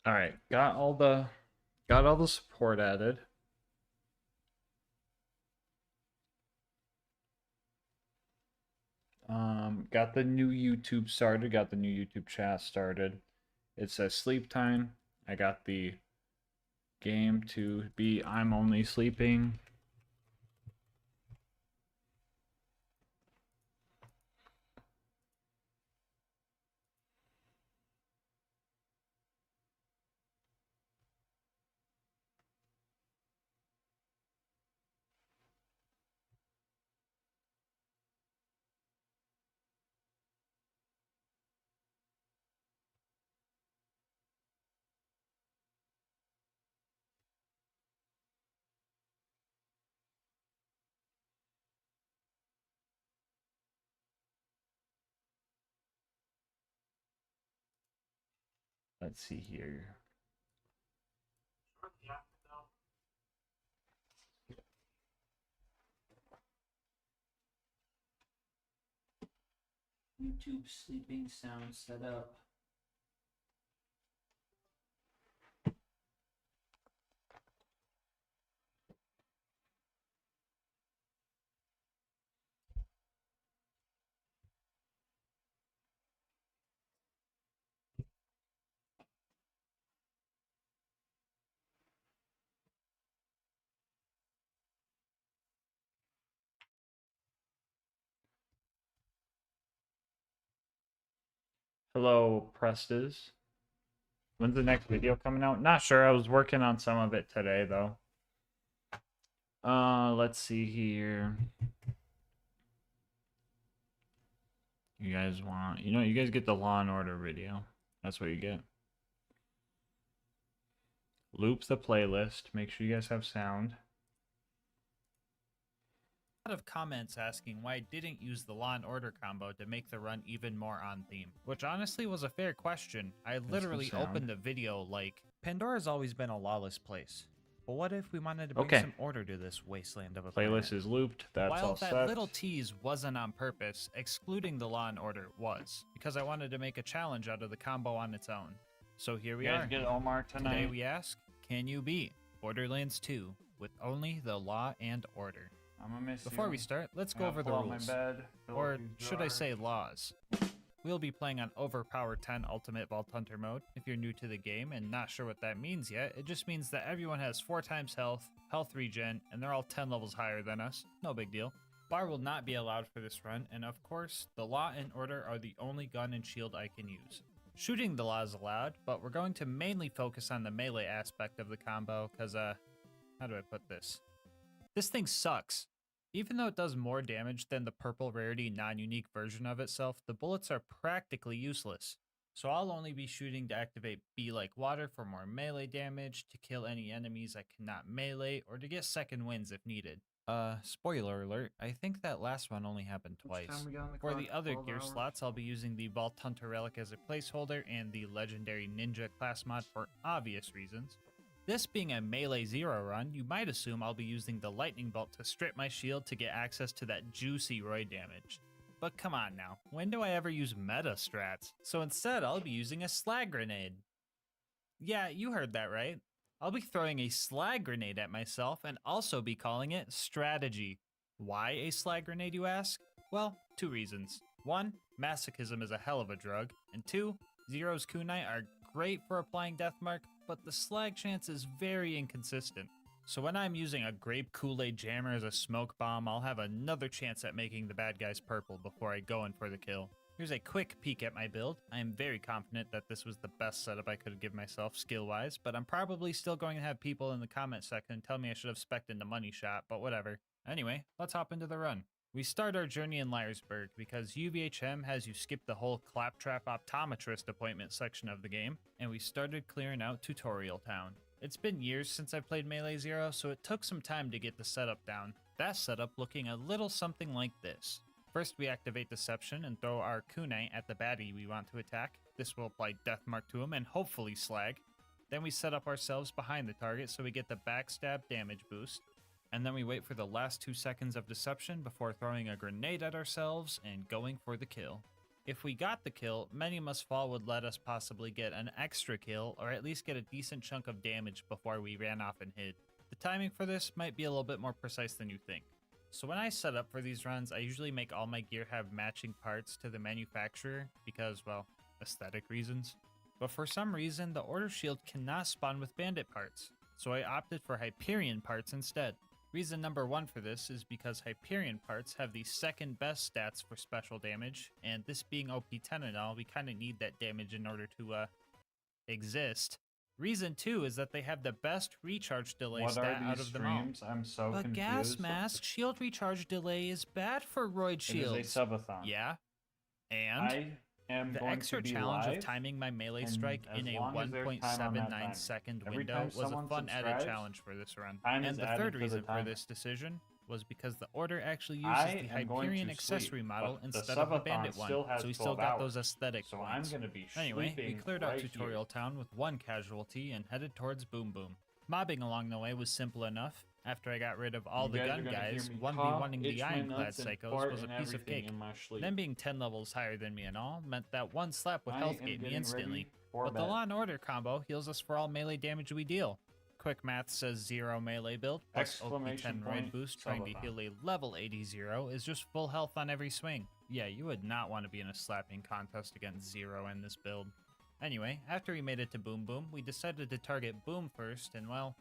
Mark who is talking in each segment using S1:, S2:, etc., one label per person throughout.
S1: All right, got all the support added. Got the new YouTube started. Got the new YouTube chat started. It says sleep time. I got the game to be I'm only sleeping. Let's see here. YouTube sleeping sound set up. Hello, Prestes. When's the next video coming out? Not sure. I was working on some of it today though. Let's see here. You guys want, you guys get the Law and Order video. That's what you get. Loop the playlist. Make sure you guys have sound.
S2: A lot of comments asking why I didn't use the Law and Order combo to make the run even more on theme, which honestly was a fair question. I literally opened the video like, Pandora's always been a lawless place. But what if we wanted to bring some order to this wasteland of a
S1: playlist
S2: planet?
S1: is looped. That's
S2: While
S1: all
S2: that
S1: set.
S2: little tease wasn't on purpose, excluding the Law and Order was, because I wanted to make a challenge out of the combo on its own. So here we are.
S1: Get Omar tonight.
S2: Today we ask, can you beat Borderlands 2 with only the Law and Order?
S1: I'm gonna miss
S2: Before we start, let's go over the rules. Or should I say laws? We'll be playing on Overpower 10 Ultimate Vault Hunter mode. If you're new to the game and not sure what that means yet, it just means that everyone has 4 times health, health regen, and they're all 10 levels higher than us. No big deal. Bar will not be allowed for this run, and of course, the Law and Order are the only gun and shield I can use. Shooting the Law is allowed, but we're going to mainly focus on the melee aspect of the combo, because, how do I put this? This thing sucks. Even though it does more damage than the purple rarity non-unique version of itself, the bullets are practically useless. So I'll only be shooting to activate Be Like Water for more melee damage, to kill any enemies I cannot melee, or to get second wins if needed. Spoiler alert, I think that last one only happened twice. For the other gear slots, I'll be using the Vault Hunter Relic as a placeholder and the Legendary Ninja class mod for obvious reasons. This being a Melee Zero run, you might assume I'll be using the Lightning Bolt to strip my shield to get access to that juicy Roy damage. But come on now, when do I ever use meta strats? So instead, I'll be using a Slag Grenade. Yeah, you heard that right. I'll be throwing a Slag Grenade at myself and also be calling it Strategy. Why a Slag Grenade, you ask? Well, 2 reasons. 1, masochism is a hell of a drug, and 2, Zero's kunai are great for applying Deathmark, but the slag chance is very inconsistent. So when I'm using a grape Kool-Aid jammer as a smoke bomb, I'll have another chance at making the bad guys purple before I go in for the kill. Here's a quick peek at my build. I am very confident that this was the best setup I could give myself skill-wise, but I'm probably still going to have people in the comment section tell me I should have spec'd into money shot, but whatever. Anyway, let's hop into the run. We start our journey in Liarsburg because UVHM has you skip the whole Claptrap Optometrist appointment section of the game, and we started clearing out Tutorial Town. It's been years since I played Melee Zero, so it took some time to get the setup down. That setup looking a little something like this. First we activate Deception and throw our kunai at the baddie we want to attack. This will apply Deathmark to him and hopefully slag. Then we set up ourselves behind the target so we get the backstab damage boost. And then we wait for the last 2 seconds of deception before throwing a grenade at ourselves and going for the kill. If we got the kill, Many Must Fall would let us possibly get an extra kill or at least get a decent chunk of damage before we ran off and hid. The timing for this might be a little bit more precise than you think. So when I set up for these runs, I usually make all my gear have matching parts to the manufacturer because, well, aesthetic reasons. But for some reason, the Order Shield cannot spawn with bandit parts, so I opted for Hyperion parts instead. Reason number one for this is because Hyperion parts have the second best stats for special damage, and this being OP10 and all, we kind of need that damage in order to exist. Reason two is that they have the best recharge delay stat out of them all.
S1: I'm so
S2: But
S1: confused.
S2: Gasmask shield recharge delay is bad for Roid shields.
S1: It is a subathon.
S2: Yeah, and
S1: I am
S2: the
S1: going
S2: extra
S1: to be
S2: challenge
S1: live,
S2: of timing my melee
S1: and
S2: strike
S1: as
S2: in a
S1: long as there's time on that
S2: 1.79
S1: time.
S2: second
S1: Every
S2: window
S1: time
S2: was a
S1: someone
S2: fun added
S1: subscribes,
S2: challenge for this run.
S1: time
S2: And
S1: is
S2: the
S1: added
S2: third
S1: to the
S2: reason for
S1: timer.
S2: this decision was because the Order actually uses
S1: I
S2: the
S1: am going
S2: Hyperion
S1: to
S2: accessory
S1: sleep,
S2: model
S1: but
S2: instead
S1: the
S2: of the
S1: subathon
S2: bandit one,
S1: still has
S2: so we
S1: 12
S2: still got those
S1: hours.
S2: aesthetic
S1: So
S2: points.
S1: I'm going to be
S2: Anyway, we
S1: sleeping
S2: cleared out
S1: right
S2: Tutorial
S1: here.
S2: Town with one casualty and headed towards Boom Boom. Mobbing along the way was simple enough. After I got rid of all
S1: You
S2: the
S1: guys
S2: gun
S1: are gonna hear
S2: guys,
S1: me
S2: 1v1ing
S1: itch
S2: the
S1: my
S2: Ironclad
S1: nuts, and
S2: Psychos
S1: fart
S2: was a
S1: and
S2: piece of
S1: everything
S2: cake.
S1: in my sleep.
S2: Them being 10 levels higher than me and all meant that one slap with
S1: I
S2: health
S1: am
S2: gave me
S1: getting
S2: instantly.
S1: ready for
S2: But the
S1: bed.
S2: Law and Order combo heals us for all melee damage we deal. Quick math says 0 melee build plus
S1: Exclamation
S2: OP10
S1: point,
S2: Roid boost trying to
S1: subathon.
S2: heal a level 80 0 is just full health on every swing. Yeah, you would not want to be in a slapping contest against Zero in this build. Anyway, after we made it to Boom Boom, we decided to target Boom first and well,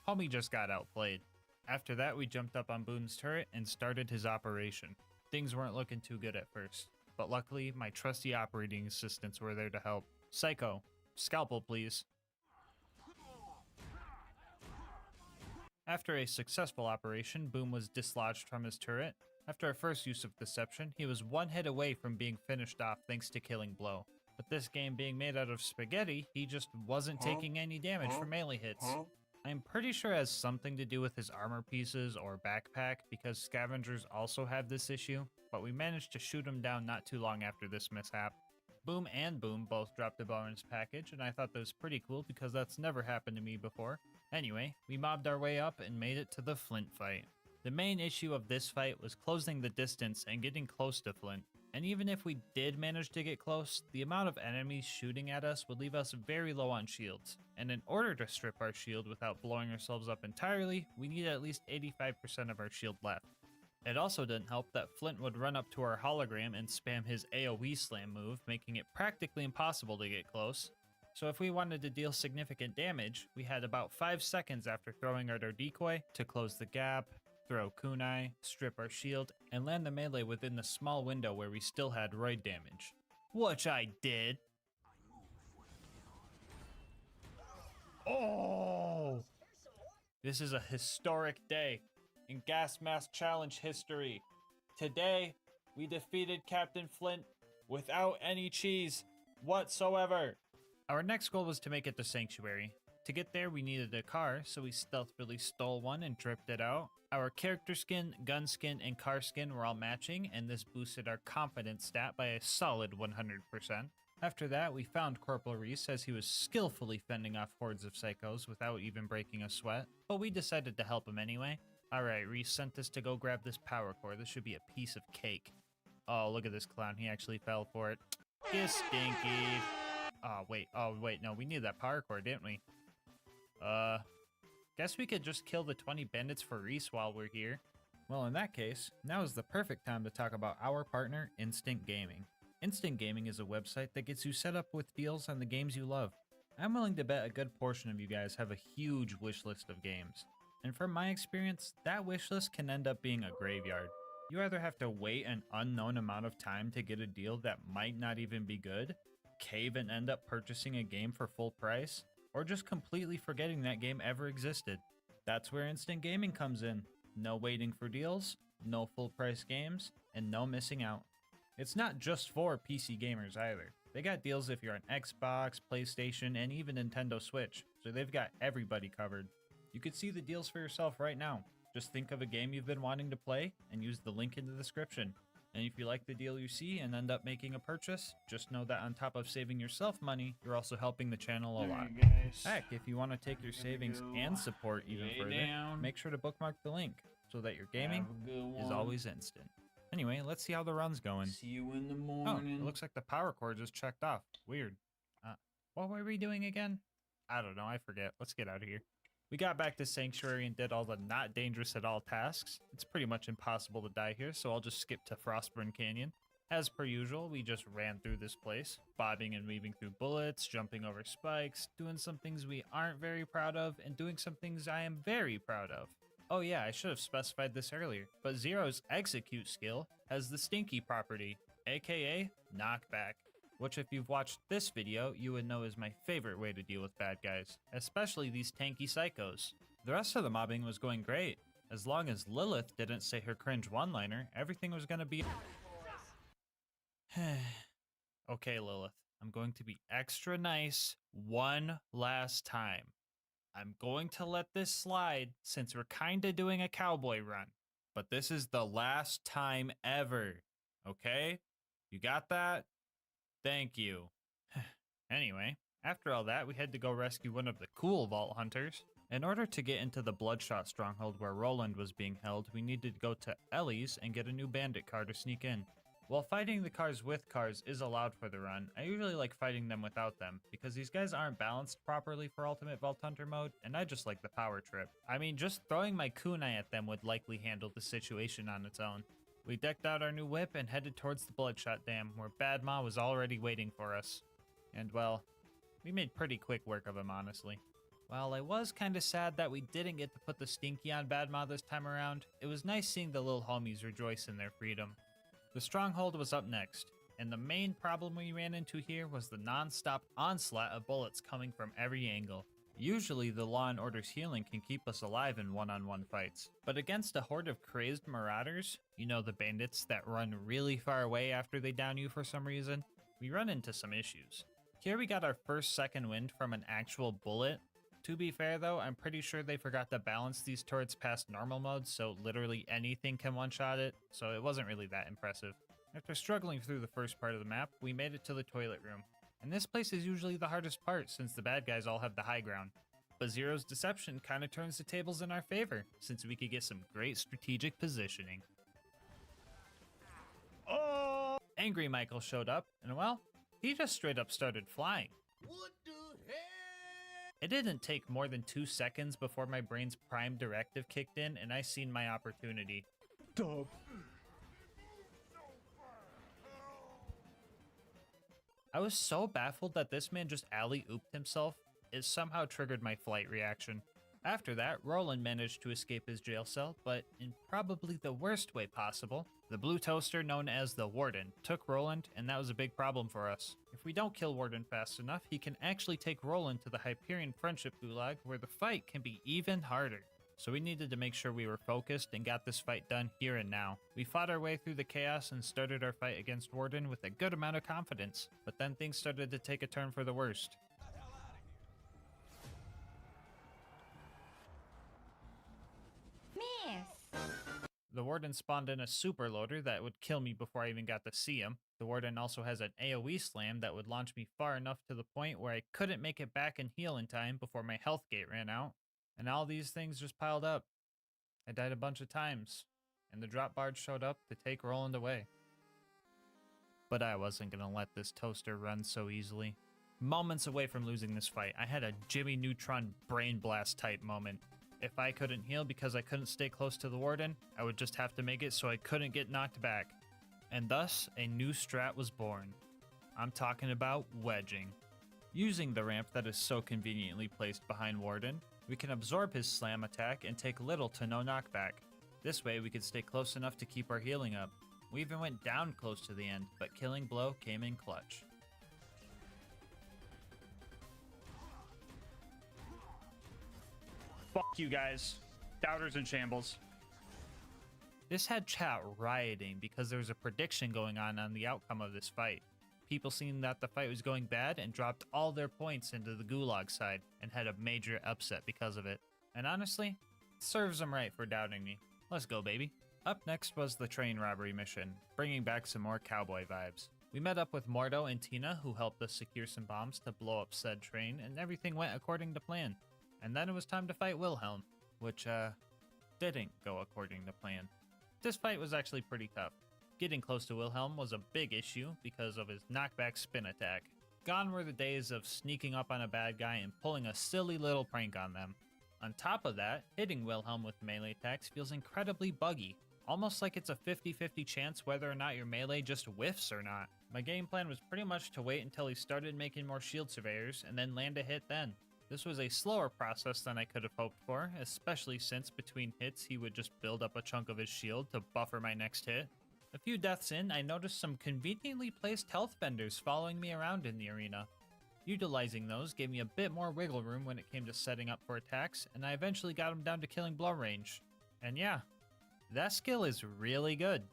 S2: homie just got outplayed. After that, we jumped up on Boom's turret and started his operation. Things weren't looking too good at first, but luckily, my trusty operating assistants were there to help. Psycho, scalpel please. After a successful operation, Boom was dislodged from his turret. After our first use of deception, he was one hit away from being finished off thanks to Killing Blow. But this game being made out of spaghetti, he just wasn't taking any damage from melee hits. I'm pretty sure it has something to do with his armor pieces or backpack because scavengers also have this issue, but we managed to shoot him down not too long after this mishap. Boom and Boom both dropped a bonus package, and I thought that was pretty cool because that's never happened to me before. Anyway, we mobbed our way up and made it to the Flint fight. The main issue of this fight was closing the distance and getting close to Flint. And even if we did manage to get close, the amount of enemies shooting at us would leave us very low on shields. And in order to strip our shield without blowing ourselves up entirely, we need at least 85% of our shield left. It also didn't help that Flint would run up to our hologram and spam his AoE slam move, making it practically impossible to get close. So if we wanted to deal significant damage, we had about 5 seconds after throwing out our decoy to close the gap, throw kunai, strip our shield, and land the melee within the small window where we still had Roid damage. Which I did. Oh! This is a historic day in Gasmask Challenge history. Today, we defeated Captain Flint without any cheese whatsoever. Our next goal was to make it to Sanctuary. To get there, we needed a car, so we stealthily stole one and dripped it out. Our character skin, gun skin, and car skin were all matching, and this boosted our confidence stat by a solid 100%. After that, we found Corporal Reese as he was skillfully fending off hordes of psychos without even breaking a sweat, but we decided to help him anyway. Alright, Reese sent us to go grab this power core. This should be a piece of cake. Oh, look at this clown. He actually fell for it. You stinky. Oh, wait, no, we needed that power core, didn't we? Guess we could just kill the 20 bandits for Reese while we're here. Well, in that case, now is the perfect time to talk about our partner, Instant Gaming. Instant Gaming is a website that gets you set up with deals on the games you love. I'm willing to bet a good portion of you guys have a huge wish list of games. And from my experience, that wish list can end up being a graveyard. You either have to wait an unknown amount of time to get a deal that might not even be good, cave and end up purchasing a game for full price, or just completely forgetting that game ever existed. That's where Instant Gaming comes in. No waiting for deals, no full price games, and no missing out. It's not just for PC gamers either. They got deals if you're on Xbox, PlayStation, and even Nintendo Switch, so they've got everybody covered. You could see the deals for yourself right now. Just think of a game you've been wanting to play and use the link in the description. And if you like the deal you see and end up making a purchase, just know that on top of saving yourself money, you're also helping the channel a lot. Heck, if you want to take your savings and support even further, make sure to bookmark the link so that your gaming is always instant. Anyway, let's see how the run's going.
S1: See you in the
S2: Oh,
S1: morning.
S2: it looks like the power cord just checked off. Weird. What were we doing again? I don't know, I forget. Let's get out of here. We got back to Sanctuary and did all the not dangerous at all tasks. It's pretty much impossible to die here, so I'll just skip to Frostburn Canyon. As per usual, we just ran through this place, bobbing and weaving through bullets, jumping over spikes, doing some things we aren't very proud of, and doing some things I am very proud of. Oh yeah, I should have specified this earlier, but Zero's execute skill has the stinky property, aka knockback, which if you've watched this video, you would know is my favorite way to deal with bad guys, especially these tanky psychos. The rest of the mobbing was going great. As long as Lilith didn't say her cringe one-liner, everything was gonna be... Okay, Lilith, I'm going to be extra nice one last time. I'm going to let this slide since we're kinda doing a cowboy run, but this is the last time ever, okay? You got that? Thank you. Anyway, after all that, we had to go rescue one of the cool vault hunters. In order to get into the Bloodshot stronghold where Roland was being held, we needed to go to Ellie's and get a new bandit car to sneak in. While fighting the cars with cars is allowed for the run, I usually like fighting them without them, because these guys aren't balanced properly for Ultimate Vault Hunter mode, and I just like the power trip. I mean, just throwing my kunai at them would likely handle the situation on its own. We decked out our new whip and headed towards the Bloodshot Dam, where Bad Ma was already waiting for us. And well, we made pretty quick work of him, honestly. While I was kinda sad that we didn't get to put the stinky on Bad Ma this time around, it was nice seeing the little homies rejoice in their freedom. The stronghold was up next, and the main problem we ran into here was the non-stop onslaught of bullets coming from every angle. Usually the Law and Order's healing can keep us alive in one-on-one fights, but against a horde of crazed marauders, you know, the bandits that run really far away after they down you for some reason, we run into some issues. Here we got our first second wind from an actual bullet. To be fair though, I'm pretty sure they forgot to balance these turrets past normal mode, so literally anything can one-shot it, so it wasn't really that impressive. After struggling through the first part of the map, we made it to the toilet room. And this place is usually the hardest part since the bad guys all have the high ground. But Zero's deception kinda turns the tables in our favor, since we could get some great strategic positioning. Oh! Angry Michael showed up, and well, he just straight up started flying. What the hell? It didn't take more than 2 seconds before my brain's prime directive kicked in and I seen my opportunity. Dub. I was so baffled that this man just alley-ooped himself, it somehow triggered my flight reaction. After that, Roland managed to escape his jail cell, but in probably the worst way possible. The blue toaster, known as the Warden, took Roland, and that was a big problem for us. If we don't kill Warden fast enough, he can actually take Roland to the Hyperion Friendship Gulag, where the fight can be even harder. So we needed to make sure we were focused and got this fight done here and now. We fought our way through the chaos and started our fight against Warden with a good amount of confidence, but then things started to take a turn for the worst. The Warden spawned in a super loader that would kill me before I even got to see him. The Warden also has an AoE slam that would launch me far enough to the point where I couldn't make it back and heal in time before my health gate ran out. And all these things just piled up. I died a bunch of times, and the drop barge showed up to take Roland away. But I wasn't gonna let this toaster run so easily. Moments away from losing this fight, I had a Jimmy Neutron brain blast type moment. If I couldn't heal because I couldn't stay close to the Warden, I would just have to make it so I couldn't get knocked back. And thus, a new strat was born. I'm talking about wedging. Using the ramp that is so conveniently placed behind Warden, we can absorb his slam attack and take little to no knockback. This way we could stay close enough to keep our healing up. We even went down close to the end, but killing blow came in clutch. Fuck you guys. Doubters in shambles. This had chat rioting because there was a prediction going on the outcome of this fight. People seen that the fight was going bad and dropped all their points into the Gulag side and had a major upset because of it. And honestly, it serves them right for doubting me. Let's go, baby. Up next was the train robbery mission, bringing back some more cowboy vibes. We met up with Mordo and Tina, who helped us secure some bombs to blow up said train, and everything went according to plan. And then it was time to fight Wilhelm, which, didn't go according to plan. This fight was actually pretty tough. Getting close to Wilhelm was a big issue because of his knockback spin attack. Gone were the days of sneaking up on a bad guy and pulling a silly little prank on them. On top of that, hitting Wilhelm with melee attacks feels incredibly buggy, almost like it's a 50-50 chance whether or not your melee just whiffs or not. My game plan was pretty much to wait until he started making more shield surveyors and then land a hit then. This was a slower process than I could have hoped for, especially since between hits he would just build up a chunk of his shield to buffer my next hit. A few deaths in, I noticed some conveniently placed health benders following me around in the arena. Utilizing those gave me a bit more wiggle room when it came to setting up for attacks, and I eventually got him down to killing blow range. And yeah, that skill is really good.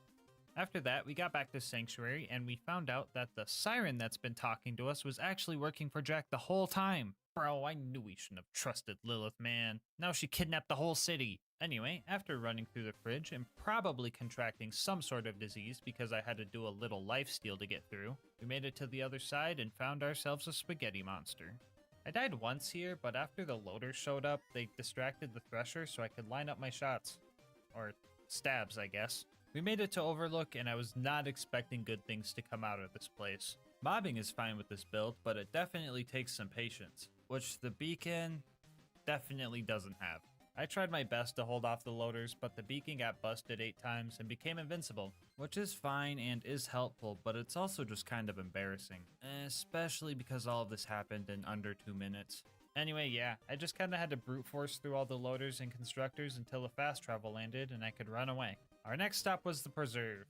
S2: After that, we got back to Sanctuary, and we found out that the siren that's been talking to us was actually working for Jack the whole time. Bro, I knew we shouldn't have trusted Lilith, man. Now she kidnapped the whole city. Anyway, after running through the fridge and probably contracting some sort of disease because I had to do a little lifesteal to get through, we made it to the other side and found ourselves a spaghetti monster. I died once here, but after the loaders showed up, they distracted the thresher so I could line up my shots. Or stabs, I guess. We made it to Overlook, and I was not expecting good things to come out of this place. Mobbing is fine with this build, but it definitely takes some patience, which the beacon definitely doesn't have. I tried my best to hold off the loaders, but the beacon got busted 8 times and became invincible, which is fine and is helpful, but it's also just kind of embarrassing, especially because all of this happened in under 2 minutes. Anyway, yeah, I just kinda had to brute force through all the loaders and constructors until the fast travel landed and I could run away. Our next stop was the Preserve.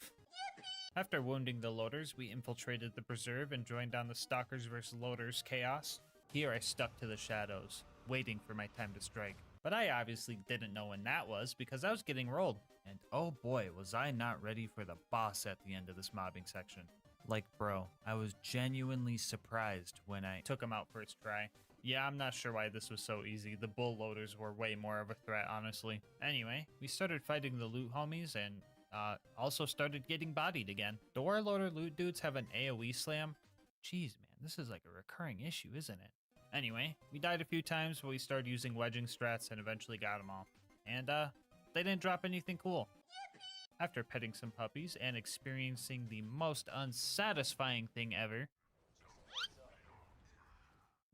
S2: After wounding the loaders, we infiltrated the Preserve and joined on the Stalkers vs. Loaders chaos. Here I stuck to the shadows, waiting for my time to strike. But I obviously didn't know when that was because I was getting rolled. And oh boy, was I not ready for the boss at the end of this mobbing section. Like bro, I was genuinely surprised when I took him out first try. Yeah, I'm not sure why this was so easy. The bull loaders were way more of a threat, honestly. Anyway, we started fighting the loot homies and also started getting bodied again. The warloader loot dudes have an AoE slam. Jeez, man, this is like a recurring issue, isn't it? Anyway, we died a few times, but we started using wedging strats and eventually got them all. And they didn't drop anything cool. After petting some puppies and experiencing the most unsatisfying thing ever,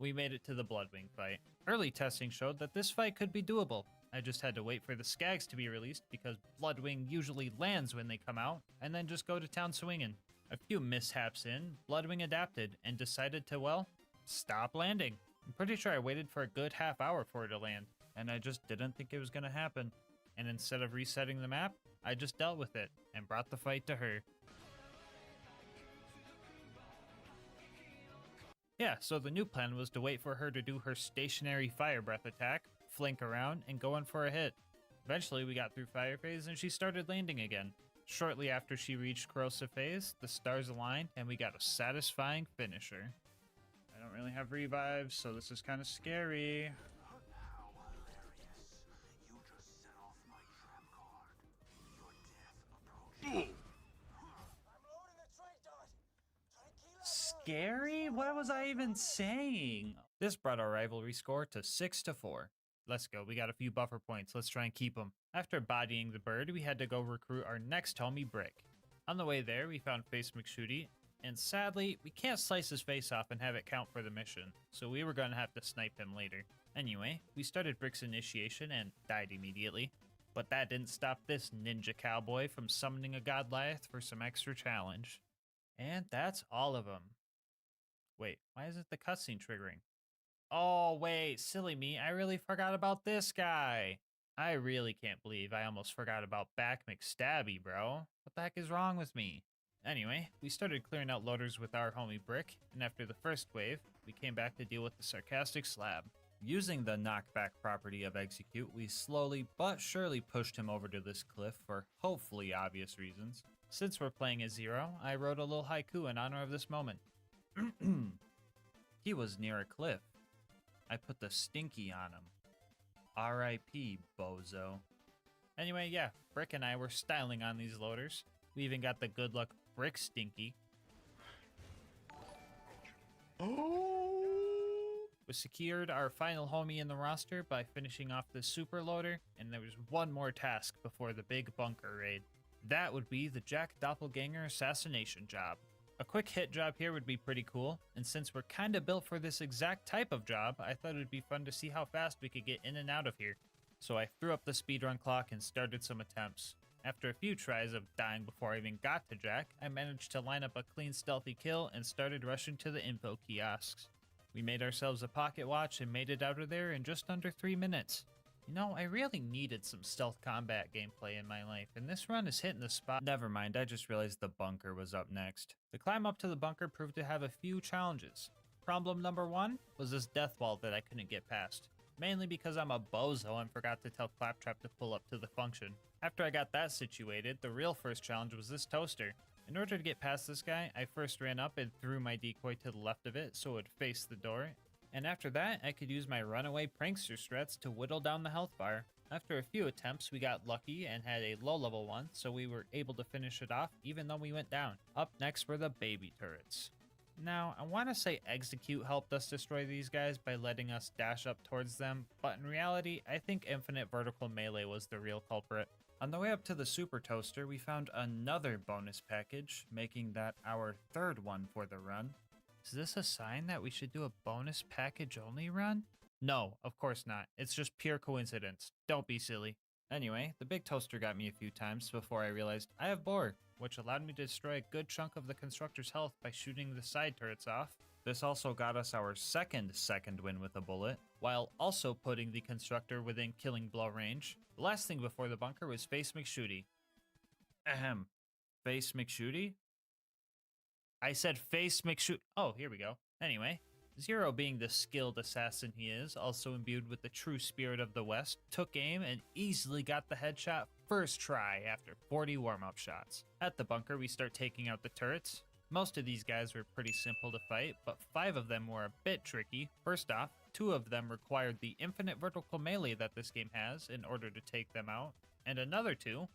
S2: we made it to the Bloodwing fight. Early testing showed that this fight could be doable. I just had to wait for the skags to be released because Bloodwing usually lands when they come out, and then just go to town swinging. A few mishaps in, Bloodwing adapted and decided to, well, stop landing. I'm pretty sure I waited for a good half hour for it to land, and I just didn't think it was gonna happen. And instead of resetting the map, I just dealt with it and brought the fight to her. Yeah, so the new plan was to wait for her to do her stationary fire breath attack, flank around, and go in for a hit. Eventually we got through fire phase and she started landing again. Shortly after she reached corrosive phase, the stars aligned and we got a satisfying finisher. I don't really have revives, so this is kind of scary. Scary? What was I even saying? This brought our rivalry score to 6-4. Let's go, we got a few buffer points, let's try and keep them. After bodying the bird, we had to go recruit our next homie, Brick. On the way there, we found Face McShooty, and sadly, we can't slice his face off and have it count for the mission, so we were gonna have to snipe him later. Anyway, we started Brick's initiation and died immediately, but that didn't stop this ninja cowboy from summoning a Godliath for some extra challenge. And that's all of them. Wait, why isn't the cutscene triggering? Oh, wait, silly me, I really forgot about this guy. I really can't believe I almost forgot about Back McStabby, bro. What the heck is wrong with me? Anyway, we started clearing out loaders with our homie Brick, and after the first wave, we came back to deal with the sarcastic slab. Using the knockback property of Execute, we slowly but surely pushed him over to this cliff for hopefully obvious reasons. Since we're playing as Zero, I wrote a little haiku in honor of this moment. He was near a cliff. I put the stinky on him. R.I.P. bozo. Anyway, yeah, Brick and I were styling on these loaders. We even got the good luck Brick Stinky. We secured our final homie in the roster by finishing off the super loader, and there was one more task before the big bunker raid. That would be the Jack Doppelganger assassination job. A quick hit job here would be pretty cool, and since we're kinda built for this exact type of job, I thought it would be fun to see how fast we could get in and out of here. So I threw up the speedrun clock and started some attempts. After a few tries of dying before I even got to Jack, I managed to line up a clean stealthy kill and started rushing to the info kiosks. We made ourselves a pocket watch and made it out of there in just under 3 minutes. You know, I really needed some stealth combat gameplay in my life, and this run is hitting the spot. Never mind, I just realized the bunker was up next. The climb up to the bunker proved to have a few challenges. Problem number 1 was this death wall that I couldn't get past. Mainly because I'm a bozo and forgot to tell Claptrap to pull up to the function. After I got that situated, the real first challenge was this toaster. In order to get past this guy, I first ran up and threw my decoy to the left of it so it would face the door. And after that, I could use my runaway prankster strats to whittle down the health bar. After a few attempts, we got lucky and had a low level one, so we were able to finish it off even though we went down. Up next were the baby turrets. Now, I want to say Execute helped us destroy these guys by letting us dash up towards them, but in reality, I think Infinite Vertical Melee was the real culprit. On the way up to the Super Toaster, we found another bonus package, making that our third one for the run. Is this a sign that we should do a bonus package only run? No, of course not. It's just pure coincidence. Don't be silly. Anyway, the big toaster got me a few times before I realized I have Boar, which allowed me to destroy a good chunk of the constructor's health by shooting the side turrets off. This also got us our second win with a bullet, while also putting the constructor within killing blow range. The last thing before the bunker was Face McShooty. Ahem. Face McShooty? I said Face McShoot. Oh, here we go. Anyway, Zero, being the skilled assassin he is, also imbued with the true spirit of the West, took aim and easily got the headshot first try after 40 warm-up shots. At the bunker, we start taking out the turrets. Most of these guys were pretty simple to fight, but 5 of them were a bit tricky. First off, 2 of them required the infinite vertical melee that this game has in order to take them out, and another 2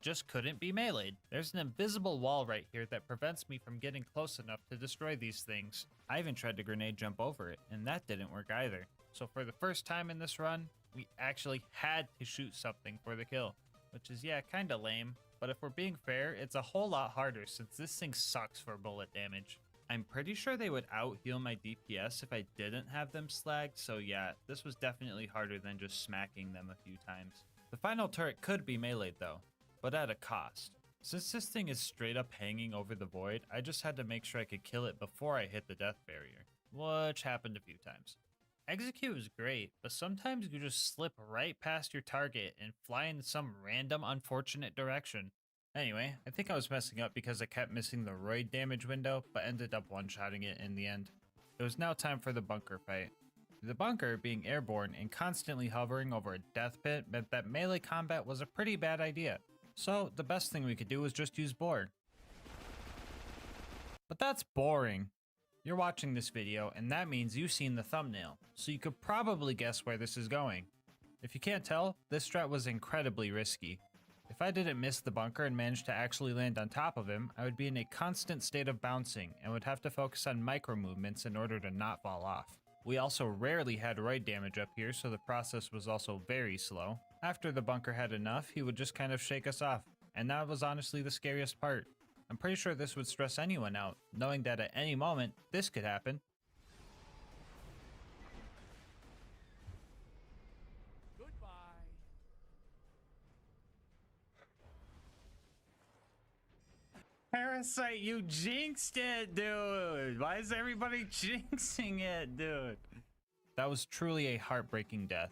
S2: just couldn't be meleeed. There's an invisible wall right here that prevents me from getting close enough to destroy these things. I even tried to grenade jump over it, and that didn't work either. So for the first time in this run, we actually had to shoot something for the kill, which is, yeah, kinda lame. But if we're being fair, it's a whole lot harder since this thing sucks for bullet damage. I'm pretty sure they would out-heal my DPS if I didn't have them slagged, so yeah, this was definitely harder than just smacking them a few times. The final turret could be meleeed though, but at a cost. Since this thing is straight up hanging over the void, I just had to make sure I could kill it before I hit the death barrier, which happened a few times. Execute is great, but sometimes you just slip right past your target and fly in some random unfortunate direction. Anyway, I think I was messing up because I kept missing the roid damage window, but ended up one-shotting it in the end. It was now time for the bunker fight. The bunker, being airborne and constantly hovering over a death pit, meant that melee combat was a pretty bad idea. So the best thing we could do was just use Boar. But that's boring. You're watching this video, and that means you've seen the thumbnail, so you could probably guess where this is going. If you can't tell, this strat was incredibly risky. If I didn't miss the bunker and managed to actually land on top of him, I would be in a constant state of bouncing and would have to focus on micro movements in order to not fall off. We also rarely had roid damage up here, so the process was also very slow. After the bunker had enough, he would just kind of shake us off, and that was honestly the scariest part. I'm pretty sure this would stress anyone out, knowing that at any moment, this could happen.
S3: Goodbye.
S1: Parasite, you jinxed it, dude! Why is everybody jinxing it, dude? That was truly a heartbreaking death,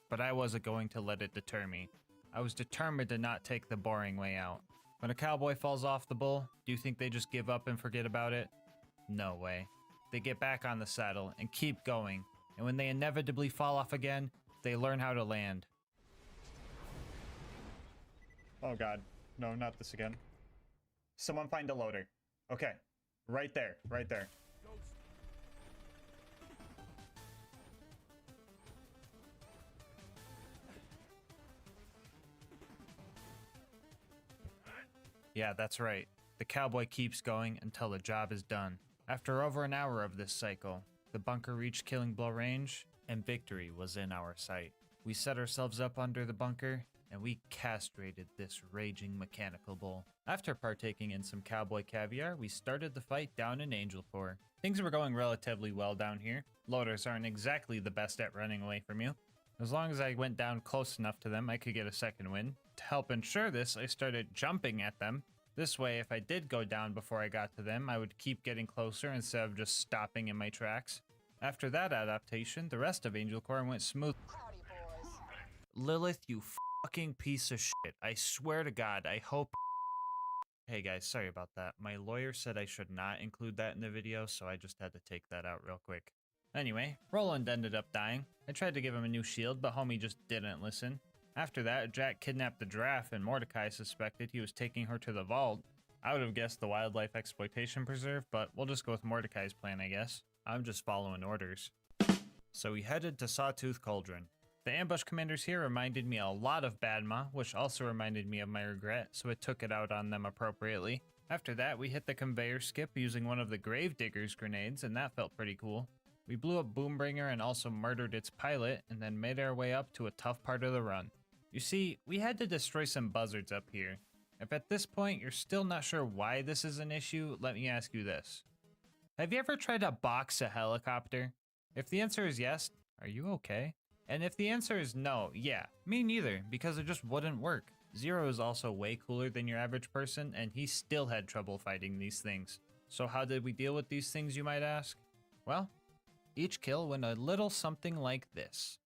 S1: but I wasn't going to let it deter me. I was determined to not take the boring way out. When a cowboy falls off the bull, do you think they just give up and forget about it? No way. They get back on the saddle and keep going, and when they inevitably fall off again, they learn how to land. Oh god, no, not this again. Someone find a loader. Okay, right there, right there. Yeah, that's right. The cowboy keeps going until the job is done. After over an hour of this cycle, the bunker reached killing blow range, and victory was in our sight. We set ourselves up under the bunker, and we castrated this raging mechanical bull. After partaking in some cowboy caviar, we started the fight down in Angel Core. Things were going relatively well down here. Loaders aren't exactly the best at running away from you. As long as I went down close enough to them, I could get a second win. To help ensure this, I started jumping at them. This way, if I did go down before I got to them, I would keep getting closer instead of just stopping in my tracks. After that adaptation, the rest of Angel Core went smooth. Lilith, you fucking piece of shit. I swear to God, I hope... Hey guys, sorry about that. My lawyer said I should not include that in the video, so I just had to take that out real quick. Anyway, Roland ended up dying. I tried to give him a new shield, but homie just didn't listen. After that, Jack kidnapped the giraffe, and Mordecai suspected he was taking her to the vault. I would have guessed the wildlife exploitation preserve, but we'll just go with Mordecai's plan, I guess. I'm just following orders. So we headed to Sawtooth Cauldron. The ambush commanders here reminded me a lot of Badma, which also reminded me of my regret, so I took it out on them appropriately. After that, we hit the conveyor skip using one of the Gravedigger's grenades, and that felt pretty cool. We blew up Boombringer and also murdered its pilot, and then made our way up to a tough part of the run. You see, we had to destroy some buzzards up here. If at this point you're still not sure why this is an issue, let me ask you this. Have you ever tried to box a helicopter? If the answer is yes, are you okay? And if the answer is no, yeah, me neither, because it just wouldn't work. Zero is also way cooler than your average person, and he still had trouble fighting these things. So how did we deal with these things, you might ask? Well, each kill went a little something like this.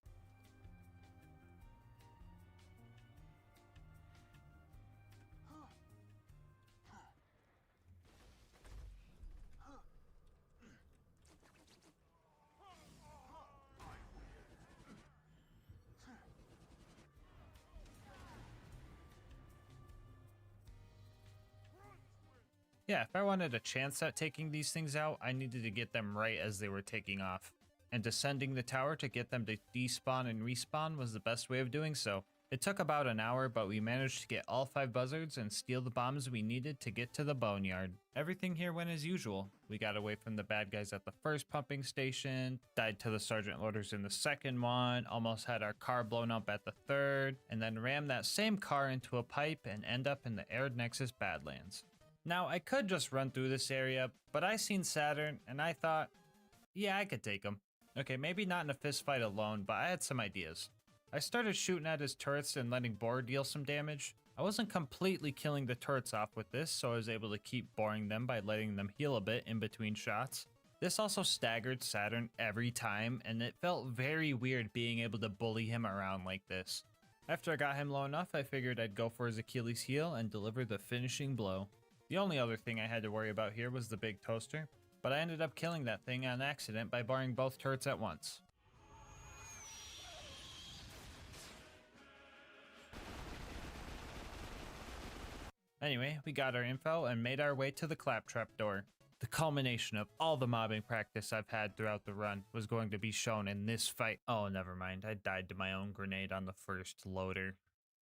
S1: Yeah, if I wanted a chance at taking these things out, I needed to get them right as they were taking off. And descending the tower to get them to despawn and respawn was the best way of doing so. It took about an hour, but we managed to get all 5 buzzards and steal the bombs we needed to get to the boneyard. Everything here went as usual. We got away from the bad guys at the first pumping station, died to the sergeant loaders in the second one, almost had our car blown up at the third, and then rammed that same car into a pipe and end up in the Arid Nexus Badlands. Now, I could just run through this area, but I seen Saturn, and I thought, yeah, I could take him. Okay, maybe not in a fist fight alone, but I had some ideas. I started shooting at his turrets and letting Boar deal some damage. I wasn't completely killing the turrets off with this, so I was able to keep boring them by letting them heal a bit in between shots. This also staggered Saturn every time, and it felt very weird being able to bully him around like this. After I got him low enough, I figured I'd go for his Achilles heel and deliver the finishing blow. The only other thing I had to worry about here was the big toaster, but I ended up killing that thing on accident by barring both turrets at once. Anyway, we got our info and made our way to the claptrap door. The culmination of all the mobbing practice I've had throughout the run was going to be shown in this fight. Oh, never mind, I died to my own grenade on the first loader.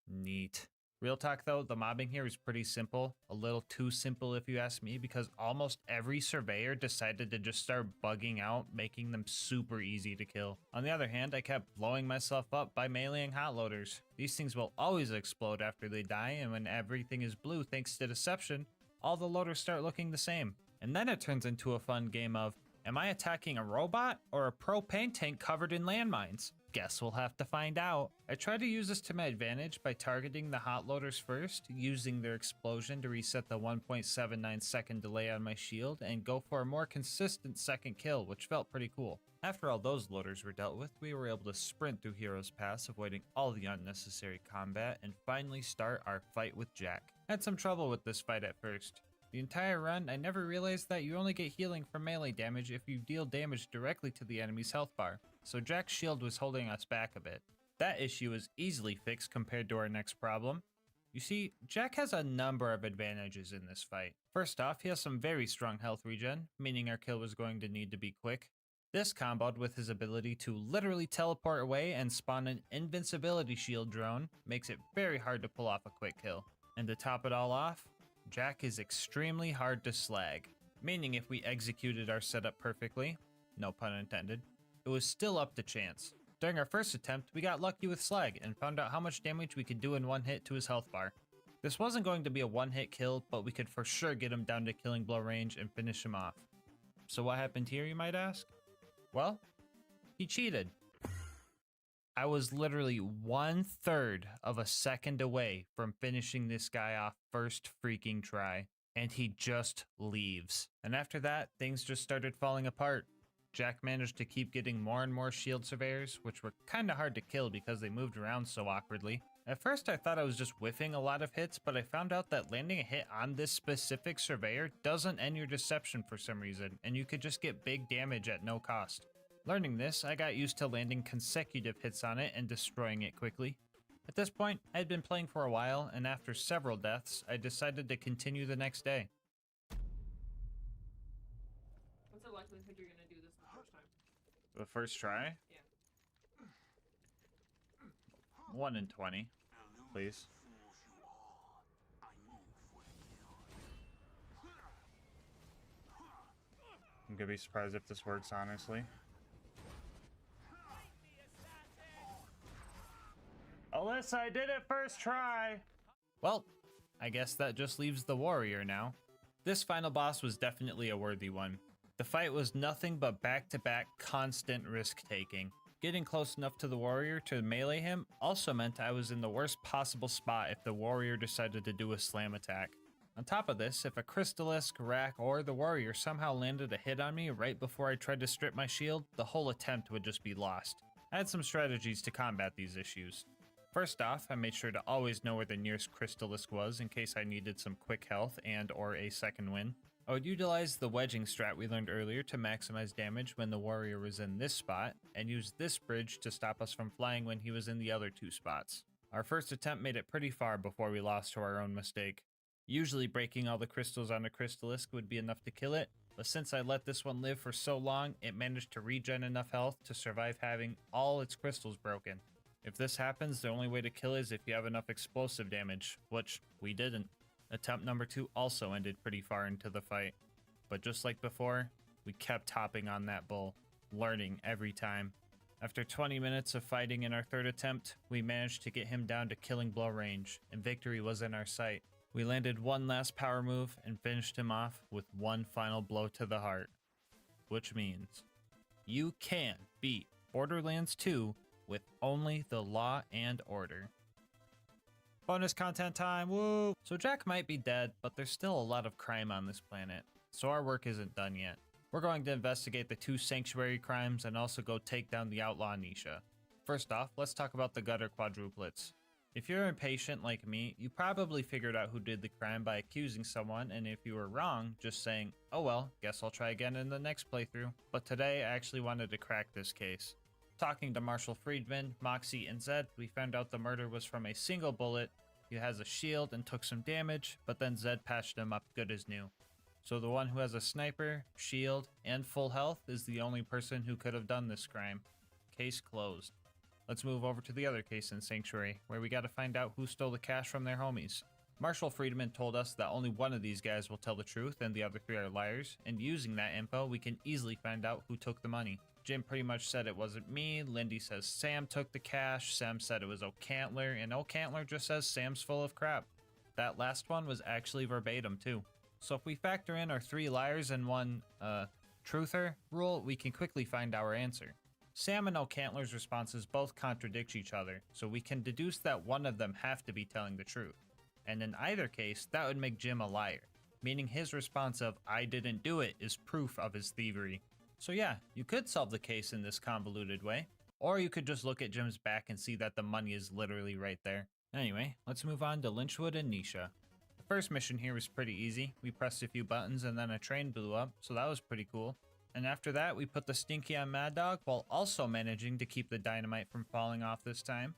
S1: Neat. Real talk though, the mobbing here is pretty simple. A little too simple if you ask me, because almost every surveyor decided to just start bugging out, making them super easy to kill. On the other hand, I kept blowing myself up by meleeing hot loaders. These things will always explode after they die, and when everything is blue thanks to deception, all the loaders start looking the same. And then it turns into a fun game of, am I attacking a robot or a propane tank covered in landmines? Guess we'll have to find out. I tried to use this to my advantage by targeting the hot loaders first, using their explosion to reset the 1.79 second delay on my shield, and go for a more consistent second kill, which felt pretty cool. After all those loaders were dealt with, we were able to sprint through Hero's Pass, avoiding all the unnecessary combat, and finally start our fight with Jack. I had some trouble with this fight at first. The entire run, I never realized that you only get healing from melee damage if you deal damage directly to the enemy's health bar, so Jack's shield was holding us back a bit. That issue is easily fixed compared to our next problem. You see, Jack has a number of advantages in this fight. First off, he has some very strong health regen, meaning our kill was going to need to be quick. This comboed with his ability to literally teleport away and spawn an invincibility shield drone makes it very hard to pull off a quick kill. And to top it all off, Jack is extremely hard to slag, meaning if we executed our setup perfectly, no pun intended, it was still up to chance.
S2: During our first attempt, we got lucky with Slag and found out how much damage we could do in one hit to his health bar. This wasn't going to be a one-hit kill, but we could for sure get him down to killing blow range and finish him off. So what happened here, you might ask? Well, he cheated. I was literally 1/3 of a second away from finishing this guy off first freaking try, and he just leaves. And after that, things just started falling apart. Jack managed to keep getting more and more shield surveyors, which were kinda hard to kill because they moved around so awkwardly. At first I thought I was just whiffing a lot of hits, but I found out that landing a hit on this specific surveyor doesn't end your deception for some reason, and you could just get big damage at no cost. Learning this, I got used to landing consecutive hits on it and destroying it quickly. At this point, I had been playing for a while, and after several deaths, I decided to continue the next day.
S3: What's the likelihood you're gonna do this the first time?
S1: The first try?
S3: Yeah.
S1: 1 in 20, please. I'm gonna be surprised if this works, honestly. Alyssa, I did it first try!
S2: Well, I guess that just leaves the warrior now. This final boss was definitely a worthy one. The fight was nothing but back-to-back constant risk-taking. Getting close enough to the warrior to melee him also meant I was in the worst possible spot if the warrior decided to do a slam attack. On top of this, if a Crystallisk, Rack, or the warrior somehow landed a hit on me right before I tried to strip my shield, the whole attempt would just be lost. I had some strategies to combat these issues. First off, I made sure to always know where the nearest Crystallisk was in case I needed some quick health and or a second win. I would utilize the wedging strat we learned earlier to maximize damage when the warrior was in this spot, and use this bridge to stop us from flying when he was in the other two spots. Our first attempt made it pretty far before we lost to our own mistake. Usually breaking all the crystals on a Crystallisk would be enough to kill it, but since I let this one live for so long, it managed to regen enough health to survive having all its crystals broken. If this happens, the only way to kill is if you have enough explosive damage, which we didn't. Attempt number 2 also ended pretty far into the fight. But just like before, we kept hopping on that bull, learning every time. After 20 minutes of fighting in our third attempt, we managed to get him down to killing blow range, and victory was in our sight. We landed one last power move and finished him off with one final blow to the heart. Which means, you can beat Borderlands 2 with only the Law and Order. Bonus content time, woo! So Jack might be dead, but there's still a lot of crime on this planet, so our work isn't done yet. We're going to investigate the 2 sanctuary crimes and also go take down the outlaw Nisha. First off, let's talk about the gutter quadruplets. If you're impatient like me, you probably figured out who did the crime by accusing someone, and if you were wrong, just saying, oh well, guess I'll try again in the next playthrough. But today, I actually wanted to crack this case. Talking to Marshall Friedman, Moxie, and Zed, we found out the murder was from a single bullet. He has a shield and took some damage, but then Zed patched him up good as new. So the one who has a sniper, shield, and full health is the only person who could have done this crime. Case closed. Let's move over to the other case in Sanctuary, where we gotta find out who stole the cash from their homies. Marshall Friedman told us that only one of these guys will tell the truth and the other 3 are liars, and using that info, we can easily find out who took the money. Jim pretty much said it wasn't me, Lindy says Sam took the cash, Sam said it was O'Cantler, and O'Cantler just says Sam's full of crap. That last one was actually verbatim too. So if we factor in our 3 liars and 1, truther rule, we can quickly find our answer. Sam and O'Cantler's responses both contradict each other, so we can deduce that one of them have to be telling the truth. And in either case, that would make Jim a liar, meaning his response of I didn't do it is proof of his thievery. So yeah, you could solve the case in this convoluted way, or you could just look at Jim's back and see that the money is literally right there. Anyway, let's move on to Lynchwood and Nisha. The first mission here was pretty easy. We pressed a few buttons and then a train blew up, so that was pretty cool. And after that, we put the Stinky on Mad Dog while also managing to keep the dynamite from falling off this time.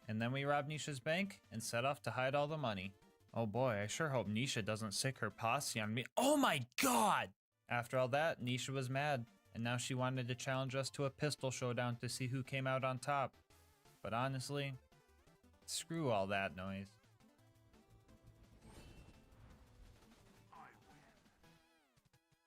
S2: And then we robbed Nisha's bank and set off to hide all the money. Oh boy, I sure hope Nisha doesn't sick her posse on me. Oh my god! After all that, Nisha was mad. And now she wanted to challenge us to a pistol showdown to see who came out on top. But honestly, screw all that noise.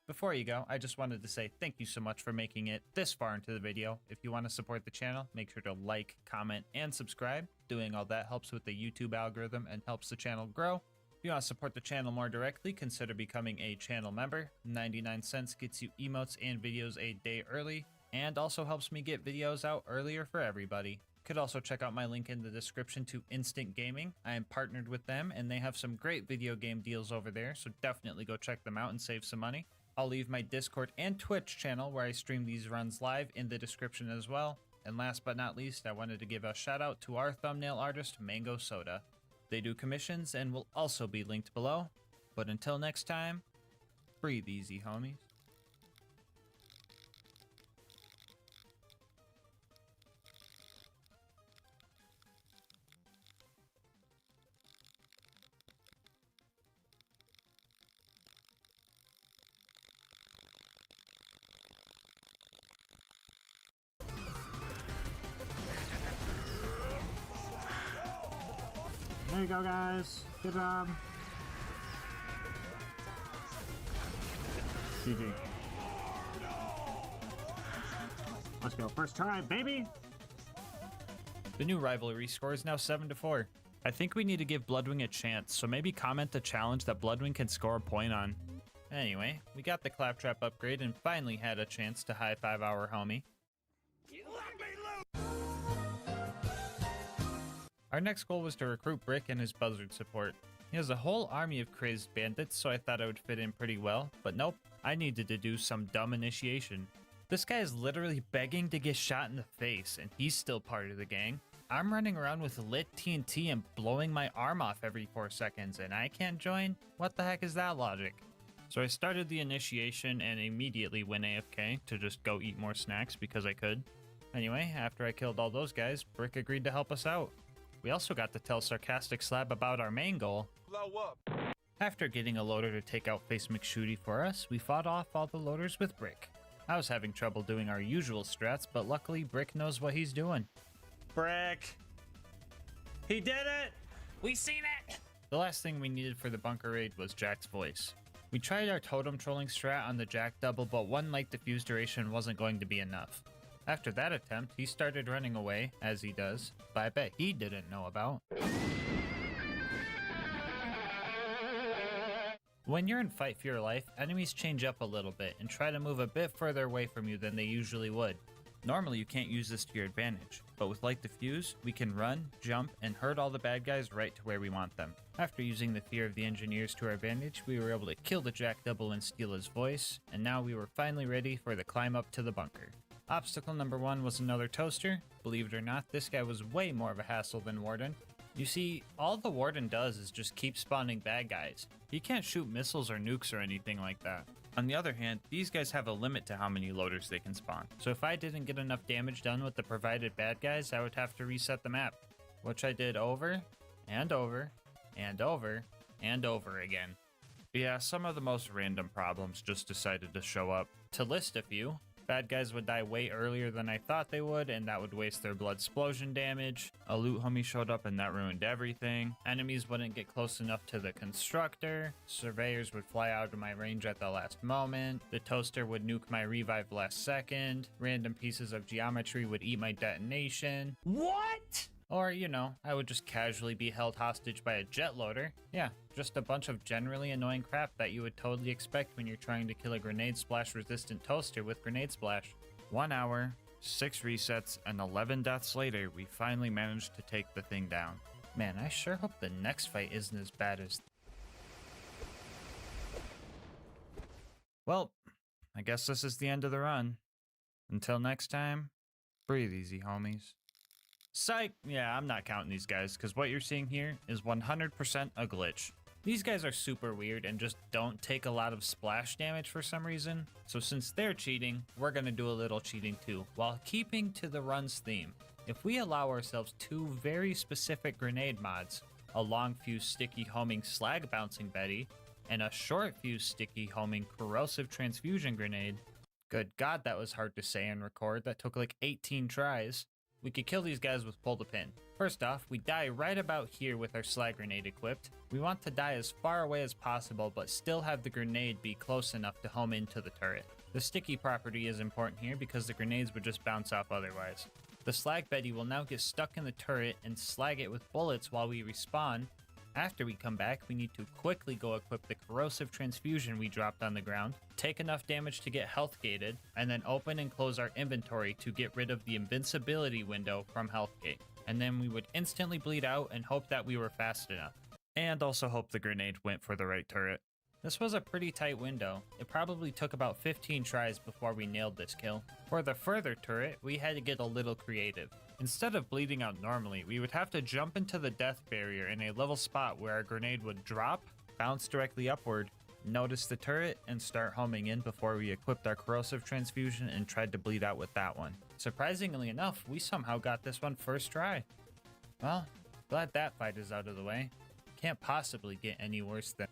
S2: Before you go, I just wanted to say thank you so much for making it this far into the video. If you want to support the channel, make sure to like, comment, and subscribe. Doing all that helps with the YouTube algorithm and helps the channel grow. If you want to support the channel more directly, consider becoming a channel member. 99 cents gets you emotes and videos a day early, and also helps me get videos out earlier for everybody. You could also check out my link in the description to Instant Gaming. I am partnered with them, and they have some great video game deals over there, so definitely go check them out and save some money. I'll leave my Discord and Twitch channel where I stream these runs live in the description as well. And last but not least, I wanted to give a shout out to our thumbnail artist, Mango Soda. They do commissions and will also be linked below. But until next time, breathe easy, homies.
S4: There you go, guys. Good job. GG. Let's go. First try, baby.
S2: The new rivalry score is now 7-4. I think we need to give Bloodwing a chance, so maybe comment the challenge that Bloodwing can score a point on. Anyway, we got the Claptrap upgrade and finally had a chance to high-five our homie. Our next goal was to recruit Brick and his buzzard support. He has a whole army of crazed bandits, so I thought I would fit in pretty well, but nope, I needed to do some dumb initiation. This guy is literally begging to get shot in the face, and he's still part of the gang. I'm running around with lit TNT and blowing my arm off every 4 seconds, and I can't join? What the heck is that logic? So I started the initiation and immediately went AFK to just go eat more snacks because I could. Anyway, after I killed all those guys, Brick agreed to help us out. We also got to tell Sarcastic Slab about our main goal.
S5: Blow up.
S2: After getting a loader to take out Face McShooty for us, we fought off all the loaders with Brick. I was having trouble doing our usual strats, but luckily Brick knows what he's doing.
S1: Brick! He did it! We seen it!
S2: The last thing we needed for the bunker raid was Jack's voice. We tried our totem trolling strat on the Jack double, but one light diffuse duration wasn't going to be enough. After that attempt, he started running away, as he does, but I bet he didn't know about. When you're in Fight for Your Life, enemies change up a little bit and try to move a bit further away from you than they usually would. Normally you can't use this to your advantage, but with Light Diffuse, we can run, jump, and herd all the bad guys right to where we want them. After using the fear of the engineers to our advantage, we were able to kill the Jack double and steal his voice, and now we were finally ready for the climb up to the bunker. Obstacle number 1 was another toaster. Believe it or not, this guy was way more of a hassle than Warden. You see, all the Warden does is just keep spawning bad guys. He can't shoot missiles or nukes or anything like that. On the other hand, these guys have a limit to how many loaders they can spawn. So if I didn't get enough damage done with the provided bad guys, I would have to reset the map. Which I did over, and over, and over, and over again. Yeah, some of the most random problems just decided to show up. To list a few, bad guys would die way earlier than I thought they would, and that would waste their blood explosion damage. A loot homie showed up and that ruined everything. Enemies wouldn't get close enough to the constructor. Surveyors would fly out of my range at the last moment. The toaster would nuke my revive last second. Random pieces of geometry would eat my detonation.
S1: What?
S2: Or, you know, I would just casually be held hostage by a jet loader. Yeah, just a bunch of generally annoying crap that you would totally expect when you're trying to kill a grenade splash resistant toaster with grenade splash. 1 hour, 6 resets, and 11 deaths later, we finally managed to take the thing down. Man, I sure hope the next fight isn't as bad as... Well, I guess this is the end of the run. Until next time, breathe easy, homies. Psych! Yeah, I'm not counting these guys, because what you're seeing here is 100% a glitch. These guys are super weird and just don't take a lot of splash damage for some reason. So since they're cheating, we're gonna do a little cheating too, while keeping to the run's theme. If we allow ourselves 2 very specific grenade mods, a long fuse sticky homing slag bouncing Betty, and a short fuse sticky homing corrosive transfusion grenade. Good God, that was hard to say and record. That took like 18 tries. We could kill these guys with pull the pin. First off, we die right about here with our slag grenade equipped. We want to die as far away as possible, but still have the grenade be close enough to home into the turret. The sticky property is important here because the grenades would just bounce off otherwise. The slag Betty will now get stuck in the turret and slag it with bullets while we respawn. After we come back, we need to quickly go equip the corrosive transfusion we dropped on the ground, take enough damage to get health gated, and then open and close our inventory to get rid of the invincibility window from health gate. And then we would instantly bleed out and hope that we were fast enough. And also hope the grenade went for the right turret. This was a pretty tight window. It probably took about 15 tries before we nailed this kill. For the further turret, we had to get a little creative. Instead of bleeding out normally, we would have to jump into the death barrier in a level spot where our grenade would drop, bounce directly upward, notice the turret, and start homing in before we equipped our corrosive transfusion and tried to bleed out with that one. Surprisingly enough, we somehow got this one first try. Well, glad that fight is out of the way. Can't possibly get any worse than...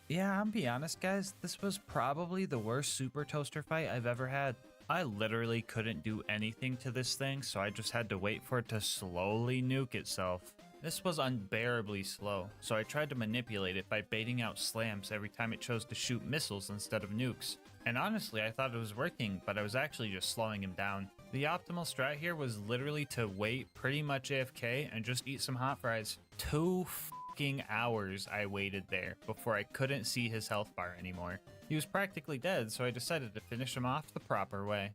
S2: Yeah, I'll be honest guys, this was probably the worst Super Toaster fight I've ever had. I literally couldn't do anything to this thing, so I just had to wait for it to slowly nuke itself. This was unbearably slow, so I tried to manipulate it by baiting out slams every time it chose to shoot missiles instead of nukes. And honestly, I thought it was working, but I was actually just slowing him down. The optimal strat here was literally to wait pretty much AFK and just eat some hot fries. 2 fucking hours I waited there before I couldn't see his health bar anymore. He was practically dead, so I decided to finish him off the proper way.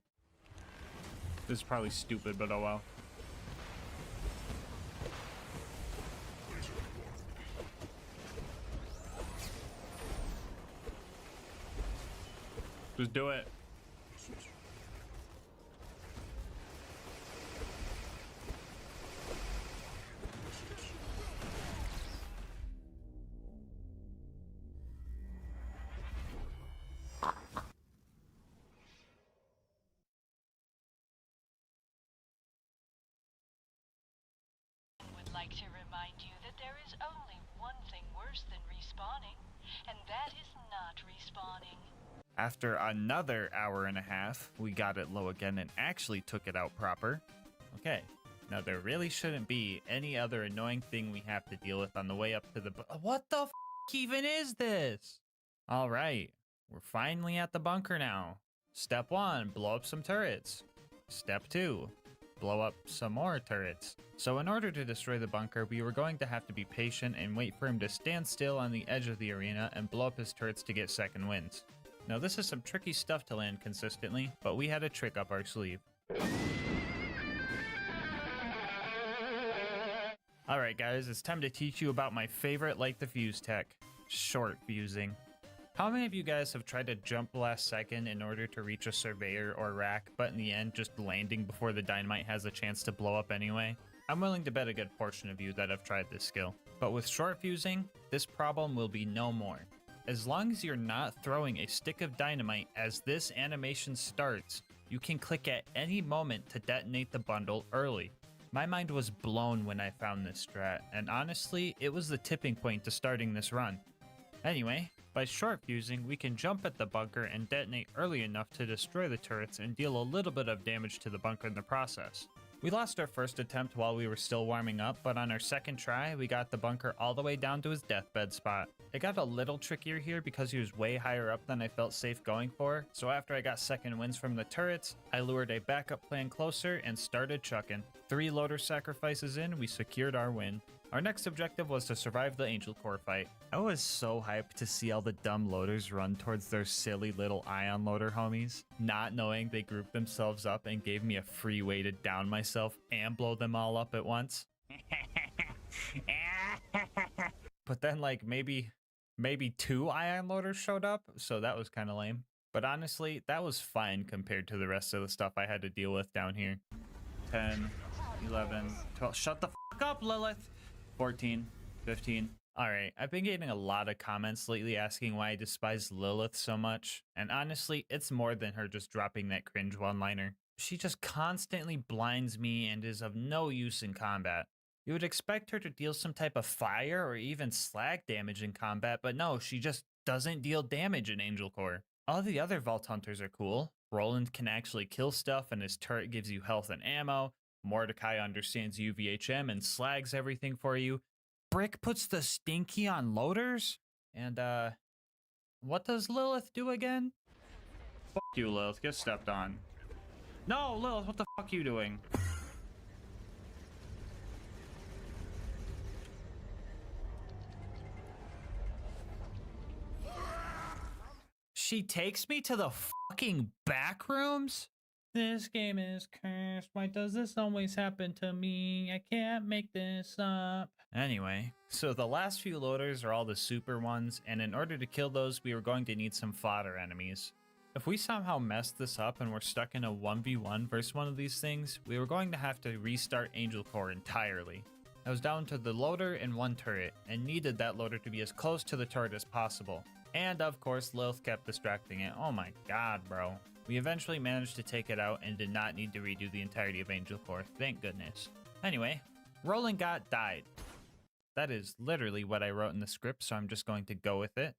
S2: This is probably stupid, but oh well. Just do it.
S5: Would like to remind you that there is only one thing worse than respawning, and that is not respawning.
S2: After another hour and a half, we got it low again and actually took it out proper. Okay, now there really shouldn't be any other annoying thing we have to deal with on the way up to the what the f even is this? Alright, we're finally at the bunker now. Step 1, blow up some turrets. Step 2, blow up some more turrets. So in order to destroy the bunker, we were going to have to be patient and wait for him to stand still on the edge of the arena and blow up his turrets to get second wins. Now this is some tricky stuff to land consistently, but we had a trick up our sleeve. Alright guys, it's time to teach you about my favorite light the fuse tech, short fusing. How many of you guys have tried to jump last second in order to reach a surveyor or rack, but in the end just landing before the dynamite has a chance to blow up anyway? I'm willing to bet a good portion of you that have tried this skill. But with short fusing, this problem will be no more. As long as you're not throwing a stick of dynamite as this animation starts, you can click at any moment to detonate the bundle early. My mind was blown when I found this strat, and honestly, it was the tipping point to starting this run. Anyway, by short fusing, we can jump at the bunker and detonate early enough to destroy the turrets and deal a little bit of damage to the bunker in the process. We lost our first attempt while we were still warming up, but on our second try, we got the bunker all the way down to his deathbed spot. It got a little trickier here because he was way higher up than I felt safe going for, so after I got second wins from the turrets, I lured a backup plan closer and started chucking. 3 loader sacrifices in, we secured our win. Our next objective was to survive the Angel Core fight. I was so hyped to see all the dumb loaders run towards their silly little ion loader homies, not knowing they grouped themselves up and gave me a free way to down myself and blow them all up at once. But then like maybe 2 ion loaders showed up, so that was kind of lame. But honestly, that was fine compared to the rest of the stuff I had to deal with down here. 10, 11, 12, shut the f up, Lilith! 14, 15. Alright, I've been getting a lot of comments lately asking why I despise Lilith so much, and honestly, it's more than her just dropping that cringe one-liner. She just constantly blinds me and is of no use in combat. You would expect her to deal some type of fire or even slag damage in combat, but no, she just doesn't deal damage in Angel Core. All the other Vault Hunters are cool. Roland can actually kill stuff and his turret gives you health and ammo. Mordecai understands UVHM and slags everything for you. Brick puts the stinky on loaders? And, what does Lilith do again? Fuck you, Lilith. Get stepped on. No, Lilith, what the fuck are you doing? She takes me to the fucking back rooms? This game is cursed. Why does this always happen to me? I can't make this up. Anyway, so the last few loaders are all the super ones, and in order to kill those, we were going to need some fodder enemies. If we somehow messed this up and we're stuck in a 1v1 versus one of these things, we were going to have to restart Angel Core entirely. I was down to the loader and one turret, and needed that loader to be as close to the turret as possible. And of course, Lilith kept distracting it. Oh my god, bro. We eventually managed to take it out and did not need to redo the entirety of Angel Core, thank goodness. Anyway, Roland died. That is literally what I wrote in the script, so I'm just going to go with it.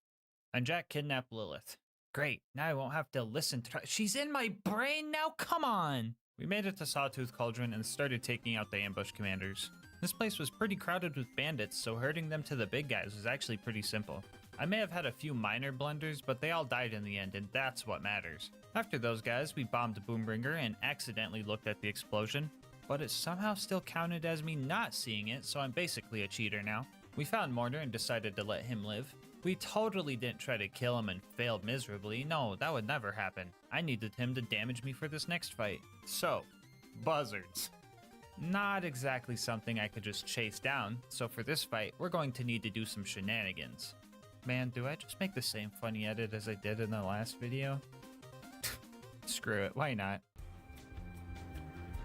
S2: And Jack kidnapped Lilith. Great, now I won't have to listen to her. She's in my brain now, come on! We made it to Sawtooth Cauldron and started taking out the ambush commanders. This place was pretty crowded with bandits, so herding them to the big guys was actually pretty simple. I may have had a few minor blunders, but they all died in the end, and that's what matters. After those guys, we bombed Boombringer and accidentally looked at the explosion, but it somehow still counted as me not seeing it, so I'm basically a cheater now. We found Mortar and decided to let him live. We totally didn't try to kill him and failed miserably. No, that would never happen. I needed him to damage me for this next fight. So, buzzards. Not exactly something I could just chase down, so for this fight, we're going to need to do some shenanigans. Man, do I just make the same funny edit as I did in the last video? Screw it, why not?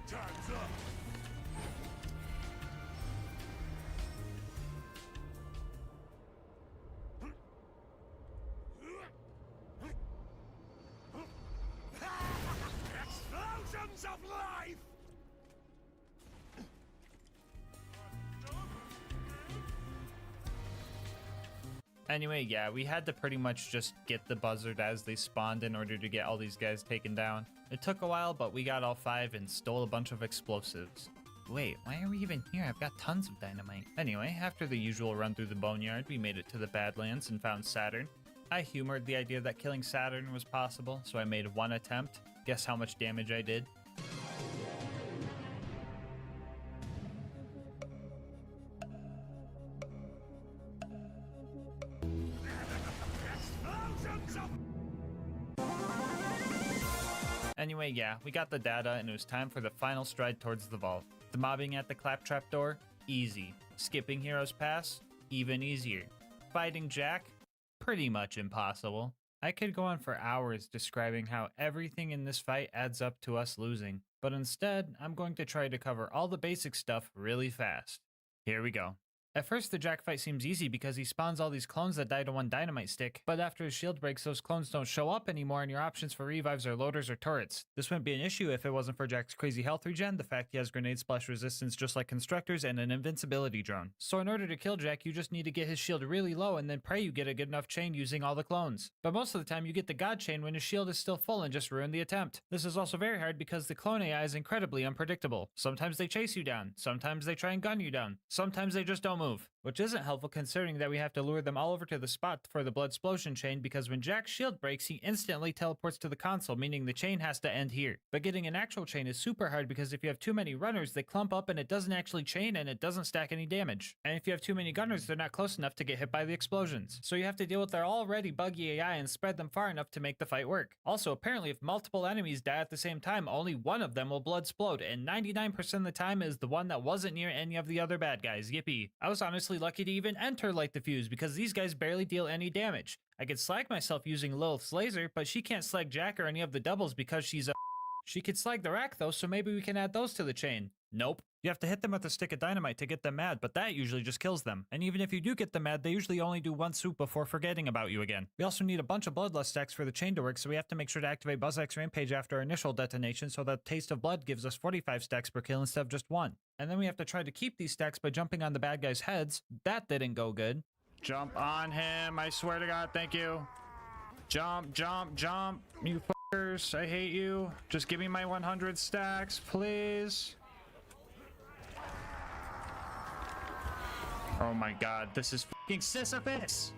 S6: Time's up. Explosions of life!
S2: Anyway, yeah, we had to pretty much just get the buzzard as they spawned in order to get all these guys taken down. It took a while, but we got all 5 and stole a bunch of explosives. Wait, why are we even here? I've got tons of dynamite. Anyway, after the usual run through the boneyard, we made it to the Badlands and found Saturn. I humored the idea that killing Saturn was possible, so I made one attempt. Guess how much damage I did? Anyway, yeah, we got the data and it was time for the final stride towards the vault. The mobbing at the claptrap door? Easy. Skipping Heroes Pass? Even easier. Fighting Jack? Pretty much impossible. I could go on for hours describing how everything in this fight adds up to us losing, but instead, I'm going to try to cover all the basic stuff really fast. Here we go. At first, the Jack fight seems easy because he spawns all these clones that die to one dynamite stick, but after his shield breaks, those clones don't show up anymore and your options for revives are loaders or turrets. This wouldn't be an issue if it wasn't for Jack's crazy health regen, the fact he has grenade splash resistance just like constructors, and an invincibility drone. So in order to kill Jack, you just need to get his shield really low and then pray you get a good enough chain using all the clones. But most of the time, you get the god chain when his shield is still full and just ruin the attempt. This is also very hard because the clone AI is incredibly unpredictable. Sometimes they chase you down, sometimes they try and gun you down, sometimes they just don't move. Which isn't helpful considering that we have to lure them all over to the spot for the blood explosion chain because when Jack's shield breaks, he instantly teleports to the console, meaning the chain has to end here. But getting an actual chain is super hard because if you have too many runners, they clump up and it doesn't actually chain and it doesn't stack any damage. And if you have too many gunners, they're not close enough to get hit by the explosions. So you have to deal with their already buggy AI and spread them far enough to make the fight work. Also, apparently if multiple enemies die at the same time, only one of them will blood explode, and 99% of the time is the one that wasn't near any of the other bad guys. Yippee. I was honestly lucky to even enter Light the Fuse because these guys barely deal any damage. I could slag myself using Lilith's laser, but she can't slag Jack or any of the doubles because she's a She could slag the rack though, so maybe we can add those to the chain. Nope. You have to hit them with a stick of dynamite to get them mad, but that usually just kills them. And even if you do get them mad, they usually only do one swoop before forgetting about you again. We also need a bunch of bloodlust stacks for the chain to work, so we have to make sure to activate BuzzX Rampage after our initial detonation so that Taste of Blood gives us 45 stacks per kill instead of just 1. And then we have to try to keep these stacks by jumping on the bad guys' heads. That didn't go good. Jump on him, I swear to God, thank you. Jump, jump, jump, you
S1: motherfuckers. I hate you. Just give me my 100 stacks, please. Oh my god, this is fucking Sisyphus!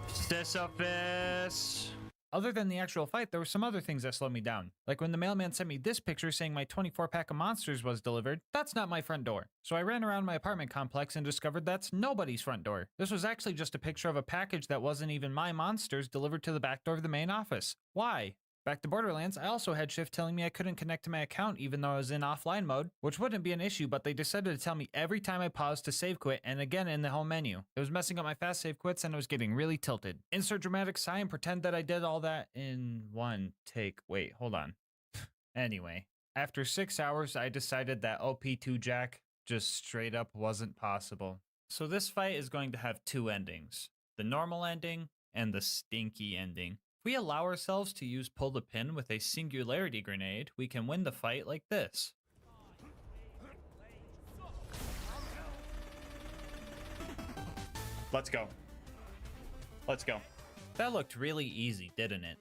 S1: Sisyphus!
S2: Other than the actual fight, there were some other things that slowed me down. Like when the mailman sent me this picture saying my 24-pack of monsters was delivered, that's not my front door. So I ran around my apartment complex and discovered that's nobody's front door. This was actually just a picture of a package that wasn't even my monsters delivered to the back door of the main office. Why? Back to Borderlands, I also had Shift telling me I couldn't connect to my account even though I was in offline mode, which wouldn't be an issue, but they decided to tell me every time I paused to save quit and again in the home menu. It was messing up my fast save quits and I was getting really tilted. Insert dramatic sigh and pretend that I did all that in one take. Wait, hold on. Anyway, after 6 hours, I decided that OP2 Jack just straight up wasn't possible. So this fight is going to have two endings. The normal ending and the stinky ending. If we allow ourselves to use pull the pin with a singularity grenade, we can win the fight like this.
S1: Let's go. Let's go.
S2: That looked really easy, didn't it?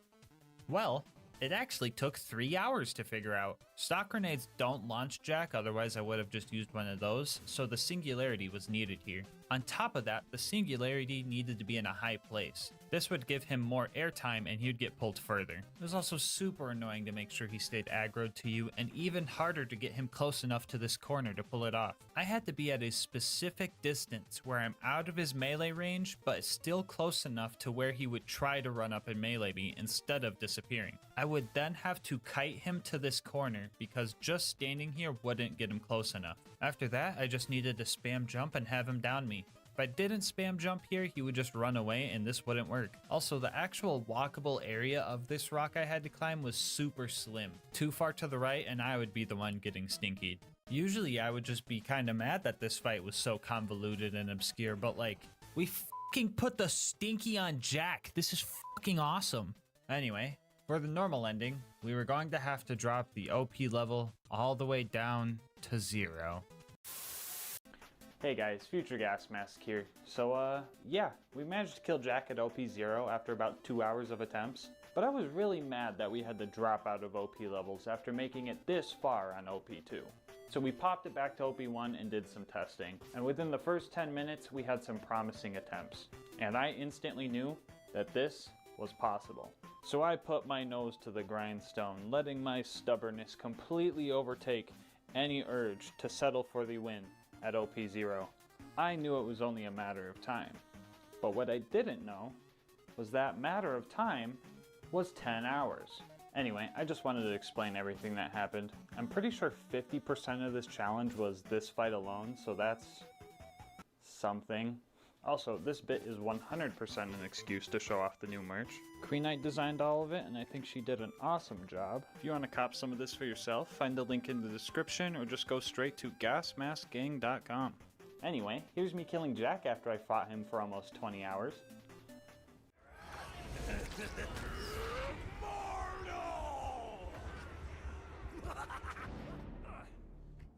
S2: Well, it actually took 3 hours to figure out. Stock grenades don't launch Jack, otherwise I would have just used one of those, so the singularity was needed here. On top of that, the singularity needed to be in a high place. This would give him more airtime and he'd get pulled further. It was also super annoying to make sure he stayed aggroed to you, and even harder to get him close enough to this corner to pull it off. I had to be at a specific distance where I'm out of his melee range, but still close enough to where he would try to run up and melee me instead of disappearing. I would then have to kite him to this corner because just standing here wouldn't get him close enough. After that, I just needed to spam jump and have him down me. If I didn't spam jump here, he would just run away and this wouldn't work. Also, the actual walkable area of this rock I had to climb was super slim. Too far to the right and I would be the one getting stinkied. Usually I would just be kinda mad that this fight was so convoluted and obscure, but like, we fucking put the stinky on Jack. This is fucking awesome. Anyway, for the normal ending, we were going to have to drop the OP level all the way down to 0.
S1: Hey guys, Future Gas Mask here. So yeah, we managed to kill Jack at OP 0 after about 2 hours of attempts. But I was really mad that we had to drop out of OP levels after making it this far on OP 2. So we popped it back to OP 1 and did some testing. And within the first 10 minutes, we had some promising attempts. And I instantly knew that this was possible. So I put my nose to the grindstone, letting my stubbornness completely overtake any urge to settle for the win at OP 0. I knew it was only a matter of time. But what I didn't know was that matter of time was 10 hours. Anyway, I just wanted to explain everything that happened. I'm pretty sure 50% of this challenge was this fight alone, so that's something. Also, this bit is 100% an excuse to show off the new merch. Queen Knight designed all of it, and I think she did an awesome job. If you want to cop some of this for yourself, find the link in the description or just go straight to gasmaskgang.com. Anyway, here's me killing Jack after I fought him for almost 20 hours.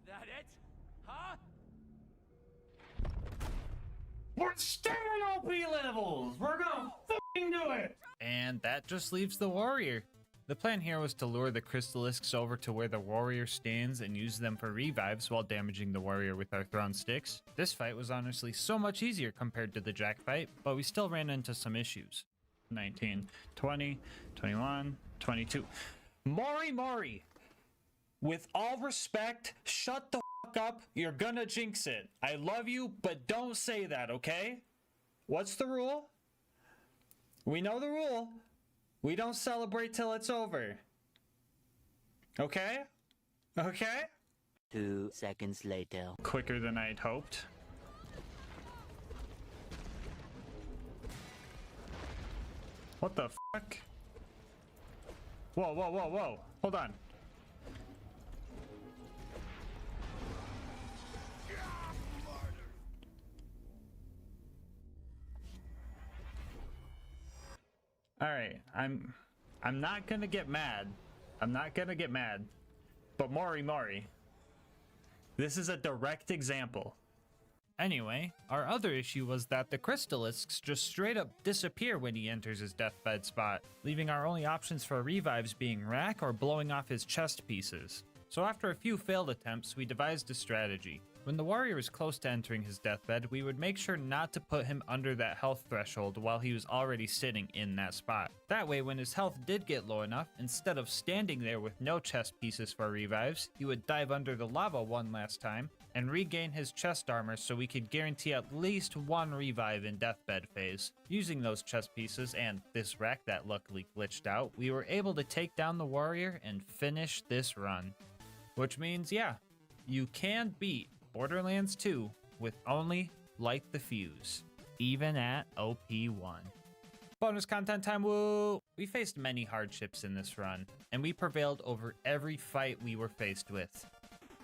S6: That it? Huh?
S1: We're staying OP levels! We're gonna fucking do it!
S2: And that just leaves the warrior. The plan here was to lure the crystalisks over to where the warrior stands and use them for revives while damaging the warrior with our thrown sticks. This fight was honestly so much easier compared to the Jack fight, but we still ran into some issues.
S1: 19, 20, 21, 22. Mori! With all respect, shut the fuck up. You're gonna jinx it. I love you, but don't say that, okay? What's the rule? We know the rule. We don't celebrate till it's over. Okay? Okay?
S7: 2 seconds later.
S1: Quicker than I'd hoped. What the fuck? Whoa. Hold on. Alright, I'm not gonna get mad. But Mori. This is a direct example.
S2: Anyway, our other issue was that the Crystalisks just straight up disappear when he enters his deathbed spot, leaving our only options for revives being rack or blowing off his chest pieces. So after a few failed attempts, we devised a strategy. When the warrior was close to entering his deathbed, we would make sure not to put him under that health threshold while he was already sitting in that spot. That way, when his health did get low enough, instead of standing there with no chest pieces for revives, he would dive under the lava one last time and regain his chest armor so we could guarantee at least one revive in deathbed phase. Using those chest pieces and this rack that luckily glitched out, we were able to take down the warrior and finish this run. Which means, yeah, you can beat Borderlands 2 with only Light the Fuse, even at OP1. Bonus content time, woo! We faced many hardships in this run, and we prevailed over every fight we were faced with.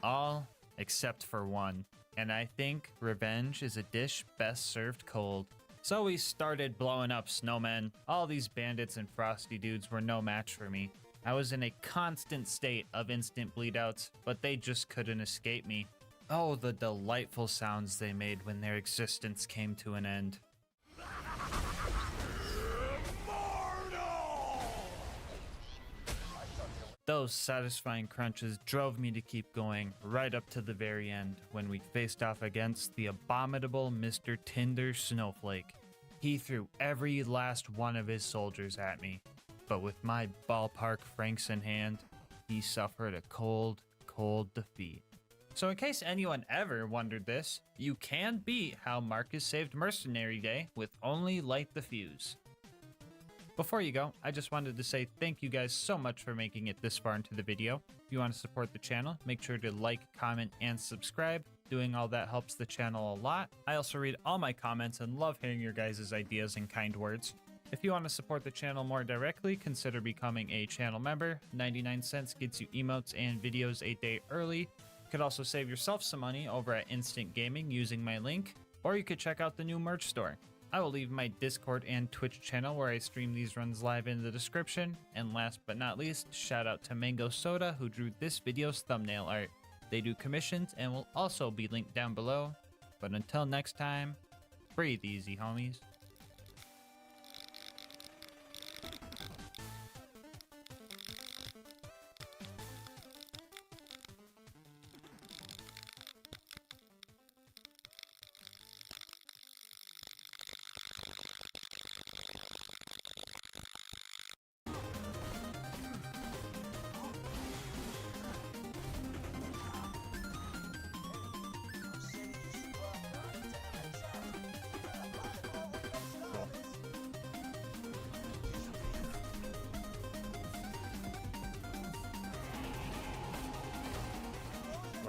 S2: All except for one, and I think revenge is a dish best served cold. So we started blowing up snowmen. All these bandits and frosty dudes were no match for me. I was in a constant state of instant bleedouts, but they just couldn't escape me. Oh, the delightful sounds they made when their existence came to an end. Those satisfying crunches drove me to keep going right up to the very end when we faced off against the abominable Mr. Tinder Snowflake. He threw every last one of his soldiers at me, but with my ballpark francs in hand, he suffered a cold, cold defeat. So in case anyone ever wondered this, you can beat how Marcus saved Mercenary Day with only Light the Fuse. Before you go, I just wanted to say thank you guys so much for making it this far into the video. If you want to support the channel, make sure to like, comment, and subscribe. Doing all that helps the channel a lot. I also read all my comments and love hearing your guys' ideas and kind words. If you want to support the channel more directly, consider becoming a channel member. 99 cents gets you emotes and videos a day early. You could also save yourself some money over at Instant Gaming using my link, or you could check out the new merch store. I will leave my Discord and Twitch channel where I stream these runs live in the description. And last but not least, shout out to Mango Soda who drew this video's thumbnail art. They do commissions and will also be linked down below. But until next time, breathe easy, homies.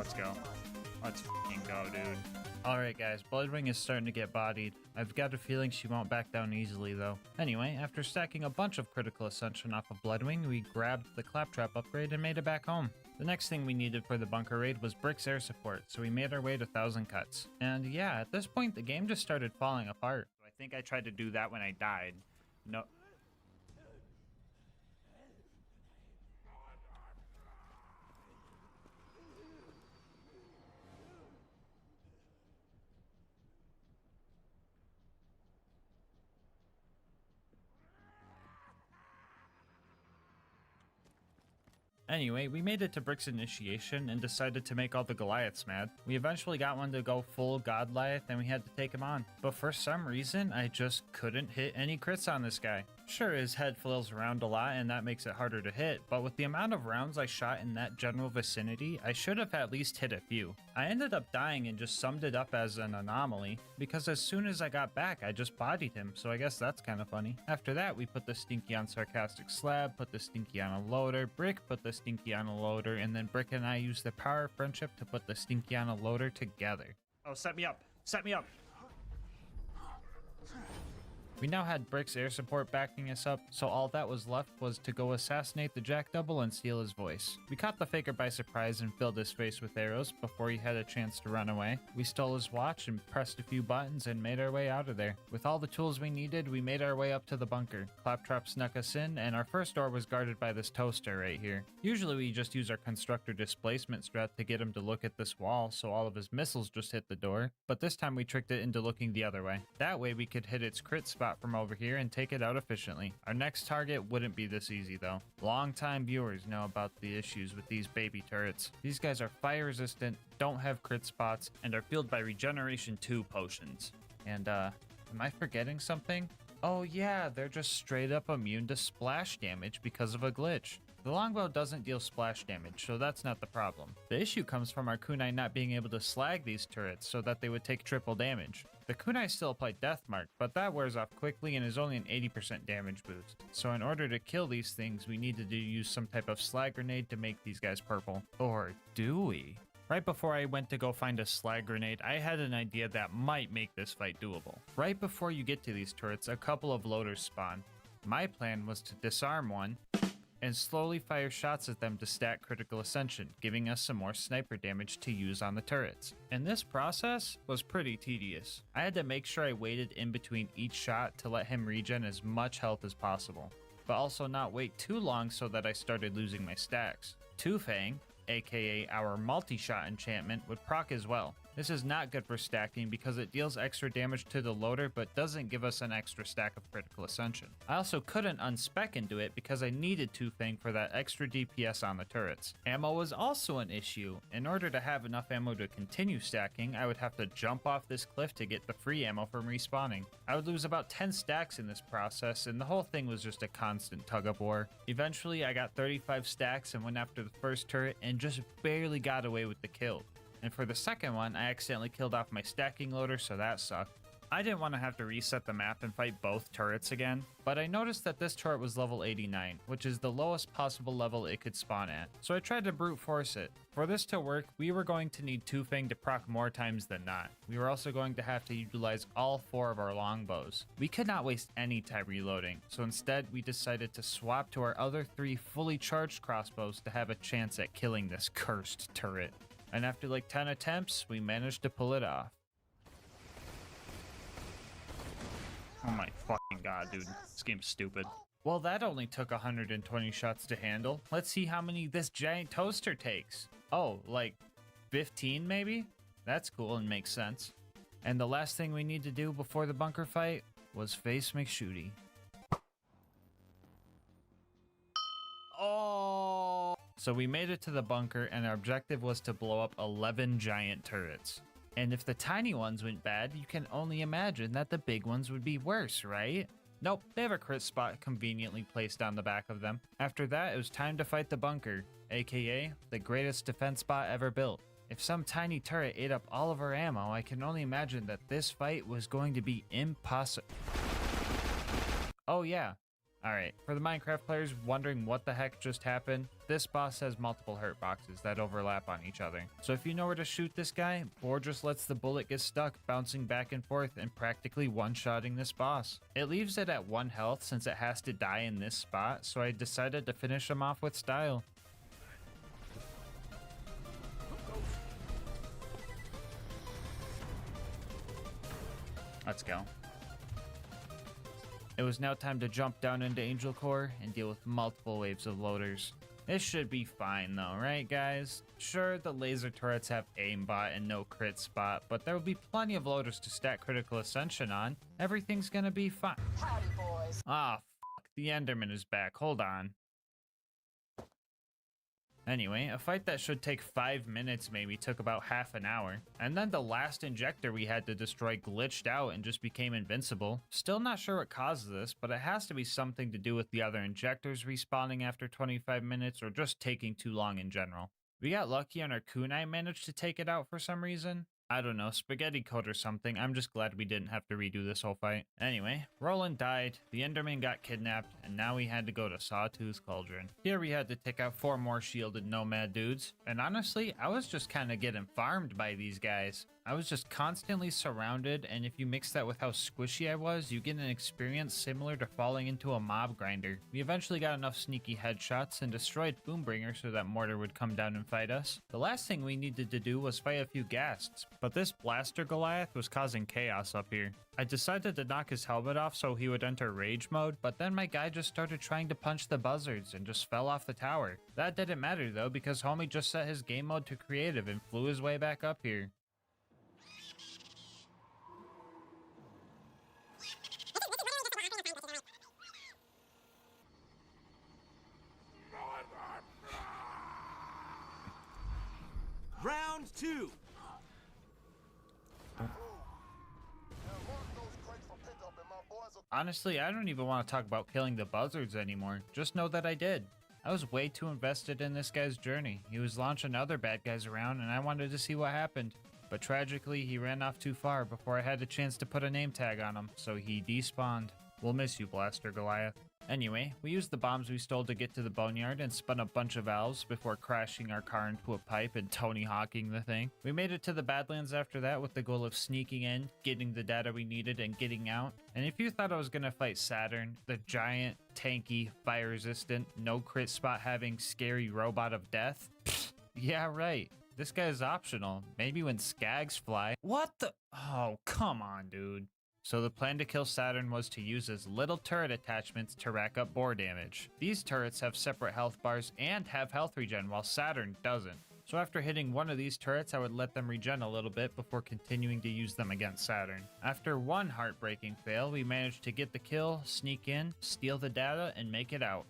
S2: Let's go. Let's fucking go, dude. Alright guys, Bloodwing is starting to get bodied. I've got a feeling she won't back down easily though. Anyway, after stacking a bunch of critical ascension off of Bloodwing, we grabbed the Claptrap upgrade and made it back home. The next thing we needed for the bunker raid was Brick's air support, so we made our way to 1000 Cuts. And yeah, at this point the game just started falling apart. I think I tried to do that when I died. No. Anyway, we made it to Brick's initiation and decided to make all the Goliaths mad. We eventually got one to go full Godliath and we had to take him on. But for some reason, I just couldn't hit any crits on this guy. Sure, his head flails around a lot and that makes it harder to hit, but with the amount of rounds I shot in that general vicinity, I should have at least hit a few. I ended up dying and just summed it up as an anomaly, because as soon as I got back, I just bodied him, so I guess that's kind of funny. After that, we put the Stinky on Sarcastic Slab, put the Stinky on a loader, Brick put the Stinky on a loader, and then Brick and I used the power of friendship to put the Stinky on a loader together. Oh, set me up! Set me up! We now had Brick's air support backing us up, so all that was left was to go assassinate the Jack Double and steal his voice. We caught the faker by surprise and filled his face with arrows before he had a chance to run away. We stole his watch and pressed a few buttons and made our way out of there. With all the tools we needed, we made our way up to the bunker. Claptrap snuck us in, and our first door was guarded by this toaster right here. Usually we just use our constructor displacement strat to get him to look at this wall so all of his missiles just hit the door, but this time we tricked it into looking the other way. That way we could hit its crit spot from over here and take it out efficiently. Our next target wouldn't be this easy though. Long-time viewers know about the issues with these baby turrets. These guys are fire resistant, don't have crit spots, and are fueled by regeneration 2 potions. And am I forgetting something? Oh yeah, they're just straight up immune to splash damage because of a glitch. The longbow doesn't deal splash damage, so that's not the problem. The issue comes from our kunai not being able to slag these turrets so that they would take triple damage. The kunai still apply Deathmark, but that wears off quickly and is only an 80% damage boost. So in order to kill these things, we needed to use some type of slag grenade to make these guys purple. Or do we? Right before I went to go find a slag grenade, I had an idea that might make this fight doable. Right before you get to these turrets, a couple of loaders spawn. My plan was to disarm one and slowly fire shots at them to stack critical ascension, giving us some more sniper damage to use on the turrets. And this process was pretty tedious. I had to make sure I waited in between each shot to let him regen as much health as possible, but also not wait too long so that I started losing my stacks. Two-Fang, aka our multi-shot enchantment, would proc as well. This is not good for stacking because it deals extra damage to the loader but doesn't give us an extra stack of critical ascension. I also couldn't unspec into it because I needed Two-Fang for that extra DPS on the turrets. Ammo was also an issue. In order to have enough ammo to continue stacking, I would have to jump off this cliff to get the free ammo from respawning. I would lose about 10 stacks in this process, and the whole thing was just a constant tug of war. Eventually I got 35 stacks and went after the first turret and just barely got away with the kill. And for the second one, I accidentally killed off my stacking loader, so that sucked. I didn't want to have to reset the map and fight both turrets again, but I noticed that this turret was level 89, which is the lowest possible level it could spawn at, so I tried to brute force it. For this to work, we were going to need Two-Fang to proc more times than not. We were also going to have to utilize all 4 of our longbows. We could not waste any time reloading, so instead we decided to swap to our other 3 fully charged crossbows to have a chance at killing this cursed turret. And after like 10 attempts, we managed to pull it off. Oh my fucking god, dude. This game's stupid. Well, that only took 120 shots to handle. Let's see how many this giant toaster takes. Oh, like 15 maybe? That's cool and makes sense. And the last thing we need to do before the bunker fight was face McShooty. Oh! So we made it to the bunker and our objective was to blow up 11 giant turrets. And if the tiny ones went bad, you can only imagine that the big ones would be worse, right? Nope, they have a crit spot conveniently placed on the back of them. After that, it was time to fight the bunker, aka the greatest defense spot ever built. If some tiny turret ate up all of our ammo, I can only imagine that this fight was going to be impossible. Oh yeah. Alright, for the Minecraft players wondering what the heck just happened, this boss has multiple hurt boxes that overlap on each other. So if you know where to shoot this guy, Boar just lets the bullet get stuck, bouncing back and forth and practically one-shotting this boss. It leaves it at 1 health since it has to die in this spot, so I decided to finish him off with style. Let's go. It was now time to jump down into Angel Core and deal with multiple waves of loaders. This should be fine though, right guys? Sure, the laser turrets have aimbot and no crit spot, but there will be plenty of loaders to stack critical ascension on. Everything's gonna be fine.
S8: Howdy, boys.
S2: Ah, fuck, the Enderman is back, hold on. Anyway, a fight that should take 5 minutes maybe took about half an hour. And then the last injector we had to destroy glitched out and just became invincible. Still not sure what causes this, but it has to be something to do with the other injectors respawning after 25 minutes or just taking too long in general. We got lucky and our kunai managed to take it out for some reason. I don't know, spaghetti code or something. I'm just glad we didn't have to redo this whole fight. Anyway, Roland died, the Enderman got kidnapped, and now we had to go to Sawtooth's Cauldron. Here we had to take out 4 more shielded nomad dudes, and honestly, I was just kind of getting farmed by these guys. I was just constantly surrounded, and if you mix that with how squishy I was, you get an experience similar to falling into a mob grinder. We eventually got enough sneaky headshots and destroyed Boombringer so that Mortar would come down and fight us. The last thing we needed to do was fight a few ghasts, but this Blaster Goliath was causing chaos up here. I decided to knock his helmet off so he would enter rage mode, but then my guy just started trying to punch the buzzards and just fell off the tower. That didn't matter though, because homie just set his game mode to creative and flew his way back up here.
S6: Round 2.
S2: Honestly, I don't even want to talk about killing the buzzards anymore. Just know that I did. I was way too invested in this guy's journey. He was launching other bad guys around and I wanted to see what happened. But tragically, he ran off too far before I had a chance to put a name tag on him, so he despawned. We'll miss you, Blaster Goliath. Anyway, we used the bombs we stole to get to the boneyard and spun a bunch of valves before crashing our car into a pipe and Tony Hawking the thing. We made it to the Badlands after that with the goal of sneaking in, getting the data we needed, and getting out. And if you thought I was gonna fight Saturn, the giant, tanky, fire-resistant, no crit spot having scary robot of death, yeah, right. This guy's optional. Maybe when skags fly. What the? Oh, come on, dude. So the plan to kill Saturn was to use his little turret attachments to rack up bore damage. These turrets have separate health bars and have health regen, while Saturn doesn't. So after hitting one of these turrets, I would let them regen a little bit before continuing to use them against Saturn. After one heartbreaking fail, we managed to get the kill, sneak in, steal the data, and make it out.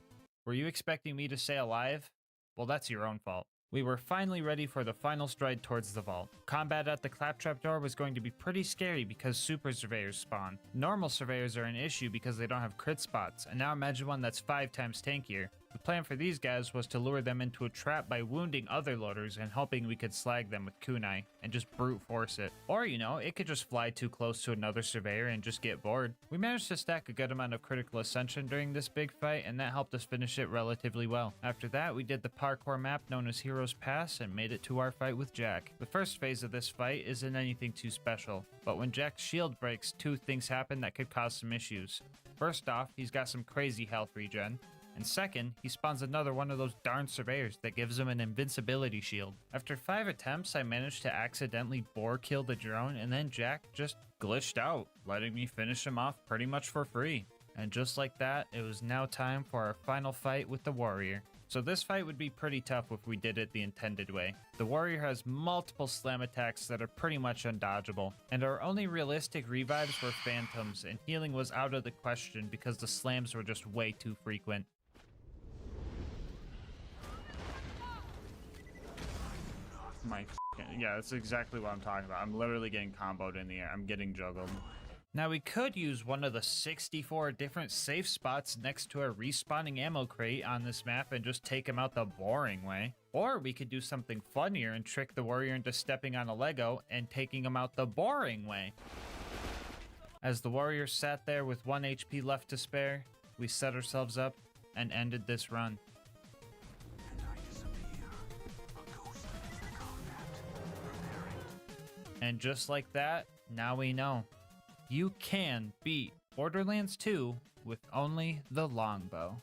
S2: Were you expecting me to stay alive? Well, that's your own fault. We were finally ready for the final stride towards the vault. Combat at the claptrap door was going to be pretty scary because super surveyors spawn. Normal surveyors are an issue because they don't have crit spots, and now imagine one that's 5 times tankier. The plan for these guys was to lure them into a trap by wounding other loaders and hoping we could slag them with kunai and just brute force it. Or, you know, it could just fly too close to another surveyor and just get bored. We managed to stack a good amount of critical ascension during this big fight, and that helped us finish it relatively well. After that, we did the parkour map known as Heroes Pass and made it to our fight with Jack. The first phase of this fight isn't anything too special, but when Jack's shield breaks, 2 things happen that could cause some issues. First off, he's got some crazy health regen. And second, he spawns another one of those darn surveyors that gives him an invincibility shield. After 5 attempts, I managed to accidentally bore kill the drone, and then Jack just glitched out, letting me finish him off pretty much for free. And just like that, it was now time for our final fight with the warrior. So this fight would be pretty tough if we did it the intended way. The warrior has multiple slam attacks that are pretty much undodgeable, and our only realistic revives were phantoms, and healing was out of the question because the slams were just way too frequent. Yeah, that's exactly what I'm talking about. I'm literally getting comboed in the air. I'm getting juggled. Now we could use one of the 64 different safe spots next to a respawning ammo crate on this map and just take him out the boring way. Or we could do something funnier and trick the warrior into stepping on a Lego and taking him out the boring way. As the warrior sat there with 1 HP left to spare, we set ourselves up and ended this run. And just like that, now we know. You can beat Borderlands 2 with only the longbow.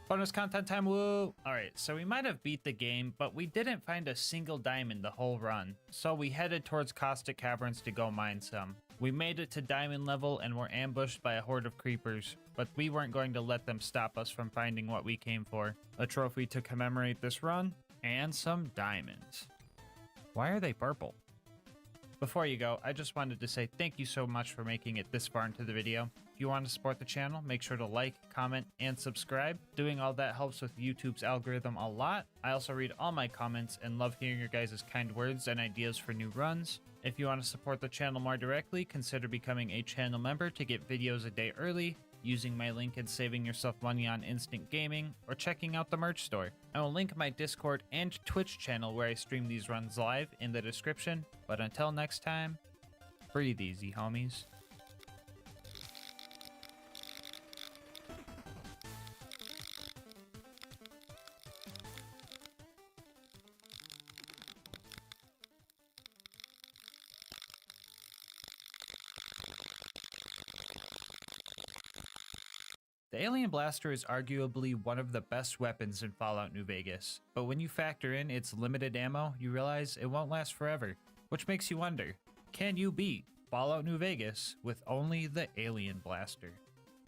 S2: Bonus content time, woo! Alright, so we might have beat the game, but we didn't find a single diamond the whole run. So we headed towards Caustic Caverns to go mine some. We made it to diamond level and were ambushed by a horde of creepers, but we weren't going to let them stop us from finding what we came for. A trophy to commemorate this run, and some diamonds. Why are they purple? Before you go, I just wanted to say thank you so much for making it this far into the video. If you want to support the channel, make sure to like, comment, and subscribe. Doing all that helps with YouTube's algorithm a lot. I also read all my comments and love hearing your guys' kind words and ideas for new runs. If you want to support the channel more directly, consider becoming a channel member to get videos a day early, using my link and saving yourself money on instant gaming, or checking out the merch store. I will link my Discord and Twitch channel where I stream these runs live in the description. But until next time, breathe easy, homies. The Alien Blaster is arguably one of the best weapons in Fallout New Vegas, but when you factor in its limited ammo, you realize it won't last forever. Which makes you wonder, can you beat Fallout New Vegas with only the Alien Blaster?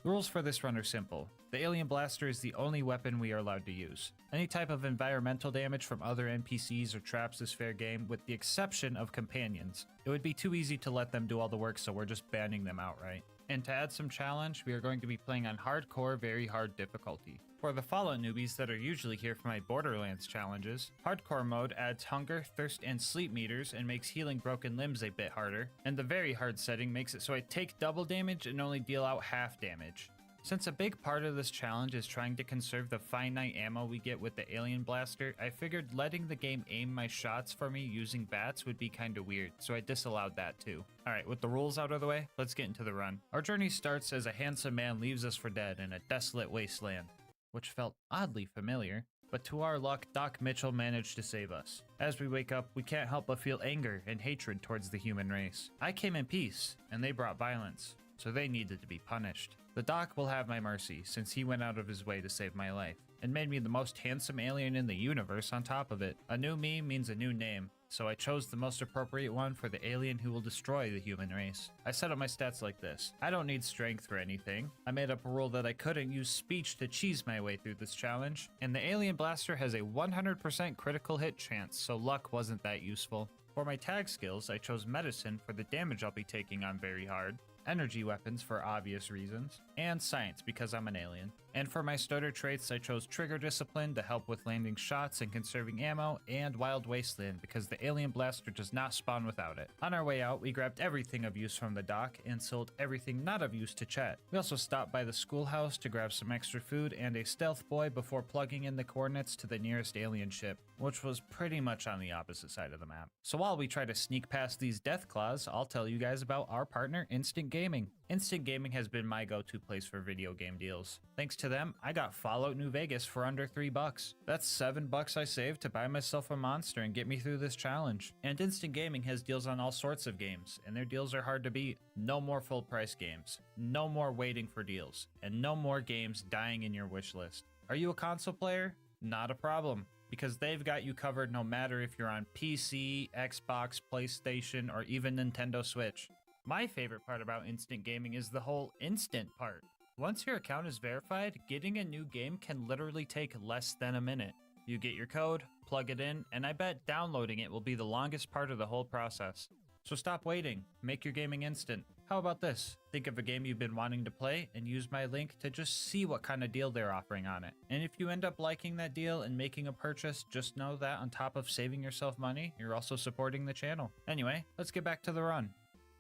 S2: The rules for this run are simple. The Alien Blaster is the only weapon we are allowed to use. Any type of environmental damage from other NPCs or traps is fair game, with the exception of companions. It would be too easy to let them do all the work, so we're just banning them outright. And to add some challenge, we are going to be playing on hardcore, very hard difficulty. For the Fallout newbies that are usually here for my Borderlands challenges, hardcore mode adds hunger, thirst, and sleep meters and makes healing broken limbs a bit harder, and the very hard setting makes it so I take double damage and only deal out half damage. Since a big part of this challenge is trying to conserve the finite ammo we get with the Alien Blaster, I figured letting the game aim my shots for me using bats would be kinda weird, so I disallowed that too. Alright, with the rules out of the way, let's get into the run. Our journey starts as a handsome man leaves us for dead in a desolate wasteland, which felt oddly familiar, but to our luck, Doc Mitchell managed to save us. As we wake up, we can't help but feel anger and hatred towards the human race. I came in peace, and they brought violence, so they needed to be punished. The Doc will have my mercy, since he went out of his way to save my life, and made me the most handsome alien in the universe on top of it. A new me means a new name, so I chose the most appropriate one for the alien who will destroy the human race. I set up my stats like this. I don't need strength for anything. I made up a rule that I couldn't use speech to cheese my way through this challenge, and the Alien Blaster has a 100% critical hit chance, so luck wasn't that useful. For my tag skills, I chose medicine for the damage I'll be taking on very hard, energy weapons for obvious reasons, and science because I'm an alien. And for my starter traits, I chose trigger discipline to help with landing shots and conserving ammo, and wild wasteland because the Alien Blaster does not spawn without it. On our way out, we grabbed everything of use from the dock and sold everything not of use to Chet. We also stopped by the schoolhouse to grab some extra food and a stealth boy before plugging in the coordinates to the nearest alien ship, which was pretty much on the opposite side of the map. So while we try to sneak past these death claws, I'll tell you guys about our partner, Instant Gaming. Instant Gaming has been my go-to place for video game deals. Thanks to them, I got Fallout New Vegas for under $3. That's $7 I saved to buy myself a monster and get me through this challenge. And Instant Gaming has deals on all sorts of games, and their deals are hard to beat. No more full price games, no more waiting for deals, and no more games dying in your wish list. Are you a console player? Not a problem, because they've got you covered no matter if you're on PC, Xbox, PlayStation, or even Nintendo Switch. My favorite part about Instant Gaming is the whole instant part. Once your account is verified, getting a new game can literally take less than a minute. You get your code, plug it in, and I bet downloading it will be the longest part of the whole process. So stop waiting, make your gaming instant. How about this? Think of a game you've been wanting to play and use my link to just see what kind of deal they're offering on it. And if you end up liking that deal and making a purchase, just know that on top of saving yourself money, you're also supporting the channel. Anyway, let's get back to the run.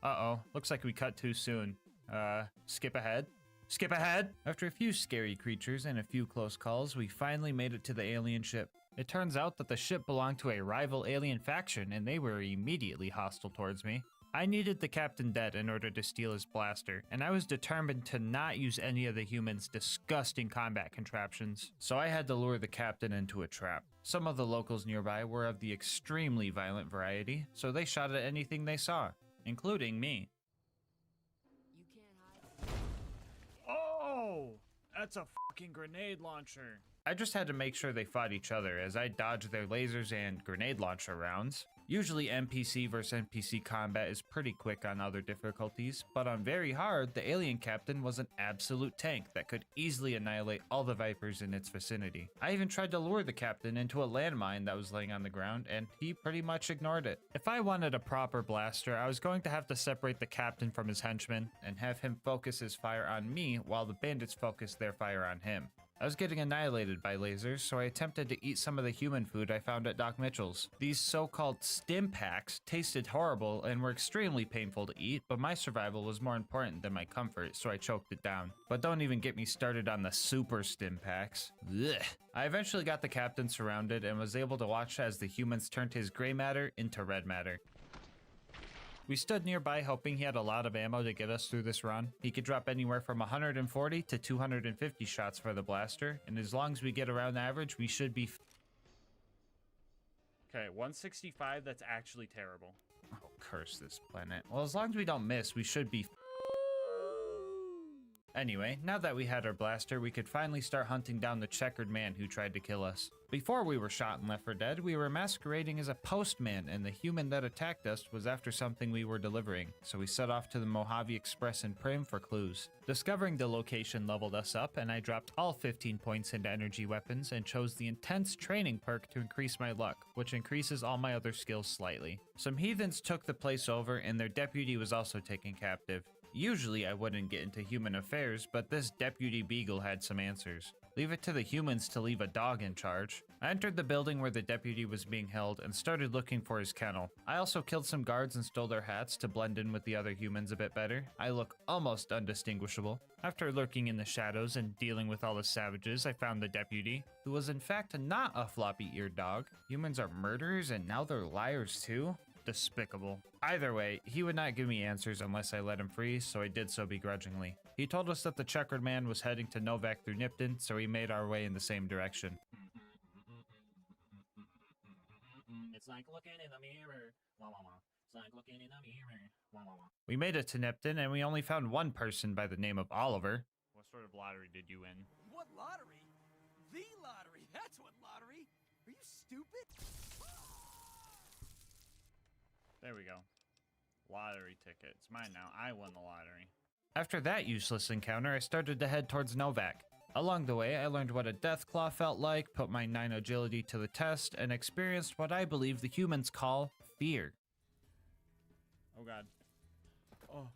S2: Uh-oh, looks like we cut too soon. Skip ahead? Skip ahead! After a few scary creatures and a few close calls, we finally made it to the alien ship. It turns out that the ship belonged to a rival alien faction and they were immediately hostile towards me. I needed the captain dead in order to steal his blaster, and I was determined to not use any of the humans' disgusting combat contraptions, so I had to lure the captain into a trap. Some of the locals nearby were of the extremely violent variety, so they shot at anything they saw, including me. Oh, that's a fucking grenade launcher. I just had to make sure they fought each other as I dodged their lasers and grenade launcher rounds. Usually NPC versus NPC combat is pretty quick on other difficulties, but on very hard, the alien captain was an absolute tank that could easily annihilate all the Vipers in its vicinity. I even tried to lure the captain into a landmine that was laying on the ground, and he pretty much ignored it. If I wanted a proper blaster, I was going to have to separate the captain from his henchmen and have him focus his fire on me while the bandits focused their fire on him. I was getting annihilated by lasers, so I attempted to eat some of the human food I found at Doc Mitchell's. These so-called stim packs tasted horrible and were extremely painful to eat, but my survival was more important than my comfort, so I choked it down. But don't even get me started on the super stim packs. Ugh. I eventually got the captain surrounded and was able to watch as the humans turned his gray matter into red matter. We stood nearby hoping he had a lot of ammo to get us through this run. He could drop anywhere from 140 to 250 shots for the blaster, and as long as we get around average, we should be Okay, 165, that's actually terrible. Oh, curse this planet. Well, as long as we don't miss, we should be Anyway, now that we had our blaster, we could finally start hunting down the checkered man who tried to kill us. Before we were shot and left for dead, we were masquerading as a postman, and the human that attacked us was after something we were delivering, so we set off to the Mojave Express in Prim for clues. Discovering the location leveled us up, and I dropped all 15 points into energy weapons and chose the intense training perk to increase my luck, which increases all my other skills slightly. Some heathens took the place over, and their deputy was also taken captive. Usually I wouldn't get into human affairs, but this deputy beagle had some answers. Leave it to the humans to leave a dog in charge. I entered the building where the deputy was being held and started looking for his kennel. I also killed some guards and stole their hats to blend in with the other humans a bit better. I look almost undistinguishable. After lurking in the shadows and dealing with all the savages, I found the deputy, who was in fact not a floppy-eared dog. Humans are murderers and now they're liars too? Despicable. Either way, he would not give me answers unless I let him free, so I did so begrudgingly. He told us that the checkered man was heading to Novak through Nipton, so we made our way in the same direction.
S4: It's like looking in the mirror. Wah, wah, wah. It's like looking in the mirror. Wah, wah, wah.
S2: We made it to Nipton, and we only found one person by the name of Oliver. What sort of lottery did you win?
S6: What lottery? The lottery. That's what lottery. Are you stupid?
S2: There we go. Lottery ticket. It's mine now. I won the lottery. After that useless encounter, I started to head towards Novak. Along the way, I learned what a Deathclaw felt like, put my 9 agility to the test, and experienced what I believe the humans call fear. Oh god. Oh.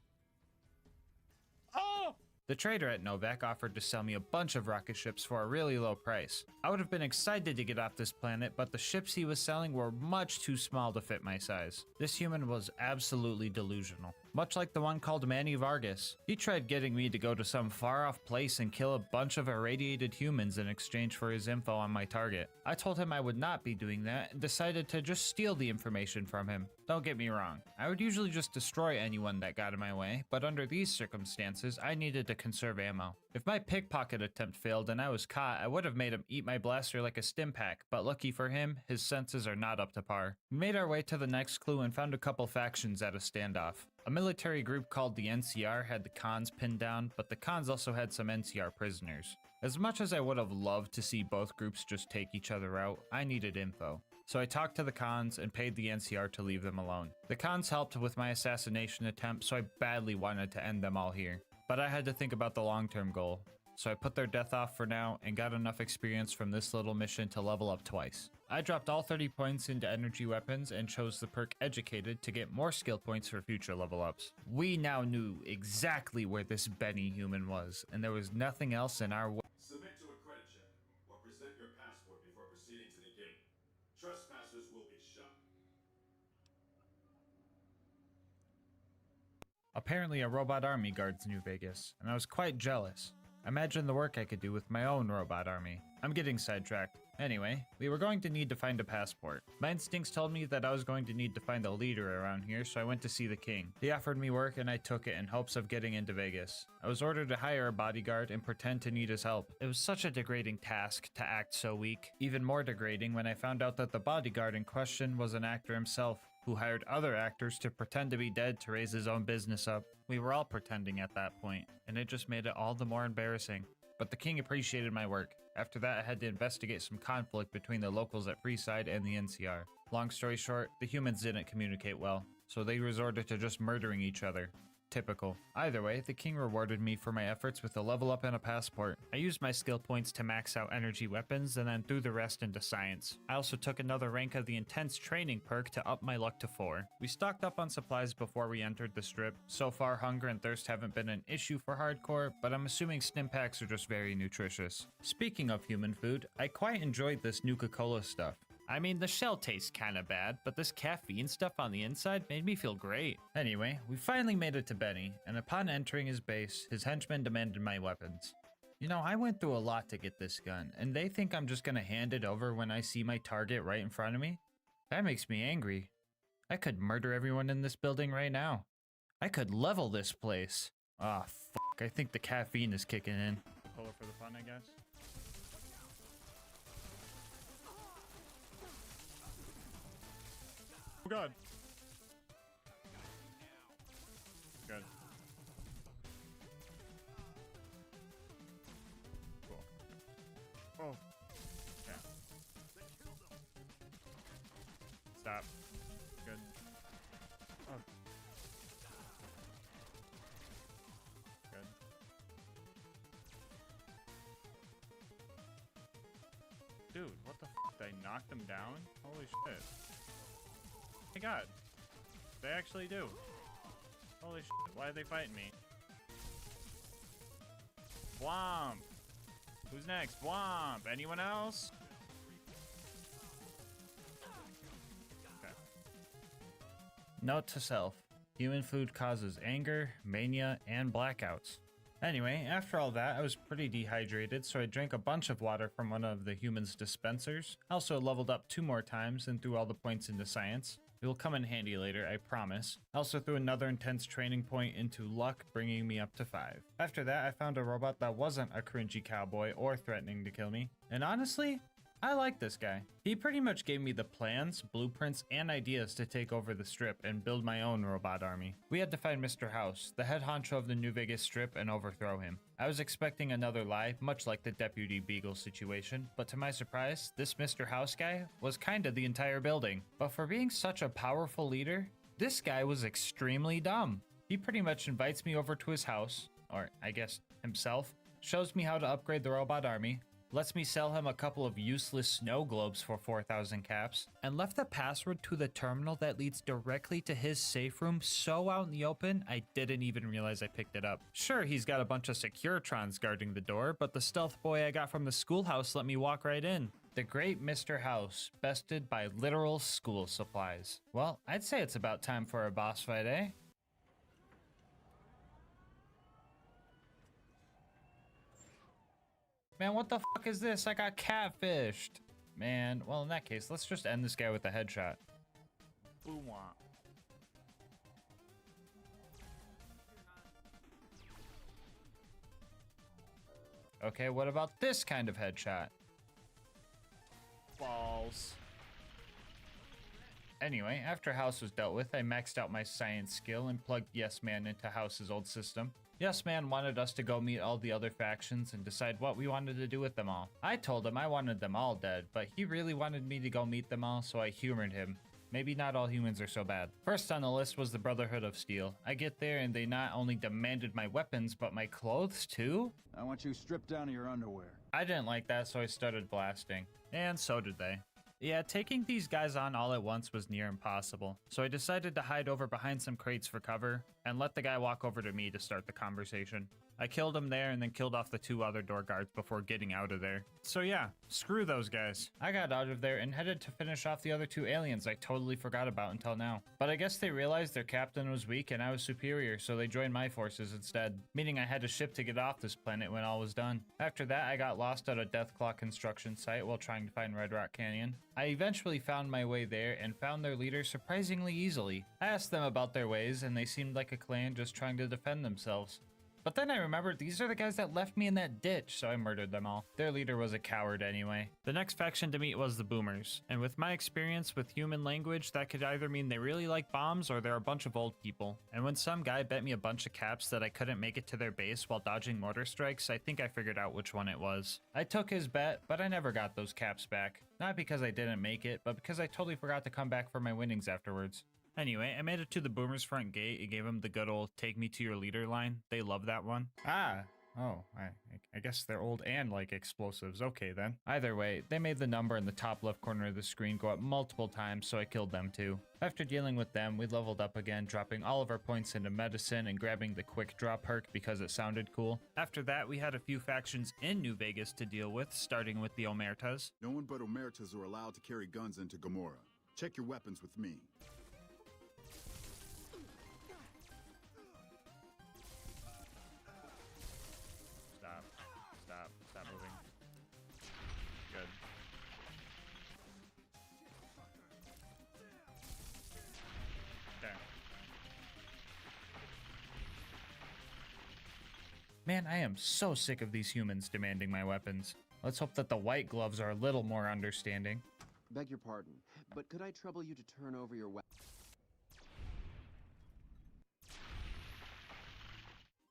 S2: Oh! The trader at Novak offered to sell me a bunch of rocket ships for a really low price. I would have been excited to get off this planet, but the ships he was selling were much too small to fit my size. This human was absolutely delusional. Much like the one called Manny Vargas. He tried getting me to go to some far-off place and kill a bunch of irradiated humans in exchange for his info on my target. I told him I would not be doing that and decided to just steal the information from him. Don't get me wrong, I would usually just destroy anyone that got in my way, but under these circumstances, I needed to conserve ammo. If my pickpocket attempt failed and I was caught, I would have made him eat my blaster like a stim pack, but lucky for him, his senses are not up to par. We made our way to the next clue and found a couple factions at a standoff. A military group called the NCR had the Khans pinned down, but the Khans also had some NCR prisoners. As much as I would have loved to see both groups just take each other out, I needed info. So I talked to the Khans and paid the NCR to leave them alone. The Khans helped with my assassination attempt, so I badly wanted to end them all here. But I had to think about the long-term goal. So I put their death off for now and got enough experience from this little mission to level up twice. I dropped all 30 points into energy weapons and chose the perk Educated to get more skill points for future level ups. We now knew exactly where this Benny human was, and there was nothing else in our way.
S8: Submit to a credit check or present your passport before proceeding to the gate. Trespassers will be shot.
S2: Apparently a robot army guards New Vegas, and I was quite jealous. Imagine the work I could do with my own robot army. I'm getting sidetracked. Anyway, we were going to need to find a passport. My instincts told me that I was going to need to find a leader around here, so I went to see the king. He offered me work and I took it in hopes of getting into Vegas. I was ordered to hire a bodyguard and pretend to need his help. It was such a degrading task to act so weak. Even more degrading when I found out that the bodyguard in question was an actor himself, who hired other actors to pretend to be dead to raise his own business up. We were all pretending at that point, and it just made it all the more embarrassing. But the king appreciated my work. After that, I had to investigate some conflict between the locals at Freeside and the NCR. Long story short, the humans didn't communicate well, so they resorted to just murdering each other. Typical. Either way, the king rewarded me for my efforts with a level up and a passport. I used my skill points to max out energy weapons and then threw the rest into science. I also took another rank of the intense training perk to up my luck to 4. We stocked up on supplies before we entered the strip. So far, hunger and thirst haven't been an issue for hardcore, but I'm assuming stim packs are just very nutritious. Speaking of human food, I quite enjoyed this Nuka-Cola stuff. I mean, the shell tastes kinda bad, but this caffeine stuff on the inside made me feel great. Anyway, we finally made it to Benny, and upon entering his base, his henchmen demanded my weapons. You know, I went through a lot to get this gun, and they think I'm just gonna hand it over when I see my target right in front of me? That makes me angry. I could murder everyone in this building right now. I could level this place. Ah, fuck, I think the caffeine is kicking in. Pull it for the fun, I guess. Oh god. Good.
S1: Stop. Good. Oh. Good. Dude, what the f? Did I knock them down? Holy shit. Oh my god. They actually do. Holy shit. Why are they fighting me? Womp. Who's next? Womp. Anyone else? Okay. Note to self. Human food causes anger, mania, and blackouts. Anyway, after all that, I was pretty dehydrated, so I drank a bunch of water from one of the humans' dispensers. I also leveled up 2 more times and threw all the points into science. It will come in handy later, I promise. I also threw another intense training point into luck, bringing me up to 5. After that, I found a robot that wasn't a cringy cowboy or threatening to kill me. And honestly, I like this guy. He pretty much gave me the plans, blueprints, and ideas to take over the strip and build my own robot army. We had to find Mr. House, the head honcho of the New Vegas strip, and overthrow him. I was expecting another lie, much like the Deputy Beagle situation, but to my surprise, this Mr. House guy was kinda the entire building. But for being such a powerful leader, this guy was extremely dumb. He pretty much invites me over to his house, or I guess himself, shows me how to upgrade the robot army, lets me sell him a couple of useless snow globes for 4,000 caps, and left the password to the terminal that leads directly to his safe room so out in the open, I didn't even realize I picked it up. Sure, he's got a bunch of Securitrons guarding the door, but the stealth boy I got from the schoolhouse let me walk right in. The great Mr. House, bested by literal school supplies. Well, I'd say it's about time for a boss fight, eh? Man, what the fuck is this? I got catfished. Man, well, in that case, let's just end this guy with a headshot. Boom. Okay, what about this kind of headshot? Balls. Anyway, after House was dealt with, I maxed out my science skill and plugged Yes Man into House's old system. Yes Man wanted us to go meet all the other factions and decide what we wanted to do with them all. I told him I wanted them all dead, but he really wanted me to go meet them all, so I humored him. Maybe not all humans are so bad. First on the list was the Brotherhood of Steel. I get there and they not only demanded my weapons, but my clothes too?
S9: I want you stripped down to your underwear.
S1: I didn't like that, so I started blasting. And so did they. Yeah, taking these guys on all at once was near impossible, so I decided to hide over behind some crates for cover and let the guy walk over to me to start the conversation. I killed him there and then killed off the 2 other door guards before getting out of there. So yeah, screw those guys. I got out of there and headed to finish off the other 2 aliens I totally forgot about until now. But I guess they realized their captain was weak and I was superior, so they joined my forces instead, meaning I had a ship to get off this planet when all was done. After that, I got lost at a Deathclaw construction site while trying to find Red Rock Canyon. I eventually found my way there and found their leader surprisingly easily. I asked them about their ways and they seemed like a clan just trying to defend themselves. But then I remembered these are the guys that left me in that ditch, so I murdered them all. Their leader was a coward anyway. The next faction to meet was the Boomers, and with my experience with human language, that could either mean they really like bombs or they're a bunch of old people. And when some guy bet me a bunch of caps that I couldn't make it to their base while dodging mortar strikes, I think I figured out which one it was. I took his bet, but I never got those caps back. Not because I didn't make it, but because I totally forgot to come back for my winnings afterwards. Anyway, I made it to the Boomers' front gate. It gave them the good old "take me to your leader" line. They love that one. I guess they're old and like explosives. Okay then. Either way, they made the number in the top left corner of the screen go up multiple times, so I killed them too. After dealing with them, we leveled up again, dropping all of our points into medicine and grabbing the quick draw perk because it sounded cool. After that, we had a few factions in New Vegas to deal with, starting with the Omertas.
S10: No one but Omertas are allowed to carry guns into Gomorrah. Check your weapons with me.
S1: Stop moving. Good. Okay. Man, I am so sick of these humans demanding my weapons. Let's hope that the white gloves are a little more understanding.
S11: Beg your pardon, but could I trouble you to turn over your weapon?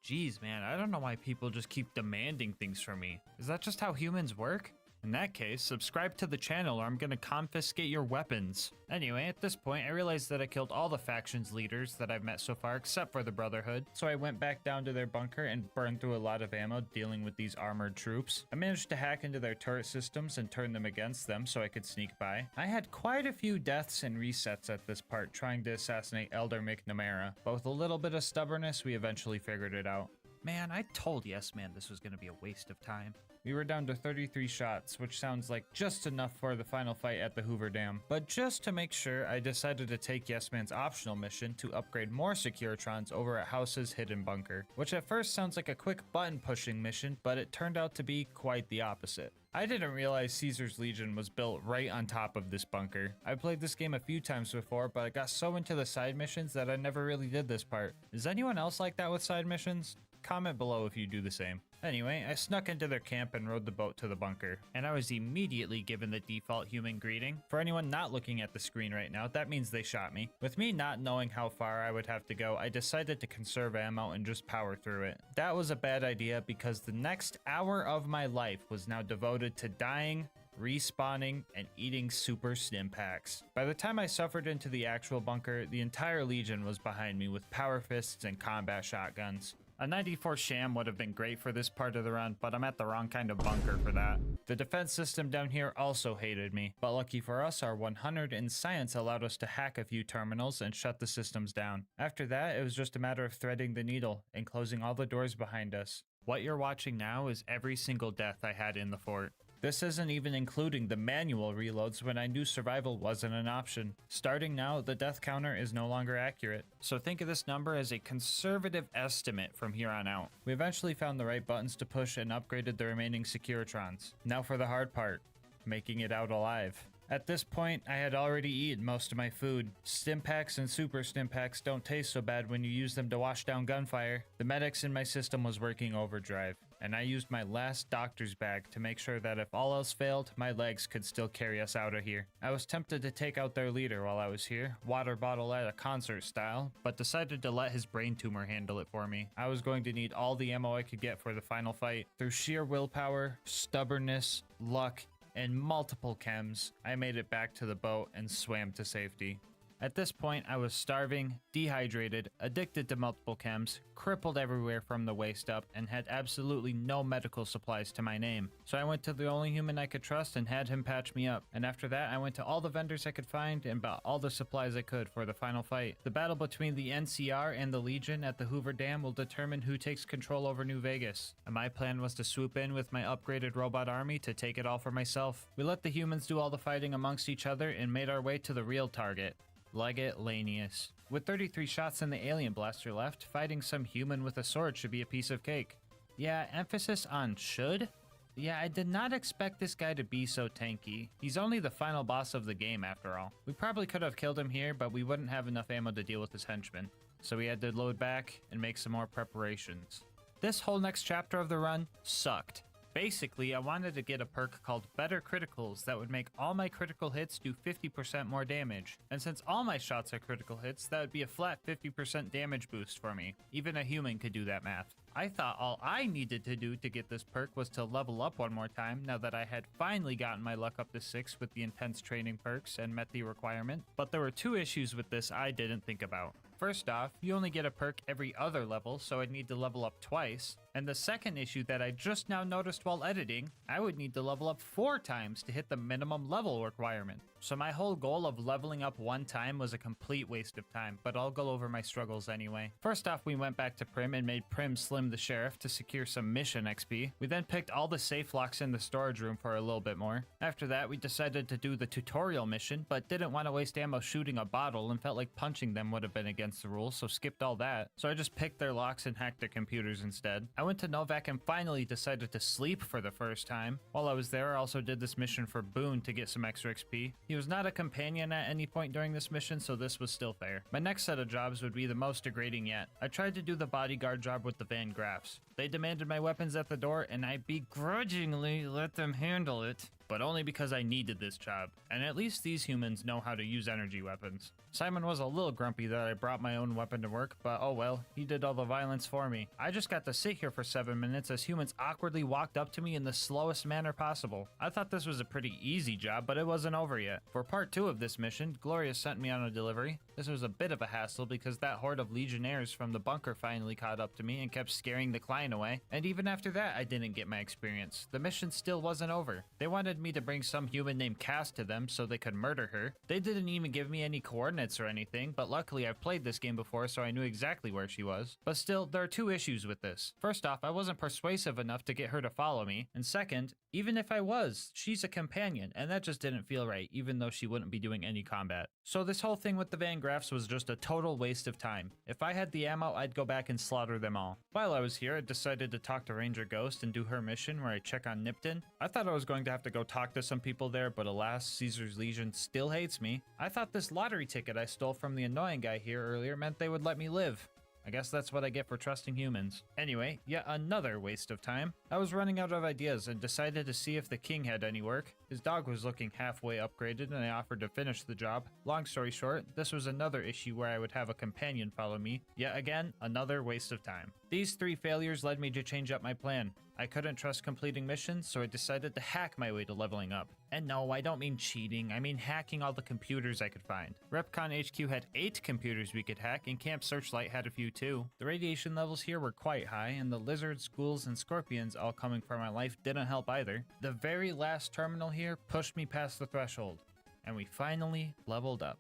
S1: Jeez, man, I don't know why people just keep demanding things from me. Is that just how humans work? In that case, subscribe to the channel or I'm gonna confiscate your weapons. Anyway, at this point, I realized that I killed all the factions leaders that I've met so far except for the Brotherhood, so I went back down to their bunker and burned through a lot of ammo dealing with these armored troops. I managed to hack into their turret systems and turn them against them so I could sneak by. I had quite a few deaths and resets at this part trying to assassinate Elder McNamara, but with a little bit of stubbornness, we eventually figured it out. Man, I told Yes Man this was gonna be a waste of time. We were down to 33 shots, which sounds like just enough for the final fight at the Hoover Dam. But just to make sure, I decided to take Yes Man's optional mission to upgrade more Securitrons over at House's hidden bunker, which at first sounds like a quick button pushing mission, but it turned out to be quite the opposite. I didn't realize Caesar's Legion was built right on top of this bunker. I played this game a few times before, but I got so into the side missions that I never really did this part. Is anyone else like that with side missions? Comment below if you do the same. Anyway, I snuck into their camp and rode the boat to the bunker, and I was immediately given the default human greeting. For anyone not looking at the screen right now, that means they shot me. With me not knowing how far I would have to go, I decided to conserve ammo and just power through it. That was a bad idea because the next hour of my life was now devoted to dying, respawning, and eating super stim packs. By the time I suffered into the actual bunker, the entire Legion was behind me with power fists and combat shotguns. A 94 sham would have been great for this part of the run, but I'm at the wrong kind of bunker for that. The defense system down here also hated me, but lucky for us, our 100 in science allowed us to hack a few terminals and shut the systems down. After that, it was just a matter of threading the needle and closing all the doors behind us. What you're watching now is every single death I had in the fort. This isn't even including the manual reloads when I knew survival wasn't an option. Starting now, the death counter is no longer accurate, so think of this number as a conservative estimate from here on out. We eventually found the right buttons to push and upgraded the remaining Securitrons. Now for the hard part, making it out alive. At this point, I had already eaten most of my food. Stim packs and super stim packs don't taste so bad when you use them to wash down gunfire. The medics in my system was working overdrive, and I used my last doctor's bag to make sure that if all else failed, my legs could still carry us out of here. I was tempted to take out their leader while I was here, water bottle at a concert style, but decided to let his brain tumor handle it for me. I was going to need all the ammo I could get for the final fight. Through sheer willpower, stubbornness, luck, and multiple chems, I made it back to the boat and swam to safety. At this point, I was starving, dehydrated, addicted to multiple chems, crippled everywhere from the waist up, and had absolutely no medical supplies to my name. So I went to the only human I could trust and had him patch me up. And after that, I went to all the vendors I could find and bought all the supplies I could for the final fight. The battle between the NCR and the Legion at the Hoover Dam will determine who takes control over New Vegas. And my plan was to swoop in with my upgraded robot army to take it all for myself. We let the humans do all the fighting amongst each other and made our way to the real target, Legate Lanius. With 33 shots in the alien blaster left, fighting some human with a sword should be a piece of cake. Yeah, emphasis on should? Yeah, I did not expect this guy to be so tanky. He's only the final boss of the game after all. We probably could have killed him here, but we wouldn't have enough ammo to deal with his henchmen. So we had to load back and make some more preparations. This whole next chapter of the run sucked. Basically, I wanted to get a perk called Better Criticals that would make all my critical hits do 50% more damage. And since all my shots are critical hits, that would be a flat 50% damage boost for me. Even a human could do that math. I thought all I needed to do to get this perk was to level up one more time now that I had finally gotten my luck up to 6 with the intense training perks and met the requirement. But there were two issues with this I didn't think about. First off, you only get a perk every other level, so I'd need to level up twice. And the second issue that I just now noticed while editing, I would need to level up 4 times to hit the minimum level requirement. So my whole goal of leveling up 1 time was a complete waste of time, but I'll go over my struggles anyway. First off, we went back to Prim and made Prim slim the sheriff to secure some mission XP. We then picked all the safe locks in the storage room for a little bit more. After that, we decided to do the tutorial mission, but didn't want to waste ammo shooting a bottle and felt like punching them would have been against the rules, so skipped all that. So I just picked their locks and hacked their computers instead. I went to Novak and finally decided to sleep for the first time. While I was there, I also did this mission for Boone to get some extra XP. He was not a companion at any point during this mission, so this was still fair. My next set of jobs would be the most degrading yet. I tried to do the bodyguard job with the Van Graffs. They demanded my weapons at the door, and I begrudgingly let them handle it.
S2: but only because I needed this job, and at least these humans know how to use energy weapons. Simon was a little grumpy that I brought my own weapon to work, but oh well, he did all the violence for me. I just got to sit here for 7 minutes as humans awkwardly walked up to me in the slowest manner possible. I thought this was a pretty easy job, but it wasn't over yet. For part 2 of this mission, Gloria sent me on a delivery. This was a bit of a hassle because that horde of legionnaires from the bunker finally caught up to me and kept scaring the client away, and even after that I didn't get my experience. The mission still wasn't over. They wanted me to bring some human named Cass to them so they could murder her. They didn't even give me any coordinates or anything, but luckily I've played this game before so I knew exactly where she was. But still, there are 2 issues with this. First off, I wasn't persuasive enough to get her to follow me, and second, even if I was, she's a companion, and that just didn't feel right, even though she wouldn't be doing any combat. So this whole thing with the Van Graffs was just a total waste of time. If I had the ammo, I'd go back and slaughter them all. While I was here, I decided to talk to Ranger Ghost and do her mission where I check on Nipton. I thought I was going to have to go talk to some people there, but alas, Caesar's Legion still hates me. I thought this lottery ticket I stole from the annoying guy here earlier meant they would let me live. I guess that's what I get for trusting humans. Anyway, yet another waste of time. I was running out of ideas and decided to see if the king had any work. His dog was looking halfway upgraded and I offered to finish the job. Long story short, this was another issue where I would have a companion follow me. Yet again, another waste of time. These 3 failures led me to change up my plan. I couldn't trust completing missions, so I decided to hack my way to leveling up. And no, I don't mean cheating, I mean hacking all the computers I could find. Repcon HQ had 8 computers we could hack, and Camp Searchlight had a few too. The radiation levels here were quite high, and the lizards, ghouls, and scorpions all coming for my life didn't help either. The very last terminal here pushed me past the threshold, and we finally leveled up.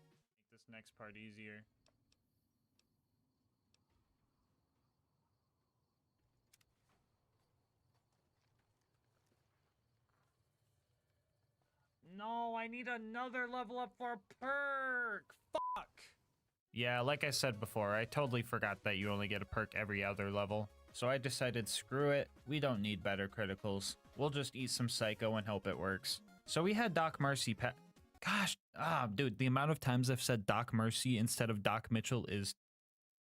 S2: Make this next part easier. No, I need another level up for a perk! Fuck! Yeah, like I said before, I totally forgot that you only get a perk every other level. So I decided screw it, we don't need better criticals. We'll just eat some Psycho and hope it works. So we had Doc Mercy Gosh, dude, the amount of times I've said Doc Mercy instead of Doc Mitchell is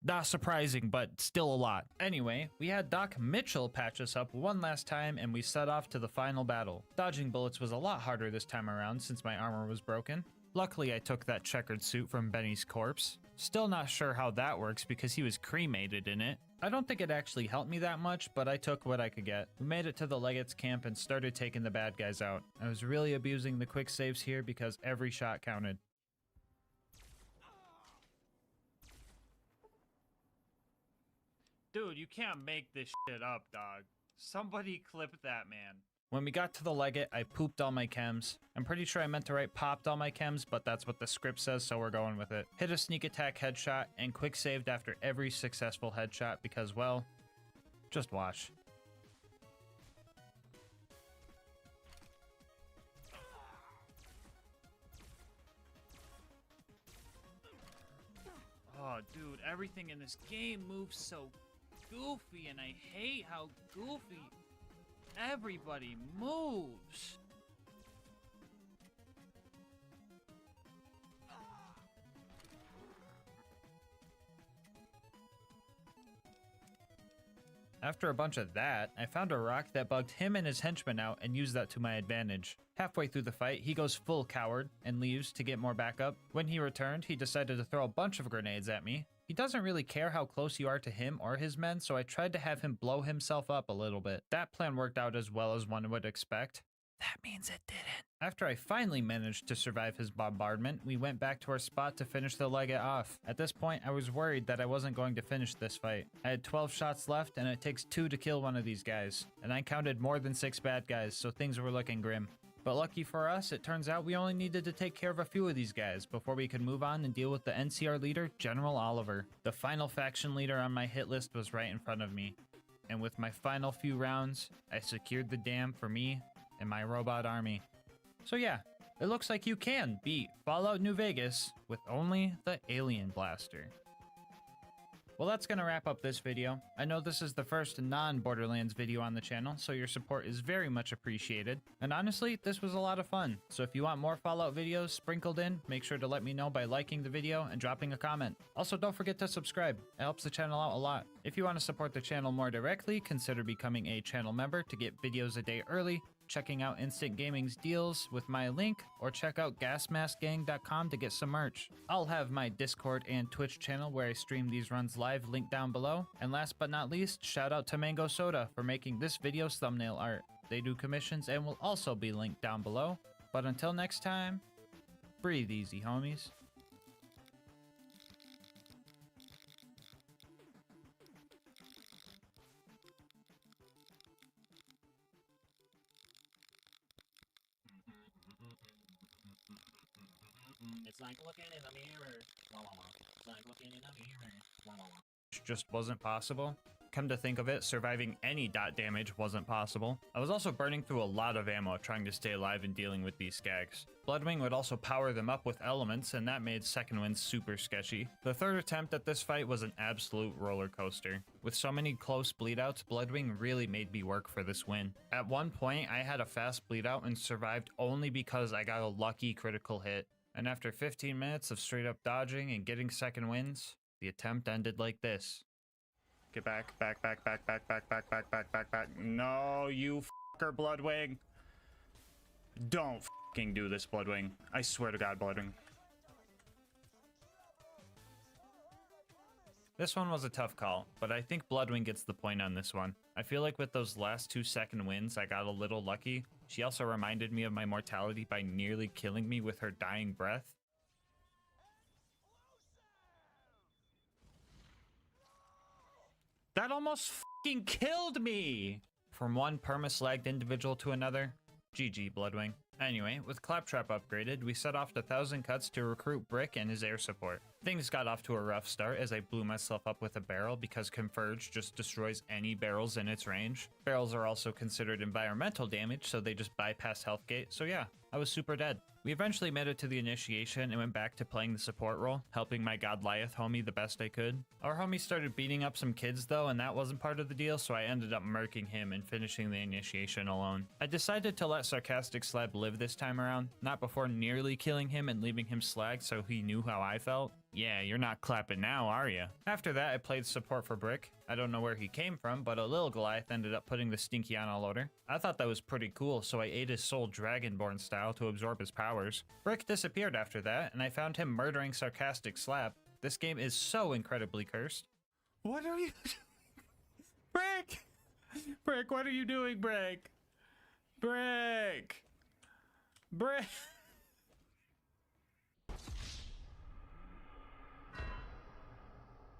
S2: not surprising, but still a lot. Anyway, we had Doc Mitchell patch us up one last time and we set off to the final battle. Dodging bullets was a lot harder this time around since my armor was broken. Luckily, I took that checkered suit from Benny's corpse. Still not sure how that works because he was cremated in it. I don't think it actually helped me that much, but I took what I could get. We made it to the Legate's camp and started taking the bad guys out. I was really abusing the quick saves here because every shot counted. Dude, you can't make this shit up, dog. Somebody clip that, man. When we got to the Legate, I pooped all my chems. I'm pretty sure I meant to write popped all my chems, but that's what the script says, so we're going with it. Hit a sneak attack headshot, and quick saved after every successful headshot because, well, just watch. Oh, dude, everything in this game moves so goofy, and I hate how goofy everybody moves. After a bunch of that, I found a rock that bugged him and his henchmen out and used that to my advantage. Halfway through the fight, he goes full coward and leaves to get more backup. When he returned, he decided to throw a bunch of grenades at me. He doesn't really care how close you are to him or his men, so I tried to have him blow himself up a little bit. That plan worked out as well as one would expect. That means it didn't. After I finally managed to survive his bombardment, we went back to our spot to finish the Legate off. At this point, I was worried that I wasn't going to finish this fight. I had 12 shots left, and it takes 2 to kill one of these guys. And I counted more than 6 bad guys, so things were looking grim. But lucky for us, it turns out we only needed to take care of a few of these guys before we could move on and deal with the NCR leader, General Oliver. The final faction leader on my hit list was right in front of me. And with my final few rounds, I secured the dam for me and my robot army. So yeah, it looks like you can beat Fallout New Vegas with only the Alien Blaster. Well, that's gonna wrap up this video. I know this is the first non-Borderlands video on the channel, so your support is very much appreciated. And honestly, this was a lot of fun. So if you want more Fallout videos sprinkled in, make sure to let me know by liking the video and dropping a comment. Also, don't forget to subscribe. It helps the channel out a lot. If you want to support the channel more directly, consider becoming a channel member to get videos a day early. checking out Instant Gaming's deals with my link, or check out gasmaskgang.com to get some merch. I'll have my Discord and Twitch channel where I stream these runs live linked down below. And last but not least, shout out to Mango Soda for making this video's thumbnail art. They do commissions and will also be linked down below. But until next time, breathe easy, homies.
S4: It's like looking in the mirror. Wah, wah, wah. It's like looking in the mirror. Wah, wah, wah.
S2: Just wasn't possible. Come to think of it, surviving any dot damage wasn't possible. I was also burning through a lot of ammo trying to stay alive and dealing with these skags. Bloodwing would also power them up with elements, and that made second wind super sketchy. The third attempt at this fight was an absolute roller coaster. With so many close bleedouts, Bloodwing really made me work for this win. At one point, I had a fast bleedout and survived only because I got a lucky critical hit. And after 15 minutes of straight up dodging and getting second wins, the attempt ended like this. Get back, back, back, back, back, back, back, back, back, back, back. No, you fucker, Bloodwing. Don't fucking do this, Bloodwing. I swear to God, Bloodwing. This one was a tough call, but I think Bloodwing gets the point on this one. I feel like with those last 2 second wins, I got a little lucky. She also reminded me of my mortality by nearly killing me with her dying breath. That almost fucking killed me! From one perma-slagged individual to another, GG, Bloodwing. Anyway, with Claptrap upgraded, we set off to 1000 Cuts to recruit Brick and his air support. Things got off to a rough start as I blew myself up with a barrel because Converge just destroys any barrels in its range. Barrels are also considered environmental damage, so they just bypass health gate, so yeah, I was super dead. We eventually made it to the initiation and went back to playing the support role, helping my Godliath homie the best I could. Our homie started beating up some kids though, and that wasn't part of the deal, so I ended up murking him and finishing the initiation alone. I decided to let Sarcastic Slab live this time around, not before nearly killing him and leaving him slag so he knew how I felt. Yeah, you're not clapping now, are ya? After that, I played support for Brick. I don't know where he came from, but a little Goliath ended up putting the Stinky on all over. I thought that was pretty cool, so I ate his soul Dragonborn style to absorb his powers. Brick disappeared after that, and I found him murdering Sarcastic Slab. This game is so incredibly cursed. What are you doing? Brick! Brick, what are you doing, Brick? Brick! Brick!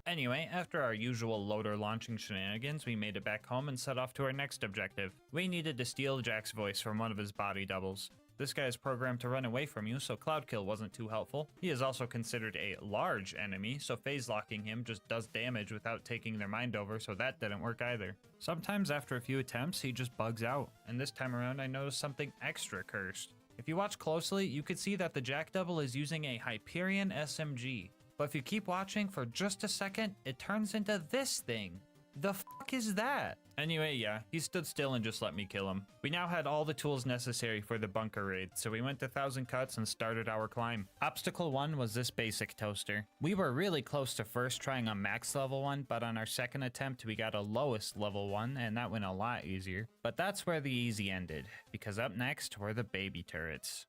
S2: Anyway, after our usual loader launching shenanigans, we made it back home and set off to our next objective. We needed to steal Jack's voice from one of his body doubles. This guy is programmed to run away from you, so Cloud Kill wasn't too helpful. He is also considered a large enemy, so phase locking him just does damage without taking their mind over, so that didn't work either. Sometimes after a few attempts, he just bugs out, and this time around I noticed something extra cursed. If you watch closely, you could see that the Jack double is using a Hyperion SMG. But if you keep watching for just a second, it turns into this thing. The fuck is that? Anyway, yeah, he stood still and just let me kill him. We now had all the tools necessary for the bunker raid, so we went to 1000 Cuts and started our climb. Obstacle 1 was this basic toaster. We were really close to first trying a max level one, but on our second attempt we got a lowest level one, and that went a lot easier. But that's where the easy ended, because up next were the baby turrets.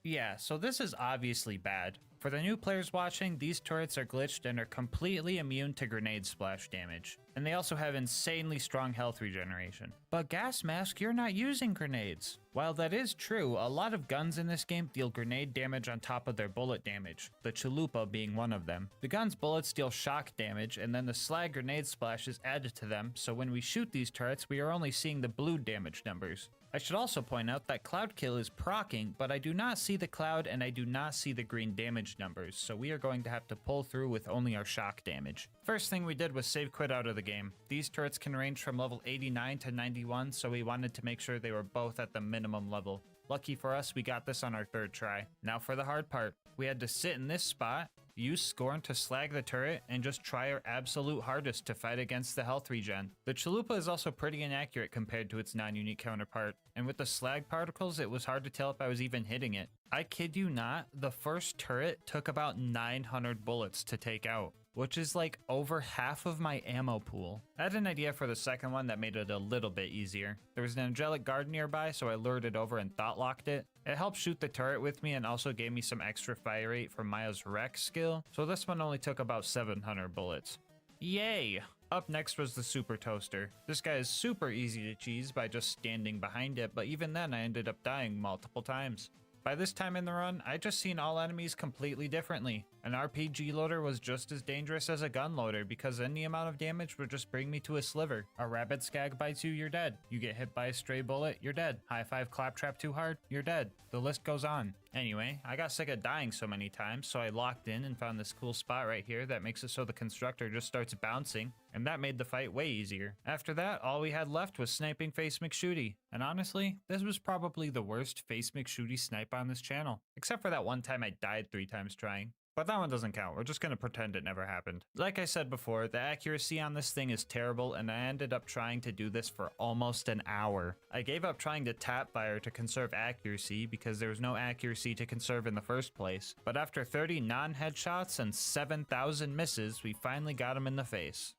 S2: Yeah, so this is obviously bad. For the new players watching, these turrets are glitched and are completely immune to grenade splash damage. And they also have insanely strong health regeneration. But Gasmask, you're not using grenades. While that is true, a lot of guns in this game deal grenade damage on top of their bullet damage, the Chalupa being one of them. The gun's bullets deal shock damage, and then the slag grenade splash is added to them, so when we shoot these turrets, we are only seeing the blue damage numbers. I should also point out that Cloud Kill is proccing, but I do not see the cloud and I do not see the green damage numbers, so we are going to have to pull through with only our shock damage. First thing we did was save quit out of the game. These turrets can range from level 89 to 91, so we wanted to make sure they were both at the minimum level. Lucky for us, we got this on our third try. Now for the hard part. We had to sit in this spot, use Scorn to slag the turret, and just try our absolute hardest to fight against the health regen. The Chalupa is also pretty inaccurate compared to its non-unique counterpart, and with the slag particles, it was hard to tell if I was even hitting it. I kid you not, the first turret took about 900 bullets to take out.
S1: which is like over half of my ammo pool. I had an idea for the second one that made it a little bit easier. There was an angelic guard nearby, so I lured it over and thought locked it. It helped shoot the turret with me and also gave me some extra fire rate from Maya's wreck skill, so this one only took about 700 bullets. Yay! Up next was the super toaster. This guy is super easy to cheese by just standing behind it, but even then I ended up dying multiple times. By this time in the run, I just seen all enemies completely differently. An RPG loader was just as dangerous as a gun loader because any amount of damage would just bring me to a sliver. A rabid skag bites you, you're dead. You get hit by a stray bullet, you're dead. High five claptrap too hard, you're dead. The list goes on. Anyway, I got sick of dying so many times, so I locked in and found this cool spot right here that makes it so the constructor just starts bouncing, and that made the fight way easier. After that, all we had left was sniping Face McShooty. And honestly, this was probably the worst Face McShooty snipe on this channel. Except for that one time I died 3 times trying. But that one doesn't count. We're just gonna pretend it never happened. Like I said before, the accuracy on this thing is terrible, and I ended up trying to do this for almost an hour. I gave up trying to tap fire to conserve accuracy because there was no accuracy to conserve in the first place. But after 30 non-headshots and 7,000 misses, we finally got him in the face.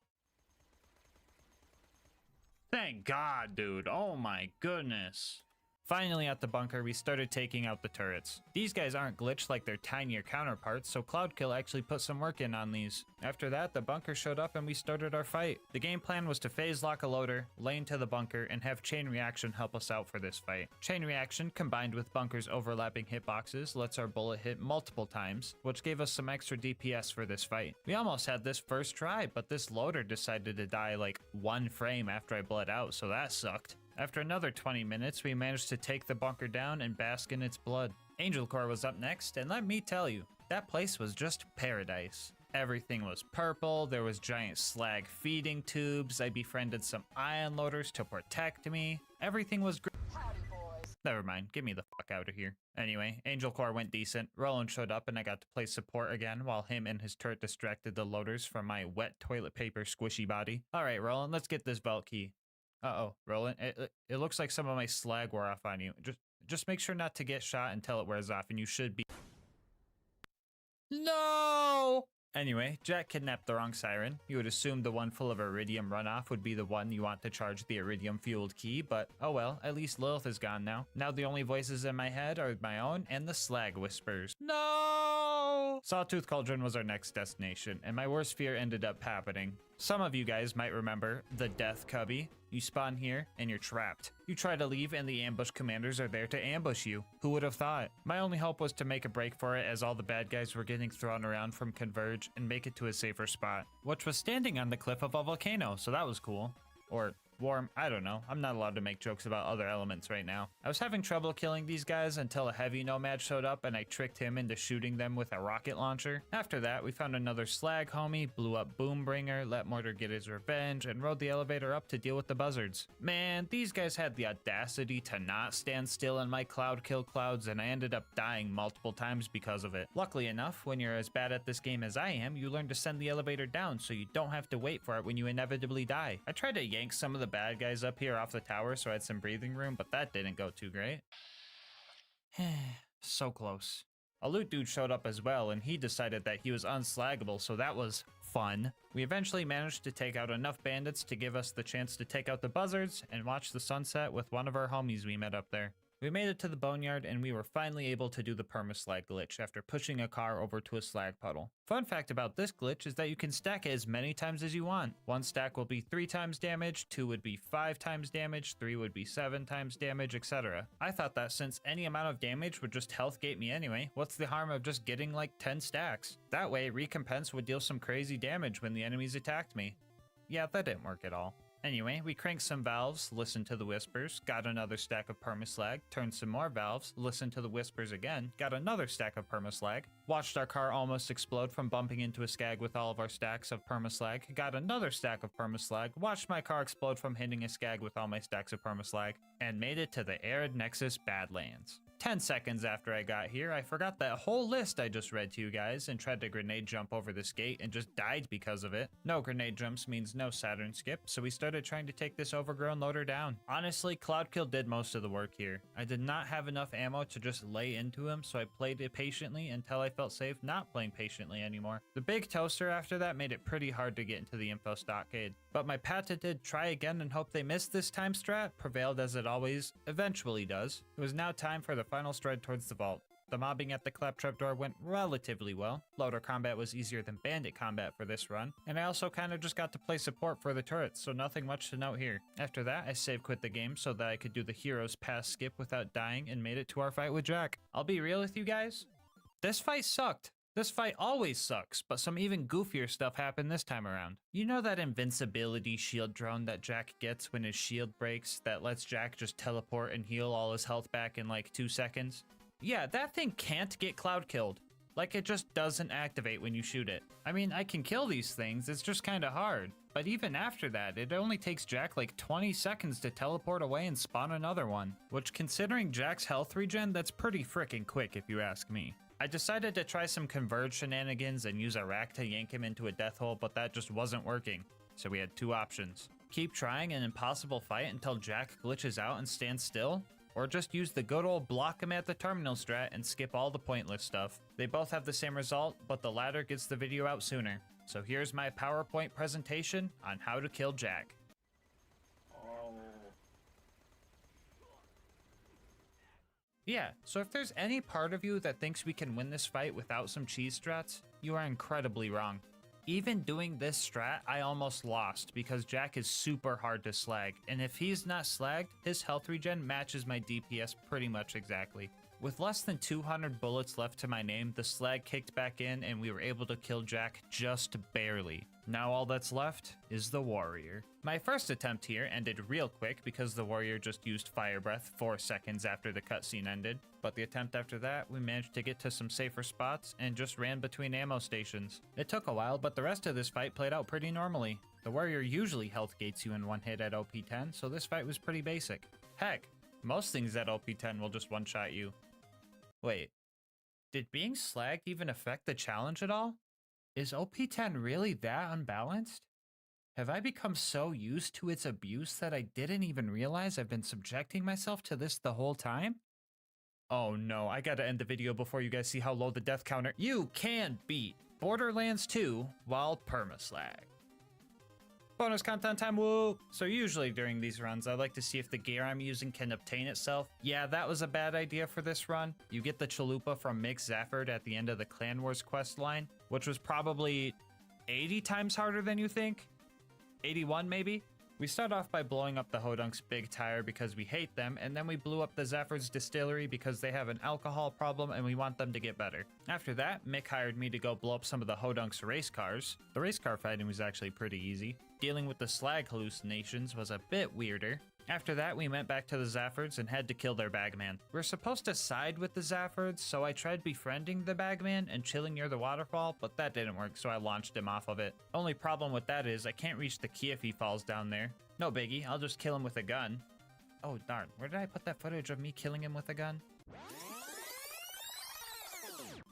S1: Thank God, dude. Oh my goodness. Finally at the bunker, we started taking out the turrets. These guys aren't glitched like their tinier counterparts, so Cloudkill actually put some work in on these. After that, the bunker showed up and we started our fight. The game plan was to phase lock a loader, lane to the bunker, and have chain reaction help us out for this fight. Chain reaction, combined with bunker's overlapping hitboxes, lets our bullet hit multiple times, which gave us some extra DPS for this fight. We almost had this first try, but this loader decided to die like 1 frame after I bled out, so that sucked. After another 20 minutes, we managed to take the bunker down and bask in its blood. Angel Core was up next, and let me tell you, that place was just paradise. Everything was purple, there was giant slag feeding tubes, I befriended some ion loaders to protect me. Everything was great. Never mind, get me the fuck out of here. Anyway, Angel Core went decent, Roland showed up and I got to play support again while him and his turret distracted the loaders from my wet toilet paper squishy body. Alright Roland, let's get this vault key. Uh-oh, Roland, it looks like some of my slag wore off on you. Just make sure not to get shot until it wears off, and you should be— No! Anyway, Jack kidnapped the wrong siren. You would assume the one full of iridium runoff would be the one you want to charge the iridium-fueled key, but oh well, at least Lilith is gone now. Now the only voices in my head are my own and the slag whispers. No! Sawtooth Cauldron was our next destination, and my worst fear ended up happening. Some of you guys might remember the Death Cubby. You spawn here, and you're trapped. You try to leave, and the ambush commanders are there to ambush you. Who would have thought? My only hope was to make a break for it as all the bad guys were getting thrown around from Converge and make it to a safer spot, which was standing on the cliff of a volcano, so that was cool. Or warm, I don't know. I'm not allowed to make jokes about other elements right now. I was having trouble killing these guys until a heavy nomad showed up and I tricked him into shooting them with a rocket launcher. After that, we found another slag homie, blew up Boombringer, let Mortar get his revenge, and rode the elevator up to deal with the buzzards. Man, these guys had the audacity to not stand still in my cloud kill clouds, and I ended up dying multiple times because of it. Luckily enough, when you're as bad at this game as I am, you learn to send the elevator down so you don't have to wait for it when you inevitably die. I tried to yank some of the bad guys up here off the tower so I had some breathing room, but that didn't go too great. So close. A loot dude showed up as well, and he decided that he was unslaggable, so that was fun. We eventually managed to take out enough bandits to give us the chance to take out the buzzards and watch the sunset with one of our homies we met up there. We made it to the boneyard and we were finally able to do the permaslag glitch after pushing a car over to a slag puddle. Fun fact about this glitch is that you can stack it as many times as you want. One stack will be 3 times damage, 2 would be 5 times damage, 3 would be 7 times damage, etc. I thought that since any amount of damage would just health gate me anyway, what's the harm of just getting like 10 stacks? That way, Recompense would deal some crazy damage when the enemies attacked me. Yeah, that didn't work at all. Anyway, we cranked some valves, listened to the whispers, got another stack of permaslag, turned some more valves, listened to the whispers again, got another stack of permaslag, watched our car almost explode from bumping into a skag with all of our stacks of permaslag, got another stack of permaslag, watched my car explode from hitting a skag with all my stacks of permaslag, and made it to the Arid Nexus Badlands. 10 seconds after I got here, I forgot that whole list I just read to you guys and tried to grenade jump over this gate and just died because of it. No grenade jumps means no Saturn skip, so we started trying to take this overgrown loader down. Honestly, Cloudkill did most of the work here. I did not have enough ammo to just lay into him, so I played it patiently until I felt safe not playing patiently anymore. The big toaster after that made it pretty hard to get into the info stockade, but my patented try again and hope they miss this time strat prevailed as it always eventually does. It was now time for the final stride towards the vault. The mobbing at the claptrap door went relatively well. Loader combat was easier than bandit combat for this run, and I also kind of just got to play support for the turrets, so nothing much to note here. After that, I save quit the game so that I could do the hero's pass skip without dying and made it to our fight with Jack. I'll be real with you guys, this fight sucked. This fight always sucks, but some even goofier stuff happened this time around. You know that invincibility shield drone that Jack gets when his shield breaks that lets Jack just teleport and heal all his health back in like 2 seconds? Yeah, that thing can't get cloud killed. Like, it just doesn't activate when you shoot it. I mean, I can kill these things, it's just kinda hard. But even after that, it only takes Jack like 20 seconds to teleport away and spawn another one. Which, considering Jack's health regen, that's pretty frickin' quick if you ask me. I decided to try some converge shenanigans and use a rack to yank him into a death hole, but that just wasn't working. So we had 2 options. Keep trying an impossible fight until Jack glitches out and stands still, or just use the good old block him at the terminal strat and skip all the pointless stuff. They both have the same result, but the latter gets the video out sooner. So here's my PowerPoint presentation on how to kill Jack. Yeah, so if there's any part of you that thinks we can win this fight without some cheese strats, you are incredibly wrong. Even doing this strat, I almost lost because Jack is super hard to slag, and if he's not slagged, his health regen matches my DPS pretty much exactly. With less than 200 bullets left to my name, the slag kicked back in and we were able to kill Jack just barely. Now all that's left is the warrior. My first attempt here ended real quick because the warrior just used fire breath 4 seconds after the cutscene ended, but the attempt after that, we managed to get to some safer spots and just ran between ammo stations. It took a while, but the rest of this fight played out pretty normally. The warrior usually health gates you in one hit at OP 10, so this fight was pretty basic. Heck, most things at OP 10 will just one-shot you. Wait, did being slagged even affect the challenge at all? Is OP 10 really that unbalanced? Have I become so used to its abuse that I didn't even realize I've been subjecting myself to this the whole time? Oh no, I gotta end the video before you guys see how low the death counter— You can beat Borderlands 2 while permaslag. Bonus content time, woo! So usually during these runs, I like to see if the gear I'm using can obtain itself. Yeah, that was a bad idea for this run. You get the chalupa from Mick Zafford at the end of the Clan Wars quest line, which was probably 80 times harder than you think? 81 maybe? We start off by blowing up the Hodunk's big tire because we hate them, and then we blew up the Zafford's distillery because they have an alcohol problem and we want them to get better. After that, Mick hired me to go blow up some of the Hodunk's race cars. The race car fighting was actually pretty easy. Dealing with the slag hallucinations was a bit weirder. After that, we went back to the Zaffords and had to kill their bagman. We're supposed to side with the Zaffords, so I tried befriending the bagman and chilling near the waterfall, but that didn't work, so I launched him off of it. Only problem with that is I can't reach the key if he falls down there. No biggie, I'll just kill him with a gun. Oh darn, where did I put that footage of me killing him with a gun?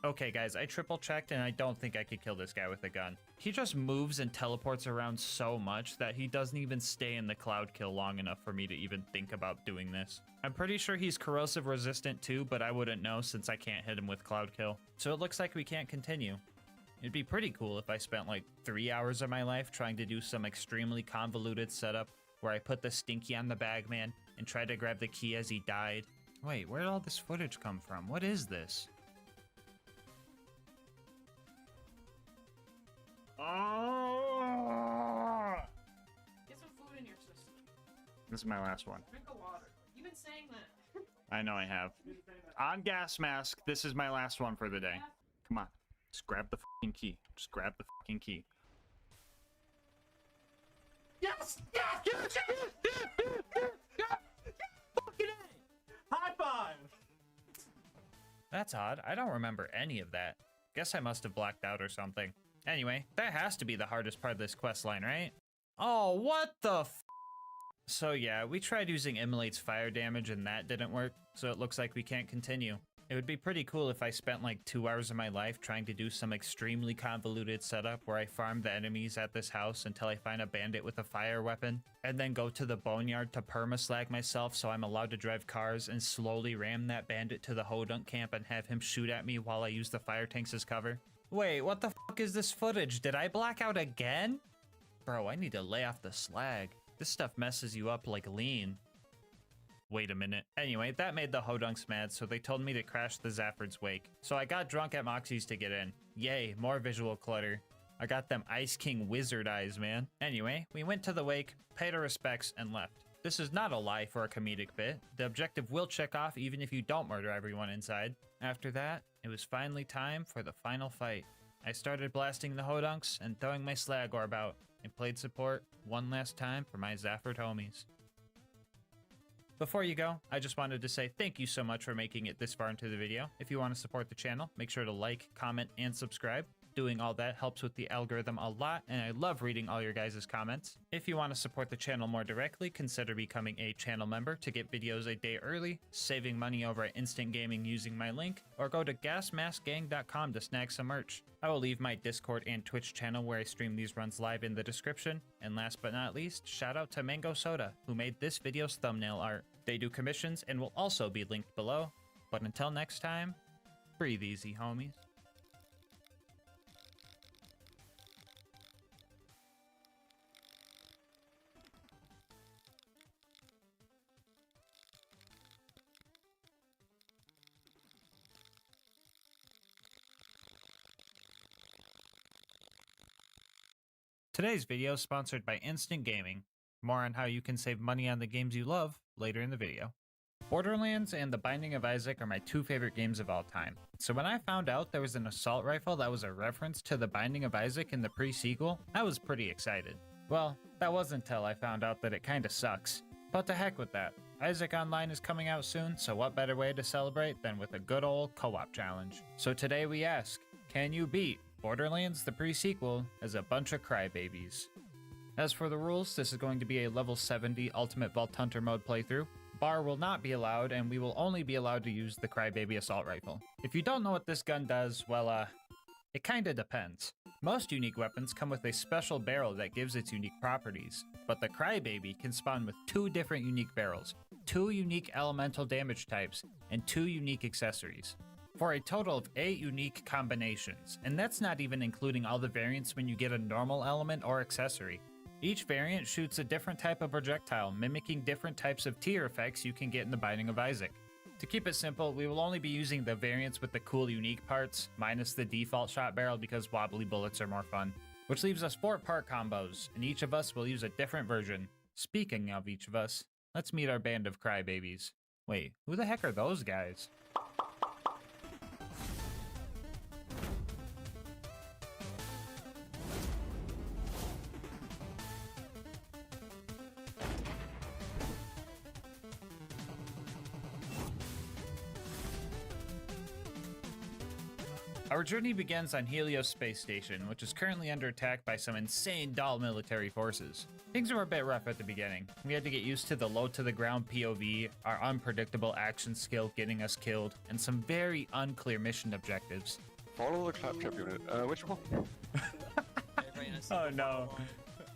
S1: Okay guys, I triple checked and I don't think I could kill this guy with a gun. He just moves and teleports around so much that he doesn't even stay in the cloud kill long enough for me to even think about doing this. I'm pretty sure he's corrosive resistant too, but I wouldn't know since I can't hit him with cloud kill. So it looks like we can't continue. It'd be pretty cool if I spent like 3 hours of my life trying to do some extremely convoluted setup where I put the stinky on the bagman and tried to grab the key as he died. Wait, where did all this footage come from? What is this? Oh!
S3: Get some food in your system.
S1: This is my last one.
S3: Drink of water. You've been saying that.
S1: I know I have. On gas mask, this is my last one for the day. Come on. Just grab the fucking key. Just grab the fucking key. Yes! Yes! Yes! Yes! Yes! Yes! Yes! Fucking A! High five! That's odd. I don't remember any of that. Guess I must have blacked out or something. Anyway, that has to be the hardest part of this quest line, right? Oh, what the f— So yeah, we tried using Immolate's fire damage and that didn't work, so it looks like we can't continue. It would be pretty cool if I spent like 2 hours of my life trying to do some extremely convoluted setup where I farm the enemies at this house until I find a bandit with a fire weapon, and then go to the boneyard to permaslag myself so I'm allowed to drive cars and slowly ram that bandit to the Hodunk camp and have him shoot at me while I use the fire tanks as cover. Wait, what the fuck is this footage? Did I black out again? Bro, I need to lay off the slag. This stuff messes you up like lean. Wait a minute. Anyway, that made the Hodunks mad, so they told me to crash the Zafford's wake. So I got drunk at Moxie's to get in. Yay, more visual clutter. I got them Ice King wizard eyes, man. Anyway, we went to the wake, paid our respects, and left. This is not a lie for a comedic bit. The objective will check off even if you don't murder everyone inside. After that, it was finally time for the final fight. I started blasting the Hodunks and throwing my slag orb out, and played support one last time for my Zafford homies. Before you go, I just wanted to say thank you so much for making it this far into the video. If you want to support the channel, make sure to like, comment, and subscribe. Doing all that helps with the algorithm a lot, and I love reading all your guys' comments. If you want to support the channel more directly, consider becoming a channel member to get videos a day early, saving money over at Instant Gaming using my link, or go to gasmaskgang.com to snag some merch. I will leave my Discord and Twitch channel where I stream these runs live in the description. And last but not least, shout out to Mango Soda, who made this video's thumbnail art. They do commissions and will also be linked below. But until next time, breathe easy, homies. Today's video is sponsored by Instant Gaming. More on how you can save money on the games you love later in the video. Borderlands and The Binding of Isaac are my 2 favorite games of all time. So when I found out there was an assault rifle that was a reference to The Binding of Isaac in the pre-sequel, I was pretty excited. Well, that wasn't until I found out that it kinda sucks. But to heck with that. Isaac Online is coming out soon, so what better way to celebrate than with a good old co-op challenge. So today we ask, can you beat Borderlands the pre-sequel as a bunch of crybabies? As for the rules, this is going to be a level 70 Ultimate Vault Hunter mode playthrough. Bar will not be allowed, and we will only be allowed to use the Crybaby Assault Rifle. If you don't know what this gun does, well, it kinda depends. Most unique weapons come with a special barrel that gives its unique properties, but the Crybaby can spawn with 2 different unique barrels, 2 unique elemental damage types, and 2 unique accessories, for a total of 8 unique combinations, and that's not even including all the variants when you get a normal element or accessory. Each variant shoots a different type of projectile, mimicking different types of tier effects you can get in The Binding of Isaac. To keep it simple, we will only be using the variants with the cool unique parts, minus the default shot barrel because wobbly bullets are more fun. Which leaves us 4 part combos, and each of us will use a different version. Speaking of each of us, let's meet our band of crybabies. Wait, who the heck are those guys? Our journey begins on Helios Space Station, which is currently under attack by some insane doll military forces. Things were a bit rough at the beginning. We had to get used to the low to the ground POV, our unpredictable action skill getting us killed, and some very unclear mission objectives.
S12: Follow the claptrap unit. Which one?
S1: Oh no.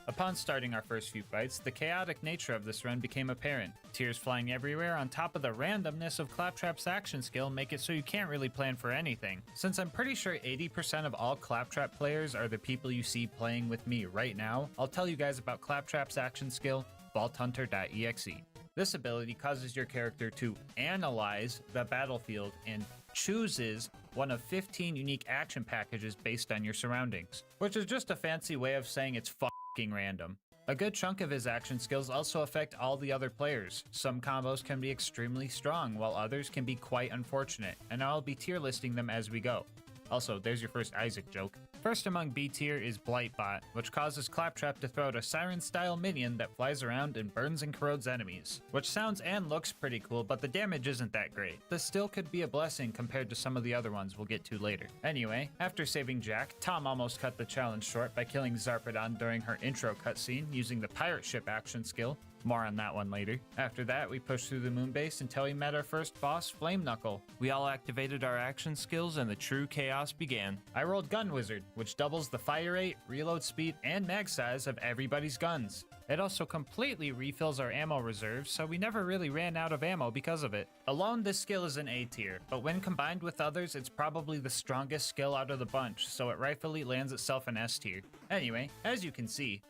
S1: Upon starting our first few fights, the chaotic nature of this run became apparent. Tears flying everywhere on top of the randomness of Claptrap's action skill make it so you can't really plan for anything. Since I'm pretty sure 80% of all Claptrap players are the people you see playing with me right now, I'll tell you guys about Claptrap's action skill, vaulthunter.exe. This ability causes your character to analyze the battlefield and chooses one of 15 unique action packages based on your surroundings, which is just a fancy way of saying it's fucking random. A good chunk of his action skills also affect all the other players. Some combos can be extremely strong, while others can be quite unfortunate, and I'll be tier listing them as we go. Also, there's your first Isaac joke. First among B tier is Blightbot, which causes Claptrap to throw out a siren-style minion that flies around and burns and corrodes enemies. Which sounds and looks pretty cool, but the damage isn't that great. This still could be a blessing compared to some of the other ones we'll get to later. Anyway, after saving Jack, Tom almost cut the challenge short by killing Zarpedon during her intro cutscene using the pirate ship action skill.
S2: More on that one later. After that, we pushed through the moon base until we met our first boss, Flame Knuckle. We all activated our action skills and the true chaos began. I rolled Gun Wizard, which doubles the fire rate, reload speed, and mag size of everybody's guns. It also completely refills our ammo reserves, so we never really ran out of ammo because of it. Alone, this skill is an A tier, but when combined with others, it's probably the strongest skill out of the bunch, so it rightfully lands itself an S tier. Anyway, as you can see,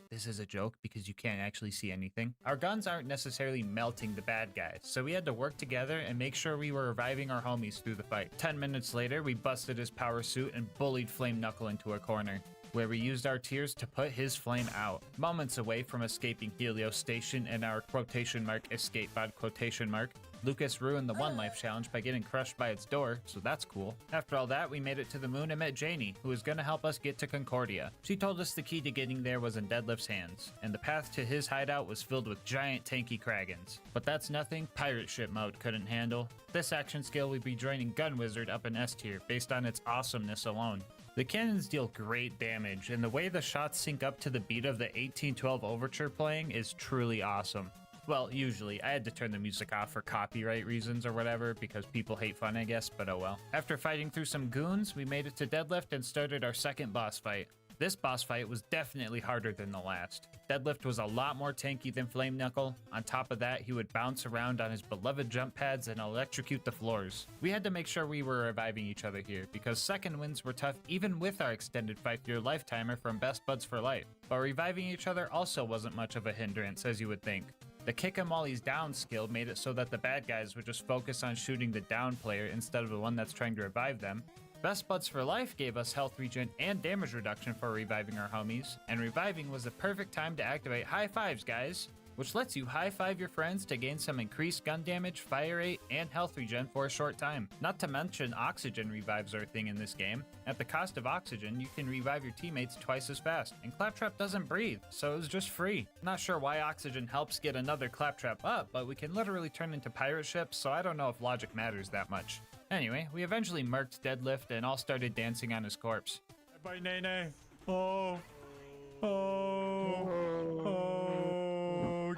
S2: this is a joke because you can't actually see anything. Our guns aren't necessarily melting the bad guys, so we had to work together and make sure we were reviving our homies through the fight. 10 minutes later, we busted his power suit and bullied Flame Knuckle into a corner, where we used our tears to put his flame out. Moments away from escaping Helios Station and our quotation mark escape pod quotation mark, Lucas ruined the one life challenge by getting crushed by its door, so that's cool. After all that, we made it to the moon and met Janie, who was gonna help us get to Concordia. She told us the key to getting there was in Deadlift's hands, and the path to his hideout was filled with giant tanky Kragans. But that's nothing pirate ship mode couldn't handle. This action skill would be joining Gun Wizard up in S tier based on its awesomeness alone. The cannons deal great damage, and the way the shots sync up to the beat of the 1812 overture playing is truly awesome. Well, usually. I had to turn the music off for copyright reasons or whatever, because people hate fun, I guess, but oh well. After fighting through some goons, we made it to Deadlift and started our second boss fight. This boss fight was definitely harder than the last. Deadlift was a lot more tanky than Flame Knuckle. On top of that, he would bounce around on his beloved jump pads and electrocute the floors. We had to make sure we were reviving each other here, because second wins were tough even with our extended 5-year lifetimer from Best Buds for Life. But reviving each other also wasn't much of a hindrance, as you would think. The kick him while he's down skill made it so that the bad guys would just focus on shooting the down player instead of the one that's trying to revive them. Best Buds for Life gave us health regen and damage reduction for reviving our homies, and reviving was the perfect time to activate high fives, guys, which lets you high five your friends to gain some increased gun damage, fire rate, and health regen for a short time. Not to mention oxygen revives are a thing in this game. At the cost of oxygen, you can revive your teammates twice as fast, and Claptrap doesn't breathe, so it was just free. Not sure why oxygen helps get another Claptrap up, but we can literally turn into pirate ships, so I don't know if logic matters that much. Anyway, we eventually murked Deadlift and all started dancing on his corpse.
S1: Bye, Nene. Oh.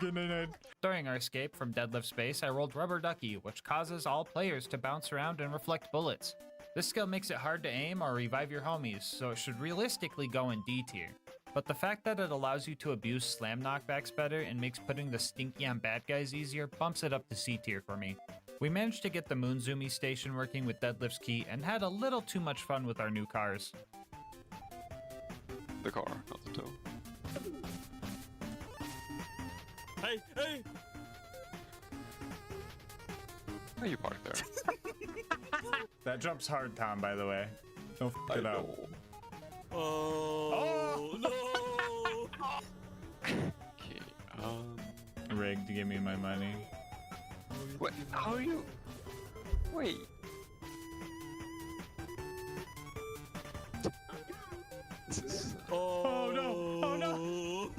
S1: Get Nene.
S2: During our escape from Deadlift's base, I rolled Rubber Ducky, which causes all players to bounce around and reflect bullets. This skill makes it hard to aim or revive your homies, so it should realistically go in D tier. But the fact that it allows you to abuse slam knockbacks better and makes putting the stinky on bad guys easier bumps it up to C tier for me. We managed to get the Moonzoomy station working with Deadlift's key and had a little too much fun with our new cars.
S12: The car, not the tow.
S6: Hey!
S12: Why you parked there?
S1: That jump's hard, Tom, by the way. Don't f it up.
S6: Oh, no!
S12: Okay,
S1: Rigged, give me my money.
S12: What? How are you? Wait. This is...
S1: Oh no! Oh no!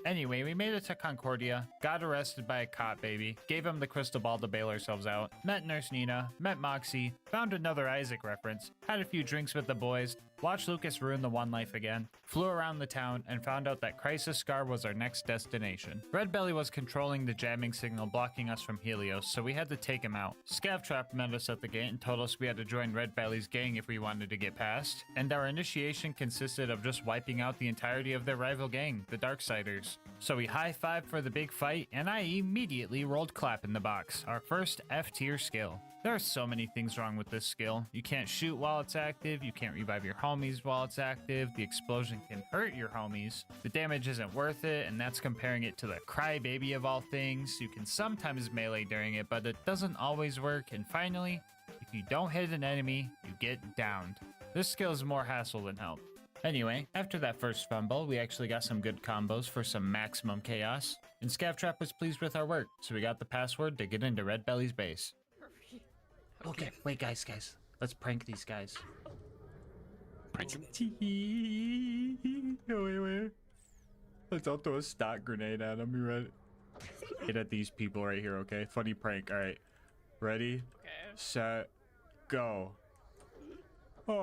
S2: Anyway, we made it to Concordia, got arrested by a cop baby, gave him the crystal ball to bail ourselves out, met Nurse Nina, met Moxie, found another Isaac reference, had a few drinks with the boys, watched Lucas ruin the one life again, flew around the town, and found out that Crisis Scar was our next destination. Red Belly was controlling the jamming signal blocking us from Helios, so we had to take him out. Scavtrap met us at the gate and told us we had to join Red Belly's gang if we wanted to get past, and our initiation consisted of just wiping out the entirety of their rival gang, the Darksiders. So we high-fived for the big fight, and I immediately rolled Clap in the Box, our first F-tier skill. There are so many things wrong with this skill. You can't shoot while it's active, you can't revive your homies while it's active, the explosion can hurt your homies, the damage isn't worth it, and that's comparing it to the Crybaby of all things. You can sometimes melee during it, but it doesn't always work, and finally, if you don't hit an enemy, you get downed. This skill is more hassle than help. Anyway, after that first fumble, we actually got some good combos for some maximum chaos, and Scavtrap was pleased with our work, so we got the password to get into Red Belly's base. Okay, wait guys, let's prank these guys.
S12: Prank him.
S1: Wait. Let's all throw a stock grenade at them. You ready? Hit at these people right here, okay? Funny prank. All right. Ready?
S3: Okay.
S1: Set. Go. Oh.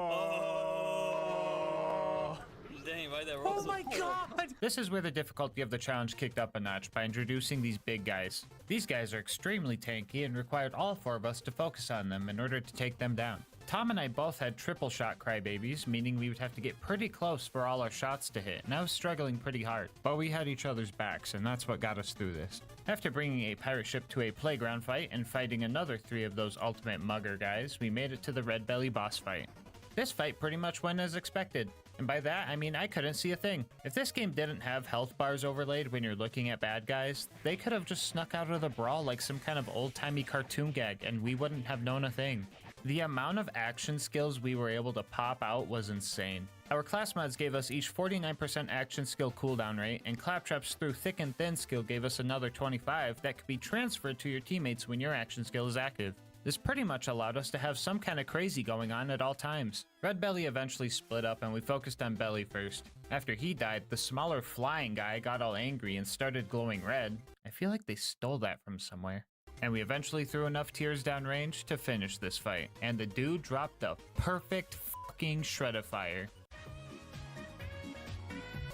S6: Dang, why the
S1: Oh my god! This is where the difficulty of the challenge kicked up a notch by introducing these big guys. These guys are extremely tanky and required all 4 of us to focus on them in order to take them down. Tom and I both had triple shot crybabies, meaning we would have to get pretty close for all our shots to hit, and I was struggling pretty hard. But we had each other's backs, and that's what got us through this. After bringing a pirate ship to a playground fight and fighting another 3 of those ultimate mugger guys, we made it to the Red Belly boss fight. This fight pretty much went as expected. And by that, I mean I couldn't see a thing. If this game didn't have health bars overlaid when you're looking at bad guys, they could have just snuck out of the brawl like some kind of old-timey cartoon gag, and we wouldn't have known a thing. The amount of action skills we were able to pop out was insane. Our class mods gave us each 49% action skill cooldown rate, and Claptrap's Through Thick and Thin skill gave us another 25 that could be transferred to your teammates when your action skill is active. This pretty much allowed us to have some kind of crazy going on at all times. Red Belly eventually split up and we focused on Belly first. After he died, the smaller flying guy got all angry and started glowing red. I feel like they stole that from somewhere. And we eventually threw enough tears down range to finish this fight. And the dude dropped the perfect fucking shred of fire.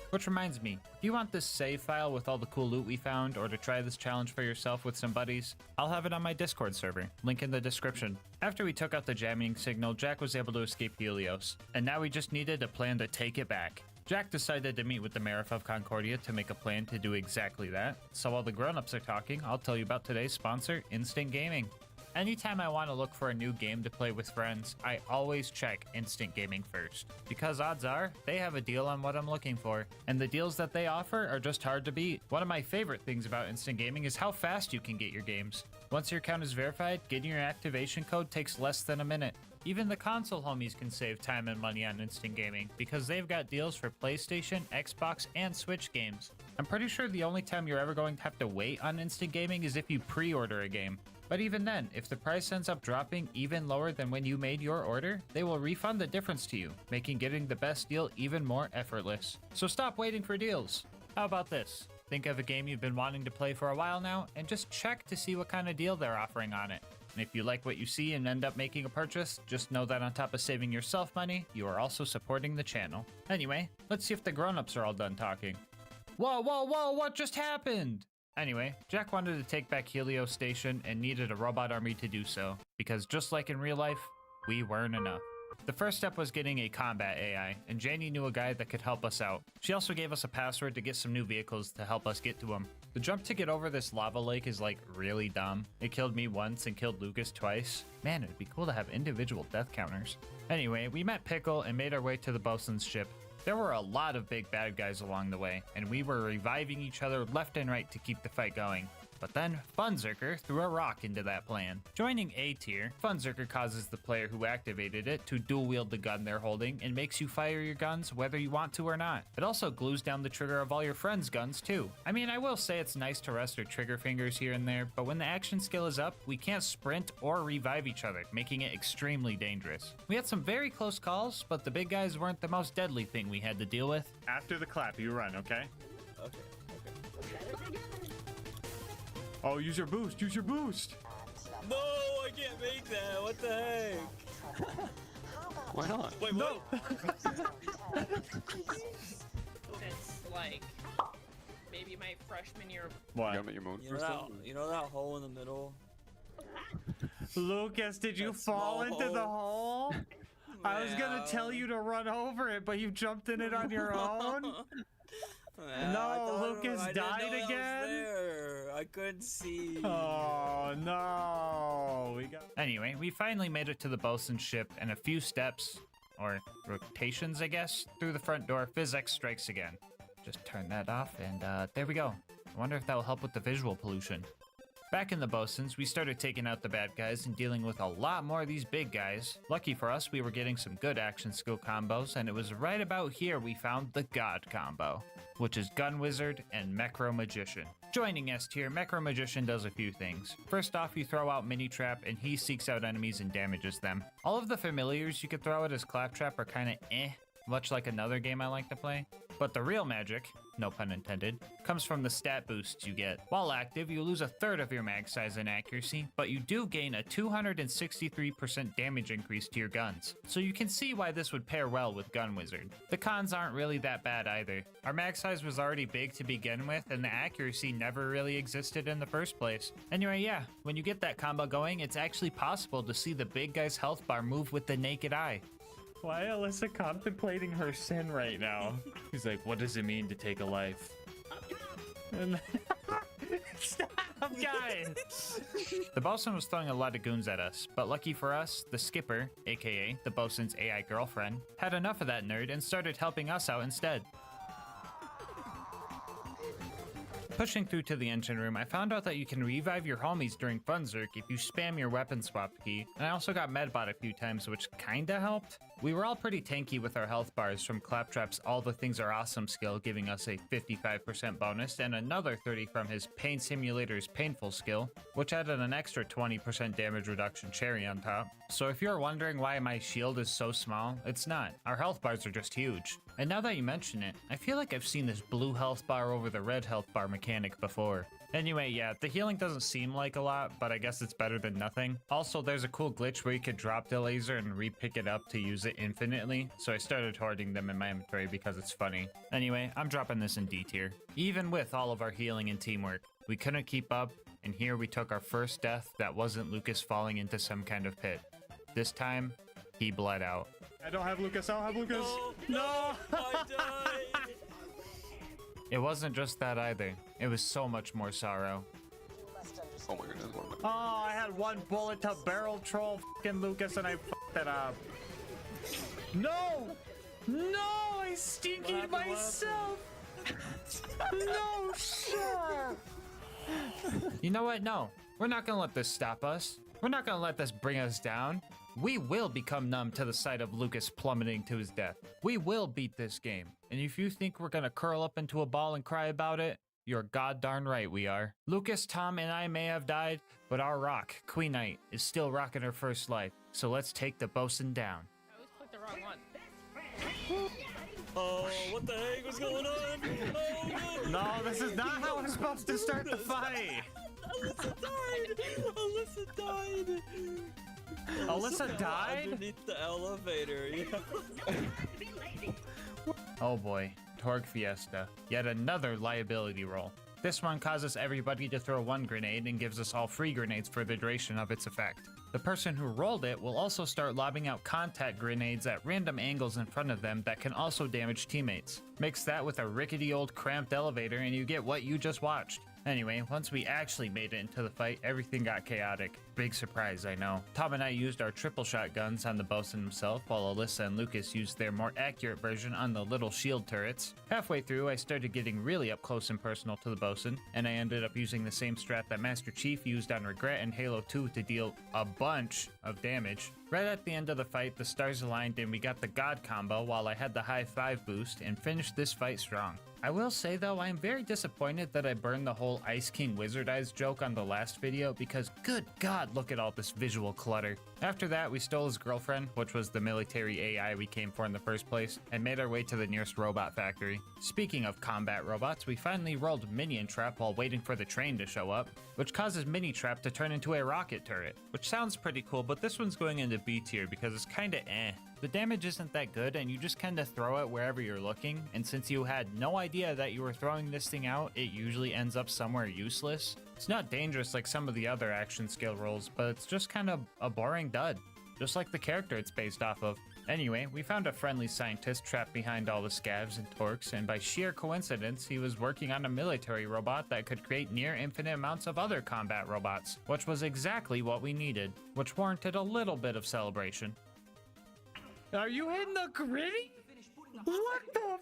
S1: Which reminds me, if you want this save file with all the cool loot we found, or to try this challenge for yourself with some buddies, I'll have it on my Discord server, link in the description. After we took out the jamming signal, Jack was able to escape Helios, and now we just needed a plan to take it back. Jack decided to meet with the Marif of Concordia to make a plan to do exactly that, so while the grown-ups are talking, I'll tell you about today's sponsor, Instant Gaming. Anytime I want to look for a new game to play with friends, I always check Instant Gaming first, because odds are, they have a deal on what I'm looking for, and the deals that they offer are just hard to beat. One of my favorite things about Instant Gaming is how fast you can get your games. Once your account is verified, getting your activation code takes less than a minute. Even the console homies can save time and money on Instant Gaming, because they've got deals for PlayStation, Xbox, and Switch games. I'm pretty sure the only time you're ever going to have to wait on Instant Gaming is if you pre-order a game. But even then, if the price ends up dropping even lower than when you made your order, they will refund the difference to you, making getting the best deal even more effortless. So stop waiting for deals. How about this? Think of a game you've been wanting to play for a while now, and just check to see what kind of deal they're offering on it. And if you like what you see and end up making a purchase, just know that on top of saving yourself money, you are also supporting the channel. Anyway, let's see if the grown-ups are all done talking. Whoa, whoa, whoa, what just happened? Anyway, Jack wanted to take back Helios Station and needed a robot army to do so, because just like in real life, we weren't enough. The first step was getting a combat AI, and Janie knew a guy that could help us out. She also gave us a password to get some new vehicles to help us get to them. The jump to get over this lava lake is like really dumb. It killed me once and killed Lucas twice. Man, it'd be cool to have individual death counters. Anyway, we met Pickle and made our way to the bosun's ship. There were a lot of big bad guys along the way, and we were reviving each other left and right to keep the fight going. But then, Funzerker threw a rock into that plan. Joining A tier, Funzerker causes the player who activated it to dual wield the gun they're holding and makes you fire your guns whether you want to or not. It also glues down the trigger of all your friends' guns too. I mean, I will say it's nice to rest our trigger fingers here and there, but when the action skill is up, we can't sprint or revive each other, making it extremely dangerous. We had some very close calls, but the big guys weren't the most deadly thing we had to deal with.
S13: After the clap, you run, okay?
S14: Okay.
S13: Oh, use your boost, use your boost!
S14: No, I can't make that, what the heck?
S12: Why not?
S14: Wait,
S13: no!
S3: It's like maybe my freshman year.
S13: What?
S12: Your moon
S14: You know that hole in the middle?
S13: Lucas, did you fall into the hole? I was gonna tell you to run over it, but you jumped in it on your own? No, Lucas died again?
S14: I couldn't see.
S13: Oh, no.
S1: Anyway, we finally made it to the bosun's ship, and a few steps, or rotations, I guess, through the front door, PhysX strikes again. Just turn that off, and there we go. I wonder if that will help with the visual pollution. Back in the bosun's, we started taking out the bad guys and dealing with a lot more of these big guys. Lucky for us, we were getting some good action skill combos, and it was right about here we found the God combo, which is Gun Wizard and Mecro Magician. Joining S tier, Mecro Magician does a few things. First off, you throw out Mini Trap, and he seeks out enemies and damages them. All of the familiars you could throw out as Claptrap are kinda much like another game I like to play. But the real magic
S2: no pun intended, comes from the stat boosts you get. While active, you lose a third of your mag size and accuracy, but you do gain a 263% damage increase to your guns. So you can see why this would pair well with Gun Wizard. The cons aren't really that bad either. Our mag size was already big to begin with, and the accuracy never really existed in the first place. Anyway, yeah, when you get that combo going, it's actually possible to see the big guy's health bar move with the naked eye.
S13: Why Alyssa contemplating her sin right now? He's like, what does it mean to take a life? And stop, guys!
S2: The bosun was throwing a lot of goons at us, but lucky for us, the skipper, aka the bosun's AI girlfriend, had enough of that nerd and started helping us out instead. Pushing through to the engine room, I found out that you can revive your homies during Fun Zerk if you spam your weapon swap key, and I also got medbot a few times, which kinda helped. We were all pretty tanky with our health bars from Claptrap's All the Things Are Awesome skill giving us a 55% bonus, and another 30 from his Pain Simulator's Painful skill, which added an extra 20% damage reduction cherry on top. So if you're wondering why my shield is so small, it's not. Our health bars are just huge. And now that you mention it, I feel like I've seen this blue health bar over the red health bar mechanic before. Anyway, yeah, the healing doesn't seem like a lot, but I guess it's better than nothing. Also, there's a cool glitch where you could drop the laser and re-pick it up to use it infinitely, so I started hoarding them in my inventory because it's funny. Anyway, I'm dropping this in D tier. Even with all of our healing and teamwork, we couldn't keep up, and here we took our first death that wasn't Lucas falling into some kind of pit. This time, he bled out.
S13: I don't have Lucas, I don't have Lucas! No!
S14: I died!
S2: It wasn't just that either. It was so much more sorrow.
S12: Oh my goodness, what am
S13: Oh, I had one bullet to barrel troll fucking Lucas and I fucked it up. No! No! I stinkied myself! No, sure!
S2: You know what? No. We're not gonna let this stop us. We're not gonna let this bring us down. We will become numb to the sight of Lucas plummeting to his death. We will beat this game. And if you think we're gonna curl up into a ball and cry about it, you're goddarn right we are. Lucas, Tom, and I may have died, but our rock, Queen Knight, is still rocking her first life. So let's take the bosun down.
S3: I always clicked the wrong one.
S14: Oh, what the heck was going on? Oh,
S13: no, this is not how we're supposed to start the fight.
S14: Alyssa died! Alyssa died!
S13: Alyssa died?
S14: Underneath the elevator, yeah.
S2: Oh boy, Torg Fiesta. Yet another liability roll. This one causes everybody to throw one grenade and gives us all free grenades for the duration of its effect. The person who rolled it will also start lobbing out contact grenades at random angles in front of them that can also damage teammates. Mix that with a rickety old cramped elevator and you get what you just watched. Anyway, once we actually made it into the fight, everything got chaotic. Big surprise, I know. Tom and I used our triple shot guns on the bosun himself, while Alyssa and Lucas used their more accurate version on the little shield turrets. Halfway through, I started getting really up close and personal to the bosun, and I ended up using the same strat that Master Chief used on Regret and Halo 2 to deal a bunch of damage. Right at the end of the fight, the stars aligned and we got the God combo while I had the high 5 boost and finished this fight strong. I will say though, I am very disappointed that I burned the whole Ice King Wizard Eyes joke on the last video because good god, look at all this visual clutter. After that, we stole his girlfriend, which was the military AI we came for in the first place, and made our way to the nearest robot factory. Speaking of combat robots, we finally rolled Minion Trap while waiting for the train to show up, which causes Mini Trap to turn into a rocket turret, which sounds pretty cool, but this one's going into B tier because it's kinda eh. The damage isn't that good and you just kinda throw it wherever you're looking, and since you had no idea that you were throwing this thing out, it usually ends up somewhere useless. It's not dangerous like some of the other action scale rolls, but it's just kind of a boring dud, just like the character it's based off of. Anyway, we found a friendly scientist trapped behind all the scavs and torques, and by sheer coincidence, he was working on a military robot that could create near infinite amounts of other combat robots, which was exactly what we needed, which warranted a little bit of celebration.
S13: Are you in the gritty? What the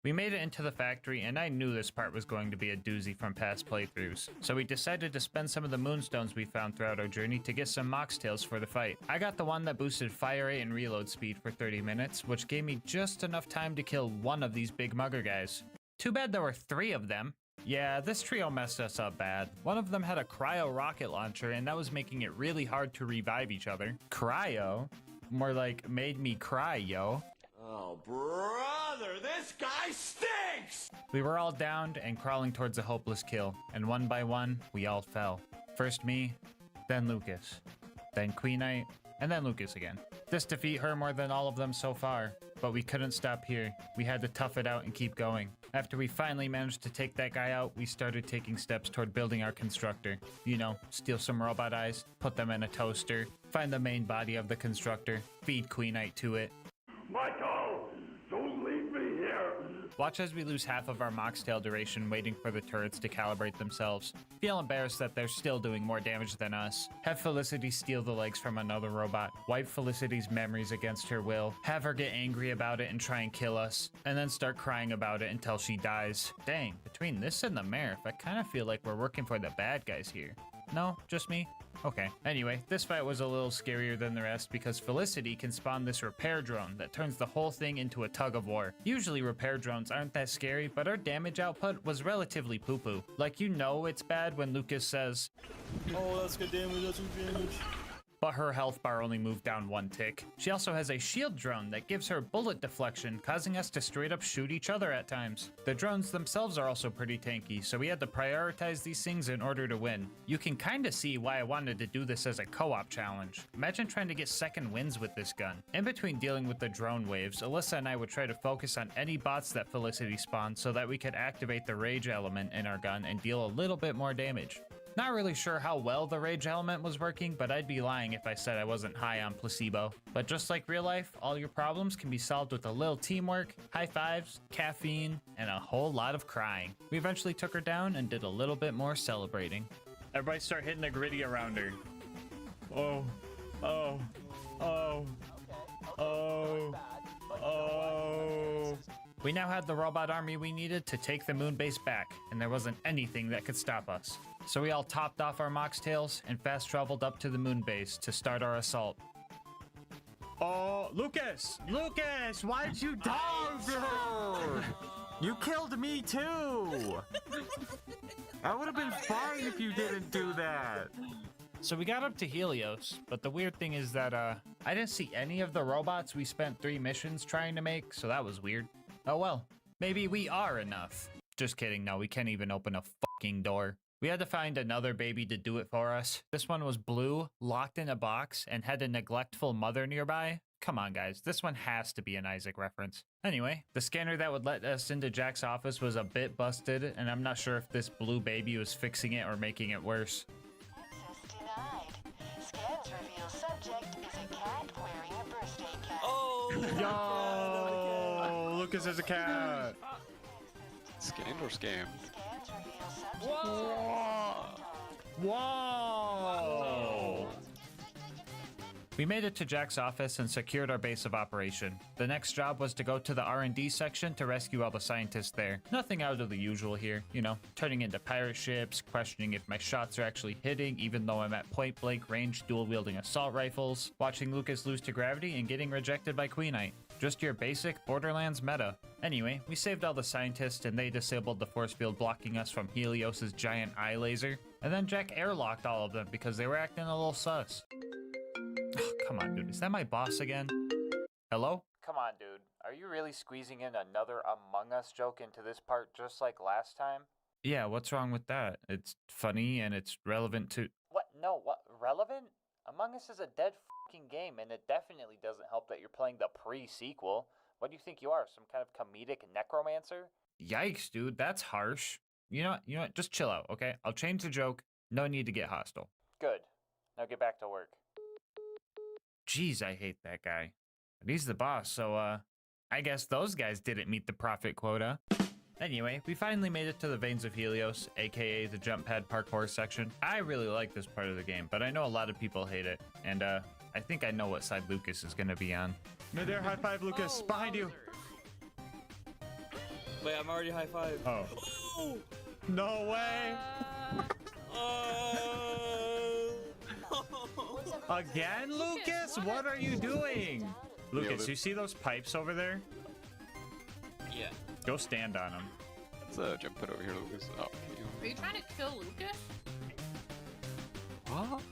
S2: We made it into the factory, and I knew this part was going to be a doozy from past playthroughs. So we decided to spend some of the moonstones we found throughout our journey to get some moxtails for the fight. I got the one that boosted fire rate and reload speed for 30 minutes, which gave me just enough time to kill one of these big mugger guys. Too bad there were 3 of them. Yeah, this trio messed us up bad. One of them had a cryo rocket launcher, and that was making it really hard to revive each other. Cryo? More like made me cry, yo.
S6: Oh, brother, this guy stinks!
S1: We were all downed and crawling towards a hopeless kill, and one by one, we all fell. First me, then Lucas, then Queen Knight, and then Lucas again. This defeat hurt more than all of them so far, but we couldn't stop here. We had to tough it out and keep going. After we finally managed to take that guy out, we started taking steps toward building our constructor. You know, steal some robot eyes, put them in a toaster, find the main body of the constructor, feed Queen Knight to it.
S8: Michael, don't leave me here.
S1: Watch as we lose half of our Moxtail duration waiting for the turrets to calibrate themselves. Feel embarrassed that they're still doing more damage than us. Have Felicity steal the legs from another robot. Wipe Felicity's memories against her will. Have her get angry about it and try and kill us. And then start crying about it until she dies. Dang, between this and the Marath, I kind of feel like we're working for the bad guys here. No, just me? Okay. Anyway, this fight was a little scarier than the rest because Felicity can spawn this repair drone that turns the whole thing into a tug of war. Usually repair drones aren't that scary, but our damage output was relatively poo-poo. Like, you know it's bad when Lucas says,
S14: "Oh, that's good damage, that's good damage."
S1: But her health bar only moved down 1 tick. She also has a shield drone that gives her bullet deflection, causing us to straight up shoot each other at times. The drones themselves are also pretty tanky, so we had to prioritize these things in order to win. You can kinda see why I wanted to do this as a co-op challenge. Imagine trying to get second wins with this gun. In between dealing with the drone waves, Alyssa and I would try to focus on any bots that Felicity spawned so that we could activate the rage element in our gun and deal a little bit more damage. Not really sure how well the rage element was working, but I'd be lying if I said I wasn't high on placebo. But just like real life, all your problems can be solved with a little teamwork, high fives, caffeine, and a whole lot of crying. We eventually took her down and did a little bit more celebrating. Everybody start hitting the gritty around her. Oh, oh, oh, oh, oh. We now had the robot army we needed to take the moon base back, and there wasn't anything that could stop us. So we all topped off our Moxtails and fast traveled up to the moon base to start our assault. Oh, Lucas! Lucas, why'd you die, dude? You killed me too! I would have been fine if you didn't do that. So we got up to Helios, but the weird thing is that I didn't see any of the robots we spent 3 missions trying to make, so that was weird. Oh well, maybe we are enough. Just kidding, no, we can't even open a fucking door. We had to find another baby to do it for us. This one was blue, locked in a box, and had a neglectful mother nearby. Come on, guys, this one has to be an Isaac reference. Anyway, the scanner that would let us into Jack's office was a bit busted, and I'm not sure if this blue baby was fixing it or making it worse.
S5: Access denied. Scans reveal subject is a cat wearing a birthday cap.
S14: Oh!
S1: Yo! Lucas is a cat!
S15: Scanned or scammed?
S5: Scans reveal subject
S1: Whoa! Whoa! We made it to Jack's office and secured our base of operation. The next job was to go to the R&D section to rescue all the scientists there. Nothing out of the usual here, you know, turning into pirate ships, questioning if my shots are actually hitting even though I'm at point blank range dual-wielding assault rifles, watching Lucas lose to gravity and getting rejected by Queen Knight. Just your basic Borderlands meta. Anyway, we saved all the scientists and they disabled the force field blocking us from Helios's giant eye laser. And then Jack airlocked all of them because they were acting a little sus. Oh, come on, dude. Is that my boss again? Hello? Come on, dude. Are you really squeezing in another Among Us joke into this part just like last time? Yeah, what's wrong with that? It's funny and it's relevant to... What? No, what? Relevant? Among Us is a dead fucking game, and it definitely doesn't help that you're playing the pre-sequel. What do you think you are, some kind of comedic necromancer? Yikes, dude, that's harsh. You know what? Just chill out, okay? I'll change the joke. No need to get hostile. Good. Now get back to work. Jeez, I hate that guy. But he's the boss, so, I guess those guys didn't meet the profit quota. Anyway, we finally made it to the Veins of Helios, aka the jump pad parkour section. I really like this part of the game, but I know a lot of people hate it. And, I think I know what side Lucas is gonna be on. Mid-air high five, Lucas, behind you!
S14: Wait, I'm already high five.
S1: Oh.
S14: Oh!
S1: No way! Again, Lucas? What are you doing? Lucas, you see those pipes over there?
S14: Yeah.
S1: Go stand on them.
S15: Let's jump it over here, Lucas. Oh,
S3: Are you trying to kill Lucas?
S15: What?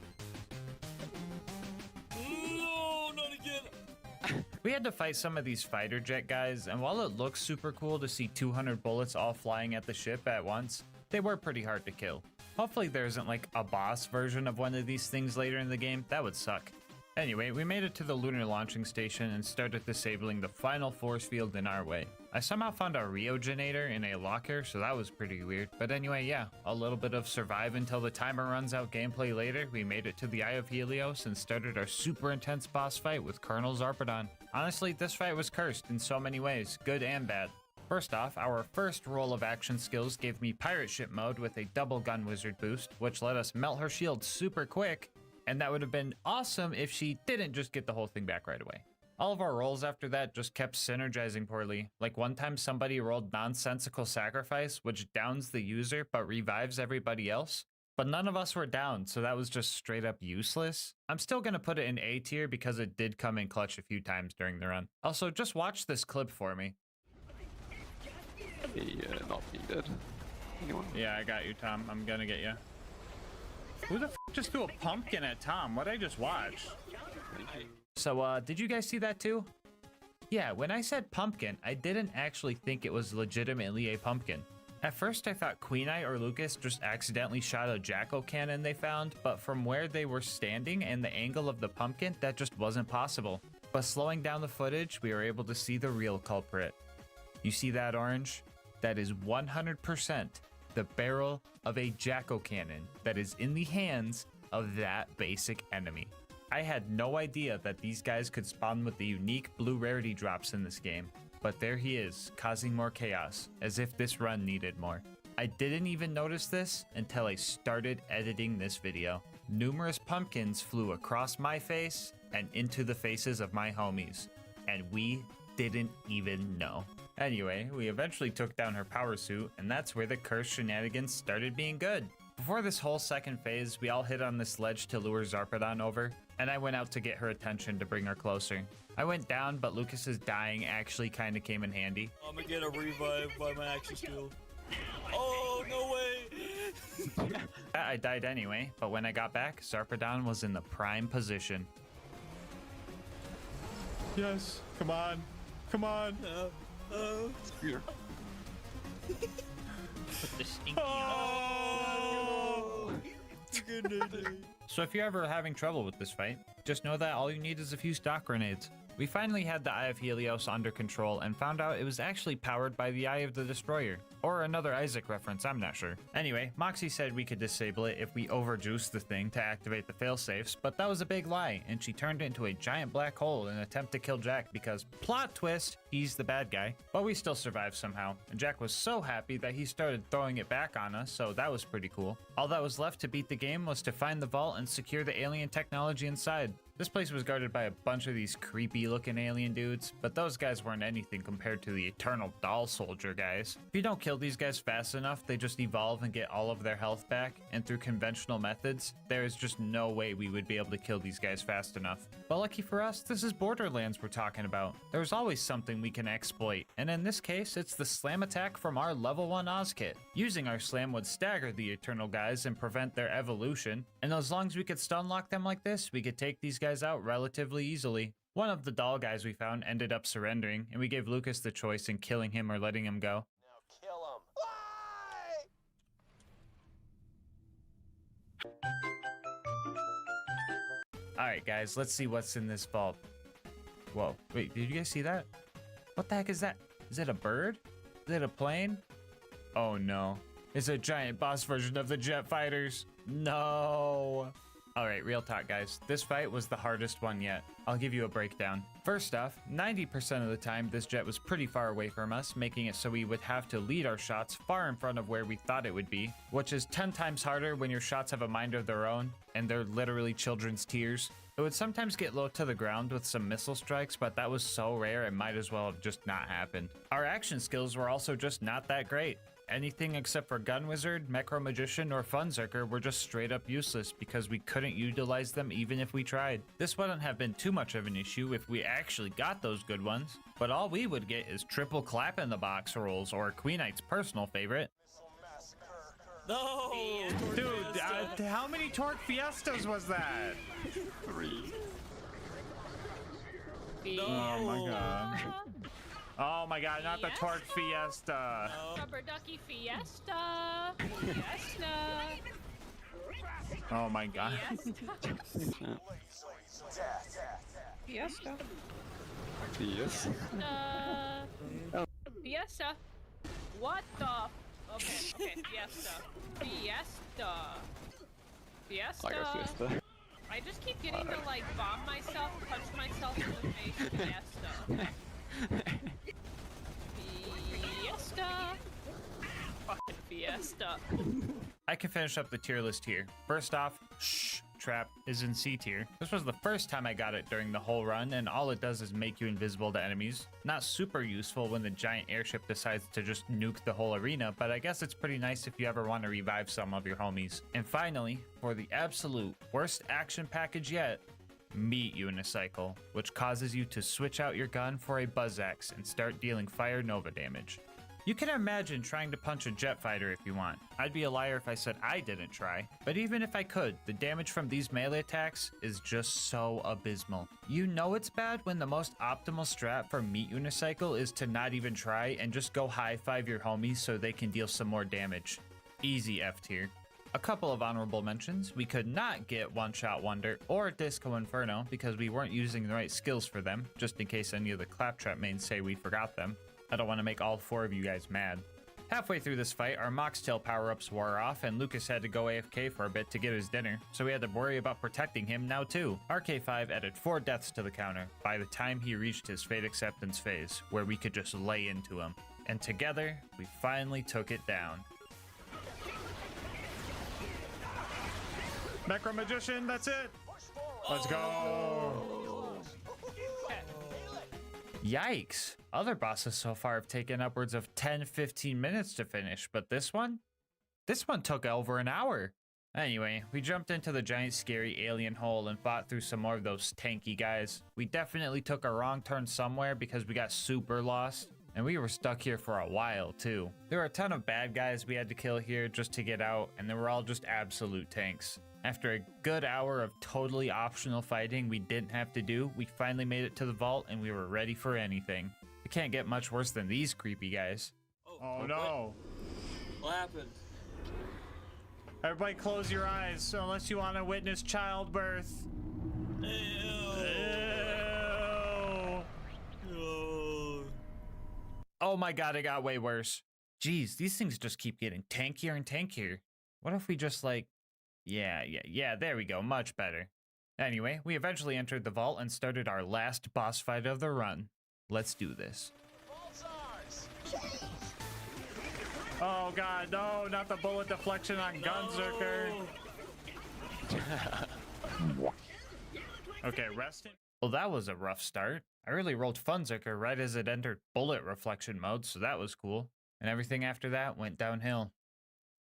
S14: No, not again.
S1: We had to fight some of these fighter jet guys, and while it looks super cool to see 200 bullets all flying at the ship at once, they were pretty hard to kill. Hopefully there isn't like a boss version of one of these things later in the game. That would suck. Anyway, we made it to the lunar launching station and started disabling the final force field in our way. I somehow found a reogenator in a locker, so that was pretty weird. But anyway, yeah, a little bit of survive until the timer runs out gameplay later. We made it to the Eye of Helios and started our super intense boss fight with Colonel Zarpedon. Honestly, this fight was cursed in so many ways, good and bad. First off, our first roll of action skills gave me pirate ship mode with a double gun wizard boost, which let us melt her shield super quick. And that would have been awesome if she didn't just get the whole thing back right away. All of our rolls after that just kept synergizing poorly. Like one time somebody rolled nonsensical sacrifice, which downs the user but revives everybody else. But none of us were down, so that was just straight up useless. I'm still gonna put it in A tier because it did come in clutch a few times during the run. Also, just watch this clip for me.
S15: Not needed. Anyone?
S1: Yeah, I got you, Tom. I'm gonna get you. Who the f just threw a pumpkin at Tom? What'd I just watch? So, did you guys see that too? Yeah, when I said pumpkin, I didn't actually think it was legitimately a pumpkin. At first, I thought Queen Eye or Lucas just accidentally shot a jackal cannon they found, but from where they were standing and the angle of the pumpkin, that just wasn't possible. But slowing down the footage, we were able to see the real culprit. You see that orange? That is 100% the barrel of a jackal cannon that is in the hands of that basic enemy. I had no idea that these guys could spawn with the unique blue rarity drops in this game, but there he is, causing more chaos, as if this run needed more. I didn't even notice this until I started editing this video. Numerous pumpkins flew across my face and into the faces of my homies, and we didn't even know. Anyway, we eventually took down her power suit, and that's where the curse shenanigans started being good. Before this whole second phase, we all hid on this ledge to lure Zarpedon over, and I went out to get her attention to bring her closer. I went down, but Lucas's dying actually kinda came in handy.
S14: I'm gonna get a revive by my action skill. Oh, no way!
S1: I died anyway, but when I got back, Zarpedon was in the prime position. Yes, come on. Come on.
S15: Here.
S4: Put the stinky
S1: So if you're ever having trouble with this fight, just know that all you need is a few stock grenades. We finally had the Eye of Helios under control and found out it was actually powered by the Eye of the Destroyer. Or another Isaac reference, I'm not sure. Anyway, Moxie said we could disable it if we overjuiced the thing to activate the failsafes, but that was a big lie, and she turned it into a giant black hole in an attempt to kill Jack because, plot twist, he's the bad guy. But we still survived somehow, and Jack was so happy that he started throwing it back on us, so that was pretty cool. All that was left to beat the game was to find the vault and secure the alien technology inside. This place was guarded by a bunch of these creepy looking alien dudes, but those guys weren't anything compared to the Eternal Doll Soldier guys. If you don't kill these guys fast enough, they just evolve and get all of their health back, and through conventional methods, there is just no way we would be able to kill these guys fast enough. But lucky for us, this is Borderlands we're talking about. There's always something we can exploit, and in this case, it's the slam attack from our level 1 Oz kit. Using our slam would stagger the Eternal guys and prevent their evolution, and as long as we could stun lock them like this, we could take these guys out relatively easily. One of the doll guys we found ended up surrendering, and we gave Lucas the choice in killing him or letting him go.
S6: Now kill him.
S1: Alright guys, let's see what's in this vault. Whoa, wait, did you guys see that? What the heck is that? Is it a bird? Is it a plane? Oh no. It's a giant boss version of the jet fighters. No. Alright, real talk guys, this fight was the hardest one yet. I'll give you a breakdown. First off, 90% of the time this jet was pretty far away from us, making it so we would have to lead our shots far in front of where we thought it would be, which is 10 times harder when your shots have a mind of their own, and they're literally children's tears. It would sometimes get low to the ground with some missile strikes, but that was so rare it might as well have just not happened. Our action skills were also just not that great. Anything except for Gun Wizard, Mecro Magician, or Funzerker were just straight up useless because we couldn't utilize them even if we tried. This wouldn't have been too much of an issue if we actually got those good ones, but all we would get is triple clap in the box rolls or Queen Knight's personal favorite.
S14: No!
S1: Dude, how many Torque Fiestas was that?
S15: 3.
S13: Oh my god. Oh my god, not the Torque Fiesta.
S3: Rubber Ducky Fiesta. Fiesta.
S13: Oh my god.
S3: Fiesta.
S15: Yes.
S3: Fiesta. What the? Okay, Fiesta. Fiesta. Fiesta.
S15: Like a fiesta.
S3: I just keep getting to like bomb myself, punch myself in the face. Fiesta. Fiesta. Fucking Fiesta.
S1: I can finish up the tier list here. First off, shh, trap is in C tier. This was the first time I got it during the whole run, and all it does is make you invisible to enemies. Not super useful when the giant airship decides to just nuke the whole arena, but I guess it's pretty nice if you ever want to revive some of your homies. And finally, for the absolute worst action package yet, Meat Unicycle, which causes you to switch out your gun for a buzz axe and start dealing fire nova damage. You can imagine trying to punch a jet fighter if you want. I'd be a liar if I said I didn't try. But even if I could, the damage from these melee attacks is just so abysmal. You know it's bad when the most optimal strat for Meat Unicycle is to not even try and just go high five your homies so they can deal some more damage. Easy F tier. A couple of honorable mentions. We could not get One Shot Wonder or Disco Inferno because we weren't using the right skills for them, just in case any of the Claptrap mains say we forgot them. I don't want to make all 4 of you guys mad. Halfway through this fight, our Moxtail power-ups wore off, and Lucas had to go AFK for a bit to get his dinner, so we had to worry about protecting him now too. RK5 added 4 deaths to the counter by the time he reached his Fate Acceptance phase, where we could just lay into him. And together, we finally took it down.
S13: Necro Magician, that's it! Let's go!
S1: Yikes! Other bosses so far have taken upwards of 10-15 minutes to finish, but this one took over an hour. Anyway, we jumped into the giant scary alien hole and fought through some more of those tanky guys. We definitely took a wrong turn somewhere because we got super lost, and we were stuck here for a while too. There were a ton of bad guys we had to kill here just to get out, and they were all just absolute tanks. After a good hour of totally optional fighting we didn't have to do, we finally made it to the vault and we were ready for anything. It can't get much worse than these creepy guys.
S13: Oh no.
S14: What happened?
S13: Everybody close your eyes unless you want to witness childbirth.
S14: Ew.
S13: Ew.
S1: Oh my god, it got way worse. Jeez, these things just keep getting tankier and tankier. What if we just like... Yeah, there we go, much better. Anyway, we eventually entered the vault and started our last boss fight of the run. Let's do this.
S13: Oh god, no, not the bullet deflection on Gunzerker. Okay, rest him.
S1: Well, that was a rough start. I really rolled Funzerker right as it entered bullet reflection mode, so that was cool. And everything after that went downhill.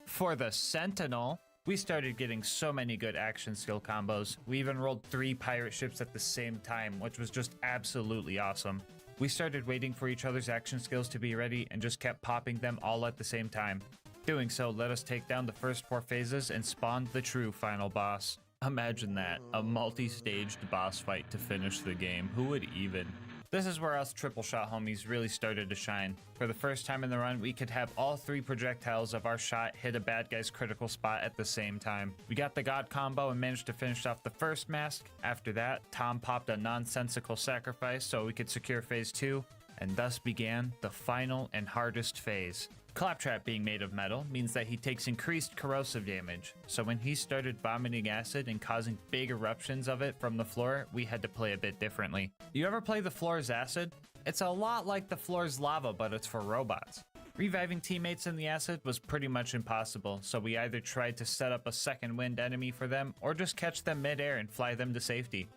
S1: For the Sentinel, we started getting so many good action skill combos. We even rolled 3 pirate ships at the same time, which was just absolutely awesome. We started waiting for each other's action skills to be ready and just kept popping them all at the same time. Doing so let us take down the first 4 phases and spawned the true final boss. Imagine that, a multi-staged boss fight to finish the game. Who would even? This is where us triple shot homies really started to shine. For the first time in the run, we could have all 3 projectiles of our shot hit a bad guy's critical spot at the same time. We got the God combo and managed to finish off the first mask. After that, Tom popped a nonsensical sacrifice so we could secure phase 2, and thus began the final and hardest phase. Claptrap being made of metal means that he takes increased corrosive damage, so when he started vomiting acid and causing big eruptions of it from the floor, we had to play a bit differently. You ever play the floor's acid? It's a lot like the floor's lava, but it's for robots. Reviving teammates in the acid was pretty much impossible, so we either tried to set up a second wind enemy for them, or just catch them mid-air and fly them to safety.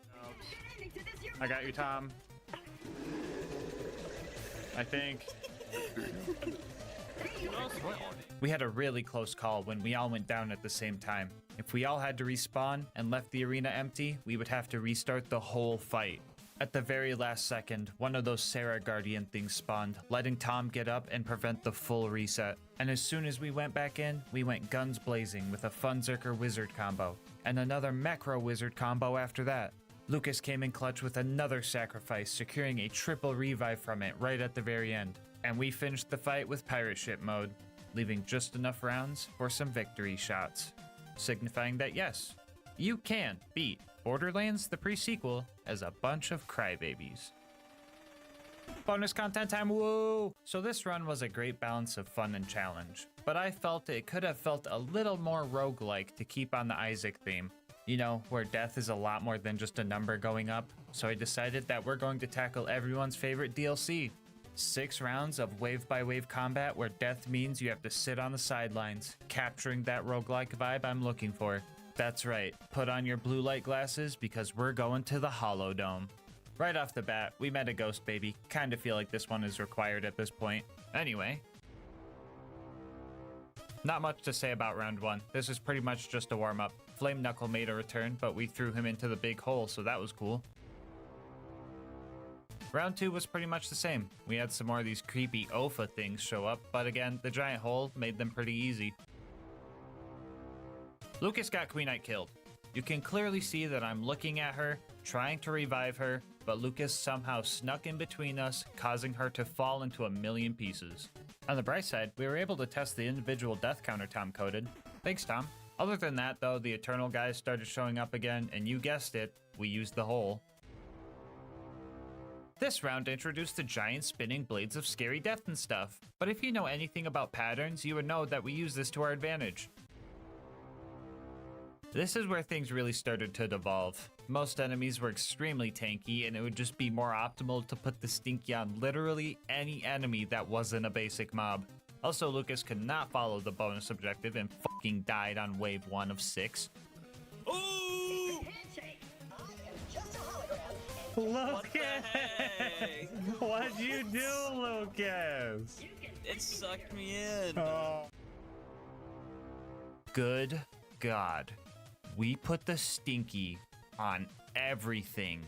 S13: I got you, Tom. I think.
S1: We had a really close call when we all went down at the same time. If we all had to respawn and left the arena empty, we would have to restart the whole fight. At the very last second, one of those Sarah Guardian things spawned, letting Tom get up and prevent the full reset. And as soon as we went back in, we went guns blazing with a Funzerker Wizard combo, and another Mecro Wizard combo after that. Lucas came in clutch with another sacrifice, securing a triple revive from it right at the very end. And we finished the fight with pirate ship mode, leaving just enough rounds for some victory shots, signifying that yes, you can beat Borderlands the pre-sequel as a bunch of crybabies. Bonus content time, woo! So this run was a great balance of fun and challenge, but I felt it could have felt a little more roguelike to keep on the Isaac theme. You know, where death is a lot more than just a number going up. So I decided that we're going to tackle everyone's favorite DLC. 6 rounds of wave-by-wave combat where death means you have to sit on the sidelines, capturing that roguelike vibe I'm looking for. That's right, put on your blue light glasses because we're going to the Hollow Dome. Right off the bat, we met a ghost baby. Kinda feel like this one is required at this point. Anyway. Not much to say about round 1. This is pretty much just a warm-up. Flame Knuckle made a return, but we threw him into the big hole, so that was cool. Round 2 was pretty much the same. We had some more of these creepy Ofa things show up, but again, the giant hole made them pretty easy. Lucas got Queen Knight killed. You can clearly see that I'm looking at her, trying to revive her, but Lucas somehow snuck in between us, causing her to fall into a million pieces. On the bright side, we were able to test the individual death counter Tom coded. Thanks, Tom. Other than that, though, the Eternal guys started showing up again, and you guessed it, we used the hole. This round introduced the giant spinning blades of scary death and stuff, but if you know anything about patterns, you would know that we use this to our advantage. This is where things really started to devolve. Most enemies were extremely tanky, and it would just be more optimal to put the Stinky on literally any enemy that wasn't a basic mob. Also, Lucas could not follow the bonus objective and fucking died on wave 1 of 6.
S14: Ooh!
S1: Lucas! What'd you do, Lucas?
S14: It sucked me in.
S1: Oh. Good God. We put the Stinky on everything.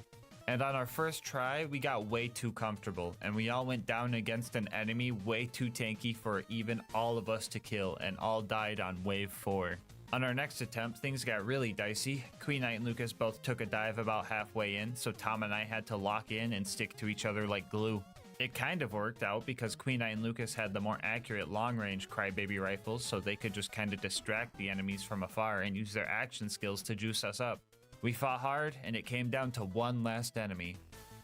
S1: And on our first try, we got way too comfortable, and we all went down against an enemy way too tanky for even all of us to kill, and all died on wave 4. On our next attempt, things got really dicey. Queen Knight and Lucas both took a dive about halfway in, so Tom and I had to lock in and stick to each other like glue. It kind of worked out because Queen Knight and Lucas had the more accurate long-range crybaby rifles, so they could just kind of distract the enemies from afar and use their action skills to juice us up. We fought hard, and it came down to one last enemy.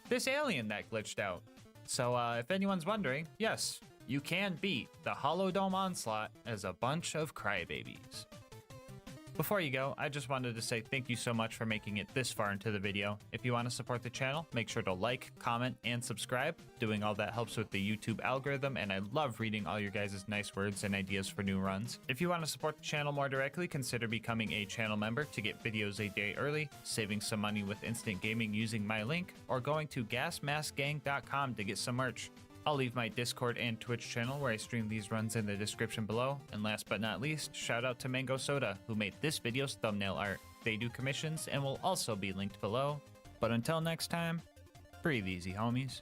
S1: This alien that glitched out. So if anyone's wondering, yes, you can beat the Hollow Dome Onslaught as a bunch of crybabies. Before you go, I just wanted to say thank you so much for making it this far into the video. If you want to support the channel, make sure to like, comment, and subscribe. Doing all that helps with the YouTube algorithm, and I love reading all your guys' nice words and ideas for new runs. If you want to support the channel more directly, consider becoming a channel member to get videos a day early, saving some money with instant gaming using my link, or going to gasmaskgang.com to get some merch. I'll leave my Discord and Twitch channel where I stream these runs in the description below. And last but not least, shout out to Mango Soda, who made this video's thumbnail art. They do commissions and will also be linked below. But until next time, breathe easy, homies.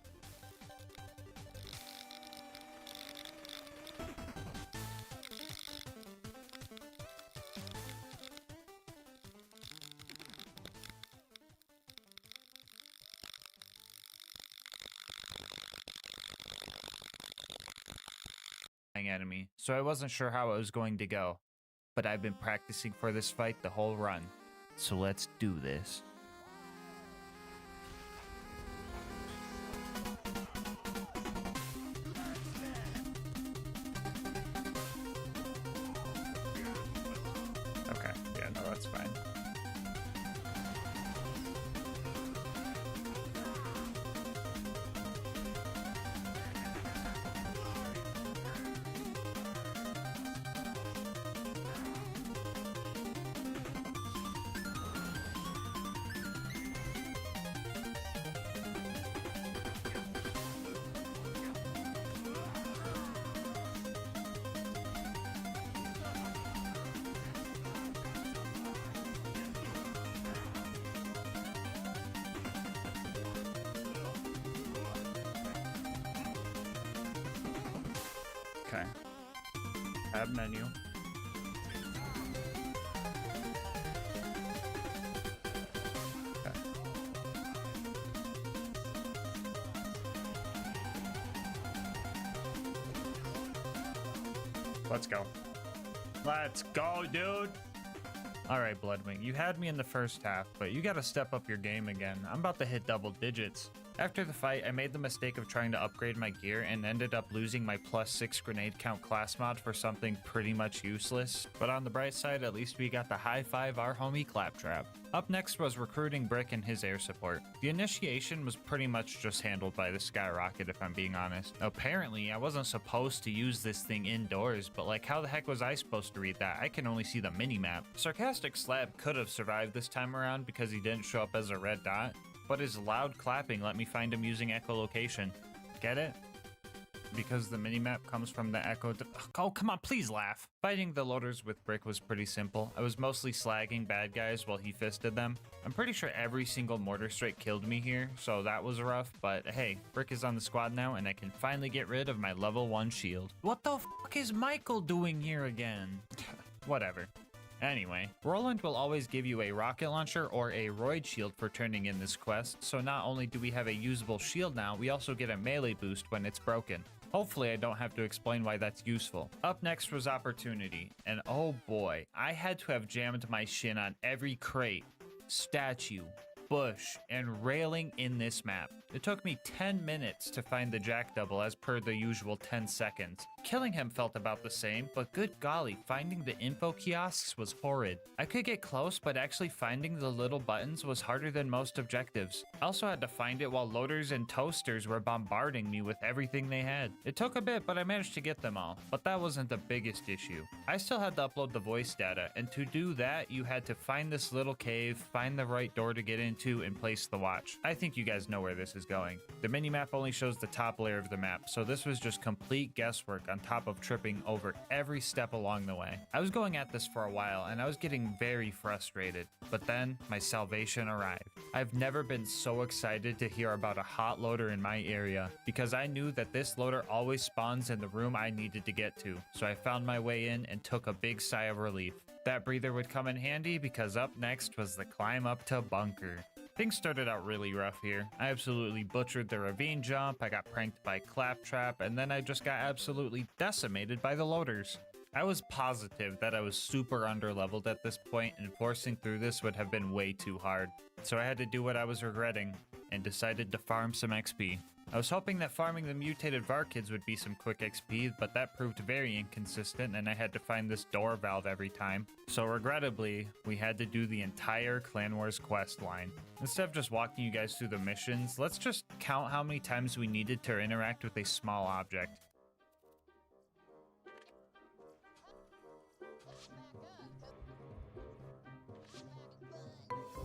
S1: Enemy, so I wasn't sure how it was going to go, but I've been practicing for this fight the whole run, so let's do this. Okay, yeah, no, that's fine. Okay. Tab menu. Okay. Let's go. Let's go, dude. All right, Bloodwing, you had me in the first half, but you gotta step up your game again. I'm about to hit double digits. After the fight, I made the mistake of trying to upgrade my gear and ended up losing my +6 grenade count class mod for something pretty much useless. But on the bright side, at least we got the high five our homie Claptrap. Up next was recruiting Brick and his air support. The initiation was pretty much just handled by the Skyrocket, if I'm being honest. Apparently, I wasn't supposed to use this thing indoors, but like how the heck was I supposed to read that? I can only see the mini-map. Sarcastic Slab could have survived this time around because he didn't show up as a red dot, but his loud clapping let me find him using echolocation. Get it? Because the minimap comes from the echo. Oh, come on, please laugh. Fighting the loaders with Brick was pretty simple. I was mostly slagging bad guys while he fisted them. I'm pretty sure every single mortar strike killed me here, so that was rough, but hey, Brick is on the squad now and I can finally get rid of my level 1 shield. What the fuck is Michael doing here again? Whatever. Anyway, Roland will always give you a rocket launcher or a roid shield for turning in this quest, so not only do we have a usable shield now, we also get a melee boost when it's broken. Hopefully I don't have to explain why that's useful. Up next was Opportunity, and oh boy, I had to have jammed my shin on every crate, statue, bush, and railing in this map. It took me 10 minutes to find the Jack double as per the usual 10 seconds. Killing him felt about the same, but good golly, finding the info kiosks was horrid. I could get close, but actually finding the little buttons was harder than most objectives. I also had to find it while loaders and toasters were bombarding me with everything they had. It took a bit, but I managed to get them all. But that wasn't the biggest issue. I still had to upload the voice data, and to do that, you had to find this little cave, find the right door to get into, and place the watch. I think you guys know where this is going. The minimap only shows the top layer of the map, so this was just complete guesswork on top of tripping over every step along the way. I was going at this for a while and I was getting very frustrated, but then my salvation arrived. I've never been so excited to hear about a hot loader in my area because I knew that this loader always spawns in the room I needed to get to, so I found my way in and took a big sigh of relief. That breather would come in handy because up next was the climb up to bunker. Things started out really rough here. I absolutely butchered the ravine jump, I got pranked by Claptrap, and then I just got absolutely decimated by the loaders. I was positive that I was super underleveled at this point and forcing through this would have been way too hard. So I had to do what I was regretting and decided to farm some XP. I was hoping that farming the mutated Varkids would be some quick XP, but that proved very inconsistent and I had to find this door valve every time. So regrettably, we had to do the entire Clan Wars quest line. Instead of just walking you guys through the missions, let's just count how many times we needed to interact with a small object.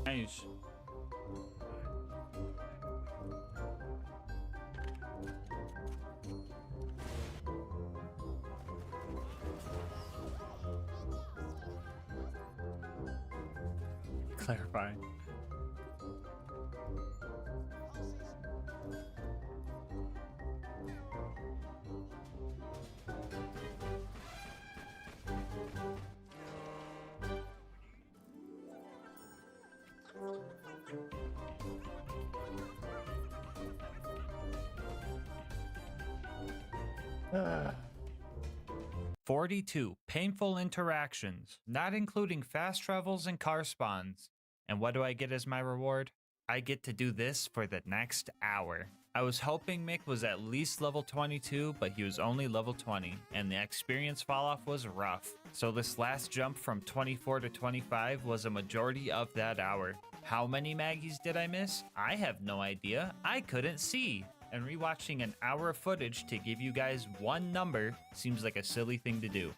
S1: Nice. Clarify. Ah. 42 painful interactions, not including fast travels and car spawns. And what do I get as my reward? I get to do this for the next hour. I was hoping Mick was at least level 22, but he was only level 20, and the experience falloff was rough. So this last jump from 24 to 25 was a majority of that hour. How many Maggies did I miss? I have no idea. I couldn't see. And rewatching an hour of footage to give you guys one number seems like a silly thing to do.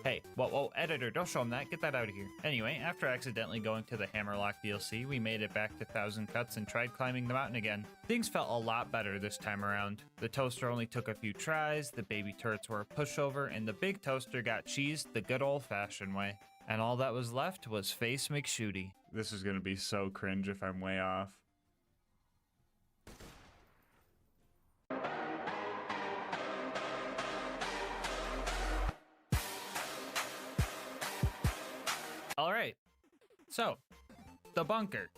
S1: Hey, whoa, editor, don't show him that. Get that out of here. Anyway, after accidentally going to the Hammerlock DLC, we made it back to 1000 Cuts and tried climbing the mountain again. Things felt a lot better this time around. The toaster only took a few tries, the baby turrets were a pushover, and the big toaster got cheesed the good old-fashioned way. And all that was left was Face McShooty. This is gonna be so cringe if I'm way off. All right, so the bunker.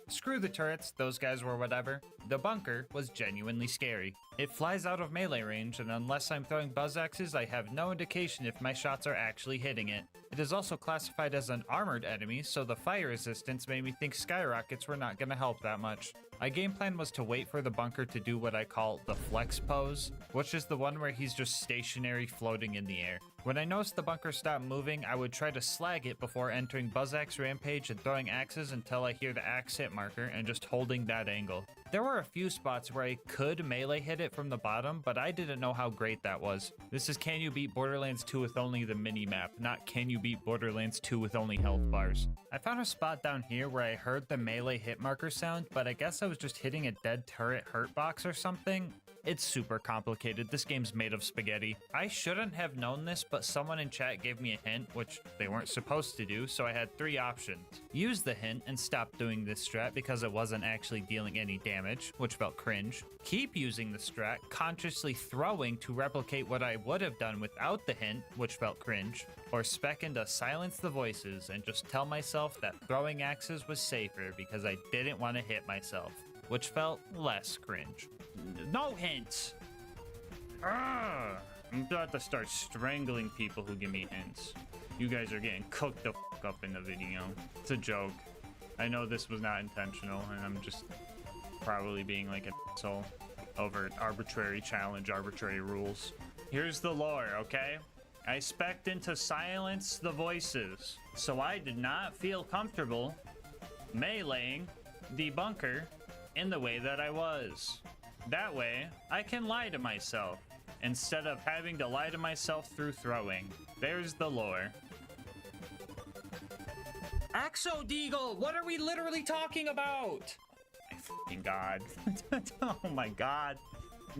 S2: Screw the turrets, those guys were whatever. The bunker was genuinely scary. It flies out of melee range, and unless I'm throwing buzz axes, I have no indication if my shots are actually hitting it. It is also classified as an armored enemy, so the fire resistance made me think skyrockets were not going to help that much. My game plan was to wait for the bunker to do what I call the flex pose, which is the one where he's just stationary floating in the air. When I noticed the bunker stopped moving, I would try to slag it before entering Buzz Axe Rampage and throwing axes until I hear the axe hit marker and just holding that angle. There were a few spots where I could melee hit it from the bottom, but I didn't know how great that was. This is Can You Beat Borderlands 2 with only the mini-map, not Can You Beat Borderlands 2 with only health bars. I found a spot down here where I heard the melee hit marker sound, but I guess I was just hitting a dead turret hurt box or something. It's super complicated. This game's made of spaghetti. I shouldn't have known this, but someone in chat gave me a hint, which they weren't supposed to do, so I had 3 options. Use the hint and stop doing this strat because it wasn't actually dealing any damage, which felt cringe. Keep using the strat, consciously throwing to replicate what I would have done without the hint, which felt cringe. Or spec into silence the voices and just tell myself that throwing axes was safer because I didn't want to hit myself, which felt less cringe. No hints! I'm about to start strangling people who give me hints. You guys are getting cooked the f up in the video. It's a joke. I know this was not intentional, and I'm just probably being like an asshole over arbitrary challenge, arbitrary rules. Here's the lore, okay? I spec'd into silence the voices, so I did not feel comfortable meleeing the bunker in the way that I was. That way, I can lie to myself, instead of having to lie to myself through throwing. There's the lore. Axo-Deagle, what are we literally talking about? My fucking god. Oh my god.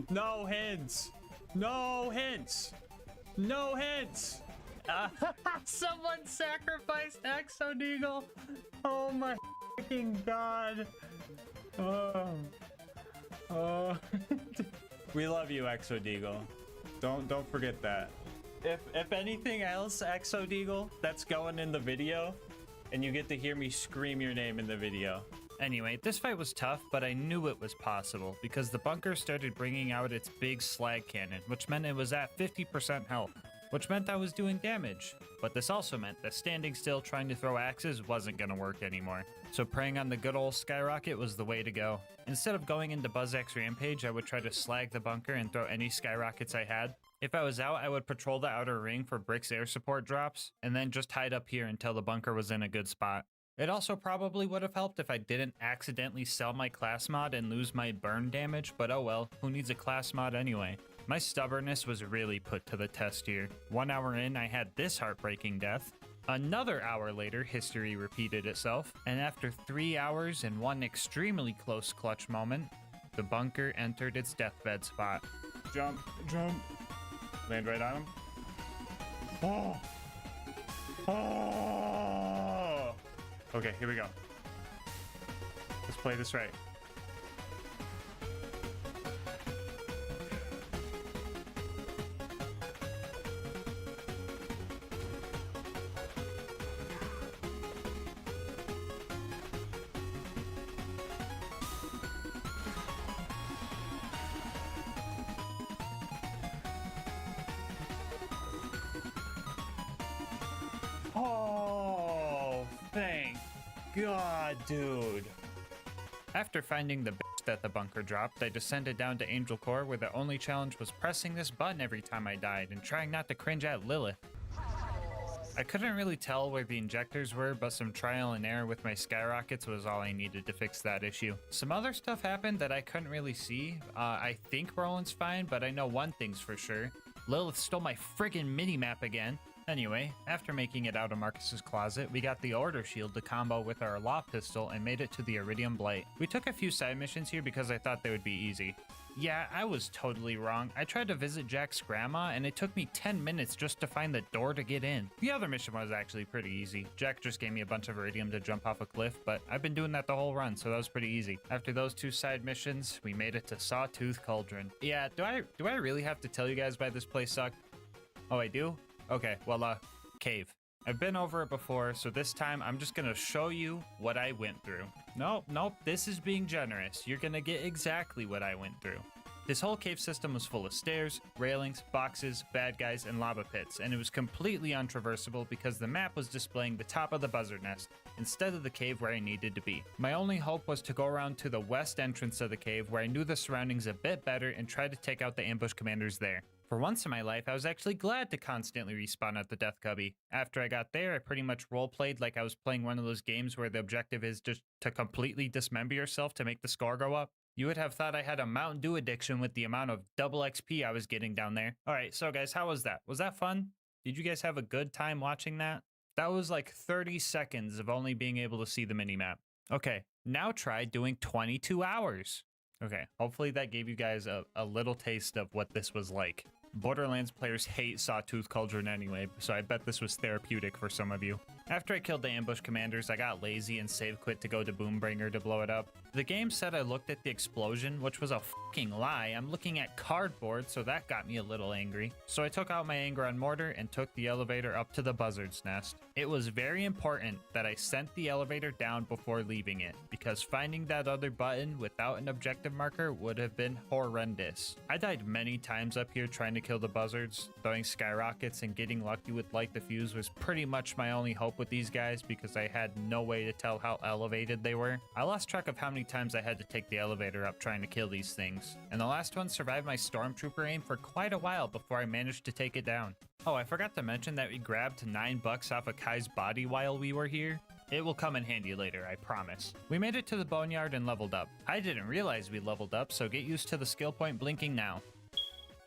S2: No hints. No hints. No hints. Someone sacrificed Axo-Deagle. Oh my fucking god. We love you, Axo-Deagle. Don't forget that. If anything else, Axo-Deagle, that's going in the video, and you get to hear me scream your name in the video. Anyway, this fight was tough, but I knew it was possible because the bunker started bringing out its big slag cannon, which meant it was at 50% health, which meant I was doing damage. But this also meant that standing still trying to throw axes wasn't gonna work anymore. So preying on the good old skyrocket was the way to go. Instead of going into Buzz Axe Rampage, I would try to slag the bunker and throw any skyrockets I had. If I was out, I would patrol the outer ring for Brick's air support drops, and then just hide up here until the bunker was in a good spot. It also probably would have helped if I didn't accidentally sell my class mod and lose my burn damage, but oh well, who needs a class mod anyway? My stubbornness was really put to the test here. 1 hour in, I had this heartbreaking death. Another hour later, history repeated itself, and after 3 hours and one extremely close clutch moment, the bunker entered its deathbed spot. Jump, jump. Land right on him. Oh! Oh! Okay, here we go. Let's play this right. Oh, thank God, dude. After finding the bitch that the bunker dropped, I descended down to Angel Core, where the only challenge was pressing this button every time I died and trying not to cringe at Lilith. I couldn't really tell where the injectors were, but some trial and error with my skyrockets was all I needed to fix that issue. Some other stuff happened that I couldn't really see. I think Roland's fine, but I know one thing's for sure. Lilith stole my friggin' mini-map again. Anyway, after making it out of Marcus's closet, we got the Order Shield to combo with our Law Pistol and made it to the Iridium Blight. We took a few side missions here because I thought they would be easy. Yeah, I was totally wrong. I tried to visit Jack's grandma and it took me 10 minutes just to find the door to get in. The other mission was actually pretty easy. Jack just gave me a bunch of Iridium to jump off a cliff, but I've been doing that the whole run, so that was pretty easy. After those 2 side missions, we made it to Sawtooth Cauldron. Yeah, do I really have to tell you guys why this place sucked? Oh, I do? Okay, well, cave.
S1: I've been over it before, so this time I'm just gonna show you what I went through. Nope, this is being generous. You're gonna get exactly what I went through. This whole cave system was full of stairs, railings, boxes, bad guys, and lava pits, and it was completely untraversable because the map was displaying the top of the buzzard nest instead of the cave where I needed to be. My only hope was to go around to the west entrance of the cave where I knew the surroundings a bit better and try to take out the ambush commanders there. For once in my life, I was actually glad to constantly respawn at the Death Cubby. After I got there, I pretty much roleplayed like I was playing one of those games where the objective is just to completely dismember yourself to make the score go up. You would have thought I had a Mountain Dew addiction with the amount of double XP I was getting down there. Alright, so guys, how was that? Was that fun? Did you guys have a good time watching that? That was like 30 seconds of only being able to see the minimap. Okay, now try doing 22 hours. Okay, hopefully that gave you guys a little taste of what this was like. Borderlands players hate Sawtooth Cauldron anyway, so I bet this was therapeutic for some of you. After I killed the ambush commanders, I got lazy and save quit to go to Boombringer to blow it up. The game said I looked at the explosion, which was a fucking lie. I'm looking at cardboard, so that got me a little angry. So I took out my anger on Mortar and took the elevator up to the buzzard's nest. It was very important that I sent the elevator down before leaving it, because finding that other button without an objective marker would have been horrendous. I died many times up here trying to kill the buzzards. Throwing skyrockets and getting lucky with light the fuse was pretty much my only hope with these guys because I had no way to tell how elevated they were. I lost track of how many times I had to take the elevator up trying to kill these things, and the last one survived my stormtrooper aim for quite a while before I managed to take it down. Oh, I forgot to mention that we grabbed $9 off of Kai's body while we were here. It will come in handy later, I promise. We made it to the boneyard and leveled up. I didn't realize we leveled up, so get used to the skill point blinking now.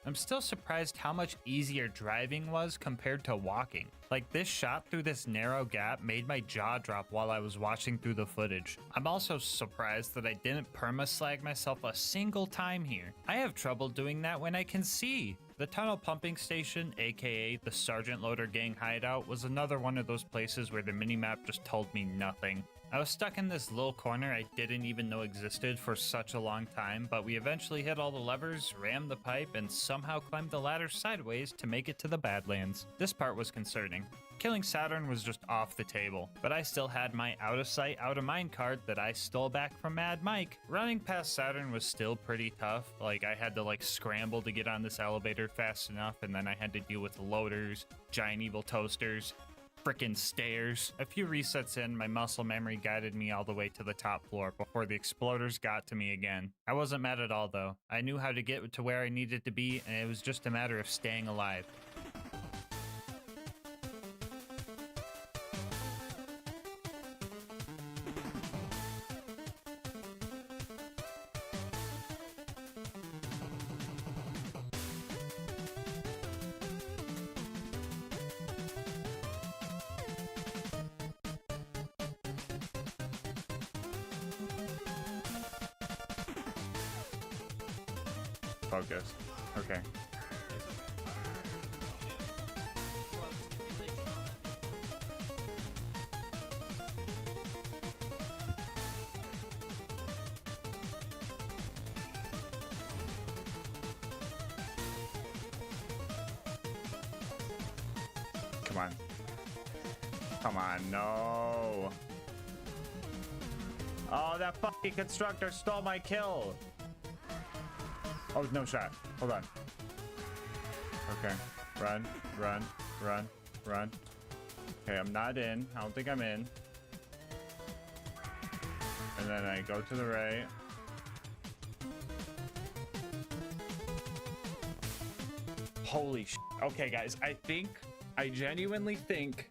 S1: I'm still surprised how much easier driving was compared to walking. Like, this shot through this narrow gap made my jaw drop while I was watching through the footage. I'm also surprised that I didn't perma-slag myself a single time here. I have trouble doing that when I can see. The tunnel pumping station, aka the Sergeant Loader Gang hideout, was another one of those places where the minimap just told me nothing. I was stuck in this little corner I didn't even know existed for such a long time, but we eventually hit all the levers, rammed the pipe, and somehow climbed the ladder sideways to make it to the Badlands. This part was concerning. Killing Saturn was just off the table, but I still had my out of sight, out of mind card that I stole back from Mad Mike. Running past Saturn was still pretty tough. Like, I had to scramble to get on this elevator fast enough, and then I had to deal with loaders, giant evil toasters, frickin' stairs. A few resets in, my muscle memory guided me all the way to the top floor before the exploders got to me again. I wasn't mad at all though. I knew how to get to where I needed to be, and it was just a matter of staying alive. Focus. Okay. Come on. Come on, no. Oh, that fucking constructor stole my kill. Oh, no shot. Hold on. Okay. Run, run, run, run. Okay, I'm not in. I don't think I'm in. And then I go to the right. Holy sh**. Okay, guys. I genuinely think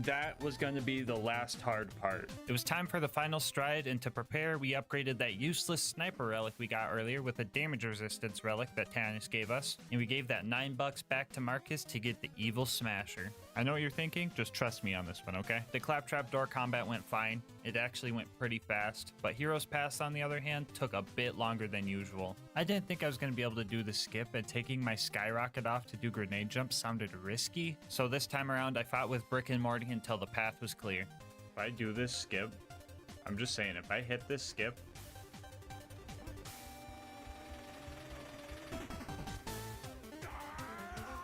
S1: that was going to be the last hard part. It was time for the final stride, and to prepare, we upgraded that useless sniper relic we got earlier with a damage resistance relic that Tannis gave us, and we gave that $9 back to Marcus to get the evil smasher. I know what you're thinking, just trust me on this one, okay? The claptrap door combat went fine. It actually went pretty fast, but Heroes Pass, on the other hand, took a bit longer than usual. I didn't think I was going to be able to do the skip, and taking my skyrocket off to do grenade jumps sounded risky, so this time around I fought with Brick and Morty until the path was clear. If I do this skip, I'm just saying, if I hit this skip,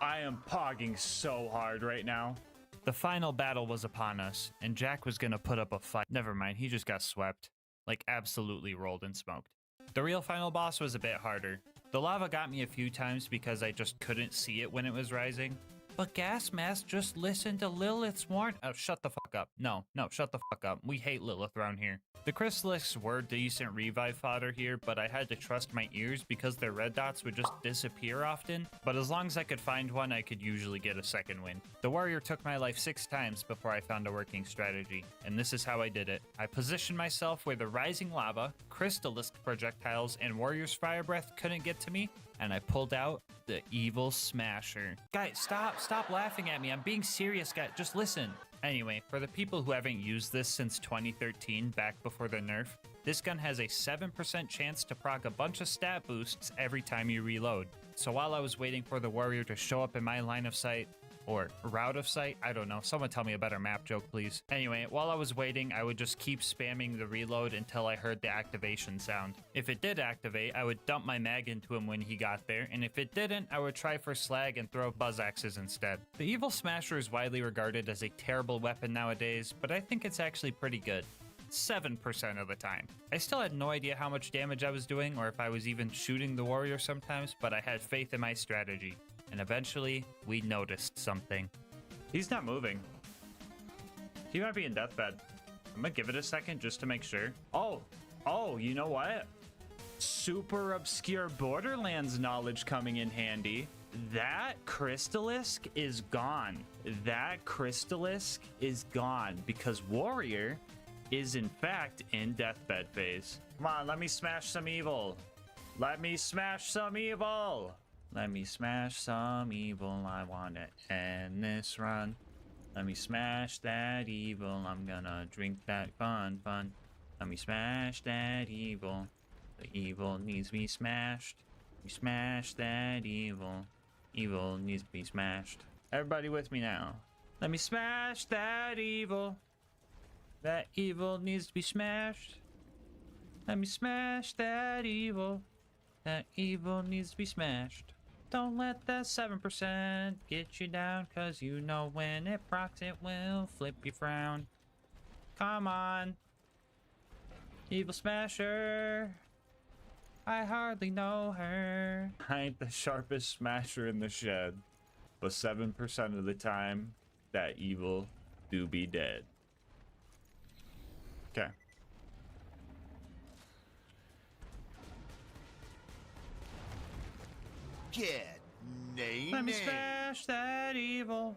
S1: I am pogging so hard right now.
S2: The final battle was upon us, and Jack was gonna put up a fight. Never mind, he just got swept. Like, absolutely rolled and smoked. The real final boss was a bit harder. The lava got me a few times because I just couldn't see it when it was rising. But LilGasmask, just listen to Lilith's warn. Oh, shut the fuck up. No, shut the fuck up. We hate Lilith around here. The Chrysalisks were decent revive fodder here, but I had to trust my ears because their red dots would just disappear often. But as long as I could find one, I could usually get a second win. The warrior took my life 6 times before I found a working strategy, and this is how I did it. I positioned myself where the rising lava, Chrysalisk projectiles, and warrior's fire breath couldn't get to me, and I pulled out the evil smasher. Guys, stop laughing at me. I'm being serious, guys. Just listen. Anyway, for the people who haven't used this since 2013, back before the nerf, this gun has a 7% chance to proc a bunch of stat boosts every time you reload. So while I was waiting for the warrior to show up in my line of sight, or route of sight, I don't know, someone tell me a better map joke, please. Anyway, while I was waiting, I would just keep spamming the reload until I heard the activation sound. If it did activate, I would dump my mag into him when he got there, and if it didn't, I would try for slag and throw buzz axes instead. The evil smasher is widely regarded as a terrible weapon nowadays, but I think it's actually pretty good. 7% of the time. I still had no idea how much damage I was doing or if I was even shooting the warrior sometimes, but I had faith in my strategy. And eventually, we noticed something.
S1: He's not moving. He might be in deathbed. I'm gonna give it a second just to make sure. Oh, you know what? Super obscure Borderlands knowledge coming in handy. That Chrysalisk is gone. That Chrysalisk is gone because Warrior is in fact in deathbed phase. Come on, let me smash some evil. Let me smash some evil. Let me smash some evil. I want to end this run. Let me smash that evil. I'm gonna drink that fun. Let me smash that evil. The evil needs to be smashed. We smash that evil. Evil needs to be smashed. Everybody with me now. Let me smash that evil. That evil needs to be smashed. Let me smash that evil. That evil needs to be smashed. Don't let that 7% get you down, cause you know when it procs it will flip your frown. Come on. Evil smasher. I hardly know her. I ain't the sharpest smasher in the shed, but 7% of the time, that evil do be dead. Okay.
S6: Get nay.
S1: Let me smash that evil.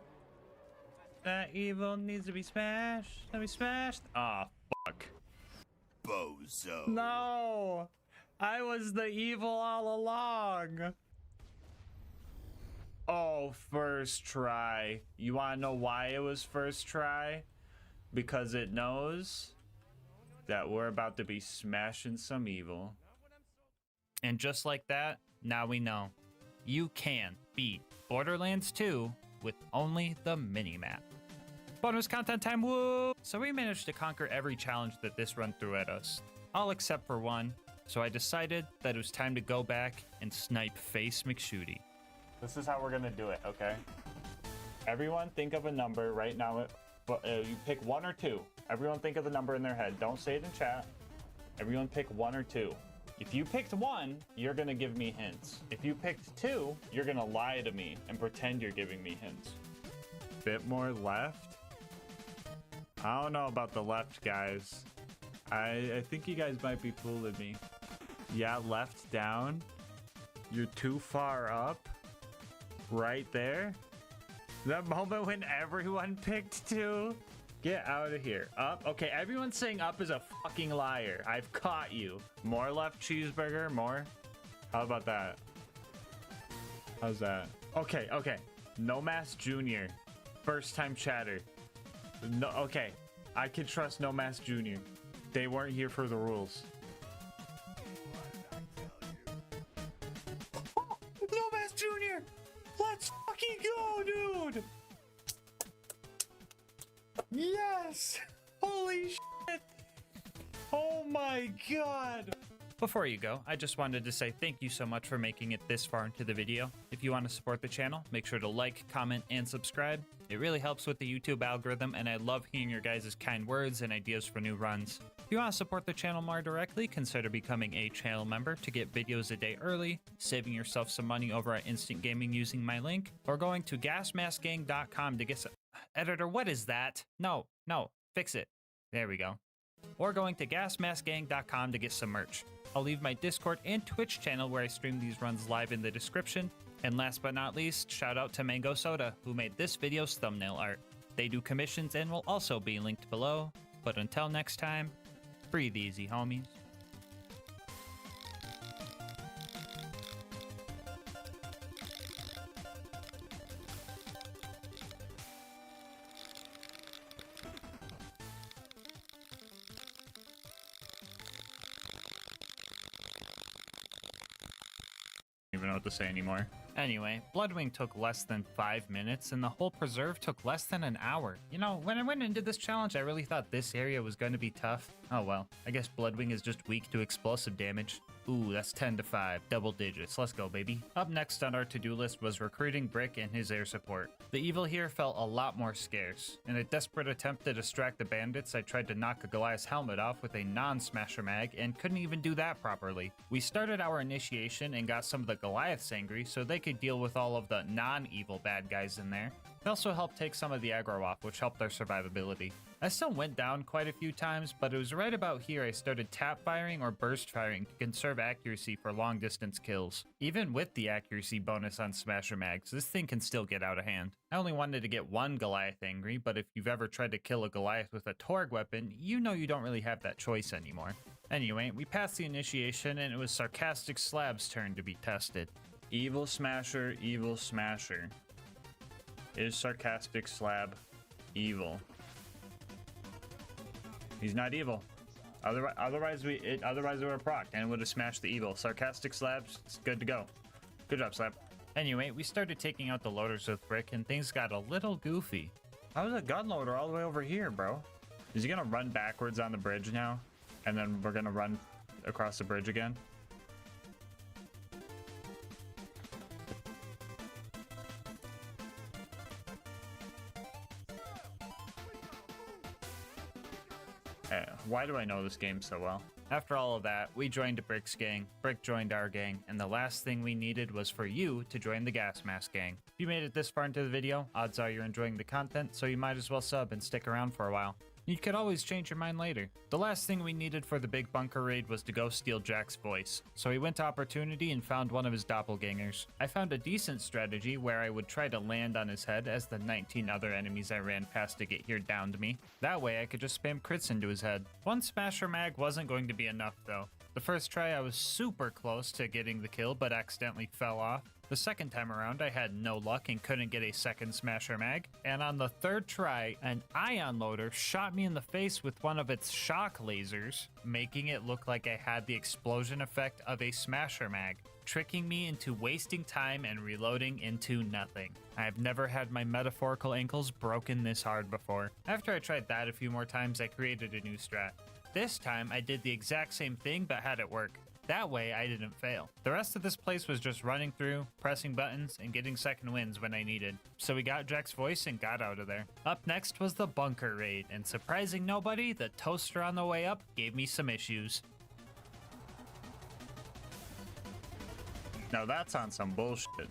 S1: That evil needs to be smashed. Let me smash. Ah, fuck.
S6: Bozo.
S1: No, I was the evil all along. Oh, first try. You want to know why it was first try? Because it knows that we're about to be smashing some evil.
S2: And just like that, now we know. You can beat Borderlands 2 with only the minimap. Bonus content time, woo! So we managed to conquer every challenge that this run threw at us, all except for one, so I decided that it was time to go back and snipe Face McShooty.
S1: This is how we're gonna do it, okay? Everyone think of a number right now, but you pick 1 or 2. Everyone think of the number in their head. Don't say it in chat. Everyone pick 1 or 2. If you picked 1, you're gonna give me hints. If you picked 2, you're gonna lie to me and pretend you're giving me hints. Bit more left? I don't know about the left, guys. I think you guys might be fooling me. Yeah, left down. You're too far up. Right there. The moment when everyone picked 2. Get out of here. Up. Okay, everyone saying up is a fucking liar. I've caught you. More left cheeseburger, more. How about that? How's that? Okay. No Mask Jr. First time chatter. No, okay. I can trust No Mask Jr. They weren't here for the rules. No Mask Jr. Let's fucking go, dude. Yes! Holy shit! Oh my god!
S2: Before you go, I just wanted to say thank you so much for making it this far into the video. If you want to support the channel, make sure to like, comment, and subscribe. It really helps with the YouTube algorithm, and I love hearing your guys' kind words and ideas for new runs. If you want to support the channel more directly, consider becoming a channel member to get videos a day early, saving yourself some money over at Instant Gaming using my link, or going to gasmaskgang.com to get some... Editor, what is that? No, fix it. There we go. Or going to gasmaskgang.com to get some merch. I'll leave my Discord and Twitch channel where I stream these runs live in the description. And last but not least, shout out to Mango Soda, who made this video's thumbnail art. They do commissions and will also be linked below. But until next time, breathe easy, homies.
S1: Even know what to say anymore.
S2: Anyway, Bloodwing took less than 5 minutes, and the whole preserve took less than an hour. You know, when I went into this challenge, I really thought this area was going to be tough. Oh well, I guess Bloodwing is just weak to explosive damage. Ooh, that's 10 to 5, double digits. Let's go, baby. Up next on our to-do list was recruiting Brick and his air support. The evil here felt a lot more scarce. In a desperate attempt to distract the bandits, I tried to knock a Goliath's helmet off with a non-smasher mag and couldn't even do that properly. We started our initiation and got some of the Goliaths angry so they could deal with all of the non-evil bad guys in there. They also helped take some of the aggro off, which helped their survivability. I still went down quite a few times, but it was right about here I started tap firing or burst firing to conserve accuracy for long distance kills. Even with the accuracy bonus on Smasher Mags, this thing can still get out of hand. I only wanted to get one Goliath angry, but if you've ever tried to kill a Goliath with a Torg weapon, you know you don't really have that choice anymore. Anyway, we passed the initiation and it was Sarcastic Slab's turn to be tested.
S1: Evil Smasher, Evil Smasher. Is Sarcastic Slab evil? He's not evil. Otherwise it would have procced and it would have smashed the evil. Sarcastic Slab's it's good to go. Good job, Slab.
S2: Anyway, we started taking out the loaders with Brick and things got a little goofy.
S1: How's a gun loader all the way over here, bro? Is he gonna run backwards on the bridge now? And then we're gonna run across the bridge again? Why do I know this game so well?
S2: After all of that, we joined Brick's gang, Brick joined our gang, and the last thing we needed was for you to join the Gasmask gang. If you made it this far into the video, odds are you're enjoying the content, so you might as well sub and stick around for a while. You could always change your mind later. The last thing we needed for the big bunker raid was to go steal Jack's voice, so we went to Opportunity and found one of his doppelgangers. I found a decent strategy where I would try to land on his head as the 19 other enemies I ran past to get here downed me. That way I could just spam crits into his head. One Smasher Mag wasn't going to be enough though. The first try I was super close to getting the kill but accidentally fell off. The second time around, I had no luck and couldn't get a second Smasher Mag. And on the third try, an ion loader shot me in the face with one of its shock lasers, making it look like I had the explosion effect of a Smasher Mag, tricking me into wasting time and reloading into nothing. I have never had my metaphorical ankles broken this hard before. After I tried that a few more times, I created a new strat. This time, I did the exact same thing but had it work. That way, I didn't fail. The rest of this place was just running through, pressing buttons, and getting second wins when I needed. So we got Jack's voice and got out of there. Up next was the bunker raid, and surprising nobody, the toaster on the way up gave me some issues.
S1: Now that's on some bullshit.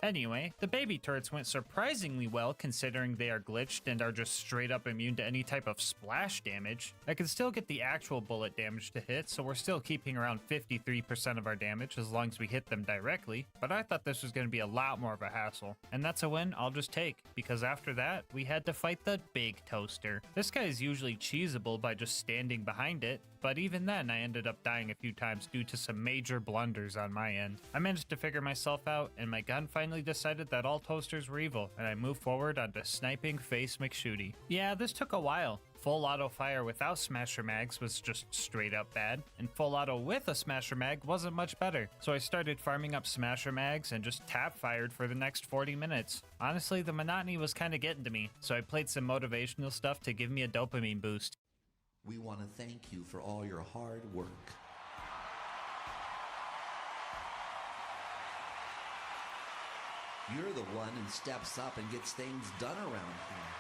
S2: Anyway, the baby turrets went surprisingly well considering they are glitched and are just straight up immune to any type of splash damage. I can still get the actual bullet damage to hit, so we're still keeping around 53% of our damage as long as we hit them directly, but I thought this was going to be a lot more of a hassle. And that's a win I'll just take, because after that, we had to fight the big toaster. This guy is usually cheesable by just standing behind it, but even then I ended up dying a few times due to some major blunders on my end. I managed to figure myself out, and my gun finally finally decided that all toasters were evil, and I moved forward onto sniping Face McShooty. Yeah, this took a while. Full auto fire without smasher mags was just straight up bad, and full auto with a smasher mag wasn't much better. So I started farming up smasher mags and just tap fired for the next 40 minutes. Honestly, the monotony was kinda getting to me, so I played some motivational stuff to give me a dopamine boost.
S16: We want to thank you for all your hard work. You're the one who steps up and gets things done around here.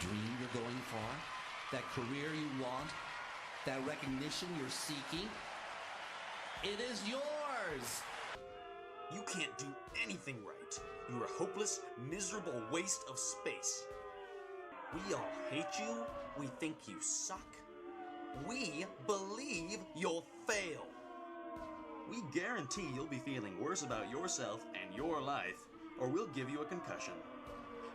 S16: Dream you're going for? That career you want? That recognition you're seeking? It is yours!
S6: You can't do anything right. You're a hopeless, miserable waste of space. We all hate you. We think you suck. We believe you'll fail. We guarantee you'll be feeling worse about yourself and your life, or we'll give you a concussion.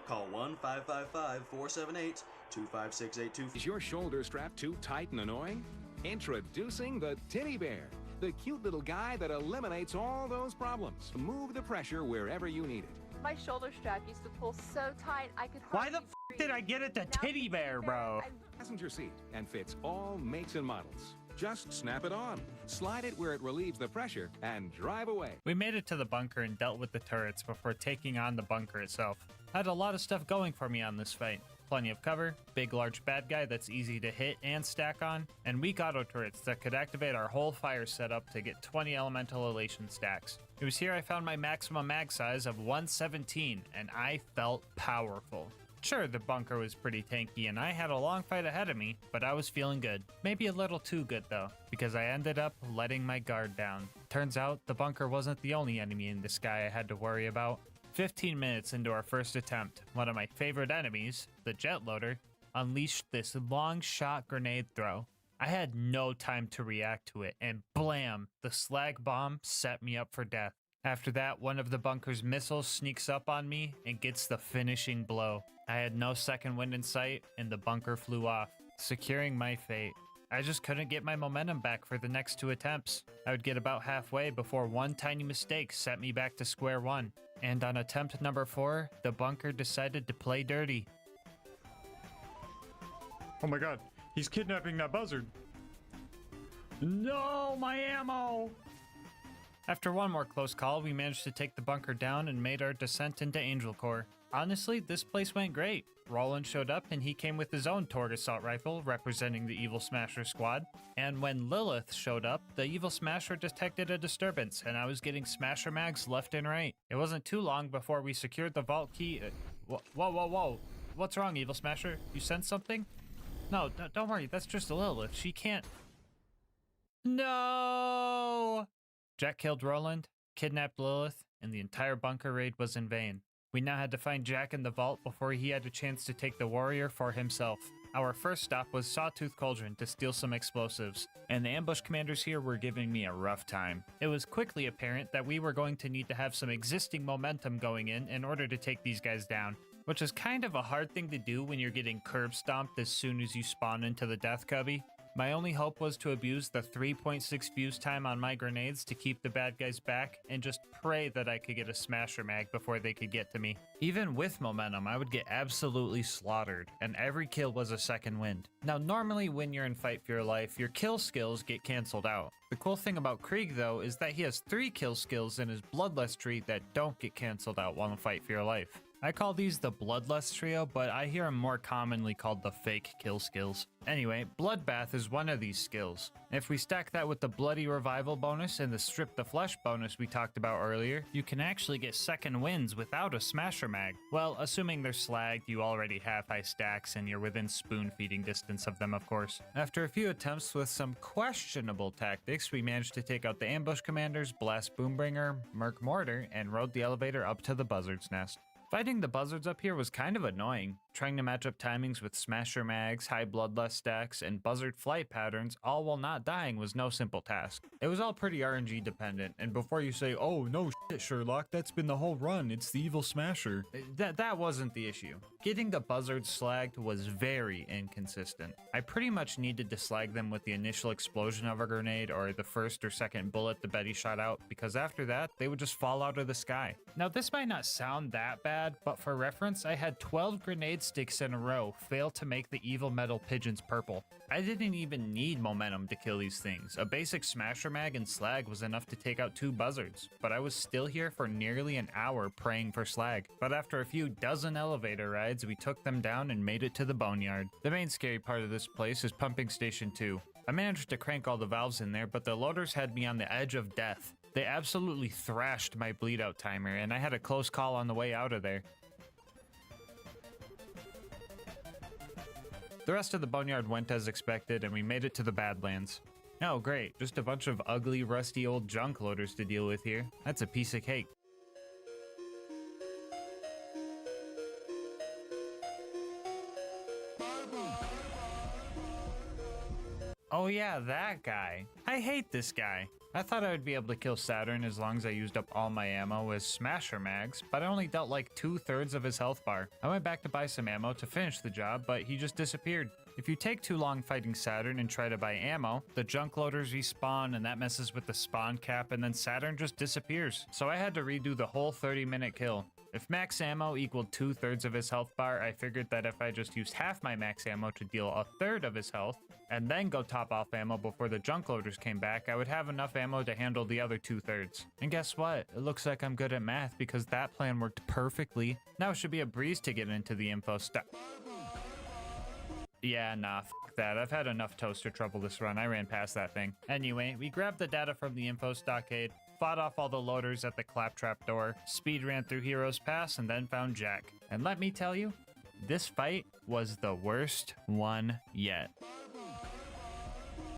S6: Call 1-555-478-25682.
S17: Is your shoulder strap too tight and annoying? Introducing the Titty Bear, the cute little guy that eliminates all those problems. Move the pressure wherever you need it.
S18: My shoulder strap used to pull so tight I could
S13: Why the f did I get it to Titty Bear, bro?
S17: Passenger seat and fits all makes and models. Just snap it on, slide it where it relieves the pressure, and drive away.
S2: We made it to the bunker and dealt with the turrets before taking on the bunker itself. I had a lot of stuff going for me on this fight. Plenty of cover, big large bad guy that's easy to hit and stack on, and weak auto turrets that could activate our whole fire setup to get 20 elemental elation stacks. It was here I found my maximum mag size of 117, and I felt powerful. Sure, the bunker was pretty tanky and I had a long fight ahead of me, but I was feeling good. Maybe a little too good though, because I ended up letting my guard down. Turns out, the bunker wasn't the only enemy in the sky I had to worry about. 15 minutes into our first attempt, one of my favorite enemies, the jet loader, unleashed this long shot grenade throw. I had no time to react to it, and blam, the slag bomb set me up for death. After that, one of the bunker's missiles sneaks up on me and gets the finishing blow. I had no second wind in sight, and the bunker flew off, securing my fate. I just couldn't get my momentum back for the next 2 attempts. I would get about halfway before one tiny mistake set me back to square one. And on attempt number 4, the bunker decided to play dirty.
S13: Oh my god, he's kidnapping that buzzard. No, my ammo!
S2: After one more close call, we managed to take the bunker down and made our descent into Angel Core. Honestly, this place went great. Roland showed up and he came with his own Torg assault rifle representing the Evil Smasher squad. And when Lilith showed up, the Evil Smasher detected a disturbance and I was getting Smasher mags left and right. It wasn't too long before we secured the vault key. Whoa. What's wrong, Evil Smasher? You sensed something? No, don't worry, that's just Lilith. She can't... No! Jack killed Roland, kidnapped Lilith, and the entire bunker raid was in vain. We now had to find Jack in the vault before he had a chance to take the warrior for himself. Our first stop was Sawtooth Cauldron to steal some explosives, and the ambush commanders here were giving me a rough time. It was quickly apparent that we were going to need to have some existing momentum going in order to take these guys down, which is kind of a hard thing to do when you're getting curb stomped as soon as you spawn into the death cubby. My only hope was to abuse the 3.6 fuse time on my grenades to keep the bad guys back and just pray that I could get a smasher mag before they could get to me. Even with momentum, I would get absolutely slaughtered, and every kill was a second wind. Now normally when you're in Fight for Your Life, your kill skills get cancelled out. The cool thing about Krieg though is that he has 3 kill skills in his Bloodlust tree that don't get cancelled out while in Fight for Your Life. I call these the Bloodlust trio, but I hear them more commonly called the fake kill skills. Anyway, Bloodbath is one of these skills. If we stack that with the Bloody Revival bonus and the Strip the Flesh bonus we talked about earlier, you can actually get second wins without a Smasher mag. Well, assuming they're slagged, you already have high stacks, and you're within spoon feeding distance of them, of course. After a few attempts with some questionable tactics, we managed to take out the ambush commanders, blast Boombringer, Merc Mortar, and rode the elevator up to the Buzzard's Nest. Fighting the buzzards up here was kind of annoying. Trying to match up timings with smasher mags, high bloodlust stacks, and buzzard flight patterns, all while not dying, was no simple task. It was all pretty RNG dependent, and before you say, oh no shit Sherlock, that's been the whole run, it's the evil smasher, that wasn't the issue. Getting the buzzards slagged was very inconsistent. I pretty much needed to slag them with the initial explosion of a grenade or the first or second bullet the Betty shot out, because after that, they would just fall out of the sky. Now this might not sound that bad, but for reference, I had 12 grenade sticks in a row fail to make the evil metal pigeons purple. I didn't even need momentum to kill these things. A basic smasher mag and slag was enough to take out 2 buzzards, but I was still here for nearly an hour praying for slag. But after a few dozen elevator rides, we took them down and made it to the boneyard. The main scary part of this place is pumping station 2. I managed to crank all the valves in there, but the loaders had me on the edge of death. They absolutely thrashed my bleed out timer, and I had a close call on the way out of there. The rest of the boneyard went as expected, and we made it to the Badlands. Oh great, just a bunch of ugly, rusty old junk loaders to deal with here. That's a piece of cake. Oh yeah, that guy. I hate this guy. I thought I would be able to kill Saturn as long as I used up all my ammo as smasher mags, but I only dealt like 2/3 of his health bar. I went back to buy some ammo to finish the job, but he just disappeared. If you take too long fighting Saturn and try to buy ammo, the junk loaders respawn and that messes with the spawn cap and then Saturn just disappears. So I had to redo the whole 30-minute kill. If max ammo equaled 2/3 of his health bar, I figured that if I just used half my max ammo to deal 1/3 of his health, and then go top off ammo before the junk loaders came back, I would have enough ammo to handle the other 2/3. And guess what? It looks like I'm good at math because that plan worked perfectly. Now it should be a breeze to get into the info stuff. Yeah, nah, f that. I've had enough toaster trouble this run. I ran past that thing. Anyway, we grabbed the data from the info stockade, fought off all the loaders at the claptrap door, speed ran through Heroes Pass, and then found Jack. And let me tell you, this fight was the worst one yet.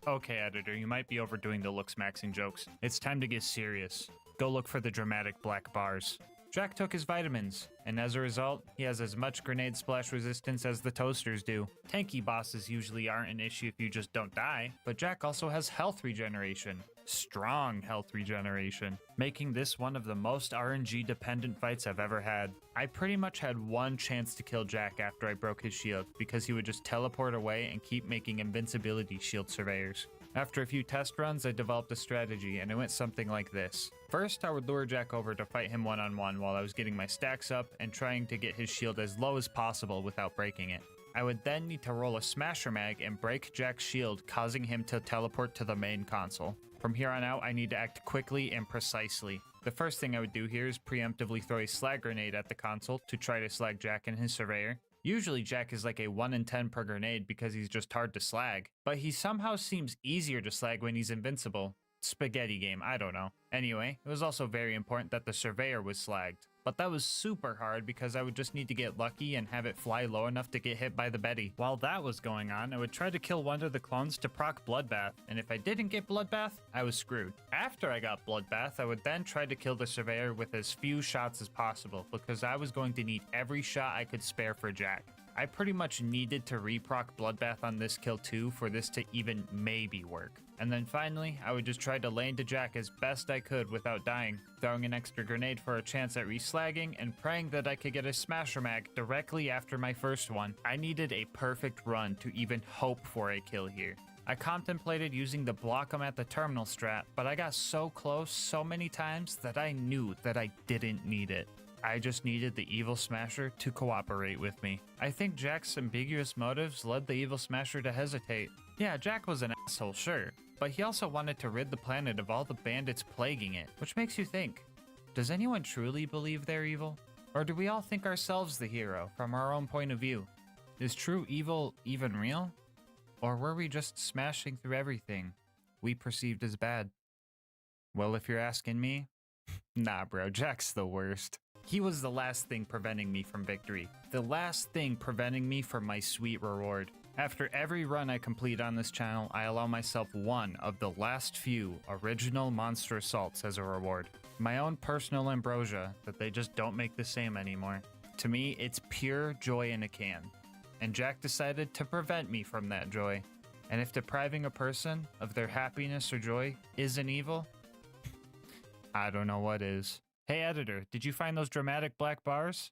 S2: Okay, editor, you might be overdoing the looks maxing jokes. It's time to get serious. Go look for the dramatic black bars. Jack took his vitamins, and as a result, he has as much grenade splash resistance as the toasters do. Tanky bosses usually aren't an issue if you just don't die, but Jack also has health regeneration. Strong health regeneration, making this one of the most RNG dependent fights I've ever had. I pretty much had one chance to kill Jack after I broke his shield, because he would just teleport away and keep making invincibility shield surveyors. After a few test runs, I developed a strategy, and it went something like this. First, I would lure Jack over to fight him one-on-one while I was getting my stacks up and trying to get his shield as low as possible without breaking it. I would then need to roll a smasher mag and break Jack's shield, causing him to teleport to the main console. From here on out, I need to act quickly and precisely. The first thing I would do here is preemptively throw a slag grenade at the console to try to slag Jack and his surveyor. Usually Jack is like a 1 in 10 per grenade because he's just hard to slag, but he somehow seems easier to slag when he's invincible. Spaghetti game, I don't know. Anyway, it was also very important that the surveyor was slagged, but that was super hard because I would just need to get lucky and have it fly low enough to get hit by the Betty. While that was going on, I would try to kill one of the clones to proc Bloodbath, and if I didn't get Bloodbath, I was screwed. After I got Bloodbath, I would then try to kill the surveyor with as few shots as possible because I was going to need every shot I could spare for Jack. I pretty much needed to reproc Bloodbath on this kill too for this to even maybe work. And then finally, I would just try to lay into Jack as best I could without dying, throwing an extra grenade for a chance at reslagging and praying that I could get a smasher mag directly after my first one. I needed a perfect run to even hope for a kill here. I contemplated using the block 'em at the terminal strat, but I got so close so many times that I knew that I didn't need it. I just needed the Evil Smasher to cooperate with me. I think Jack's ambiguous motives led the Evil Smasher to hesitate. Yeah, Jack was an asshole, sure, but he also wanted to rid the planet of all the bandits plaguing it, which makes you think, does anyone truly believe they're evil? Or do we all think ourselves the hero from our own point of view? Is true evil even real? Or were we just smashing through everything we perceived as bad? Well, if you're asking me, nah bro, Jack's the worst. He was the last thing preventing me from victory. The last thing preventing me from my sweet reward. After every run I complete on this channel, I allow myself one of the last few original monster assaults as a reward. My own personal ambrosia that they just don't make the same anymore.
S1: To me, it's pure joy in a can. And Jack decided to prevent me from that joy. And if depriving a person of their happiness or joy isn't evil, I don't know what is. Hey editor, did you find those dramatic black bars?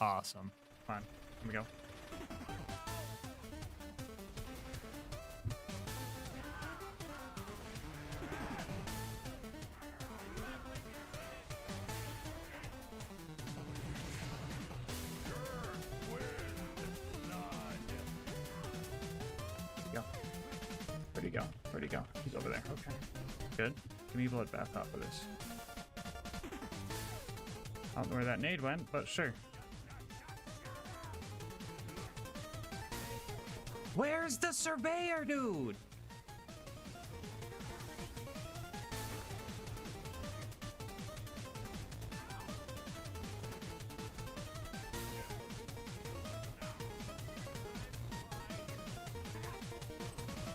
S1: Awesome. Come on, here we go. Where'd he go? Where'd he go? He's over there. Okay. Good. Give me a bloodbath off of this. I don't know where that nade went, but sure. Where's the surveyor, dude?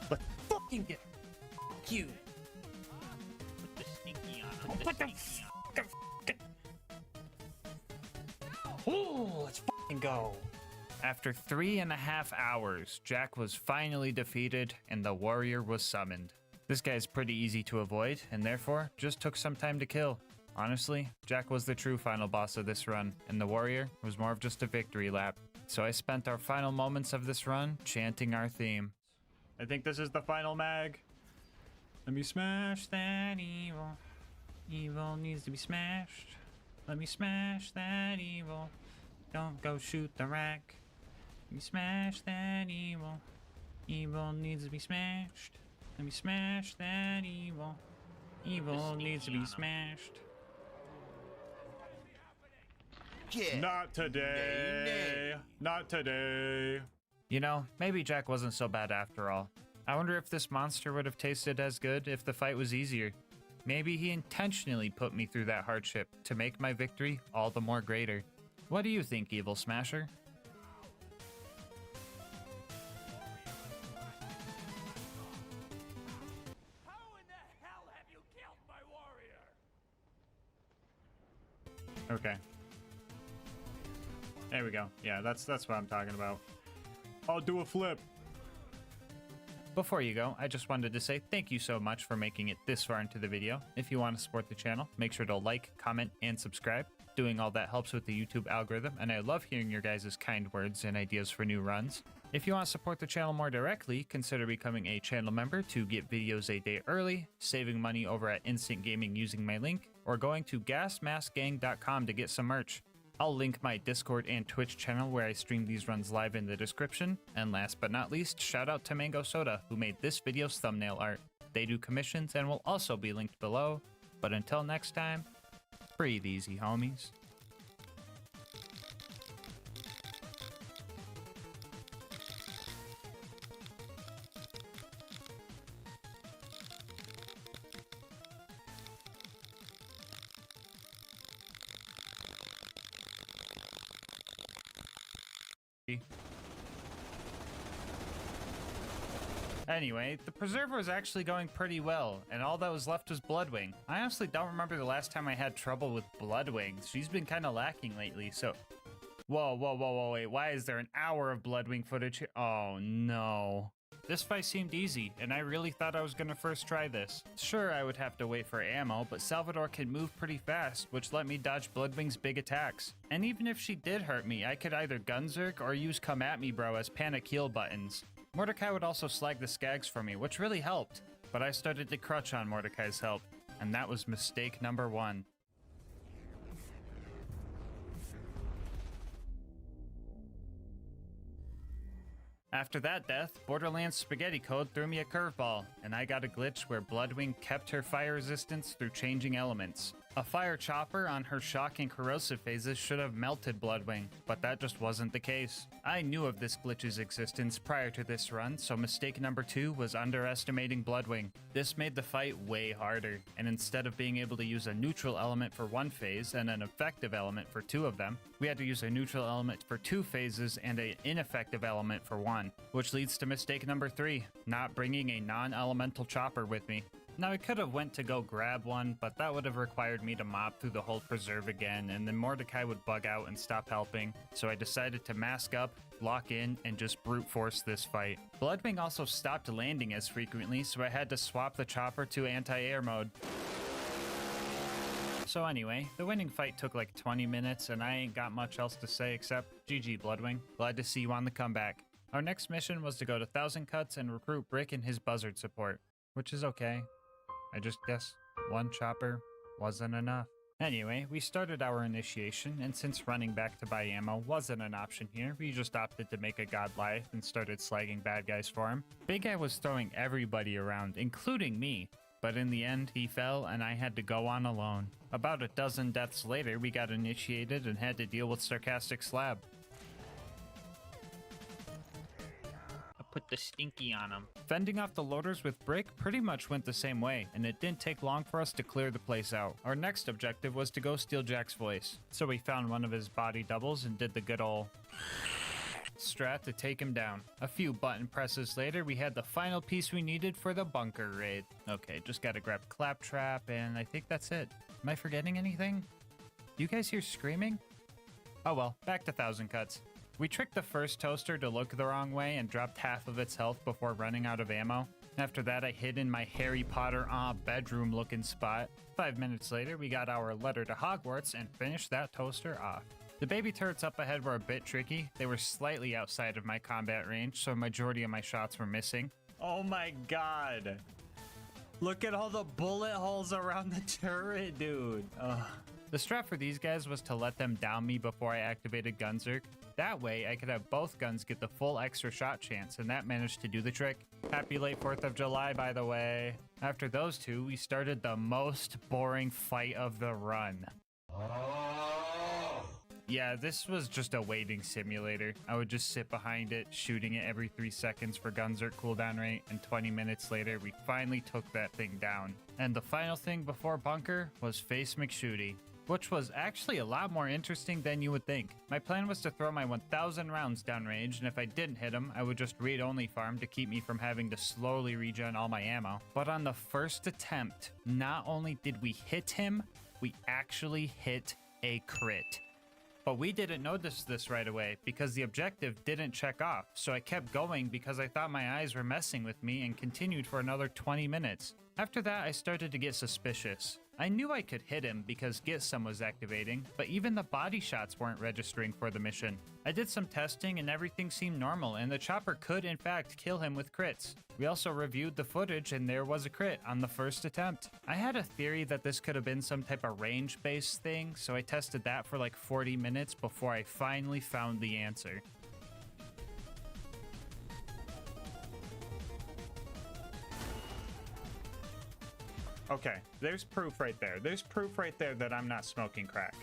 S1: Let's fucking get you.
S4: Put the sneaky on. Put the sneaky on.
S1: Ooh, let's fucking go. After 3.5 hours, Jack was finally defeated and the warrior was summoned. This guy's pretty easy to avoid and therefore just took some time to kill. Honestly, Jack was the true final boss of this run and the warrior was more of just a victory lap. So I spent our final moments of this run chanting our theme. I think this is the final mag. Let me smash that evil. Evil needs to be smashed. Let me smash that evil. Don't go shoot the rack. Let me smash that evil. Evil needs to be smashed. Let me smash that evil. Evil needs to be smashed.
S9: Yeah.
S1: Not today. Not today. You know, maybe Jack wasn't so bad after all. I wonder if this monster would have tasted as good if the fight was easier. Maybe he intentionally put me through that hardship to make my victory all the more greater. What do you think, Evil Smasher?
S19: How in the hell have you killed my warrior?
S1: Okay. There we go. Yeah, that's what I'm talking about. I'll do a flip. Before you go, I just wanted to say thank you so much for making it this far into the video. If you want to support the channel, make sure to like, comment, and subscribe. Doing all that helps with the YouTube algorithm, and I love hearing your guys' kind words and ideas for new runs. If you want to support the channel more directly, consider becoming a channel member to get videos a day early, saving money over at Instant Gaming using my link, or going to gasmaskgang.com to get some merch. I'll link my Discord and Twitch channel where I stream these runs live in the description. And last but not least, shout out to Mango Soda, who made this video's thumbnail art. They do commissions and will also be linked below. But until next time, breathe easy, homies. Anyway, the preserver was actually going pretty well, and all that was left was Bloodwing. I honestly don't remember the last time I had trouble with Bloodwing. She's been kind of lacking lately, so... Whoa, wait, why is there an hour of Bloodwing footage here? Oh, no. This fight seemed easy, and I really thought I was gonna first try this. Sure, I would have to wait for ammo, but Salvador can move pretty fast, which let me dodge Bloodwing's big attacks. And even if she did hurt me, I could either gunzerk or use Come At Me Bro as panic heal buttons. Mordecai would also slag the skags for me, which really helped, but I started to crutch on Mordecai's help, and that was mistake number 1. After that death, Borderlands Spaghetti Code threw me a curveball, and I got a glitch where Bloodwing kept her fire resistance through changing elements. A fire chopper on her shock and corrosive phases should have melted Bloodwing, but that just wasn't the case. I knew of this glitch's existence prior to this run, so mistake number 2 was underestimating Bloodwing. This made the fight way harder, and instead of being able to use a neutral element for one phase and an effective element for 2 of them, we had to use a neutral element for 2 phases and an ineffective element for 1, which leads to mistake number 3, not bringing a non-elemental chopper with me. Now I could have went to go grab one, but that would have required me to mob through the whole preserve again, and then Mordecai would bug out and stop helping, so I decided to mask up, lock in, and just brute force this fight. Bloodwing also stopped landing as frequently, so I had to swap the chopper to anti-air mode. So anyway, the winning fight took like 20 minutes, and I ain't got much else to say except GG Bloodwing, glad to see you on the comeback. Our next mission was to go to 1000 Cuts and recruit Brick and his buzzard support, which is okay. I just guess one chopper wasn't enough. Anyway, we started our initiation, and since running back to buy ammo wasn't an option here, we just opted to make a Goliath and started slagging bad guys for him. Big Guy was throwing everybody around, including me, but in the end he fell and I had to go on alone. About a dozen deaths later, we got initiated and had to deal with Sarcastic Slab.
S2: Put the stinky on him.
S1: Fending off the loaders with Brick pretty much went the same way, and it didn't take long for us to clear the place out. Our next objective was to go steal Jack's voice, so we found one of his body doubles and did the good ol' strat to take him down. A few button presses later, we had the final piece we needed for the bunker raid. Okay, just gotta grab Claptrap, and I think that's it. Am I forgetting anything? Do you guys hear screaming? Oh well, back to 1000 Cuts. We tricked the first toaster to look the wrong way and dropped half of its health before running out of ammo. After that, I hid in my Harry Potter bedroom looking spot. 5 minutes later, we got our letter to Hogwarts and finished that toaster off. The baby turrets up ahead were a bit tricky. They were slightly outside of my combat range, so a majority of my shots were missing. Oh my god. Look at all the bullet holes around the turret, dude. Ugh. The strat for these guys was to let them down me before I activated Gunzerk. That way, I could have both guns get the full extra shot chance, and that managed to do the trick. Happy late 4th of July, by the way. After those two, we started the most boring fight of the run. Yeah, this was just a waiting simulator. I would just sit behind it, shooting it every 3 seconds for Gunzerk cooldown rate, and 20 minutes later, we finally took that thing down. And the final thing before bunker was Face McShooty, which was actually a lot more interesting than you would think. My plan was to throw my 1000 rounds downrange, and if I didn't hit him, I would just read-only farm to keep me from having to slowly regen all my ammo. But on the first attempt, not only did we hit him, we actually hit a crit. But we didn't notice this right away because the objective didn't check off, so I kept going because I thought my eyes were messing with me and continued for another 20 minutes. After that, I started to get suspicious. I knew I could hit him because Get Some was activating, but even the body shots weren't registering for the mission. I did some testing and everything seemed normal, and the chopper could in fact kill him with crits. We also reviewed the footage and there was a crit on the first attempt. I had a theory that this could have been some type of range-based thing, so I tested that for like 40 minutes before I finally found the answer. Okay, there's proof right there. There's proof right there that I'm not smoking crack.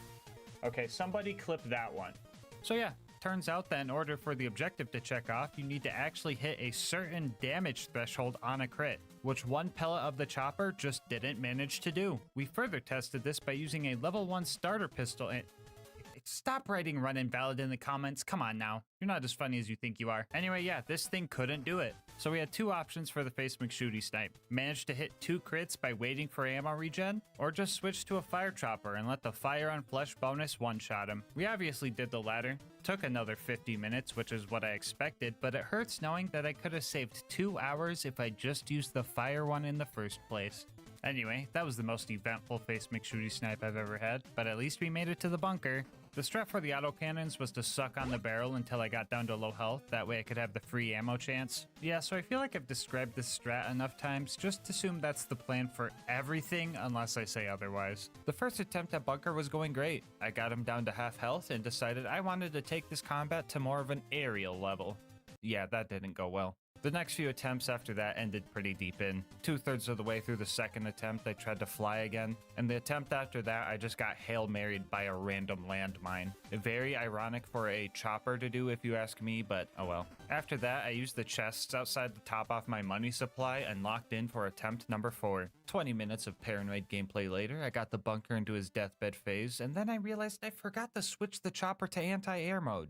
S1: Okay, somebody clip that one. So yeah, turns out that in order for the objective to check off, you need to actually hit a certain damage threshold on a crit, which one pellet of the chopper just didn't manage to do. We further tested this by using a level 1 starter pistol and... Stop writing run invalid in the comments, come on now. You're not as funny as you think you are. Anyway, yeah, this thing couldn't do it. So we had two options for the Face McShooty snipe. Manage to hit 2 crits by waiting for ammo regen, or just switch to a fire chopper and let the fire on flesh bonus one-shot him. We obviously did the latter. Took another 50 minutes, which is what I expected, but it hurts knowing that I could have saved 2 hours if I just used the fire one in the first place. Anyway, that was the most eventful Face McShooty snipe I've ever had, but at least we made it to the bunker. The strat for the autocannons was to suck on the barrel until I got down to low health, that way I could have the free ammo chance. Yeah, so I feel like I've described this strat enough times, just assume that's the plan for everything unless I say otherwise. The first attempt at bunker was going great. I got him down to half health and decided I wanted to take this combat to more of an aerial level. Yeah, that didn't go well. The next few attempts after that ended pretty deep in. 2/3 of the way through the second attempt, I tried to fly again, and the attempt after that, I just got Hail Married by a random landmine. Very ironic for a chopper to do if you ask me, but oh well. After that, I used the chests outside to top off my money supply and locked in for attempt number 4. 20 minutes of paranoid gameplay later, I got the bunker into his deathbed phase, and then I realized I forgot to switch the chopper to anti-air mode.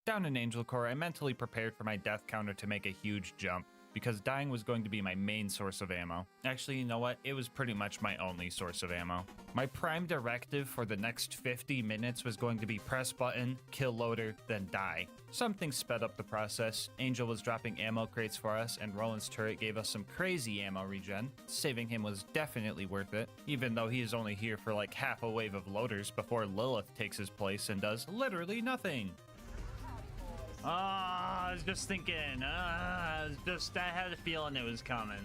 S1: Down in Angel Core, I mentally prepared for my death counter to make a huge jump. because dying was going to be my main source of ammo. Actually, you know what? It was pretty much my only source of ammo. My prime directive for the next 50 minutes was going to be press button, kill loader, then die. Something sped up the process. Angel was dropping ammo crates for us, and Roland's turret gave us some crazy ammo regen. Saving him was definitely worth it, even though he is only here for like half a wave of loaders before Lilith takes his place and does literally nothing.
S13: I was just thinking. I had a feeling it was coming.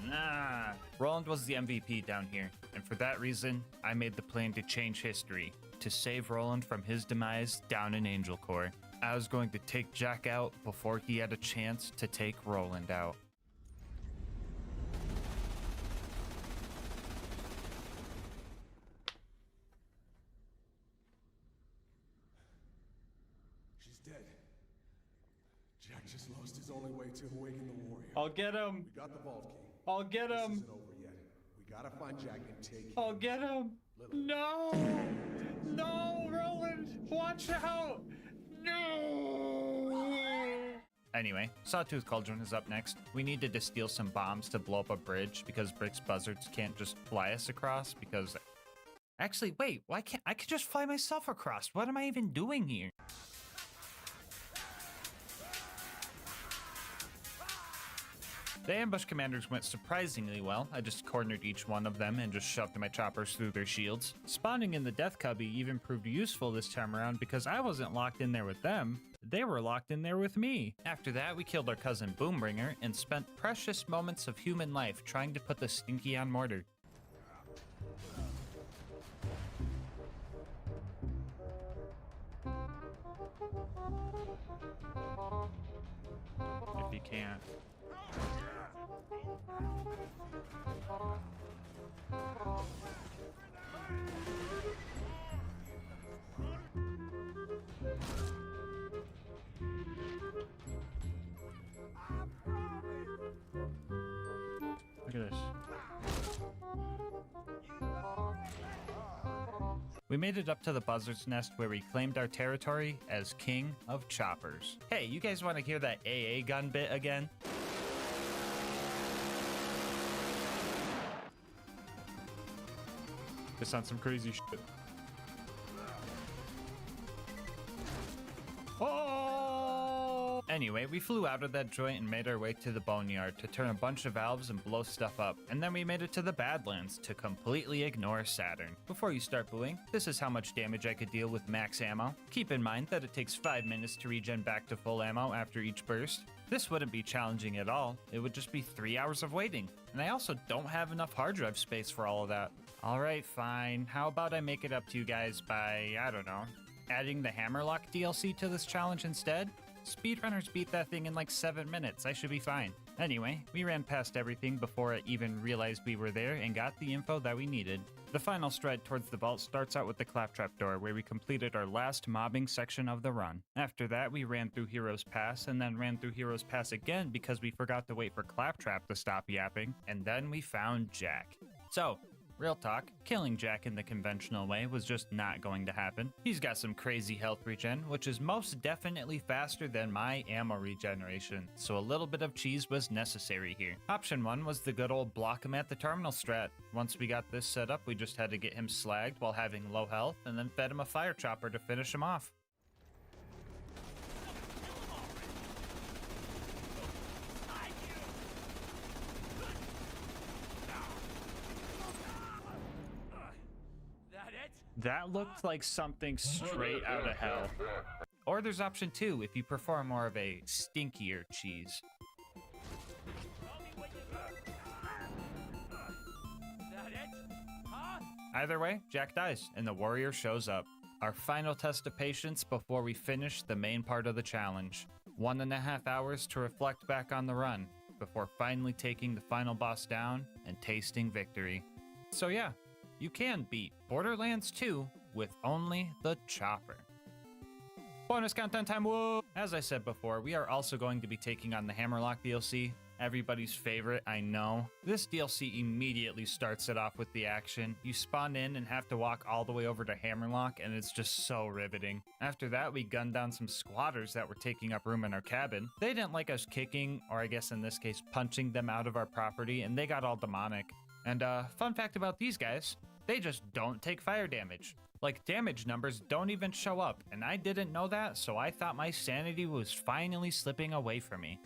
S1: Roland was the MVP down here, and for that reason, I made the plan to change history, to save Roland from his demise down in Angel Core. I was going to take Jack out before he had a chance to take Roland out.
S8: She's dead. Jack just lost his only way to awaken the warrior.
S13: I'll get him.
S8: We got the vault key.
S13: I'll get
S8: This
S13: him.
S8: isn't over yet. We gotta find Jack and take him.
S13: I'll get him. No. No, Roland. Watch out. No!
S1: Anyway, Sawtooth Cauldron is up next. We needed to steal some bombs to blow up a bridge because Brick's buzzards can't just fly us across because... Actually, wait, why can't I could just fly myself across? What am I even doing here? The ambush commanders went surprisingly well. I just cornered each one of them and just shoved my choppers through their shields. Spawning in the death cubby even proved useful this time around because I wasn't locked in there with them. They were locked in there with me. After that, we killed our cousin Boombringer and spent precious moments of human life trying to put the Stinky on mortar.
S13: If you can't. Look at this.
S1: We made it up to the buzzard's nest where we claimed our territory as King of Choppers. Hey, you guys want to hear that AA gun bit again?
S13: This on some crazy shit.
S1: Oh! Anyway, we flew out of that joint and made our way to the boneyard to turn a bunch of valves and blow stuff up. And then we made it to the Badlands to completely ignore Saturn. Before you start booing, this is how much damage I could deal with max ammo. Keep in mind that it takes 5 minutes to regen back to full ammo after each burst. This wouldn't be challenging at all. It would just be 3 hours of waiting. And I also don't have enough hard drive space for all of that. Alright, fine. How about I make it up to you guys by, I don't know, adding the Hammerlock DLC to this challenge instead? Speedrunners beat that thing in like 7 minutes. I should be fine. Anyway, we ran past everything before I even realized we were there and got the info that we needed. The final stride towards the vault starts out with the Claptrap door, where we completed our last mobbing section of the run. After that, we ran through Heroes Pass, and then ran through Heroes Pass again because we forgot to wait for Claptrap to stop yapping, and then we found Jack. So, real talk, killing Jack in the conventional way was just not going to happen. He's got some crazy health regen, which is most definitely faster than my ammo regeneration, so a little bit of cheese was necessary here. Option 1 was the good old block him at the terminal strat. Once we got this set up, we just had to get him slagged while having low health, and then fed him a fire chopper to finish him off.
S13: That looked like something straight out of hell.
S1: Or there's option 2 if you prefer more of a stinkier cheese. Either way, Jack dies, and the warrior shows up. Our final test of patience before we finish the main part of the challenge. 1.5 hours to reflect back on the run, before finally taking the final boss down and tasting victory. So yeah, you can beat Borderlands 2 with only the chopper. Bonus content time, whoa! As I said before, we are also going to be taking on the Hammerlock DLC. Everybody's favorite, I know. This DLC immediately starts it off with the action. You spawn in and have to walk all the way over to Hammerlock, and it's just so riveting. After that, we gunned down some squatters that were taking up room in our cabin. They didn't like us kicking, or I guess in this case, punching them out of our property, and they got all demonic. And fun fact about these guys, they just don't take fire damage. Like, damage numbers don't even show up, and I didn't know that, so I thought my sanity was finally slipping away from me.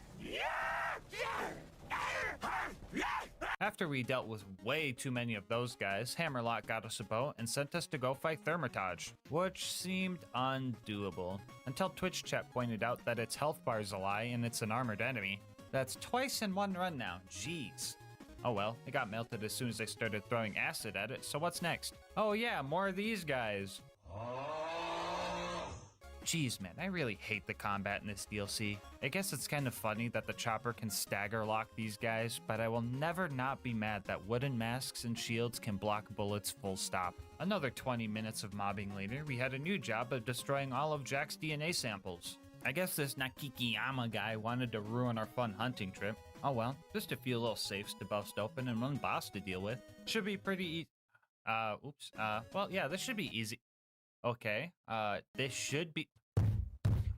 S1: After we dealt with way too many of those guys, Hammerlock got us a boat and sent us to go fight Thermitage, which seemed undoable, until Twitch chat pointed out that its health bar's a lie and it's an armored enemy. That's twice in one run now, jeez. Oh well, it got melted as soon as I started throwing acid at it, so what's next? Oh yeah, more of these guys. Jeez man, I really hate the combat in this DLC. I guess it's kind of funny that the chopper can stagger lock these guys, but I will never not be mad that wooden masks and shields can block bullets full stop. Another 20 minutes of mobbing later, we had a new job of destroying all of Jack's DNA samples. I guess this Nakikiyama guy wanted to ruin our fun hunting trip. Oh well, just a few little safes to bust open and one boss to deal with. Should be pretty easy. Well yeah, this should be easy. Okay, this should be...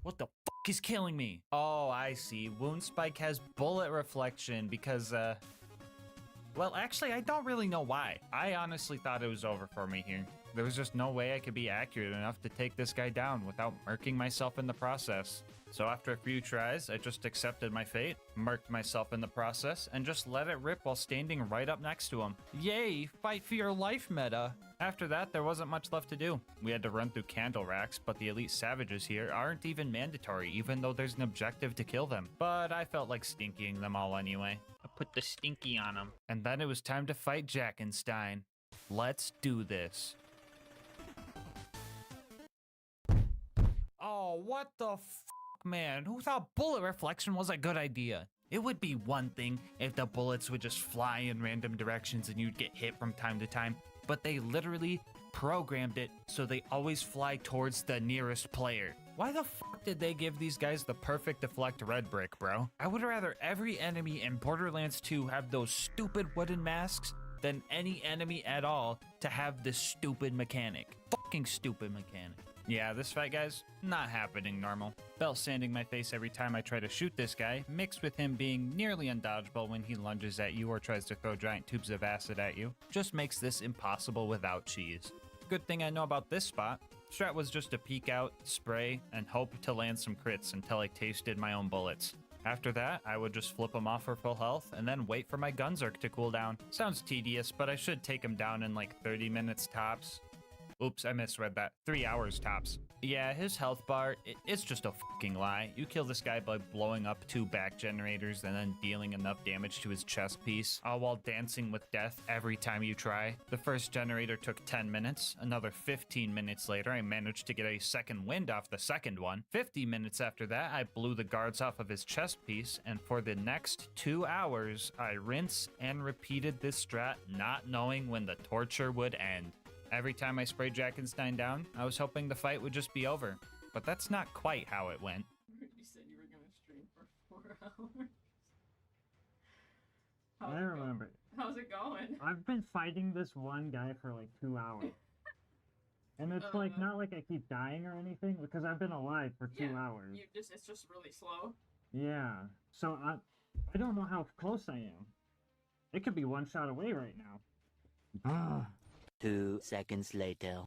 S1: What the fuck is killing me? Oh, I see. Wound Spike has bullet reflection because, well, actually, I don't really know why. I honestly thought it was over for me here. There was just no way I could be accurate enough to take this guy down without murking myself in the process. So after a few tries, I just accepted my fate, murked myself in the process, and just let it rip while standing right up next to him. Yay, fight for your life meta. After that, there wasn't much left to do. We had to run through candle racks, but the elite savages here aren't even mandatory, even though there's an objective to kill them. But I felt like stinkying them all anyway. I put the stinky on them. And then it was time to fight Jackenstein. Let's do this. Oh, what the man, who thought bullet reflection was a good idea? It would be one thing if the bullets would just fly in random directions and you'd get hit from time to time, but they literally programmed it so they always fly towards the nearest player. Why the fuck did they give these guys the perfect deflect red brick, bro? I would rather every enemy in Borderlands 2 have those stupid wooden masks than any enemy at all to have this stupid mechanic. Fucking stupid mechanic. Yeah, this fight, guys, not happening normal. Belt sanding my face every time I try to shoot this guy, mixed with him being nearly undodgeable when he lunges at you or tries to throw giant tubes of acid at you, just makes this impossible without cheese. Good thing I know about this spot. Strat was just to peek out, spray, and hope to land some crits until I tasted my own bullets. After that, I would just flip him off for full health and then wait for my Gunzerk to cool down. Sounds tedious, but I should take him down in like 30 minutes tops. Oops, I misread that. 3 hours tops. Yeah, his health bar, it's just a fucking lie. You kill this guy by blowing up 2 back generators and then dealing enough damage to his chest piece, all while dancing with death every time you try. The first generator took 10 minutes. Another 15 minutes later, I managed to get a second wind off the second one. 50 minutes after that, I blew the guards off of his chest piece, and for the next 2 hours, I rinsed and repeated this strat, not knowing when the torture would end. Every time I sprayed Jackenstein down, I was hoping the fight would just be over. But that's not quite how it went.
S3: You said you were gonna stream for 4 hours.
S13: I remember.
S3: How's it going?
S13: I've been fighting this one guy for like 2 hours. And it's like, not like I keep dying or anything, because I've been alive for 2 hours.
S3: It's just really slow.
S13: Yeah. So I don't know how close I am. It could be one shot away right now.
S7: 2 seconds later.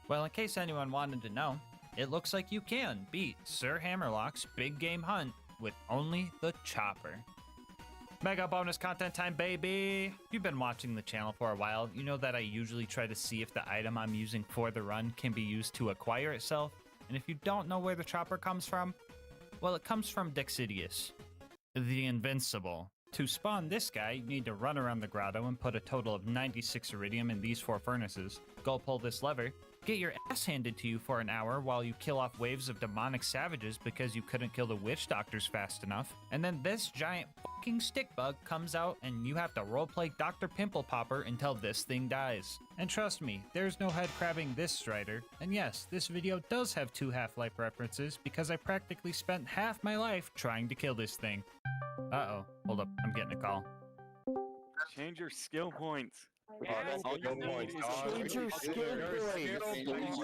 S1: Well, in case anyone wanted to know, it looks like you can beat Sir Hammerlock's big game hunt with only the chopper. Mega bonus content time, baby! If you've been watching the channel for a while, you know that I usually try to see if the item I'm using for the run can be used to acquire itself. And if you don't know where the chopper comes from, well, it comes from Dexidius, the Invincible. To spawn this guy, you need to run around the grotto and put a total of 96 iridium in these 4 furnaces. Go pull this lever,
S2: get your ass handed to you for an hour while you kill off waves of demonic savages because you couldn't kill the witch doctors fast enough, and then this giant fucking stick bug comes out and you have to roleplay Dr. Pimple Popper until this thing dies. And trust me, there's no head crabbing this Strider. And yes, this video does have 2 Half-Life references because I practically spent half my life trying to kill this thing. Uh-oh, hold up, I'm getting a call.
S15: Change your skill points.
S12: Oh, that's all you need.
S15: Change your skill points.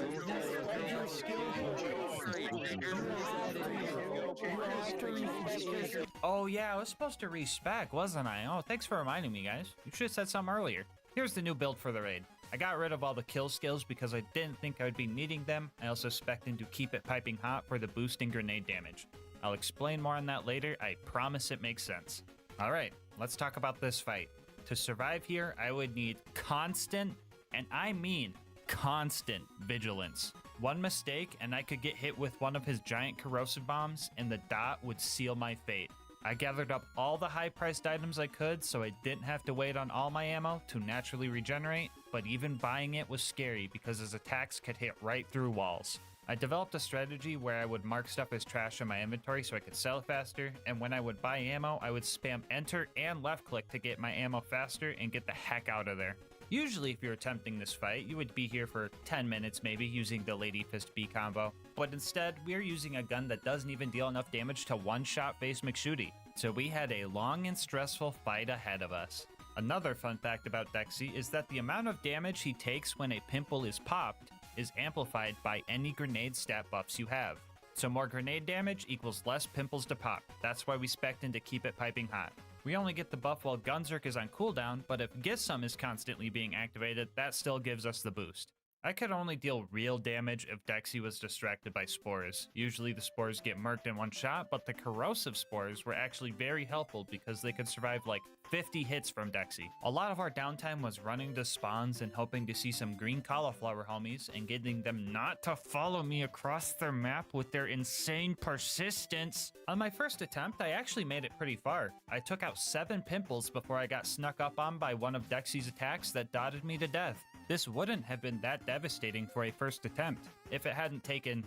S2: Oh yeah, I was supposed to respec, wasn't I? Oh, thanks for reminding me, guys. You should have said something earlier. Here's the new build for the raid. I got rid of all the kill skills because I didn't think I would be needing them. I also spec'd in to keep it piping hot for the boosting grenade damage. I'll explain more on that later. I promise it makes sense. Alright, let's talk about this fight. To survive here, I would need constant, and I mean constant, vigilance. One mistake, and I could get hit with one of his giant corrosive bombs, and the dot would seal my fate. I gathered up all the high-priced items I could, so I didn't have to wait on all my ammo to naturally regenerate, but even buying it was scary because his attacks could hit right through walls. I developed a strategy where I would mark stuff as trash in my inventory so I could sell it faster, and when I would buy ammo, I would spam enter and left click to get my ammo faster and get the heck out of there. Usually if you're attempting this fight, you would be here for 10 minutes maybe using the Lady Fist B combo, but instead we are using a gun that doesn't even deal enough damage to one-shot face McShooty, so we had a long and stressful fight ahead of us. Another fun fact about Dexy is that the amount of damage he takes when a pimple is popped is amplified by any grenade stat buffs you have. So more grenade damage equals less pimples to pop. That's why we spec'd in to keep it piping hot. We only get the buff while Gunzerk is on cooldown, but if Gisum is constantly being activated, that still gives us the boost. I could only deal real damage if Dexy was distracted by spores. Usually the spores get murked in one shot, but the corrosive spores were actually very helpful because they could survive like 50 hits from Dexy. A lot of our downtime was running to spawns and hoping to see some green cauliflower homies and getting them not to follow me across their map with their insane persistence. On my first attempt, I actually made it pretty far. I took out 7 pimples before I got snuck up on by one of Dexy's attacks that dotted me to death. This wouldn't have been that devastating for a first attempt if it hadn't taken,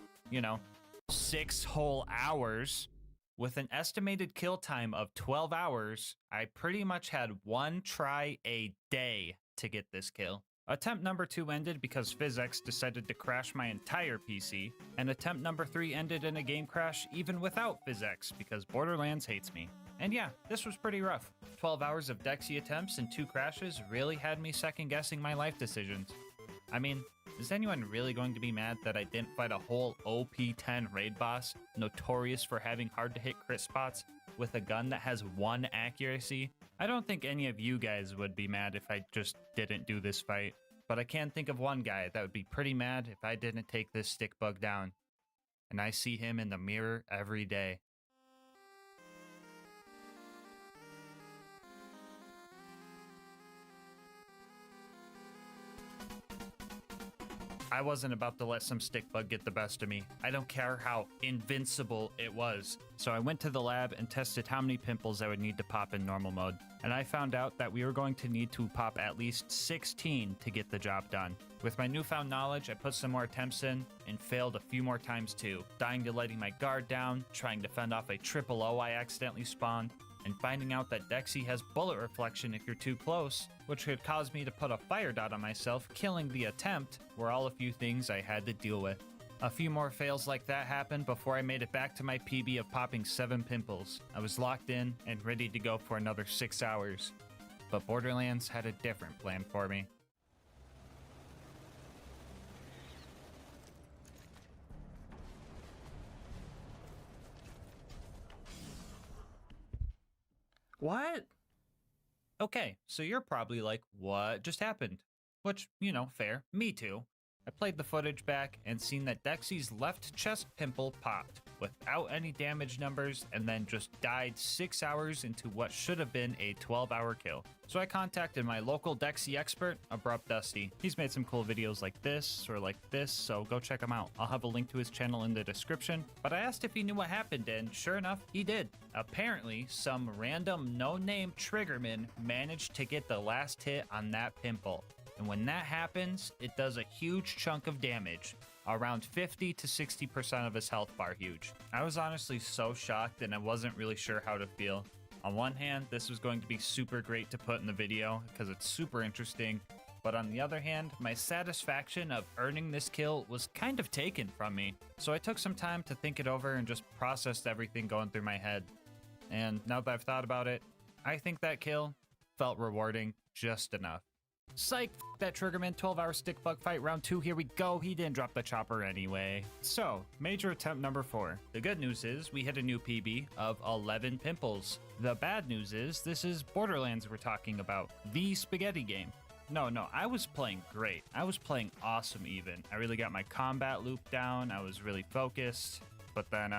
S2: 6 whole hours. With an estimated kill time of 12 hours, I pretty much had 1 try a day to get this kill. Attempt number 2 ended because PhysX decided to crash my entire PC, and attempt number 3 ended in a game crash even without PhysX because Borderlands hates me. And yeah, this was pretty rough. 12 hours of Dexy attempts and 2 crashes really had me second guessing my life decisions. I mean, is anyone really going to be mad that I didn't fight a whole OP10 raid boss, notorious for having hard to hit crit spots, with a gun that has 1 accuracy? I don't think any of you guys would be mad if I just didn't do this fight, but I can think of one guy that would be pretty mad if I didn't take this stick bug down. And I see him in the mirror every day. I wasn't about to let some stick bug get the best of me. I don't care how invincible it was. So I went to the lab and tested how many pimples I would need to pop in normal mode. And I found out that we were going to need to pop at least 16 to get the job done. With my newfound knowledge, I put some more attempts in and failed a few more times too. Dying to letting my guard down, trying to fend off a triple O I accidentally spawned, and finding out that Dexy has bullet reflection if you're too close, which could cause me to put a fire dot on myself, killing the attempt, were all a few things I had to deal with. A few more fails like that happened before I made it back to my PB of popping 7 pimples. I was locked in and ready to go for another 6 hours. But Borderlands had a different plan for me. What? Okay, so you're probably like, what just happened? Which, fair. Me too. I played the footage back and seen that Dexy's left chest pimple popped without any damage numbers and then just died 6 hours into what should have been a 12-hour kill. So I contacted my local Dexy expert, Abrupt Dusty. He's made some cool videos like this or like this, so go check him out. I'll have a link to his channel in the description, but I asked if he knew what happened and sure enough, he did. Apparently, some random no-name triggerman managed to get the last hit on that pimple. And when that happens, it does a huge chunk of damage, around 50 to 60% of his health bar huge. I was honestly so shocked and I wasn't really sure how to feel. On one hand, this was going to be super great to put in the video because it's super interesting, but on the other hand, my satisfaction of earning this kill was kind of taken from me. So I took some time to think it over and just processed everything going through my head. And now that I've thought about it, I think that kill felt rewarding just enough. Psych, that Triggerman 12-hour stick bug fight round 2, here we go. He didn't drop the chopper anyway. So, major attempt number 4. The good news is we hit a new PB of 11 pimples. The bad news is this is Borderlands we're talking about, the spaghetti game. No, I was playing great. I was playing awesome even. I really got my combat loop down. I was really focused. But then,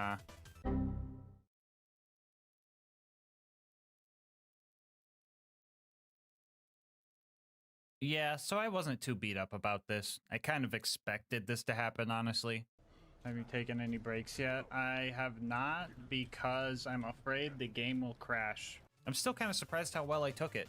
S2: yeah, so I wasn't too beat up about this. I kind of expected this to happen, honestly. Have you taken any breaks yet? I have not, because I'm afraid the game will crash. I'm still kind of surprised how well I took it.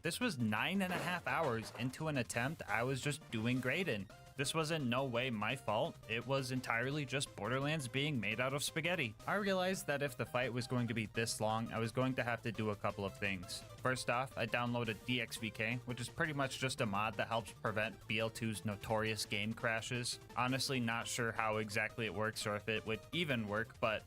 S2: This was 9.5 hours into an attempt I was just doing great in. This was in no way my fault. It was entirely just Borderlands being made out of spaghetti. I realized that if the fight was going to be this long, I was going to have to do a couple of things. First off, I downloaded DXVK, which is pretty much just a mod that helps prevent BL2's notorious game crashes. Honestly, not sure how exactly it works or if it would even work, but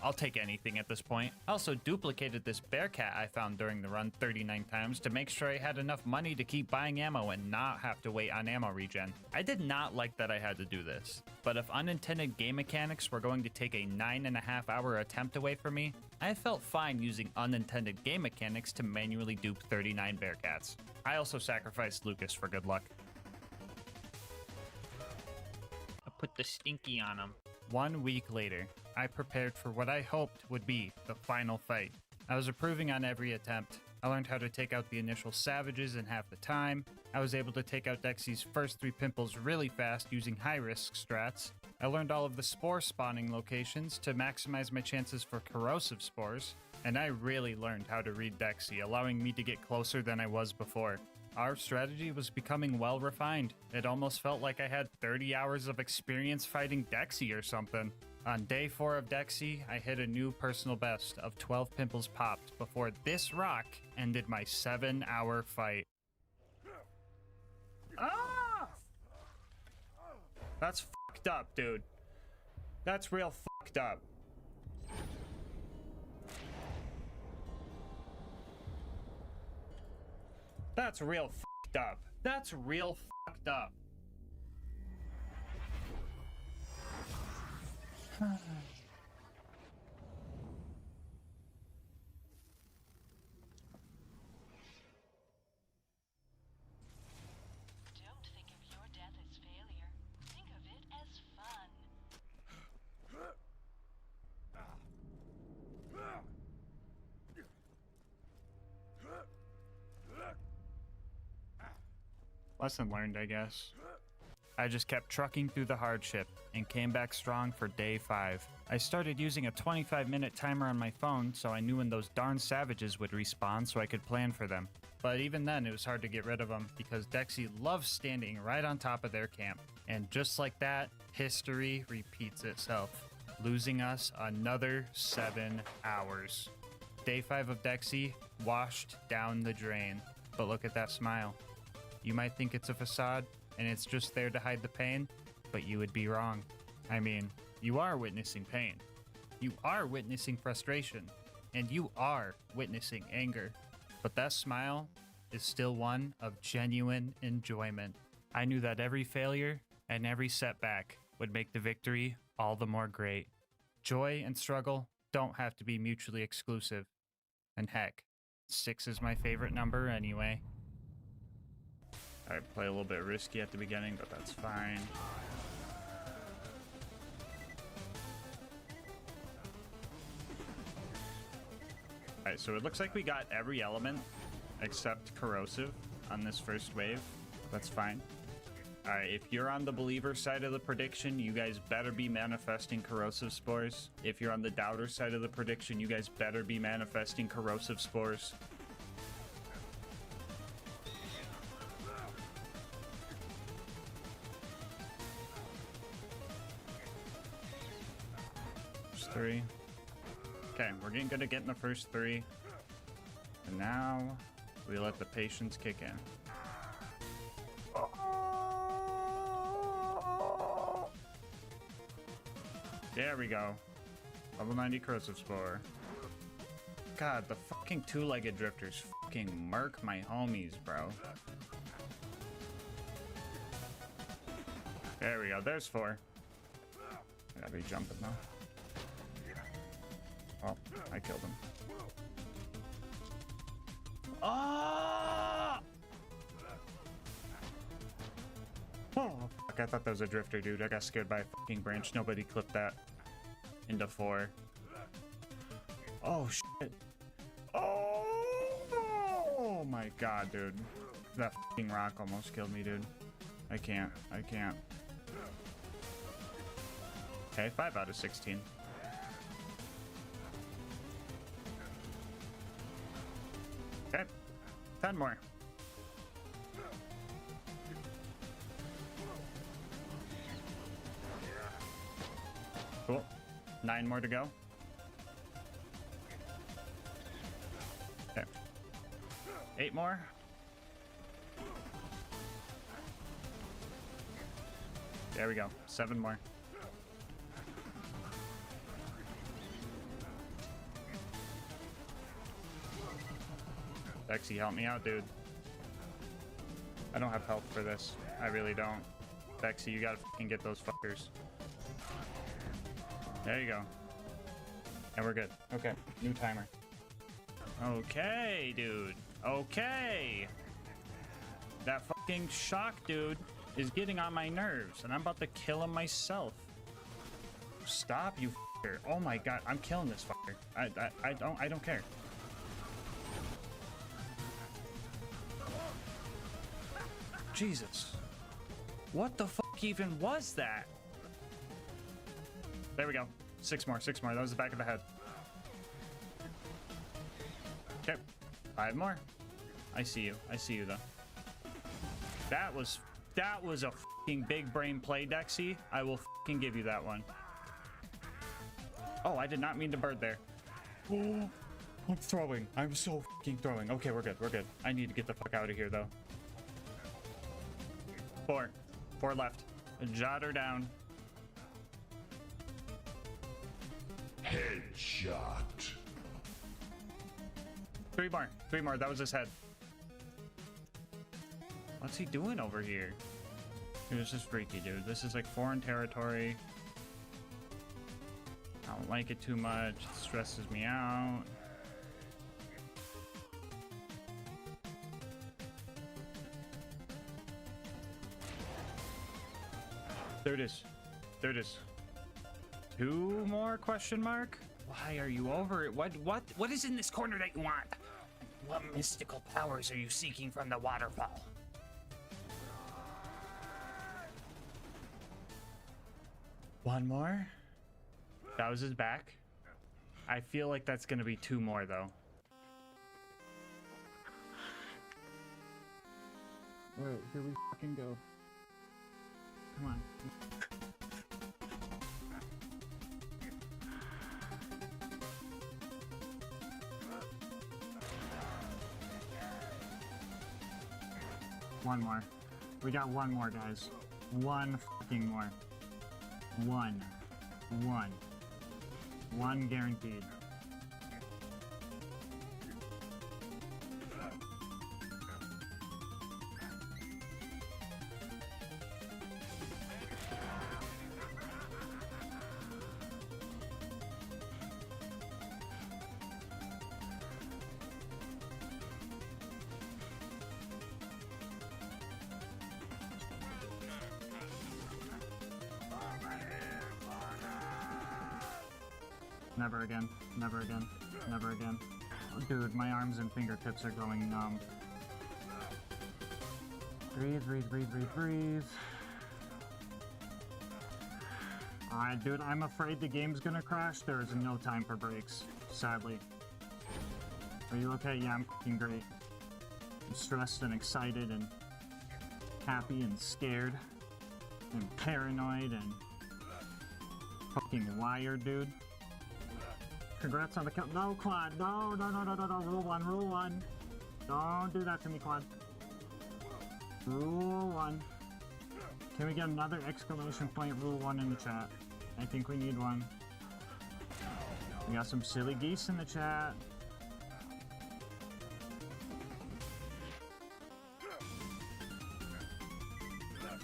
S2: I'll take anything at this point. I also duplicated this Bearcat I found during the run 39 times to make sure I had enough money to keep buying ammo and not have to wait on ammo regen. I did not like that I had to do this, but if unintended game mechanics were going to take a 9.5 hour attempt away from me, I felt fine using unintended game mechanics to manually dupe 39 Bearcats. I also sacrificed Lucas for good luck. I put the stinky on him. 1 week later, I prepared for what I hoped would be the final fight. I was improving on every attempt. I learned how to take out the initial savages in half the time. I was able to take out Dexy's first 3 pimples really fast using high-risk strats. I learned all of the spore spawning locations to maximize my chances for corrosive spores. And I really learned how to read Dexy, allowing me to get closer than I was before. Our strategy was becoming well refined. It almost felt like I had 30 hours of experience fighting Dexy or something. On day 4 of Dexy, I hit a new personal best of 12 pimples popped before this rock ended my 7-hour fight. Ah! That's fucked up, dude. That's real fucked up. That's real fucked up. That's real fucked up.
S5: Don't think of your death as failure. Think of it as fun.
S2: Lesson learned, I guess. I just kept trucking through the hardship and came back strong for day 5. I started using a 25-minute timer on my phone so I knew when those darn savages would respawn so I could plan for them. But even then, it was hard to get rid of them because Dexy loves standing right on top of their camp. And just like that, history repeats itself, losing us another 7 hours. Day 5 of Dexy washed down the drain. But look at that smile. You might think it's a facade, and it's just there to hide the pain, but you would be wrong. I mean, you are witnessing pain. You are witnessing frustration, and you are witnessing anger. But that smile is still one of genuine enjoyment. I knew that every failure and every setback would make the victory all the more great. Joy and struggle don't have to be mutually exclusive. And heck, 6 is my favorite number anyway. I play a little bit risky at the beginning, but that's fine. Alright, so it looks like we got every element except corrosive on this first wave. That's fine. Alright, if you're on the believer side of the prediction, you guys better be manifesting corrosive spores. If you're on the doubter side of the prediction, you guys better be manifesting corrosive spores.
S1: first 3. Okay, we're getting good at getting the first 3. And now we let the patience kick in. There we go. Level 90 corrosive spore. God, the fucking two-legged drifters fucking murk my homies, bro. There we go. There's 4. I gotta be jumping though. Oh, I killed him. Ah! Oh, fuck, I thought that was a drifter, dude. I got scared by a fucking branch. Nobody clipped that into 4. Oh, shit. Oh my god, dude. That fucking rock almost killed me, dude. I can't. Okay, 5 out of 16. Okay, 10 more. Cool. 9 more to go. Okay. 8 more. There we go. 7 more. Bexy, help me out, dude. I don't have health for this. I really don't. Bexy, you gotta fucking get those fuckers. There you go. And we're good. Okay, new timer. Okay, dude. Okay. That fucking shock dude is getting on my nerves, and I'm about to kill him myself. Stop, you fucker. Oh my god, I'm killing this fucker. I don't care. Jesus. What the fuck even was that? There we go. 6 more, 6 more. That was the back of the head. Okay. 5 more. I see you. I see you, though. That was a fucking big brain play, Dexy. I will fucking give you that one. Oh, I did not mean to bird there. Oh, I'm throwing. I'm so fucking throwing. Okay, we're good. We're good. I need to get the fuck out of here, though. 4. 4 left. Jot her down.
S8: Headshot.
S1: 3 more. 3 more. That was his head. What's he doing over here? Dude, this is freaky, dude. This is like foreign territory. I don't like it too much. It stresses me out. There it is. There it is. 2 more question mark? Why are you over it? What is in this corner that you want?
S4: What mystical powers are you seeking from the waterfall?
S1: One more? That was his back. I feel like that's gonna be 2 more though. Alright, here we fucking go. Come on. One more. We got 1 more, guys. 1 fucking more. 1 guaranteed. Never again. Never again. Never again. Oh, dude, my arms and fingertips are going numb. Breathe, breathe, breathe, breathe, breathe. Alright, dude, I'm afraid the game's gonna crash. There is no time for breaks, sadly. Are you okay? Yeah, I'm fucking great. I'm stressed and excited and happy and scared and paranoid and fucking wired, dude.
S13: Congrats on the kill. No, Quad. No. Rule one. Don't do that to me, Quad. Rule 1. Can we get another exclamation point rule 1 in the chat? I think we need one. We got some silly geese in the chat.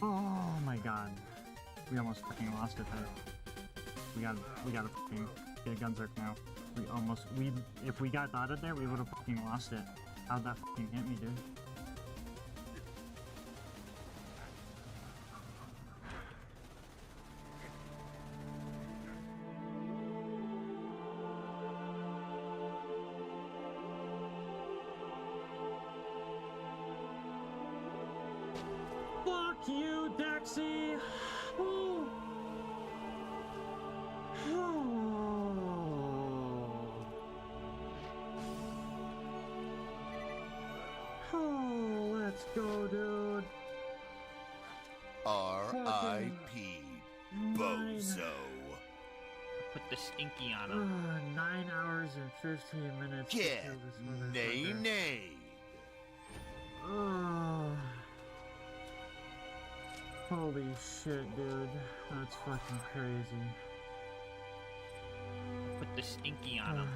S13: Oh my god. We almost fucking lost it there. We gotta fucking get a Gunzerk now. If we got dotted there, we would have fucking lost it. How'd that fucking hit me, dude? Fuck you, Dexy! Oh. Oh, let's go, dude.
S20: R.I.P. Bozo.
S2: Put the stinky on him.
S13: 9 hours and 15 minutes.
S20: Get nay.
S13: Oh. Holy shit, dude. That's fucking crazy.
S2: Put the stinky on him.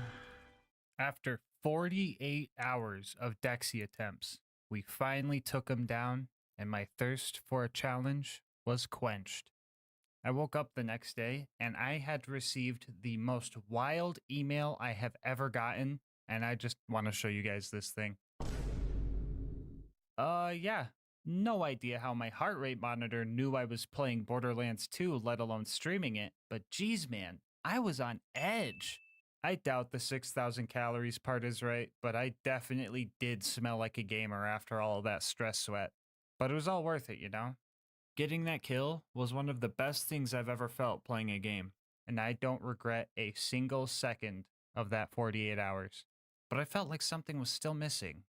S1: After 48 hours of Dexy attempts, we finally took him down, and my thirst for a challenge was quenched. I woke up the next day, and I had received the most wild email I have ever gotten, and I just want to show you guys this thing. Yeah. No idea how my heart rate monitor knew I was playing Borderlands 2, let alone streaming it, but geez, man, I was on edge. I doubt the 6,000 calories part is right, but I definitely did smell like a gamer after all of that stress sweat. But it was all worth it, you know? Getting that kill was one of the best things I've ever felt playing a game, and I don't regret a single second of that 48 hours. But I felt like something was still missing.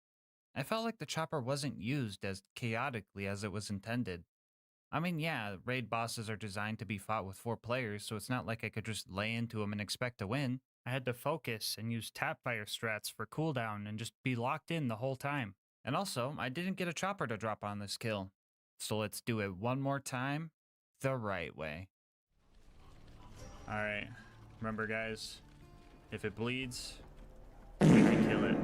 S1: I felt like the chopper wasn't used as chaotically as it was intended. I mean, yeah, raid bosses are designed to be fought with 4 players, so it's not like I could just lay into them and expect to win. I had to focus and use tapfire strats for cooldown and just be locked in the whole time. And also, I didn't get a chopper to drop on this kill. So let's do it one more time, the right way. Alright, remember guys, if it bleeds, we can kill it.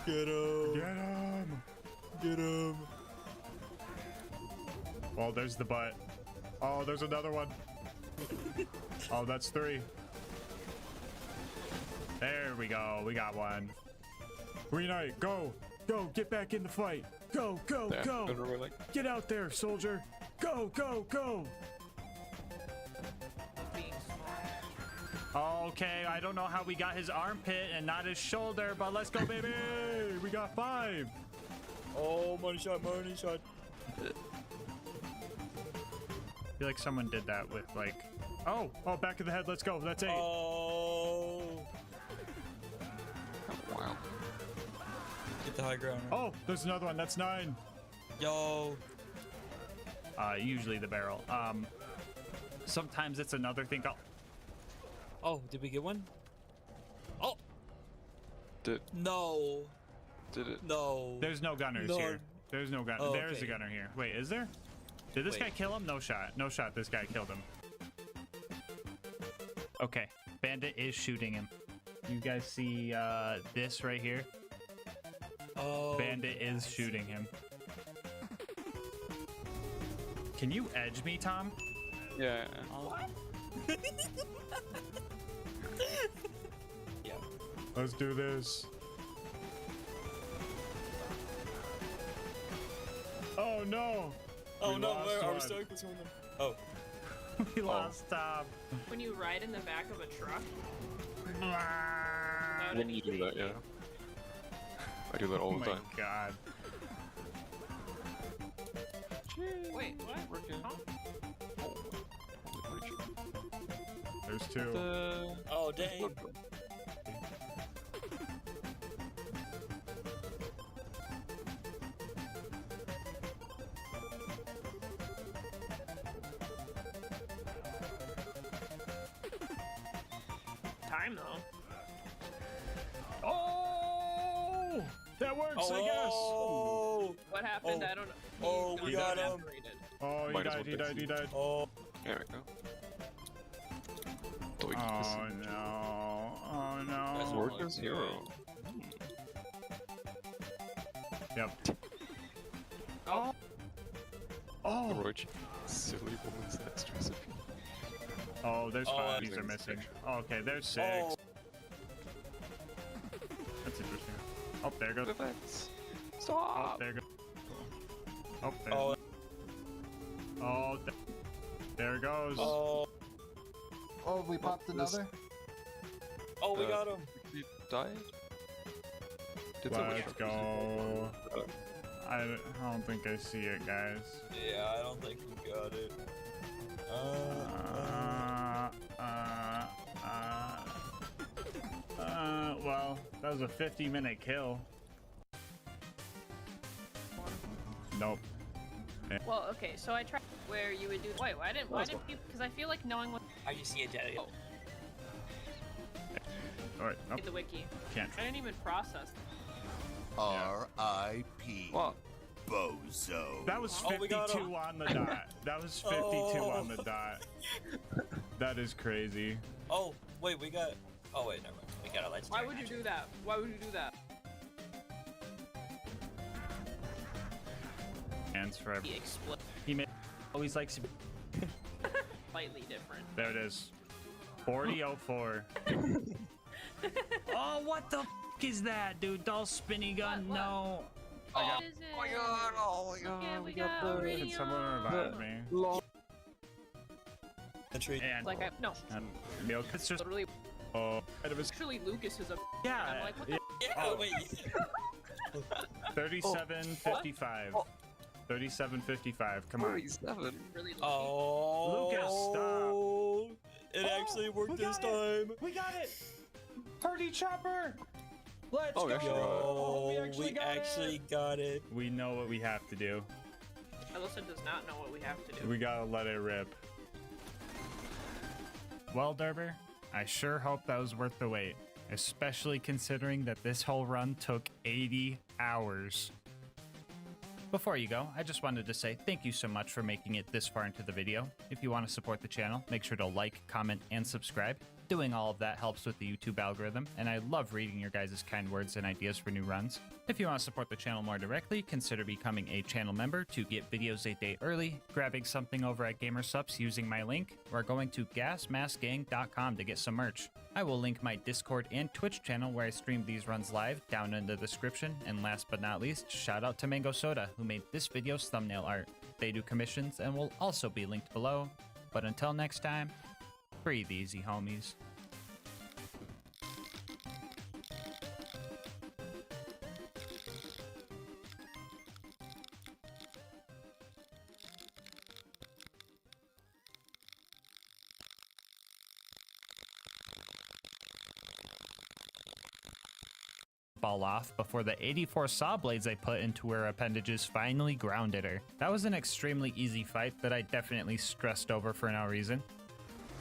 S14: Get him!
S1: Get him!
S14: Get him!
S1: Oh, there's the butt. Oh, there's another one. Oh, that's 3. There we go. We got one. Green Knight, go! Go! Get back in the fight! Go! Go!
S12: Damn,
S1: Go! Get out there, soldier! Go! Go! Go! Okay, I don't know how we got his armpit and not his shoulder, but let's go, baby! We got 5!
S14: Oh, money shot, money shot.
S1: I feel like someone did that with, like... Oh! Oh, back of the head, let's go, that's 8!
S14: Oh!
S12: Wow.
S14: Get the high ground.
S1: Oh, there's another one, that's 9!
S14: Yo!
S1: Usually the barrel. Sometimes it's another thing.
S14: Oh, did we get one? Oh!
S12: Did it?
S14: No.
S1: There's no gunners here. There's no gunner.
S14: Oh,
S1: There's
S14: okay.
S1: a gunner here. Wait, is there? Did this guy kill him? No shot. No shot. This guy killed him. Okay. Bandit is shooting him. You guys see this right here?
S14: Oh.
S1: Bandit is shooting him. Can you edge me, Tom?
S12: Yeah.
S14: What? Yeah.
S1: Let's do this. Oh no!
S14: Oh
S1: We
S14: no,
S1: lost
S14: where are we
S1: one.
S14: stuck between them? Oh.
S1: We lost Tom.
S3: When you ride in the back of a truck?
S12: I do that, yeah. I do that all the time.
S1: Oh my god.
S3: Wait, what? Huh?
S1: There's 2.
S14: Oh, dang.
S3: time though.
S13: Oh, that works, I guess.
S14: Oh,
S3: What happened? I don't know.
S14: Oh, we got him.
S13: Oh, he died, he died, he died.
S14: Oh,
S12: there we go.
S13: Oh no, oh no.
S12: Sword to 0.
S13: Yep. Oh. Oh.
S12: Roach. Silly woman's extras.
S13: Oh, there's
S14: Oh,
S13: 5. These are missing. Oh, okay, there's 6.
S14: Oh.
S13: That's interesting. Oh, there goes.
S12: Stop.
S13: Oh, there goes. Oh, there.
S14: Oh.
S13: Oh, there goes.
S14: Oh.
S9: Oh, we popped another?
S14: Oh, we got him.
S12: He died?
S13: Let's go. I don't think I see it, guys.
S14: Yeah, I don't think we got it.
S13: Well, that was a 50-minute kill. Nope.
S3: Well, okay, so I tried where you would do. Wait, why didn't you? Because I feel like knowing what.
S4: I just see a dead.
S3: Oh.
S13: All right. Nope.
S3: The wiki.
S13: Can't.
S3: I didn't even process.
S20: R.I.P.
S12: What?
S20: Bozo.
S13: That was 52 on the dot. That was 52 on the dot. That is crazy.
S14: Oh, wait, we got. Oh, wait, never mind. We got a legendary.
S3: Why would you do that? Why would you do that?
S13: Hands forever.
S3: He exploded.
S13: He always likes to be
S3: Slightly different.
S13: There it is. 4004. Oh, what the f is that, dude? Doll spinny gun?
S3: What?
S13: No.
S3: What is it?
S12: Oh my god, oh my god.
S3: Yeah, we got
S13: Can someone revive me?
S14: The tree.
S13: And
S3: Like no.
S13: milk. It's just
S3: Literally.
S13: oh.
S3: Actually, Lucas is a.
S13: Yeah.
S3: I'm like, what the?
S14: Yeah, wait.
S13: 3755. 3755. Come on.
S12: 47.
S3: Really
S14: Oh.
S13: Lucas, stop.
S14: It actually worked this time.
S13: We got it. Party chopper. Let's
S12: Oh,
S13: go.
S12: we actually got
S14: got it.
S13: We know what we have to do.
S3: Alyssa does not know what we have to do.
S13: We gotta let it rip.
S2: Well, Derber, I sure hope that was worth the wait, especially considering that this whole run took 80 hours. Before you go, I just wanted to say thank you so much for making it this far into the video. If you want to support the channel, make sure to like, comment, and subscribe. Doing all of that helps with the YouTube algorithm, and I love reading your guys' kind words and ideas for new runs. If you want to support the channel more directly, consider becoming a channel member to get videos a day early, grabbing something over at GamerSupps using my link, or going to gasmaskgang.com to get some merch. I will link my Discord and Twitch channel where I stream these runs live down in the description, and last but not least, shout out to Mango Soda who made this video's thumbnail art. They do commissions and will also be linked below. But until next time, breathe easy, homies. Fall off before the 84 saw blades I put into her appendages finally grounded her. That was an extremely easy fight that I definitely stressed over for no reason.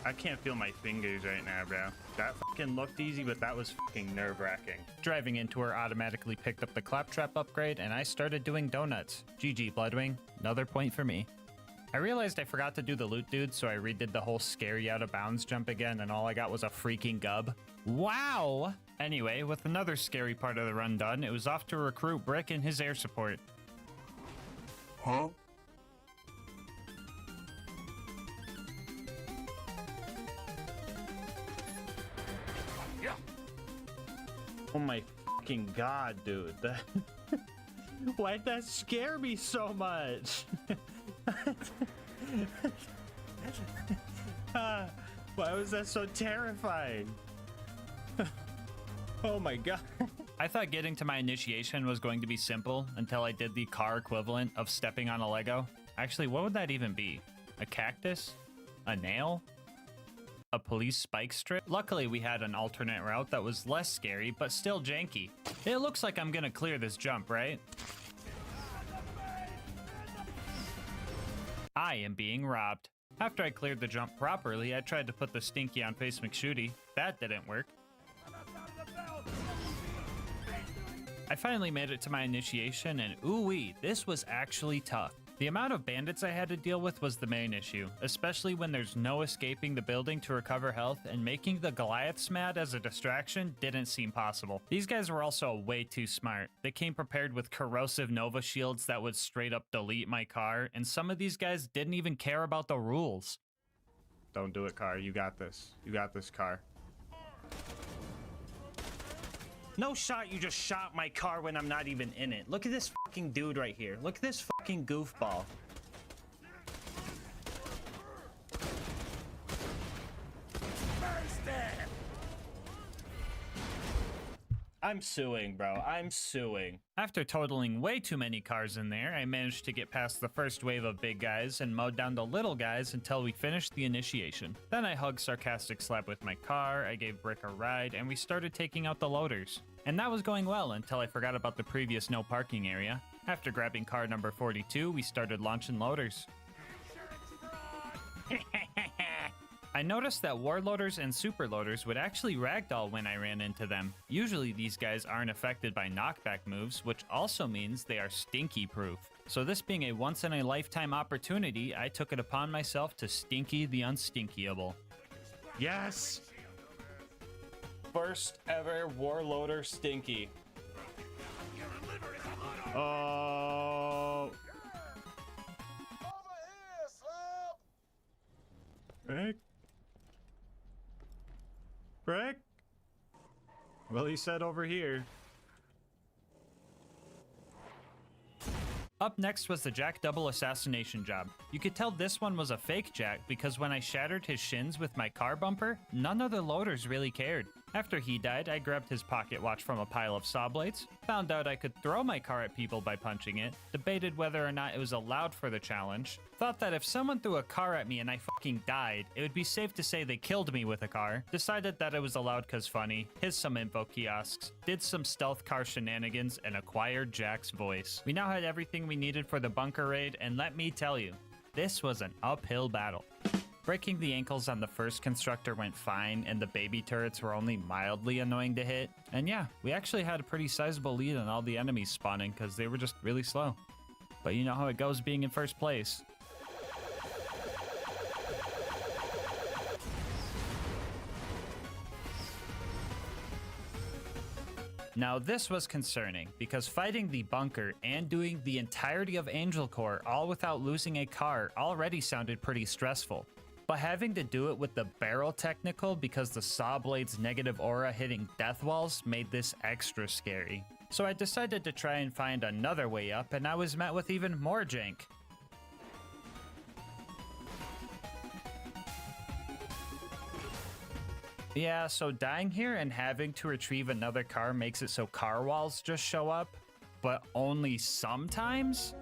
S13: I can't feel my fingers right now, bro. That fucking looked easy, but that was fucking nerve-wracking.
S2: Driving into her automatically picked up the claptrap upgrade, and I started doing donuts. GG, Bloodwing. Another point for me. I realized I forgot to do the loot dude, so I redid the whole scary out of bounds jump again, and all I got was a freaking gub. Wow! Anyway, with another scary part of the run done, it was off to recruit Brick and his air support.
S20: Huh?
S13: Oh my fucking god, dude. Why'd that scare me so much? Why was that so terrifying? Oh my god.
S2: I thought getting to my initiation was going to be simple until I did the car equivalent of stepping on a Lego. Actually, what would that even be? A cactus? A nail? A police spike strip? Luckily, we had an alternate route that was less scary, but still janky. It looks like I'm gonna clear this jump, right? I am being robbed. After I cleared the jump properly, I tried to put the stinky on Face McShooty. That didn't work. I finally made it to my initiation, and ooh-wee, this was actually tough. The amount of bandits I had to deal with was the main issue, especially when there's no escaping the building to recover health, and making the Goliaths mad as a distraction didn't seem possible. These guys were also way too smart. They came prepared with corrosive Nova shields that would straight up delete my car, and some of these guys didn't even care about the rules.
S1: Don't do it, car. You got this. You got this, car. No shot, you just shot my car when I'm not even in it. Look at this fucking dude right here. Look at this fucking goofball. I'm suing, bro. I'm suing.
S2: After totaling way too many cars in there, I managed to get past the first wave of big guys and mowed down the little guys until we finished the initiation. Then I hugged Sarcastic Slab with my car, I gave Brick a ride, and we started taking out the loaders. And that was going well until I forgot about the previous no parking area. After grabbing car number 42, we started launching loaders. I noticed that warloaders and superloaders would actually ragdoll when I ran into them. Usually these guys aren't affected by knockback moves, which also means they are stinky proof. So this being a once in a lifetime opportunity, I took it upon myself to stinky the unstinkyable.
S1: Yes! First ever warloader stinky. Oh. Rick? Rick? Well, he said over here.
S2: Up next was the Jack double assassination job. You could tell this one was a fake Jack because when I shattered his shins with my car bumper, none of the loaders really cared. After he died, I grabbed his pocket watch from a pile of saw blades, found out I could throw my car at people by punching it, debated whether or not it was allowed for the challenge, thought that if someone threw a car at me and I fucking died, it would be safe to say they killed me with a car, decided that it was allowed cause funny, hit some info kiosks, did some stealth car shenanigans, and acquired Jack's voice. We now had everything we needed for the bunker raid, and let me tell you, this was an uphill battle. Breaking the ankles on the first constructor went fine, and the baby turrets were only mildly annoying to hit. And yeah, we actually had a pretty sizable lead on all the enemies spawning because they were just really slow. But you know how it goes being in first place. Now this was concerning, because fighting the bunker and doing the entirety of Angel Core all without losing a car already sounded pretty stressful. But having to do it with the barrel technical because the saw blade's negative aura hitting death walls made this extra scary. So I decided to try and find another way up, and I was met with even more jank. Yeah, so dying here and having to retrieve another car makes it so car walls just show up, but only sometimes?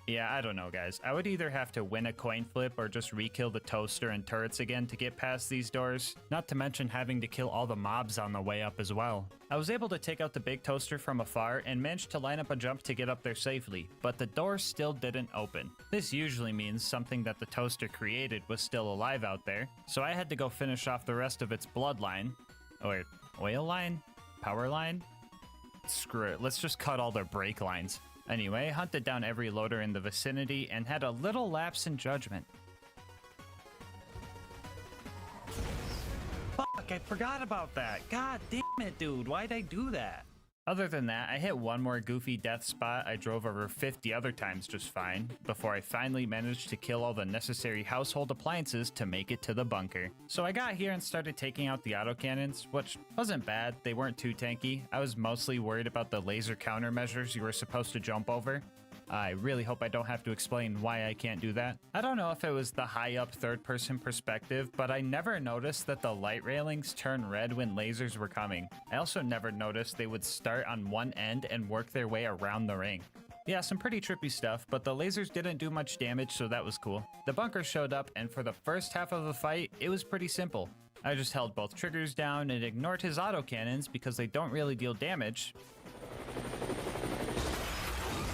S2: Yeah, I don't know, guys. I would either have to win a coin flip or just re-kill the toaster and turrets again to get past these doors, not to mention having to kill all the mobs on the way up as well. I was able to take out the big toaster from afar and managed to line up a jump to get up there safely, but the door still didn't open. This usually means something that the toaster created was still alive out there, so I had to go finish off the rest of its bloodline. Or oil line? Power line? Screw it, let's just cut all their brake lines. Anyway, hunted down every loader in the vicinity and had a little lapse in judgment.
S1: Fuck, I forgot about that. God damn it, dude. Why'd I do that?
S2: Other than that, I hit one more goofy death spot I drove over 50 other times just fine, before I finally managed to kill all the necessary household appliances to make it to the bunker. So I got here and started taking out the autocannons, which wasn't bad, they weren't too tanky. I was mostly worried about the laser countermeasures you were supposed to jump over. I really hope I don't have to explain why I can't do that. I don't know if it was the high up third person perspective, but I never noticed that the light railings turn red when lasers were coming. I also never noticed they would start on one end and work their way around the ring. Yeah, some pretty trippy stuff, but the lasers didn't do much damage, so that was cool. The bunker showed up, and for the first half of the fight, it was pretty simple. I just held both triggers down and ignored his autocannons because they don't really deal damage.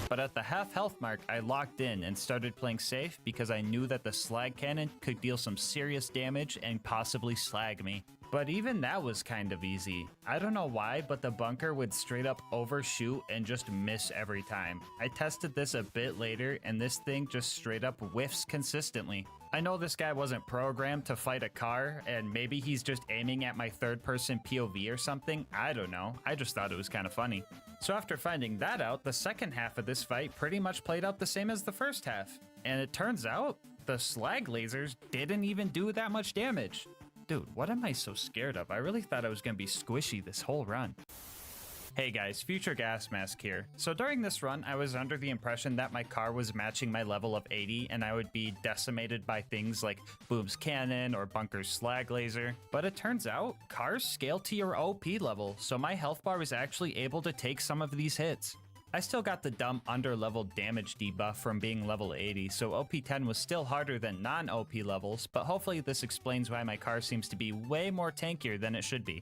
S2: But at the half health mark, I locked in and started playing safe because I knew that the slag cannon could deal some serious damage and possibly slag me.
S1: But even that was kind of easy. I don't know why, but the bunker would straight up overshoot and just miss every time. I tested this a bit later, and this thing just straight up whiffs consistently. I know this guy wasn't programmed to fight a car, and maybe he's just aiming at my third-person POV or something. I don't know. I just thought it was kind of funny. So after finding that out, the second half of this fight pretty much played out the same as the first half. And it turns out, the slag lasers didn't even do that much damage. Dude, what am I so scared of? I really thought I was gonna be squishy this whole run. Hey guys, Future Gas Mask here. So during this run, I was under the impression that my car was matching my level of 80 and I would be decimated by things like Boom's Cannon or Bunker's Slag Laser. But it turns out, cars scale to your OP level, so my health bar was actually able to take some of these hits. I still got the dumb under-level damage debuff from being level 80, so OP10 was still harder than non-OP levels, but hopefully this explains why my car seems to be way more tankier than it should be.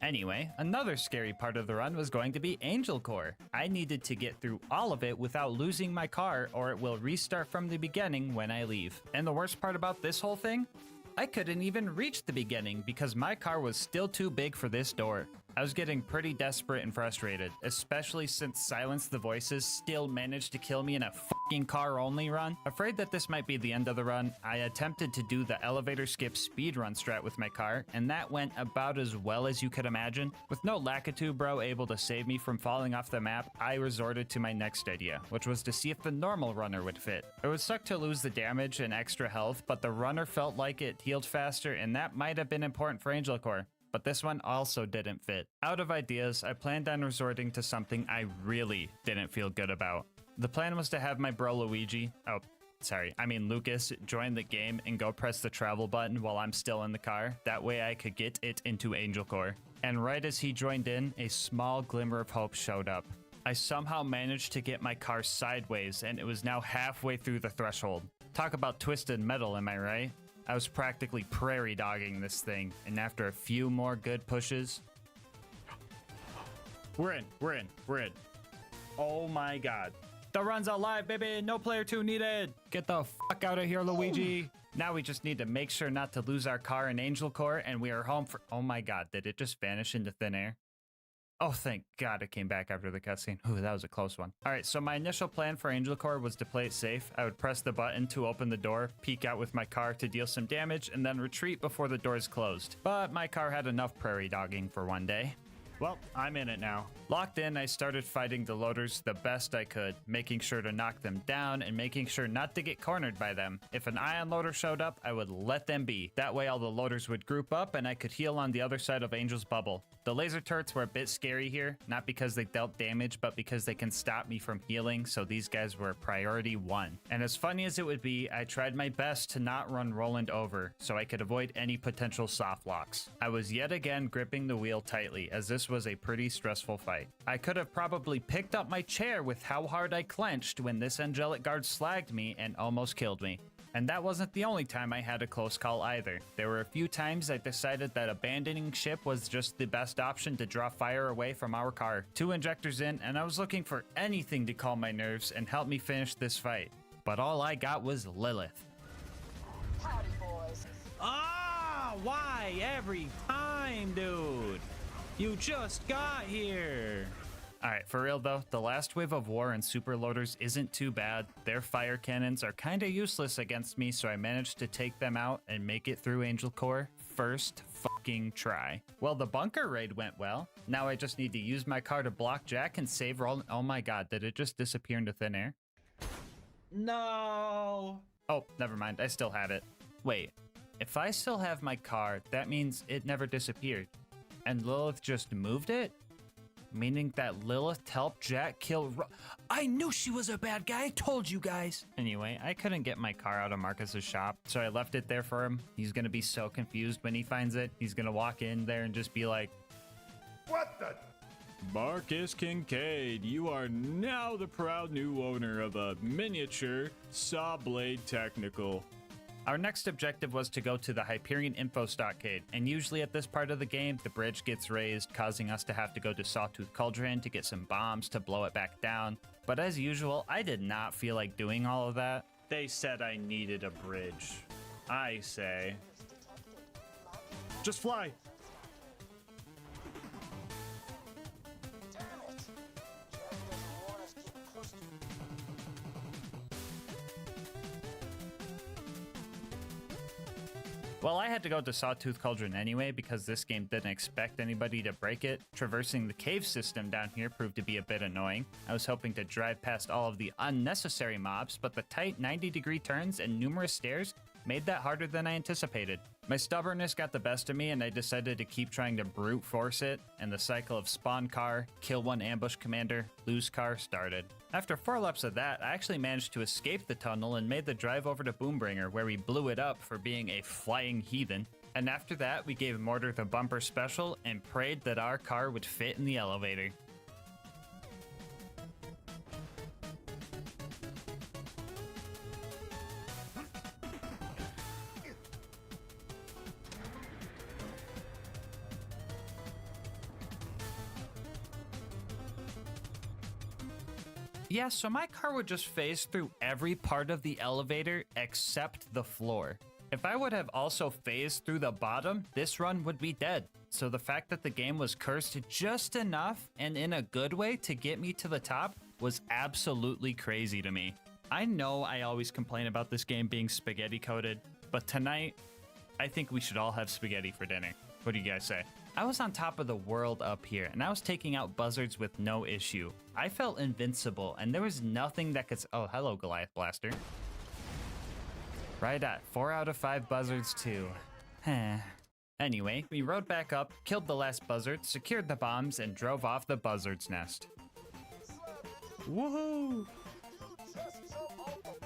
S1: Anyway, another scary part of the run was going to be Angel Core. I needed to get through all of it without losing my car, or it will restart from the beginning when I leave. And the worst part about this whole thing? I couldn't even reach the beginning because my car was still too big for this door. I was getting pretty desperate and frustrated, especially since Silence the Voices still managed to kill me in a fucking car-only run. Afraid that this might be the end of the run, I attempted to do the elevator skip speedrun strat with my car, and that went about as well as you could imagine. With no Lakitu bro able to save me from falling off the map, I resorted to my next idea, which was to see if the normal runner would fit. It would suck to lose the damage and extra health, but the runner felt like it healed faster, and that might have been important for Angel Core. But this one also didn't fit. Out of ideas, I planned on resorting to something I really didn't feel good about. The plan was to have my bro Lucas, join the game and go press the travel button while I'm still in the car. That way I could get it into Angel Core. And right as he joined in, a small glimmer of hope showed up. I somehow managed to get my car sideways, and it was now halfway through the threshold. Talk about twisted metal, am I right? I was practically prairie dogging this thing, and after a few more good pushes... We're in. Oh my god. The run's alive, baby! No player 2 needed! Get the fuck out of here, Luigi! Now we just need to make sure not to lose our car in Angel Core, and we are home for... Oh my god, did it just vanish into thin air? Oh, thank God it came back after the cutscene. Ooh, that was a close one. All right, so my initial plan for Angel Core was to play it safe. I would press the button to open the door, peek out with my car to deal some damage, and then retreat before the doors closed. But my car had enough prairie dogging for one day. Well, I'm in it now. Locked in, I started fighting the loaders the best I could, making sure to knock them down and making sure not to get cornered by them. If an ion loader showed up, I would let them be. That way all the loaders would group up and I could heal on the other side of Angel's bubble. The laser turrets were a bit scary here, not because they dealt damage, but because they can stop me from healing, so these guys were priority 1. And as funny as it would be, I tried my best to not run Roland over, so I could avoid any potential soft locks. I was yet again gripping the wheel tightly, as this was a pretty stressful fight. I could have probably picked up my chair with how hard I clenched when this angelic guard slagged me and almost killed me. And that wasn't the only time I had a close call either. There were a few times I decided that abandoning ship was just the best option to draw fire away from our car. 2 injectors in, and I was looking for anything to calm my nerves and help me finish this fight. But all I got was Lilith.
S19: Howdy, boys.
S1: Ah, why every time, dude? You just got here. Alright, for real though, the last wave of war and super loaders isn't too bad. Their fire cannons are kinda useless against me, so I managed to take them out and make it through Angel Core first fucking try. Well, the bunker raid went well. Now I just need to use my car to block Jack and save Roland. Oh my god, did it just disappear into thin air? No. Oh, never mind, I still have it. Wait, if I still have my car, that means it never disappeared. And Lilith just moved it? Meaning that Lilith helped Jack kill I knew she was a bad guy, I told you guys! Anyway, I couldn't get my car out of Marcus's shop, so I left it there for him. He's gonna be so confused when he finds it. He's gonna walk in there and just be like,
S8: What the?
S13: Marcus Kincaid, you are now the proud new owner of a miniature saw blade technical.
S1: Our next objective was to go to the Hyperion Info Stockade, and usually at this part of the game, the bridge gets raised, causing us to have to go to Sawtooth Cauldron to get some bombs to blow it back down. But as usual, I did not feel like doing all of that. They said I needed a bridge. I say,
S13: Just fly.
S1: Well, I had to go to Sawtooth Cauldron anyway because this game didn't expect anybody to break it. Traversing the cave system down here proved to be a bit annoying. I was hoping to drive past all of the unnecessary mobs, but the tight 90-degree turns and numerous stairs made that harder than I anticipated. My stubbornness got the best of me and I decided to keep trying to brute force it, and the cycle of spawn car, kill one ambush commander, lose car started. After 4 laps of that, I actually managed to escape the tunnel and made the drive over to Boombringer, where we blew it up for being a flying heathen. And after that, we gave Mortar the bumper special and prayed that our car would fit in the elevator. Yeah, so my car would just phase through every part of the elevator except the floor. If I would have also phased through the bottom, this run would be dead. So the fact that the game was cursed just enough and in a good way to get me to the top was absolutely crazy to me. I know I always complain about this game being spaghetti coated, but tonight, I think we should all have spaghetti for dinner. What do you guys say? I was on top of the world up here, and I was taking out buzzards with no issue. I felt invincible, and there was nothing that could... Oh, hello, Goliath Blaster. Right at 4 out of 5 buzzards, too. Anyway, we rode back up, killed the last buzzard, secured the bombs, and drove off the buzzard's nest. Woohoo!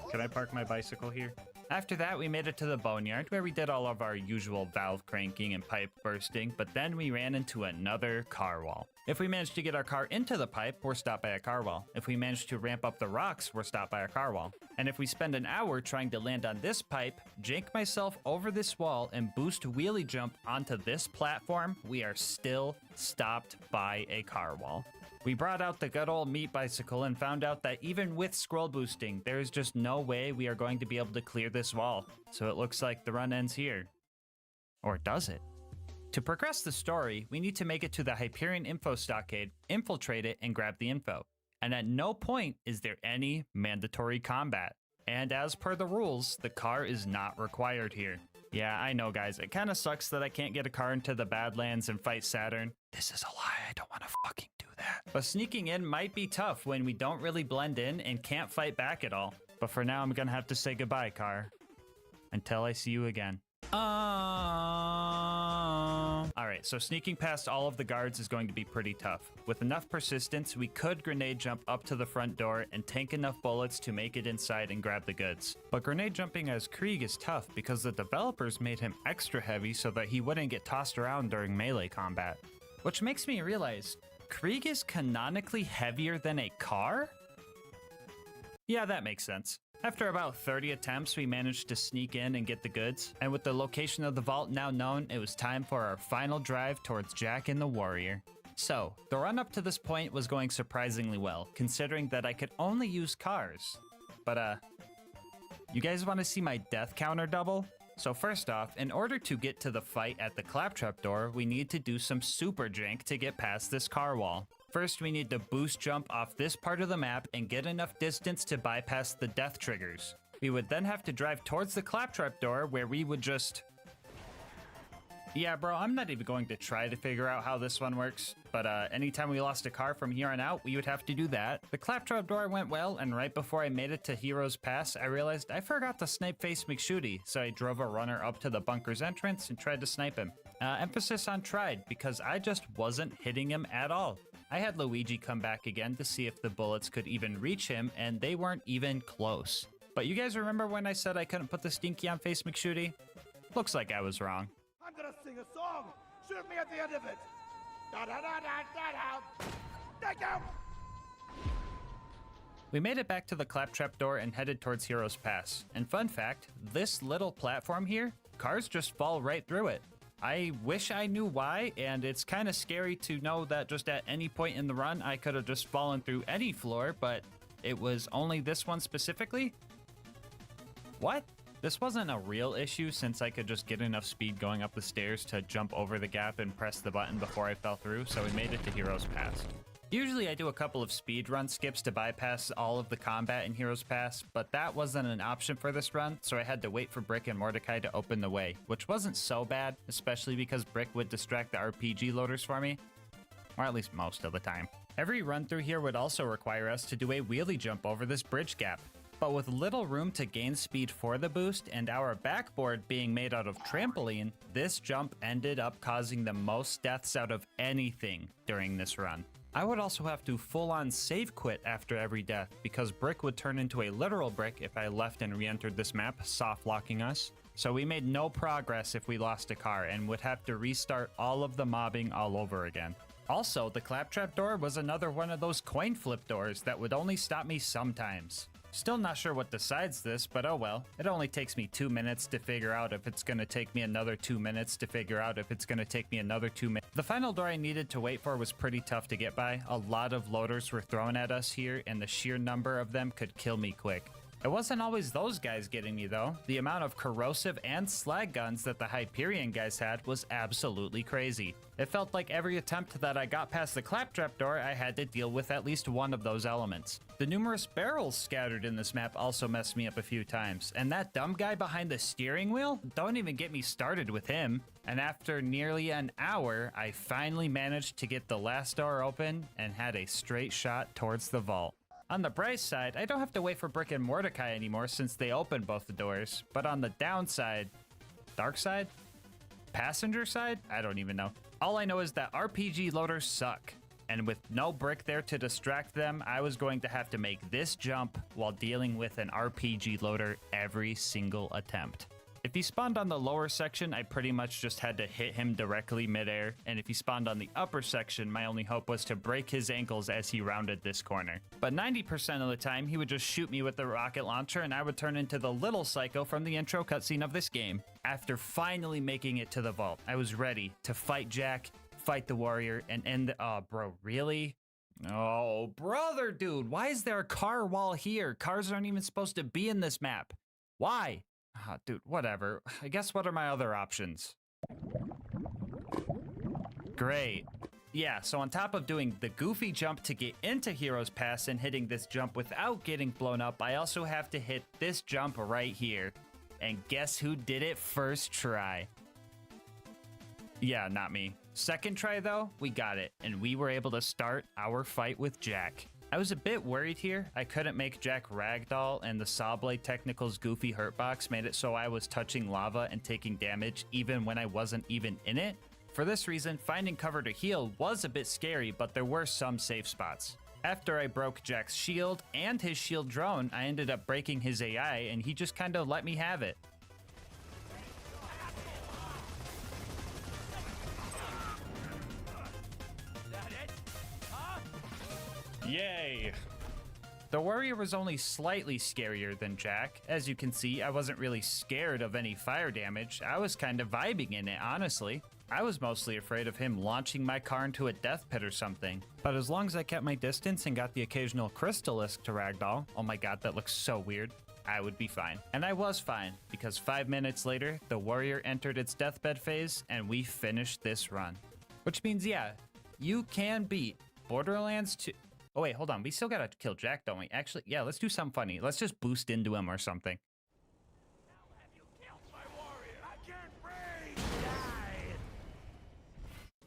S1: Can I park my bicycle here? After that, we made it to the boneyard, where we did all of our usual valve cranking and pipe bursting, but then we ran into another car wall. If we managed to get our car into the pipe, we're stopped by a car wall. If we managed to ramp up the rocks, we're stopped by a car wall. And if we spend an hour trying to land on this pipe, jank myself over this wall, and boost wheelie jump onto this platform, we are still stopped by a car wall. We brought out the good old meat bicycle and found out that even with scroll boosting, there is just no way we are going to be able to clear this wall. So it looks like the run ends here. Or does it? To progress the story, we need to make it to the Hyperion info stockade, infiltrate it, and grab the info. And at no point is there any mandatory combat. And as per the rules, the car is not required here. Yeah, I know guys, it kinda sucks that I can't get a car into the Badlands and fight Saturn. This is a lie, I don't wanna fucking do that. But sneaking in might be tough when we don't really blend in and can't fight back at all. But for now, I'm gonna have to say goodbye, car. Until I see you again. Alright, so sneaking past all of the guards is going to be pretty tough. With enough persistence, we could grenade jump up to the front door and tank enough bullets to make it inside and grab the goods. But grenade jumping as Krieg is tough because the developers made him extra heavy so that he wouldn't get tossed around during melee combat. Which makes me realize, Krieg is canonically heavier than a car? Yeah, that makes sense. After about 30 attempts, we managed to sneak in and get the goods, and with the location of the vault now known, it was time for our final drive towards Jack and the Warrior. So, the run up to this point was going surprisingly well, considering that I could only use cars. But you guys want to see my death counter double? So first off, in order to get to the fight at the claptrap door, we need to do some super jank to get past this car wall. First, we need to boost jump off this part of the map and get enough distance to bypass the death triggers. We would then have to drive towards the claptrap door where we would just... Yeah, bro, I'm not even going to try to figure out how this one works, but anytime we lost a car from here on out, we would have to do that. The claptrap door went well, and right before I made it to Heroes Pass, I realized I forgot to snipe Face McShooty, so I drove a runner up to the bunker's entrance and tried to snipe him. Emphasis on tried, because I just wasn't hitting him at all. I had Luigi come back again to see if the bullets could even reach him, and they weren't even close. But you guys remember when I said I couldn't put the stinky on Face McShooty? Looks like I was wrong.
S20: I'm gonna sing a song. Shoot me at the end of it. Da da da da da da. Thank you.
S1: We made it back to the claptrap door and headed towards Heroes Pass. And fun fact, this little platform here, cars just fall right through it. I wish I knew why, and it's kind of scary to know that just at any point in the run, I could have just fallen through any floor, but it was only this one specifically? What? This wasn't a real issue since I could just get enough speed going up the stairs to jump over the gap and press the button before I fell through, so we made it to Heroes Pass. Usually I do a couple of speed run skips to bypass all of the combat in Heroes Pass, but that wasn't an option for this run, so I had to wait for Brick and Mordecai to open the way, which wasn't so bad, especially because Brick would distract the RPG loaders for me, or at least most of the time. Every run through here would also require us to do a wheelie jump over this bridge gap, but with little room to gain speed for the boost and our backboard being made out of trampoline, this jump ended up causing the most deaths out of anything during this run. I would also have to full-on save quit after every death because Brick would turn into a literal brick if I left and re-entered this map, soft locking us. So we made no progress if we lost a car and would have to restart all of the mobbing all over again. Also, the claptrap door was another one of those coin flip doors that would only stop me sometimes. Still not sure what decides this, but oh well. It only takes me 2 minutes to figure out if it's gonna take me another 2 minutes to figure out if it's gonna take me another 2 minutes. The final door I needed to wait for was pretty tough to get by. A lot of loaders were thrown at us here, and the sheer number of them could kill me quick. It wasn't always those guys getting me though. The amount of corrosive and slag guns that the Hyperion guys had was absolutely crazy. It felt like every attempt that I got past the claptrap door, I had to deal with at least one of those elements. The numerous barrels scattered in this map also messed me up a few times, and that dumb guy behind the steering wheel? Don't even get me started with him. And after nearly an hour, I finally managed to get the last door open and had a straight shot towards the vault. On the bright side, I don't have to wait for Brick and Mordecai anymore since they opened both the doors. But on the downside, dark side? Passenger side? I don't even know. All I know is that RPG loaders suck. And with no Brick there to distract them, I was going to have to make this jump while dealing with an RPG loader every single attempt. If he spawned on the lower section, I pretty much just had to hit him directly midair, and if he spawned on the upper section, my only hope was to break his ankles as he rounded this corner. But 90% of the time, he would just shoot me with the rocket launcher, and I would turn into the little psycho from the intro cutscene of this game. After finally making it to the vault, I was ready to fight Jack, fight the warrior, and end the— oh, bro, really? Oh, brother, dude, why is there a car wall here? Cars aren't even supposed to be in this map. Why? Ah, dude, whatever. I guess what are my other options? Great. Yeah, so on top of doing the goofy jump to get into Heroes Pass and hitting this jump without getting blown up, I also have to hit this jump right here. And guess who did it first try? Yeah, not me. Second try though, we got it, and we were able to start our fight with Jack. I was a bit worried here. I couldn't make Jack ragdoll, and the Sawblade Technical's goofy hurtbox made it so I was touching lava and taking damage even when I wasn't even in it. For this reason, finding cover to heal was a bit scary, but there were some safe spots. After I broke Jack's shield and his shield drone, I ended up breaking his AI, and he just kind of let me have it. Yay! The warrior was only slightly scarier than Jack. As you can see, I wasn't really scared of any fire damage. I was kind of vibing in it, honestly. I was mostly afraid of him launching my car into a death pit or something. But as long as I kept my distance and got the occasional crystalisk to ragdoll, oh my god, that looks so weird, I would be fine. And I was fine, because 5 minutes later, the warrior entered its deathbed phase, and we finished this run. Which means, yeah, you can beat Borderlands 2. Oh wait, hold on. We still gotta kill Jack, don't we? Actually, yeah, let's do something funny. Let's just boost into him or something.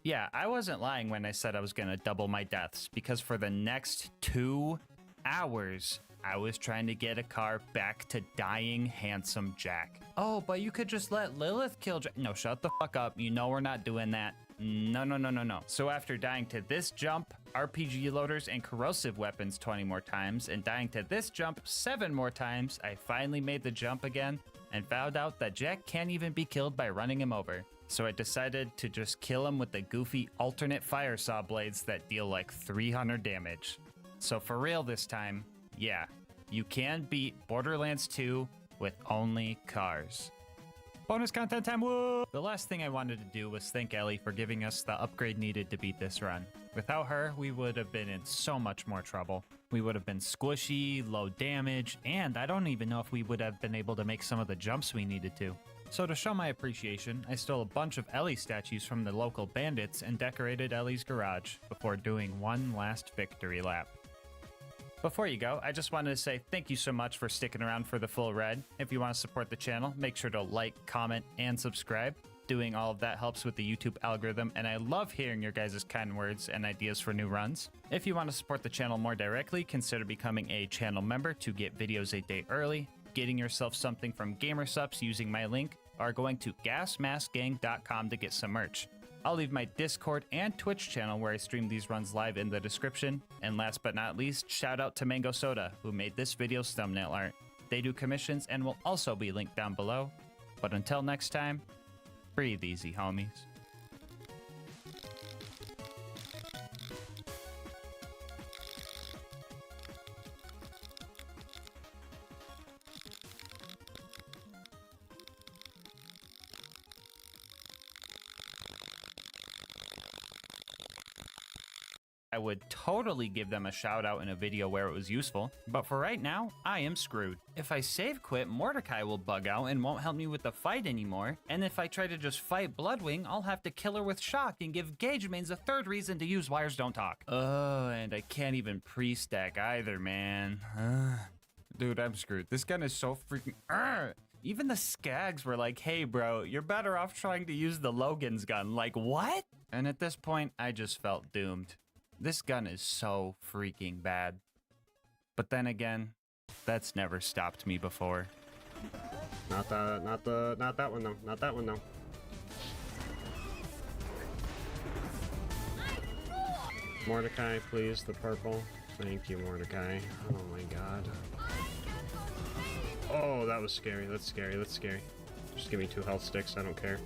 S1: Yeah, I wasn't lying when I said I was gonna double my deaths, because for the next 2 hours, I was trying to get a car back to dying handsome Jack. Oh, but you could just let Lilith kill Jack. No, shut the fuck up. You know we're not doing that. No, no, no, no, no. So after dying to this jump, RPG loaders, and corrosive weapons 20 more times, and dying to this jump 7 more times, I finally made the jump again and found out that Jack can't even be killed by running him over. So I decided to just kill him with the goofy alternate fire saw blades that deal like 300 damage. So for real this time, yeah, you can beat Borderlands 2 with only cars. Bonus content time, woo! The last thing I wanted to do was thank Ellie for giving us the upgrade needed to beat this run. Without her, we would have been in so much more trouble.
S2: We would have been squishy, low damage, and I don't even know if we would have been able to make some of the jumps we needed to. So to show my appreciation, I stole a bunch of Ellie statues from the local bandits and decorated Ellie's garage before doing one last victory lap. Before you go, I just wanted to say thank you so much for sticking around for the full ride. If you want to support the channel, make sure to like, comment, and subscribe. Doing all of that helps with the YouTube algorithm, and I love hearing your guys' kind words and ideas for new runs. If you want to support the channel more directly, consider becoming a channel member to get videos a day early, getting yourself something from GamerSupps using my link, or going to gasmaskgang.com to get some merch. I'll leave my Discord and Twitch channel where I stream these runs live in the description. And last but not least, shout out to Mango Soda, who made this video's thumbnail art. They do commissions and will also be linked down below. But until next time, breathe easy, homies. I would totally give them a shout out in a video where it was useful, but for right now, I am screwed. If I save quit, Mordecai will bug out and won't help me with the fight anymore, and if I try to just fight Bloodwing, I'll have to kill her with shock and give Gage mains a third reason to use Wires Don't Talk. Oh, and I can't even pre-stack either, man. Dude, I'm screwed. This gun is so freaking... Even the Skags were like, hey bro, you're better off trying to use the Logan's gun. Like, what? And at this point, I just felt doomed. This gun is so freaking bad. But then again, that's never stopped me before.
S21: Not that one though. Not that one though. Mordecai, please, the purple. Thank you, Mordecai. Oh my god. Oh, that was scary. That's scary. That's scary. Just give me 2 health sticks. I don't care.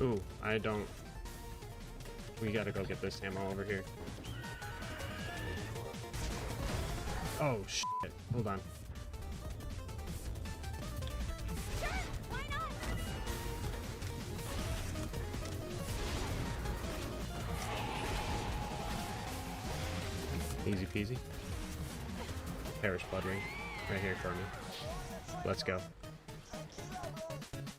S21: Ooh, I don't... We gotta go get this ammo over here. Oh, shit. Hold on. Easy peasy. Perish Bloodwing. Right here for me. Let's go.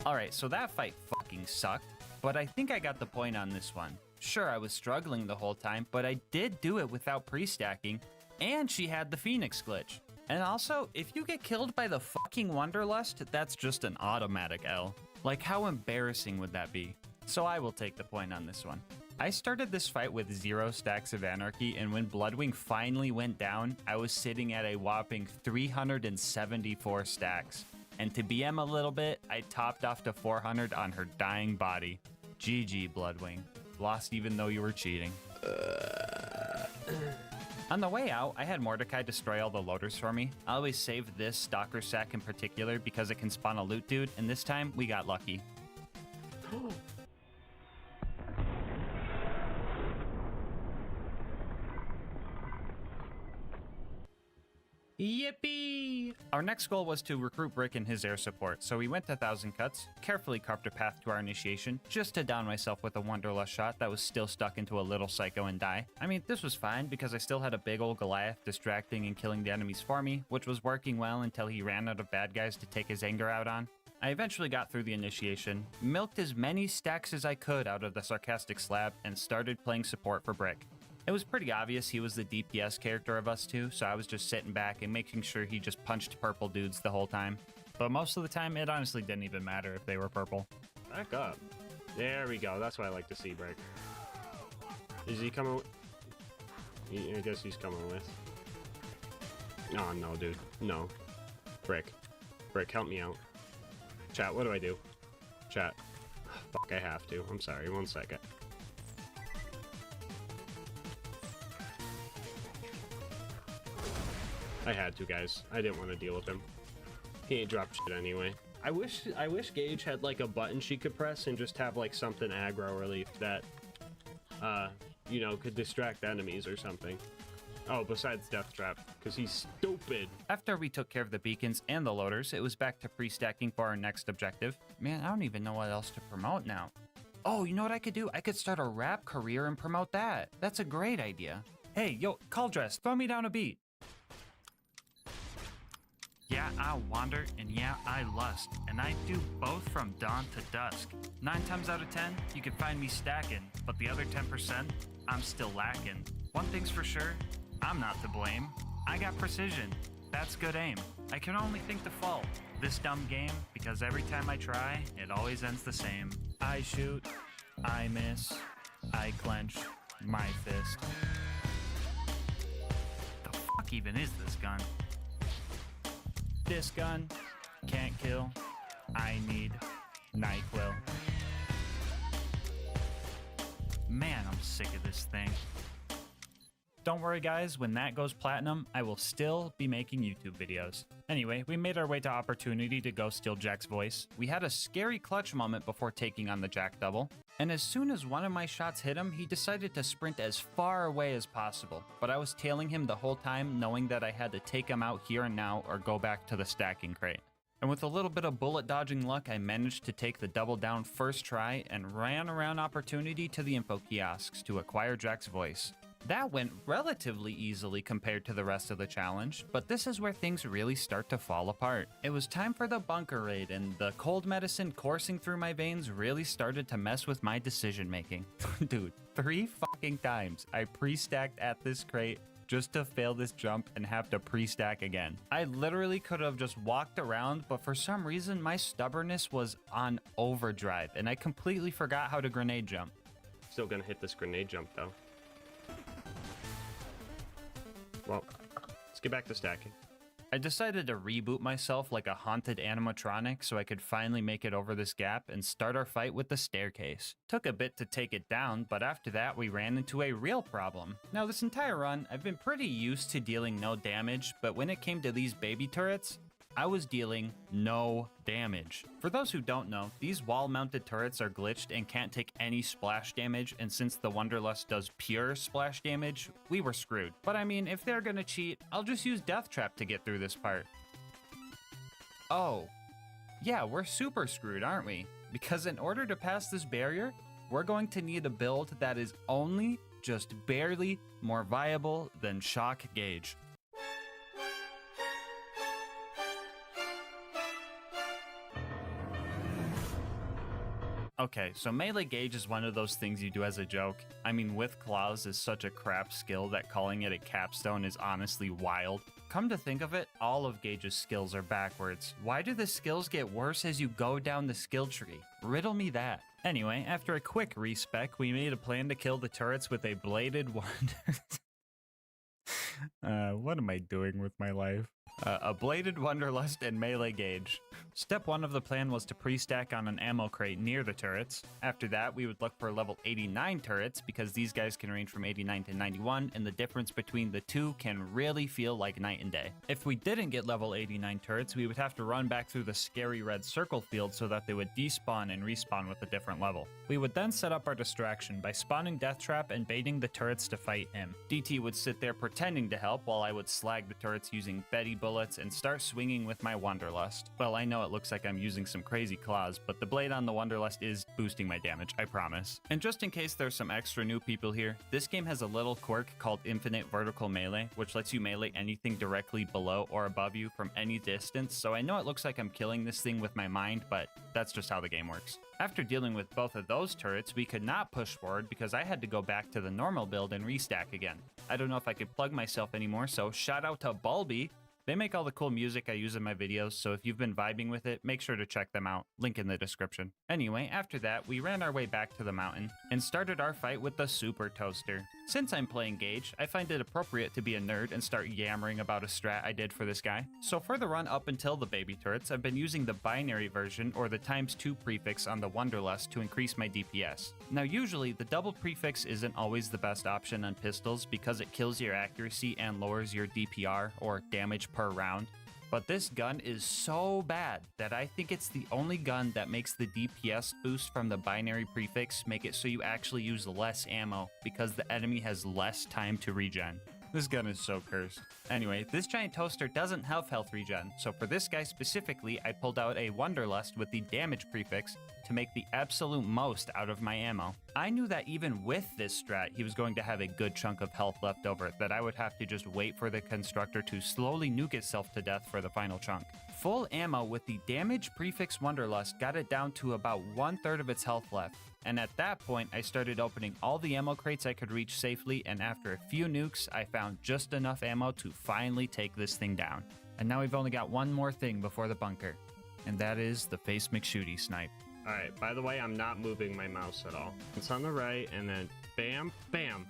S2: Alright, so that fight fucking sucked. But I think I got the point on this one. Sure, I was struggling the whole time, but I did do it without pre-stacking, and she had the Phoenix glitch. And also, if you get killed by the fucking Wanderlust, that's just an automatic L. Like, how embarrassing would that be? So I will take the point on this one. I started this fight with 0 stacks of Anarchy, and when Bloodwing finally went down, I was sitting at a whopping 374 stacks. And to BM a little bit, I topped off to 400 on her dying body. GG, Bloodwing. Lost even though you were cheating. On the way out, I had Mordecai destroy all the loaders for me. I always save this Stalker sack in particular because it can spawn a loot dude, and this time, we got lucky. Yippee! Our next goal was to recruit Brick and his air support, so we went to 1000 Cuts, carefully carved a path to our initiation, just to down myself with a Wanderlust shot that was still stuck into a little psycho and die. I mean, this was fine because I still had a big old Goliath distracting and killing the enemies for me, which was working well until he ran out of bad guys to take his anger out on. I eventually got through the initiation, milked as many stacks as I could out of the Sarcastic Slab, and started playing support for Brick. It was pretty obvious he was the DPS character of us two, so I was just sitting back and making sure he just punched purple dudes the whole time. But most of the time, it honestly didn't even matter if they were purple.
S21: Back up. There we go. That's what I like to see, Brick. Is he coming? I guess he's coming with. Oh, no, dude. No. Brick. Brick, help me out. Chat, what do I do? Chat. Fuck, I have to. I'm sorry. 1 second. I had to, guys. I didn't want to deal with him. He ain't dropped shit anyway. I wish Gage had like a button she could press and just have like something aggro relief that, you know, could distract enemies or something. Oh, besides Death Trap, because he's stupid.
S2: After we took care of the beacons and the loaders, it was back to pre-stacking for our next objective. Man, I don't even know what else to promote now. Oh, you know what I could do? I could start a rap career and promote that. That's a great idea. Hey, yo, Cauldress, throw me down a beat. Yeah, I wander, and yeah, I lust, and I do both from dawn to dusk. 9 times out of 10, you can find me stacking, but the other 10%, I'm still lacking. One thing's for sure, I'm not to blame. I got precision. That's good aim. I can only think the fault. This dumb game, because every time I try, it always ends the same. I shoot, I miss, I clench my fist. The fuck even is this gun? This gun can't kill. I need NyQuil. Man, I'm sick of this thing. Don't worry guys, when that goes platinum, I will still be making YouTube videos. Anyway, we made our way to Opportunity to go steal Jack's voice. We had a scary clutch moment before taking on the Jack double, and as soon as one of my shots hit him, he decided to sprint as far away as possible. But I was tailing him the whole time, knowing that I had to take him out here and now or go back to the stacking crate. And with a little bit of bullet dodging luck, I managed to take the double down first try and ran around Opportunity to the info kiosks to acquire Jack's voice. That went relatively easily compared to the rest of the challenge, but this is where things really start to fall apart. It was time for the bunker raid, and the cold medicine coursing through my veins really started to mess with my decision making. Dude, 3 fucking times I pre-stacked at this crate just to fail this jump and have to pre-stack again. I literally could have just walked around, but for some reason my stubbornness was on overdrive, and I completely forgot how to grenade jump.
S21: Still gonna hit this grenade jump though. Well, let's get back to stacking.
S2: I decided to reboot myself like a haunted animatronic so I could finally make it over this gap and start our fight with the staircase. Took a bit to take it down, but after that we ran into a real problem. Now this entire run, I've been pretty used to dealing no damage, but when it came to these baby turrets, I was dealing no damage. For those who don't know, these wall-mounted turrets are glitched and can't take any splash damage, and since the Wonderlust does pure splash damage, we were screwed. But I mean, if they're gonna cheat, I'll just use Death Trap to get through this part. Oh, yeah, we're super screwed, aren't we? Because in order to pass this barrier, we're going to need a build that is only just barely more viable than Shock Gauge. Okay, so melee gauge is one of those things you do as a joke. I mean, with claws is such a crap skill that calling it a capstone is honestly wild. Come to think of it, all of Gage's skills are backwards. Why do the skills get worse as you go down the skill tree? Riddle me that. Anyway, after a quick respec, we made a plan to kill the turrets with a bladed wonder. What am I doing with my life? A bladed Wonderlust and melee gauge. Step 1 of the plan was to pre-stack on an ammo crate near the turrets. After that, we would look for level 89 turrets because these guys can range from 89 to 91, and the difference between the two can really feel like night and day. If we didn't get level 89 turrets, we would have to run back through the scary red circle field so that they would despawn and respawn with a different level. We would then set up our distraction by spawning Death Trap and baiting the turrets to fight him. DT would sit there pretending to help while I would slag the turrets using Betty bullets and start swinging with my Wonderlust. Well, I know it looks like I'm using some crazy claws, but the blade on the Wonderlust is boosting my damage, I promise. And just in case there's some extra new people here, this game has a little quirk called Infinite Vertical Melee, which lets you melee anything directly below or above you from any distance, so I know it looks like I'm killing this thing with my mind, but that's just how the game works. After dealing with both of those turrets, we could not push forward because I had to go back to the normal build and restack again. I don't know if I could plug myself anymore, so shout out to Bulby. They make all the cool music I use in my videos, so if you've been vibing with it, make sure to check them out. Link in the description. Anyway, after that, we ran our way back to the mountain and started our fight with the Super Toaster. Since I'm playing Gage, I find it appropriate to be a nerd and start yammering about a strat I did for this guy. So for the run up until the baby turrets, I've been using the binary version or the ×2 prefix on the Wonderlust to increase my DPS. Now usually, the double prefix isn't always the best option on pistols because it kills your accuracy and lowers your DPR or damage per round. But this gun is so bad that I think it's the only gun that makes the DPS boost from the binary prefix make it so you actually use less ammo because the enemy has less time to regen.
S1: This gun is so cursed. Anyway, this giant toaster doesn't have health regen, so for this guy specifically, I pulled out a Wanderlust with the damage prefix to make the absolute most out of my ammo. I knew that even with this strat, he was going to have a good chunk of health left over, that I would have to just wait for the constructor to slowly nuke itself to death for the final chunk. Full ammo with the damage prefix Wanderlust got it down to about 1/3 of its health left. And at that point, I started opening all the ammo crates I could reach safely, and after a few nukes, I found just enough ammo to finally take this thing down. And now we've only got one more thing before the bunker, and that is the Face McShooty snipe.
S21: Alright, by the way, I'm not moving my mouse at all. It's on the right, and then bam, bam.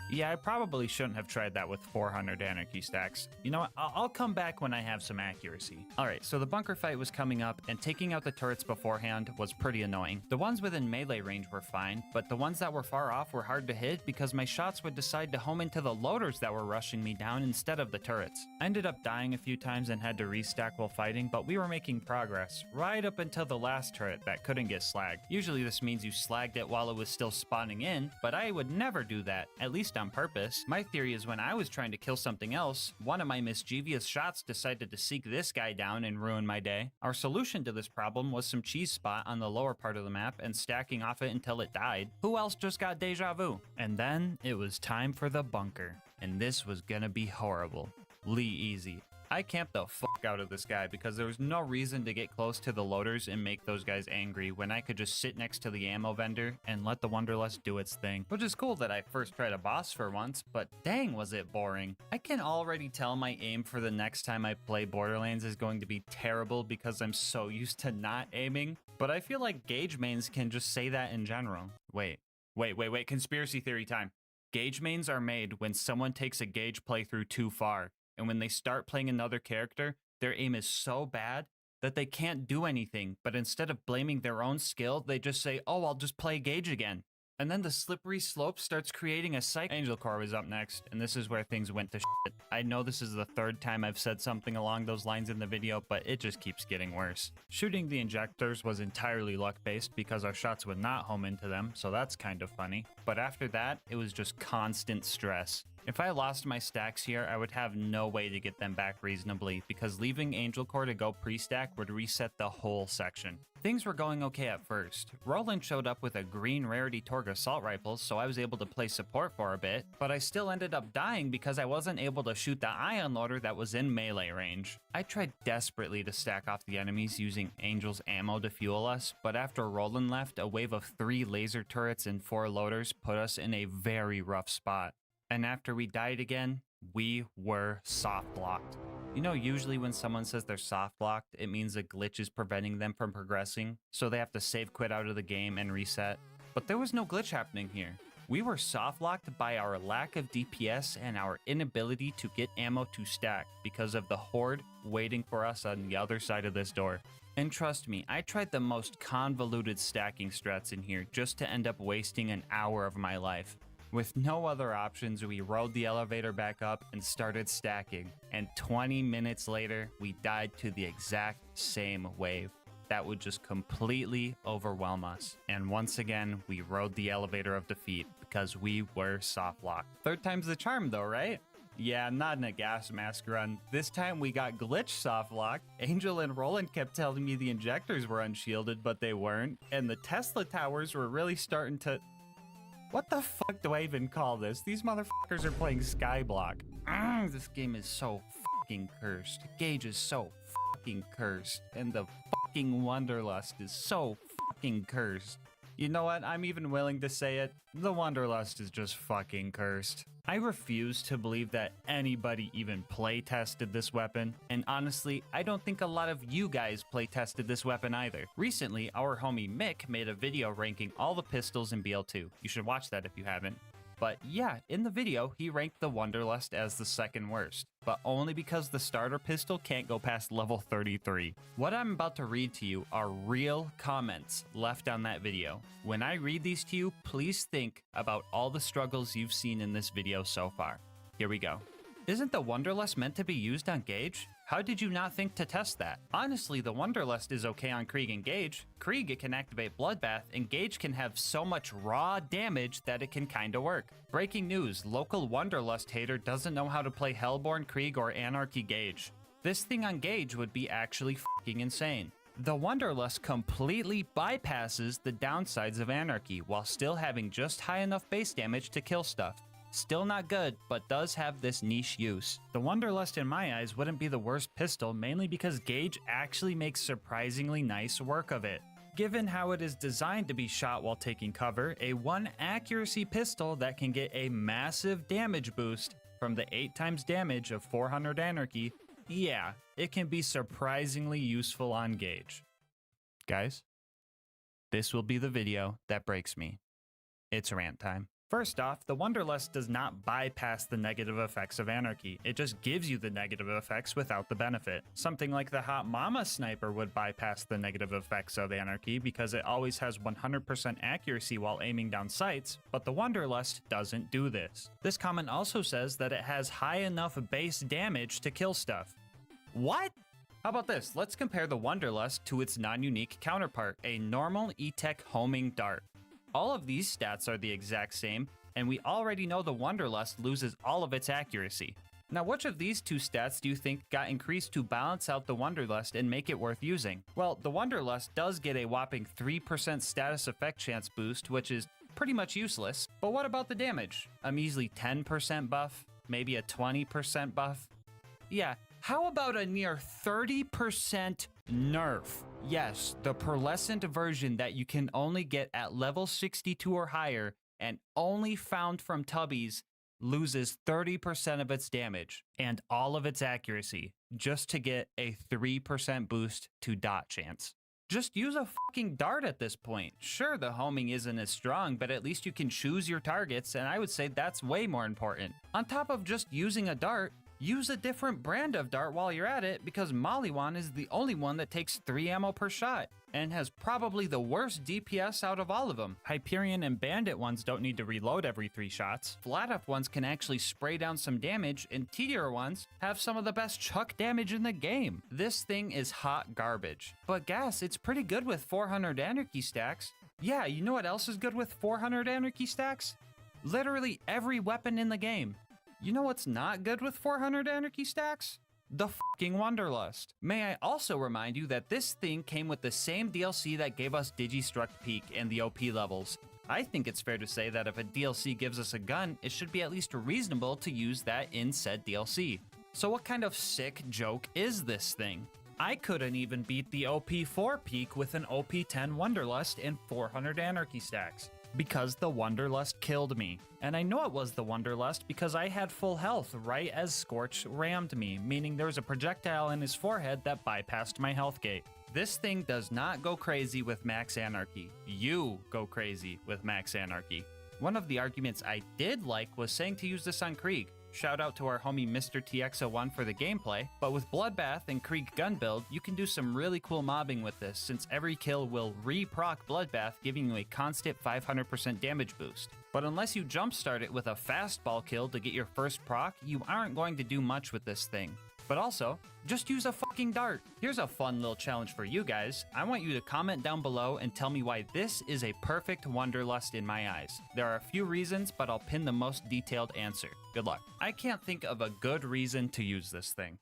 S1: Yeah, I probably shouldn't have tried that with 400 anarchy stacks. You know what, I'll come back when I have some accuracy. Alright, so the bunker fight was coming up, and taking out the turrets beforehand was pretty annoying. The ones within melee range were fine, but the ones that were far off were hard to hit because my shots would decide to home into the loaders that were rushing me down instead of the turrets. I ended up dying a few times and had to restack while fighting, but we were making progress, right up until the last turret that couldn't get slagged. Usually this means you slagged it while it was still spawning in, but I would never do that, at least on purpose. My theory is when I was trying to kill something else, one of my mischievous shots decided to seek this guy down and ruin my day. Our solution to this problem was some cheese spot on the lower part of the map and stacking off it until it died. Who else just got deja vu? And then it was time for the bunker, and this was gonna be horrible. Lee easy. I camped the fuck out of this guy because there was no reason to get close to the loaders and make those guys angry when I could just sit next to the ammo vendor and let the Wanderlust do its thing. Which is cool that I first tried a boss for once, but dang was it boring. I can already tell my aim for the next time I play Borderlands is going to be terrible because I'm so used to not aiming, but I feel like Gauge mains can just say that in general. Wait, conspiracy theory time. Gauge mains are made when someone takes a Gauge playthrough too far. And when they start playing another character, their aim is so bad that they can't do anything, but instead of blaming their own skill, they just say, oh, I'll just play Gauge again. And then the slippery slope starts creating a cycle. Angel Core was up next, and this is where things went to shit. I know this is the third time I've said something along those lines in the video, but it just keeps getting worse. Shooting the injectors was entirely luck-based because our shots would not home into them, so that's kind of funny. But after that, it was just constant stress. If I lost my stacks here, I would have no way to get them back reasonably because leaving Angel Core to go pre-stack would reset the whole section. Things were going okay at first. Roland showed up with a green rarity Torg assault rifle, so I was able to play support for a bit, but I still ended up dying because I wasn't able to shoot the ion loader that was in melee range. I tried desperately to stack off the enemies using Angel's ammo to fuel us, but after Roland left, a wave of 3 laser turrets and 4 loaders put us in a very rough spot. And after we died again, we were soft blocked. You know, usually when someone says they're soft blocked, it means a glitch is preventing them from progressing, so they have to save quit out of the game and reset. But there was no glitch happening here. We were soft locked by our lack of DPS and our inability to get ammo to stack because of the horde waiting for us on the other side of this door. And trust me, I tried the most convoluted stacking strats in here just to end up wasting an hour of my life. With no other options, we rode the elevator back up and started stacking. And 20 minutes later, we died to the exact same wave. That would just completely overwhelm us. And once again, we rode the elevator of defeat because we were soft locked. Third time's the charm though, right? Yeah, not in a gas mask run. This time we got glitch soft locked. Angel and Roland kept telling me the injectors were unshielded, but they weren't. And the Tesla towers were really starting to... What the fuck do I even call this? These motherfuckers are playing Skyblock. This game is so fucking cursed. Gauge is so fucking cursed. And the fucking Wanderlust is so fucking cursed. You know what? I'm even willing to say it. The Wanderlust is just fucking cursed. I refuse to believe that anybody even play tested this weapon, and honestly, I don't think a lot of you guys play tested this weapon either. Recently, our homie Mick made a video ranking all the pistols in BL2. You should watch that if you haven't. But yeah, in the video, he ranked the Wanderlust as the second worst, but only because the starter pistol can't go past level 33. What I'm about to read to you are real comments left on that video. When I read these to you, please think about all the struggles you've seen in this video so far. Here we go. Isn't the Wanderlust meant to be used on Gauge? How did you not think to test that? Honestly, the Wonderlust is okay on Krieg and Gage. Krieg, it can activate Bloodbath, and Gage can have so much raw damage that it can kinda work. Breaking news, local Wonderlust hater doesn't know how to play Hellborn Krieg or Anarchy Gage. This thing on Gage would be actually fucking insane. The Wonderlust completely bypasses the downsides of Anarchy while still having just high enough base damage to kill stuff. Still not good, but does have this niche use. The Wonderlust in my eyes wouldn't be the worst pistol, mainly because Gage actually makes surprisingly nice work of it. Given how it is designed to be shot while taking cover, a 1 accuracy pistol that can get a massive damage boost from the 8 times damage of 400 Anarchy, yeah, it can be surprisingly useful on Gage. Guys, this will be the video that breaks me. It's rant time. First off, the Wonderlust does not bypass the negative effects of Anarchy, it just gives you the negative effects without the benefit. Something like the Hot Mama Sniper would bypass the negative effects of Anarchy because it always has 100% accuracy while aiming down sights, but the Wonderlust doesn't do this. This comment also says that it has high enough base damage to kill stuff. What? How about this? Let's compare the Wonderlust to its non-unique counterpart, a normal E-Tech homing dart. All of these stats are the exact same, and we already know the Wonderlust loses all of its accuracy. Now, which of these two stats do you think got increased to balance out the Wonderlust and make it worth using? Well, the Wonderlust does get a whopping 3% status effect chance boost, which is pretty much useless. But what about the damage? A measly 10% buff? Maybe a 20% buff? Yeah, how about a near 30% nerf? Yes, the pearlescent version that you can only get at level 62 or higher and only found from Tubbies loses 30% of its damage and all of its accuracy just to get a 3% boost to dot chance. Just use a fucking dart at this point. Sure, the homing isn't as strong, but at least you can choose your targets, and I would say that's way more important. On top of just using a dart, use a different brand of dart while you're at it, because Maliwan is the only one that takes 3 ammo per shot and has probably the worst DPS out of all of them. Hyperion and Bandit ones don't need to reload every 3 shots. Flat up ones can actually spray down some damage, and Tier ones have some of the best chuck damage in the game. This thing is hot garbage. But gas, it's pretty good with 400 Anarchy stacks. Yeah, you know what else is good with 400 Anarchy stacks? Literally every weapon in the game. You know what's not good with 400 Anarchy stacks? The fucking Wonderlust. May I also remind you that this thing came with the same DLC that gave us Digistruct Peak and the OP levels. I think it's fair to say that if a DLC gives us a gun, it should be at least reasonable to use that in said DLC. So what kind of sick joke is this thing? I couldn't even beat the OP4 peak with an OP10 Wonderlust and 400 Anarchy stacks. Because the Wonderlust killed me. And I know it was the Wonderlust because I had full health right as Scorch rammed me, meaning there was a projectile in his forehead that bypassed my health gate. This thing does not go crazy with Max Anarchy. You go crazy with Max Anarchy. One of the arguments I did like was saying to use this on Krieg. Shout out to our homie Mr. TX01 for the gameplay, but with Bloodbath and Krieg gun build, you can do some really cool mobbing with this, since every kill will re-proc Bloodbath, giving you a constant 500% damage boost. But unless you jumpstart it with a fastball kill to get your first proc, you aren't going to do much with this thing. But also, just use a fucking dart. Here's a fun little challenge for you guys. I want you to comment down below and tell me why this is a perfect Wonderlust in my eyes. There are a few reasons, but I'll pin the most detailed answer. Good luck. I can't think of a good reason to use this thing.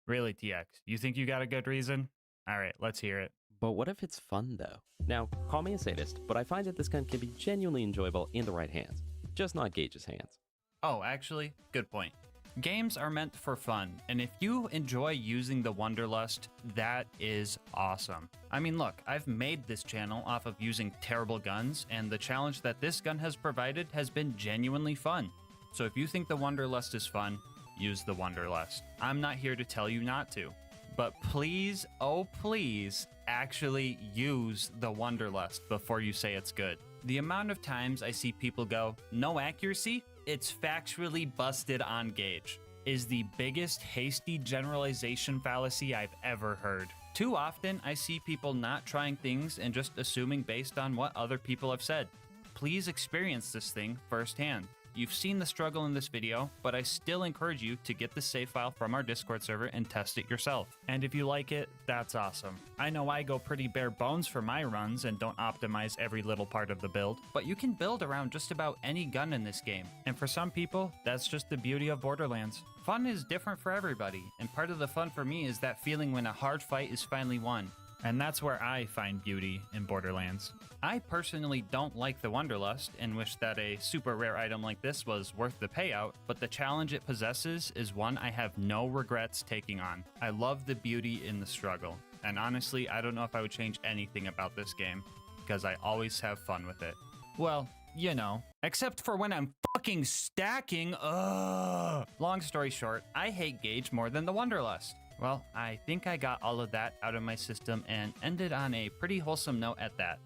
S1: Really, TX? You think you got a good reason? Alright, let's hear it.
S10: But what if it's fun, though? Now, call me a sadist, but I find that this gun can be genuinely enjoyable in the right hands. Just not Gage's hands.
S1: Oh, actually, good point. Games are meant for fun, and if you enjoy using the Wonderlust, that is awesome. I mean, look, I've made this channel off of using terrible guns, and the challenge that this gun has provided has been genuinely fun. So if you think the Wonderlust is fun, use the Wonderlust. I'm not here to tell you not to, but please, oh please, actually use the Wonderlust before you say it's good. The amount of times I see people go, no accuracy? It's factually busted on Gage, is the biggest hasty generalization fallacy I've ever heard. Too often, I see people not trying things and just assuming based on what other people have said. Please experience this thing firsthand.
S2: you've seen the struggle in this video, but I still encourage you to get the save file from our Discord server and test it yourself. And if you like it, that's awesome. I know I go pretty bare bones for my runs and don't optimize every little part of the build, but you can build around just about any gun in this game. And for some people, that's just the beauty of Borderlands. Fun is different for everybody, and part of the fun for me is that feeling when a hard fight is finally won. And that's where I find beauty in Borderlands. I personally don't like the Wanderlust and wish that a super rare item like this was worth the payout, but the challenge it possesses is one I have no regrets taking on. I love the beauty in the struggle, and honestly, I don't know if I would change anything about this game, because I always have fun with it. Well, you know, except for when I'm fucking stacking, ugh! Long story short, I hate Gage more than the Wanderlust. Well, I think I got all of that out of my system and ended on a pretty wholesome note at that.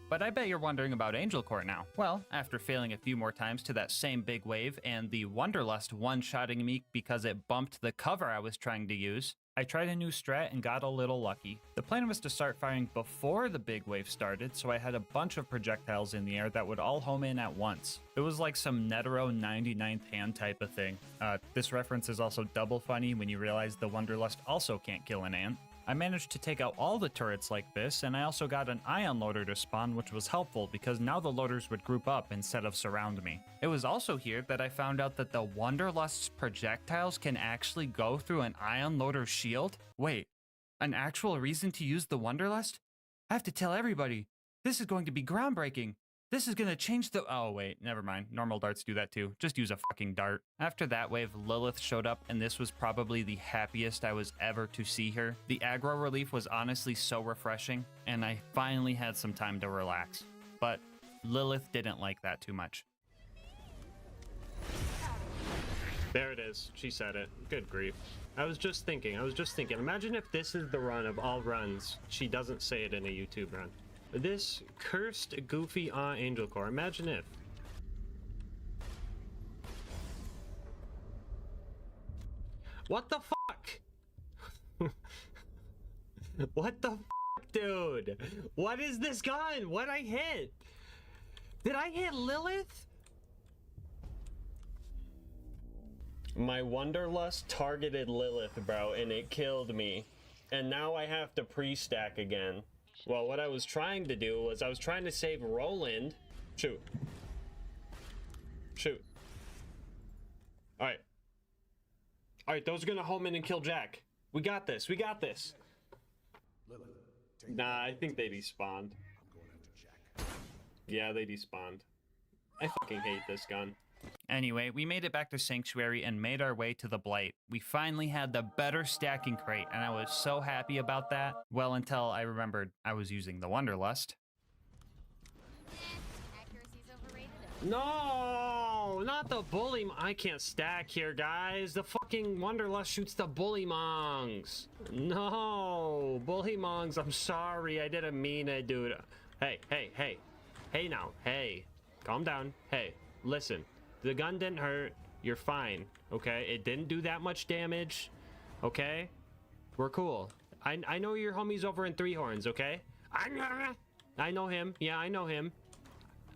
S2: But I bet you're wondering about Angel Court now. Well, after failing a few more times to that same big wave and the Wanderlust one-shotting me because it bumped the cover I was trying to use, I tried a new strat and got a little lucky. The plan was to start firing before the big wave started, so I had a bunch of projectiles in the air that would all home in at once. It was like some Netero 99th hand type of thing. This reference is also double funny when you realize the Wanderlust also can't kill an ant. I managed to take out all the turrets like this, and I also got an ion loader to spawn, which was helpful because now the loaders would group up instead of surround me. It was also here that I found out that the Wanderlust's projectiles can actually go through an ion loader shield. Wait, an actual reason to use the Wanderlust? I have to tell everybody. This is going to be groundbreaking. This is gonna change the— oh wait, never mind. Normal darts do that too. Just use a fucking dart. After that wave, Lilith showed up, and this was probably the happiest I was ever to see her. The aggro relief was honestly so refreshing, and I finally had some time to relax. But Lilith didn't like that too much.
S21: There it is. She said it. Good grief. I was just thinking. Imagine if this is the run of all runs. She doesn't say it in a YouTube run. This cursed, goofy Angel Core. Imagine if. What the fuck? What the fuck, dude? What is this gun? What'd I hit? Did I hit Lilith? My Wanderlust targeted Lilith, bro, and it killed me. And now I have to pre-stack again. Well, what I was trying to do was I was trying to save Roland. Shoot. Shoot. Alright. Alright, those are gonna home in and kill Jack. We got this. We got this. Nah, I think they despawned. Yeah, they despawned. I fucking hate this gun.
S2: Anyway, we made it back to Sanctuary and made our way to the Blight. We finally had the better stacking crate, and I was so happy about that. Well, until I remembered I was using the Wanderlust.
S21: No, not the bully. I can't stack here, guys. The fucking Wanderlust shoots the bully mongs. No, bully mongs. I'm sorry. I didn't mean it, dude. Hey, hey, hey. Hey now. Hey. Calm down. Hey, listen. The gun didn't hurt. You're fine, okay? It didn't do that much damage, okay? We're cool. I know your homie's over in Three Horns, okay? I know him. Yeah, I know him.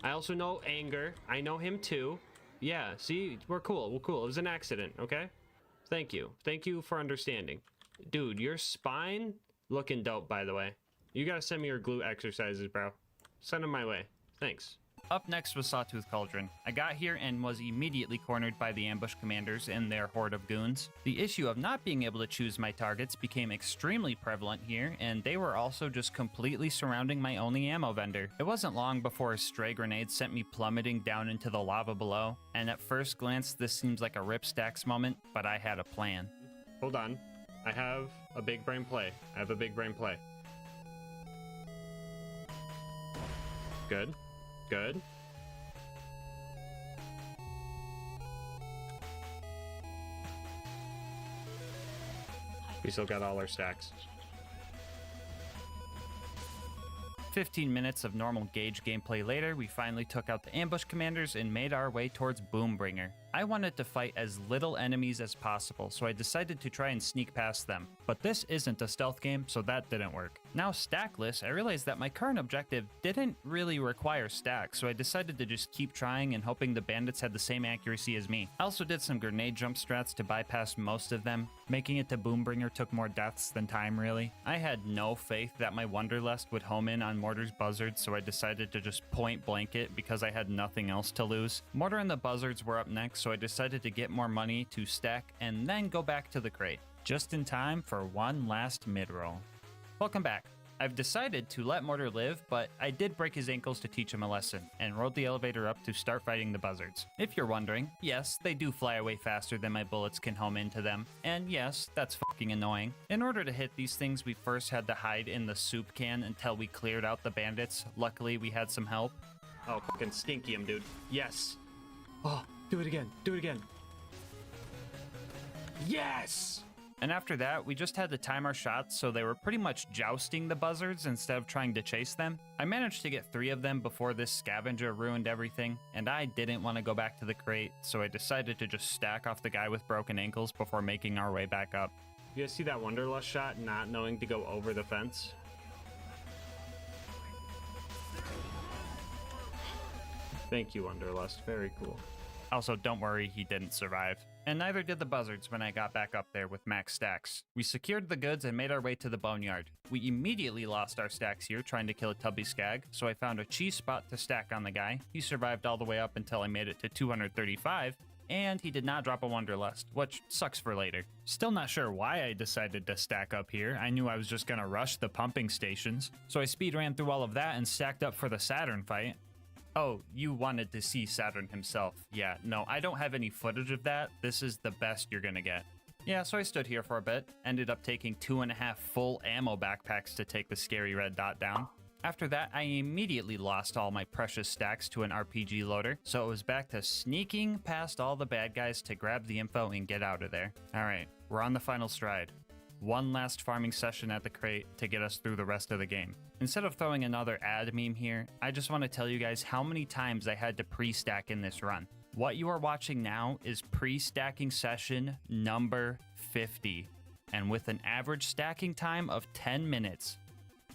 S21: I also know Anger. I know him too. Yeah, see? We're cool. We're cool. It was an accident, okay? Thank you. Thank you for understanding. Dude, your spine looking dope, by the way. You gotta send me your glute exercises, bro. Send them my way. Thanks.
S2: Up next was Sawtooth Cauldron. I got here and was immediately cornered by the ambush commanders and their horde of goons. The issue of not being able to choose my targets became extremely prevalent here, and they were also just completely surrounding my only ammo vendor. It wasn't long before a stray grenade sent me plummeting down into the lava below, and at first glance this seems like a Rip Stacks moment, but I had a plan.
S21: Hold on. I have a big brain play. Good. Good. We still got all our stacks.
S2: 15 minutes of normal Gage gameplay later, we finally took out the ambush commanders and made our way towards Boombringer. I wanted to fight as little enemies as possible, so I decided to try and sneak past them. But this isn't a stealth game, so that didn't work. Now stackless, I realized that my current objective didn't really require stacks, so I decided to just keep trying and hoping the bandits had the same accuracy as me. I also did some grenade jump strats to bypass most of them. Making it to Boombringer took more deaths than time, really. I had no faith that my Wonderlust would home in on Mortar's buzzards, so I decided to just point blank it because I had nothing else to lose. Mortar and the buzzards were up next, so I decided to get more money to stack and then go back to the crate. Just in time for one last mid-roll. Welcome back. I've decided to let Mortar live, but I did break his ankles to teach him a lesson, and rode the elevator up to start fighting the buzzards. If you're wondering, yes, they do fly away faster than my bullets can home into them, and yes, that's fucking annoying. In order to hit these things, we first had to hide in the soup can until we cleared out the bandits. Luckily, we had some help.
S21: Oh, fucking stinky him, dude. Yes! Oh, do it again, do it again. Yes!
S2: And after that, we just had to time our shots so they were pretty much jousting the buzzards instead of trying to chase them. I managed to get 3 of them before this scavenger ruined everything, and I didn't want to go back to the crate, so I decided to just stack off the guy with broken ankles before making our way back up.
S21: You guys see that Wonderlust shot, not knowing to go over the fence? Thank you, Wonderlust. Very cool.
S2: Also, don't worry, he didn't survive. And neither did the buzzards when I got back up there with max stacks. We secured the goods and made our way to the boneyard. We immediately lost our stacks here trying to kill a tubby skag, so I found a cheese spot to stack on the guy. He survived all the way up until I made it to 235, and he did not drop a Wonderlust, which sucks for later. Still not sure why I decided to stack up here. I knew I was just gonna rush the pumping stations, so I speed ran through all of that and stacked up for the Saturn fight. Oh, you wanted to see Saturn himself. Yeah, no, I don't have any footage of that. This is the best you're gonna get. Yeah, so I stood here for a bit, ended up taking 2.5 full ammo backpacks to take the scary red dot down. After that, I immediately lost all my precious stacks to an RPG loader, so it was back to sneaking past all the bad guys to grab the info and get out of there. Alright, we're on the final stride. One last farming session at the crate to get us through the rest of the game. Instead of throwing another ad meme here, I just want to tell you guys how many times I had to pre-stack in this run. What you are watching now is pre-stacking session number 50. And with an average stacking time of 10 minutes,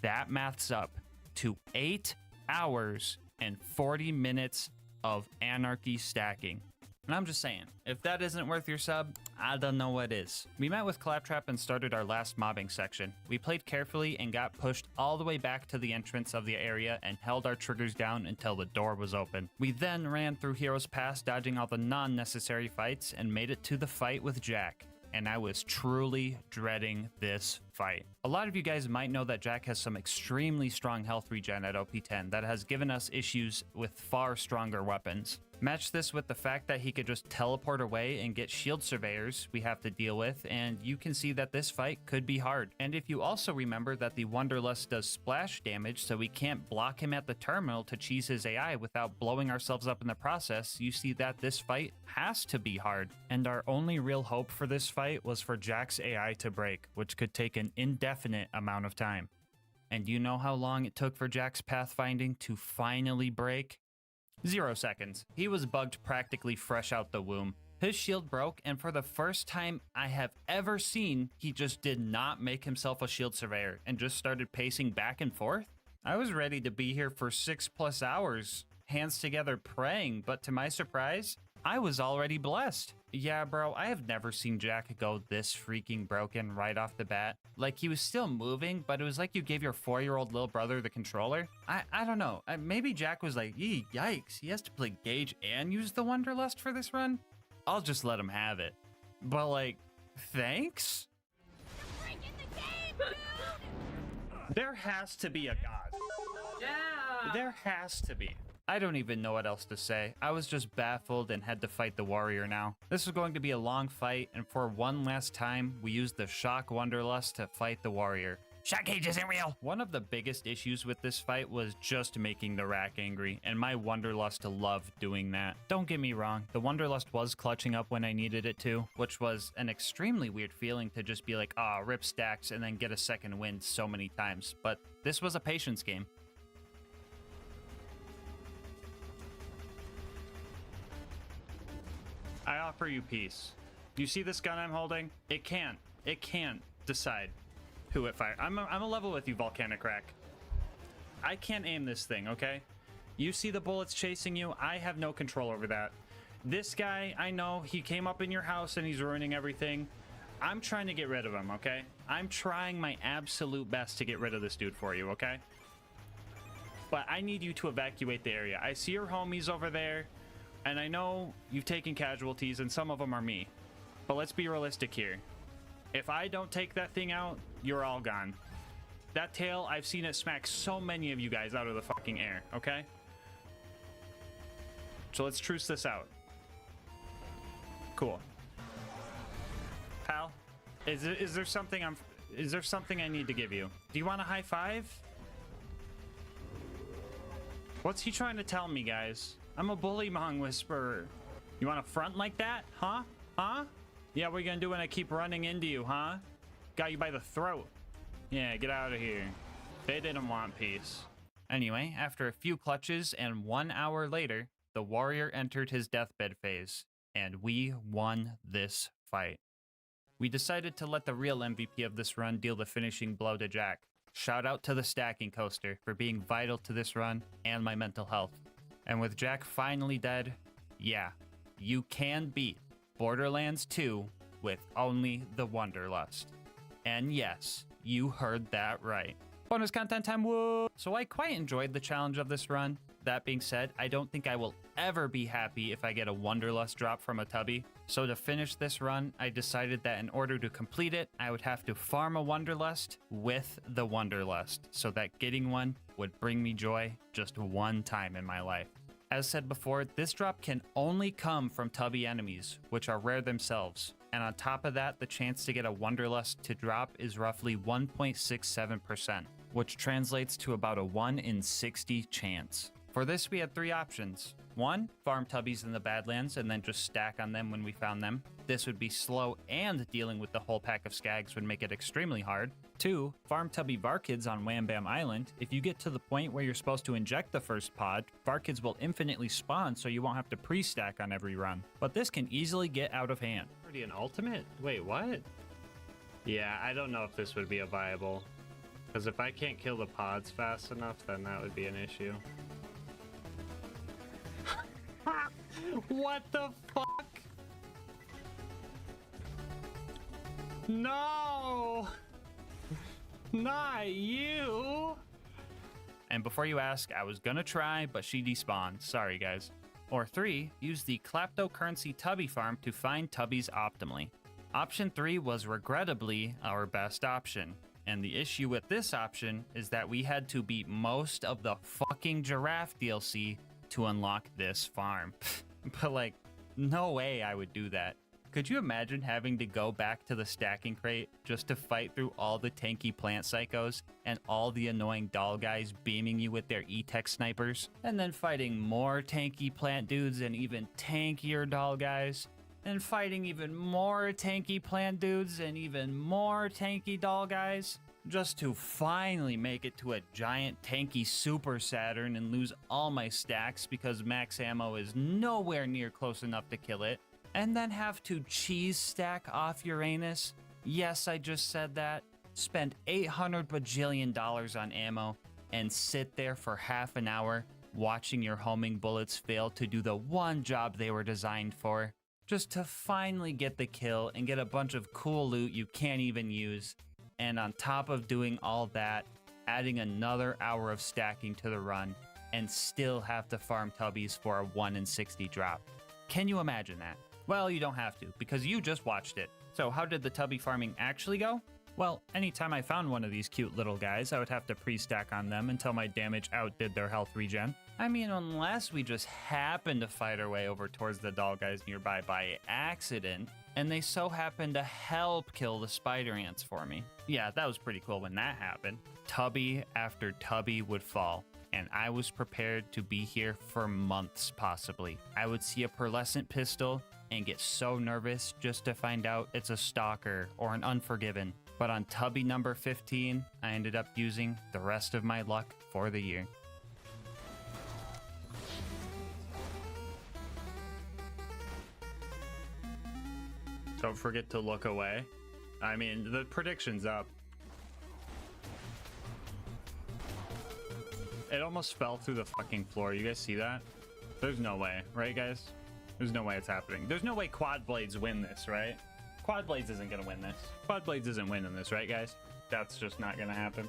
S2: that maths up to 8 hours and 40 minutes of anarchy stacking. And I'm just saying, if that isn't worth your sub, I don't know what is. We met with Claptrap and started our last mobbing section. We played carefully and got pushed all the way back to the entrance of the area and held our triggers down until the door was open. We then ran through Heroes Pass, dodging all the non-necessary fights, and made it to the fight with Jack. And I was truly dreading this fight. A lot of you guys might know that Jack has some extremely strong health regen at OP10 that has given us issues with far stronger weapons. Match this with the fact that he could just teleport away and get shield surveyors we have to deal with, and you can see that this fight could be hard. And if you also remember that the Wonderlust does splash damage, so we can't block him at the terminal to cheese his AI without blowing ourselves up in the process, you see that this fight has to be hard. And our only real hope for this fight was for Jack's AI to break, which could take an indefinite amount of time. And you know how long it took for Jack's pathfinding to finally break? 0 seconds. He was bugged practically fresh out the womb. His shield broke, and for the first time I have ever seen, he just did not make himself a shield surveyor and just started pacing back and forth. I was ready to be here for 6+ hours, hands together praying, but to my surprise, I was already blessed. Yeah, bro, I have never seen Jack go this freaking broken right off the bat. Like, he was still moving, but it was like you gave your 4-year-old little brother the controller. I don't know. Maybe Jack was like, yikes, he has to play Gage and use the Wonderlust for this run? I'll just let him have it. But, like, thanks? There has to be a god. Yeah! There has to be. I don't even know what else to say. I was just baffled and had to fight the warrior now. This was going to be a long fight, and for one last time, we used the Shock Wonderlust to fight the warrior. Shock Cage isn't real! One of the biggest issues with this fight was just making the Rack angry, and my Wonderlust loved doing that. Don't get me wrong, the Wonderlust was clutching up when I needed it to, which was an extremely weird feeling to just be like, rip stacks and then get a second win so many times, but this was a patience game.
S1: I offer you peace. You see this gun I'm holding? It can't decide who it fires. I'm a level with you, Volcanic Rack. I can't aim this thing, okay? You see the bullets chasing you? I have no control over that. This guy, I know, he came up in your house and he's ruining everything. I'm trying to get rid of him, okay? I'm trying my absolute best to get rid of this dude for you, okay? But I need you to evacuate the area. I see your homies over there, and I know you've taken casualties, and some of them are me. But let's be realistic here. If I don't take that thing out, you're all gone. That tail, I've seen it smack so many of you guys out of the fucking air, okay? So let's truce this out. Cool. Pal, is there something I need to give you? Do you want a high five? What's he trying to tell me, guys? I'm a bullymong whisperer. You want to front like that? Huh? Huh? Yeah, what are you gonna do when I keep running into you, huh? Got you by the throat. Yeah, get out of here. They didn't want peace. Anyway, after a few clutches and 1 hour later, the warrior entered his deathbed phase, and we won this fight. We decided to let the real MVP of this run deal the finishing blow to Jack. Shout out to the stacking coaster for being vital to this run and my mental health. And with Jack finally dead, yeah, you can beat Borderlands 2 with only the Wanderlust. And yes, you heard that right. Bonus content time, woo! So I quite enjoyed the challenge of this run. That being said, I don't think I will ever be happy if I get a Wanderlust drop from a Tubby. So to finish this run, I decided that in order to complete it, I would have to farm a Wanderlust with the Wanderlust, so that getting one would bring me joy just one time in my life. As said before, this drop can only come from Tubby enemies, which are rare themselves. And on top of that, the chance to get a Wanderlust to drop is roughly 1.67%, which translates to about a 1 in 60 chance. For this, we had 3 options. 1, farm Tubbies in the Badlands and then just stack on them when we found them. This would be slow, and dealing with the whole pack of Skags would make it extremely hard. 2, farm Tubby Varkids on Wham Bam Island. If you get to the point where you're supposed to inject the first pod, Varkids will infinitely spawn, so you won't have to pre-stack on every run. But this can easily get out of hand.
S21: Already an ultimate? Wait, what? Yeah, I don't know if this would be a viable. Because if I can't kill the pods fast enough, then that would be an issue. What the fuck? No! Not you!
S1: And before you ask, I was gonna try, but she despawned. Sorry, guys. Or 3, use the Kleptocurrency Tubby farm to find Tubbies optimally. Option 3 was regrettably our best option. And the issue with this option is that we had to beat most of the fucking giraffe DLC to unlock this farm. But like, no way I would do that. Could you imagine having to go back to the stacking crate just to fight through all the tanky plant psychos and all the annoying doll guys beaming you with their E-Tech snipers? And then fighting more tanky plant dudes and even tankier doll guys? And fighting even more tanky plant dudes and even more tanky doll guys? Just to finally make it to a giant tanky Super Saturn and lose all my stacks because max ammo is nowhere near close enough to kill it. And then have to cheese stack off Uranus? Yes, I just said that. Spend $800 bajillion on ammo and sit there for half an hour watching your homing bullets fail to do the one job they were designed for. Just to finally get the kill and get a bunch of cool loot you can't even use. And on top of doing all that, adding another hour of stacking to the run and still have to farm Tubbies for a 1 in 60 drop. Can you imagine that? Well, you don't have to, because you just watched it. So how did the Tubby farming actually go? Well, anytime I found one of these cute little guys, I would have to pre-stack on them until my damage outdid their health regen. I mean, unless we just happened to fight our way over towards the doll guys nearby by accident, and they so happened to help kill the spider ants for me. Yeah, that was pretty cool when that happened. Tubby after Tubby would fall, and I was prepared to be here for months possibly. I would see a pearlescent pistol and get so nervous just to find out it's a stalker or an Unforgiven. But on Tubby number 15, I ended up using the rest of my luck for the year. Don't forget to look away. I mean, the prediction's up. It almost fell through the fucking floor. You guys see that? There's no way, right, guys? There's no way it's happening. There's no way Quad Blades win this, right? Quad Blades isn't gonna win this. Quad Blades isn't winning this, right, guys? That's just not gonna happen.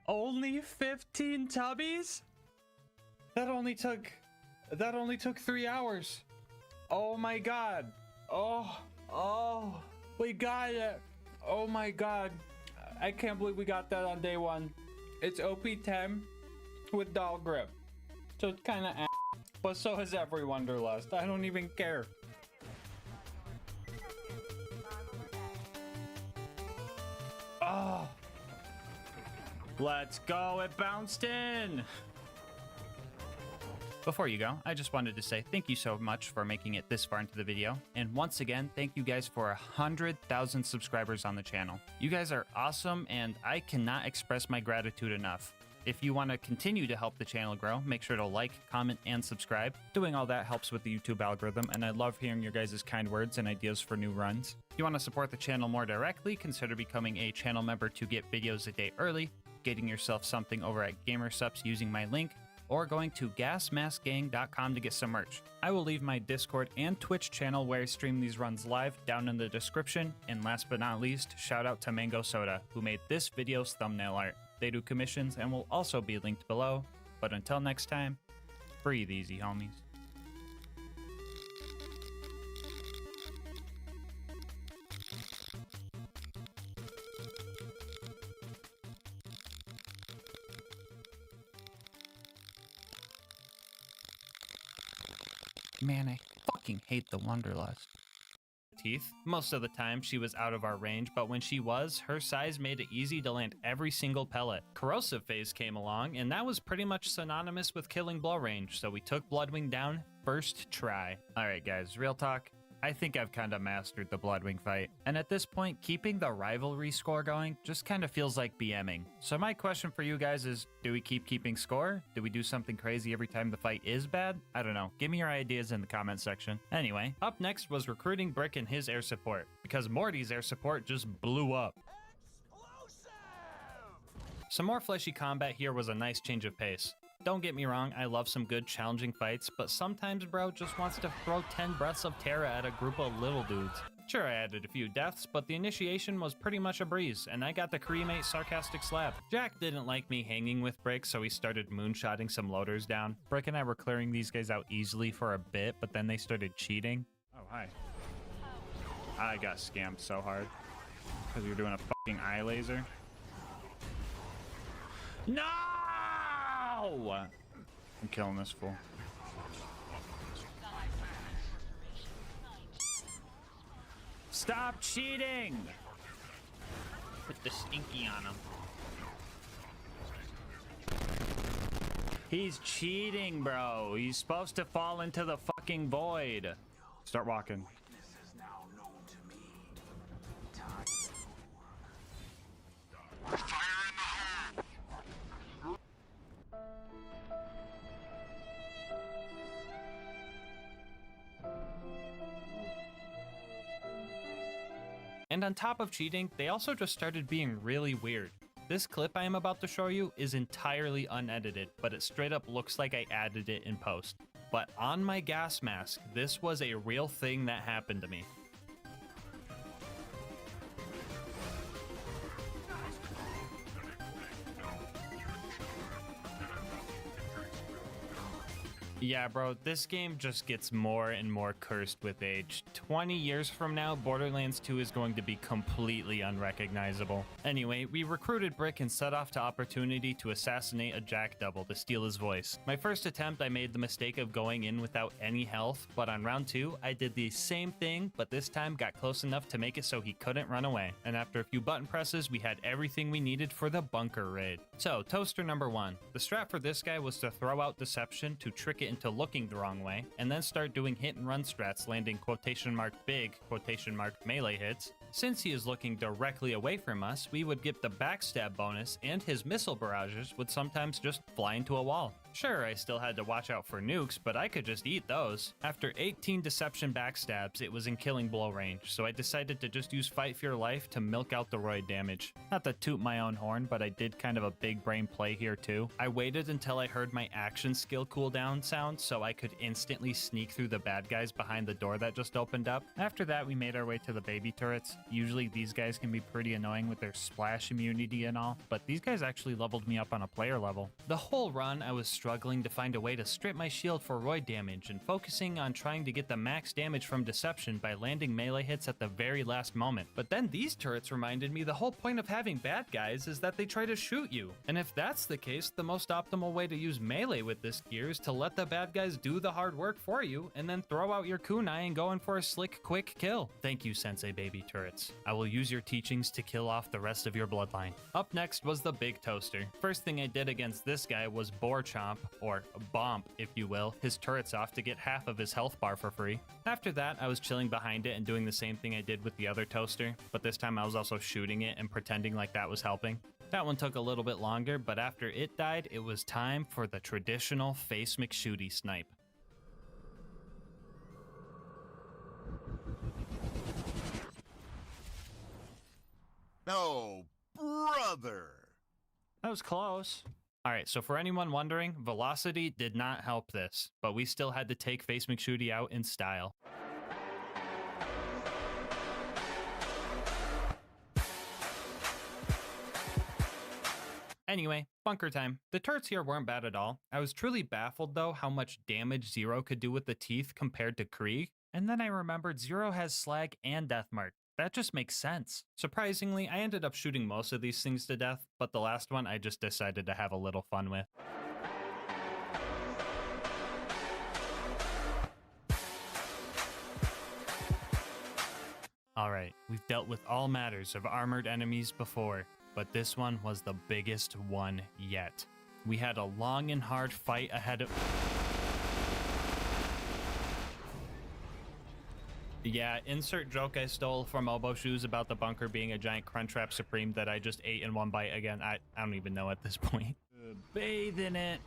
S1: Only 15 tubbies? That only took 3 hours. Oh my god. Oh, we got it. Oh my god. I can't believe we got that on day 1. It's OP10 with doll grip. So it's kind of but so is every Wonderlust. I don't even care. Oh. Let's go, it bounced in!
S2: Before you go, I just wanted to say thank you so much for making it this far into the video. And once again, thank you guys for 100,000 subscribers on the channel. You guys are awesome and I cannot express my gratitude enough. If you want to continue to help the channel grow, make sure to like, comment, and subscribe. Doing all that helps with the YouTube algorithm, and I love hearing your guys' kind words and ideas for new runs. If you want to support the channel more directly, consider becoming a channel member to get videos a day early, getting yourself something over at GamerSupps using my link, or going to gasmaskgang.com to get some merch. I will leave my Discord and Twitch channel where I stream these runs live down in the description, and last but not least, shout out to Mango Soda, who made this video's thumbnail art. They do commissions and will also be linked below, but until next time, breathe easy, homies. Man, I fucking hate the Wonderlust. Teeth. Most of the time she was out of our range, but when she was, her size made it easy to land every single pellet. Corrosive phase came along, and that was pretty much synonymous with killing blow range, so we took Bloodwing down first try. Alright guys, real talk. I think I've kind of mastered the Bloodwing fight, and at this point, keeping the rivalry score going just kind of feels like BMing. So my question for you guys is, do we keeping score? Do we do something crazy every time the fight is bad? I don't know. Give me your ideas in the comment section. Anyway, up next was recruiting Brick and his air support, because Morty's air support just blew up. Some more fleshy combat here was a nice change of pace. Don't get me wrong, I love some good challenging fights, but sometimes bro just wants to throw 10 breaths of Terra at a group of little dudes. Sure, I added a few deaths, but the initiation was pretty much a breeze, and I got the cremate sarcastic slab. Jack didn't like me hanging with Brick, so he started moonshotting some loaders down. Brick and I were clearing these guys out easily for a bit, but then they started cheating.
S1: Oh, hi. I got scammed so hard. Because you're doing a fucking eye laser. No! I'm killing this fool. Stop cheating! Put the stinky on him. He's cheating, bro. He's supposed to fall into the fucking void. Start walking.
S2: And on top of cheating, they also just started being really weird. This clip I am about to show you is entirely unedited, but it straight up looks like I added it in post. But on my gas mask, this was a real thing that happened to me. Yeah, bro, this game just gets more and more cursed with age.
S1: 20 years from now, Borderlands 2 is going to be completely unrecognizable. Anyway, we recruited Brick and set off to Opportunity to assassinate a Jack Double to steal his voice. My first attempt, I made the mistake of going in without any health, but on round 2, I did the same thing, but this time got close enough to make it so he couldn't run away. And after a few button presses, we had everything we needed for the bunker raid. So, toaster number 1. The strat for this guy was to throw out Deception to trick it into looking the wrong way, and then start doing hit and run strats landing quotation mark big quotation mark melee hits. Since he is looking directly away from us, we would get the backstab bonus, and his missile barrages would sometimes just fly into a wall. Sure, I still had to watch out for nukes, but I could just eat those. After 18 deception backstabs, it was in killing blow range, so I decided to just use Fight for Your Life to milk out the roid damage. Not to toot my own horn, but I did kind of a big brain play here too. I waited until I heard my action skill cooldown sound so I could instantly sneak through the bad guys behind the door that just opened up. After that, we made our way to the baby turrets. Usually these guys can be pretty annoying with their splash immunity and all, but these guys actually leveled me up on a player level. The whole run, I was struggling to find a way to strip my shield for roid damage and focusing on trying to get the max damage from Deception by landing melee hits at the very last moment. But then these turrets reminded me the whole point of having bad guys is that they try to shoot you. And if that's the case, the most optimal way to use melee with this gear is to let the bad guys do the hard work for you and then throw out your kunai and go in for a slick, quick kill. Thank you, Sensei Baby Turrets. I will use your teachings to kill off the rest of your bloodline. Up next was the Big Toaster. First thing I did against this guy was Boar Chomp, or Bomp, if you will, his turrets off to get half of his health bar for free. After that, I was chilling behind it and doing the same thing I did with the other toaster, but this time I was also shooting it and pretending like that was helping. That one took a little bit longer, but after it died, it was time for the traditional Face McShooty snipe.
S11: Oh, brother!
S1: That was close. Alright, so for anyone wondering, velocity did not help this, but we still had to take Face McShooty out in style. Anyway, bunker time. The turrets here weren't bad at all. I was truly baffled though how much damage Zero could do with the teeth compared to Krieg, and then I remembered Zero has slag and Deathmark. That just makes sense. Surprisingly, I ended up shooting most of these things to death, but the last one I just decided to have a little fun with. Alright, we've dealt with all matters of armored enemies before, but this one was the biggest one yet. We had a long and hard fight ahead of... Yeah, insert joke I stole from Elbow Shoes about the bunker being a giant Crunchwrap Supreme that I just ate in one bite again. I don't even know at this point. Bathe in it.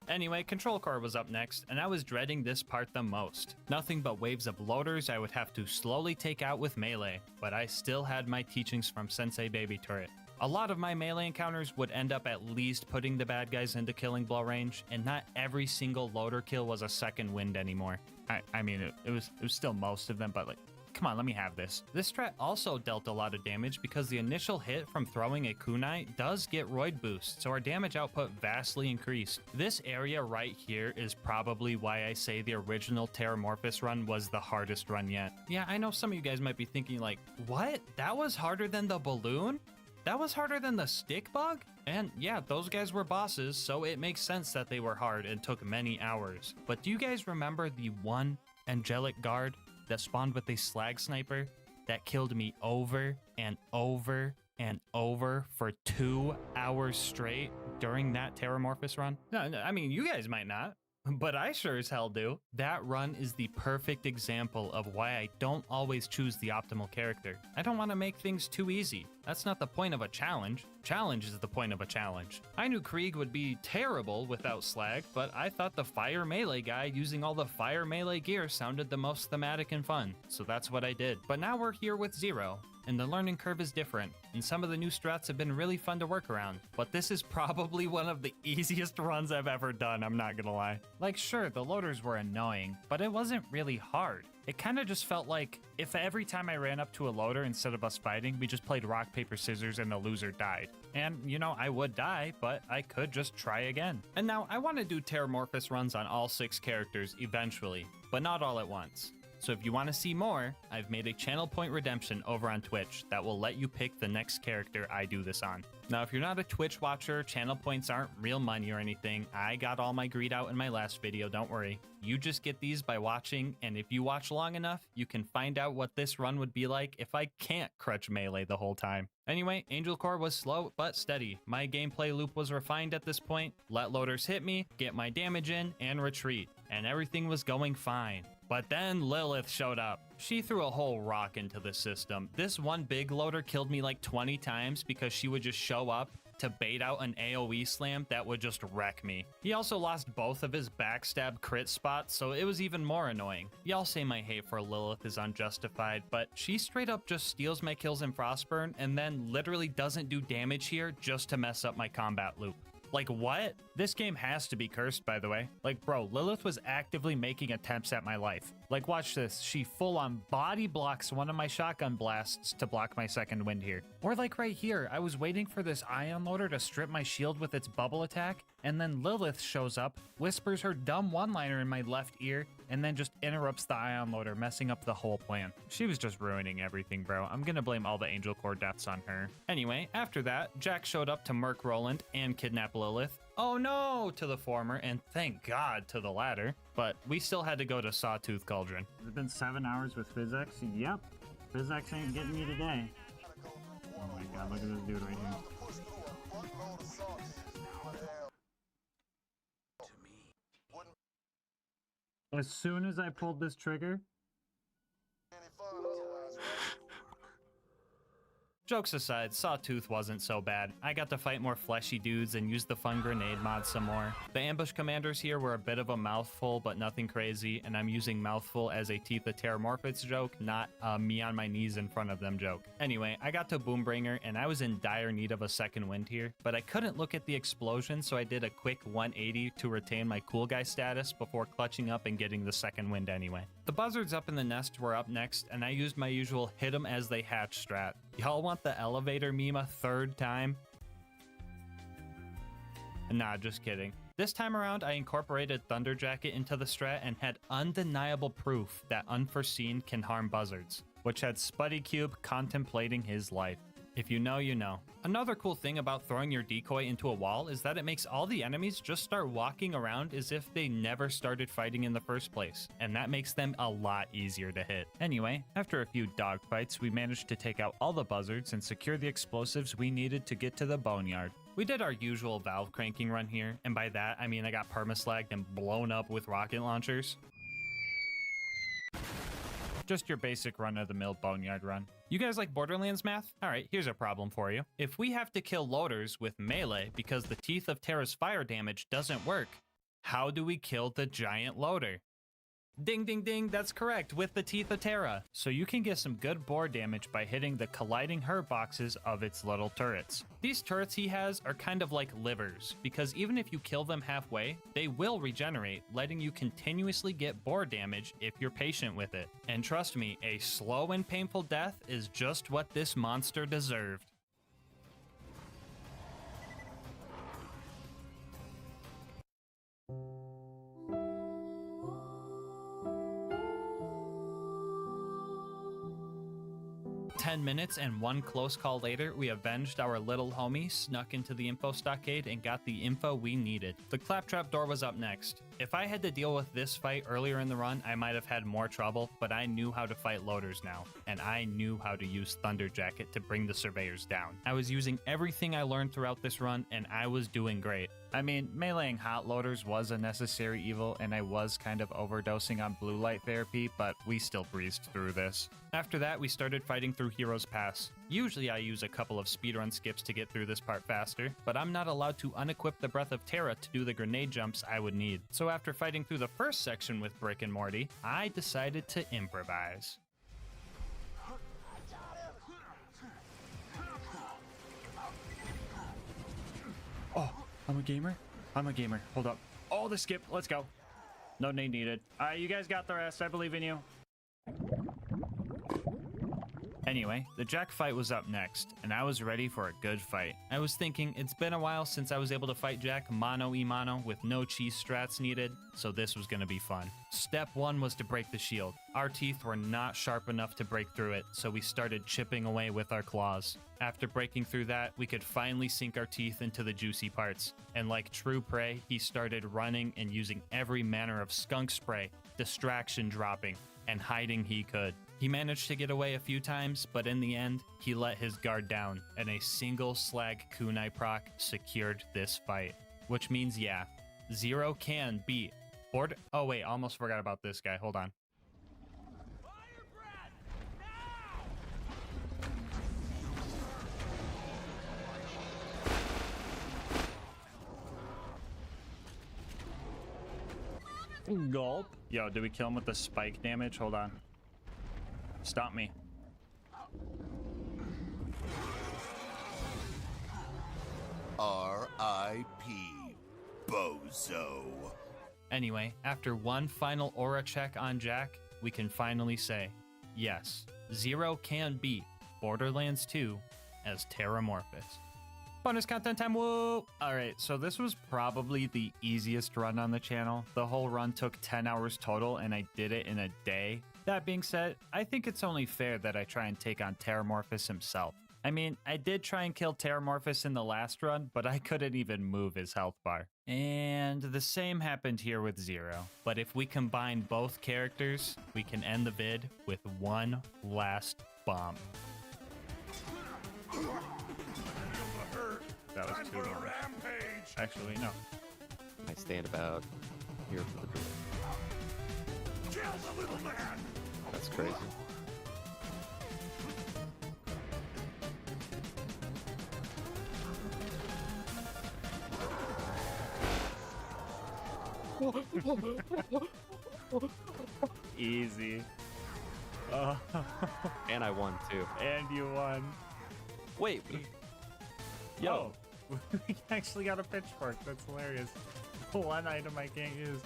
S1: Anyway, Control Core was up next, and I was dreading this part the most. Nothing but waves of loaders I would have to slowly take out with melee, but I still had my teachings from Sensei Baby Turret. A lot of my melee encounters would end up at least putting the bad guys into killing blow range, and not every single loader kill was a second wind anymore. I mean, it was still most of them, but like, come on, let me have this. This strat also dealt a lot of damage because the initial hit from throwing a kunai does get roid boost, so our damage output vastly increased. This area right here is probably why I say the original Terramorphous run was the hardest run yet. Yeah, I know some of you guys might be thinking like, what? That was harder than the balloon? That was harder than the stick bug? And yeah, those guys were bosses, so it makes sense that they were hard and took many hours. But do you guys remember the one angelic guard that spawned with a slag sniper that killed me over and over and over for 2 hours straight during that Terramorphous run? No, I mean, you guys might not, but I sure as hell do. That run is the perfect example of why I don't always choose the optimal character. I don't want to make things too easy. That's not the point of a challenge. Challenge is the point of a challenge. I knew Krieg would be terrible without slag, but I thought the fire melee guy using all the fire melee gear sounded the most thematic and fun, so that's what I did. But now we're here with Zero, and the learning curve is different, and some of the new strats have been really fun to work around, but this is probably one of the easiest runs I've ever done, I'm not gonna lie. Like, sure, the loaders were annoying, but it wasn't really hard.
S2: it kind of just felt like if every time I ran up to a loader instead of us fighting, we just played rock, paper, scissors and the loser died. And, you know, I would die, but I could just try again. And now I want to do Terramorphous runs on all 6 characters eventually, but not all at once. So if you want to see more, I've made a channel point redemption over on Twitch that will let you pick the next character I do this on. Now, if you're not a Twitch watcher, channel points aren't real money or anything. I got all my greed out in my last video, don't worry. You just get these by watching, and if you watch long enough, you can find out what this run would be like if I can't crutch melee the whole time. Anyway, Angel Core was slow but steady. My gameplay loop was refined at this point. Let loaders hit me, get my damage in, and retreat. And everything was going fine. But then Lilith showed up. She threw a whole rock into the system. This one big loader killed me like 20 times because she would just show up to bait out an AoE slam that would just wreck me. He also lost both of his backstab crit spots, so it was even more annoying. Y'all say my hate for Lilith is unjustified, but she straight up just steals my kills in Frostburn and then literally doesn't do damage here just to mess up my combat loop. Like, what? This game has to be cursed, by the way. Like, bro, Lilith was actively making attempts at my life. Like, watch this. She full-on body blocks one of my shotgun blasts to block my second wind here. Or like right here, I was waiting for this ion loader to strip my shield with its bubble attack, and then Lilith shows up, whispers her dumb one-liner in my left ear, and then just interrupts the ion loader, messing up the whole plan. She was just ruining everything, bro. I'm gonna blame all the Angel Core deaths on her. Anyway, after that, Jack showed up to murk Roland and kidnap Lilith. Oh no to the former, and thank God to the latter. But we still had to go to Sawtooth Cauldron.
S21: Has it been 7 hours with PhysX? Yep. PhysX ain't getting me today. Oh my god, look at this dude right here. As soon as I pulled this trigger...
S2: Jokes aside, Sawtooth wasn't so bad. I got to fight more fleshy dudes and use the fun grenade mod some more. The ambush commanders here were a bit of a mouthful, but nothing crazy, and I'm using mouthful as a Teeth of Terramorphous joke, not a me on my knees in front of them joke. Anyway, I got to Boombringer, and I was in dire need of a second wind here, but I couldn't look at the explosion, so I did a quick 180 to retain my cool guy status before clutching up and getting the second wind anyway. The buzzards up in the nest were up next, and I used my usual hit 'em as they hatch strat. Y'all want the elevator meme a third time? Nah, just kidding. This time around, I incorporated Thunder Jacket into the strat and had undeniable proof that Unforeseen can harm buzzards, which had Spuddy Cube contemplating his life. If you know, you know. Another cool thing about throwing your decoy into a wall is that it makes all the enemies just start walking around as if they never started fighting in the first place, and that makes them a lot easier to hit. Anyway, after a few dogfights, we managed to take out all the buzzards and secure the explosives we needed to get to the boneyard. We did our usual valve cranking run here, and by that I mean I got permaslagged and blown up with rocket launchers. Just your basic run-of-the-mill boneyard run. You guys like Borderlands math? Alright, here's a problem for you. If we have to kill loaders with melee because the Teeth of Terra's fire damage doesn't work, how do we kill the giant loader? Ding ding ding, that's correct, with the Teeth of Terra. So you can get some good bore damage by hitting the colliding hurt boxes of its little turrets. These turrets he has are kind of like livers, because even if you kill them halfway, they will regenerate, letting you continuously get bore damage if you're patient with it. And trust me, a slow and painful death is just what this monster deserved. "10 minutes and one close call later, we avenged our little homie, snuck into the info stockade, and got the info we needed. The claptrap door was up next. If I had to deal with this fight earlier in the run, I might have had more trouble, but I knew how to fight loaders now, and I knew how to use Thunder Jacket to bring the surveyors down. I was using everything I learned throughout this run, and I was doing great. I mean, meleeing hot loaders was a necessary evil, and I was kind of overdosing on blue light therapy, but we still breezed through this. After that, we started fighting through Heroes Pass. Usually I use a couple of speedrun skips to get through this part faster, but I'm not allowed to unequip the Breath of Terra to do the grenade jumps I would need. So after fighting through the first section with Brick and Morty, I decided to improvise.
S21: Oh, I'm a gamer? I'm a gamer. Hold up. Oh, the skip. Let's go. No nade needed. Alright, you guys got the rest. I believe in you.
S2: Anyway, the Jack fight was up next, and I was ready for a good fight. I was thinking, it's been a while since I was able to fight Jack mano-y-mano with no cheese strats needed, so this was gonna be fun. Step 1 was to break the shield. Our teeth were not sharp enough to break through it, so we started chipping away with our claws. After breaking through that, we could finally sink our teeth into the juicy parts. And like true prey, he started running and using every manner of skunk spray, distraction dropping, and hiding he could. He managed to get away a few times, but in the end, he let his guard down, and a single slag kunai proc secured this fight. Which means, yeah, Zero can beat Oh wait, almost forgot about this guy. Hold on. Gulp. Yo, did we kill him with the spike damage? Hold on. Stop me.
S11: R.I.P. Bozo.
S2: Anyway, after one final aura check on Jack, we can finally say, yes, Zero can beat Borderlands 2 as Terramorphous. Bonus content time, woo! Alright, so this was probably the easiest run on the channel. The whole run took 10 hours total, and I did it in a day. That being said, I think it's only fair that I try and take on Terramorphous himself. I mean, I did try and kill Terramorphous in the last run, but I couldn't even move his health bar. And the same happened here with Zero. But if we combine both characters, we can end the vid with one last bomb. That was too long. Actually, no.
S10: I stand about here for the door.
S20: Kill the little man!
S10: That's crazy.
S2: Easy. Oh.
S10: And I won too.
S2: And you won.
S10: Wait. Yo.
S2: Oh, we actually got a pitchfork. That's hilarious. One item I can't use.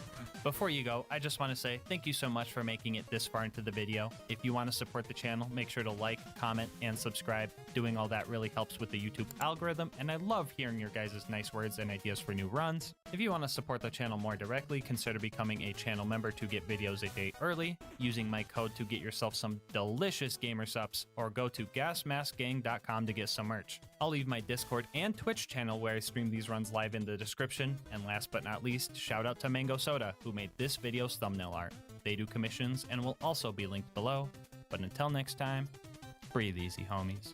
S2: Before you go, I just want to say thank you so much for making it this far into the video. If you want to support the channel, make sure to like, comment, and subscribe. Doing all that really helps with the YouTube algorithm, and I love hearing your guys' nice words and ideas for new runs. If you want to support the channel more directly, consider becoming a channel member to get videos a day early, using my code to get yourself some delicious gamer subs, or go to gasmaskgang.com to get some merch. I'll leave my Discord and Twitch channel where I stream these runs live in the description, and last but not least, shout out to Mango Soda, who made this video's thumbnail art. They do commissions and will also be linked below. But until next time, breathe easy, homies.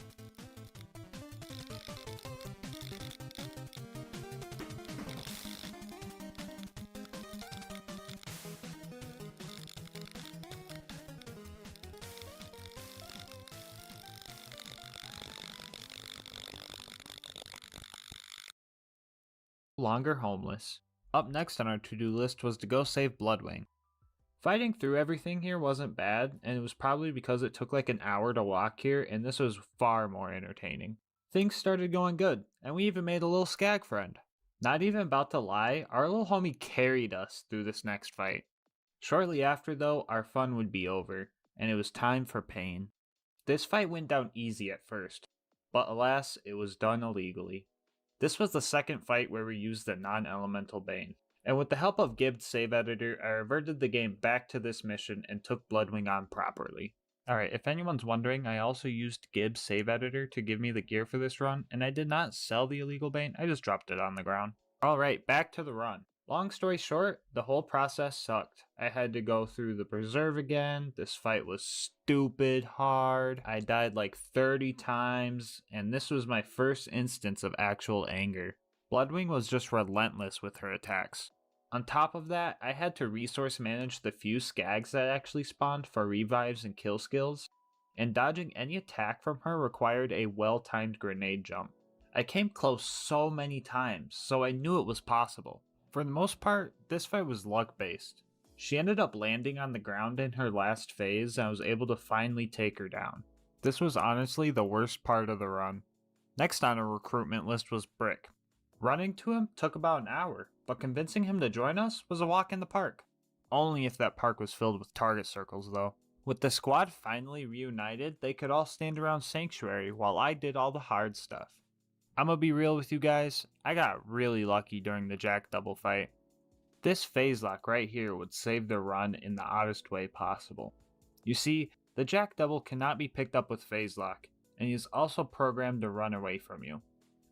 S2: Longer homeless. Up next on our to-do list was to go save Bloodwing. Fighting through everything here wasn't bad, and it was probably because it took like an hour to walk here, and this was far more entertaining. Things started going good, and we even made a little skag friend. Not even about to lie, our little homie carried us through this next fight. Shortly after though, our fun would be over, and it was time for pain. This fight went down easy at first, but alas, it was done illegally. This was the second fight where we used the non-elemental Bane, and with the help of Gibbs' save editor, I reverted the game back to this mission and took Bloodwing on properly. Alright, if anyone's wondering, I also used Gibbs' save editor to give me the gear for this run, and I did not sell the illegal Bane, I just dropped it on the ground. Alright, back to the run. Long story short, the whole process sucked. I had to go through the preserve again, this fight was stupid hard, I died like 30 times, and this was my first instance of actual anger. Bloodwing was just relentless with her attacks. On top of that, I had to resource manage the few skags that actually spawned for revives and kill skills, and dodging any attack from her required a well-timed grenade jump. I came close so many times, so I knew it was possible. For the most part, this fight was luck-based. She ended up landing on the ground in her last phase, and I was able to finally take her down. This was honestly the worst part of the run. Next on our recruitment list was Brick. Running to him took about an hour, but convincing him to join us was a walk in the park. Only if that park was filled with target circles though.
S1: With the squad finally reunited, they could all stand around Sanctuary while I did all the hard stuff. I'm gonna be real with you guys, I got really lucky during the Jack double fight. This phase lock right here would save the run in the oddest way possible. You see, the Jack double cannot be picked up with phase lock, and he is also programmed to run away from you.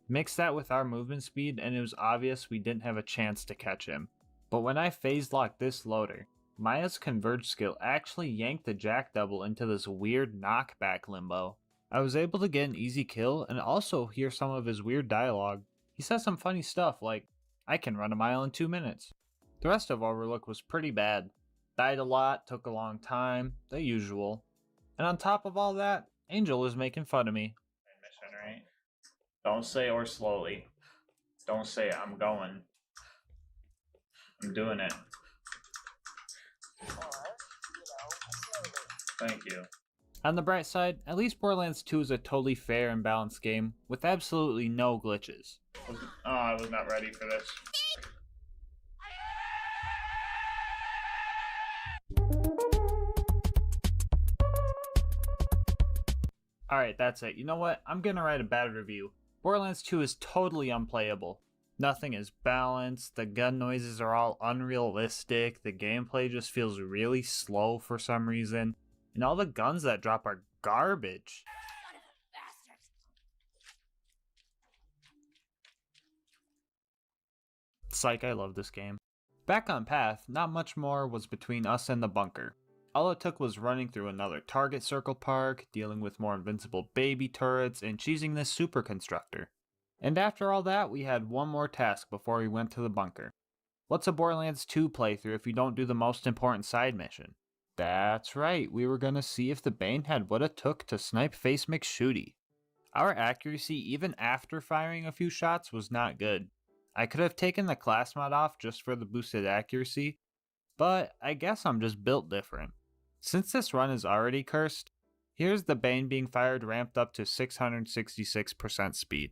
S1: Mix that with our movement speed and it was obvious we didn't have a chance to catch him. But when I phase locked this loader, Maya's converge skill actually yanked the Jack double into this weird knockback limbo. I was able to get an easy kill and also hear some of his weird dialogue. He says some funny stuff like, I can run a mile in 2 minutes. The rest of Overlook was pretty bad. Died a lot, took a long time, the usual. And on top of all that, Angel was making fun of me. Mission, right? Don't say or slowly. Don't say I'm going. I'm doing it. Thank you. On the bright side, at least Borderlands 2 is a totally fair and balanced game with absolutely no glitches. Oh, I was not ready for this. Alright, that's it. You know what? I'm gonna write a bad review. Borderlands 2 is totally unplayable. Nothing is balanced, the gun noises are all unrealistic, the gameplay just feels really slow for some reason, and all the guns that drop are garbage. Psych, I love this game. Back on path, not much more was between us and the bunker. All it took was running through another target circle park, dealing with more invincible baby turrets, and cheesing this super constructor. And after all that, we had one more task before we went to the bunker. What's a Borderlands 2 playthrough if you don't do the most important side mission? That's right, we were gonna see if the Bane had what it took to snipe Face McShooty. Our accuracy even after firing a few shots was not good. I could have taken the class mod off just for the boosted accuracy, but I guess I'm just built different. Since this run is already cursed, here's the Bane being fired ramped up to 666% speed.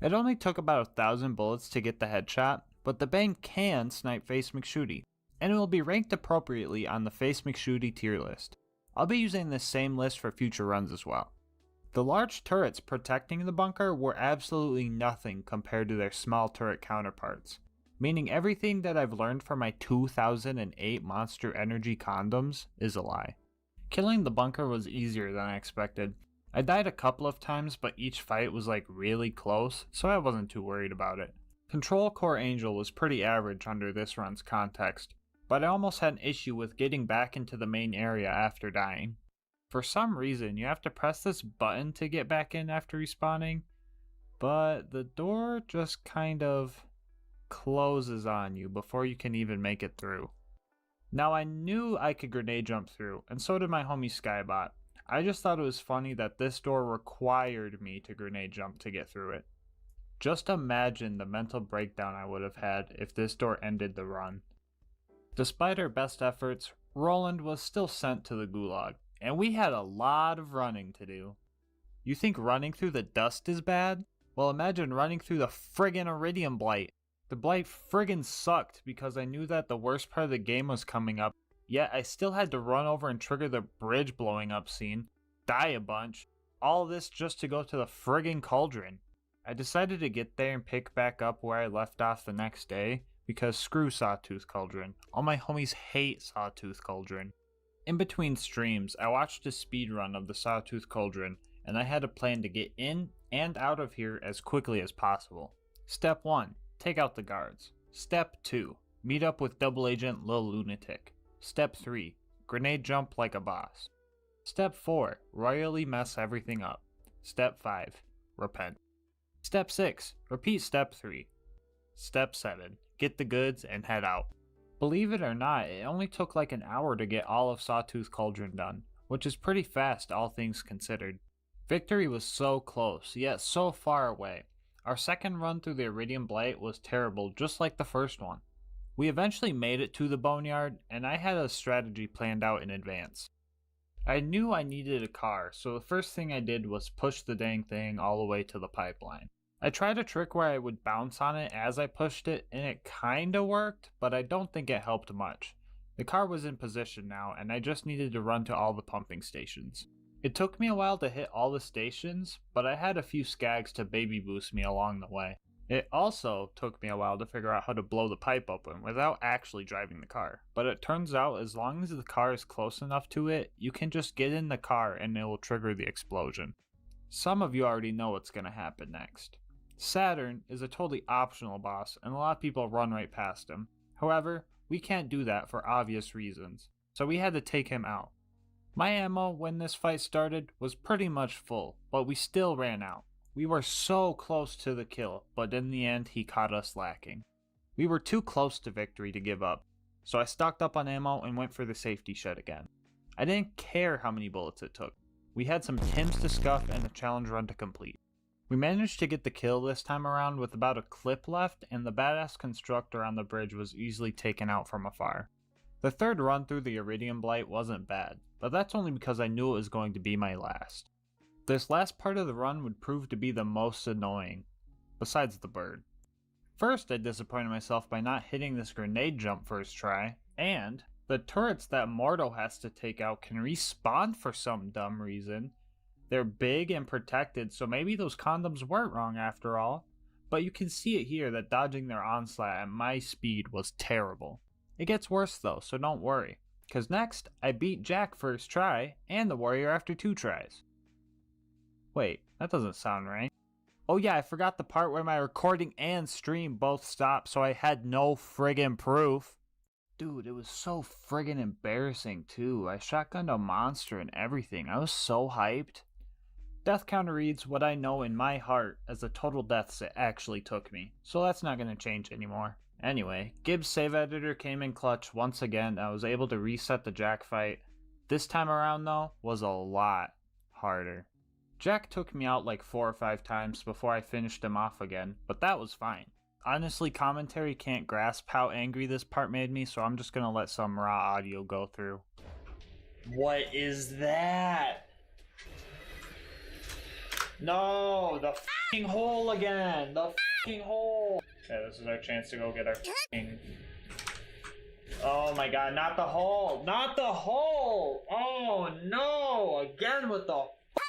S1: It only took about 1,000 bullets to get the headshot, but the Bane can snipe Face McShooty, and it will be ranked appropriately on the Face McShooty tier list. I'll be using this same list for future runs as well. The large turrets protecting the bunker were absolutely nothing compared to their small turret counterparts, meaning everything that I've learned from my 2008 Monster Energy condoms is a lie. Killing the bunker was easier than I expected. I died a couple of times, but each fight was like really close, so I wasn't too worried about it. Control Core Angel was pretty average under this run's context, but I almost had an issue with getting back into the main area after dying. For some reason, you have to press this button to get back in after respawning, but the door just kind of closes on you before you can even make it through. Now I knew I could grenade jump through, and so did my homie Skybot. I just thought it was funny that this door required me to grenade jump to get through it. Just imagine the mental breakdown I would have had if this door ended the run. Despite our best efforts, Roland was still sent to the gulag, and we had a lot of running to do. You think running through the dust is bad? Well, imagine running through the friggin' Iridium Blight. The Blight friggin' sucked because I knew that the worst part of the game was coming up, yet I still had to run over and trigger the bridge blowing up scene, die a bunch, all this just to go to the friggin' cauldron. I decided to get there and pick back up where I left off the next day, because screw Sawtooth Cauldron. All my homies hate Sawtooth Cauldron. In between streams, I watched a speedrun of the Sawtooth Cauldron, and I had a plan to get in and out of here as quickly as possible. Step 1. Take out the guards. Step 2. Meet up with Double Agent Lil Lunatic. Step 3. Grenade jump like a boss. Step 4. Royally mess everything up. Step 5. Repent. Step 6. Repeat step 3. Step 7. Get the goods and head out. Believe it or not, it only took like an hour to get all of Sawtooth Cauldron done, which is pretty fast all things considered. Victory was so close, yet so far away. Our second run through the Iridium Blight was terrible, just like the first one. We eventually made it to the Boneyard, and I had a strategy planned out in advance. I knew I needed a car, so the first thing I did was push the dang thing all the way to the pipeline.
S2: I tried a trick where I would bounce on it as I pushed it, and it kinda worked, but I don't think it helped much. The car was in position now, and I just needed to run to all the pumping stations. It took me a while to hit all the stations, but I had a few skags to baby boost me along the way. It also took me a while to figure out how to blow the pipe open without actually driving the car, but it turns out as long as the car is close enough to it, you can just get in the car and it will trigger the explosion. Some of you already know what's going to happen next. Saturn is a totally optional boss, and a lot of people run right past him. However, we can't do that for obvious reasons, so we had to take him out. My ammo when this fight started was pretty much full, but we still ran out. We were so close to the kill, but in the end he caught us lacking. We were too close to victory to give up, so I stocked up on ammo and went for the safety shed again. I didn't care how many bullets it took. We had some Tims to scuff and a challenge run to complete. We managed to get the kill this time around with about a clip left, and the badass constructor on the bridge was easily taken out from afar. The third run through the Iridium Blight wasn't bad, but that's only because I knew it was going to be my last. This last part of the run would prove to be the most annoying, besides the bird. First, I disappointed myself by not hitting this grenade jump first try, and the turrets that Mordo has to take out can respawn for some dumb reason. They're big and protected, so maybe those condoms weren't wrong after all. But you can see it here that dodging their onslaught at my speed was terrible. It gets worse though, so don't worry. Cause next, I beat Jack first try, and the warrior after 2 tries. Wait, that doesn't sound right. Oh yeah, I forgot the part where my recording and stream both stopped, so I had no friggin' proof. Dude, it was so friggin' embarrassing too. I shotgunned a monster and everything. I was so hyped. Death counter reads what I know in my heart as the total deaths it actually took me, so that's not going to change anymore. Anyway, Gibbs' save editor came in clutch once again. I was able to reset the Jack fight. This time around though, was a lot harder. Jack took me out like 4 or 5 times before I finished him off again, but that was fine. Honestly, commentary can't grasp how angry this part made me, so I'm just going to let some raw audio go through. What is that? No, the f***ing hole again! The f***ing hole! Okay, this is our chance to go get our f***ing... Oh my god, not the hole! Not the hole! Oh no! Again with the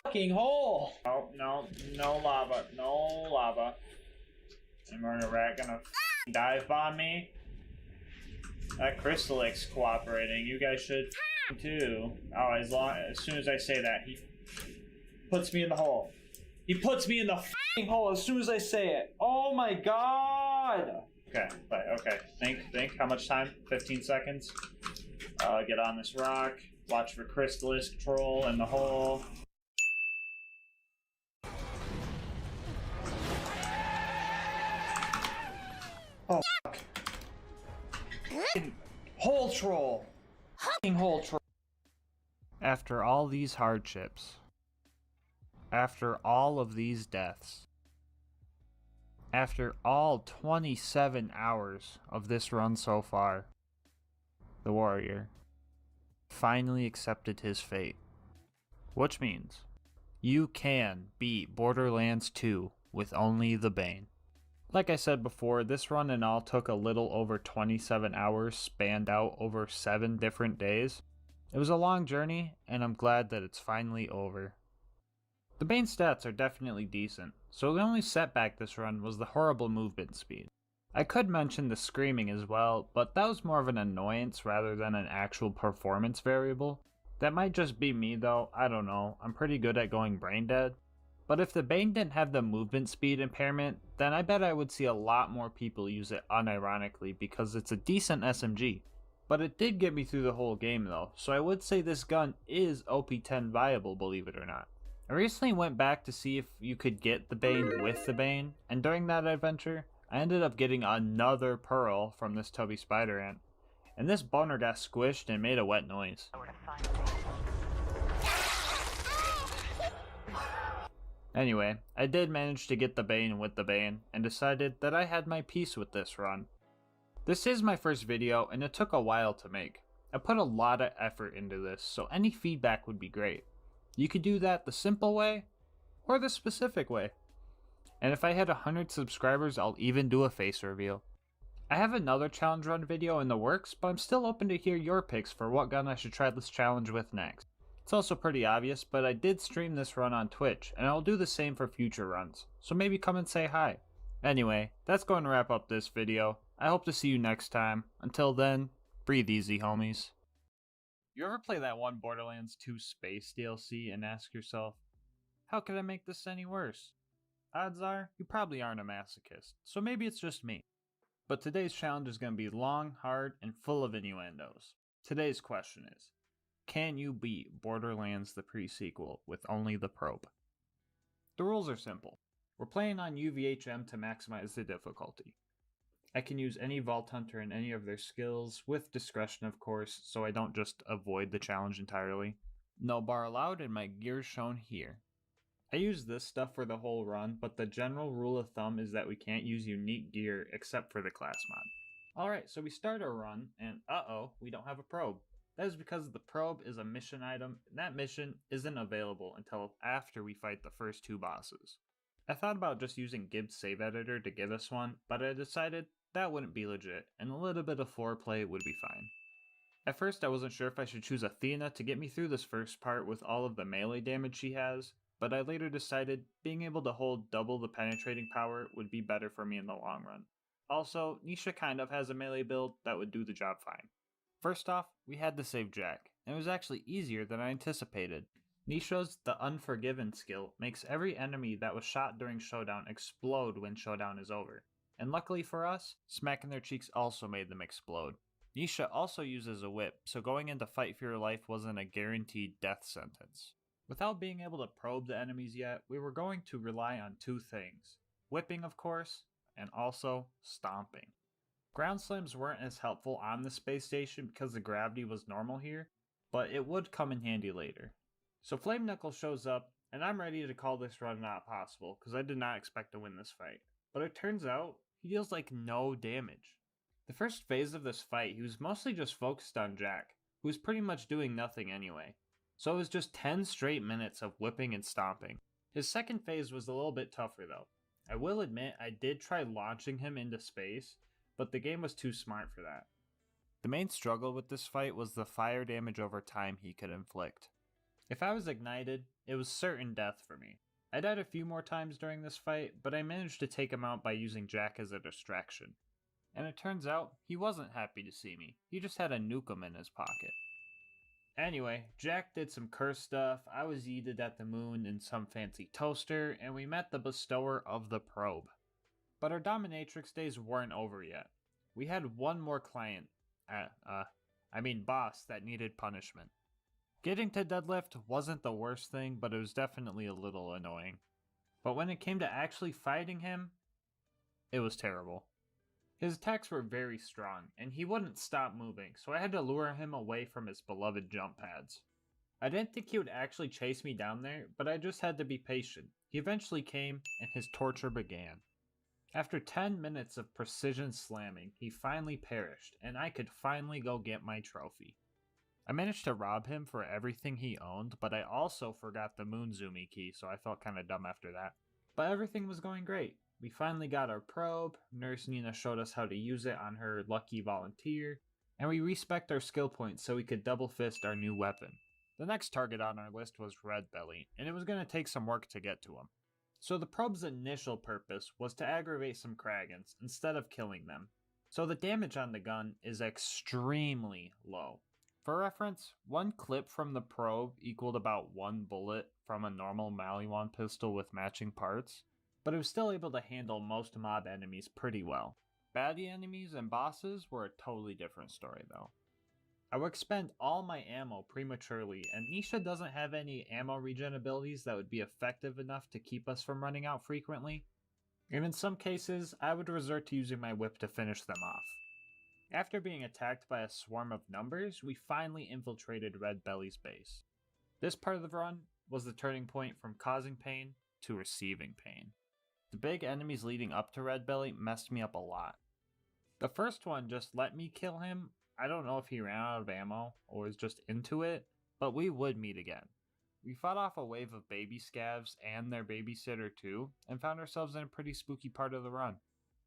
S2: f***ing hole! Oh, no, no lava, no lava. And Murder Rat gonna f***ing dive bomb me? That Crystal X cooperating, you guys should f***ing too. Oh, as soon as I say that, he puts me in the hole. He puts me in the f***ing hole as soon as I say it. Oh my god! Okay, okay. Think. How much time? 15 seconds. Get on this rock. Watch for Crystallis troll in the hole. Oh, fuck. Hole troll! F***ing hole troll. After all these hardships, after all of these deaths, after all 27 hours of this run so far, the warrior finally accepted his fate. Which means you can beat Borderlands 2 with only the Bane. Like I said before, this run in all took a little over 27 hours spanned out over 7 different days. It was a long journey, and I'm glad that it's finally over. The Bane stats are definitely decent, so the only setback this run was the horrible movement speed. I could mention the screaming as well, but that was more of an annoyance rather than an actual performance variable. That might just be me though, I don't know, I'm pretty good at going brain dead. But if the Bane didn't have the movement speed impairment, then I bet I would see a lot more people use it unironically because it's a decent SMG. But it did get me through the whole game though, so I would say this gun is OP10 viable, believe it or not. I recently went back to see if you could get the Bane with the Bane, and during that adventure, I ended up getting another pearl from this tubby spider ant. And this boner got squished and made a wet noise. Anyway, I did manage to get the Bane with the Bane, and decided that I had my piece with this run. This is my first video, and it took a while to make. I put a lot of effort into this, so any feedback would be great. You could do that the simple way, or the specific way.
S1: And if I hit 100 subscribers, I'll even do a face reveal. I have another challenge run video in the works, but I'm still open to hear your picks for what gun I should try this challenge with next. It's also pretty obvious, but I did stream this run on Twitch, and I'll do the same for future runs, so maybe come and say hi. Anyway, that's going to wrap up this video. I hope to see you next time. Until then, breathe easy, homies. You ever play that one Borderlands 2 Space DLC and ask yourself, how could I make this any worse? Odds are, you probably aren't a masochist, so maybe it's just me. But today's challenge is going to be long, hard, and full of innuendos. Today's question is, can you beat Borderlands the pre-sequel with only the probe? The rules are simple. We're playing on UVHM to maximize the difficulty. I can use any Vault Hunter and any of their skills, with discretion of course, so I don't just avoid the challenge entirely. No bar allowed and my gear shown here. I use this stuff for the whole run, but the general rule of thumb is that we can't use unique gear except for the class mod. Alright, so we start our run, and we don't have a probe. That is because the probe is a mission item, and that mission isn't available until after we fight the first 2 bosses. I thought about just using Gibbs Save Editor to give us one, but I decided that wouldn't be legit, and a little bit of foreplay would be fine. At first I wasn't sure if I should choose Athena to get me through this first part with all of the melee damage she has, but I later decided being able to hold double the penetrating power would be better for me in the long run. Also, Nisha kind of has a melee build that would do the job fine. First off, we had to save Jack, and it was actually easier than I anticipated. Nisha's The Unforgiven skill makes every enemy that was shot during Showdown explode when Showdown is over. And luckily for us, smacking their cheeks also made them explode. Nisha also uses a whip, so going into Fight for Your Life wasn't a guaranteed death sentence. Without being able to probe the enemies yet, we were going to rely on 2 things. Whipping, of course, and also stomping. Ground slams weren't as helpful on the space station because the gravity was normal here, but it would come in handy later. So Flame Knuckle shows up, and I'm ready to call this run not possible because I did not expect to win this fight. But it turns out, he deals like no damage. The first phase of this fight, he was mostly just focused on Jack, who was pretty much doing nothing anyway. So it was just 10 straight minutes of whipping and stomping. His second phase was a little bit tougher though. I will admit I did try launching him into space, but the game was too smart for that. The main struggle with this fight was the fire damage over time he could inflict. If I was ignited, it was certain death for me. I died a few more times during this fight, but I managed to take him out by using Jack as a distraction. And it turns out, he wasn't happy to see me. He just had a nukem in his pocket. Anyway, Jack did some curse stuff, I was yeeted at the moon in some fancy toaster, and we met the bestower of the probe. But our dominatrix days weren't over yet. We had one more boss that needed punishment. Getting to deadlift wasn't the worst thing, but it was definitely a little annoying. But when it came to actually fighting him, it was terrible. His attacks were very strong, and he wouldn't stop moving, so I had to lure him away from his beloved jump pads. I didn't think he would actually chase me down there, but I just had to be patient. He eventually came, and his torture began. After 10 minutes of precision slamming, he finally perished, and I could finally go get my trophy. I managed to rob him for everything he owned, but I also forgot the Moonzoomy key, so I felt kinda dumb after that. But everything was going great. We finally got our probe, Nurse Nina showed us how to use it on her lucky volunteer, and we respec'd our skill points so we could double fist our new weapon. The next target on our list was Red Belly, and it was going to take some work to get to him. So the probe's initial purpose was to aggravate some Kragans instead of killing them. So the damage on the gun is extremely low. For reference, one clip from the probe equaled about 1 bullet from a normal Maliwan pistol with matching parts, but it was still able to handle most mob enemies pretty well. Baddie enemies and bosses were a totally different story though. I would expend all my ammo prematurely, and Nisha doesn't have any ammo regen abilities that would be effective enough to keep us from running out frequently, and in some cases, I would resort to using my whip to finish them off. After being attacked by a swarm of numbers, we finally infiltrated Red Belly's base. This part of the run was the turning point from causing pain to receiving pain. The big enemies leading up to Red Belly messed me up a lot. The first one just let me kill him. I don't know if he ran out of ammo or was just into it, but we would meet again.
S2: We fought off a wave of baby scavs and their babysitter too, and found ourselves in a pretty spooky part of the run.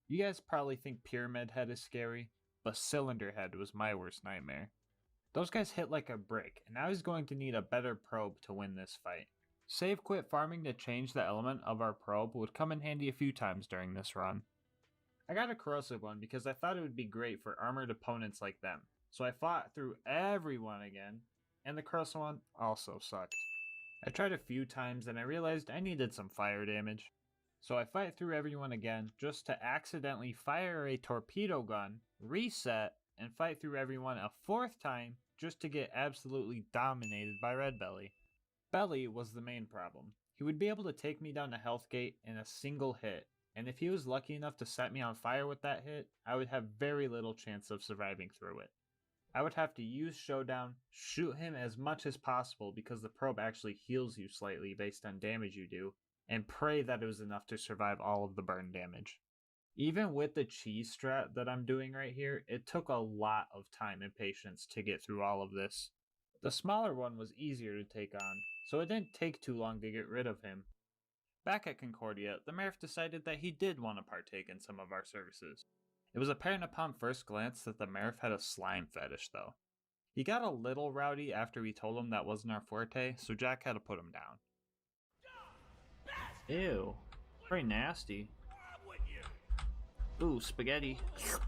S2: You guys probably think Pyramid Head is scary, but Cylinder Head was my worst nightmare. Those guys hit like a brick, and now he's going to need a better probe to win this fight. Save quit farming to change the element of our probe would come in handy a few times during this run. I got a corrosive one because I thought it would be great for armored opponents like them, so I fought through everyone again, and the corrosive one also sucked. I tried a few times and I realized I needed some fire damage. So I fight through everyone again just to accidentally fire a torpedo gun, reset, and fight through everyone a fourth time just to get absolutely dominated by Red Belly. Belly was the main problem. He would be able to take me down a health gate in a single hit, and if he was lucky enough to set me on fire with that hit, I would have very little chance of surviving through it. I would have to use Showdown, shoot him as much as possible because the probe actually heals you slightly based on damage you do, and pray that it was enough to survive all of the burn damage. Even with the cheese strat that I'm doing right here, it took a lot of time and patience to get through all of this. The smaller one was easier to take on, so it didn't take too long to get rid of him. Back at Concordia, the Merif decided that he did want to partake in some of our services. It was apparent upon first glance that the Merif had a slime fetish though. He got a little rowdy after we told him that wasn't our forte, so Jack had to put him down. Ew, very nasty. Ooh, spaghetti. Anyway,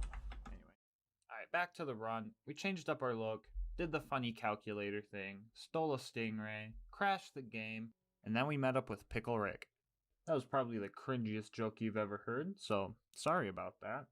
S2: alright, back to the run. We changed up our look, did the funny calculator thing, stole a stingray, crashed the game, and then we met up with Pickle Rick. That was probably the cringiest joke you've ever heard, so sorry about that.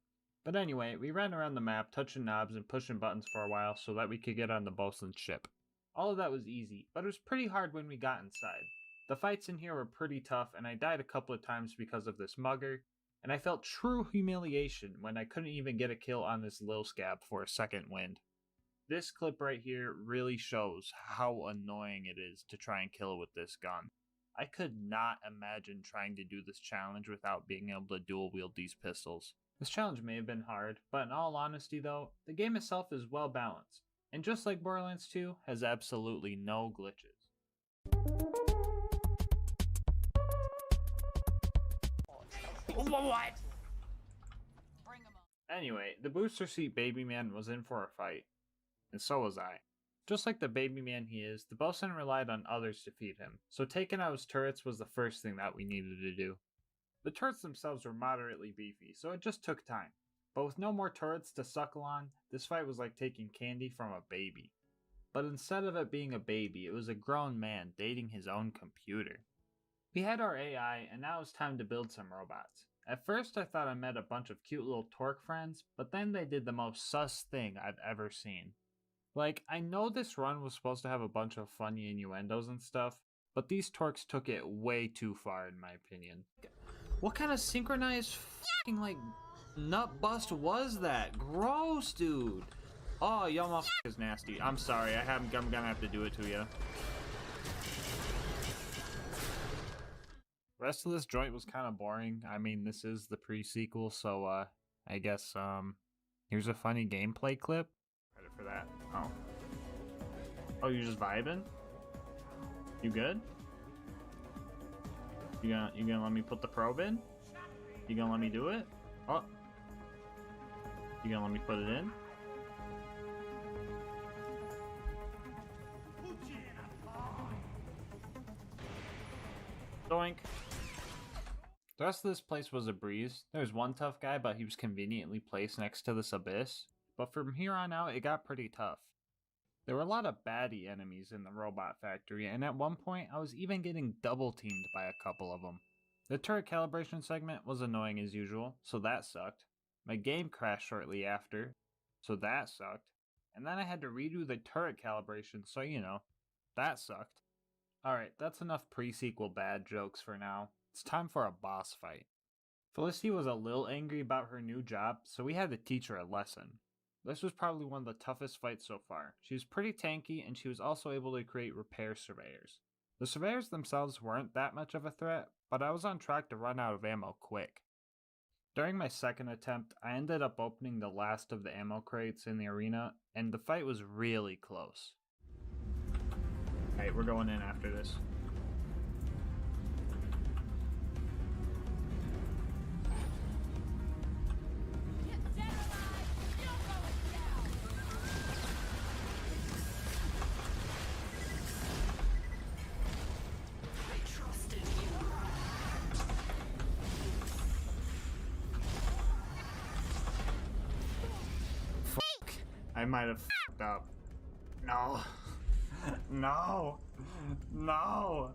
S2: But anyway, we ran around the map touching knobs and pushing buttons for a while so that we could get on the bosun's ship. All of that was easy, but it was pretty hard when we got inside. The fights in here were pretty tough, and I died a couple of times because of this mugger, and I felt true humiliation when I couldn't even get a kill on this Lil Scab for a second wind. This clip right here really shows how annoying it is to try and kill with this gun. I could not imagine trying to do this challenge without being able to dual wield these pistols. This challenge may have been hard, but in all honesty though, the game itself is well balanced, and just like Borderlands 2, has absolutely no glitches.
S19: What?
S2: Anyway, the booster seat baby man was in for a fight, and so was I. Just like the baby man he is, the bosun relied on others to feed him, so taking out his turrets was the first thing that we needed to do. The turrets themselves were moderately beefy, so it just took time. But with no more turrets to suckle on, this fight was like taking candy from a baby. But instead of it being a baby, it was a grown man dating his own computer. We had our AI, and now it's time to build some robots. At first I thought I met a bunch of cute little Torque friends, but then they did the most sus thing I've ever seen. Like, I know this run was supposed to have a bunch of funny innuendos and stuff, but these Torques took it way too far in my opinion. What kind of synchronized f***ing like nut bust was that? Gross, dude. Oh, y'all motherfuckers nasty. I'm sorry, I'm gonna have to do it to you. Rest of this joint was kind of boring. I mean, this is the pre-sequel, so I guess here's a funny gameplay clip. Credit for that. Oh, you're just vibing? You good? You gonna let me put the probe in? You gonna let me do it? Oh. You gonna let me put it in? Doink. The rest of this place was a breeze. There was one tough guy, but he was conveniently placed next to this abyss. But from here on out, it got pretty tough. There were a lot of baddie enemies in the robot factory, and at one point, I was even getting double teamed by a couple of them. The turret calibration segment was annoying as usual, so that sucked. My game crashed shortly after, so that sucked. And then I had to redo the turret calibration, so you know, that sucked. Alright, that's enough pre-sequel bad jokes for now. It's time for a boss fight. Felicity was a little angry about her new job, so we had to teach her a lesson. This was probably one of the toughest fights so far. She was pretty tanky, and she was also able to create repair surveyors. The surveyors themselves weren't that much of a threat, but I was on track to run out of ammo quick. During my second attempt, I ended up opening the last of the ammo crates in the arena, and the fight was really close.
S1: Alright, we're going in after this. I might have f***ed up. No. No. No.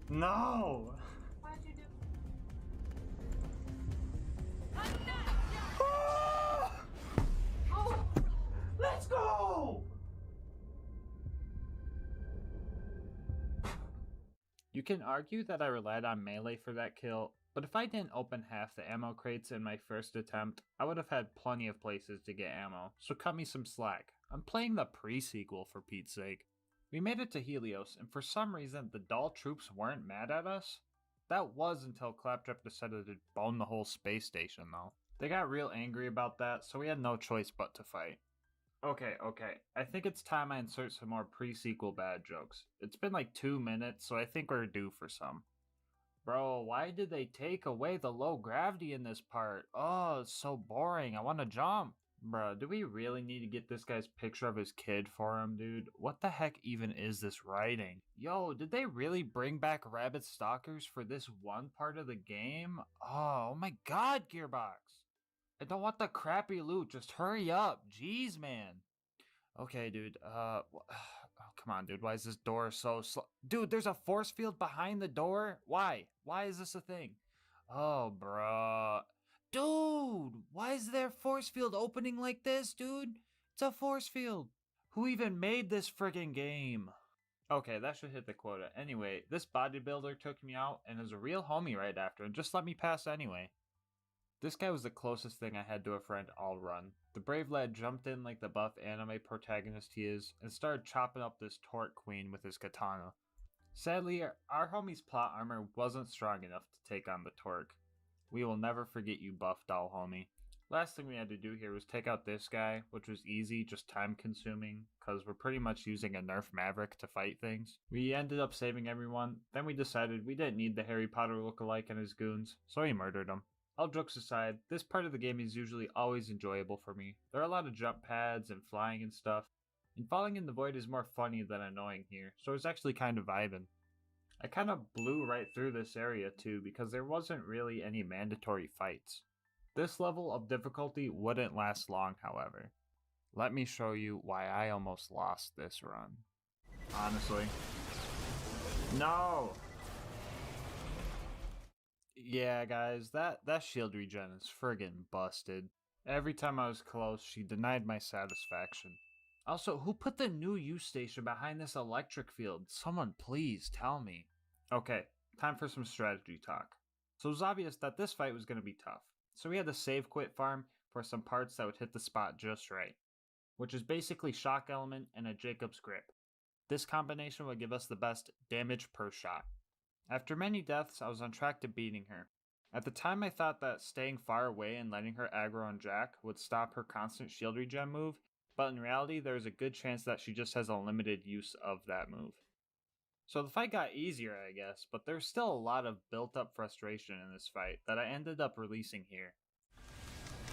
S1: No.
S3: Why'd you do?
S1: Oh! Let's go! You can argue that I relied on melee for that kill, but if I didn't open half the ammo crates in my first attempt, I would have had plenty of places to get ammo, so cut me some slack. I'm playing the pre-sequel for Pete's sake. We made it to Helios, and for some reason the Dahl troops weren't mad at us. That was until Claptrap decided to bone the whole space station though. They got real angry about that, so we had no choice but to fight. Okay, I think it's time I insert some more pre-sequel bad jokes. It's been like 2 minutes, so I think we're due for some. Bro, why did they take away the low gravity in this part? Oh, it's so boring. I want to jump. Bro, do we really need to get this guy's picture of his kid for him, dude? What the heck even is this writing? Yo, did they really bring back rabbit stalkers for this one part of the game? Oh my god, Gearbox. I don't want the crappy loot. Just hurry up. Jeez, man. Okay, dude. Oh, come on, dude. Why is this door so slow? Dude, there's a force field behind the door? Why? Why is this a thing? Oh, bruh. Dude, why is there a force field opening like this, dude? It's a force field. Who even made this friggin' game? Okay, that should hit the quota. Anyway, this bodybuilder took me out and is a real homie right after and just let me pass anyway. This guy was the closest thing I had to a friend all run. The brave lad jumped in like the buff anime protagonist he is and started chopping up this torque queen with his katana. Sadly, our homie's plot armor wasn't strong enough to take on the torque. We will never forget you, buff doll homie. Last thing we had to do here was take out this guy, which was easy, just time consuming, cause we're pretty much using a Nerf Maverick to fight things. We ended up saving everyone, then we decided we didn't need the Harry Potter lookalike and his goons, so we murdered him. All jokes aside, this part of the game is usually always enjoyable for me. There are a lot of jump pads and flying and stuff, and falling in the void is more funny than annoying here, so it's actually kind of vibing. I kind of blew right through this area too because there wasn't really any mandatory fights. This level of difficulty wouldn't last long, however. Let me show you why I almost lost this run. Honestly. No! Yeah, guys, that shield regen is friggin' busted. Every time I was close, she denied my satisfaction. Also, who put the new use station behind this electric field? Someone please tell me. Okay, time for some strategy talk. So it was obvious that this fight was going to be tough. So we had to save quit farm for some parts that would hit the spot just right, which is basically shock element and a Jacob's grip. This combination would give us the best damage per shot. After many deaths, I was on track to beating her. At the time I thought that staying far away and letting her aggro on Jack would stop her constant shield regen move, but in reality there is a good chance that she just has a limited use of that move. So the fight got easier, I guess, but there's still a lot of built-up frustration in this fight that I ended up releasing here.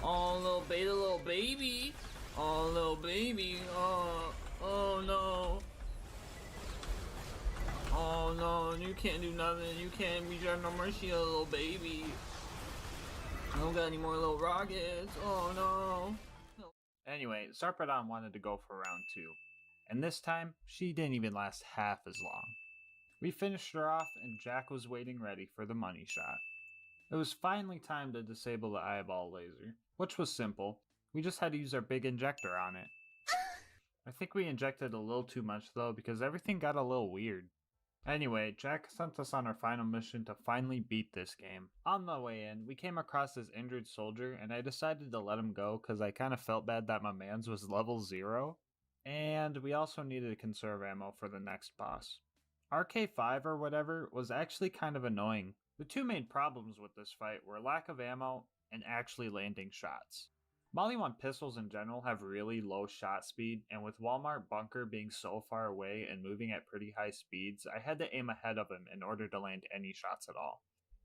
S14: Oh, little baby. Oh, little baby. Oh no. Oh no, you can't do nothing. You can't regen no more shield, little baby. I don't got any more little rockets. Oh no.
S1: Anyway, Sarpedon wanted to go for round 2, and this time, she didn't even last half as long. We finished her off, and Jack was waiting ready for the money shot. It was finally time to disable the eyeball laser, which was simple. We just had to use our big injector on it. I think we injected a little too much though, because everything got a little weird. Anyway, Jack sent us on our final mission to finally beat this game. On the way in, we came across this injured soldier, and I decided to let him go because I kind of felt bad that my man's was level 0. And we also needed to conserve ammo for the next boss. RK5 or whatever was actually kind of annoying. The two main problems with this fight were lack of ammo and actually landing shots. Molly 1 pistols in general have really low shot speed, and with Walmart Bunker being so far away and moving at pretty high speeds, I had to aim ahead of him in order to land any shots at all.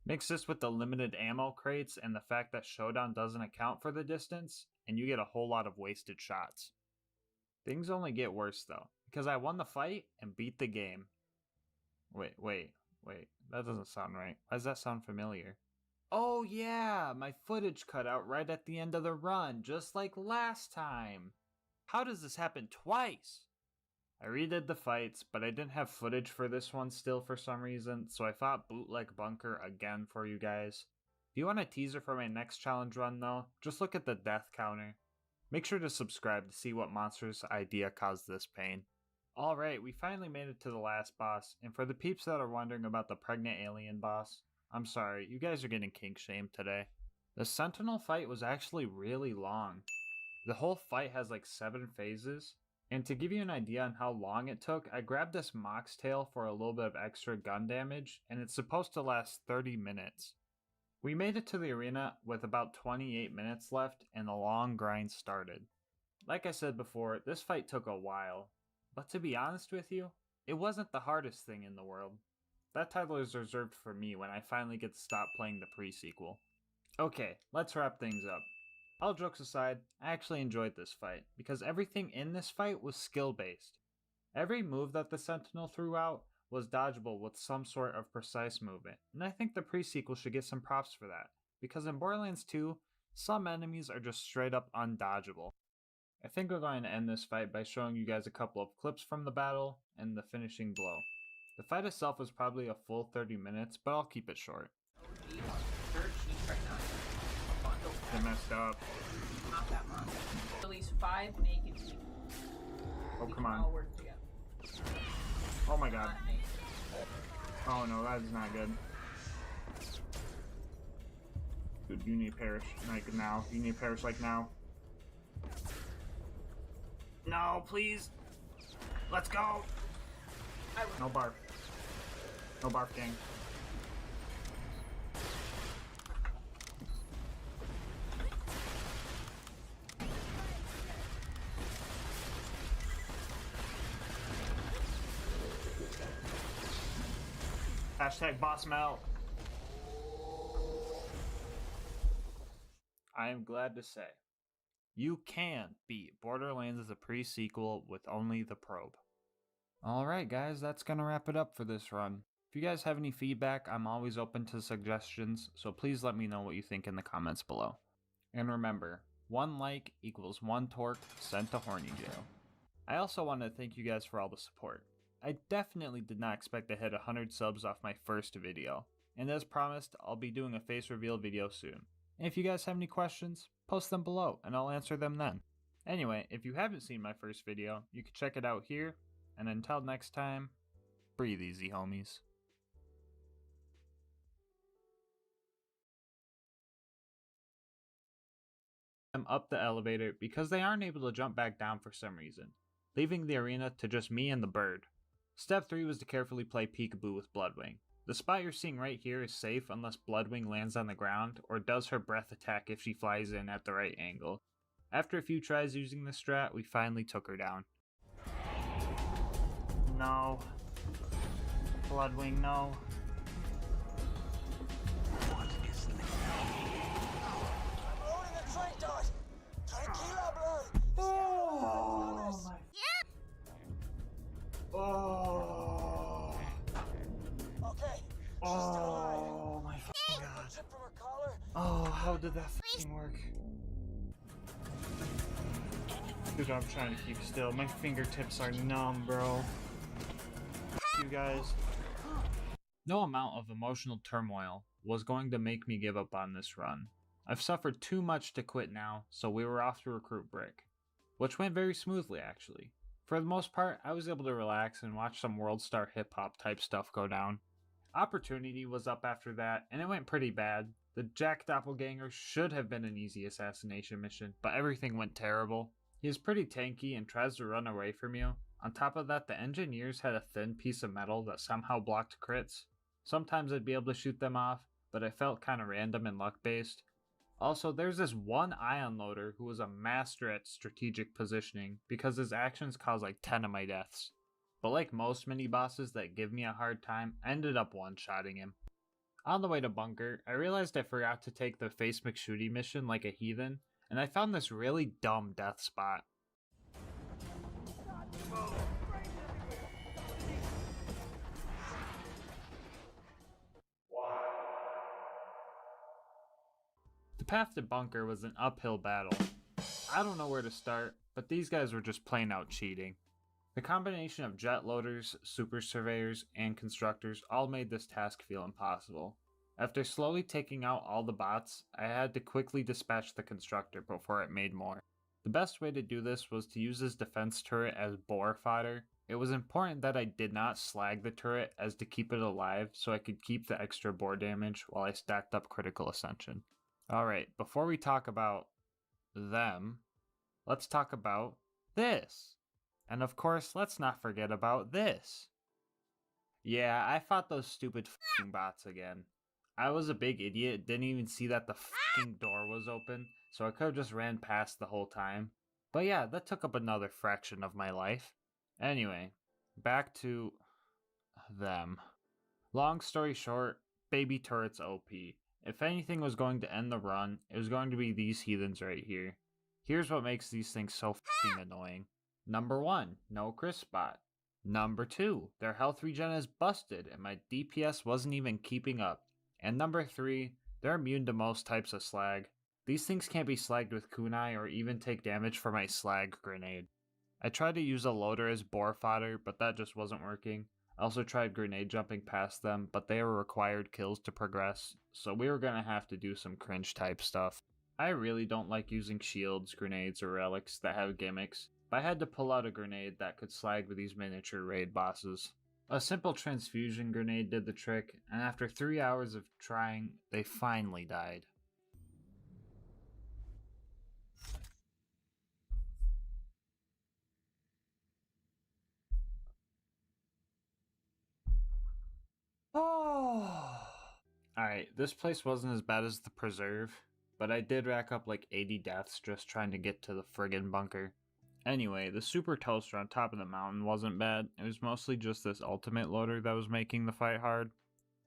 S1: Mix this with the limited ammo crates and the fact that Showdown doesn't account for the distance, and you get a whole lot of wasted shots. Things only get worse though, because I won the fight and beat the game. Wait, that doesn't sound right. Why does that sound familiar? Oh yeah, my footage cut out right at the end of the run, just like last time. How does this happen twice? I redid the fights, but I didn't have footage for this one still for some reason, so I fought Bootleg Bunker again for you guys. If you want a teaser for my next challenge run though, just look at the death counter. Make sure to subscribe to see what monstrous idea caused this pain. Alright, we finally made it to the last boss, and for the peeps that are wondering about the pregnant alien boss, I'm sorry, you guys are getting kink shamed today. The Sentinel fight was actually really long. The whole fight has like 7 phases, and to give you an idea on how long it took, I grabbed this Moxtail for a little bit of extra gun damage, and it's supposed to last 30 minutes. We made it to the arena with about 28 minutes left, and the long grind started. Like I said before, this fight took a while, but to be honest with you, it wasn't the hardest thing in the world. That title is reserved for me when I finally get to stop playing the pre-sequel. Okay, let's wrap things up. All jokes aside, I actually enjoyed this fight, because everything in this fight was skill-based. Every move that the Sentinel threw out was dodgeable with some sort of precise movement, and I think the pre-sequel should get some props for that, because in Borderlands 2, some enemies are just straight up undodgeable. I think we're going to end this fight by showing you guys a couple of clips from the battle and the finishing blow. The fight itself was probably a full 30 minutes, but I'll keep it short. I messed up.
S3: Not that much. At least 5 naked people.
S1: Oh,
S3: We
S1: come
S3: can
S1: on.
S3: all work together.
S1: Oh my god. Oh no, that is not good. Dude, you need to perish like now. You need to perish like now. No, please. Let's go. No barf. No barf, gang. Hashtag boss melt. I am glad to say, you can beat Borderlands as a pre-sequel with only the probe. Alright guys, that's gonna wrap it up for this run. If you guys have any feedback, I'm always open to suggestions, so please let me know what you think in the comments below. And remember, 1 like equals 1 torque sent to horny jail. I also want to thank you guys for all the support. I definitely did not expect to hit 100 subs off my first video, and as promised, I'll be doing a face reveal video soon. And if you guys have any questions, post them below and I'll answer them then. Anyway, if you haven't seen my first video, you can check it out here, and until next time, breathe easy homies. I'm up the elevator because they aren't able to jump back down for some reason, leaving the arena to just me and the bird. Step 3 was to carefully play peekaboo with Bloodwing. The spot you're seeing right here is safe unless Bloodwing lands on the ground or does her breath attack if she flies in at the right angle. After a few tries using this strat, we finally took her down. No. Bloodwing, no.
S20: What is loading the train dart! Tranquila, blood!
S1: Oh my. Oh.
S20: Okay.
S1: Oh my fucking god. Oh, how did that fucking work? Dude, I'm trying to keep still. My fingertips are numb, bro. You guys. No amount of emotional turmoil was going to make me give up on this run. I've suffered too much to quit now, so we were off to recruit Brick, which went very smoothly actually. For the most part, I was able to relax and watch some World Star hip-hop type stuff go down. Opportunity was up after that, and it went pretty bad. The Jack Doppelganger should have been an easy assassination mission, but everything went terrible. He is pretty tanky and tries to run away from you. On top of that, the engineers had a thin piece of metal that somehow blocked crits. Sometimes I'd be able to shoot them off, but it felt kinda random and luck-based. Also, there's this one ion loader who was a master at strategic positioning because his actions caused like 10 of my deaths. But like most mini bosses that give me a hard time, I ended up one-shotting him. On the way to bunker, I realized I forgot to take the Face McShooty mission like a heathen, and I found this really dumb death spot. The path to bunker was an uphill battle. I don't know where to start, but these guys were just plain out cheating. The combination of jet loaders, super surveyors, and constructors all made this task feel impossible. After slowly taking out all the bots, I had to quickly dispatch the constructor before it made more. The best way to do this was to use his defense turret as boar fodder. It was important that I did not slag the turret as to keep it alive so I could keep the extra boar damage while I stacked up critical ascension. Alright, before we talk about them, let's talk about this. And of course, let's not forget about this. Yeah, I fought those stupid f***ing bots again. I was a big idiot, didn't even see that the f***ing door was open, so I could have just ran past the whole time. But yeah, that took up another fraction of my life. Anyway, back to them. Long story short, baby turret's OP. If anything was going to end the run, it was going to be these heathens right here. Here's what makes these things so f***ing annoying. Number 1, no crisp spot. Number 2, their health regen is busted and my DPS wasn't even keeping up. And number 3, they're immune to most types of slag. These things can't be slagged with kunai or even take damage from my slag grenade. I tried to use a loader as boar fodder, but that just wasn't working. I also tried grenade jumping past them, but they were required kills to progress, so we were gonna have to do some cringe type stuff. I really don't like using shields, grenades, or relics that have gimmicks, but I had to pull out a grenade that could slag with these miniature raid bosses. A simple transfusion grenade did the trick, and after 3 hours of trying, they finally died. Oh. Alright, this place wasn't as bad as the preserve, but I did rack up like 80 deaths just trying to get to the friggin' bunker. Anyway, the super toaster on top of the mountain wasn't bad. It was mostly just this ultimate loader that was making the fight hard.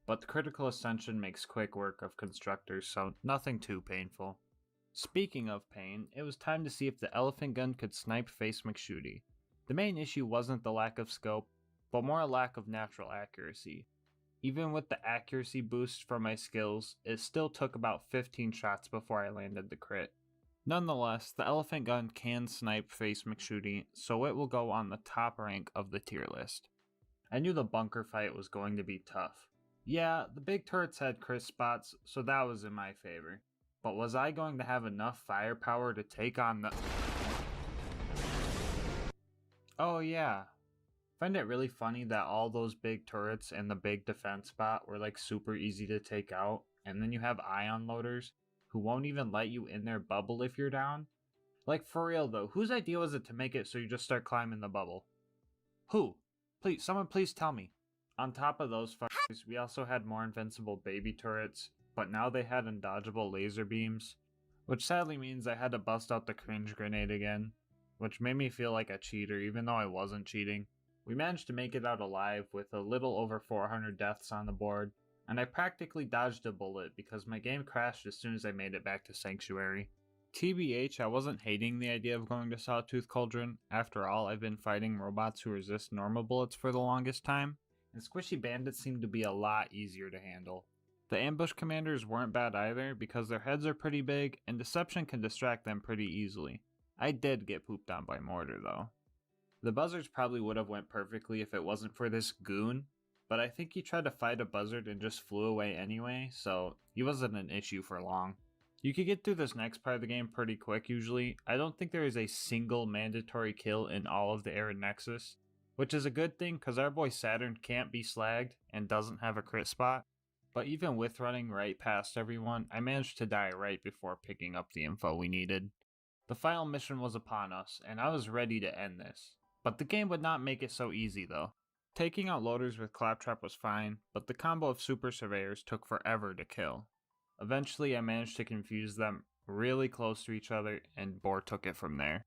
S1: But the critical ascension makes quick work of constructors, so nothing too painful. Speaking of pain, it was time to see if the elephant gun could snipe Face McShooty. The main issue wasn't the lack of scope, but more a lack of natural accuracy. Even with the accuracy boost from my skills, it still took about 15 shots before I landed the crit. Nonetheless, the elephant gun can snipe Face McShooty, so it will go on the top rank of the tier list. I knew the bunker fight was going to be tough. Yeah, the big turrets had crisp spots, so that was in my favor. But was I going to have enough firepower to take on the... Oh yeah. Find it really funny that all those big turrets and the big defense spot were like super easy to take out, and then you have ion loaders who won't even let you in their bubble if you're down? Like for real though, whose idea was it to make it so you just start climbing the bubble? Who? Please, someone please tell me. On top of those fuckers, we also had more invincible baby turrets, but now they had undodgeable laser beams, which sadly means I had to bust out the cringe grenade again, which made me feel like a cheater even though I wasn't cheating. We managed to make it out alive with a little over 400 deaths on the board, and I practically dodged a bullet because my game crashed as soon as I made it back to Sanctuary. TBH, I wasn't hating the idea of going to Sawtooth Cauldron. After all, I've been fighting robots who resist normal bullets for the longest time, and squishy bandits seem to be a lot easier to handle. The ambush commanders weren't bad either because their heads are pretty big and deception can distract them pretty easily. I did get pooped on by mortar though. The buzzards probably would have went perfectly if it wasn't for this goon, but I think he tried to fight a buzzard and just flew away anyway, so he wasn't an issue for long. You could get through this next part of the game pretty quick usually. I don't think there is a single mandatory kill in all of the Arid Nexus, which is a good thing because our boy Saturn can't be slagged and doesn't have a crit spot. But even with running right past everyone, I managed to die right before picking up the info we needed. The final mission was upon us, and I was ready to end this. But the game would not make it so easy though. Taking out loaders with Claptrap was fine, but the combo of super surveyors took forever to kill. Eventually, I managed to confuse them really close to each other, and Boar took it from there.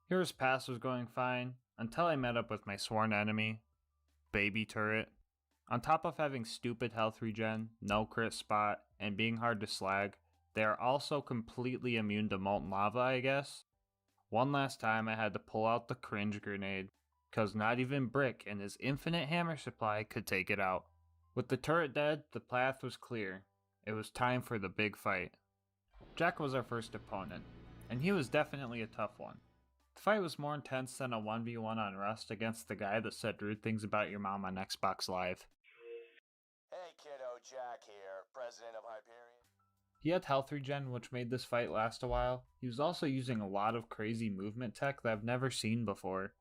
S1: Hero's Pass was going fine, until I met up with my sworn enemy, Baby Turret. On top of having stupid health regen, no crit spot, and being hard to slag, they are also completely immune to molten lava, I guess. One last time I had to pull out the cringe grenade, cause not even Brick and his infinite hammer supply could take it out. With the turret dead, the path was clear. It was time for the big fight. Jack was our first opponent, and he was definitely a tough one. The fight was more intense than a 1v1 on Rust against the guy that said rude things about your mom on Xbox Live.
S16: Hey kiddo, Jack here, president of Hyperion.
S1: He had health regen, which made this fight last a while. He was also using a lot of crazy movement tech that I've never seen before.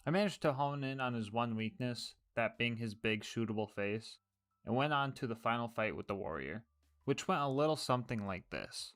S1: I managed to hone in on his one weakness, that being his big shootable face, and went on to the final fight with the warrior, which went a little something like this.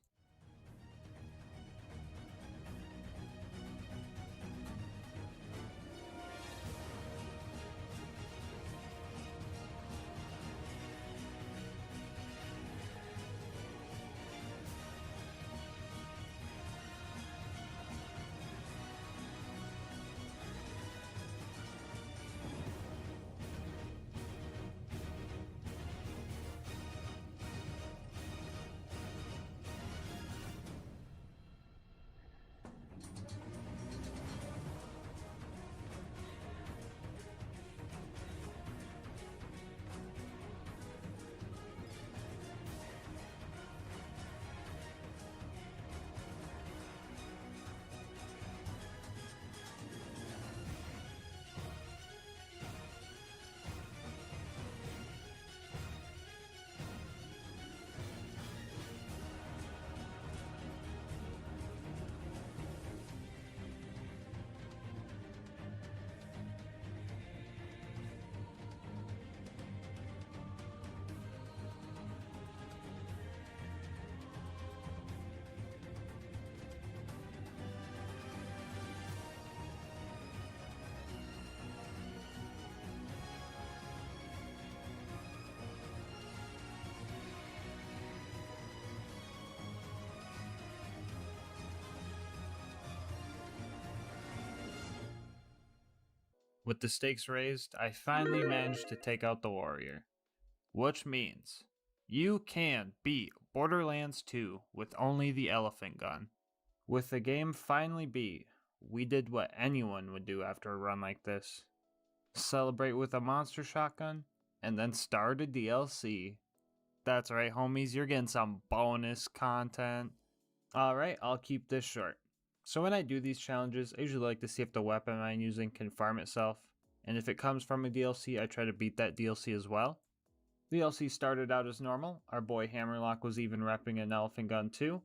S1: With the stakes raised, I finally managed to take out the warrior. Which means, you can beat Borderlands 2 with only the elephant gun. With the game finally beat, we did what anyone would do after a run like this. Celebrate with a monster shotgun, and then start a DLC. That's right, homies, you're getting some bonus content. Alright, I'll keep this short. So when I do these challenges, I usually like to see if the weapon I'm using can farm itself, and if it comes from a DLC, I try to beat that DLC as well. The DLC started out as normal. Our boy Hammerlock was even repping an elephant gun too.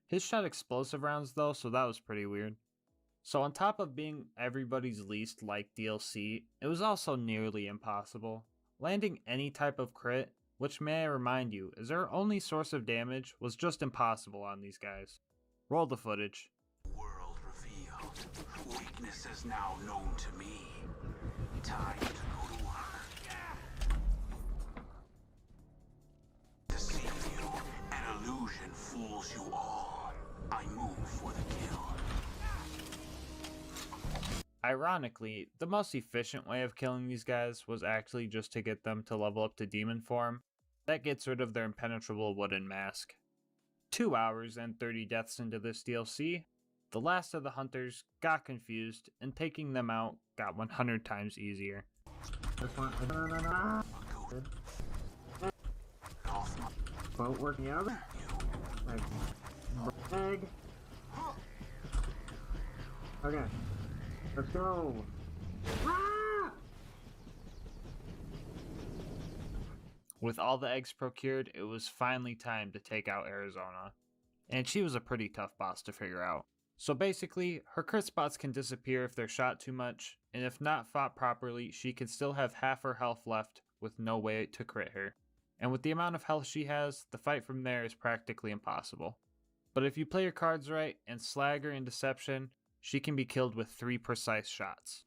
S1: His shot explosive rounds though, so that was pretty weird. So on top of being everybody's least liked DLC, it was also nearly impossible. Landing any type of crit, which may I remind you, is our only source of damage, was just impossible on these guys. Roll the footage.
S11: World revealed. Weakness is now known to me. Time to go to work. Deceive you. An illusion fools you all. I move for the kill.
S1: Ironically, the most efficient way of killing these guys was actually just to get them to level up to demon form. That gets rid of their impenetrable wooden mask. 2 hours and 30 deaths into this DLC, the last of the hunters got confused, and taking them out got 100 times easier.
S22: Boat working out? Egg. Okay, let's go.
S1: With all the eggs procured, it was finally time to take out Arizona. And she was a pretty tough boss to figure out. So basically, her crit spots can disappear if they're shot too much, and if not fought properly, she can still have half her health left with no way to crit her. And with the amount of health she has, the fight from there is practically impossible. But if you play your cards right and slag her in Deception, she can be killed with 3 precise shots.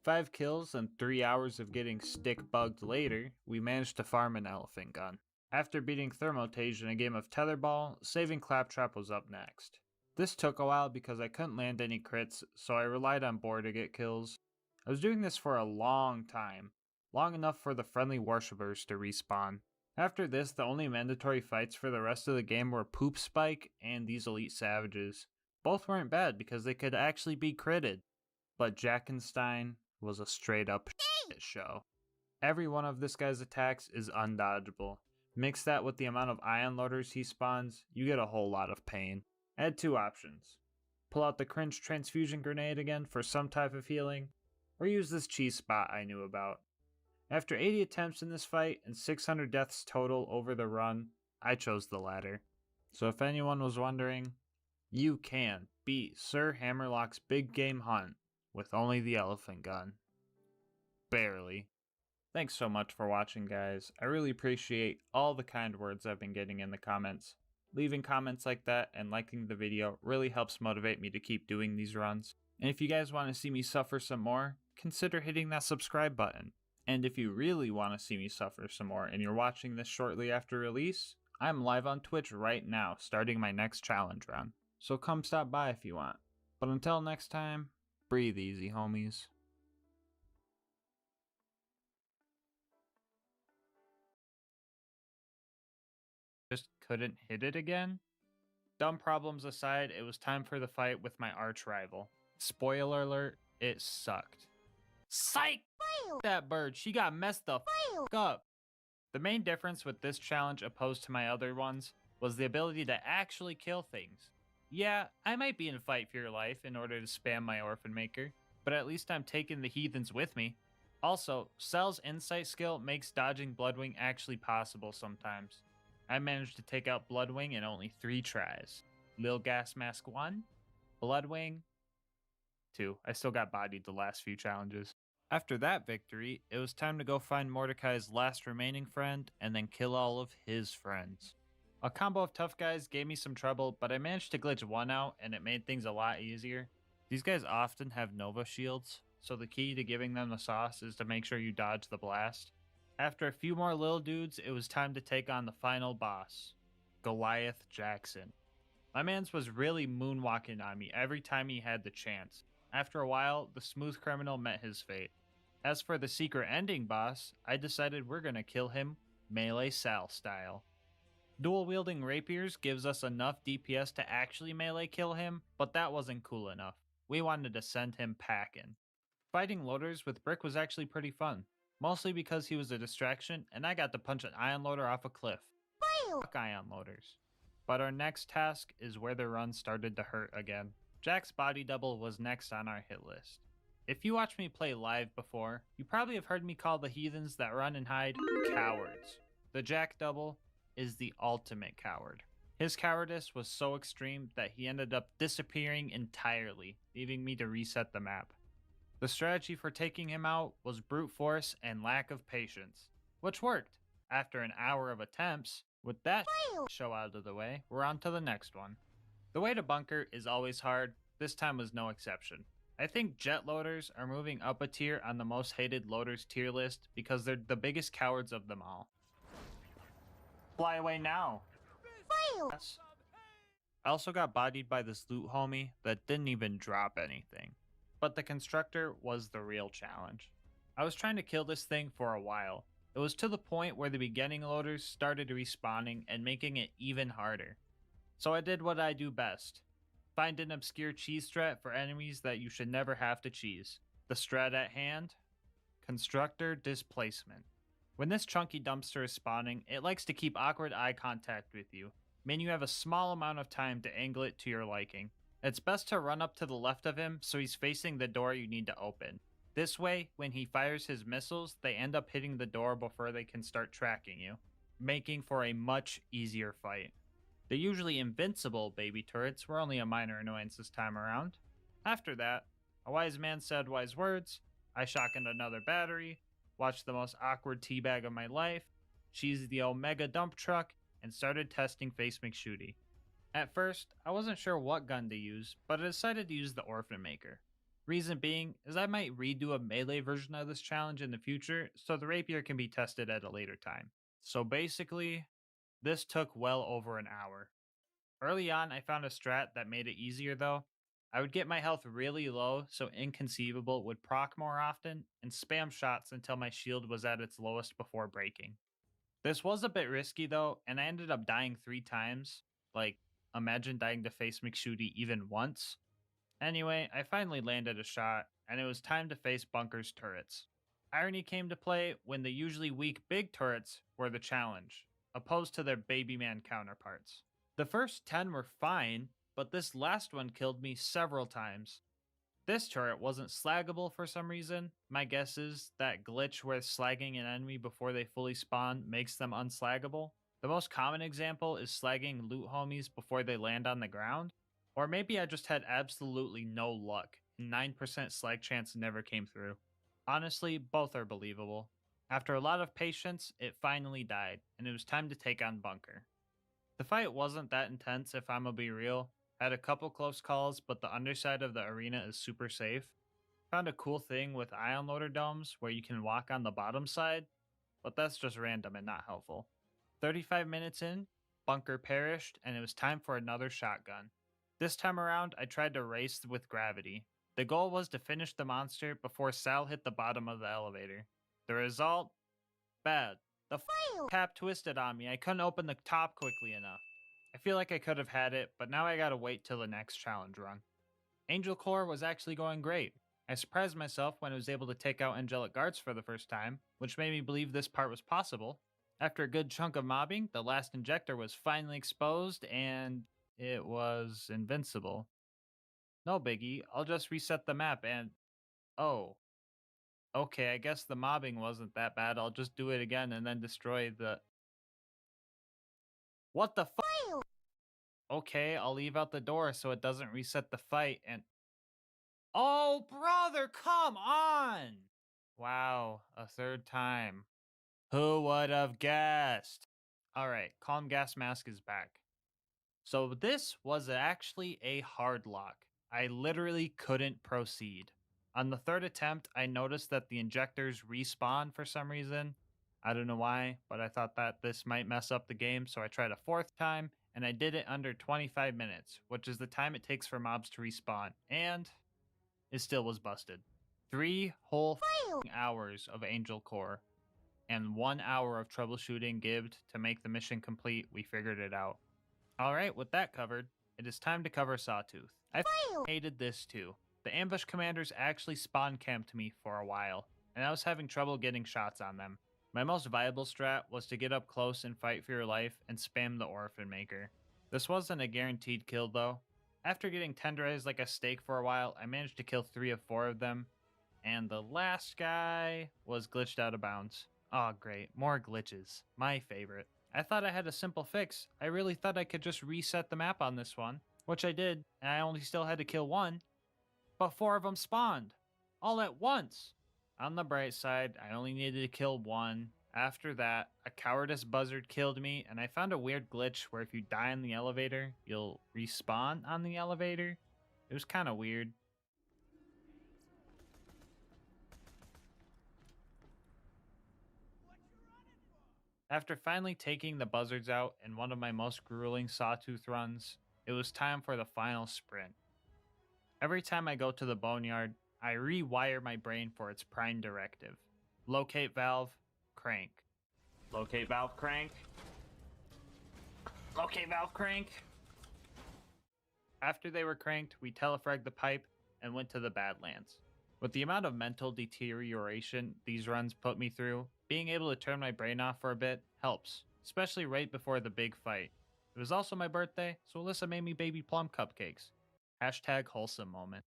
S1: 5 kills and 3 hours of getting stick bugged later, we managed to farm an elephant gun.
S2: After beating Thermotage in a game of tetherball, saving Claptrap was up next. This took a while because I couldn't land any crits, so I relied on Boar to get kills. I was doing this for a long time, long enough for the friendly worshippers to respawn. After this, the only mandatory fights for the rest of the game were Poop Spike and these elite savages. Both weren't bad because they could actually be critted, but Jackenstein was a straight up shit show. Every one of this guy's attacks is undodgeable. Mix that with the amount of ion loaders he spawns, you get a whole lot of pain. I had two options. Pull out the cringe transfusion grenade again for some type of healing, or use this cheese spot I knew about. After 80 attempts in this fight and 600 deaths total over the run, I chose the latter. So if anyone was wondering, you can beat Sir Hammerlock's big game hunt with only the elephant gun. Barely. Thanks so much for watching, guys. I really appreciate all the kind words I've been getting in the comments. Leaving comments like that and liking the video really helps motivate me to keep doing these runs. And if you guys want to see me suffer some more, consider hitting that subscribe button. And if you really want to see me suffer some more and you're watching this shortly after release, I'm live on Twitch right now starting my next challenge run. So come stop by if you want. But until next time, breathe easy, homies. Just couldn't hit it again? Dumb problems aside, it was time for the fight with my arch rival. Spoiler alert, it sucked. Psych! That bird, she got messed the f up. The main difference with this challenge opposed to my other ones was the ability to actually kill things. Yeah, I might be in a fight for your life in order to spam my Orphan Maker, but at least I'm taking the heathens with me. Also, Cell's insight skill makes dodging Bloodwing actually possible sometimes. I managed to take out Bloodwing in only 3 tries. LilGasmask 1, Bloodwing 2. I still got bodied the last few challenges. After that victory, it was time to go find Mordecai's last remaining friend and then kill all of his friends. A combo of tough guys gave me some trouble, but I managed to glitch one out and it made things a lot easier. These guys often have Nova shields, so the key to giving them the sauce is to make sure you dodge the blast. After a few more little dudes, it was time to take on the final boss, Goliath Jackson. My mans was really moonwalking on me every time he had the chance. After a while, the smooth criminal met his fate. As for the secret ending boss, I decided we're gonna kill him Melee Sal style. Dual wielding rapiers gives us enough DPS to actually melee kill him, but that wasn't cool enough. We wanted to send him packing. Fighting loaders with Brick was actually pretty fun. Mostly because he was a distraction and I got to punch an ion loader off a cliff. Fuck ion loaders. But our next task is where the run started to hurt again. Jack's body double was next on our hit list. If you watched me play live before, you probably have heard me call the heathens that run and hide cowards. The Jack double is the ultimate coward. His cowardice was so extreme that he ended up disappearing entirely, leaving me to reset the map. The strategy for taking him out was brute force and lack of patience, which worked. After an hour of attempts, with that show out of the way, we're on to the next one. The way to bunker is always hard, this time was no exception. I think jet loaders are moving up a tier on the most hated loaders tier list because they're the biggest cowards of them all. Fly away now! Yes. I also got bodied by this loot homie that didn't even drop anything. But the constructor was the real challenge. I was trying to kill this thing for a while. It was to the point where the beginning loaders started respawning and making it even harder. So I did what I do best. Find an obscure cheese strat for enemies that you should never have to cheese. The strat at hand? Constructor displacement. When this chunky dumpster is spawning, it likes to keep awkward eye contact with you, meaning you have a small amount of time to angle it to your liking. It's best to run up to the left of him so he's facing the door you need to open. This way, when he fires his missiles, they end up hitting the door before they can start tracking you, making for a much easier fight. The usually invincible baby turrets were only a minor annoyance this time around. After that, a wise man said wise words, I shotgunned another battery, watched the most awkward teabag of my life, cheesed the Omega dump truck, and started testing Face McShooty. At first, I wasn't sure what gun to use, but I decided to use the Orphan Maker. Reason being is I might redo a melee version of this challenge in the future, so the rapier can be tested at a later time. So basically,
S1: This took well over an hour. Early on, I found a strat that made it easier though. I would get my health really low so Inconceivable would proc more often and spam shots until my shield was at its lowest before breaking. This was a bit risky though, and I ended up dying 3 times. Like, imagine dying to face McShooty even once. Anyway, I finally landed a shot, and it was time to face Bunker's turrets. Irony came to play when the usually weak big turrets were the challenge, opposed to their baby man counterparts. The first 10 were fine, but this last one killed me several times. This turret wasn't slaggable for some reason. My guess is that glitch where slagging an enemy before they fully spawn makes them unslaggable. The most common example is slagging loot homies before they land on the ground. Or maybe I just had absolutely no luck, and 9% slag chance never came through. Honestly, both are believable. After a lot of patience, it finally died, and it was time to take on Bunker. The fight wasn't that intense if I'm gonna be real. Had a couple close calls, but the underside of the arena is super safe. Found a cool thing with ion loader domes where you can walk on the bottom side, but that's just random and not helpful. 35 minutes in, Bunker perished, and it was time for another shotgun. This time around, I tried to race with gravity. The goal was to finish the monster before Sal hit the bottom of the elevator. The result? Bad. The tap twisted on me. I couldn't open the top quickly enough. I feel like I could have had it, but now I gotta wait till the next challenge run. Angel Core was actually going great. I surprised myself when I was able to take out angelic guards for the first time, which made me believe this part was possible. After a good chunk of mobbing, the last injector was finally exposed, and it was invincible. No biggie, I'll just reset the map and... Oh. Okay, I guess the mobbing wasn't that bad. I'll just do it again and then destroy the... What the fuck? Okay, I'll leave out the door so it doesn't reset the fight and... Oh, brother, come on! Wow, a third time. Who would have guessed? Alright, LilGasmask is back. So this was actually a hard lock. I literally couldn't proceed. On the third attempt, I noticed that the injectors respawn for some reason. I don't know why, but I thought that this might mess up the game, so I tried a fourth time, and I did it under 25 minutes, which is the time it takes for mobs to respawn, and it still was busted. 3 whole hours of Angel Core, and 1 hour of troubleshooting given to make the mission complete. We figured it out. Alright, with that covered, it is time to cover Sawtooth. I hated this too. The ambush commanders actually spawn camped me for a while, and I was having trouble getting shots on them. My most viable strat was to get up close and fight for your life and spam the Orphan Maker. This wasn't a guaranteed kill though. After getting tenderized like a steak for a while, I managed to kill 3 of 4 of them, and the last guy was glitched out of bounds. Oh great, more glitches. My favorite. I thought I had a simple fix. I really thought I could just reset the map on this one, which I did, and I only still had to kill 1. But 4 of them spawned, all at once. On the bright side, I only needed to kill 1. After that, a cowardice buzzard killed me, and I found a weird glitch where if you die in the elevator, you'll respawn on the elevator. It was kind of weird. After finally taking the buzzards out in one of my most grueling Sawtooth runs, it was time for the final sprint. Every time I go to the boneyard, I rewire my brain for its prime directive. Locate valve, crank. Locate valve, crank. Locate valve, crank. After they were cranked, we telefragged the pipe and went to the Badlands. With the amount of mental deterioration these runs put me through, being able to turn my brain off for a bit helps, especially right before the big fight. It was also my birthday, so Alyssa made me baby plum cupcakes. Hashtag wholesome moment.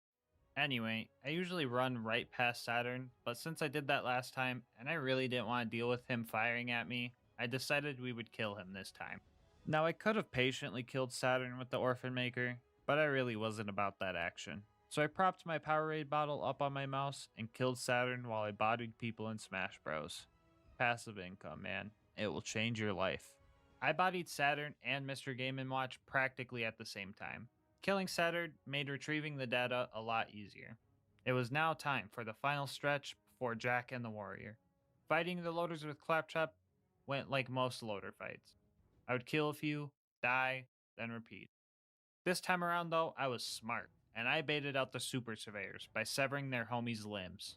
S1: Anyway, I usually run right past Saturn, but since I did that last time, and I really didn't want to deal with him firing at me, I decided we would kill him this time. Now I could have patiently killed Saturn with the Orphan Maker, but I really wasn't about that action. So I propped my Powerade bottle up on my mouse and killed Saturn while I bodied people in Smash Bros. Passive income, man. It will change your life. I bodied Saturn and Mr. Game & Watch practically at the same time. Killing Saturn made retrieving the data a lot easier. It was now time for the final stretch before Jack and the Warrior. Fighting the loaders with Claptrap went like most loader fights.
S2: I would kill a few, die, then repeat. This time around though, I was smart, and I baited out the super surveyors by severing their homies' limbs.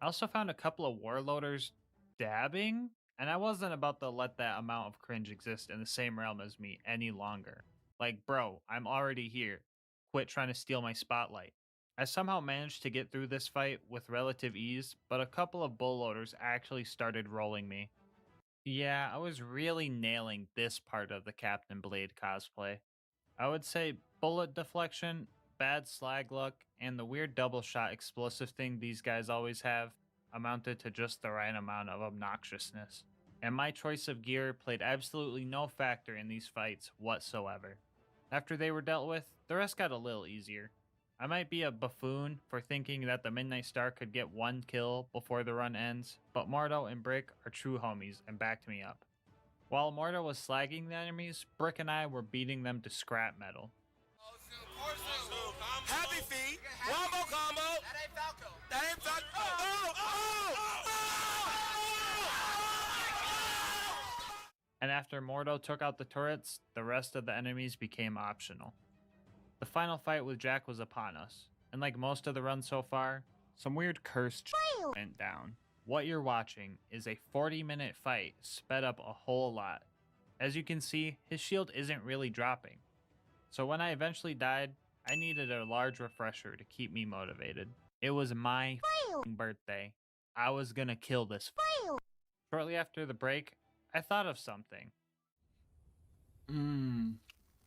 S2: I also found a couple of warlorders dabbing, and I wasn't about to let that amount of cringe exist in the same realm as me any longer. Like, bro, I'm already here. Quit trying to steal my spotlight. I somehow managed to get through this fight with relative ease, but a couple of bullloaders actually started rolling me. Yeah, I was really nailing this part of the Captain Blade cosplay. I would say bullet deflection, bad slag luck, and the weird double shot explosive thing these guys always have amounted to just the right amount of obnoxiousness. And my choice of gear played absolutely no factor in these fights whatsoever. After they were dealt with, the rest got a little easier. I might be a buffoon for thinking that the Midnight Star could get one kill before the run ends, but Mordo and Brick are true homies and backed me up. While Mordo was slagging the enemies, Brick and I were beating them to scrap metal.
S20: Happy feet. Wombo combo. That ain't Falco. That ain't Falco.
S2: And after Mordo took out the turrets, the rest of the enemies became optional. The final fight with Jack was upon us, and like most of the run so far, some weird cursed went down. What you're watching is a 40-minute fight sped up a whole lot. As you can see, his shield isn't really dropping. So when I eventually died, I needed a large refresher to keep me motivated. It was my birthday. I was gonna kill this. Shortly after the break, I thought of something.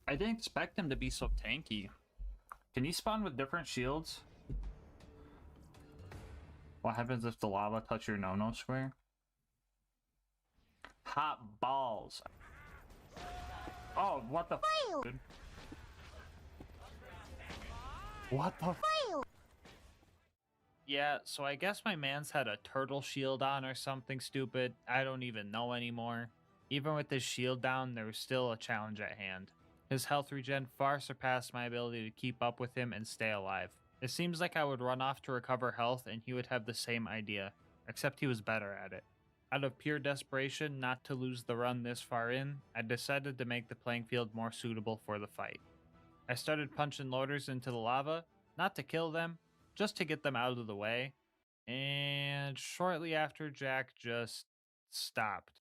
S2: I didn't expect him to be so tanky. Can you spawn with different shields? What happens if the lava touch your no-no square? Hot balls. Oh, what the dude? What the Yeah, so I guess my man's had a turtle shield on or something stupid. I don't even know anymore. Even with his shield down, there was still a challenge at hand. His health regen far surpassed my ability to keep up with him and stay alive. It seems like I would run off to recover health and he would have the same idea, except he was better at it. Out of pure desperation not to lose the run this far in, I decided to make the playing field more suitable for the fight. I started punching loaders into the lava, not to kill them, just to get them out of the way, and shortly after Jack just stopped.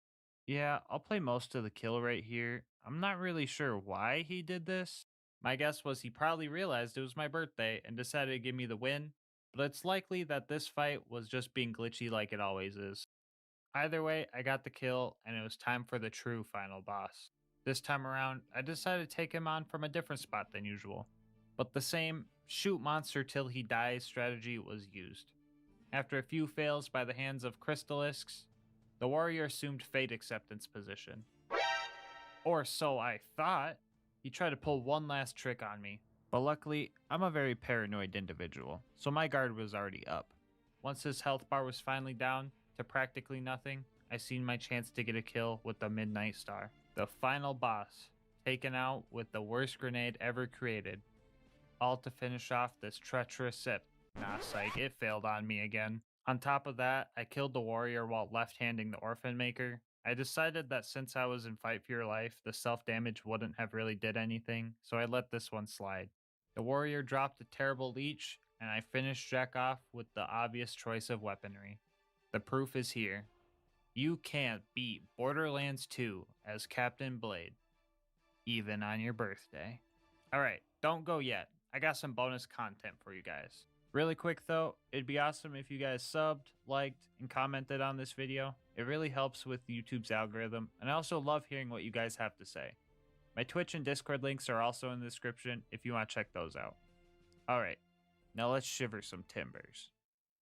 S2: Yeah, I'll play most of the kill right here. I'm not really sure why he did this. My guess was he probably realized it was my birthday and decided to give me the win, but it's likely that this fight was just being glitchy like it always is. Either way, I got the kill, and it was time for the true final boss. This time around, I decided to take him on from a different spot than usual, but the same shoot monster till he dies strategy was used. After a few fails by the hands of Crystalisks, the warrior assumed fate acceptance position. Or so I thought. He tried to pull one last trick on me, but luckily, I'm a very paranoid individual, so my guard was already up. Once his health bar was finally down to practically nothing, I seen my chance to get a kill with the Midnight Star. The final boss, taken out with the worst grenade ever created. All to finish off this treacherous sip. Nah, psych, it failed on me again. On top of that, I killed the warrior while left-handing the Orphan Maker. I decided that since I was in Fight for Your Life, the self-damage wouldn't have really did anything, so I let this one slide. The warrior dropped a terrible leech, and I finished Jack off with the obvious choice of weaponry. The proof is here. You can't beat Borderlands 2 as Captain Blade, even on your birthday. Alright, don't go yet. I got some bonus content for you guys. Really quick though, it'd be awesome if you guys subbed, liked, and commented on this video. It really helps with YouTube's algorithm, and I also love hearing what you guys have to say. My Twitch and Discord links are also in the description if you want to check those out. Alright, now let's shiver some timbers.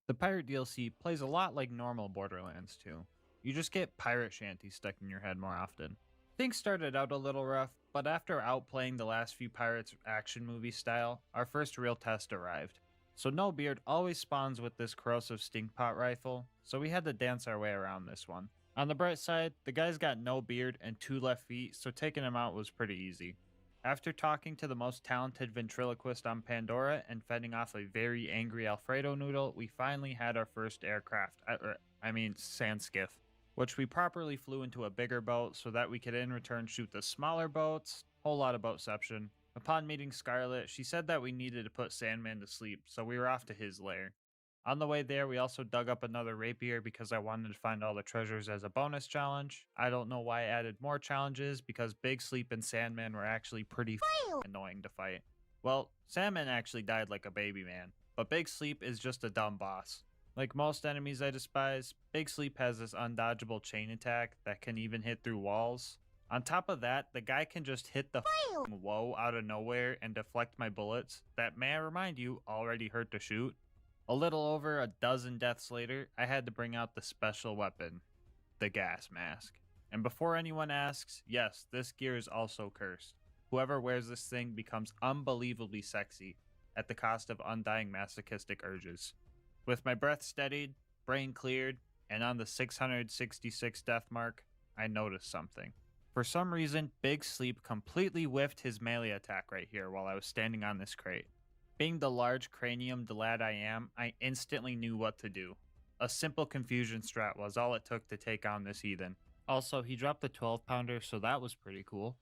S2: The Pirate DLC plays a lot like normal Borderlands 2. You just get pirate shanties stuck in your head more often. Things started out a little rough, but after outplaying the last few Pirates action movie style, our first real test arrived. So No Beard always spawns with this corrosive stinkpot rifle, so we had to dance our way around this one. On the bright side, the guy's got no beard and 2 left feet, so taking him out was pretty easy. After talking to the most talented ventriloquist on Pandora and fending off a very angry Alfredo noodle, we finally had our first aircraft, sand skiff.
S1: which we properly flew into a bigger boat so that we could in return shoot the smaller boats. Whole lot of boatception. Upon meeting Scarlet, she said that we needed to put Sandman to sleep, so we were off to his lair. On the way there, we also dug up another rapier because I wanted to find all the treasures as a bonus challenge. I don't know why I added more challenges because Big Sleep and Sandman were actually pretty annoying to fight. Well, Sandman actually died like a baby man, but Big Sleep is just a dumb boss. Like most enemies I despise, Big Sleep has this undodgeable chain attack that can even hit through walls. On top of that, the guy can just hit the whoa out of nowhere and deflect my bullets that, may I remind you, already hurt to shoot. A little over a dozen deaths later, I had to bring out the special weapon, the gas mask. And before anyone asks, yes, this gear is also cursed. Whoever wears this thing becomes unbelievably sexy at the cost of undying masochistic urges. With my breath steadied, brain cleared, and on the 666 death mark, I noticed something. For some reason, Big Sleep completely whiffed his melee attack right here while I was standing on this crate. Being the large craniumed lad I am, I instantly knew what to do. A simple confusion strat was all it took to take on this heathen. Also, he dropped the 12-pounder, so that was pretty cool.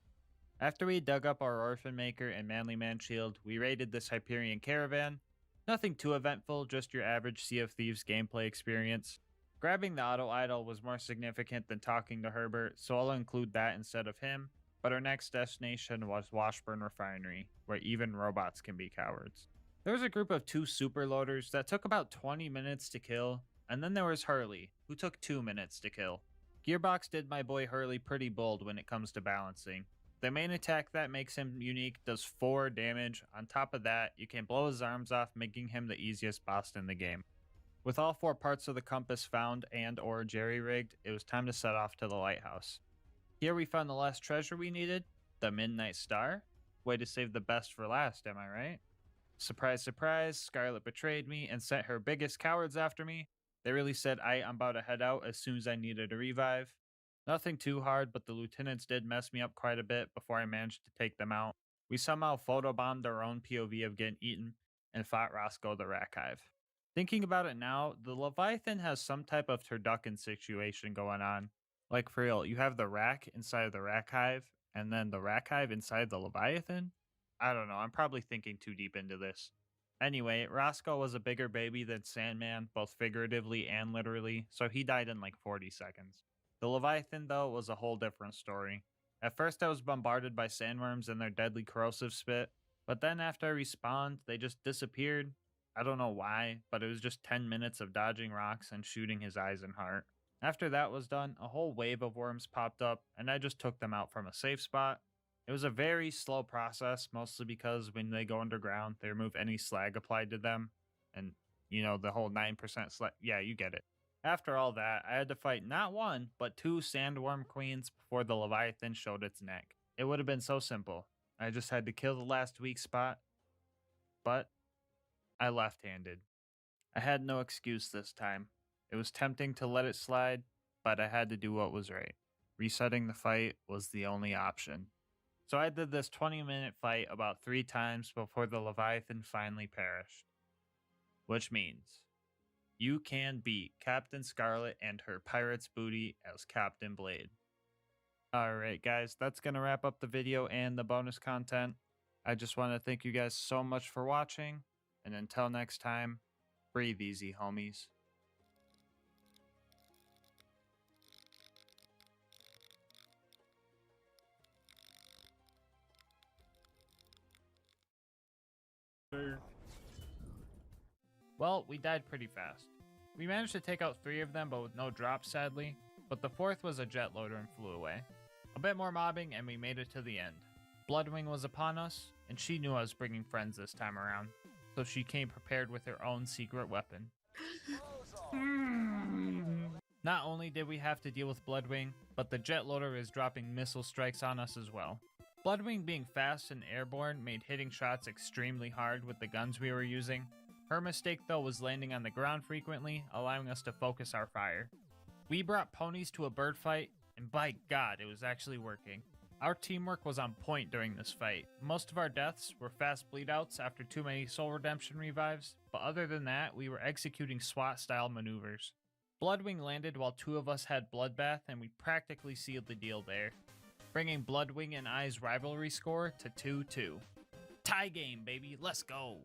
S1: After we dug up our Orphan Maker and Manly Man shield, we raided this Hyperion caravan. Nothing too eventful, just your average Sea of Thieves gameplay experience. Grabbing the auto idol was more significant than talking to Herbert, so I'll include that instead of him. But our next destination was Washburn Refinery, where even robots can be cowards. There was a group of 2 super loaders that took about 20 minutes to kill, and then there was Hurley, who took 2 minutes to kill. Gearbox did my boy Hurley pretty bold when it comes to balancing. The main attack that makes him unique does 4 damage. On top of that, you can blow his arms off, making him the easiest boss in the game. With all 4 parts of the compass found and or jerry-rigged, it was time to set off to the lighthouse. Here we found the last treasure we needed, the Midnight Star. Way to save the best for last, am I right? Surprise, surprise, Scarlet betrayed me and sent her biggest cowards after me. They really said, I'm about to head out as soon as I needed a revive. Nothing too hard, but the lieutenants did mess me up quite a bit before I managed to take them out. We somehow photobombed our own POV of getting eaten and fought Roscoe the Rat Hive. Thinking about it now, the Leviathan has some type of turducken situation going on. Like for real, you have the rack inside of the Rat Hive, and then the Rat Hive inside the Leviathan? I don't know, I'm probably thinking too deep into this. Anyway, Roscoe was a bigger baby than Sandman, both figuratively and literally, so he died in like 40 seconds. The Leviathan, though, was a whole different story. At first I was bombarded by sandworms and their deadly corrosive spit, but then after I respawned, they just disappeared. I don't know why, but it was just 10 minutes of dodging rocks and shooting his eyes and heart. After that was done, a whole wave of worms popped up, and I just took them out from a safe spot. It was a very slow process, mostly because when they go underground, they remove any slag applied to them. And, you know, the whole 9% slag, yeah, you get it. After all that, I had to fight not 1, but 2 sandworm queens before the Leviathan showed its neck. It would have been so simple. I just had to kill the last weak spot, but I left-handed. I had no excuse this time. It was tempting to let it slide, but I had to do what was right. Resetting the fight was the only option. So I did this 20-minute fight about 3 times before the Leviathan finally perished. Which means you can beat Captain Scarlet and her pirate's booty as Captain Blade. Alright guys, that's going to wrap up the video and the bonus content. I just want to thank you guys so much for watching, and until next time, breathe easy, homies. Well, we died pretty fast. We managed to take out 3 of them, but with no drops, sadly. But the 4th was a jet loader and flew away. A bit more mobbing, and we made it to the end. Bloodwing was upon us, and she knew I was bringing friends this time around, so she came prepared with her own secret weapon. Not only did we have to deal with Bloodwing, but the jet loader is dropping missile strikes on us as well. Bloodwing being fast and airborne made hitting shots extremely hard with the guns we were using. Her mistake though was landing on the ground frequently, allowing us to focus our fire. We brought ponies to a bird fight, and by God, it was actually working. Our teamwork was on point during this fight. Most of our deaths were fast bleed outs after too many soul redemption revives, but other than that, we were executing SWAT style maneuvers.
S2: Bloodwing landed while two of us had Bloodbath, and we practically sealed the deal there, bringing Bloodwing and I's rivalry score to 2-2. Tie game, baby, let's go!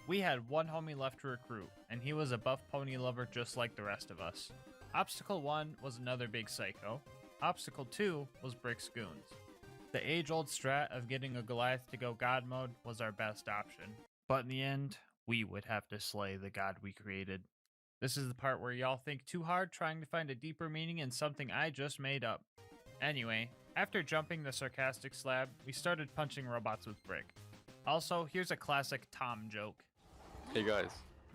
S2: We had one homie left to recruit, and he was a buff pony lover just like the rest of us. Obstacle 1 was another big psycho. Obstacle 2 was Brick's Goons. The age-old strat of getting a Goliath to go God mode was our best option. But in the end, we would have to slay the god we created. This is the part where y'all think too hard trying to find a deeper meaning in something I just made up. Anyway, after jumping the sarcastic slab, we started punching robots with Brick. Also, here's a classic Tom joke.
S12: Hey guys,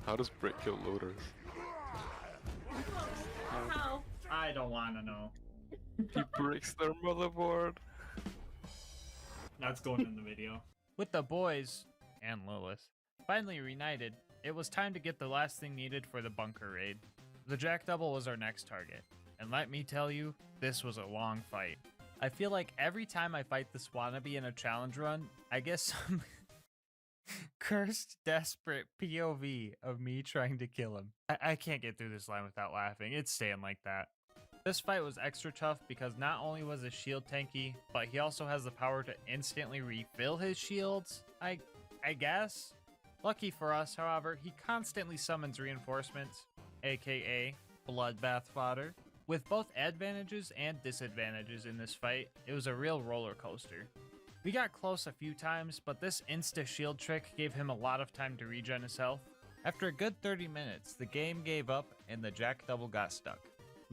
S12: how does Brick kill loaders?
S3: How?
S1: I don't want to know.
S12: He breaks their motherboard.
S1: That's going in the video.
S2: With the boys, and Lilith, finally reunited, it was time to get the last thing needed for the bunker raid. The Jack Double was our next target, and let me tell you, this was a long fight. I feel like every time I fight this wannabe in a challenge run, I get some cursed, desperate POV of me trying to kill him. I can't get through this line without laughing. It's staying like that. This fight was extra tough because not only was his shield tanky, but he also has the power to instantly refill his shields, I guess? Lucky for us, however, he constantly summons reinforcements, aka bloodbath fodder. With both advantages and disadvantages in this fight, it was a real roller coaster. We got close a few times, but this insta-shield trick gave him a lot of time to regen his health. After a good 30 minutes, the game gave up and the Jack Double got stuck.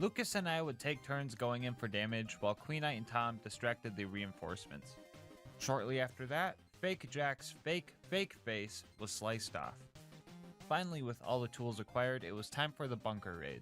S2: Lucas and I would take turns going in for damage while Queen Knight and Tom distracted the reinforcements. Shortly after that, Fake Jack's fake face was sliced off. Finally, with all the tools acquired, it was time for the bunker raid.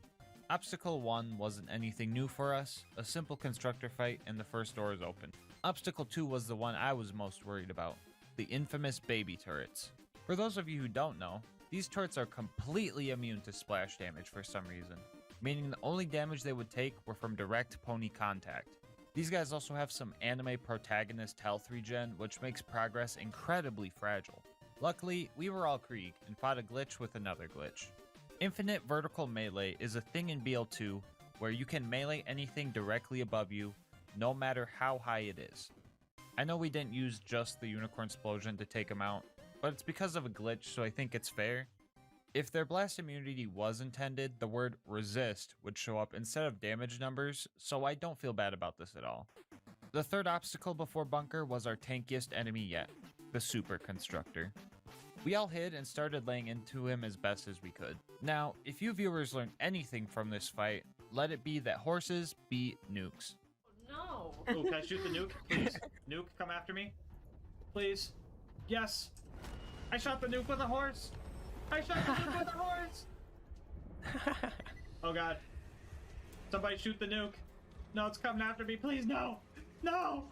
S2: Obstacle 1 wasn't anything new for us, a simple constructor fight and the first door is open. Obstacle 2 was the one I was most worried about, the infamous baby turrets. For those of you who don't know, these turrets are completely immune to splash damage for some reason, meaning the only damage they would take were from direct pony contact. These guys also have some anime protagonist health regen, which makes progress incredibly fragile. Luckily, we were all Krieg and fought a glitch with another glitch. Infinite vertical melee is a thing in BL2 where you can melee anything directly above you, no matter how high it is. I know we didn't use just the unicorn explosion to take them out, but it's because of a glitch, so I think it's fair. If their blast immunity was intended, the word resist would show up instead of damage numbers, so I don't feel bad about this at all. The third obstacle before bunker was our tankiest enemy yet, the super constructor. We all hid and started laying into him as best as we could. Now, if you viewers learned anything from this fight, let it be that horses beat nukes.
S3: No.
S1: Oh, can I shoot the nuke? Please. Nuke, come after me. Please. Yes. I shot the nuke with a horse. I shot the nuke with a horse. Oh god. Somebody shoot the nuke. No, it's coming after me. Please, no. No.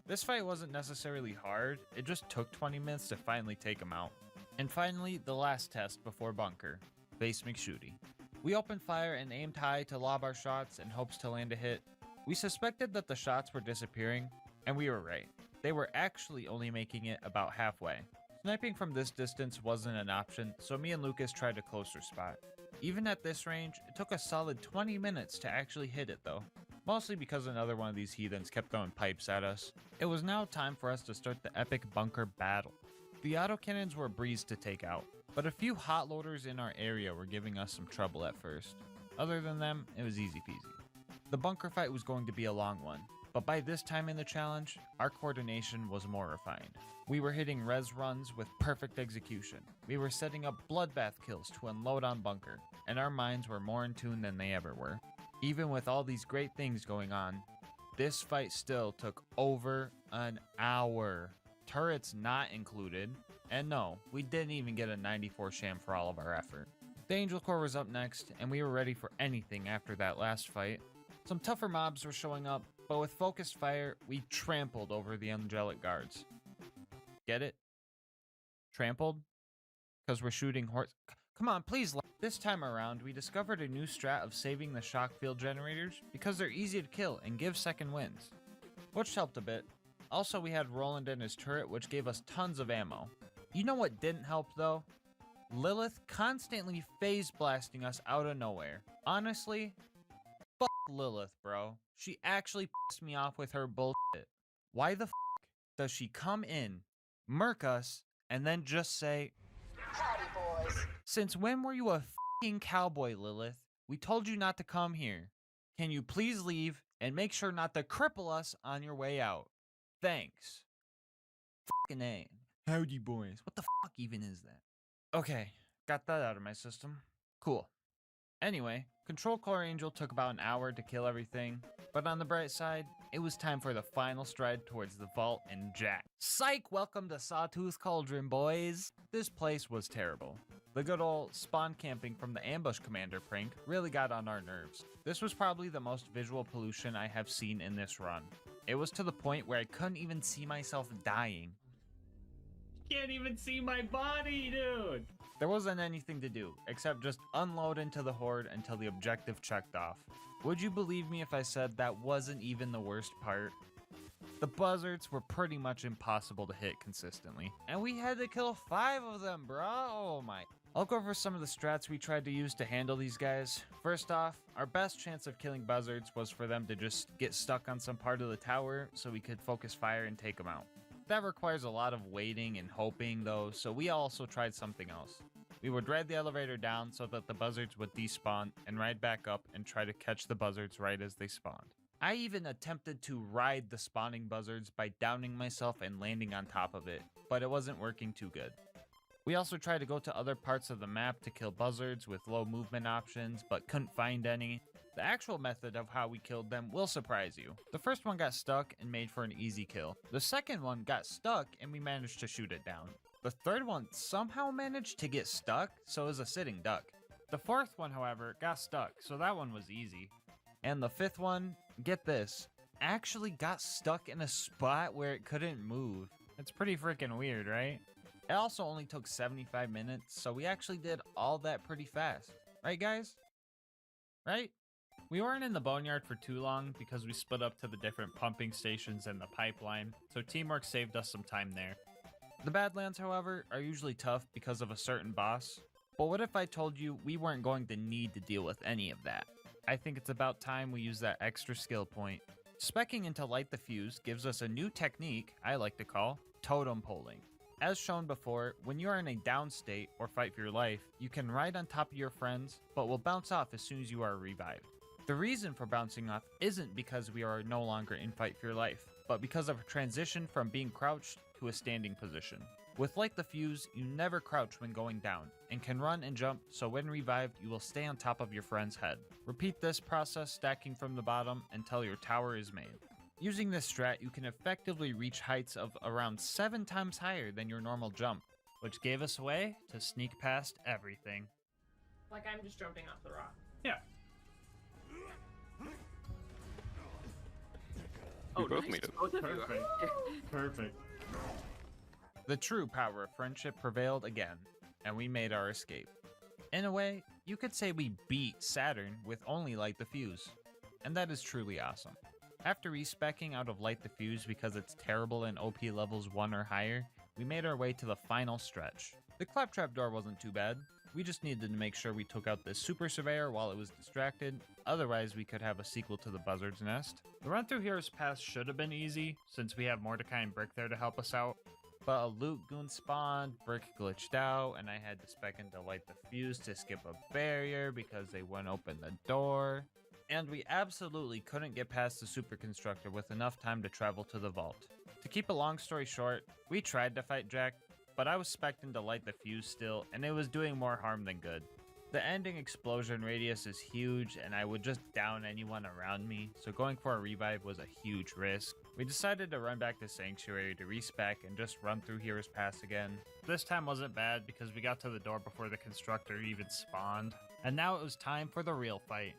S2: This fight wasn't necessarily hard, it just took 20 minutes to finally take him out. And finally, the last test before bunker, Base McShooty. We opened fire and aimed high to lob our shots in hopes to land a hit. We suspected that the shots were disappearing, and we were right. They were actually only making it about halfway. Sniping from this distance wasn't an option, so me and Lucas tried a closer spot. Even at this range, it took a solid 20 minutes to actually hit it though. Mostly because another one of these heathens kept throwing pipes at us. It was now time for us to start the epic bunker battle. The autocannons were a breeze to take out, but a few hot loaders in our area were giving us some trouble at first. Other than them, it was easy peasy. The bunker fight was going to be a long one, but by this time in the challenge, our coordination was more refined. We were hitting res runs with perfect execution. We were setting up bloodbath kills to unload on bunker, and our minds were more in tune than they ever were. Even with all these great things going on, this fight still took over an hour. Turrets not included, and no, we didn't even get a 94 sham for all of our effort. The Angel Corps was up next, and we were ready for anything after that last fight. Some tougher mobs were showing up, but with focused fire, we trampled over the angelic guards. Get it? Trampled? Because we're shooting horse. Come on, please. This time around, we discovered a new strat of saving the shock field generators because they're easy to kill and give second wins, which helped a bit. Also, we had Roland and his turret, which gave us tons of ammo. You know what didn't help though? Lilith constantly phase blasting us out of nowhere. Honestly, fuck Lilith, bro. She actually pissed me off with her bullshit. Why the fuck does she come in, murk us, and then just say,
S19: Howdy, boys.
S2: since when were you a fucking cowboy, Lilith? We told you not to come here. Can you please leave and make sure not to cripple us on your way out? Thanks. Fucking A. Howdy, boys. What the fuck even is that? Okay, got that out of my system. Cool. Anyway, Control Core Angel took about an hour to kill everything, but on the bright side, it was time for the final stride towards the vault and Jack. Psych! Welcome to Sawtooth Cauldron, boys! This place was terrible. The good old spawn camping from the ambush commander prank really got on our nerves. This was probably the most visual pollution I have seen in this run. It was to the point where I couldn't even see myself dying.
S1: Can't even see my body, dude.
S2: There wasn't anything to do, except just unload into the horde until the objective checked off. Would you believe me if I said that wasn't even the worst part? The buzzards were pretty much impossible to hit consistently, and we had to kill 5 of them, bro. Oh my. I'll go over some of the strats we tried to use to handle these guys. First off, our best chance of killing buzzards was for them to just get stuck on some part of the tower so we could focus fire and take them out. That requires a lot of waiting and hoping though, so we also tried something else. We would ride the elevator down so that the buzzards would despawn and ride back up and try to catch the buzzards right as they spawned. I even attempted to ride the spawning buzzards by downing myself and landing on top of it, but it wasn't working too good. We also tried to go to other parts of the map to kill buzzards with low movement options, but couldn't find any. The actual method of how we killed them will surprise you. The first one got stuck and made for an easy kill. The second one got stuck and we managed to shoot it down. The third one somehow managed to get stuck, so it was a sitting duck. The fourth one, however, got stuck, so that one was easy. And the fifth one, get this, actually got stuck in a spot where it couldn't move. It's pretty freaking weird, right? It also only took 75 minutes, so we actually did all that pretty fast. Right, guys? Right? We weren't in the boneyard for too long because we split up to the different pumping stations and the pipeline, so teamwork saved us some time there. The Badlands, however, are usually tough because of a certain boss. But what if I told you we weren't going to need to deal with any of that? I think it's about time we use that extra skill point. Speccing into Light the Fuse gives us a new technique I like to call totem poling. As shown before, when you are in a down state or fight for your life, you can ride on top of your friends, but will bounce off as soon as you are revived. The reason for bouncing off isn't because we are no longer in fight for your life, but because of a transition from being crouched to a standing position. With Light the Fuse, you never crouch when going down, and can run and jump, so when revived, you will stay on top of your friend's head. Repeat this process stacking from the bottom until your tower is made. Using this strat, you can effectively reach heights of around 7 times higher than your normal jump, which gave us a way to sneak past everything.
S3: Like I'm just jumping off the rock.
S1: Yeah.
S12: You both made it.
S1: Perfect. Perfect.
S2: The true power of friendship prevailed again, and we made our escape. In a way, you could say we beat Saturn with only Light the Fuse, and that is truly awesome. After respecking out of Light the Fuse because it's terrible in OP levels 1 or higher, we made our way to the final stretch. The Claptrap door wasn't too bad. We just needed to make sure we took out the Super Surveyor while it was distracted, otherwise we could have a sequel to the Buzzard's Nest.
S1: The run through Heroes Pass should have been easy, since we have Mordecai and Brick there to help us out.
S2: But a loot goon spawned, Brick glitched out, and I had to spec into Light the Fuse to skip a barrier because they wouldn't open the door. And we absolutely couldn't get past the Super Constructor with enough time to travel to the vault. To keep a long story short, we tried to fight Jack, but I was spec'd into Light the Fuse still, and it was doing more harm than good. The ending explosion radius is huge, and I would just down anyone around me, so going for a revive was a huge risk. We decided to run back to Sanctuary to respec and just run through Heroes Pass again.
S1: This time wasn't bad because we got to the door before the Constructor even spawned. And now it was time for the real fight.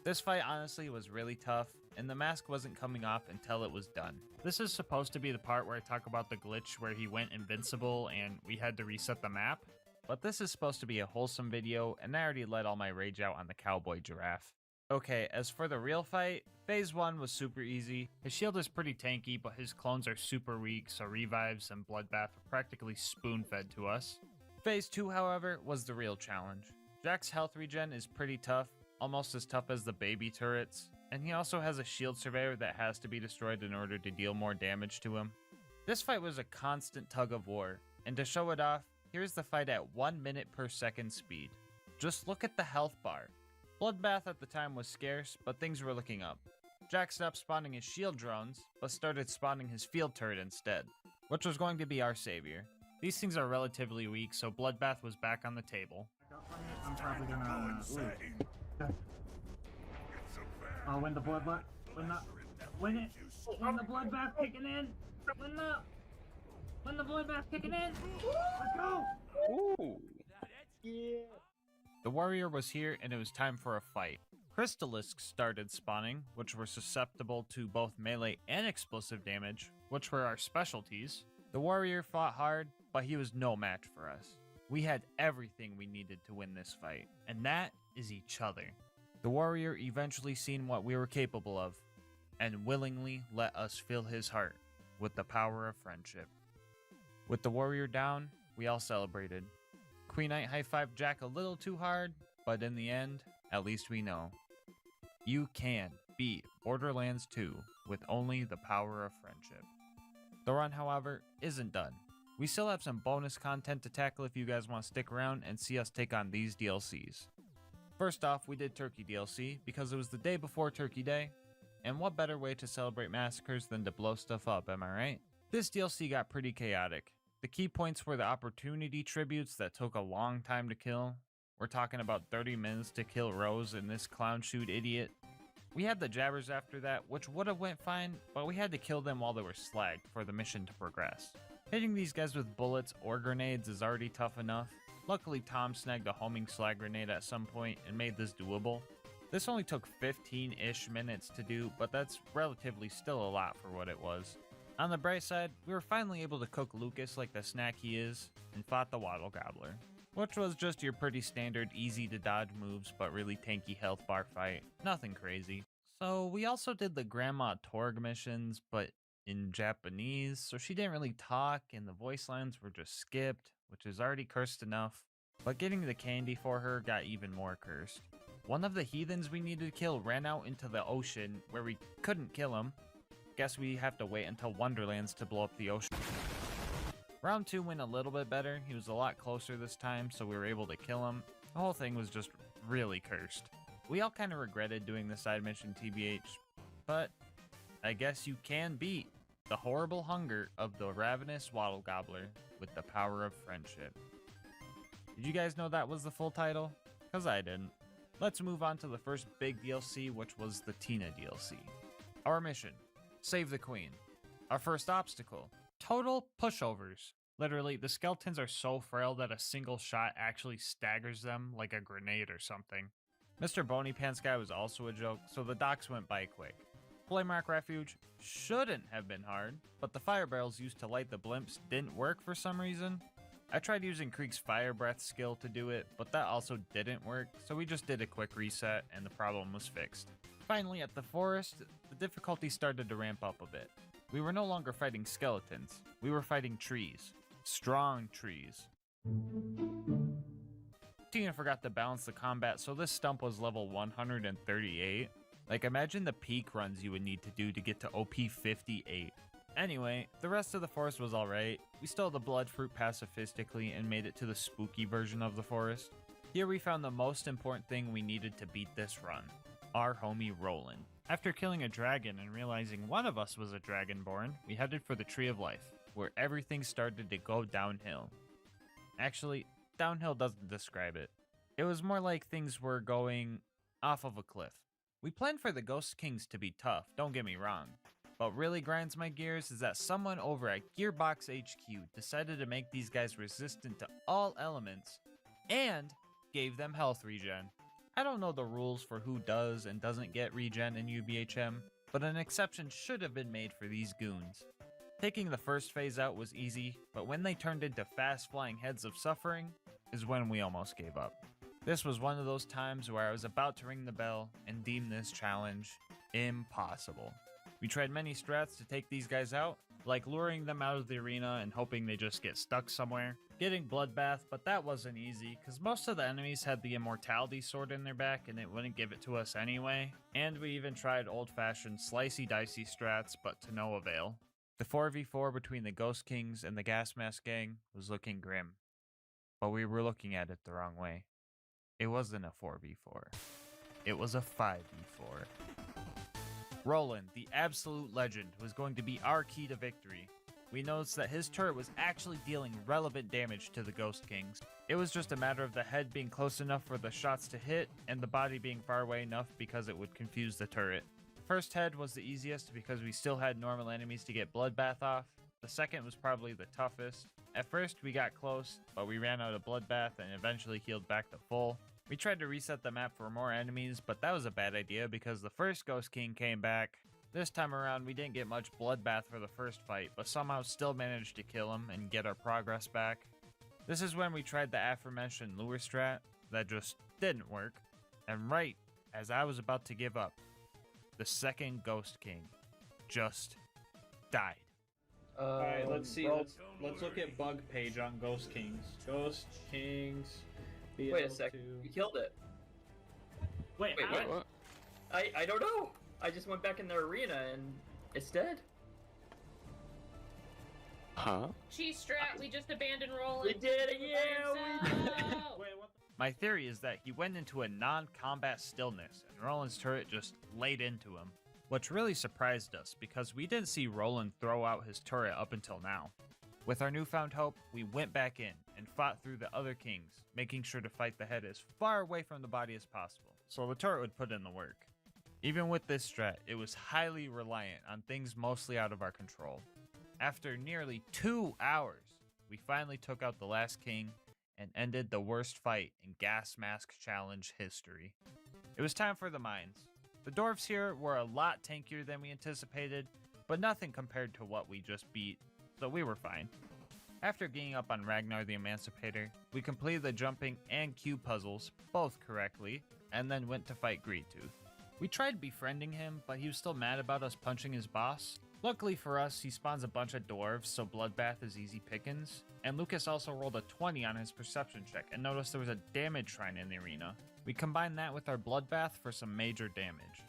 S2: This fight honestly was really tough, and the mask wasn't coming off until it was done.
S1: This is supposed to be the part where I talk about the glitch where he went invincible and we had to reset the map.
S2: But this is supposed to be a wholesome video, and I already let all my rage out on the cowboy giraffe. Okay, as for the real fight, phase 1 was super easy.
S1: His shield is pretty tanky, but his clones are super weak, so revives and bloodbath are practically spoon-fed to us. Phase 2, however, was the real challenge. Jack's health regen is pretty tough, almost as tough as the baby turrets, and he also has a shield surveyor that has to be destroyed in order to deal more damage to him. This fight was a constant tug of war, and to show it off, here's the fight at 1 minute per second speed. Just look at the health bar. Bloodbath at the time was scarce, but things were looking up. Jack stopped spawning his shield drones, but started spawning his field turret instead, which was going to be our savior. These things are relatively weak, so Bloodbath was back on the table.
S22: I'm probably gonna lose. Oh, when the bloodbath, when the bloodbath kicking in, when the bloodbath kicking in, let's go!
S12: Ooh.
S22: Yeah.
S1: The warrior was here, and it was time for a fight. Crystalisks started spawning, which were susceptible to both melee and explosive damage, which were our specialties. The warrior fought hard, but he was no match for us. We had everything we needed to win this fight, and that is each other. The warrior eventually seen what we were capable of, and willingly let us fill his heart with the power of friendship. With the warrior down, we all celebrated. Queen Knight high-fived Jack a little too hard, but in the end, at least we know. You can beat Borderlands 2 with only the power of friendship. The run, however, isn't done. We still have some bonus content to tackle if you guys want to stick around and see us take on these DLCs. First off, we did Turkey DLC because it was the day before Turkey Day, and what better way to celebrate massacres than to blow stuff up, am I right? This DLC got pretty chaotic. The key points were the opportunity tributes that took a long time to kill. We're talking about 30 minutes to kill Rose and this clown shoot idiot. We had the jabbers after that, which would have went fine, but we had to kill them while they were slagged for the mission to progress. Hitting these guys with bullets or grenades is already tough enough. Luckily, Tom snagged a homing slag grenade at some point and made this doable. This only took 15-ish minutes to do, but that's relatively still a lot for what it was. On the bright side, we were finally able to cook Lucas like the snack he is, and fought the Waddle Gobbler, which was just your pretty standard easy to dodge moves but really tanky health bar fight, nothing crazy. So we also did the Grandma Torg missions, but in Japanese, so she didn't really talk and the voice lines were just skipped, which is already cursed enough, but getting the candy for her got even more cursed. One of the heathens we needed to kill ran out into the ocean where we couldn't kill him. Guess we have to wait until Wonderlands to blow up the ocean. Round 2 went a little bit better. He was a lot closer this time, so we were able to kill him. The whole thing was just really cursed. We all kind of regretted doing the side mission TBH, but I guess you can beat the horrible hunger of the ravenous Waddle Gobbler with the power of friendship. Did you guys know that was the full title? Because I didn't. Let's move on to the first big DLC, which was the Tina DLC. Our mission: save the queen. Our first obstacle: total pushovers. Literally, the skeletons are so frail that a single shot actually staggers them like a grenade or something. Mr. Bony Pants guy was also a joke, so the docks went by quick. Flame Rock Refuge shouldn't have been hard, but the fire barrels used to light the blimps didn't work for some reason. I tried using Krieg's Fire Breath skill to do it, but that also didn't work, so we just did a quick reset and the problem was fixed. Finally, at the forest, the difficulty started to ramp up a bit. We were no longer fighting skeletons, we were fighting trees. Strong trees. Tina forgot to balance the combat, so this stump was level 138. Like, imagine the peak runs you would need to do to get to OP 58. Anyway, the rest of the forest was alright. We stole the blood fruit pacifistically and made it to the spooky version of the forest. Here we found the most important thing we needed to beat this run: our homie Roland. After killing a dragon and realizing one of us was a dragonborn, we headed for the Tree of Life, where everything started to go downhill. Actually, downhill doesn't describe it. It was more like things were going off of a cliff. We planned for the Ghost Kings to be tough, don't get me wrong. What really grinds my gears is that someone over at Gearbox HQ decided to make these guys resistant to all elements and gave them health regen. I don't know the rules for who does and doesn't get regen in UBHM, but an exception should have been made for these goons. Taking the first phase out was easy, but when they turned into fast-flying heads of suffering is when we almost gave up. This was one of those times where I was about to ring the bell and deem this challenge impossible. We tried many strats to take these guys out, like luring them out of the arena and hoping they just get stuck somewhere,
S2: getting Bloodbath, but that wasn't easy, because most of the enemies had the Immortality Sword in their back and it wouldn't give it to us anyway, and we even tried old-fashioned slicey-dicey strats, but to no avail. The 4v4 between the Ghost Kings and the Gasmask gang was looking grim, but we were looking at it the wrong way. It wasn't a 4v4, it was a 5v4. Roland, the absolute legend, was going to be our key to victory. We noticed that his turret was actually dealing relevant damage to the Ghost Kings. It was just a matter of the head being close enough for the shots to hit, and the body being far away enough because it would confuse the turret. First head was the easiest because we still had normal enemies to get Bloodbath off. The second was probably the toughest. At first we got close, but we ran out of Bloodbath and eventually healed back to full. We tried to reset the map for more enemies, but that was a bad idea because the first Ghost King came back. This time around we didn't get much Bloodbath for the first fight, but somehow still managed to kill him and get our progress back. This is when we tried the aforementioned lure strat that just didn't work, and right as I was about to give up, the second Ghost King just died.
S1: Alright, let's see. Let's look at bug page on Ghost Kings. Ghost Kings.
S6: Wait a sec. You killed it.
S1: Wait,
S6: what? I don't know. I just went back in the arena and it's dead.
S12: Huh?
S3: Cheese strat, we just abandoned Roland.
S6: We did it, yeah, we did it.
S2: My theory is that he went into a non-combat stillness and Roland's turret just laid into him. Which really surprised us because we didn't see Roland throw out his turret up until now. With our newfound hope, we went back in and fought through the other kings, making sure to fight the head as far away from the body as possible, so the turret would put in the work. Even with this strat, it was highly reliant on things mostly out of our control. After nearly 2 hours, we finally took out the last king and ended the worst fight in LilGasmask challenge history. It was time for the mines. The dwarves here were a lot tankier than we anticipated, but nothing compared to what we just beat, so we were fine. After getting up on Ragnar the Emancipator, we completed the jumping and cube puzzles, both correctly, and then went to fight Greedtooth. We tried befriending him, but he was still mad about us punching his boss. Luckily for us, he spawns a bunch of dwarves, so Bloodbath is easy pickings, and Lucas also rolled a 20 on his perception check and noticed there was a damage shrine in the arena. We combined that with our Bloodbath for some major damage.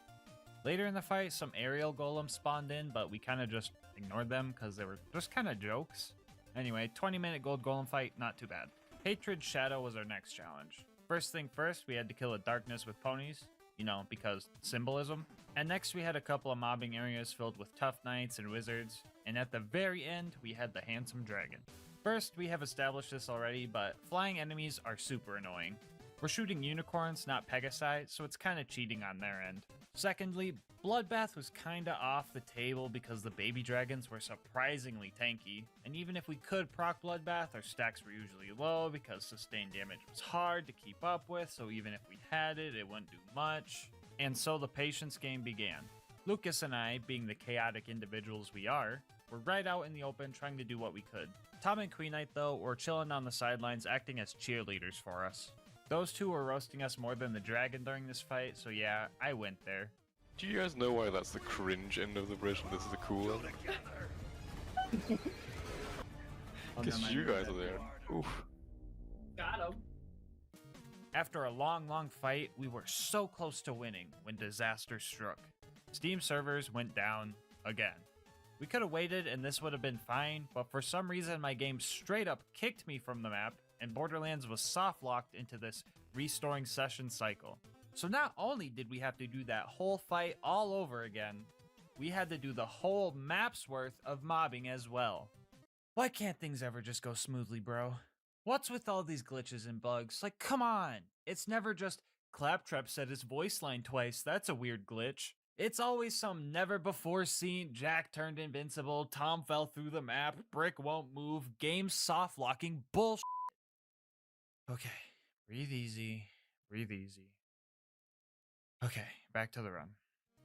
S2: Later in the fight, some aerial golems spawned in, but we kind of just ignored them because they were just kind of jokes. Anyway, 20-minute gold golem fight, not too bad. Hatred Shadow was our next challenge. First thing first, we had to kill a darkness with ponies, you know, because symbolism. And next we had a couple of mobbing areas filled with tough knights and wizards, and at the very end, we had the handsome dragon. First, we have established this already, but flying enemies are super annoying. We're shooting unicorns, not Pegasi, so it's kinda cheating on their end. Secondly, Bloodbath was kinda off the table because the baby dragons were surprisingly tanky, and even if we could proc Bloodbath, our stacks were usually low because sustained damage was hard to keep up with, so even if we had it, it wouldn't do much. And so the patience game began. Lucas and I, being the chaotic individuals we are, were right out in the open trying to do what we could. Tom and Queen Knight, though, were chilling on the sidelines acting as cheerleaders for us. Those two were roasting us more than the dragon during this fight, so yeah, I went there.
S12: Do you guys know why that's the cringe end of the bridge and this is the cool end? Because you guys are there. Oof.
S6: Got him.
S2: After a long fight, we were so close to winning when disaster struck. Steam servers went down again. We could have waited and this would have been fine, but for some reason my game straight up kicked me from the map and Borderlands was soft locked into this restoring session cycle. So not only did we have to do that whole fight all over again, we had to do the whole map's worth of mobbing as well. Why can't things ever just go smoothly, bro? What's with all these glitches and bugs? Like, come on! It's never just, Claptrap said his voice line twice, that's a weird glitch. It's always some never-before-seen, Jack turned invincible, Tom fell through the map, Brick won't move, game soft-locking bullshit. Okay, breathe easy, breathe easy. Okay, back to the run.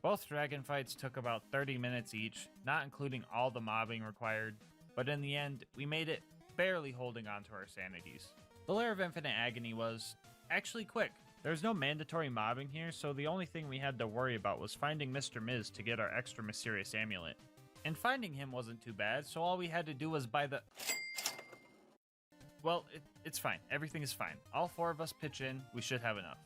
S2: Both dragon fights took about 30 minutes each, not including all the mobbing required, but in the end, we made it barely holding on to our sanities. The Lair of Infinite Agony was actually quick. There's no mandatory mobbing here, so the only thing we had to worry about was finding Mr. Miz to get our extra mysterious amulet. And finding him wasn't too bad, so all we had to do was buy the... Well, it's fine. Everything is fine. All 4 of us pitch in. We should have enough.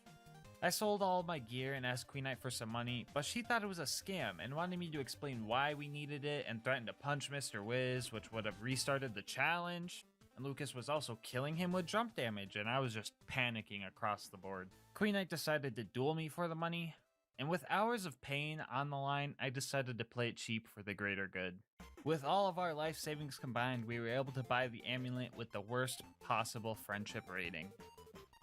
S2: I sold all my gear and asked Queen Knight for some money, but she thought it was a scam and wanted me to explain why we needed it and threatened to punch Mr. Wiz, which would have restarted the challenge. And Lucas was also killing him with jump damage, and I was just panicking across the board. Queen Knight decided to duel me for the money, and with hours of pain on the line, I decided to play it cheap for the greater good. With all of our life savings combined, we were able to buy the amulet with the worst possible friendship rating.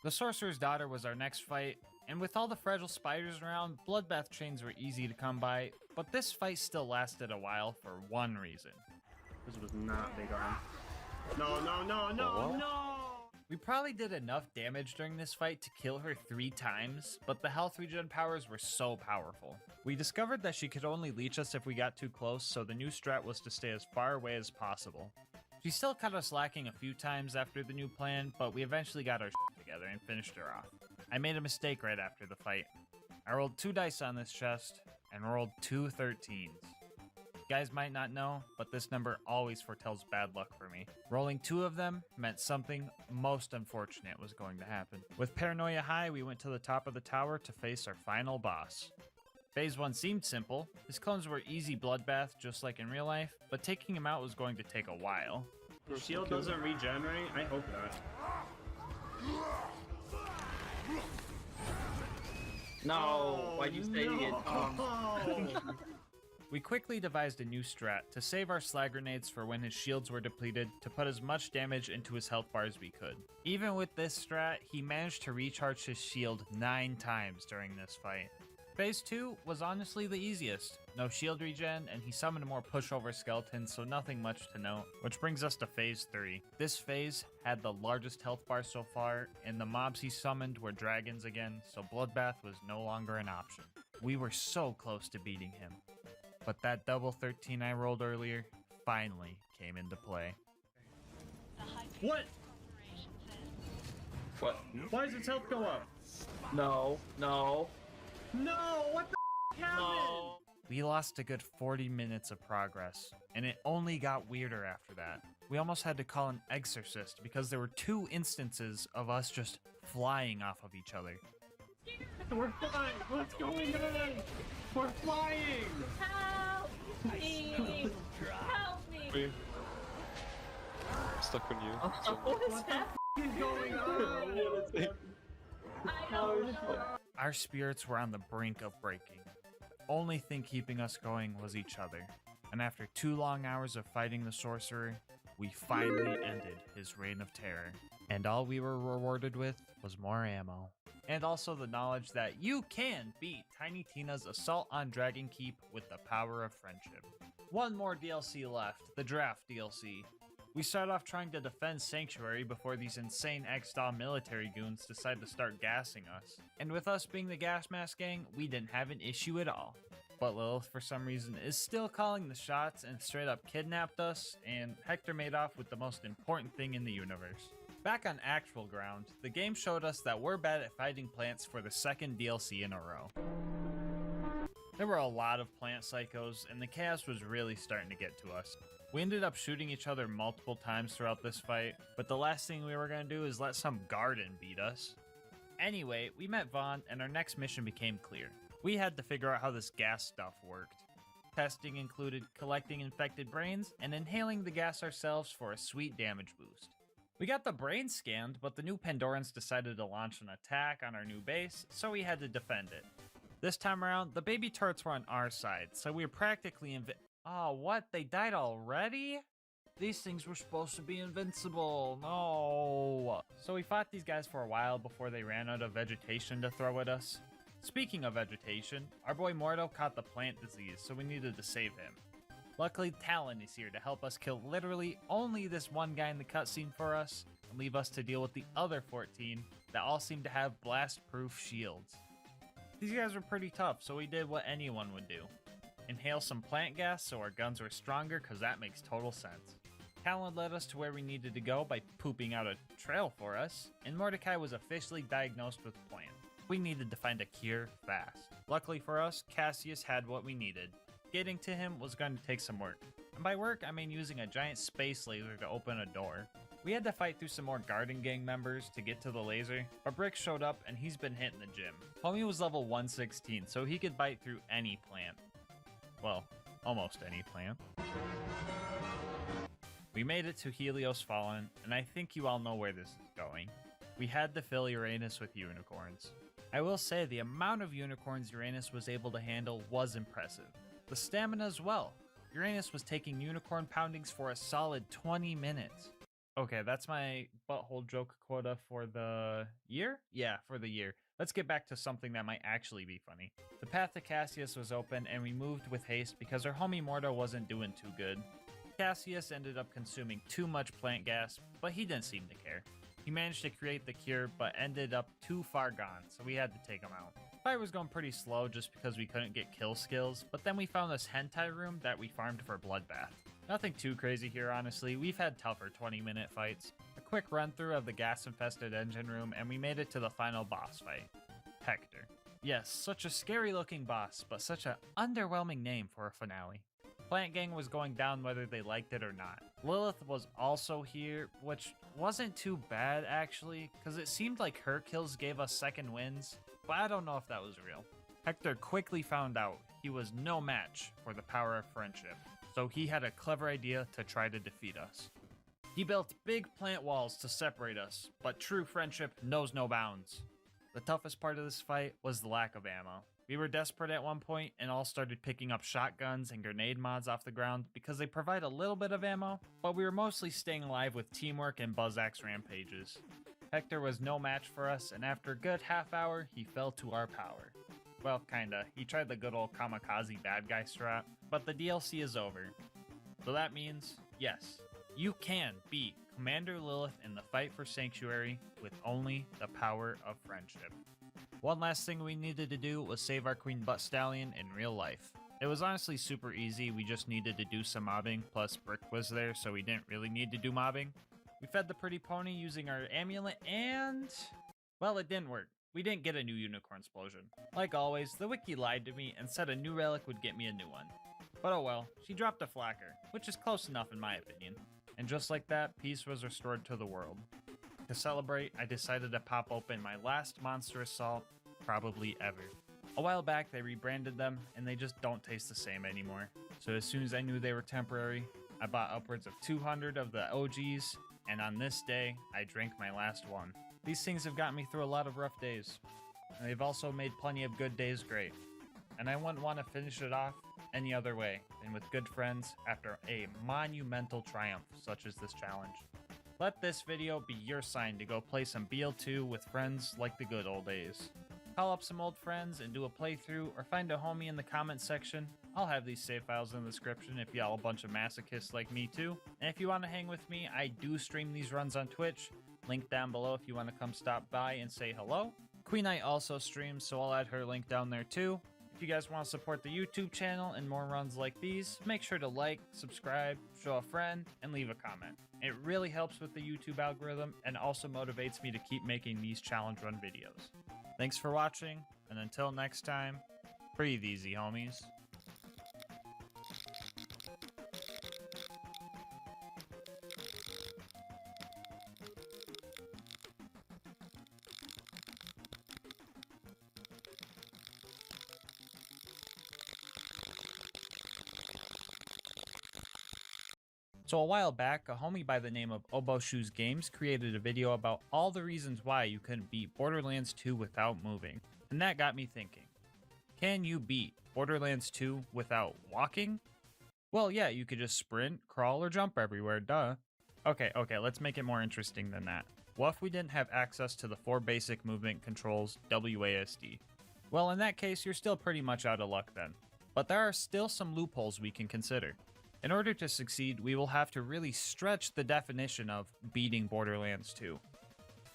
S2: The Sorcerer's Daughter was our next fight, and with all the fragile spiders around, bloodbath chains were easy to come by, but this fight still lasted a while for one reason.
S21: This was not big arm. No, no, no, no, no!
S2: We probably did enough damage during this fight to kill her 3 times, but the health regen powers were so powerful. We discovered that she could only leech us if we got too close, so the new strat was to stay as far away as possible. She still caught us lacking a few times after the new plan, but we eventually got our shit together and finished her off. I made a mistake right after the fight. I rolled 2 dice on this chest, and rolled 2 13s. You guys might not know, but this number always foretells bad luck for me. Rolling 2 of them meant something most unfortunate was going to happen. With paranoia high, we went to the top of the tower to face our final boss. Phase 1 seemed simple. His clones were easy bloodbath, just like in real life, but taking him out was going to take a while.
S21: The shield doesn't regenerate? I hope not.
S6: No, why'd you say it?
S2: We quickly devised a new strat to save our slag grenades for when his shields were depleted to put as much damage into his health bars as we could. Even with this strat, he managed to recharge his shield 9 times during this fight. Phase 2 was honestly the easiest. No shield regen, and he summoned more pushover skeletons, so nothing much to note. Which brings us to Phase 3. This phase had the largest health bar so far, and the mobs he summoned were dragons again, so bloodbath was no longer an option. We were so close to beating him. But that double 13 I rolled earlier finally came into play.
S21: What?
S6: What?
S21: Why does its health go up?
S6: No, no.
S21: No, what the happened?
S6: No.
S2: We lost a good 40 minutes of progress, and it only got weirder after that. We almost had to call an exorcist because there were 2 instances of us just flying off of each other.
S21: We're flying! What's going on? We're flying!
S3: Help me! Help me!
S12: Wait. I'm stuck on you.
S21: What's going on?
S3: I don't know.
S2: Our spirits were on the brink of breaking. The only thing keeping us going was each other. And after 2 long hours of fighting the sorcerer, we finally ended his reign of terror. And all we were rewarded with was more ammo. And also the knowledge that you can beat Tiny Tina's assault on Dragon Keep with the power of friendship. One more DLC left, the Draft DLC. We start off trying to defend Sanctuary before these insane X-Daw military goons decide to start gassing us. And with us being the LilGasmask gang, we didn't have an issue at all. But Lilith, for some reason, is still calling the shots and straight up kidnapped us, and Hector made off with the most important thing in the universe. Back on actual ground, the game showed us that we're bad at fighting plants for the 2nd DLC in a row. There were a lot of plant psychos, and the chaos was really starting to get to us. We ended up shooting each other multiple times throughout this fight, but the last thing we were going to do is let some garden beat us. Anyway, we met Vaughn, and our next mission became clear. We had to figure out how this gas stuff worked. Testing included collecting infected brains and inhaling the gas ourselves for a sweet damage boost. We got the brains scanned, but the new Pandorans decided to launch an attack on our new base, so we had to defend it. This time around, the baby turrets were on our side, so we were practically Oh, what? They died already? These things were supposed to be invincible. No. So we fought these guys for a while before they ran out of vegetation to throw at us. Speaking of vegetation, our boy Mordo caught the plant disease, so we needed to save him. Luckily, Talon is here to help us kill literally only this one guy in the cutscene for us, and leave us to deal with the other 14 that all seem to have blast-proof shields. These guys were pretty tough, so we did what anyone would do. Inhale some plant gas so our guns were stronger, cause that makes total sense. Talon led us to where we needed to go by pooping out a trail for us, and Mordecai was officially diagnosed with plant. We needed to find a cure fast. Luckily for us, Cassius had what we needed. Getting to him was going to take some work. And by work, I mean using a giant space laser to open a door. We had to fight through some more Garden Gang members to get to the laser, but Brick showed up and he's been hitting the gym. Homie was level 116, so he could bite through any plant. Well, almost any plant. We made it to Helios Fallen, and I think you all know where this is going. We had to fill Uranus with unicorns. I will say the amount of unicorns Uranus was able to handle was impressive. The stamina as well. Uranus was taking unicorn poundings for a solid 20 minutes. Okay, that's my butthole joke quota for the year? Yeah, for the year. Let's get back to something that might actually be funny. The path to Cassius was open and we moved with haste because our homie Mordo wasn't doing too good. Cassius ended up consuming too much plant gas, but he didn't seem to care. He managed to create the cure, but ended up too far gone, so we had to take him out. The fight was going pretty slow just because we couldn't get kill skills, but then we found this hentai room that we farmed for Bloodbath. Nothing too crazy here, honestly. We've had tougher 20-minute fights. A quick run-through of the gas-infested engine room, and we made it to the final boss fight. Hector. Yes, such a scary-looking boss, but such an underwhelming name for a finale. Plant Gang was going down whether they liked it or not. Lilith was also here, which wasn't too bad actually, because it seemed like her kills gave us second wins, but I don't know if that was real. Hector quickly found out he was no match for the power of friendship, so he had a clever idea to try to defeat us. He built big plant walls to separate us, but true friendship knows no bounds. The toughest part of this fight was the lack of ammo. We were desperate at one point and all started picking up shotguns and grenade mods off the ground because they provide a little bit of ammo, but we were mostly staying alive with teamwork and Buzzax rampages. Hector was no match for us, and after a good half hour, he fell to our power. Well, kinda. He tried the good old kamikaze bad guy strat, but the DLC is over. So that means, yes, you can beat Commander Lilith in the fight for Sanctuary with only the power of friendship. One last thing we needed to do was save our Queen Butt Stallion in real life. It was honestly super easy, we just needed to do some mobbing, plus Brick was there so we didn't really need to do mobbing. We fed the pretty pony using our amulet and... well, it didn't work. We didn't get a new unicorn explosion. Like always, the wiki lied to me and said a new relic would get me a new one. But oh well, she dropped a flacker, which is close enough in my opinion. And just like that, peace was restored to the world. To celebrate, I decided to pop open my last Monster Assault, probably ever. A while back, they rebranded them, and they just don't taste the same anymore. So as soon as I knew they were temporary, I bought upwards of 200 of the OGs, and on this day, I drank my last one. These things have gotten me through a lot of rough days, and they've also made plenty of good days great. And I wouldn't want to finish it off any other way than with good friends after a monumental triumph such as this challenge. Let this video be your sign to go play some BL2 with friends like the good old days. Call up some old friends and do a playthrough, or find a homie in the comment section. I'll have these save files in the description if y'all a bunch of masochists like me too. And if you want to hang with me, I do stream these runs on Twitch. Link down below if you want to come stop by and say hello. Queen Knight also streams, so I'll add her link down there too. If you guys want to support the YouTube channel and more runs like these, make sure to like, subscribe, show a friend, and leave a comment. It really helps with the YouTube algorithm and also motivates me to keep making these challenge run videos. Thanks for watching, and until next time, breathe easy, homies. So a while back, a homie by the name of Obo Shoes Games created a video about all the reasons why you couldn't beat Borderlands 2 without moving. And that got me thinking, can you beat Borderlands 2 without walking? Well, yeah, you could just sprint, crawl, or jump everywhere, duh. Okay, let's make it more interesting than that. What if we didn't have access to the 4 basic movement controls, WASD? Well, in that case, you're still pretty much out of luck then. But there are still some loopholes we can consider. In order to succeed, we will have to really stretch the definition of beating Borderlands 2.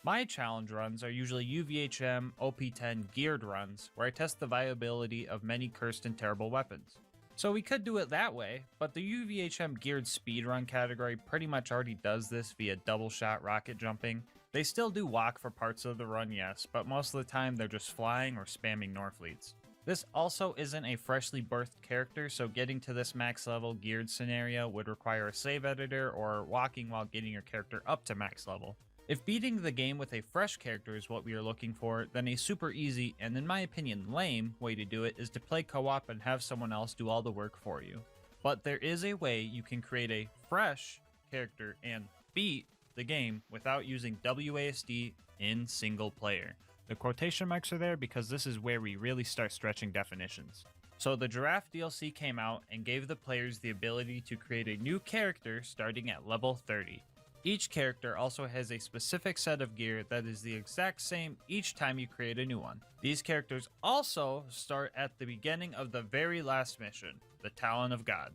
S2: My challenge runs are usually UVHM OP10 geared runs, where I test the viability of many cursed and terrible weapons. So we could do it that way, but the UVHM geared speedrun category pretty much already does this via double shot rocket jumping. They still do walk for parts of the run, yes, but most of the time they're just flying or spamming Norfleets.
S1: This also isn't a freshly birthed character, so getting to this max level geared scenario would require a save editor or walking while getting your character up to max level. If beating the game with a fresh character is what we are looking for, then a super easy, and in my opinion lame, way to do it is to play co-op and have someone else do all the work for you. But there is a way you can create a fresh character and beat the game without using WASD in single player. The quotation marks are there because this is where we really start stretching definitions. So the Giraffe DLC came out and gave the players the ability to create a new character starting at level 30. Each character also has a specific set of gear that is the exact same each time you create a new one. These characters also start at the beginning of the very last mission, the Talon of God.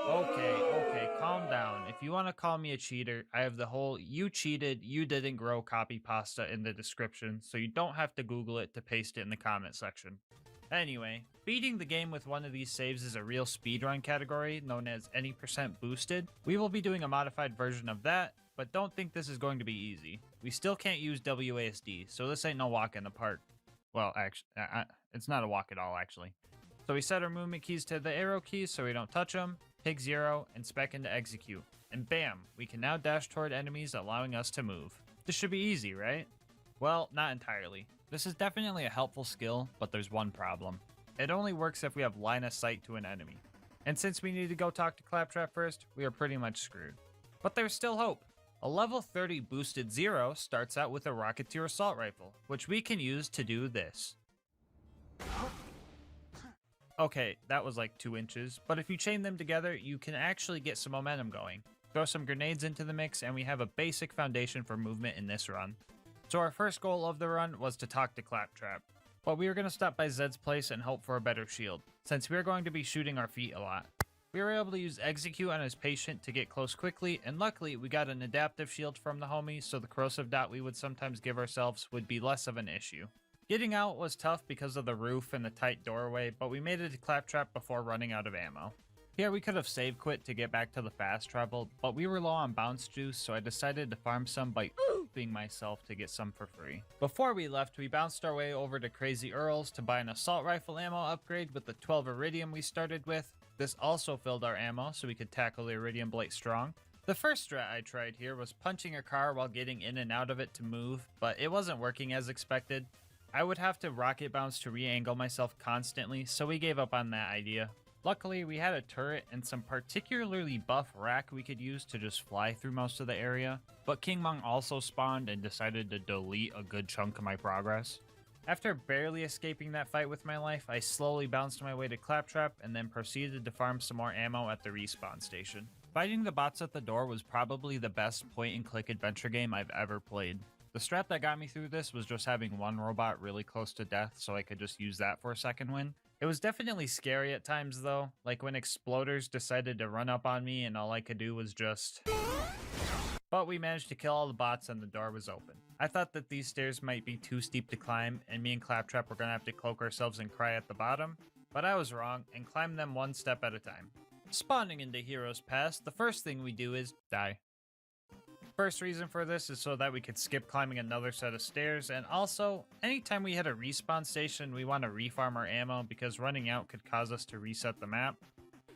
S1: Okay, calm down. If you want to call me a cheater, I have the whole "you cheated, you didn't grow" copy pasta in the description, so you don't have to Google it to paste it in the comment section. Anyway, beating the game with one of these saves is a real speedrun category known as any % boosted. We will be doing a modified version of that, but don't think this is going to be easy. We still can't use WASD, so this ain't no walk in the park. Well, actually, it's not a walk at all, actually. So we set our movement keys to the arrow keys so we don't touch them, pick 0, and spec into execute. And bam, we can now dash toward enemies, allowing us to move. This should be easy, right? Well, not entirely. This is definitely a helpful skill, but there's one problem. It only works if we have line of sight to an enemy. And since we need to go talk to Claptrap first, we are pretty much screwed. But there's still hope. A level 30 boosted 0 starts out with a Rocketeer assault rifle, which we can use to do this. Okay, that was like 2 inches, but if you chain them together, you can actually get some momentum going. Throw some grenades into the mix, and we have a basic foundation for movement in this run. So our first goal of the run was to talk to Claptrap, but we were going to stop by Zed's place and hope for a better shield, since we are going to be shooting our feet a lot. We were able to use execute on his patient to get close quickly, and luckily we got an adaptive shield from the homie, so the corrosive dot we would sometimes give ourselves would be less of an issue. Getting out was tough because of the roof and the tight doorway, but we made it to Claptrap before running out of ammo. Here we could have save quit to get back to the fast travel, but we were low on bounce juice, so I decided to farm some by oofing myself to get some for free. Before we left, we bounced our way over to Crazy Earl's to buy an assault rifle ammo upgrade with the 12 iridium we started with. This also filled our ammo so we could tackle the iridium blight strong. The first strat I tried here was punching a car while getting in and out of it to move, but it wasn't working as expected. I would have to rocket bounce to re-angle myself constantly, so we gave up on that idea. Luckily, we had a turret and some particularly buff rack we could use to just fly through most of the area, but King Mong also spawned and decided to delete a good chunk of my progress. After barely escaping that fight with my life, I slowly bounced my way to Claptrap and then proceeded to farm some more ammo at the respawn station. Fighting the bots at the door was probably the best point-and-click adventure game I've ever played. The strat that got me through this was just having one robot really close to death so I could just use that for a second win. It was definitely scary at times though, like when exploders decided to run up on me and all I could do was just... But we managed to kill all the bots and the door was open. I thought that these stairs might be too steep to climb and me and Claptrap were gonna have to cloak ourselves and cry at the bottom, but I was wrong and climbed them one step at a time. Spawning into Heroes Pass, the first thing we do is die. First reason for this is so that we could skip climbing another set of stairs, and also, anytime we hit a respawn station, we want to refarm our ammo because running out could cause us to reset the map.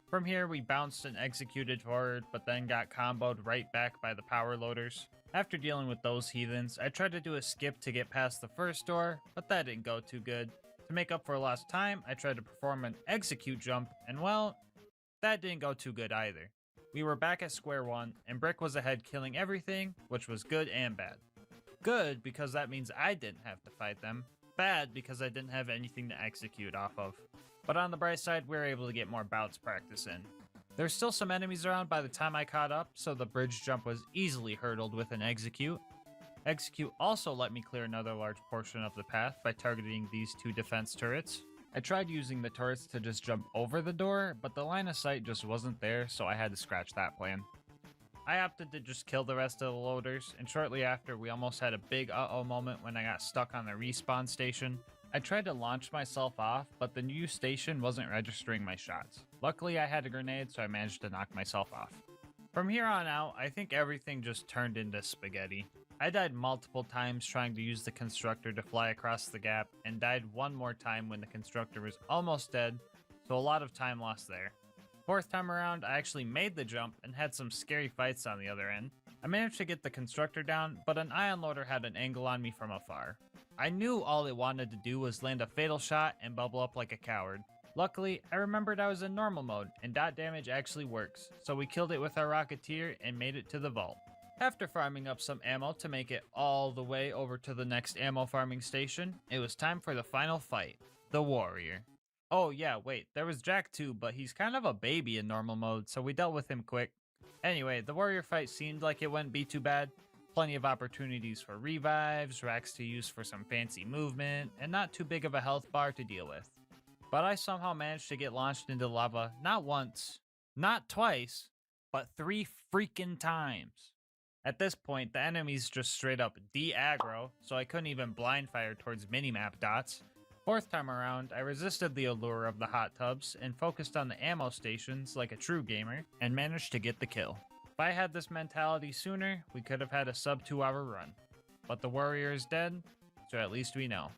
S1: From here, we bounced and executed forward, but then got comboed right back by the power loaders. After dealing with those heathens, I tried to do a skip to get past the first door, but that didn't go too good. To make up for lost time, I tried to perform an execute jump, and well, that didn't go too good either. We were back at square one, and Brick was ahead killing everything, which was good and bad. Good, because that means I didn't have to fight them. Bad, because I didn't have anything to execute off of. But on the bright side, we were able to get more bouts practice in. There's still some enemies around by the time I caught up, so the bridge jump was easily hurdled with an execute. Execute also let me clear another large portion of the path by targeting these 2 defense turrets. I tried using the turrets to just jump over the door, but the line of sight just wasn't there, so I had to scratch that plan. I opted to just kill the rest of the loaders, and shortly after we almost had a big uh-oh moment when I got stuck on the respawn station. I tried to launch myself off, but the new station wasn't registering my shots. Luckily I had a grenade, so I managed to knock myself off. From here on out, I think everything just turned into spaghetti.
S2: I died multiple times trying to use the constructor to fly across the gap, and died one more time when the constructor was almost dead, so a lot of time lost there. Fourth time around, I actually made the jump and had some scary fights on the other end. I managed to get the constructor down, but an ion loader had an angle on me from afar. I knew all it wanted to do was land a fatal shot and bubble up like a coward. Luckily, I remembered I was in normal mode, and dot damage actually works, so we killed it with our Rocketeer and made it to the vault. After farming up some ammo to make it all the way over to the next ammo farming station, it was time for the final fight, the Warrior. Oh yeah, wait, there was Jack too, but he's kind of a baby in normal mode, so we dealt with him quick. Anyway, the Warrior fight seemed like it wouldn't be too bad. Plenty of opportunities for revives, racks to use for some fancy movement, and not too big of a health bar to deal with. But I somehow managed to get launched into lava not once, not twice, but 3 freaking times. At this point, the enemies just straight up de-aggro, so I couldn't even blind fire towards minimap dots. Fourth time around, I resisted the allure of the hot tubs and focused on the ammo stations like a true gamer, and managed to get the kill. If I had this mentality sooner, we could have had a sub 2-hour run. But the Warrior is dead, so at least we know.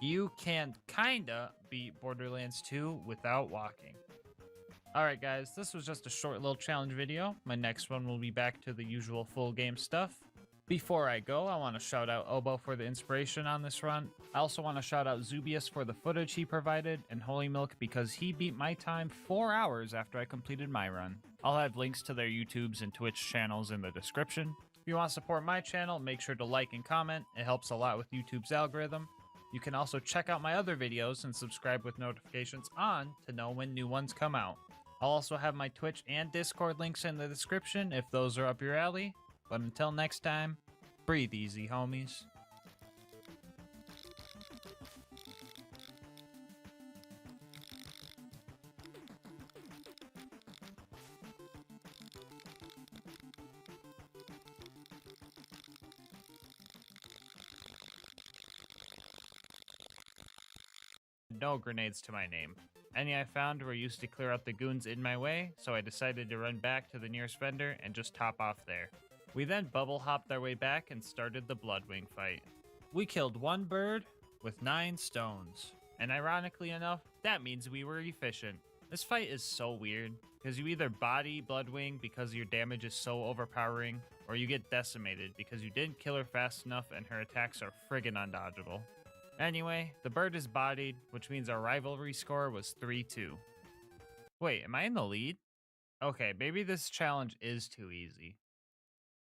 S2: You can kinda beat Borderlands 2 without walking. Alright guys, this was just a short little challenge video. My next one will be back to the usual full game stuff. Before I go, I want to shout out Obo for the inspiration on this run. I also want to shout out Zubius for the footage he provided, and Holy Milk because he beat my time 4 hours after I completed my run. I'll have links to their YouTubes and Twitch channels in the description. If you want to support my channel, make sure to like and comment. It helps a lot with YouTube's algorithm. You can also check out my other videos and subscribe with notifications on to know when new ones come out. I'll also have my Twitch and Discord links in the description if those are up your alley. But until next time, breathe easy, homies. No grenades to my name. Any I found were used to clear out the goons in my way, so I decided to run back to the nearest vendor and just top off there. We then bubble hopped our way back and started the Bloodwing fight. We killed 1 bird with 9 stones. And ironically enough, that means we were efficient. This fight is so weird, because you either body Bloodwing because your damage is so overpowering, or you get decimated because you didn't kill her fast enough and her attacks are friggin' undodgeable. Anyway, the bird is bodied, which means our rivalry score was 3-2. Wait, am I in the lead? Okay, maybe this challenge is too easy.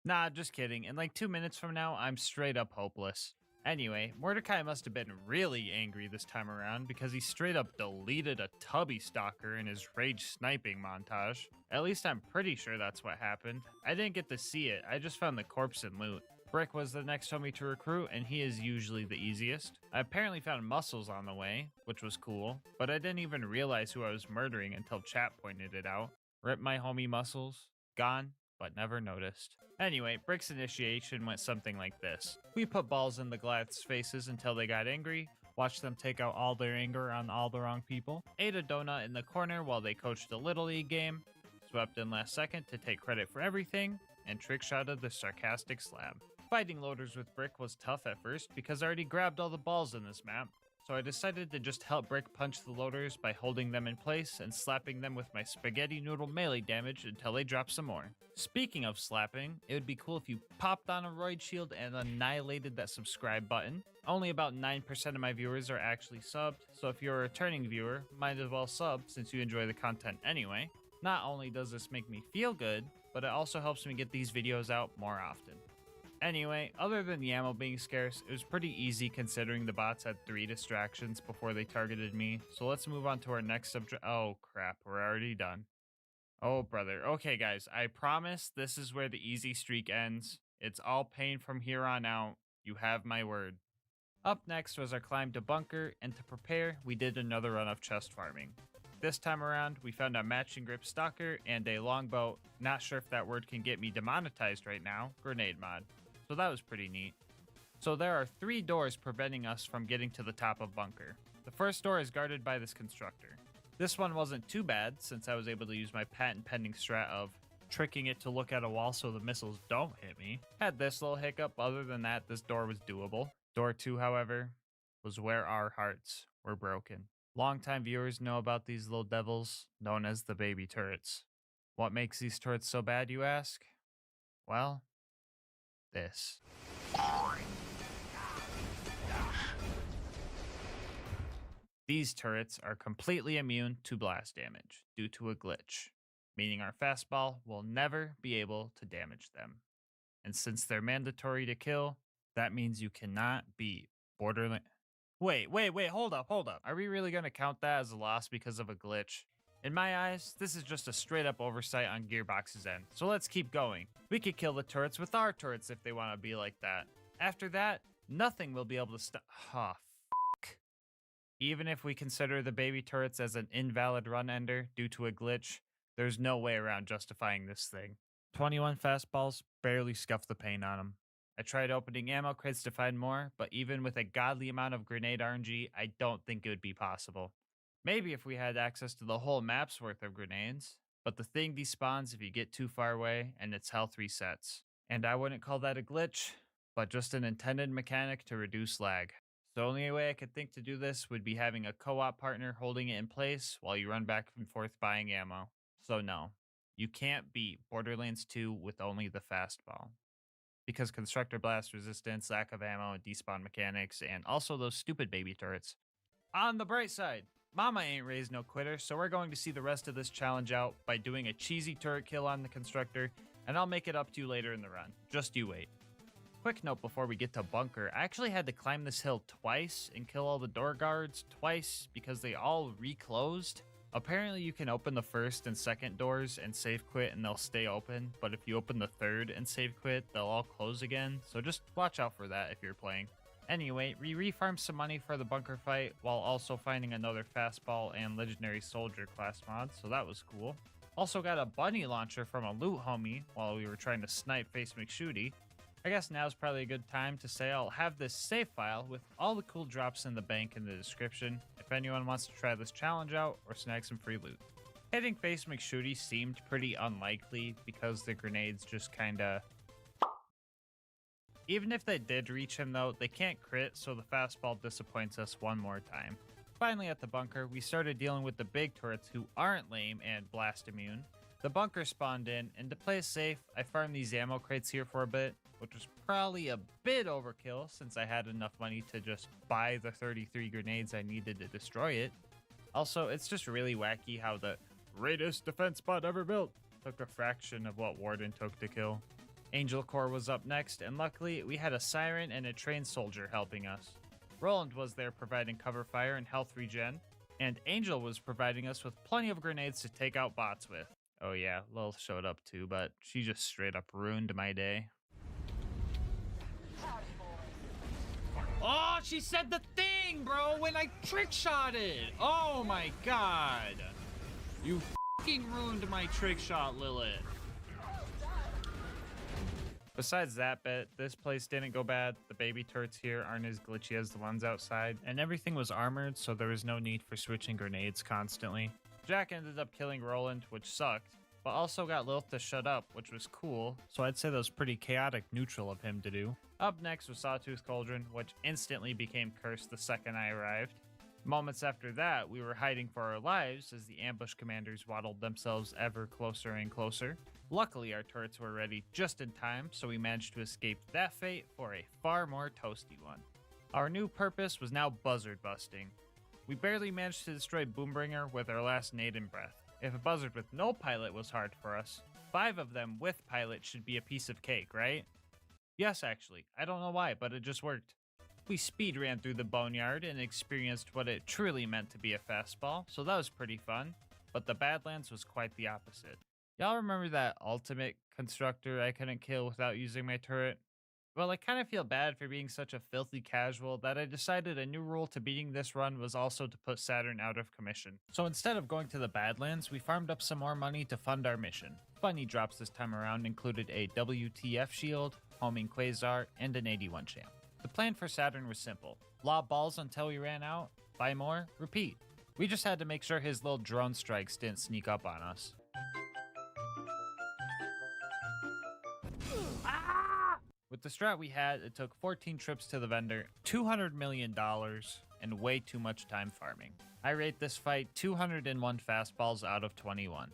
S2: Nah, just kidding. In like 2 minutes from now, I'm straight up hopeless. Anyway, Mordecai must have been really angry this time around because he straight up deleted a Tubby Stalker in his rage sniping montage. At least I'm pretty sure that's what happened. I didn't get to see it, I just found the corpse and loot. Brick was the next homie to recruit, and he is usually the easiest. I apparently found Muscles on the way, which was cool, but I didn't even realize who I was murdering until chat pointed it out. Rip my homie Muscles. Gone, but never noticed. Anyway, Brick's initiation went something like this. We put balls in the Goliath's faces until they got angry, watched them take out all their anger on all the wrong people, ate a donut in the corner while they coached a Little League game, swept in last second to take credit for everything, and trick-shotted the sarcastic slab. Fighting loaders with Brick was tough at first because I already grabbed all the balls in this map, so I decided to just help Brick punch the loaders by holding them in place and slapping them with my spaghetti noodle melee damage until they drop some more. Speaking of slapping, it would be cool if you popped on a roid shield and annihilated that subscribe button. Only about 9% of my viewers are actually subbed, so if you're a returning viewer, might as well sub since you enjoy the content anyway. Not only does this make me feel good, but it also helps me get these videos out more often. Anyway, other than the ammo being scarce, it was pretty easy considering the bots had 3 distractions before they targeted me, so let's move on to our next subject. Oh crap, we're already done. Oh brother. Okay guys, I promise this is where the easy streak ends. It's all pain from here on out. You have my word. Up next was our climb to bunker, and to prepare, we did another run of chest farming. This time around, we found a matching grip stalker and a longbow, not sure if that word can get me demonetized right now, grenade mod. So that was pretty neat. So there are 3 doors preventing us from getting to the top of bunker. The first door is guarded by this constructor. This one wasn't too bad since I was able to use my patent pending strat of
S1: tricking it to look at a wall so the missiles don't hit me. Had this little hiccup, other than that, this door was doable. Door 2, however, was where our hearts were broken. Longtime viewers know about these little devils, known as the baby turrets. What makes these turrets so bad, you ask? Well, this. These turrets are completely immune to blast damage due to a glitch, meaning our fastball will never be able to damage them. And since they're mandatory to kill, that means you cannot beat Borderlands. Wait, hold up. Are we really going to count that as a loss because of a glitch? In my eyes, this is just a straight up oversight on Gearbox's end, so let's keep going. We could kill the turrets with our turrets if they want to be like that. After that, nothing will be able to stop. Oh, fuck. Even if we consider the baby turrets as an invalid run ender due to a glitch, there's no way around justifying this thing. 21 fastballs barely scuffed the paint on them. I tried opening ammo crates to find more, but even with a godly amount of grenade RNG, I don't think it would be possible. Maybe if we had access to the whole map's worth of grenades, but the thing despawns if you get too far away and its health resets. And I wouldn't call that a glitch, but just an intended mechanic to reduce lag. The only way I could think to do this would be having a co-op partner holding it in place while you run back and forth buying ammo. So no, you can't beat Borderlands 2 with only the fastball. Because constructor blast resistance, lack of ammo, and despawn mechanics, and also those stupid baby turrets. On the bright side, Mama ain't raised no quitter, so we're going to see the rest of this challenge out by doing a cheesy turret kill on the constructor, and I'll make it up to you later in the run. Just you wait. Quick note before we get to bunker, I actually had to climb this hill twice and kill all the door guards twice because they all reclosed. Apparently you can open the first and second doors and save quit and they'll stay open, but if you open the third and save quit, they'll all close again, so just watch out for that if you're playing. Anyway, we refarmed some money for the bunker fight while also finding another fastball and legendary soldier class mod, so that was cool. Also got a bunny launcher from a loot homie while we were trying to snipe Face McShooty. I guess now's probably a good time to say I'll have this save file with all the cool drops in the bank in the description if anyone wants to try this challenge out or snag some free loot. Hitting Face McShooty seemed pretty unlikely because the grenades just kinda... Even if they did reach him though, they can't crit, so the fastball disappoints us one more time. Finally at the bunker, we started dealing with the big turrets who aren't lame and blast immune. The bunker spawned in, and to play it safe, I farmed these ammo crates here for a bit, which was probably a bit overkill since I had enough money to just buy the 33 grenades I needed to destroy it. Also, it's just really wacky how the greatest defense bot ever built took a fraction of what Warden took to kill. Angel Corps was up next, and luckily we had a siren and a trained soldier helping us. Roland was there providing cover fire and health regen, and Angel was providing us with plenty of grenades to take out bots with. Oh yeah, Lil showed up too, but she just straight up ruined my day. Oh, she said the thing, bro, when I trick shotted. Oh my god. You fucking ruined my trick shot, Lilith. Besides that bit, this place didn't go bad. The baby turrets here aren't as glitchy as the ones outside, and everything was armored, so there was no need for switching grenades constantly. Jack ended up killing Roland, which sucked, but also got Lilith to shut up, which was cool, so I'd say that was pretty chaotic neutral of him to do. Up next was Sawtooth Cauldron, which instantly became cursed the second I arrived. Moments after that, we were hiding for our lives as the ambush commanders waddled themselves ever closer and closer. Luckily, our turrets were ready just in time, so we managed to escape that fate for a far more toasty one. Our new purpose was now buzzard busting. We barely managed to destroy Boombringer with our last nade in breath. If a buzzard with no pilot was hard for us, 5 of them with pilot should be a piece of cake, right? Yes, actually. I don't know why, but it just worked. We speed ran through the boneyard and experienced what it truly meant to be a fastball, so that was pretty fun. But the Badlands was quite the opposite. Y'all remember that ultimate constructor I couldn't kill without using my turret? Well, I kind of feel bad for being such a filthy casual that I decided a new rule to beating this run was also to put Saturn out of commission. So instead of going to the Badlands, we farmed up some more money to fund our mission. Funny drops this time around included a WTF shield, homing Quasar, and an 81 champ. The plan for Saturn was simple. Lob balls until we ran out, buy more, repeat. We just had to make sure his little drone strikes didn't sneak up on us.
S2: With the strat we had, it took 14 trips to the vendor, $200 million, and way too much time farming. I rate this fight 201 fastballs out of 21.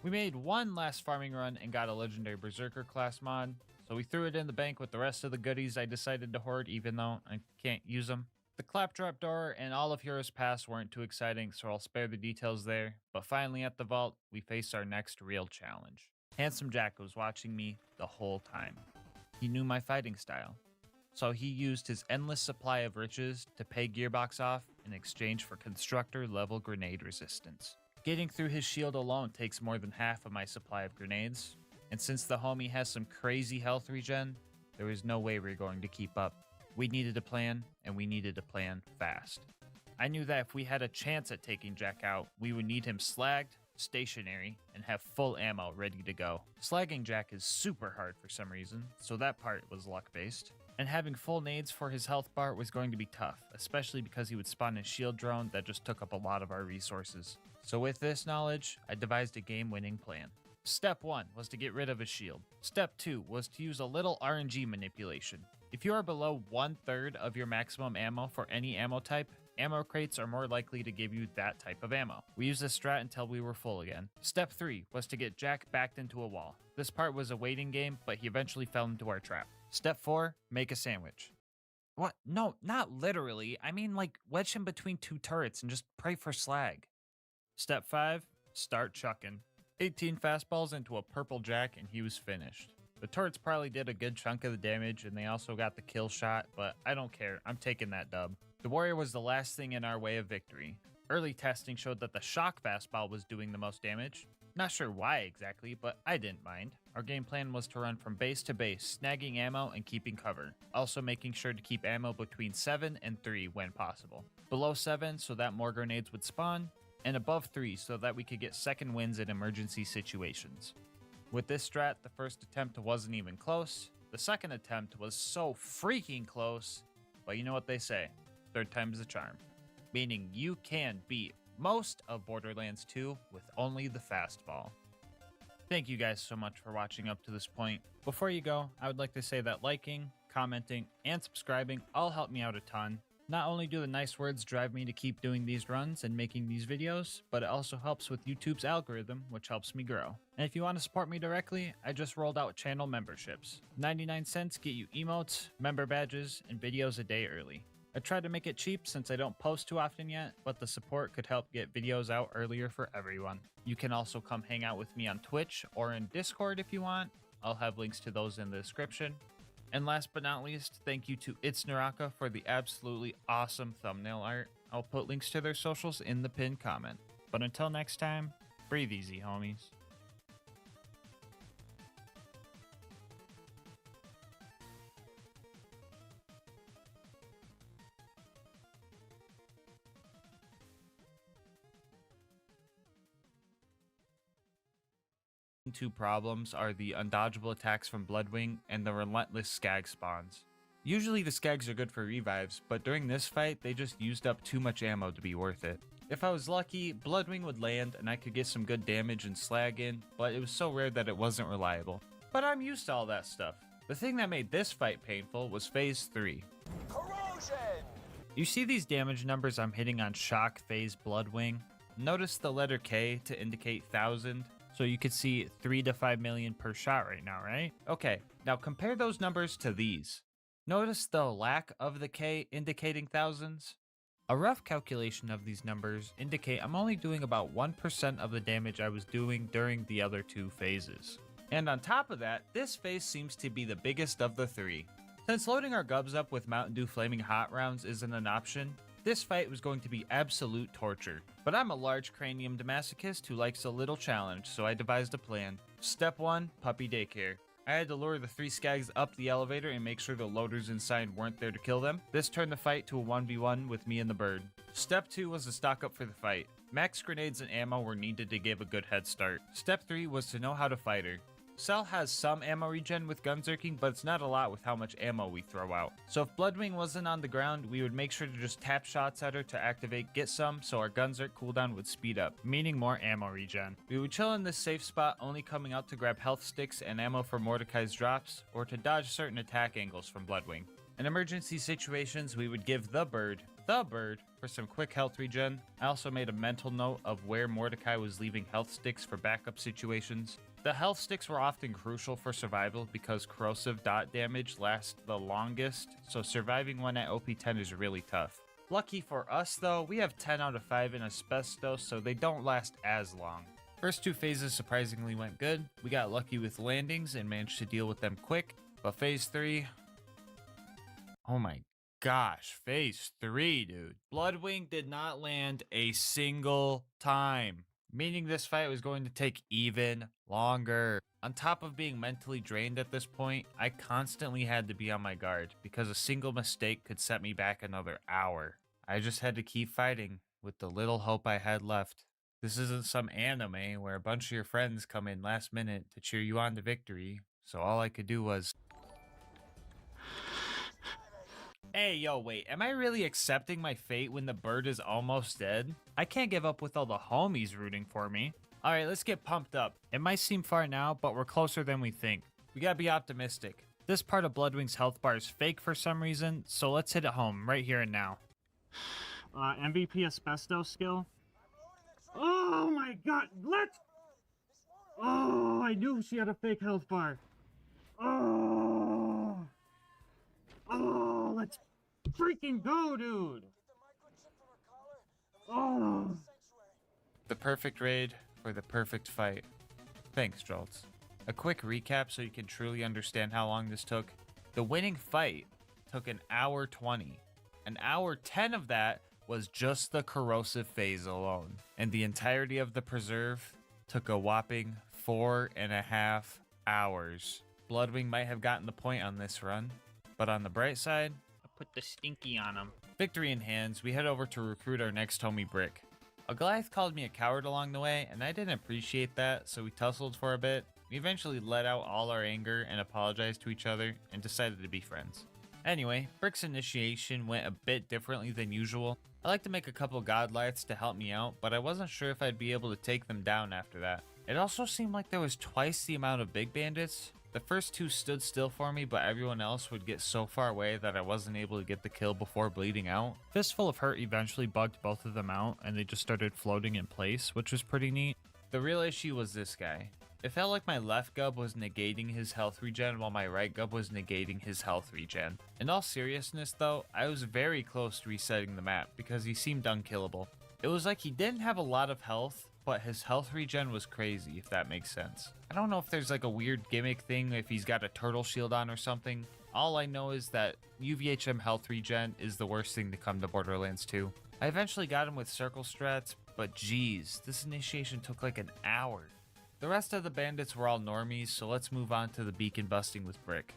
S2: We made one last farming run and got a legendary Berserker class mod, so we threw it in the bank with the rest of the goodies I decided to hoard even though I can't use them. The Claptrap door and all of Heroes Pass weren't too exciting, so I'll spare the details there, but finally at the vault, we face our next real challenge. Handsome Jack was watching me the whole time. He knew my fighting style, so he used his endless supply of riches to pay Gearbox off in exchange for Constructor level grenade resistance. Getting through his shield alone takes more than half of my supply of grenades, and since the homie has some crazy health regen, there was no way we were going to keep up. We needed a plan, and we needed a plan fast. I knew that if we had a chance at taking Jack out, we would need him slagged, stationary, and have full ammo ready to go. Slagging Jack is super hard for some reason, so that part was luck-based. And having full nades for his health bar was going to be tough, especially because he would spawn a shield drone that just took up a lot of our resources. So with this knowledge, I devised a game-winning plan. Step 1 was to get rid of his shield. Step 2 was to use a little RNG manipulation. If you are below 1/3 of your maximum ammo for any ammo type, ammo crates are more likely to give you that type of ammo. We used this strat until we were full again. Step 3 was to get Jack backed into a wall. This part was a waiting game, but he eventually fell into our trap. Step 4, make a sandwich. What? No, not literally. I mean like wedge him between two turrets and just pray for slag. Step 5, start chucking. 18 fastballs into a purple Jack and he was finished. The turrets probably did a good chunk of the damage and they also got the kill shot, but I don't care, I'm taking that dub. The warrior was the last thing in our way of victory. Early testing showed that the shock fastball was doing the most damage. Not sure why exactly, but I didn't mind. Our game plan was to run from base to base, snagging ammo and keeping cover. Also making sure to keep ammo between 7 and 3 when possible. Below 7 so that more grenades would spawn, and above 3 so that we could get second wins in emergency situations. With this strat, the first attempt wasn't even close. The second attempt was so freaking close, but you know what they say, third time's the charm. Meaning you can beat most of Borderlands 2 with only the fastball. Thank you guys so much for watching up to this point. Before you go, I would like to say that liking, commenting, and subscribing all help me out a ton. Not only do the nice words drive me to keep doing these runs and making these videos, but it also helps with YouTube's algorithm, which helps me grow. And if you want to support me directly, I just rolled out channel memberships. 99 cents get you emotes, member badges, and videos a day early. I tried to make it cheap since I don't post too often yet, but the support could help get videos out earlier for everyone. You can also come hang out with me on Twitch or in Discord if you want. I'll have links to those in the description. And last but not least, thank you to It's Naraka for the absolutely awesome thumbnail art. I'll put links to their socials in the pinned comment. But until next time, breathe easy, homies. Two problems are the undodgeable attacks from Bloodwing and the relentless Skag spawns. Usually the Skags are good for revives, but during this fight they just used up too much ammo to be worth it. If I was lucky, Bloodwing would land and I could get some good damage and slag in, but it was so rare that it wasn't reliable. But I'm used to all that stuff. The thing that made this fight painful was phase 3.
S16: Corrosion!
S2: You see these damage numbers I'm hitting on Shock, Phase, Bloodwing? Notice the letter K to indicate 1000? So you could see 3 to 5 million per shot right now, right? Okay, now compare those numbers to these. Notice the lack of the K indicating thousands? A rough calculation of these numbers indicate I'm only doing about 1% of the damage I was doing during the other two phases. And on top of that, this phase seems to be the biggest of the 3. Since loading our gubs up with Mountain Dew Flaming Hot rounds isn't an option, this fight was going to be absolute torture. But I'm a large craniumed masochist who likes a little challenge, so I devised a plan. Step 1, puppy daycare. I had to lure the 3 Skags up the elevator and make sure the loaders inside weren't there to kill them. This turned the fight to a 1v1 with me and the bird. Step 2 was to stock up for the fight. Max grenades and ammo were needed to give a good head start. Step 3 was to know how to fight her.
S1: Cell has some ammo regen with gunzerking, but it's not a lot with how much ammo we throw out. So if Bloodwing wasn't on the ground, we would make sure to just tap shots at her to activate get some, so our gunzerk cooldown would speed up, meaning more ammo regen. We would chill in this safe spot, only coming out to grab health sticks and ammo for Mordecai's drops, or to dodge certain attack angles from Bloodwing. In emergency situations, we would give the bird, for some quick health regen. I also made a mental note of where Mordecai was leaving health sticks for backup situations. The health sticks were often crucial for survival because corrosive dot damage lasts the longest, so surviving one at OP 10 is really tough. Lucky for us though, we have 10 out of 5 in asbestos, so they don't last as long. First two phases surprisingly went good. We got lucky with landings and managed to deal with them quick, but phase 3, oh my gosh, phase 3, dude. Bloodwing did not land a single time, meaning this fight was going to take even longer. On top of being mentally drained at this point, I constantly had to be on my guard because a single mistake could set me back another hour. I just had to keep fighting with the little hope I had left. This isn't some anime where a bunch of your friends come in last minute to cheer you on to victory, so all I could do was... Hey, yo, wait, am I really accepting my fate when the bird is almost dead? I can't give up with all the homies rooting for me. Alright, let's get pumped up. It might seem far now, but we're closer than we think. We gotta be optimistic. This part of Bloodwing's health bar is fake for some reason, so let's hit it home, right here and now.
S21: MVP asbestos skill. Oh my god, let's... Oh, I knew she had a fake health bar. Oh, let's freaking go, dude. Oh.
S1: The perfect raid for the perfect fight. Thanks, Jolts. A quick recap so you can truly understand how long this took. The winning fight took an hour 20. An hour 10 of that was just the corrosive phase alone. And the entirety of the preserve took a whopping 4.5 hours. Bloodwing might have gotten the point on this run, but on the bright side,
S2: I put the stinky on him.
S1: Victory in hands, we head over to recruit our next homie Brick. A Goliath called me a coward along the way, and I didn't appreciate that, so we tussled for a bit. We eventually let out all our anger and apologized to each other, and decided to be friends. Anyway, Brick's initiation went a bit differently than usual. I like to make a couple Godlights to help me out, but I wasn't sure if I'd be able to take them down after that. It also seemed like there was twice the amount of big bandits. The first two stood still for me, but everyone else would get so far away that I wasn't able to get the kill before bleeding out.
S2: Fistful of Hurt eventually bugged both of them out, and they just started floating in place, which was pretty neat.
S1: The real issue was this guy. It felt like my left gub was negating his health regen while my right gub was negating his health regen. In all seriousness though, I was very close to resetting the map because he seemed unkillable. It was like he didn't have a lot of health, but his health regen was crazy, if that makes sense. I don't know if there's like a weird gimmick thing, if he's got a turtle shield on or something. All I know is that UVHM health regen is the worst thing to come to Borderlands 2. I eventually got him with circle strats, but geez, this initiation took like an hour. The rest of the bandits were all normies, so let's move on to the beacon busting with Brick.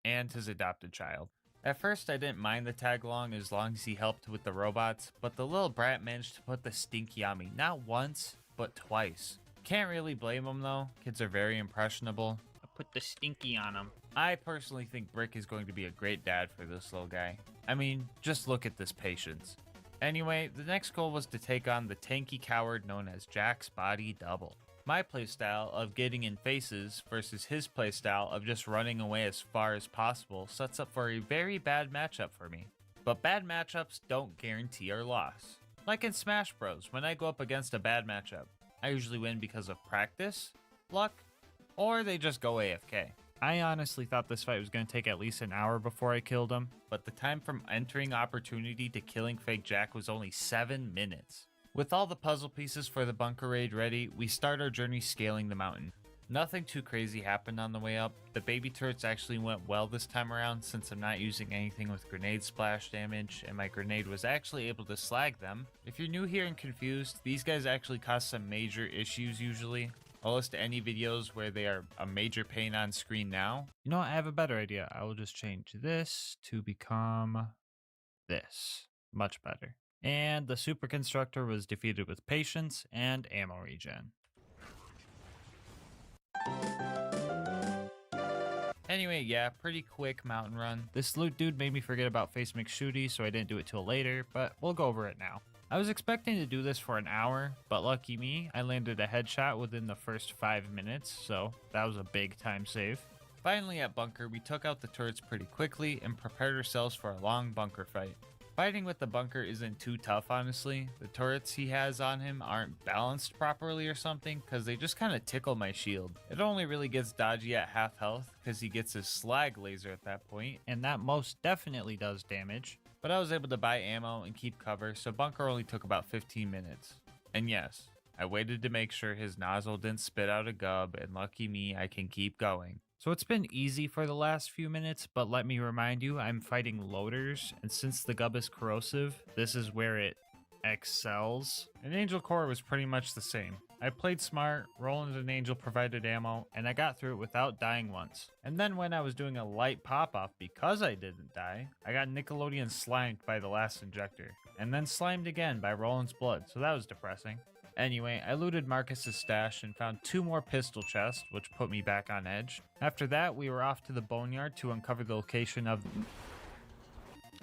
S1: And his adopted child. At first I didn't mind the tag along as long as he helped with the robots, but the little brat managed to put the stinky on me, not once, but twice. Can't really blame him though, kids are very impressionable.
S2: I put the stinky on him.
S1: I personally think Brick is going to be a great dad for this little guy. I mean, just look at this patience. Anyway, the next goal was to take on the tanky coward known as Jack's Body Double. My playstyle of getting in faces versus his playstyle of just running away as far as possible sets up for a very bad matchup for me. But bad matchups don't guarantee our loss. Like in Smash Bros, when I go up against a bad matchup, I usually win because of practice, luck, or they just go AFK.
S2: I honestly thought this fight was going to take at least an hour before I killed him,
S1: but the time from entering opportunity to killing Fake Jack was only 7 minutes. With all the puzzle pieces for the bunker raid ready, we start our journey scaling the mountain. Nothing too crazy happened on the way up. The baby turrets actually went well this time around since I'm not using anything with grenade splash damage, and my grenade was actually able to slag them. If you're new here and confused, these guys actually cause some major issues usually. I'll list any videos where they are a major pain on screen now.
S2: You know what, I have a better idea. I will just change this to become this. Much better. And the Super Constructor was defeated with patience and ammo regen. Anyway, yeah, pretty quick mountain run. This loot dude made me forget about face McShooty, so I didn't do it till later, but we'll go over it now. I was expecting to do this for an hour, but lucky me, I landed a headshot within the first 5 minutes, so that was a big time save. Finally at bunker, we took out the turrets pretty quickly and prepared ourselves for a long bunker fight. Fighting with the bunker isn't too tough, honestly. The turrets he has on him aren't balanced properly or something, because they just kind of tickle my shield. It only really gets dodgy at half health, because he gets his slag laser at that point, and that most definitely does damage. But I was able to buy ammo and keep cover, so bunker only took about 15 minutes. And yes, I waited to make sure his nozzle didn't spit out a gub, and lucky me, I can keep going. So it's been easy for the last few minutes, but let me remind you, I'm fighting loaders, and since the gub is corrosive, this is where it excels. And Angel Core was pretty much the same. I played smart, Roland and Angel provided ammo, and I got through it without dying once. And then when I was doing a light pop-off because I didn't die, I got Nickelodeon slimed by the last injector, and then slimed again by Roland's blood, so that was depressing. Anyway, I looted Marcus's stash and found 2 more pistol chests, which put me back on edge. After that, we were off to the boneyard to uncover the location of...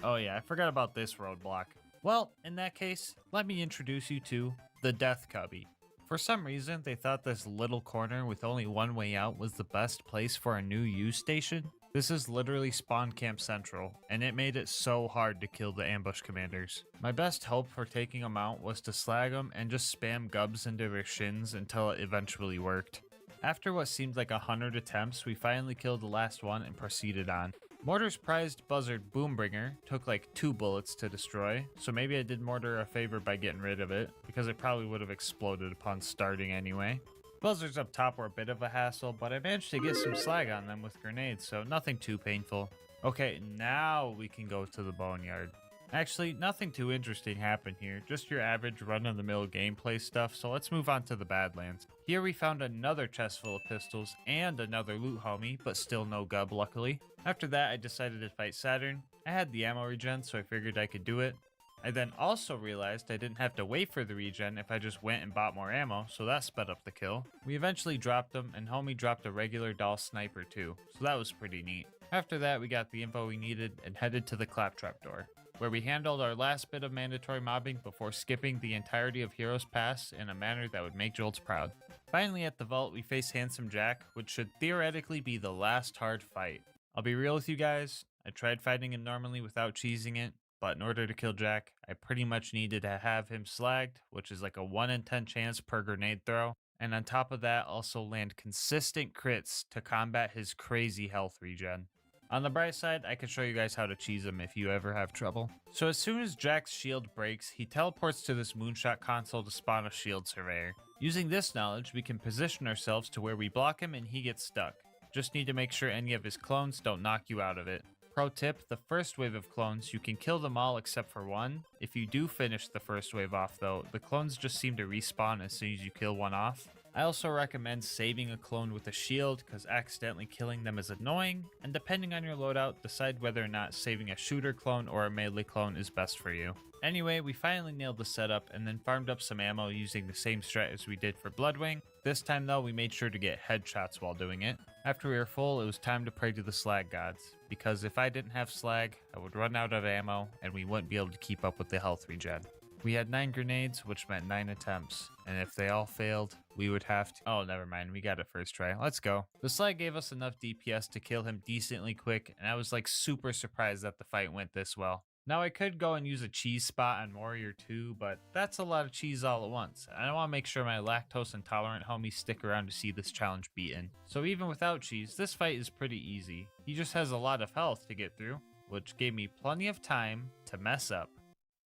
S2: Oh yeah, I forgot about this roadblock. Well, in that case, let me introduce you to the Death Cubby. For some reason, they thought this little corner with only one way out was the best place for a new use station. This is literally Spawn Camp Central, and it made it so hard to kill the ambush commanders. My best hope for taking them out was to slag them and just spam gubs into their shins until it eventually worked. After what seemed like 100 attempts, we finally killed the last one and proceeded on. Mortar's prized buzzard Boombringer took like 2 bullets to destroy, so maybe I did Mortar a favor by getting rid of it, because it probably would have exploded upon starting anyway. Buzzards up top were a bit of a hassle, but I managed to get some slag on them with grenades, so nothing too painful. Okay, now we can go to the boneyard. Actually, nothing too interesting happened here, just your average run-of-the-mill gameplay stuff, so let's move on to the Badlands. Here we found another chest full of pistols and another loot homie, but still no gub luckily. After that, I decided to fight Saturn. I had the ammo regen, so I figured I could do it. I then also realized I didn't have to wait for the regen if I just went and bought more ammo, so that sped up the kill. We eventually dropped them, and homie dropped a regular doll sniper too, so that was pretty neat. After that, we got the info we needed and headed to the Claptrap door, where we handled our last bit of mandatory mobbing before skipping the entirety of Heroes Pass in a manner that would make Jolts proud. Finally at the vault, we face Handsome Jack, which should theoretically be the last hard fight. I'll be real with you guys, I tried fighting him normally without cheesing it, but in order to kill Jack, I pretty much needed to have him slagged, which is like a 1 in 10 chance per grenade throw, and on top of that also land consistent crits to combat his crazy health regen. On the bright side, I can show you guys how to cheese him if you ever have trouble. So as soon as Jack's shield breaks, he teleports to this moonshot console to spawn a shield surveyor. Using this knowledge, we can position ourselves to where we block him and he gets stuck. Just need to make sure any of his clones don't knock you out of it. Pro tip, the first wave of clones, you can kill them all except for one. If you do finish the first wave off though, the clones just seem to respawn as soon as you kill one off. I also recommend saving a clone with a shield because accidentally killing them is annoying, and depending on your loadout, decide whether or not saving a shooter clone or a melee clone is best for you. Anyway, we finally nailed the setup and then farmed up some ammo using the same strat as we did for Bloodwing. This time though, we made sure to get headshots while doing it. After we were full, it was time to pray to the slag gods, because if I didn't have slag, I would run out of ammo and we wouldn't be able to keep up with the health regen. We had 9 grenades, which meant 9 attempts, and if they all failed, we would have to— oh, never mind, we got it first try. Let's go. The slag gave us enough DPS to kill him decently quick, and I was like super surprised that the fight went this well. Now I could go and use a cheese spot on Warrior 2, but that's a lot of cheese all at once, and I want to make sure my lactose intolerant homies stick around to see this challenge beaten. So even without cheese, this fight is pretty easy. He just has a lot of health to get through, which gave me plenty of time to mess up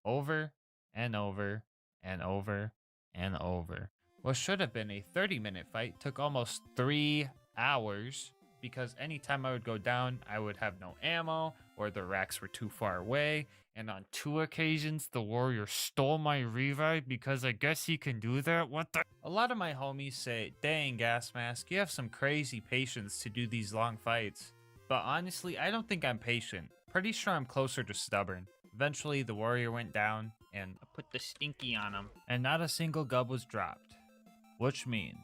S2: over and over and over and over. What should have been a 30-minute fight took almost 3 hours, because anytime I would go down, I would have no ammo, or the racks were too far away, and on 2 occasions, the warrior stole my revive because I guess he can do that? What the— A lot of my homies say, dang Gasmask, you have some crazy patience to do these long fights. But honestly, I don't think I'm patient. Pretty sure I'm closer to stubborn. Eventually, the warrior went down, and I put the stinky on him, and not a single gub was dropped. Which means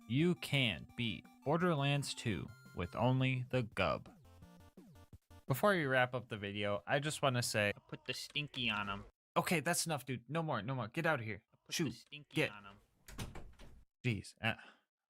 S2: you can't beat Borderlands 2
S1: with only the gub. Before we wrap up the video, I just want to say,
S2: Put the stinky on him.
S1: okay, that's enough, dude. No more, no more. Get out of here.
S2: Put
S1: Shoot.
S2: the stinky
S1: Get.
S2: on him.
S1: Jeez.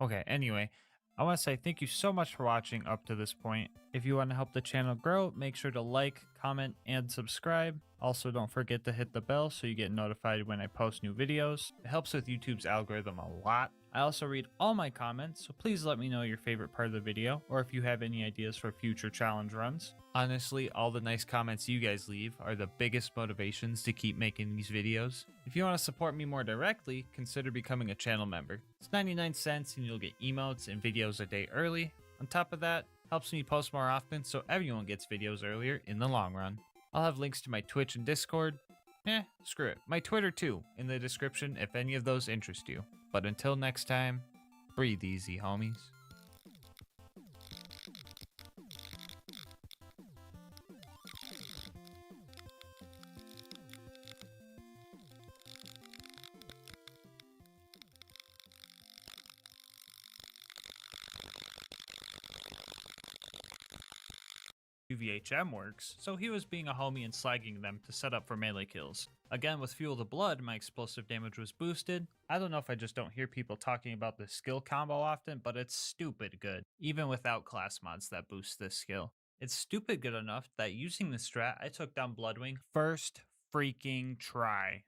S1: Okay, anyway, I want to say thank you so much for watching up to this point. If you want to help the channel grow, make sure to like, comment, and subscribe. Also, don't forget to hit the bell so you get notified when I post new videos. It helps with YouTube's algorithm a lot. I also read all my comments, so please let me know your favorite part of the video, or if you have any ideas for future challenge runs. Honestly, all the nice comments you guys leave are the biggest motivations to keep making these videos. If you want to support me more directly, consider becoming a channel member. It's 99 cents and you'll get emotes and videos a day early. On top of that, helps me post more often so everyone gets videos earlier in the long run. I'll have links to my Twitch and Discord. Screw it. My Twitter too, in the description if any of those interest you. But until next time, breathe easy, homies. VHM works, so he was being a homie and slagging them to set up for melee kills. Again, with Fuel the Blood, my explosive damage was boosted. I don't know if I just don't hear people talking about this skill combo often, but it's stupid good, even without class mods that boost this skill. It's stupid good enough that using the strat, I took down Bloodwing first freaking try.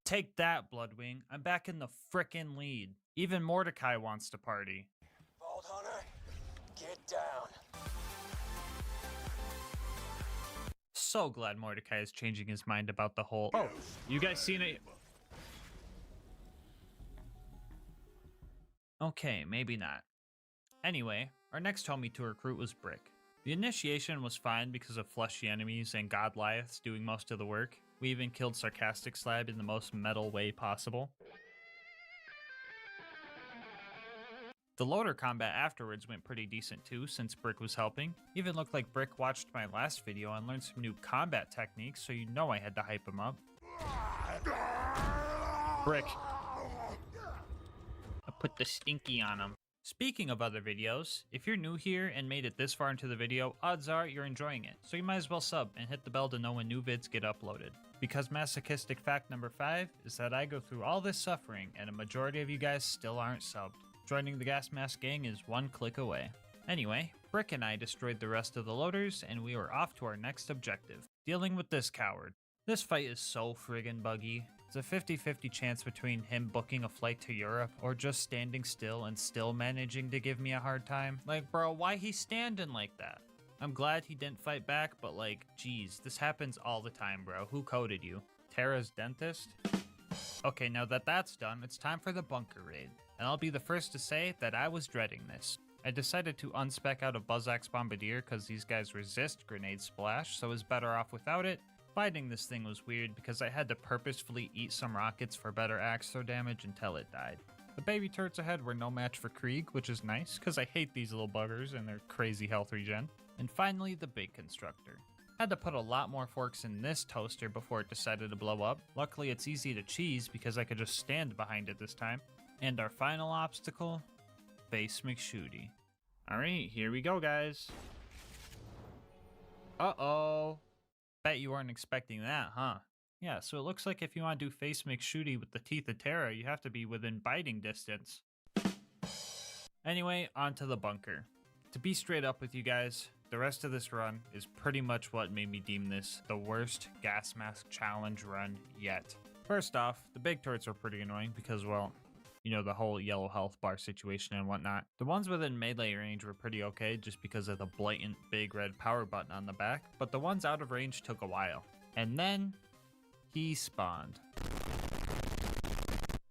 S1: Take that, Bloodwing. I'm back in the frickin' lead. Even Mordecai wants to party.
S16: Vault Hunter, get down.
S1: So glad Mordecai is changing his mind about the whole, oh, you guys seen it? Okay, maybe not. Anyway, our next homie to recruit was Brick. The initiation was fine because of fleshy enemies and Godliaths doing most of the work. We even killed Sarcastic Slab in the most metal way possible. The loader combat afterwards went pretty decent too, since Brick was helping. Even looked like Brick watched my last video and learned some new combat techniques, so you know I had to hype him up. Brick.
S2: I put the stinky on him.
S1: Speaking of other videos, if you're new here and made it this far into the video, odds are you're enjoying it, so you might as well sub and hit the bell to know when new vids get uploaded. Because masochistic fact number 5 is that I go through all this suffering and a majority of you guys still aren't subbed. Joining the LilGasmask gang is one click away. Anyway, Brick and I destroyed the rest of the loaders and we were off to our next objective, dealing with this coward. This fight is so friggin' buggy. It's a 50-50 chance between him booking a flight to Europe or just standing still and still managing to give me a hard time. Like, bro, why he standing like that? I'm glad he didn't fight back, but like, geez, this happens all the time, bro. Who coded you? Terra's dentist? Okay, now that that's done, it's time for the bunker raid. And I'll be the first to say that I was dreading this. I decided to unspec out a Buzzax Bombardier because these guys resist grenade splash, so I was better off without it. Fighting this thing was weird because I had to purposefully eat some rockets for better axe throw damage until it died. The baby turrets ahead were no match for Krieg, which is nice because I hate these little buggers and their crazy health regen. And finally, the big constructor. Had to put a lot more forks in this toaster before it decided to blow up. Luckily, it's easy to cheese because I could just stand behind it this time. And our final obstacle, Face McShooty. Alright, here we go, guys. Uh-oh. Bet you weren't expecting that, huh? Yeah, so it looks like if you want to do Face McShooty with the Teeth of Terra, you have to be within biting distance. Anyway, on to the bunker. To be straight up with you guys, the rest of this run is pretty much what made me deem this the worst LilGasmask challenge run yet. First off, the big turrets are pretty annoying because, well, you know, the whole yellow health bar situation and whatnot. The ones within melee range were pretty okay just because of the blatant big red power button on the back, but the ones out of range took a while. And then he spawned.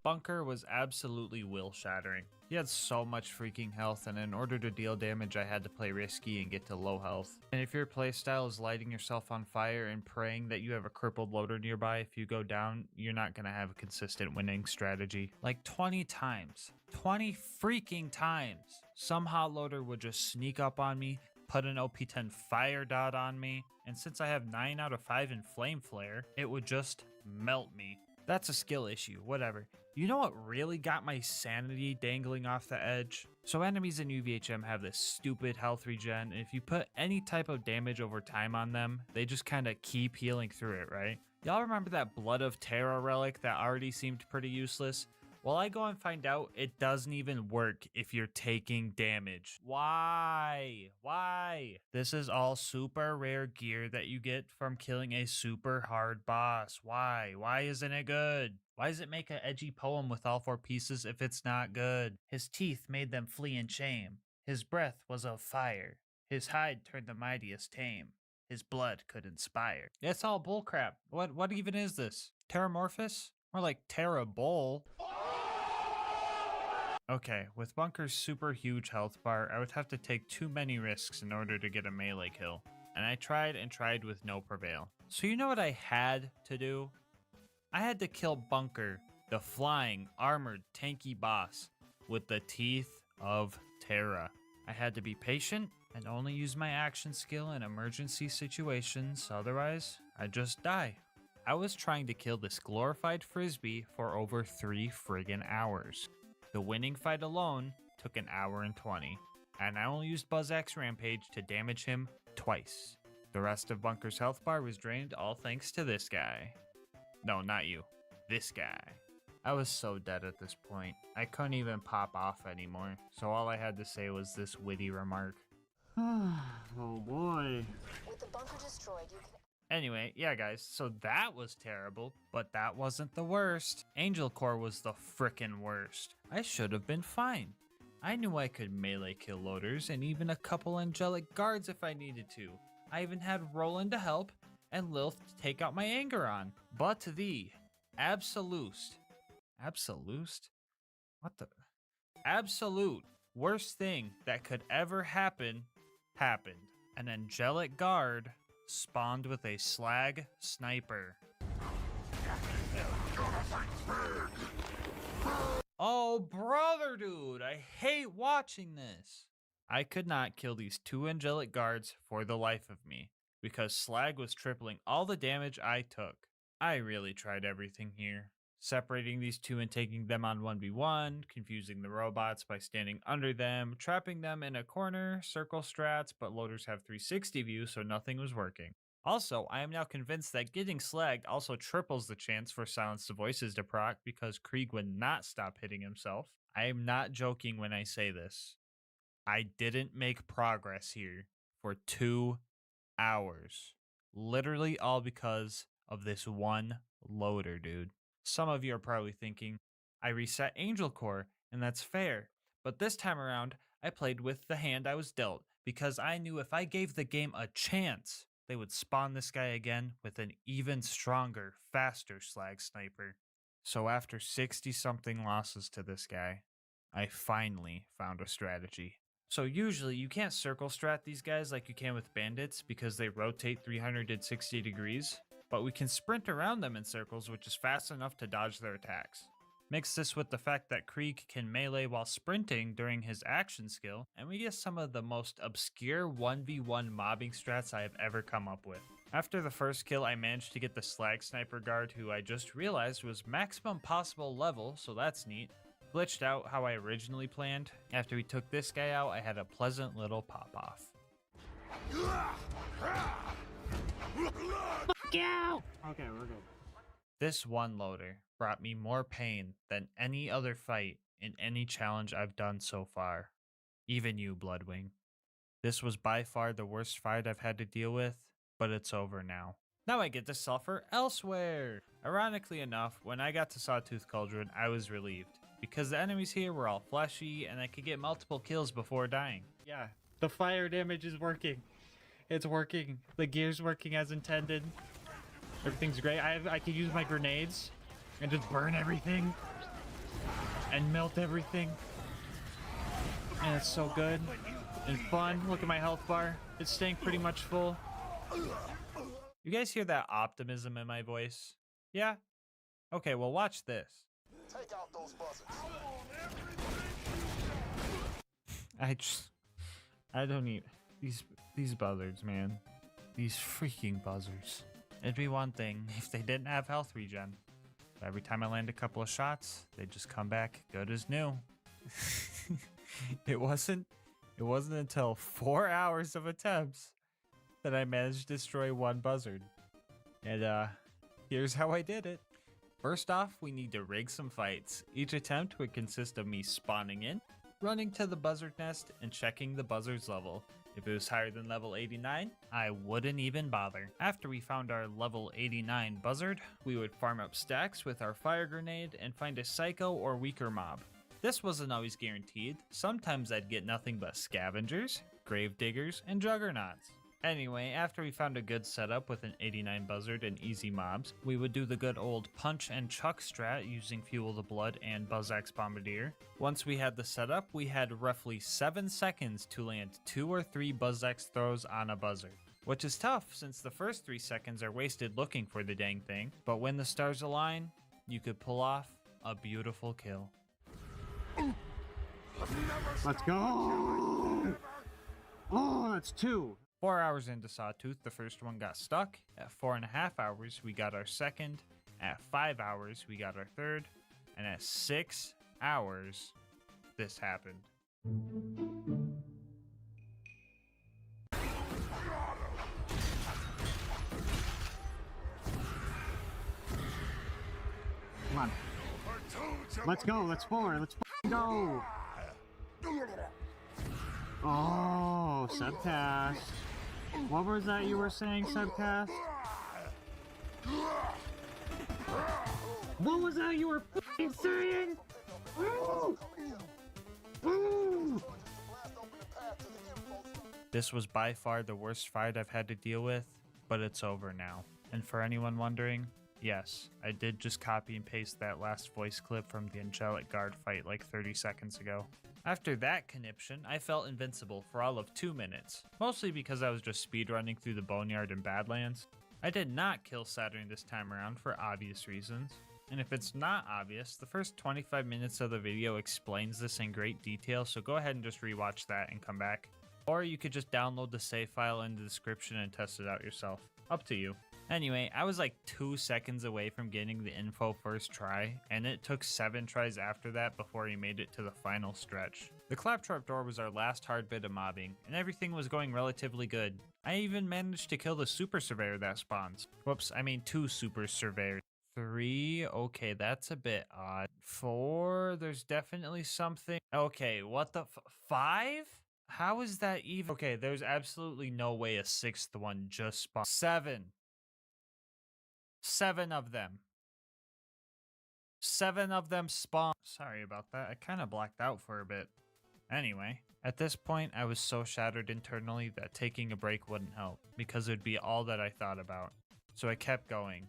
S1: Bunker was absolutely will-shattering. He had so much freaking health, and in order to deal damage I had to play risky and get to low health. And if your playstyle is lighting yourself on fire and praying that you have a crippled loader nearby if you go down, you're not gonna have a consistent winning strategy. Like 20 times. 20 freaking times! Some hot loader would just sneak up on me, put an OP10 fire dot on me, and since I have 9 out of 5 in Flame Flare, it would just melt me. That's a skill issue, whatever. You know what really got my sanity dangling off the edge? So enemies in UVHM have this stupid health regen, and if you put any type of damage over time on them, they just kind of keep healing through it, right? Y'all remember that Blood of Terra relic that already seemed pretty useless? Well, I go and find out it doesn't even work if you're taking damage. Why? Why? This is all super rare gear that you get from killing a super hard boss. Why? Why isn't it good? Why does it make an edgy poem with all 4 pieces if it's not good? His teeth made them flee in shame. His breath was of fire. His hide turned the mightiest tame. His blood could inspire. It's all bullcrap. What even is this? Terramorphous? More like Terra Bull. Okay, with Bunker's super huge health bar, I would have to take too many risks in order to get a melee kill. And I tried and tried with no prevail. So you know what I had to do? I had to kill Bunker, the flying, armored, tanky boss, with the teeth of Terra. I had to be patient and only use my action skill in emergency situations, otherwise I'd just die. I was trying to kill this glorified frisbee for over 3 friggin' hours. The winning fight alone took an hour and 20, and I only used BuzzX Rampage to damage him twice. The rest of Bunker's health bar was drained all thanks to this guy. No, not you. This guy. I was so dead at this point. I couldn't even pop off anymore, so all I had to say was this witty remark.
S21: Oh boy.
S19: With the bunker destroyed, you can...
S1: Anyway, yeah guys, so that was terrible, but that wasn't the worst. Angel Core was the frickin' worst. I should have been fine. I knew I could melee kill loaders and even a couple angelic guards if I needed to. I even had Roland to help and Lilith to take out my anger on. But the absolute worst thing that could ever happen happened. An angelic guard spawned with a slag sniper. Oh brother dude, I hate watching this. I could not kill these 2 angelic guards for the life of me, because slag was tripling all the damage I took. I really tried everything here. Separating these 2 and taking them on 1v1, confusing the robots by standing under them, trapping them in a corner, circle strats, but loaders have 360 view, so nothing was working. Also, I am now convinced that getting slagged also triples the chance for silenced voices to proc because Krieg would not stop hitting himself. I am not joking when I say this. I didn't make progress here for 2 hours. Literally all because of this one loader, dude. Some of you are probably thinking, I reset Angel Core, and that's fair. But this time around, I played with the hand I was dealt, because I knew if I gave the game a chance, they would spawn this guy again with an even stronger, faster slag sniper. So after 60-something losses to this guy, I finally found a strategy. So usually you can't circle strat these guys like you can with bandits because they rotate 360 degrees. But we can sprint around them in circles, which is fast enough to dodge their attacks. Mix this with the fact that Krieg can melee while sprinting during his action skill, and we get some of the most obscure 1v1 mobbing strats I have ever come up with. After the first kill, I managed to get the slag sniper guard, who I just realized was maximum possible level, so that's neat. Glitched out how I originally planned. After we took this guy out, I had a pleasant little pop-off.
S21: Okay, we're good.
S1: This one loader brought me more pain than any other fight in any challenge I've done so far. Even you, Bloodwing. This was by far the worst fight I've had to deal with, but it's over now. Now I get to suffer elsewhere! Ironically enough, when I got to Sawtooth Cauldron, I was relieved, because the enemies here were all fleshy and I could get multiple kills before dying.
S13: Yeah, the fire damage is working. It's working. The gear's working as intended. Everything's great. I can use my grenades and just burn everything and melt everything. And it's so good and fun. Look at my health bar. It's staying pretty much full.
S1: You guys hear that optimism in my voice? Yeah? Okay, well watch this.
S16: Take out those buzzards.
S1: I don't need these buzzards, man. These freaking buzzards. It'd be one thing if they didn't have health regen, Every time I land a couple of shots, they just come back good as new. It wasn't until 4 hours of attempts that I managed to destroy one buzzard. And here's how I did it. First off, we need to rig some fights. Each attempt would consist of me spawning in, running to the buzzard nest, and checking the buzzard's level. If it was higher than level 89, I wouldn't even bother. After we found our level 89 buzzard, we would farm up stacks with our fire grenade and find a psycho or weaker mob. This wasn't always guaranteed. Sometimes I'd get nothing but scavengers, grave diggers, and juggernauts. Anyway, after we found a good setup with an 89 buzzard and easy mobs, we would do the good old punch and chuck strat using Fuel the Blood and Buzzax Bombardier. Once we had the setup, we had roughly 7 seconds to land 2 or 3 Buzzax throws on a buzzard. Which is tough since the first 3 seconds are wasted looking for the dang thing, but when the stars align, you could pull off a beautiful kill.
S21: Let's go! Oh, that's 2.
S1: 4 hours into Sawtooth, the first one got stuck. At 4.5 hours, we got our second. At 5 hours, we got our third. And at 6 hours, this happened.
S21: Come on. Let's go. Let's 4. Let's go. Oh, Subcast. What was that you were saying, Subcast? What was that you were f***ing saying? Ooh. Ooh.
S1: This was by far the worst fight I've had to deal with, but it's over now. And for anyone wondering, yes, I did just copy and paste that last voice clip from the Angelic Guard fight like 30 seconds ago. After that conniption, I felt invincible for all of 2 minutes, mostly because I was just speedrunning through the Boneyard and Badlands. I did not kill Saturn this time around for obvious reasons, and if it's not obvious, the first 25 minutes of the video explains this in great detail, so go ahead and just rewatch that and come back. Or you could just download the save file in the description and test it out yourself. Up to you. Anyway, I was like 2 seconds away from getting the info first try, and it took 7 tries after that before he made it to the final stretch. The claptrap door was our last hard bit of mobbing, and everything was going relatively good. I even managed to kill the super surveyor that spawns. Whoops, I mean 2 super surveyors. 3, okay, that's a bit odd. 4, there's definitely something. Okay, what the 5? How is that even? Okay, there's absolutely no way a 6th one just spawned. 7 of them. 7 of them spawn. Sorry about that. I kind of blacked out for a bit. Anyway, at this point, I was so shattered internally that taking a break wouldn't help, because it would be all that I thought about. So I kept going.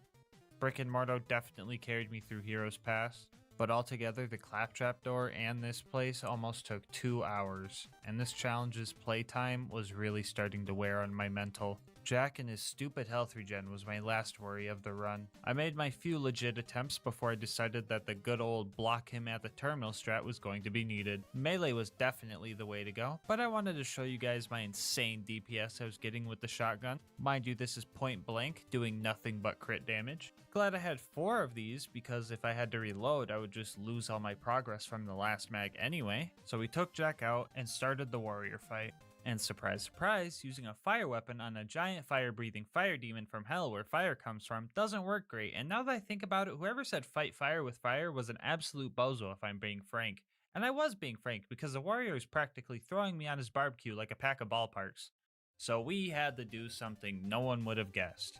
S1: Brick and Morto definitely carried me through Heroes Pass, but altogether the claptrap door and this place almost took 2 hours, and this challenge's playtime was really starting to wear on my mental. Jack and his stupid health regen was my last worry of the run. I made my few legit attempts before I decided that the good old block him at the terminal strat was going to be needed. Melee was definitely the way to go, but I wanted to show you guys my insane DPS I was getting with the shotgun. Mind you, this is point blank, doing nothing but crit damage. Glad I had 4 of these, because if I had to reload, I would just lose all my progress from the last mag anyway. So we took Jack out and started the warrior fight. And surprise, surprise, using a fire weapon on a giant fire-breathing fire demon from hell where fire comes from doesn't work great. And now that I think about it, whoever said fight fire with fire was an absolute bozo if I'm being frank. And I was being frank because the warrior is practically throwing me on his barbecue like a pack of ballparks. So we had to do something no one would have guessed.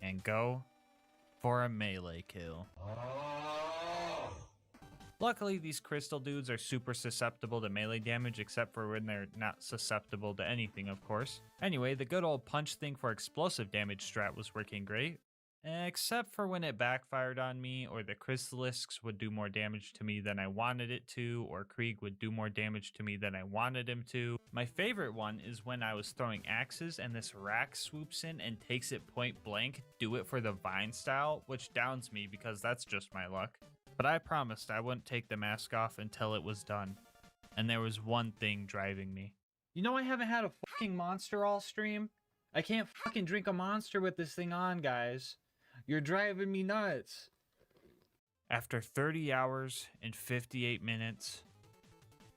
S1: And go for a melee kill. Luckily, these crystal dudes are super susceptible to melee damage, except for when they're not susceptible to anything, of course. Anyway, the good old punch thing for explosive damage strat was working great, except for when it backfired on me, or the crystalisks would do more damage to me than I wanted it to, or Krieg would do more damage to me than I wanted him to. My favorite one is when I was throwing axes and this rack swoops in and takes it point blank, do it for the vine style, which downs me because that's just my luck. But I promised I wouldn't take the mask off until it was done. And there was one thing driving me. You know I haven't had a fucking monster all stream? I can't fucking drink a monster with this thing on, guys. You're driving me nuts. After 30 hours and 58 minutes,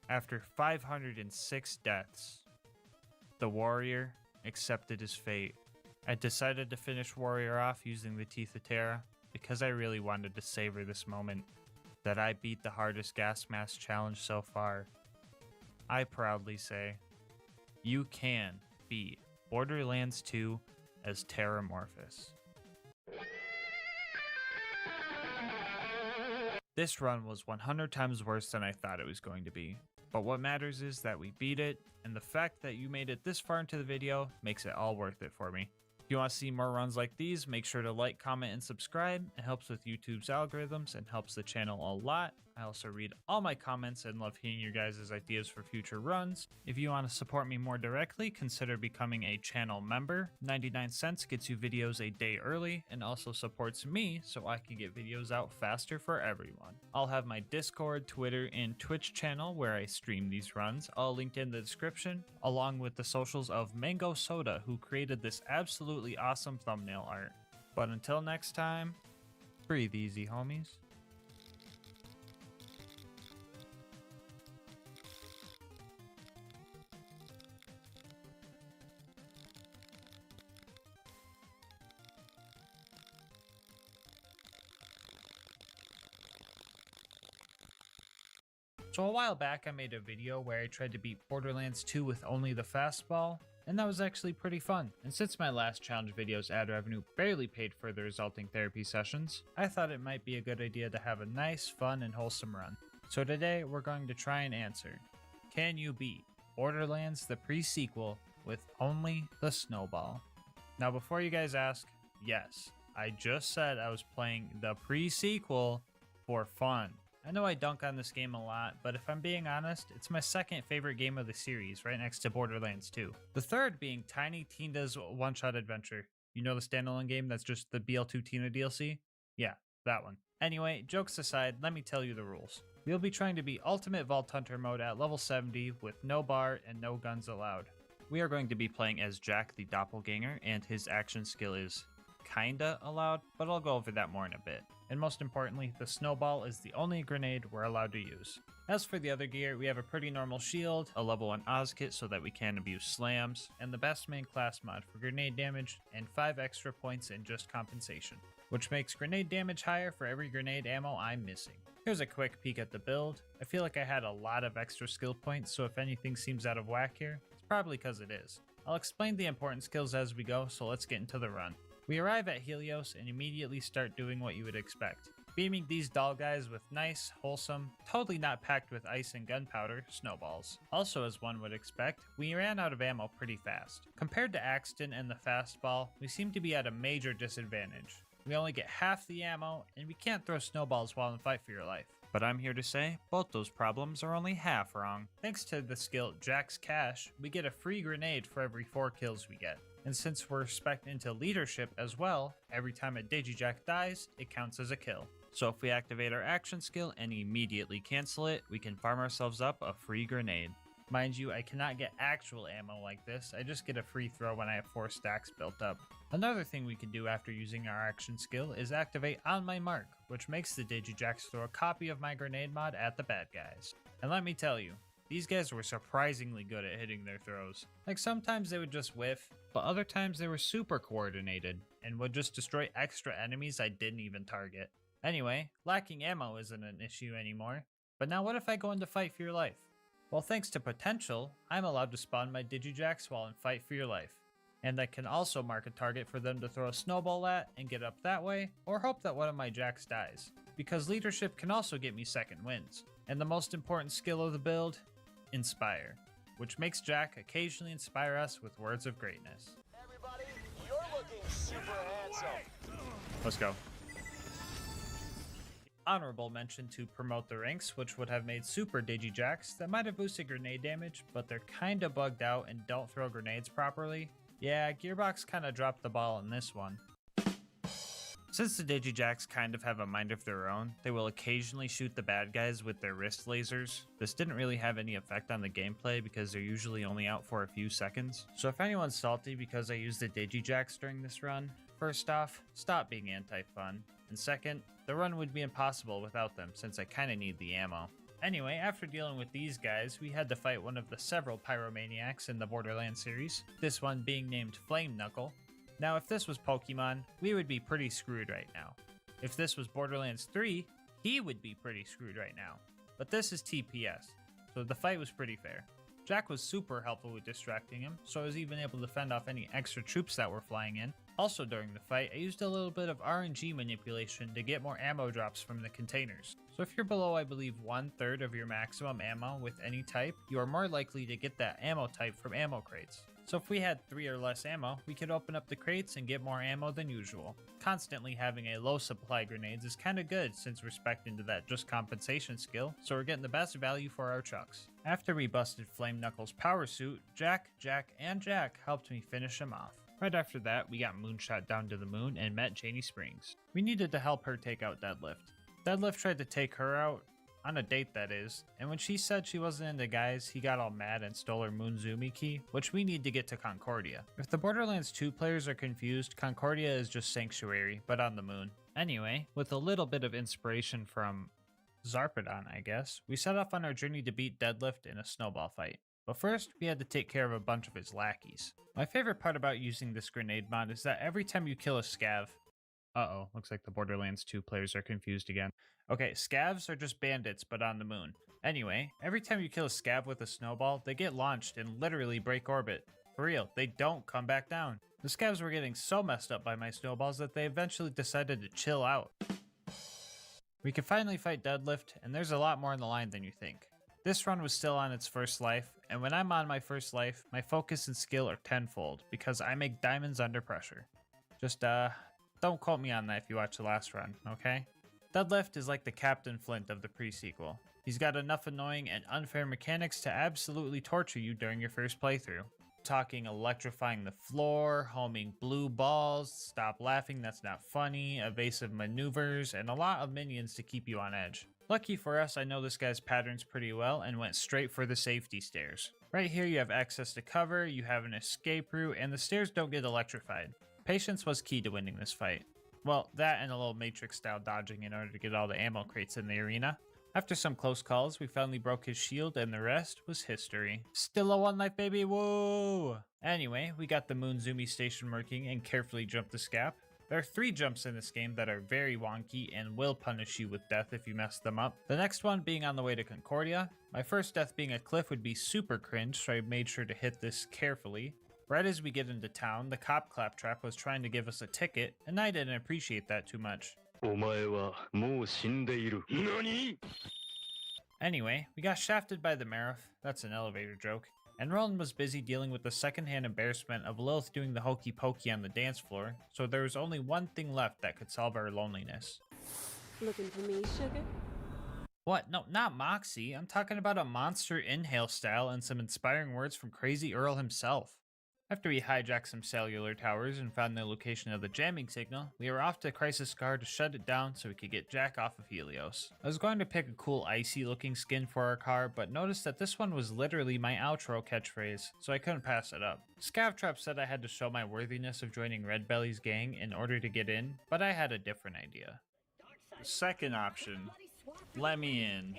S1: after 506 deaths, the warrior accepted his fate. I decided to finish Warrior off using the Teeth of Terra because I really wanted to savor this moment that I beat the hardest gas mask challenge so far. I proudly say, you can beat Borderlands 2 as Terramorphous. This run was 100 times worse than I thought it was going to be. But what matters is that we beat it, and the fact that you made it this far into the video makes it all worth it for me. If you want to see more runs like these, make sure to like, comment, and subscribe. It helps with YouTube's algorithms and helps the channel a lot. I also read all my comments and love hearing your guys' ideas for future runs. If you want to support me more directly, consider becoming a channel member. 99 cents gets you videos a day early and also supports me so I can get videos out faster for everyone. I'll have my Discord, Twitter, and Twitch channel where I stream these runs, all linked in the description, along with the socials of Mango Soda, who created this absolutely awesome thumbnail art. But until next time, breathe easy, homies. So a while back I made a video where I tried to beat Borderlands 2 with only the fastball, and that was actually pretty fun. And since my last challenge video's ad revenue barely paid for the resulting therapy sessions, I thought it might be a good idea to have a nice, fun, and wholesome run. So today we're going to try and answer, can you beat Borderlands the pre-sequel with only the snowball? Now before you guys ask, yes, I just said I was playing the pre-sequel for fun. I know I dunk on this game a lot, but if I'm being honest, it's my second favorite game of the series, right next to Borderlands 2. The third being Tiny Tina's One Shot Adventure. You know the standalone game that's just the BL2 Tina DLC? Yeah, that one. Anyway, jokes aside, let me tell you the rules. We'll be trying to beat Ultimate Vault Hunter mode at level 70 with no bar and no guns allowed. We are going to be playing as Jack the Doppelganger, and his action skill is kinda allowed, but I'll go over that more in a bit. And most importantly, the snowball is the only grenade we're allowed to use. As for the other gear, we have a pretty normal shield, a level 1 Oz kit so that we can abuse slams, and the best main class mod for grenade damage, and 5 extra points in just compensation, which makes grenade damage higher for every grenade ammo I'm missing. Here's a quick peek at the build. I feel like I had a lot of extra skill points, so if anything seems out of whack here, it's probably because it is. I'll explain the important skills as we go, so let's get into the run. We arrive at Helios and immediately start doing what you would expect. Beaming these doll guys with nice, wholesome, totally not packed with ice and gunpowder, snowballs. Also, as one would expect, we ran out of ammo pretty fast. Compared to Axton and the fastball, we seem to be at a major disadvantage. We only get half the ammo, and we can't throw snowballs while in fight for your life. But I'm here to say, both those problems are only half wrong. Thanks to the skill Jack's Cash, we get a free grenade for every 4 kills we get. And since we're spec'd into leadership as well, every time a Digijack dies, it counts as a kill. So if we activate our action skill and immediately cancel it, we can farm ourselves up a free grenade. Mind you, I cannot get actual ammo like this, I just get a free throw when I have 4 stacks built up. Another thing we can do after using our action skill is activate On My Mark, which makes the Digijacks throw a copy of my grenade mod at the bad guys. And let me tell you, these guys were surprisingly good at hitting their throws. Like sometimes they would just whiff, but other times they were super coordinated and would just destroy extra enemies I didn't even target. Anyway, lacking ammo isn't an issue anymore. But now what if I go into Fight for Your Life? Well, thanks to Potential, I'm allowed to spawn my Digijacks while in Fight for Your Life. And I can also mark a target for them to throw a snowball at and get up that way, or hope that one of my Jacks dies. Because leadership can also get me second wins. And the most important skill of the build, Inspire, which makes Jack occasionally inspire us with words of greatness.
S16: Everybody, you're looking super handsome.
S1: Let's go. Honorable mention to promote the ranks, which would have made super Digijacks that might have boosted grenade damage, but they're kinda bugged out and don't throw grenades properly. Yeah, Gearbox kinda dropped the ball in this one. Since the Digijacks kind of have a mind of their own, they will occasionally shoot the bad guys with their wrist lasers. This didn't really have any effect on the gameplay because they're usually only out for a few seconds. So if anyone's salty because I used the Digijacks during this run, first off, stop being anti-fun. And second,
S2: the run would be impossible without them since I kinda need the ammo. Anyway, after dealing with these guys, we had to fight one of the several pyromaniacs in the Borderlands series, this one being named Flame Knuckle. Now if this was Pokemon, we would be pretty screwed right now. If this was Borderlands 3, he would be pretty screwed right now. But this is TPS, so the fight was pretty fair. Jack was super helpful with distracting him, so I was even able to fend off any extra troops that were flying in. Also during the fight, I used a little bit of RNG manipulation to get more ammo drops from the containers. So if you're below, I believe, 1/3 of your maximum ammo with any type, you are more likely to get that ammo type from ammo crates. So if we had 3 or less ammo, we could open up the crates and get more ammo than usual. Constantly having a low supply grenades is kinda good since we're spec'd into that just compensation skill, so we're getting the best value for our chucks. After we busted Flame Knuckles' power suit, Jack, and Jack helped me finish him off. Right after that, we got moonshot down to the moon and met Janie Springs. We needed to help her take out Deadlift. Deadlift tried to take her out, on a date that is, and when she said she wasn't into guys, he got all mad and stole her Moonzumi key, which we need to get to Concordia. If the Borderlands 2 players are confused, Concordia is just Sanctuary, but on the moon. Anyway, with a little bit of inspiration from Zarpedon, I guess, we set off on our journey to beat Deadlift in a snowball fight. But first, we had to take care of a bunch of his lackeys. My favorite part about using this grenade mod is that every time you kill a scav... Uh-oh, looks like the Borderlands 2 players are confused again. Okay, scavs are just bandits, but on the moon. Anyway, every time you kill a scav with a snowball, they get launched and literally break orbit. For real, they don't come back down. The scavs were getting so messed up by my snowballs that they eventually decided to chill out. We can finally fight Deadlift, and there's a lot more on the line than you think. This run was still on its first life, and when I'm on my first life, my focus and skill are tenfold, because I make diamonds under pressure. Just, don't quote me on that if you watch the last run, okay? Deadlift is like the Captain Flint of the pre-sequel. He's got enough annoying and unfair mechanics to absolutely torture you during your first playthrough. Talking electrifying the floor, homing blue balls, stop laughing that's not funny, evasive maneuvers, and a lot of minions to keep you on edge. Lucky for us, I know this guy's patterns pretty well and went straight for the safety stairs. Right here you have access to cover, you have an escape route, and the stairs don't get electrified. Patience was key to winning this fight. Well, that and a little Matrix-style dodging in order to get all the ammo crates in the arena. After some close calls, we finally broke his shield and the rest was history. Still a 1 life, baby, woo! Anyway, we got the Moonzumi station working and carefully jumped the scap. There are 3 jumps in this game that are very wonky and will punish you with death if you mess them up. The next one being on the way to Concordia. My first death being a cliff would be super cringe, so I made sure to hit this carefully. Right as we get into town, the cop claptrap was trying to give us a ticket, and I didn't appreciate that too much. Anyway, we got shafted by the Marif, that's an elevator joke, and Roland was busy dealing with the secondhand embarrassment of Lilith doing the hokey pokey on the dance floor, so there was only one thing left that could solve our loneliness.
S17: Looking for me, sugar?
S2: What? No, not Moxie. I'm talking about a monster inhale style and some inspiring words from Crazy Earl himself. After we hijacked some cellular towers and found the location of the jamming signal, we were off to Crisis Scar to shut it down so we could get Jack off of Helios. I was going to pick a cool icy looking skin for our car, but noticed that this one was literally my outro catchphrase, so I couldn't pass it up. Scavtrap said I had to show my worthiness of joining Red Belly's gang in order to get in, but I had a different idea.
S1: Second option, let me in.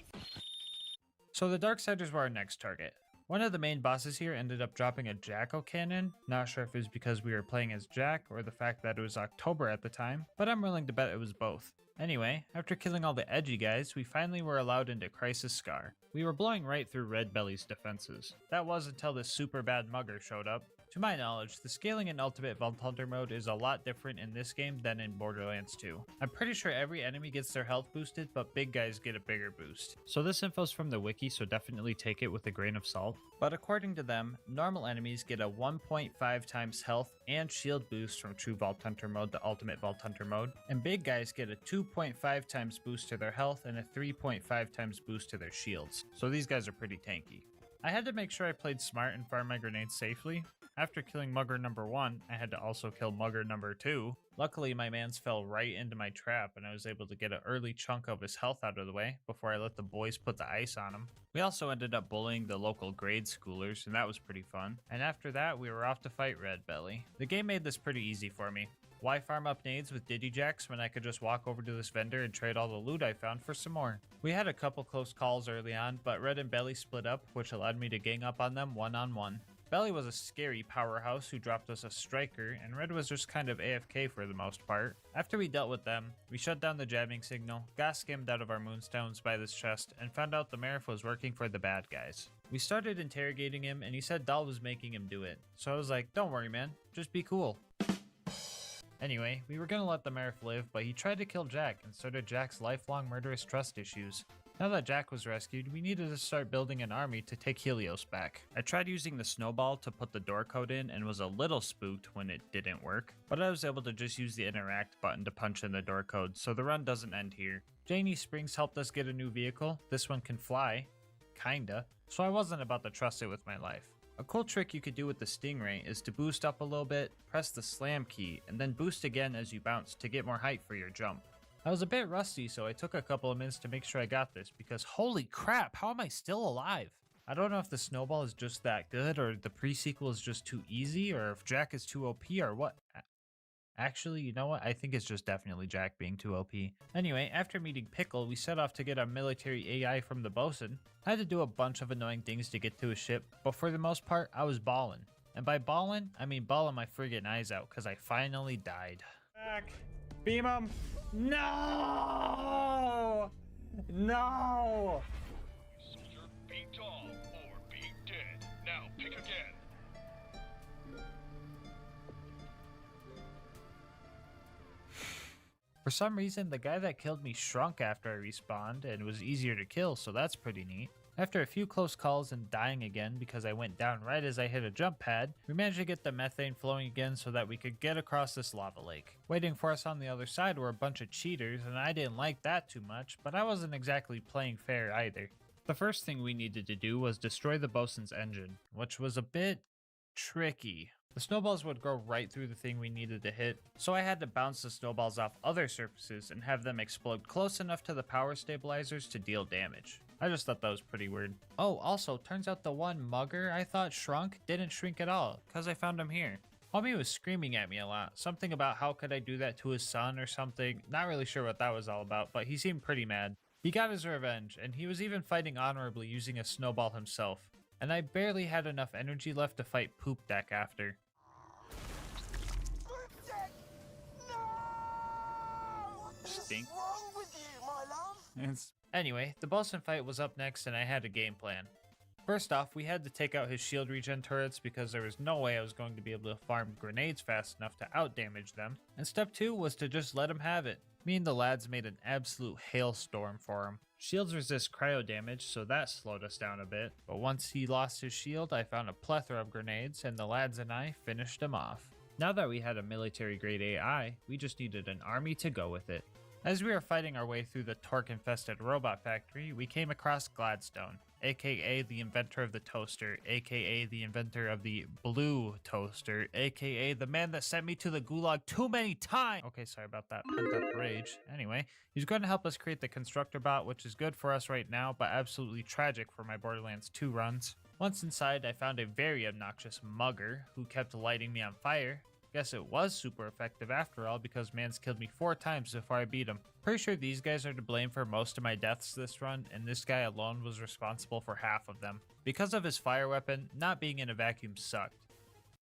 S2: So the Darksiders were our next target. One of the main bosses here ended up dropping a Jackal cannon. Not sure if it was because we were playing as Jack or the fact that it was October at the time, but I'm willing to bet it was both. Anyway, after killing all the edgy guys, we finally were allowed into Crisis Scar. We were blowing right through Red Belly's defenses. That was until this super bad mugger showed up. To my knowledge, the scaling in Ultimate Vault Hunter mode is a lot different in this game than in Borderlands 2. I'm pretty sure every enemy gets their health boosted, but big guys get a bigger boost. So this info's from the wiki, so definitely take it with a grain of salt. But according to them, normal enemies get a 1.5 times health and shield boost from True Vault Hunter mode to Ultimate Vault Hunter mode, and big guys get a 2.5 times boost to their health and a 3.5 times boost to their shields. So these guys are pretty tanky. I had to make sure I played smart and farmed my grenades safely. After killing Mugger number 1, I had to also kill Mugger number 2. Luckily, my mans fell right into my trap and I was able to get an early chunk of his health out of the way before I let the boys put the ice on him. We also ended up bullying the local grade schoolers, and that was pretty fun. And after that, we were off to fight Red Belly. The game made this pretty easy for me. Why farm up nades with Diddy Jacks when I could just walk over to this vendor and trade all the loot I found for some more? We had a couple close calls early on, but Red and Belly split up, which allowed me to gang up on them one-on-one. Belly was a scary powerhouse who dropped us a striker, and Red was just kind of AFK for the most part. After we dealt with them, we shut down the jamming signal, got skimmed out of our moonstones by this chest, and found out the Marif was working for the bad guys. We started interrogating him, and he said Dahl was making him do it. So I was like, don't worry man, just be cool. Anyway, we were gonna let the Marif live, but he tried to kill Jack and started Jack's lifelong murderous trust issues. Now that Jack was rescued, we needed to start building an army to take Helios back. I tried using the snowball to put the door code in and was a little spooked when it didn't work, but I was able to just use the interact button to punch in the door code, so the run doesn't end here. Janie Springs helped us get a new vehicle. This one can fly, kinda, so I wasn't about to trust it with my life. A cool trick you could do with the Stingray is to boost up a little bit, press the slam key, and then boost again as you bounce to get more height for your jump. I was a bit rusty, so I took a couple of minutes to make sure I got this, because holy crap, how am I still alive? I don't know if the snowball is just that good, or the pre-sequel is just too easy, or if Jack is too OP, or what. Actually, you know what? I think it's just definitely Jack being too OP. Anyway, after meeting Pickle, we set off to get a military AI from the bosun. I had to do a bunch of annoying things to get to his ship, but for the most part, I was ballin'. And by ballin', I mean bawling my friggin' eyes out, because I finally died.
S13: Back. Beam him. No! No!
S7: Soldier, being tall or being dead. Now pick again.
S2: For some reason, the guy that killed me shrunk after I respawned and was easier to kill, so that's pretty neat. After a few close calls and dying again because I went down right as I hit a jump pad, we managed to get the methane flowing again so that we could get across this lava lake. Waiting for us on the other side were a bunch of cheaters, and I didn't like that too much, but I wasn't exactly playing fair either. The first thing we needed to do was destroy the bosun's engine, which was a bit tricky. The snowballs would go right through the thing we needed to hit, so I had to bounce the snowballs off other surfaces and have them explode close enough to the power stabilizers to deal damage. I just thought that was pretty weird. Oh, also, turns out the one mugger I thought shrunk didn't shrink at all, cause I found him here. Homie was screaming at me a lot, something about how could I do that to his son or something, not really sure what that was all about, but he seemed pretty mad. He got his revenge, and he was even fighting honorably using a snowball himself. And I barely had enough energy left to fight Poop Deck after. Stink.
S20: What's wrong with you, my love?
S2: Anyway, the bosun fight was up next and I had a game plan. First off, we had to take out his shield regen turrets because there was no way I was going to be able to farm grenades fast enough to out-damage them. And step 2 was to just let him have it. Me and the lads made an absolute hailstorm for him. Shields resist cryo damage, so that slowed us down a bit. But once he lost his shield, I found a plethora of grenades and the lads and I finished him off. Now that we had a military grade AI, we just needed an army to go with it. As we were fighting our way through the torque-infested robot factory, we came across Gladstone, aka the inventor of the toaster, aka the inventor of the blue toaster, aka the man that sent me to the gulag too many times. Okay, sorry about that pent-up rage. Anyway, he's going to help us create the constructor bot, which is good for us right now, but absolutely tragic for my Borderlands 2 runs. Once inside, I found a very obnoxious mugger who kept lighting me on fire. Guess it was super effective after all because man's killed me 4 times before I beat him. Pretty sure these guys are to blame for most of my deaths this run, and this guy alone was responsible for half of them. Because of his fire weapon, not being in a vacuum sucked.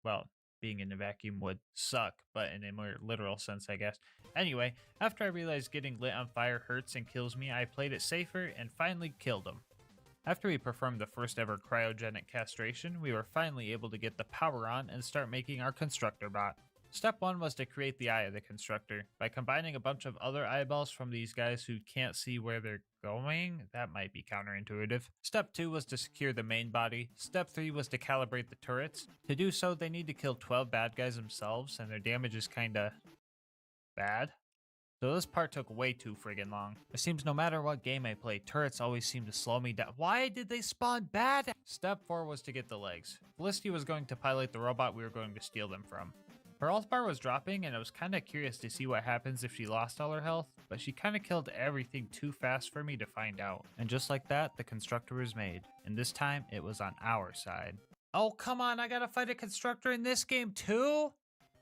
S2: Well, being in a vacuum would suck, but in a more literal sense, I guess. Anyway, after I realized getting lit on fire hurts and kills me, I played it safer and finally killed him. After we performed the first ever cryogenic castration, we were finally able to get the power on and start making our constructor bot. Step 1 was to create the eye of the constructor. By combining a bunch of other eyeballs from these guys who can't see where they're going, that might be counterintuitive. Step 2 was to secure the main body. Step 3 was to calibrate the turrets. To do so, they need to kill 12 bad guys themselves, and their damage is kinda bad. So this part took way too friggin' long. It seems no matter what game I play, turrets always seem to slow me down. Why did they spawn bad? Step 4 was to get the legs. Felicity was going to pilot the robot we were going to steal them from. Her health bar was dropping and I was kinda curious to see what happens if she lost all her health, but she kinda killed everything too fast for me to find out. And just like that, the constructor was made. And this time, it was on our side. Oh, come on, I gotta fight a constructor in this game too?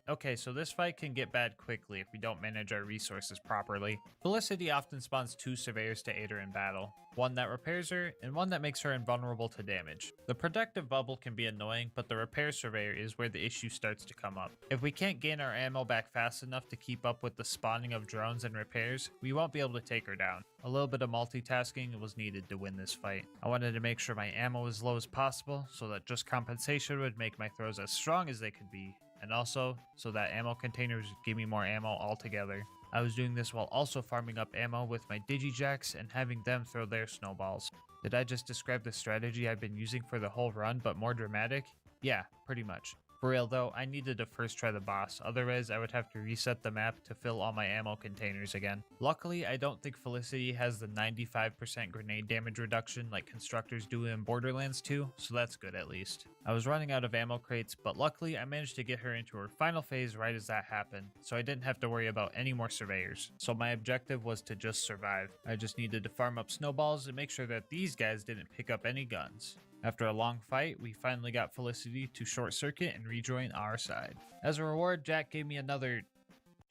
S2: Okay, so this fight can get bad quickly if we don't manage our resources properly. Felicity often spawns 2 surveyors to aid her in battle. One that repairs her, and one that makes her invulnerable to damage. The protective bubble can be annoying, but the repair surveyor is where the issue starts to come up. If we can't gain our ammo back fast enough to keep up with the spawning of drones and repairs, we won't be able to take her down. A little bit of multitasking was needed to win this fight. I wanted to make sure my ammo was as low as possible, so that just compensation would make my throws as strong as they could be, and also so that ammo containers would give me more ammo altogether. I was doing this while also farming up ammo with my Digijacks and having them throw their snowballs. Did I just describe the strategy I've been using for the whole run, but more dramatic? Yeah, pretty much. For real though, I needed to first try the boss, otherwise I would have to reset the map to fill all my ammo containers again. Luckily, I don't think Felicity has the 95% grenade damage reduction like constructors do in Borderlands 2, so that's good at least. I was running out of ammo crates, but luckily I managed to get her into her final phase right as that happened, so I didn't have to worry about any more surveyors. So my objective was to just survive. I just needed to farm up snowballs and make sure that these guys didn't pick up any guns. After a long fight, we finally got Felicity to short circuit and rejoin our side. As a reward, Jack gave me another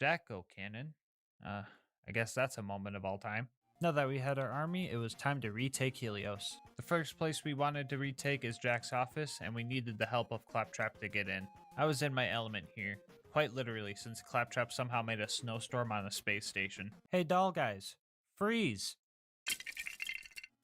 S2: Jacko cannon. I guess that's a moment of all time. Now that we had our army, it was time to retake Helios. The first place we wanted to retake is Jack's office, and we needed the help of Claptrap to get in. I was in my element here, quite literally, since Claptrap somehow made a snowstorm on a space station. Hey doll guys, freeze!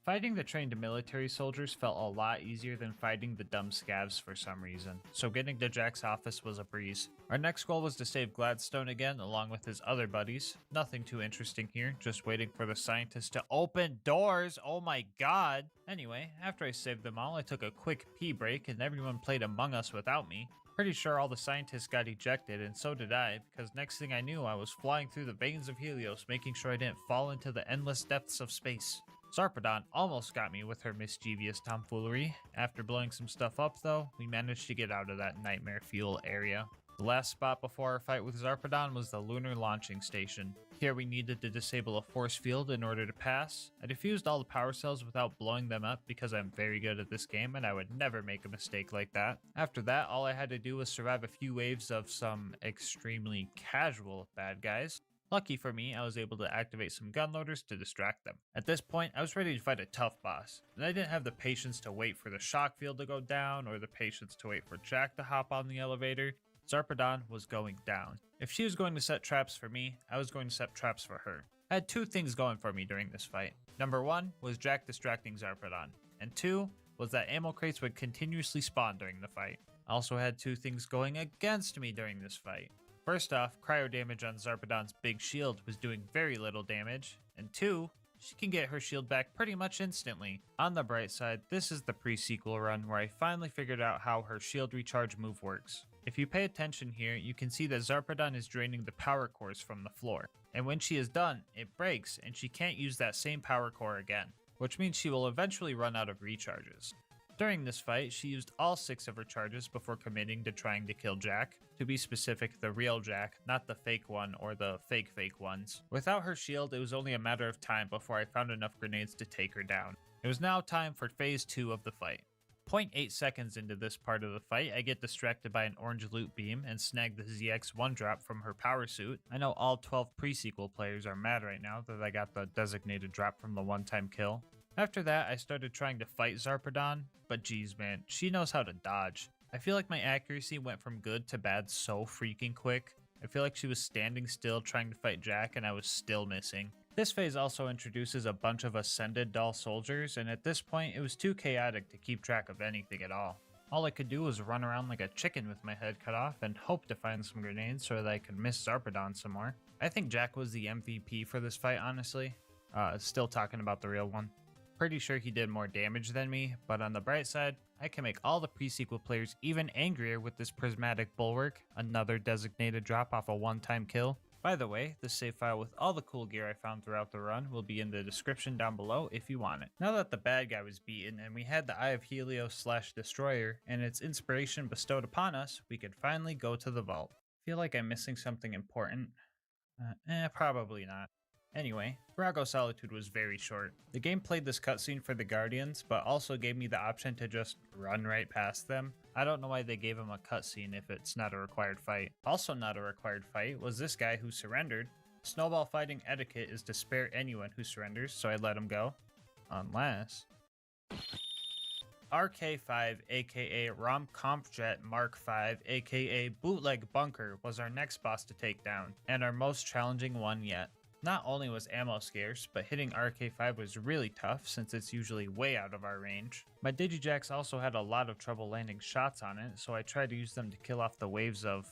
S2: Fighting the trained military soldiers felt a lot easier than fighting the dumb scavs for some reason, so getting to Jack's office was a breeze. Our next goal was to save Gladstone again along with his other buddies. Nothing too interesting here, just waiting for the scientists to open doors, oh my god! Anyway, after I saved them all, I took a quick pee break and everyone played Among Us without me. Pretty sure all the scientists got ejected, and so did I, because next thing I knew I was flying through the veins of Helios, making sure I didn't fall into the endless depths of space. Zarpedon almost got me with her mischievous tomfoolery. After blowing some stuff up though, we managed to get out of that nightmare fuel area. The last spot before our fight with Zarpedon was the lunar launching station. Here we needed to disable a force field in order to pass. I defused all the power cells without blowing them up because I'm very good at this game and I would never make a mistake like that. After that, all I had to do was survive a few waves of some extremely casual bad guys. Lucky for me, I was able to activate some gun loaders to distract them. At this point, I was ready to fight a tough boss, and I didn't have the patience to wait for the shock field to go down or the patience to wait for Jack to hop on the elevator. Zarpedon was going down. If she was going to set traps for me, I was going to set traps for her. I had 2 things going for me during this fight. Number 1 was Jack distracting Zarpedon, and 2 was that ammo crates would continuously spawn during the fight. I also had 2 things going against me during this fight. First off, cryo damage on Zarpedon's big shield was doing very little damage, and 2, she can get her shield back pretty much instantly. On the bright side, this is the pre-sequel run where I finally figured out how her shield recharge move works. If you pay attention here, you can see that Zarpedon is draining the power cores from the floor, and when she is done, it breaks and she can't use that same power core again, which means she will eventually run out of recharges. During this fight, she used all 6 of her charges before committing to trying to kill Jack. To be specific, the real Jack, not the fake one or the fake ones. Without her shield, it was only a matter of time before I found enough grenades to take her down. It was now time for phase 2 of the fight. 0.8 seconds into this part of the fight, I get distracted by an orange loot beam and snag the ZX-1 drop from her power suit. I know all 12 pre-sequel players are mad right now that I got the designated drop from the one-time kill. After that, I started trying to fight Zarpedon, but geez man, she knows how to dodge. I feel like my accuracy went from good to bad so freaking quick. I feel like she was standing still trying to fight Jack and I was still missing. This phase also introduces a bunch of ascended doll soldiers, and at this point it was too chaotic to keep track of anything at all. All I could do was run around like a chicken with my head cut off and hope to find some grenades so that I could miss Zarpedon some more. I think Jack was the MVP for this fight, honestly. Still talking about the real one. Pretty sure he did more damage than me, but on the bright side, I can make all the pre-sequel players even angrier with this prismatic bulwark, another designated drop off a one-time kill. By the way, the save file with all the cool gear I found throughout the run will be in the description down below if you want it. Now that the bad guy was beaten and we had the Eye of Helios / Destroyer and its inspiration bestowed upon us, we could finally go to the vault. Feel like I'm missing something important? Probably not. Anyway, Virago Solitude was very short. The game played this cutscene for the Guardians, but also gave me the option to just run right past them. I don't know why they gave him a cutscene if it's not a required fight. Also not a required fight was this guy who surrendered. Snowball fighting etiquette is to spare anyone who surrenders, so I let him go. Unless... RK5 aka Romkampfjet Mark V aka Bootleg Bunker was our next boss to take down, and our most challenging one yet. Not only was ammo scarce, but hitting RK5 was really tough since it's usually way out of our range. My Digijax also had a lot of trouble landing shots on it, so I tried to use them to kill off the waves of...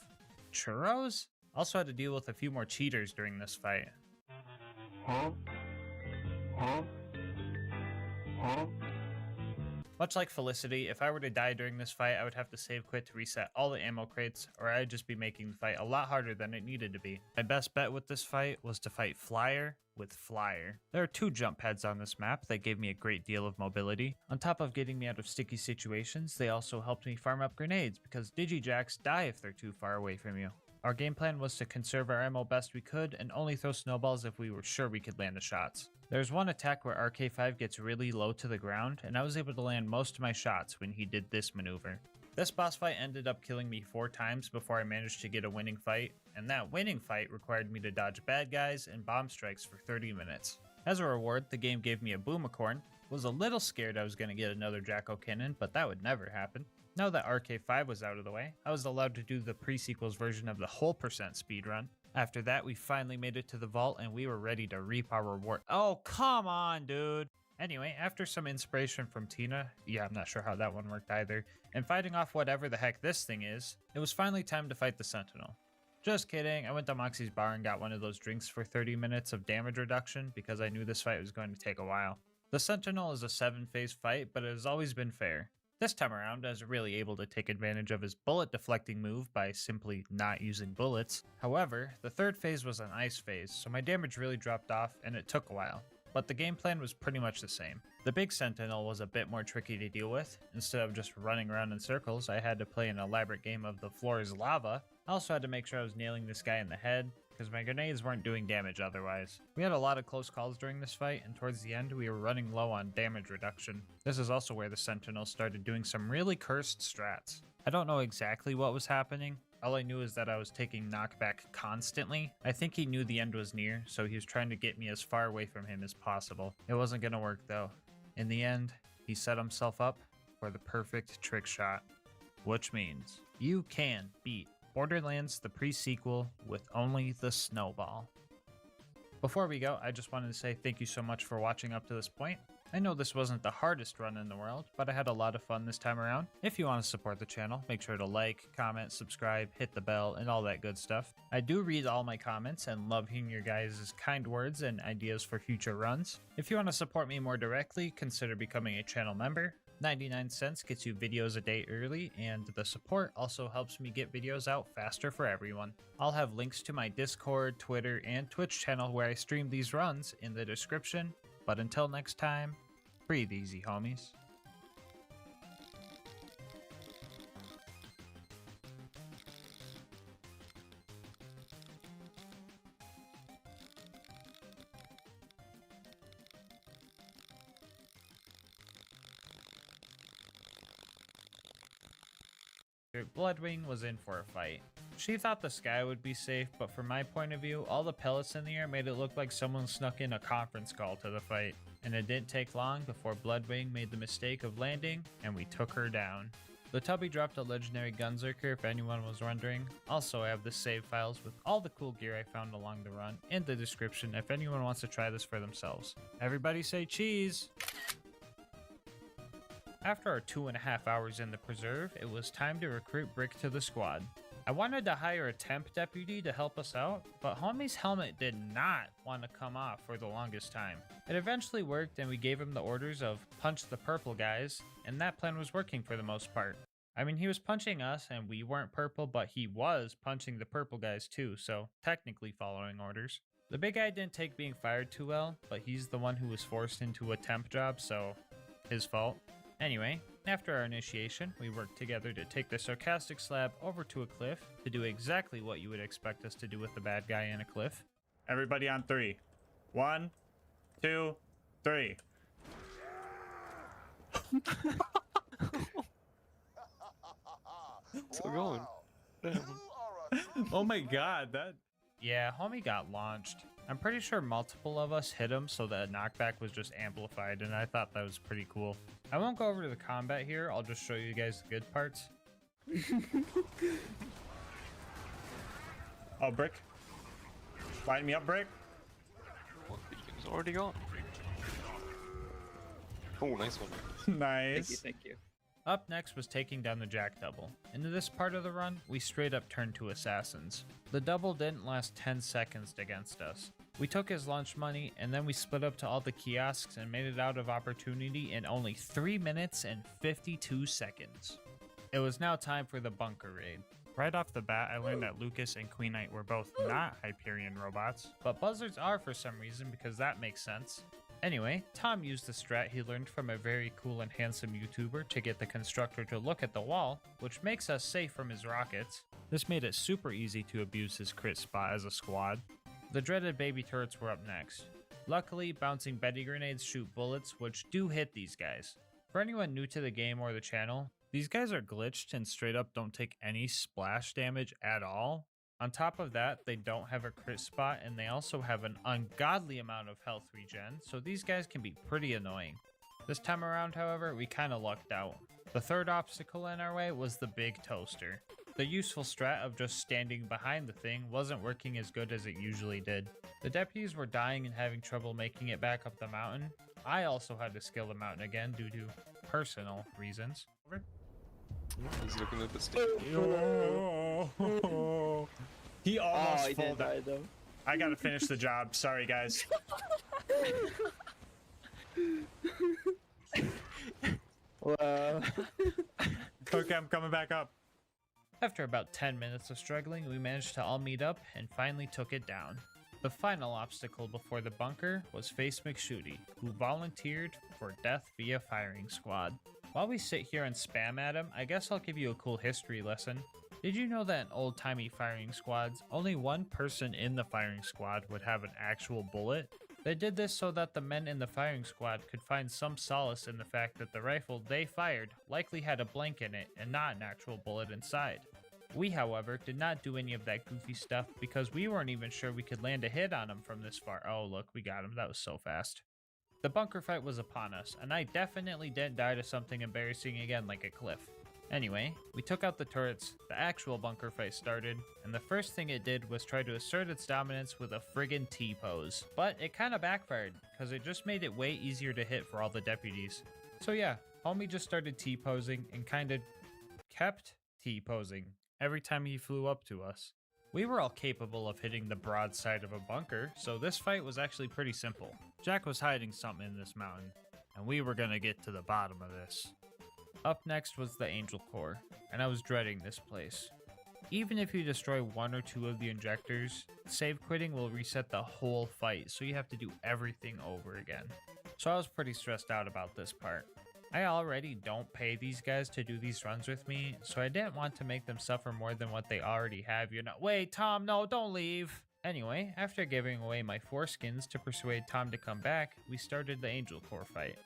S2: churros? Also had to deal with a few more cheaters during this fight. Much like Felicity, if I were to die during this fight, I would have to save quit to reset all the ammo crates, or I'd just be making the fight a lot harder than it needed to be. My best bet with this fight was to fight Flyer with Flyer. There are 2 jump pads on this map that gave me a great deal of mobility. On top of getting me out of sticky situations, they also helped me farm up grenades, because Digijax die if they're too far away from you. Our game plan was to conserve our ammo best we could and only throw snowballs if we were sure we could land the shots. There's one attack where RK5 gets really low to the ground, and I was able to land most of my shots when he did this maneuver. This boss fight ended up killing me 4 times before I managed to get a winning fight, and that winning fight required me to dodge bad guys and bomb strikes for 30 minutes. As a reward, the game gave me a Boomacorn. Was a little scared I was going to get another Jacko Cannon, but that would never happen. Now that RK5 was out of the way, I was allowed to do the pre-sequels version of the whole percent speedrun. After that, we finally made it to the vault and we were ready to reap our reward. Oh, come on, dude! Anyway, after some inspiration from Tina, yeah, I'm not sure how that one worked either, and fighting off whatever the heck this thing is, it was finally time to fight the Sentinel. Just kidding, I went to Moxie's bar and got one of those drinks for 30 minutes of damage reduction because I knew this fight was going to take a while. The Sentinel is a 7-phase fight, but it has always been fair. This time around, I was really able to take advantage of his bullet deflecting move by simply not using bullets. However, the 3rd phase was an ice phase, so my damage really dropped off and it took a while. But the game plan was pretty much the same. The big Sentinel was a bit more tricky to deal with. Instead of just running around in circles, I had to play an elaborate game of the floor is lava. I also had to make sure I was nailing this guy in the head, because my grenades weren't doing damage otherwise. We had a lot of close calls during this fight, and towards the end we were running low on damage reduction. This is also where the Sentinel started doing some really cursed strats. I don't know exactly what was happening. All I knew is that I was taking knockback constantly. I think he knew the end was near, so he was trying to get me as far away from him as possible. It wasn't gonna work though. In the end, he set himself up for the perfect trick shot, which means you can beat Borderlands the pre-sequel with only the snowball. Before we go, I just wanted to say thank you so much for watching up to this point. I know this wasn't the hardest run in the world, but I had a lot of fun this time around. If you want to support the channel, make sure to like, comment, subscribe, hit the bell, and all that good stuff. I do read all my comments and love hearing your guys' kind words and ideas for future runs. If you want to support me more directly, consider becoming a channel member. 99 cents gets you videos a day early, and the support also helps me get videos out faster for everyone. I'll have links to my Discord, Twitter, and Twitch channel where I stream these runs in the description. But until next time, breathe easy, homies. Bloodwing was in for a fight. She thought the sky would be safe, but from my point of view, all the pellets in the air made it look like someone snuck in a conference call to the fight. And it didn't take long before Bloodwing made the mistake of landing, and we took her down. The Tubby dropped a legendary Gunzerker if anyone was wondering. Also, I have the save files with all the cool gear I found along the run in the description if anyone wants to try this for themselves. Everybody say cheese! After our 2.5 hours in the preserve, it was time to recruit Brick to the squad. I wanted to hire a temp deputy to help us out, but homie's helmet did not want to come off for the longest time. It eventually worked and we gave him the orders of punch the purple guys, and that plan was working for the most part. I mean, he was punching us and we weren't purple, but he was punching the purple guys too, so technically following orders. The big guy didn't take being fired too well, but he's the one who was forced into a temp job, so his fault. Anyway, after our initiation, we worked together to take the sarcastic slab over to a cliff to do exactly what you would expect us to do with the bad guy in a cliff.
S1: Everybody on 3. 1, 2, 3.
S12: Still going. Damn.
S1: Oh my god, that...
S2: Yeah, homie got launched. I'm pretty sure multiple of us hit him, so the knockback was just amplified, and I thought that was pretty cool. I won't go over to the combat here, I'll just show you guys the good parts.
S1: Oh, Brick. Line me up, Brick.
S12: What? The game's already gone. Oh, nice one.
S1: Nice.
S6: Thank you.
S2: Up next was taking down the Jack Double. In this part of the run, we straight up turned to assassins. The double didn't last 10 seconds against us. We took his lunch money, and then we split up to all the kiosks and made it out of opportunity in only 3 minutes and 52 seconds. It was now time for the bunker raid. Right off the bat, I learned that Lucas and Queen Knight were both not Hyperion robots, but buzzards are for some reason because that makes sense. Anyway, Tom used the strat he learned from a very cool and handsome YouTuber to get the constructor to look at the wall, which makes us safe from his rockets. This made it super easy to abuse his crit spot as a squad. The dreaded baby turrets were up next. Luckily, bouncing Betty grenades shoot bullets, which do hit these guys. For anyone new to the game or the channel, these guys are glitched and straight up don't take any splash damage at all. On top of that, they don't have a crit spot, and they also have an ungodly amount of health regen, so these guys can be pretty annoying. This time around, however, we kinda lucked out. The third obstacle in our way was the big toaster. The useful strat of just standing behind the thing wasn't working as good as it usually did. The deputies were dying and having trouble making it back up the mountain. I also had to scale the mountain again due to personal reasons.
S12: He's looking at the stick.
S1: He almost full died though. I gotta finish the job. Sorry, guys.
S6: Wow.
S1: Okay, I'm coming back up.
S2: After about 10 minutes of struggling, we managed to all meet up and finally took it down. The final obstacle before the bunker was Face McShooty, who volunteered for death via firing squad. While we sit here and spam at him, I guess I'll give you a cool history lesson. Did you know that in old-timey firing squads, only one person in the firing squad would have an actual bullet? They did this so that the men in the firing squad could find some solace in the fact that the rifle they fired likely had a blank in it and not an actual bullet inside. We, however, did not do any of that goofy stuff because we weren't even sure we could land a hit on him from this far. Oh, look, we got him. That was so fast. The bunker fight was upon us, and I definitely didn't die to something embarrassing again like a cliff. Anyway, we took out the turrets, the actual bunker fight started, and the first thing it did was try to assert its dominance with a friggin' T-pose. But it kinda backfired, because it just made it way easier to hit for all the deputies. So yeah, homie just started T-posing and kinda kept T-posing every time he flew up to us. We were all capable of hitting the broad side of a bunker, so this fight was actually pretty simple. Jack was hiding something in this mountain, and we were gonna get to the bottom of this. Up next was the Angel Core, and I was dreading this place. Even if you destroy one or two of the injectors, save quitting will reset the whole fight, so you have to do everything over again. So I was pretty stressed out about this part. I already don't pay these guys to do these runs with me, so I didn't want to make them suffer more than what they already have, you know. Wait, Tom, no, don't leave! Anyway, after giving away my foreskins to persuade Tom to come back, we started the Angel Core fight.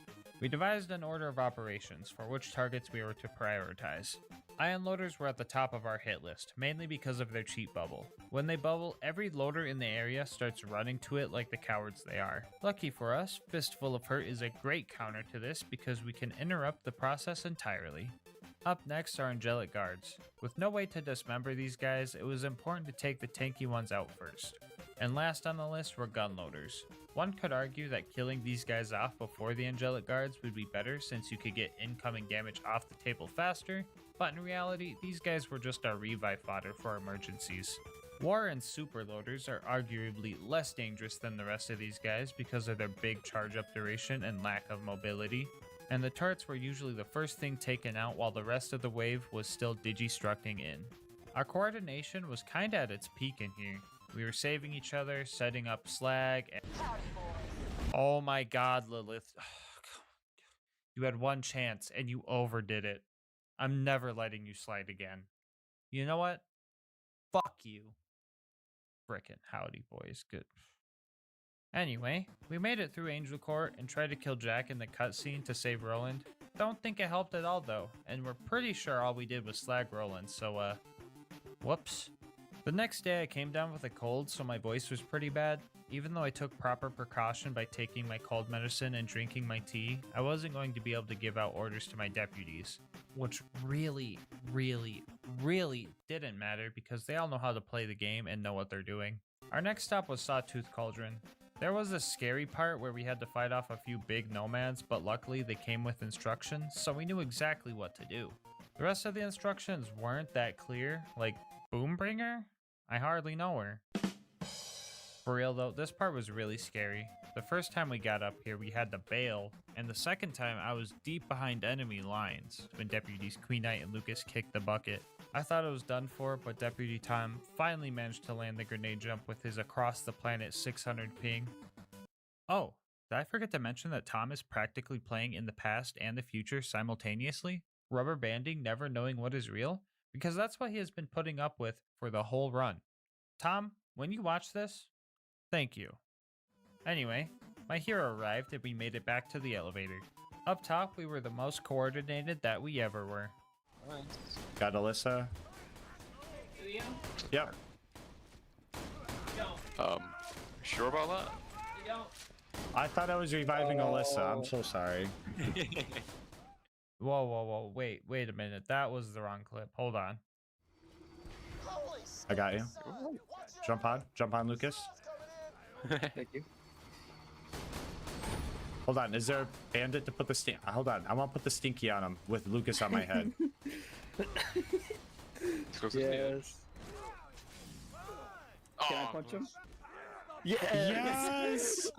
S2: We devised an order of operations for which targets we were to prioritize. Ion loaders were at the top of our hit list, mainly because of their cheap bubble. When they bubble, every loader in the area starts running to it like the cowards they are. Lucky for us, Fistful of Hurt is a great counter to this because we can interrupt the process entirely. Up next are Angelic Guards. With no way to dismember these guys, it was important to take the tanky ones out first. And last on the list were gun loaders. One could argue that killing these guys off before the Angelic Guards would be better since you could get incoming damage off the table faster, but in reality, these guys were just our revive fodder for emergencies. War and super loaders are arguably less dangerous than the rest of these guys because of their big charge up duration and lack of mobility, and the turrets were usually the first thing taken out while the rest of the wave was still digistructing in. Our coordination was kinda at its peak in here. We were saving each other, setting up slag, and oh my god, Lilith. You had one chance and you overdid it. I'm never letting you slide again. You know what? Fuck you. Frickin' howdy, boys. Good. Anyway, we made it through Angel Court and tried to kill Jack in the cutscene to save Roland. don't think it helped at all though, and we're pretty sure all we did was slag rolling, so whoops. The next day I came down with a cold, so my voice was pretty bad. Even though I took proper precaution by taking my cold medicine and drinking my tea, I wasn't going to be able to give out orders to my deputies. Which really didn't matter because they all know how to play the game and know what they're doing. Our next stop was Sawtooth Cauldron. There was a scary part where we had to fight off a few big nomads, but luckily they came with instructions, so we knew exactly what to do. The rest of the instructions weren't that clear, like Boombringer? I hardly know her. For real though, this part was really scary. The first time we got up here, we had to bail, and the second time I was deep behind enemy lines when Deputies Queen Knight and Lucas kicked the bucket. I thought it was done for, but Deputy Tom finally managed to land the grenade jump with his across the planet 600 ping. Oh, did I forget to mention that Tom is practically playing in the past and the future simultaneously? Rubber banding, never knowing what is real? Because that's what he has been putting up with for the whole run. Tom, when you watch this, thank you. Anyway, my hero arrived and we made it back to the elevator. Up top, we were the most coordinated that we ever were.
S13: Got Alyssa. Yep.
S12: Sure about that?
S13: I thought I was reviving Alyssa. I'm so sorry.
S2: Whoa, wait a minute. That was the wrong clip. Hold on.
S13: I got you. Jump on, Lucas.
S15: Thank you.
S13: Hold on, is there a bandit to put the stink? Hold on, I want to put the stinky on him with Lucas on my head.
S15: Yes. Can I punch him?
S13: Yes!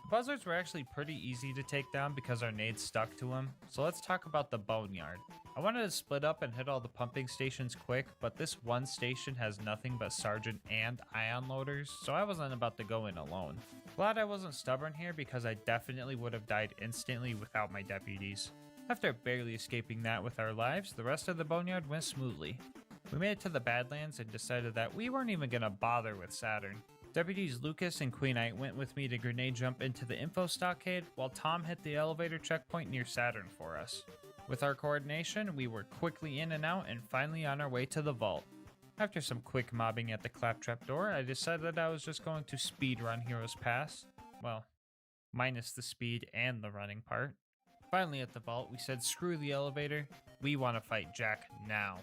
S2: Buzzards were actually pretty easy to take down because our nades stuck to them, so let's talk about the boneyard. I wanted to split up and hit all the pumping stations quick, but this one station has nothing but sergeant and ion loaders, so I wasn't about to go in alone. Glad I wasn't stubborn here because I definitely would have died instantly without my deputies. After barely escaping that with our lives, the rest of the boneyard went smoothly. We made it to the Badlands and decided that we weren't even gonna bother with Saturn. Deputies Lucas and Queen Knight went with me to grenade jump into the info stockade, while Tom hit the elevator checkpoint near Saturn for us. With our coordination, we were quickly in and out and finally on our way to the vault. After some quick mobbing at the claptrap door, I decided that I was just going to speedrun Heroes Pass. Well, minus the speed and the running part. Finally at the vault, we said screw the elevator, we want to fight Jack now.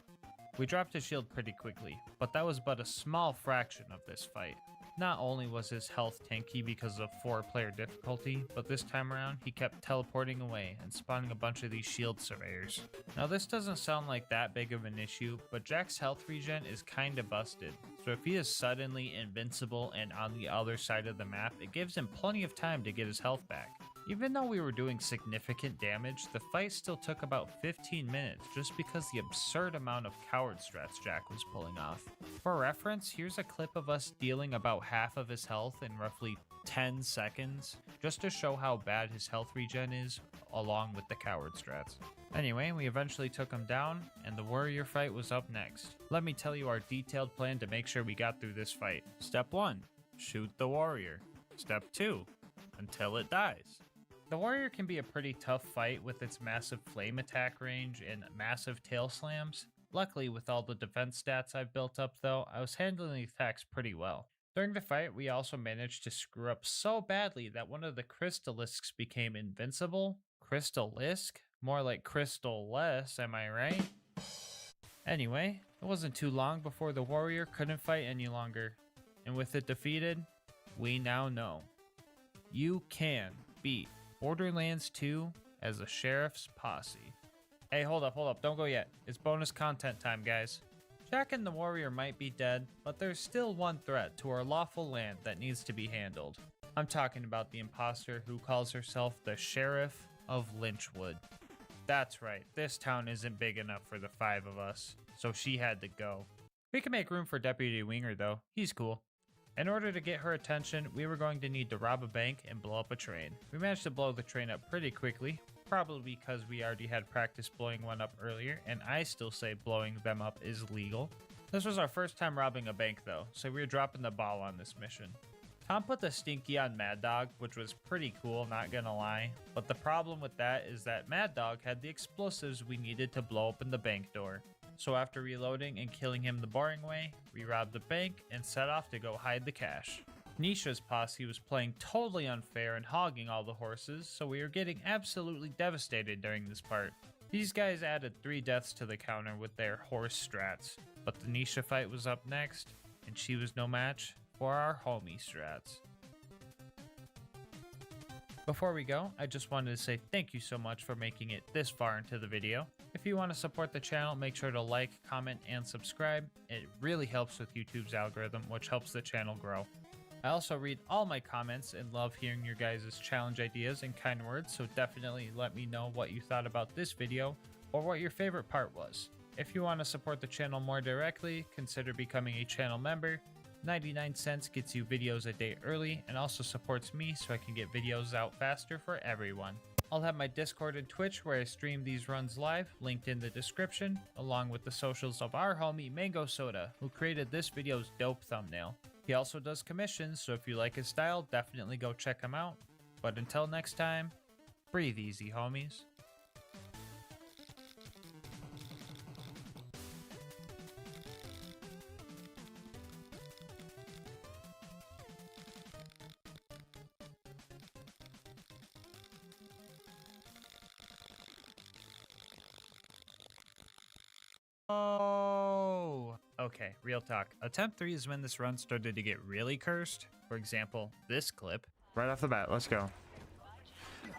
S2: We dropped his shield pretty quickly, but that was but a small fraction of this fight. Not only was his health tanky because of 4-player difficulty, but this time around he kept teleporting away and spawning a bunch of these shield surveyors. Now this doesn't sound like that big of an issue, but Jack's health regen is kinda busted, so if he is suddenly invincible and on the other side of the map, it gives him plenty of time to get his health back. Even though we were doing significant damage, the fight still took about 15 minutes just because the absurd amount of coward strats Jack was pulling off. For reference, here's a clip of us dealing about half of his health in roughly 10 seconds, just to show how bad his health regen is, along with the coward strats. Anyway, we eventually took him down, and the warrior fight was up next. Let me tell you our detailed plan to make sure we got through this fight. Step 1, shoot the warrior. Step 2, until it dies. The warrior can be a pretty tough fight with its massive flame attack range and massive tail slams. Luckily, with all the defense stats I've built up though, I was handling the attacks pretty well. During the fight, we also managed to screw up so badly that one of the Crystalisks became invincible. Crystalisk? More like crystal-less, am I right? Anyway, it wasn't too long before the warrior couldn't fight any longer. And with it defeated, we now know. You can beat Borderlands 2 as a sheriff's posse. Hey, hold up, don't go yet. It's bonus content time, guys. Jack and the warrior might be dead, but there's still one threat to our lawful land that needs to be handled. I'm talking about the imposter who calls herself the Sheriff of Lynchwood. That's right, this town isn't big enough for the 5 of us, so she had to go. We can make room for Deputy Winger though, he's cool. In order to get her attention, we were going to need to rob a bank and blow up a train. We managed to blow the train up pretty quickly, probably because we already had practice blowing one up earlier, and I still say blowing them up is legal. This was our first time robbing a bank though, so we were dropping the ball on this mission. Tom put the Stinky on Mad Dog, which was pretty cool, not gonna lie. But the problem with that is that Mad Dog had the explosives we needed to blow open the bank door. So after reloading and killing him the boring way, we robbed the bank and set off to go hide the cash. Nisha's posse was playing totally unfair and hogging all the horses, so we were getting absolutely devastated during this part. These guys added 3 deaths to the counter with their horse strats, but the Nisha fight was up next, and she was no match for our homie strats. Before we go, I just wanted to say thank you so much for making it this far into the video. If you want to support the channel, make sure to like, comment, and subscribe. It really helps with YouTube's algorithm, which helps the channel grow. I also read all my comments and love hearing your guys' challenge ideas and kind words, so definitely let me know what you thought about this video or what your favorite part was. If you want to support the channel more directly, consider becoming a channel member. 99 cents gets you videos a day early and also supports me so I can get videos out faster for everyone. I'll have my Discord and Twitch where I stream these runs live, linked in the description, along with the socials of our homie Mango Soda, who created this video's dope thumbnail. He also does commissions, so if you like his style, definitely go check him out. But until next time, breathe easy, homies. Oh, okay, real talk. Attempt 3 is when this run started to get really cursed. For example, this clip.
S21: Right off the bat, let's go.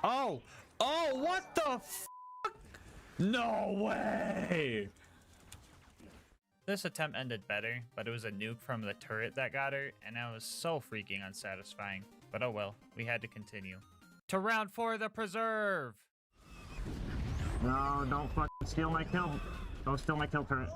S1: Oh! Oh, what the f***? No way!
S2: This attempt ended better, but it was a nuke from the turret that got her, and that was so freaking unsatisfying. But oh well, we had to continue. To round 4 of the preserve!
S21: No, don't fucking steal my kill. Don't steal my kill turret.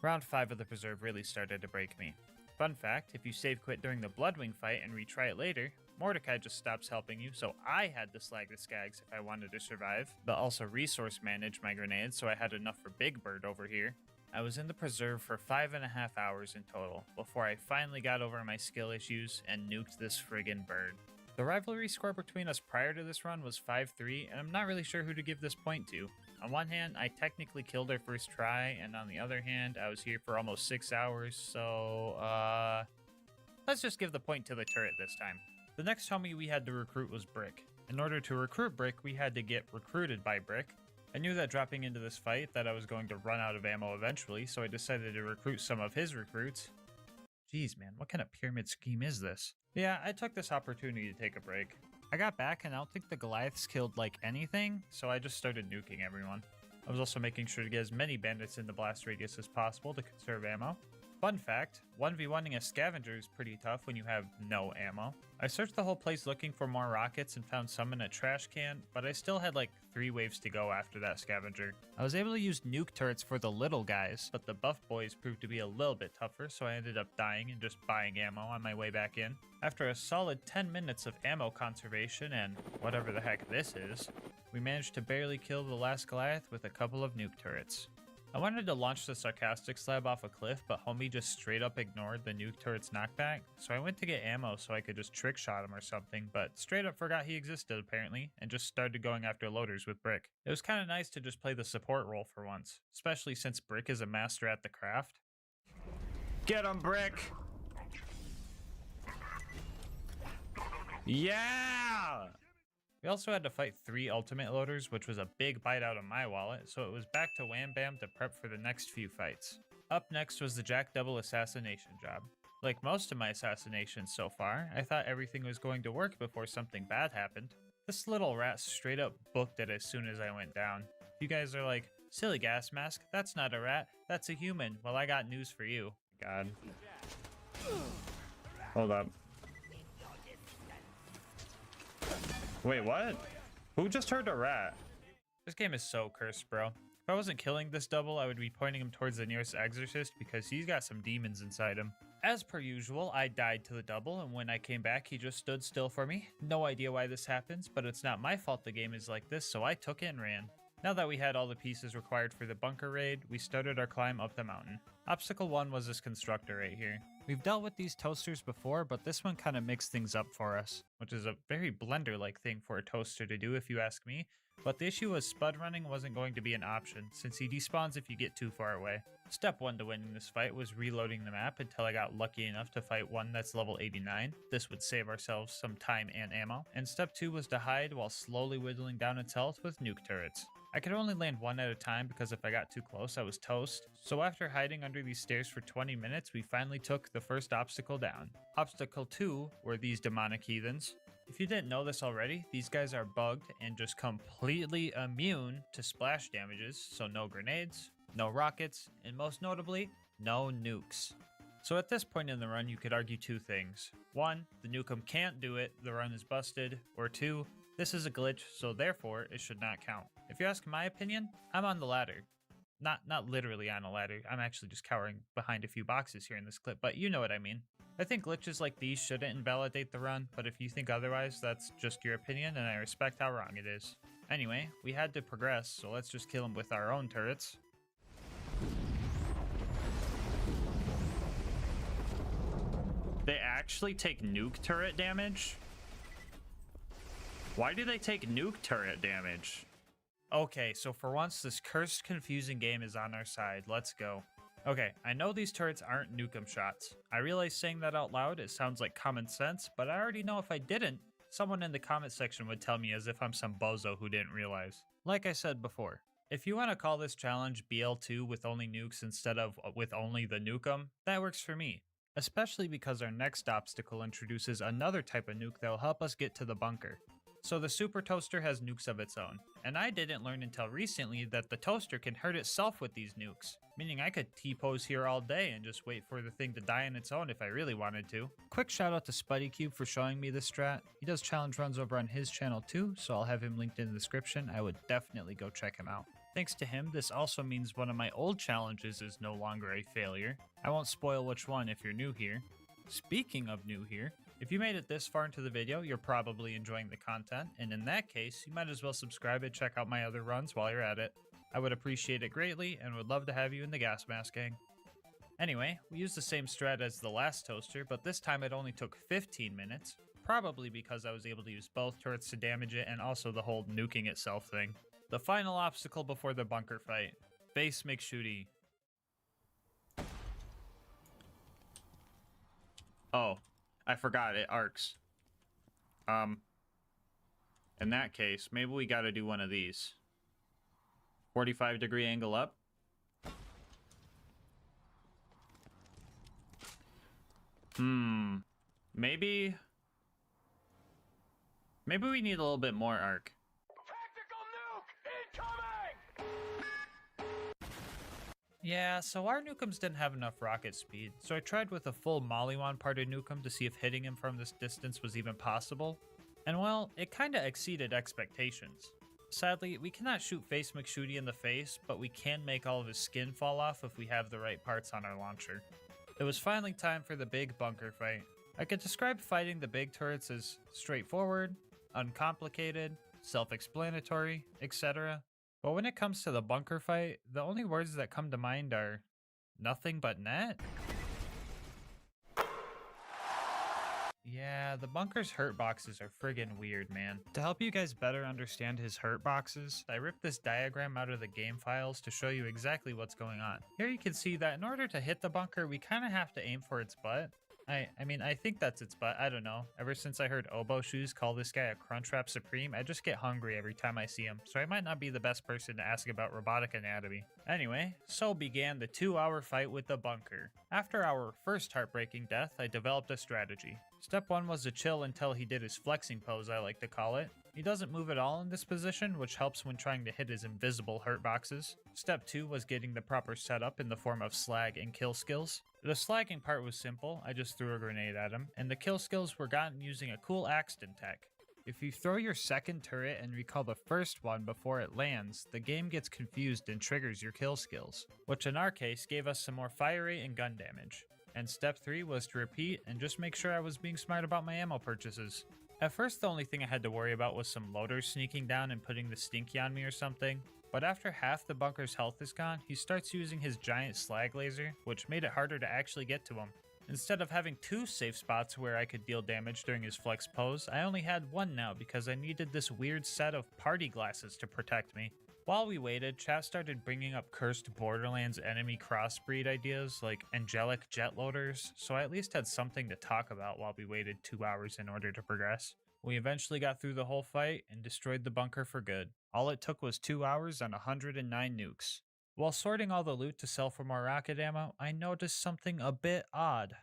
S2: Round 5 of the preserve really started to break me. Fun fact, if you save quit during the Bloodwing fight and retry it later, Mordecai just stops helping you, so I had to slag the skags if I wanted to survive, but also resource manage my grenades so I had enough for Big Bird over here. I was in the preserve for 5.5 hours in total, before I finally got over my skill issues and nuked this friggin' bird. The rivalry score between us prior to this run was 5-3, and I'm not really sure who to give this point to. On one hand, I technically killed her first try, and on the other hand, I was here for almost 6 hours, so, let's just give the point to the turret this time. The next homie we had to recruit was Brick. In order to recruit Brick, we had to get recruited by Brick. I knew that dropping into this fight that I was going to run out of ammo eventually, so I decided to recruit some of his recruits. Jeez, man, what kind of pyramid scheme is this? Yeah, I took this opportunity to take a break. I got back and I don't think the Goliaths killed like anything, so I just started nuking everyone. I was also making sure to get as many bandits in the blast radius as possible to conserve ammo. Fun fact, 1v1ing a scavenger is pretty tough when you have no ammo. I searched the whole place looking for more rockets and found some in a trash can, but I still had like 3 waves to go after that scavenger. I was able to use nuke turrets for the little guys, but the buff boys proved to be a little bit tougher, so I ended up dying and just buying ammo on my way back in. After a solid 10 minutes of ammo conservation and whatever the heck this is, we managed to barely kill the last Goliath with a couple of nuke turrets. I wanted to launch the sarcastic slab off a cliff, but homie just straight up ignored the nuke turret's knockback, so I went to get ammo so I could just trick shot him or something, but straight up forgot he existed apparently, and just started going after loaders with Brick. It was kinda nice to just play the support role for once, especially since Brick is a master at the craft.
S1: Get him, Brick! Yeah!
S2: We also had to fight 3 ultimate loaders, which was a big bite out of my wallet, so it was back to Wham Bam to prep for the next few fights. Up next was the Jack Double assassination job. Like most of my assassinations so far, I thought everything was going to work before something bad happened. This little rat straight up booked it as soon as I went down. You guys are like, silly gas mask, that's not a rat, that's a human. Well, I got news for you.
S21: God. Hold up. Wait, what? Who just heard a rat?
S2: This game is so cursed, bro. If I wasn't killing this double, I would be pointing him towards the nearest exorcist because he's got some demons inside him. As per usual, I died to the double, and when I came back, he just stood still for me. No idea why this happens, but it's not my fault the game is like this, so I took it and ran. Now that we had all the pieces required for the bunker raid, we started our climb up the mountain. Obstacle 1 was this constructor right here. We've dealt with these toasters before, but this one kind of mixed things up for us, which is a very Blender-like thing for a toaster to do if you ask me. But the issue was spud running wasn't going to be an option, since he despawns if you get too far away. Step 1 to winning this fight was reloading the map until I got lucky enough to fight one that's level 89. This would save ourselves some time and ammo. And step 2 was to hide while slowly whittling down its health with nuke turrets. I could only land one at a time because if I got too close I was toast. So after hiding under these stairs for 20 minutes, we finally took the first obstacle down. Obstacle 2 were these demonic heathens. If you didn't know this already, these guys are bugged and just completely immune to splash damages, so no grenades, no rockets, and most notably, no nukes. So at this point in the run you could argue two things. 1, the nukem can't do it, the run is busted, or 2, this is a glitch, so therefore it should not count. If you ask my opinion, I'm on the ladder. Not literally on a ladder, I'm actually just cowering behind a few boxes here in this clip, but you know what I mean. I think glitches like these shouldn't invalidate the run, but if you think otherwise, that's just your opinion and I respect how wrong it is. Anyway, we had to progress, so let's just kill them with our own turrets. They actually take nuke turret damage? Why do they take nuke turret damage? Okay, so for once this cursed confusing game is on our side. Let's go. Okay, I know these turrets aren't nukem shots. I realize saying that out loud, it sounds like common sense, but I already know if I didn't, someone in the comment section would tell me as if I'm some bozo who didn't realize. Like I said before, if you want to call this challenge BL2 with only nukes instead of with only the nukem, that works for me. Especially because our next obstacle introduces another type of nuke that will help us get to the bunker. So the super toaster has nukes of its own, and I didn't learn until recently that the toaster can hurt itself with these nukes, meaning I could T-pose here all day and just wait for the thing to die on its own if I really wanted to. Quick shout out to SpuddyCube for showing me this strat. He does challenge runs over on his channel too, so I'll have him linked in the description. I would definitely go check him out. Thanks to him, this also means one of my old challenges is no longer a failure. I won't spoil which one if you're new here. Speaking of new here, if you made it this far into the video, you're probably enjoying the content, and in that case, you might as well subscribe and check out my other runs while you're at it. I would appreciate it greatly, and would love to have you in the LilGasmask gang. Anyway, we used the same strat as the last toaster, but this time it only took 15 minutes, probably because I was able to use both turrets to damage it and also the whole nuking itself thing. The final obstacle before the bunker fight. Base McShooty. Oh, I forgot, it arcs. In that case, maybe we gotta do one of these. 45-degree angle up. Maybe we need a little bit more arc. Yeah, so our nukems didn't have enough rocket speed, so I tried with a full Mollywan parted nukem to see if hitting him from this distance was even possible. And well, it kinda exceeded expectations. Sadly, we cannot shoot Face McShooty in the face, but we can make all of his skin fall off if we have the right parts on our launcher. It was finally time for the big bunker fight. I could describe fighting the big turrets as straightforward, uncomplicated, self-explanatory, etc. But when it comes to the bunker fight, the only words that come to mind are nothing but net. Yeah, the bunker's hurt boxes are friggin' weird, man. To help you guys better understand his hurt boxes, I ripped this diagram out of the game files to show you exactly what's going on. Here you can see that in order to hit the bunker, we kinda have to aim for its butt. I mean, I think that's its butt, I don't know. Ever since I heard Oboe Shoes call this guy a Crunchwrap Supreme, I just get hungry every time I see him, so I might not be the best person to ask about robotic anatomy. Anyway, so began the 2-hour fight with the bunker. After our first heartbreaking death, I developed a strategy. Step 1 was to chill until he did his flexing pose, I like to call it. He doesn't move at all in this position, which helps when trying to hit his invisible hurt boxes. Step 2 was getting the proper setup in the form of slag and kill skills. The slagging part was simple, I just threw a grenade at him, and the kill skills were gotten using a cool Axton tech. If you throw your second turret and recall the first one before it lands, the game gets confused and triggers your kill skills, which in our case gave us some more fire rate and gun damage. And step 3 was to repeat and just make sure I was being smart about my ammo purchases. At first the only thing I had to worry about was some loaders sneaking down and putting the stinky on me or something, But after half the bunker's health is gone, he starts using his giant slag laser, which made it harder to actually get to him. Instead of having 2 safe spots where I could deal damage during his flex pose, I only had 1 now because I needed this weird set of party glasses to protect me. While we waited, chat started bringing up cursed Borderlands enemy crossbreed ideas like angelic jet loaders, so I at least had something to talk about while we waited 2 hours in order to progress. We eventually got through the whole fight and destroyed the bunker for good. All it took was 2 hours and 109 nukes. While sorting all the loot to sell for more rocket ammo, I noticed something a bit odd.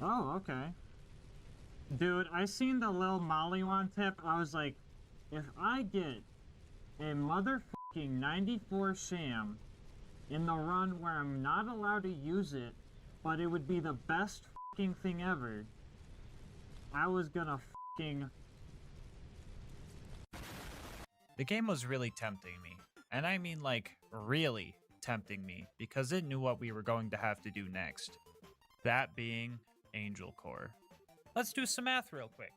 S22: Oh, okay. Dude, I seen the Lil Mollywon tip. I was like, if I get a motherfucking 94 sham in the run where I'm not allowed to use it, but it would be the best fucking thing ever, I was gonna fucking...
S2: The game was really tempting me, and I mean like really tempting me, because it knew what we were going to have to do next. That being Angel Core. Let's do some math real quick.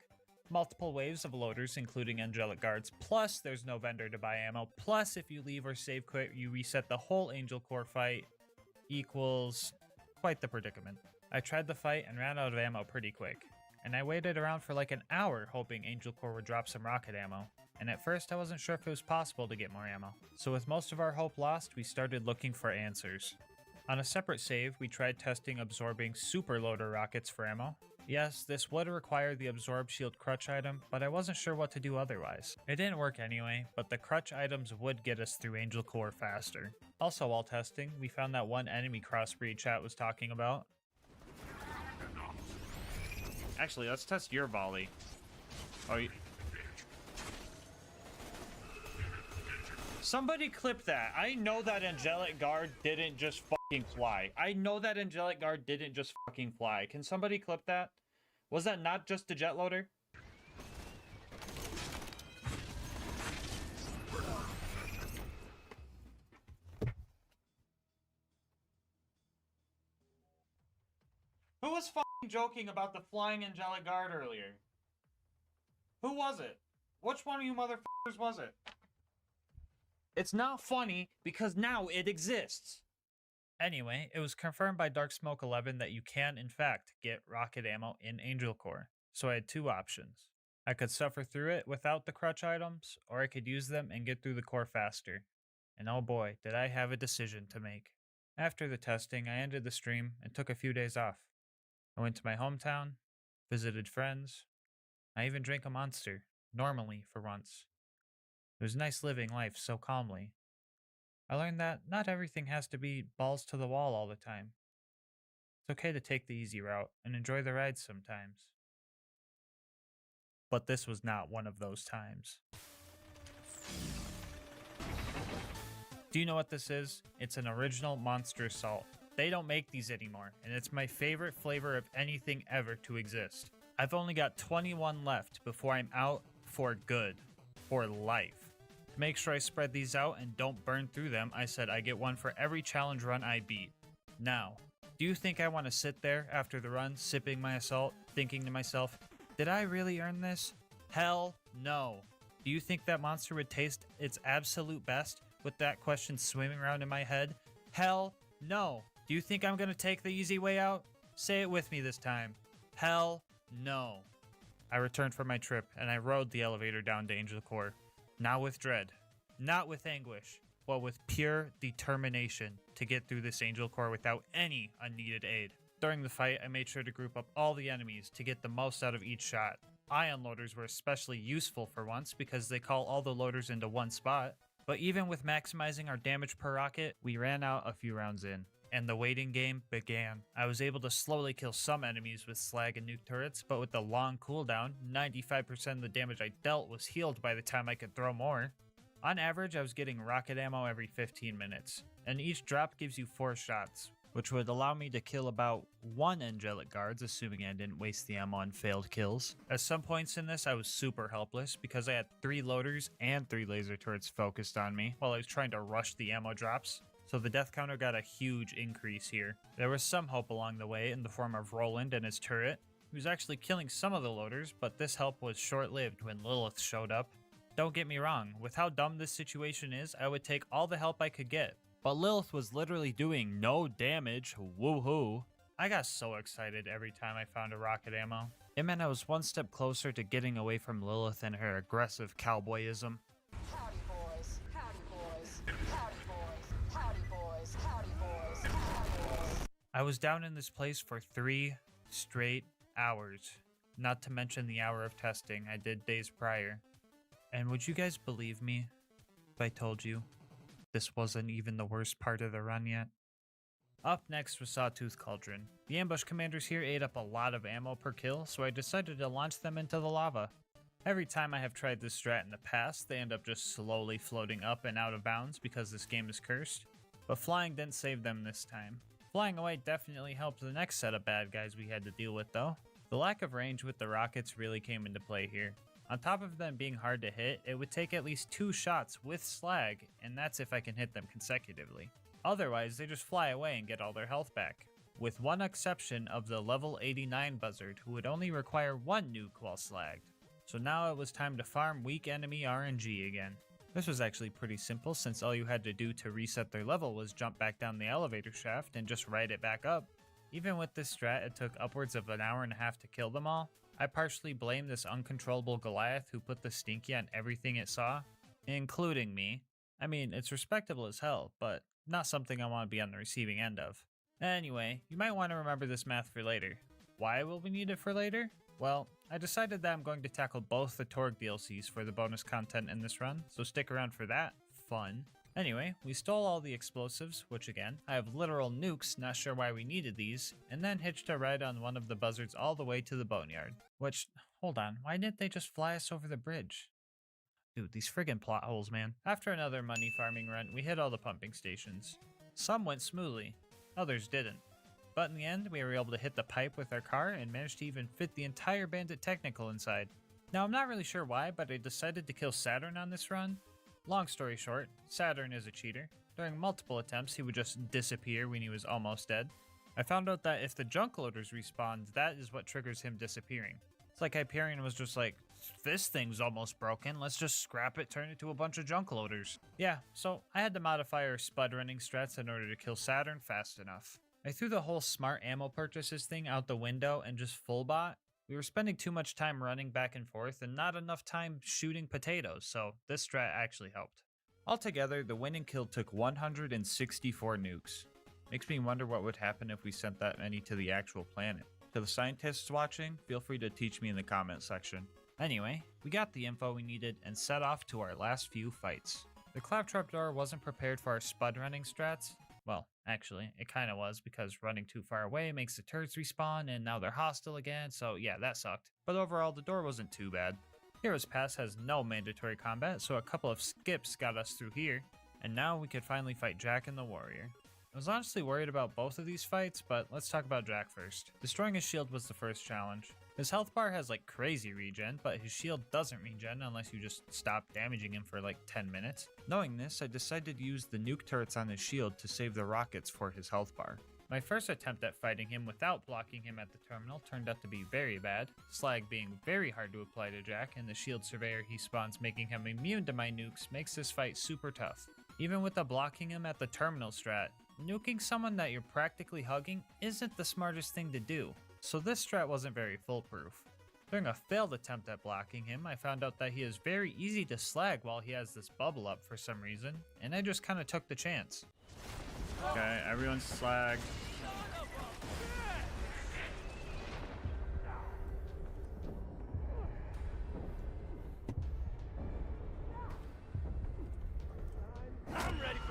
S2: Multiple waves of loaders including angelic guards, plus there's no vendor to buy ammo, plus if you leave or save quit you reset the whole Angel Core fight, equals quite the predicament. I tried the fight and ran out of ammo pretty quick, and I waited around for like an hour hoping Angel Core would drop some rocket ammo. And at first I wasn't sure if it was possible to get more ammo. So with most of our hope lost, we started looking for answers. On a separate save, we tried testing absorbing super loader rockets for ammo. Yes, this would require the absorb shield crutch item, but I wasn't sure what to do otherwise. It didn't work anyway, but the crutch items would get us through Angel Core faster. Also while testing, we found that one enemy crossbreed chat was talking about. Actually, let's test your volley. Oh, somebody clip that. I know that angelic guard didn't just fucking fly. I know that angelic guard didn't just fucking fly. Can somebody clip that? Was that not just a jet loader? Who was fucking joking about the flying angelic guard earlier? Who was it? Which one of you motherfuckers was it? It's not funny because now it exists. Anyway, it was confirmed by Dark Smoke 11 that you can in fact get rocket ammo in Angel Core. So I had 2 options. I could suffer through it without the crutch items, or I could use them and get through the core faster. And oh boy, did I have a decision to make. After the testing, I ended the stream and took a few days off. I went to my hometown, visited friends. I even drank a Monster, normally for once. It was nice living life so calmly. I learned that not everything has to be balls to the wall all the time. It's okay to take the easy route and enjoy the ride sometimes. But this was not one of those times. Do you know what this is? It's an original Monster Salt. They don't make these anymore, and it's my favorite flavor of anything ever to exist. I've only got 21 left before I'm out for good. For life. To make sure I spread these out and don't burn through them, I said I get one for every challenge run I beat. Now, do you think I want to sit there after the run, sipping my assault, thinking to myself, did I really earn this? Hell no. Do you think that monster would taste its absolute best with that question swimming around in my head? Hell no. Do you think I'm going to take the easy way out? Say it with me this time. Hell no. I returned from my trip, and I rode the elevator down to Angel Core. Not with dread, not with anguish, but with pure determination to get through this Angel Core without any unneeded aid. During the fight, I made sure to group up all the enemies to get the most out of each shot. Ion loaders were especially useful for once because they call all the loaders into one spot. But even with maximizing our damage per rocket, we ran out a few rounds in. And the waiting game began. I was able to slowly kill some enemies with slag and nuke turrets, but with the long cooldown, 95% of the damage I dealt was healed by the time I could throw more. On average, I was getting rocket ammo every 15 minutes, and each drop gives you 4 shots, which would allow me to kill about 1 angelic guards, assuming I didn't waste the ammo on failed kills. At some points in this, I was super helpless because I had 3 loaders and 3 laser turrets focused on me while I was trying to rush the ammo drops. So the death counter got a huge increase here. There was some hope along the way in the form of Roland and his turret, He was actually killing some of the loaders, but this help was short-lived when Lilith showed up. Don't get me wrong, with how dumb this situation is, I would take all the help I could get. But Lilith was literally doing no damage, woohoo. I got so excited every time I found a rocket ammo. It meant I was one step closer to getting away from Lilith and her aggressive cowboyism.
S19: Howdy boys, howdy boys, howdy boys, howdy boys, howdy boys, howdy boys.
S2: I was down in this place for 3 straight hours, not to mention the hour of testing I did days prior. And would you guys believe me if I told you this wasn't even the worst part of the run yet? Up next was Sawtooth Cauldron. The ambush commanders here ate up a lot of ammo per kill, so I decided to launch them into the lava. Every time I have tried this strat in the past, they end up just slowly floating up and out of bounds because this game is cursed, but flying didn't save them this time. Flying away definitely helped the next set of bad guys we had to deal with though. The lack of range with the rockets really came into play here. On top of them being hard to hit, it would take at least 2 shots with slag, and that's if I can hit them consecutively. Otherwise, they just fly away and get all their health back. With one exception of the level 89 buzzard, who would only require 1 nuke while slagged. So now it was time to farm weak enemy RNG again. This was actually pretty simple since all you had to do to reset their level was jump back down the elevator shaft and just ride it back up. Even with this strat, it took upwards of an hour and a half to kill them all. I partially blame this uncontrollable Goliath who put the stinky on everything it saw, including me. I mean, it's respectable as hell, but not something I want to be on the receiving end of. Anyway, you might want to remember this math for later. Why will we need it for later? Well, I decided that I'm going to tackle both the Torg DLCs for the bonus content in this run, so stick around for that. Fun. Anyway, we stole all the explosives, which again, I have literal nukes, not sure why we needed these, and then hitched a ride on one of the buzzards all the way to the boneyard. Which, hold on, why didn't they just fly us over the bridge? Dude, these friggin' plot holes, man. After another money farming run, we hit all the pumping stations. Some went smoothly, others didn't. But in the end, we were able to hit the pipe with our car and managed to even fit the entire Bandit Technical inside. Now, I'm not really sure why, but I decided to kill Saturn on this run. Long story short, Saturn is a cheater. During multiple attempts, he would just disappear when he was almost dead. I found out that if the junk loaders respawned, that is what triggers him disappearing. It's like Hyperion was just like, this thing's almost broken, let's just scrap it, turn it to a bunch of junk loaders. Yeah, so I had to modify our spud running strats in order to kill Saturn fast enough. I threw the whole smart ammo purchases thing out the window and just full bot. We were spending too much time running back and forth and not enough time shooting potatoes, so this strat actually helped. Altogether, the winning kill took 164 nukes. Makes me wonder what would happen if we sent that many to the actual planet. To the scientists watching, feel free to teach me in the comment section. Anyway, we got the info we needed and set off to our last few fights. The claptrap door wasn't prepared for our spud running strats. Well, actually, it kinda was because running too far away makes the turrets respawn and now they're hostile again, so yeah, that sucked. But overall, the door wasn't too bad. Heroes Pass has no mandatory combat, so a couple of skips got us through here, and now we could finally fight Jack and the Warrior. I was honestly worried about both of these fights, but let's talk about Jack first. Destroying his shield was the first challenge. His health bar has like crazy regen, but his shield doesn't regen unless you just stop damaging him for like 10 minutes. Knowing this, I decided to use the nuke turrets on his shield to save the rockets for his health bar. My first attempt at fighting him without blocking him at the terminal turned out to be very bad, slag being very hard to apply to Jack, and the shield surveyor he spawns making him immune to my nukes makes this fight super tough. Even with the blocking him at the terminal strat, nuking someone that you're practically hugging isn't the smartest thing to do, so this strat wasn't very foolproof. During a failed attempt at blocking him, I found out that he is very easy to slag while he has this bubble up for some reason, and I just kinda took the chance.
S21: Okay, everyone's slagged.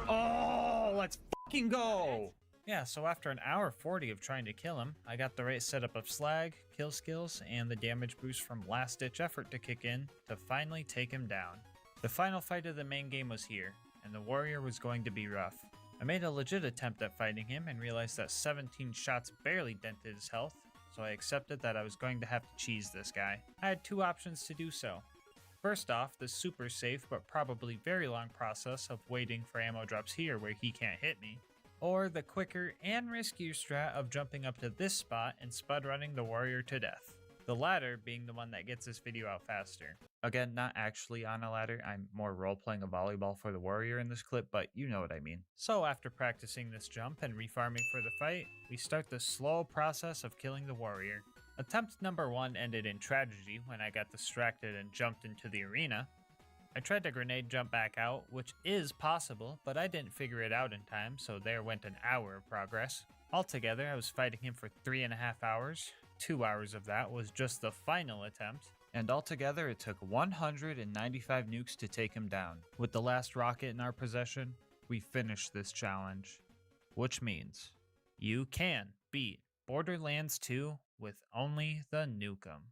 S2: Oh, let's fucking go! Yeah, so after an hour 40 of trying to kill him, I got the right setup of slag, kill skills, and the damage boost from last ditch effort to kick in to finally take him down. The final fight of the main game was here, and the Warrior was going to be rough. I made a legit attempt at fighting him and realized that 17 shots barely dented his health, so I accepted that I was going to have to cheese this guy. I had two options to do so. First off, the super safe but probably very long process of waiting for ammo drops here where he can't hit me. or the quicker and riskier strat of jumping up to this spot and spud running the warrior to death. The latter being the one that gets this video out faster. Again, not actually on a ladder, I'm more role-playing a volleyball for the warrior in this clip, but you know what I mean. So after practicing this jump and refarming for the fight, we start the slow process of killing the warrior. Attempt number 1 ended in tragedy when I got distracted and jumped into the arena. I tried to grenade jump back out, which is possible, but I didn't figure it out in time, so there went an hour of progress. Altogether, I was fighting him for 3.5 hours. 2 hours of that was just the final attempt, and altogether it took 195 nukes to take him down. With the last rocket in our possession, we finished this challenge. Which means you can beat Borderlands 2 with only the Nukem.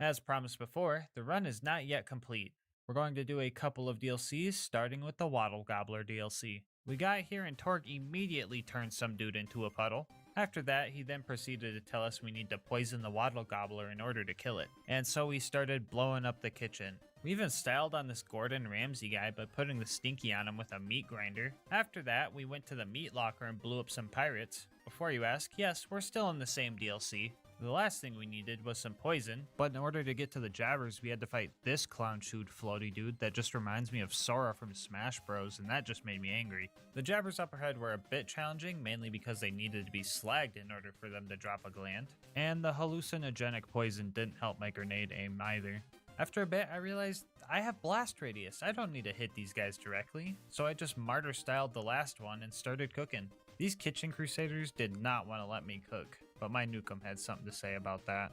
S2: As promised before, the run is not yet complete. We're going to do a couple of DLCs, starting with the Waddle Gobbler DLC. We got here and Torg immediately turned some dude into a puddle. After that, he then proceeded to tell us we need to poison the Waddle Gobbler in order to kill it. And so we started blowing up the kitchen. We even styled on this Gordon Ramsay guy by putting the stinky on him with a meat grinder. After that, we went to the meat locker and blew up some pirates. Before you ask, yes, we're still in the same DLC. The last thing we needed was some poison, but in order to get to the jabbers, we had to fight this clown-shoed floaty dude that just reminds me of Sora from Smash Bros, and that just made me angry. The jabbers up ahead were a bit challenging, mainly because they needed to be slagged in order for them to drop a gland, and the hallucinogenic poison didn't help my grenade aim either. After a bit, I realized I have blast radius, I don't need to hit these guys directly, so I just martyr-styled the last one and started cooking. These kitchen crusaders did not want to let me cook, but my Nukem had something to say about that.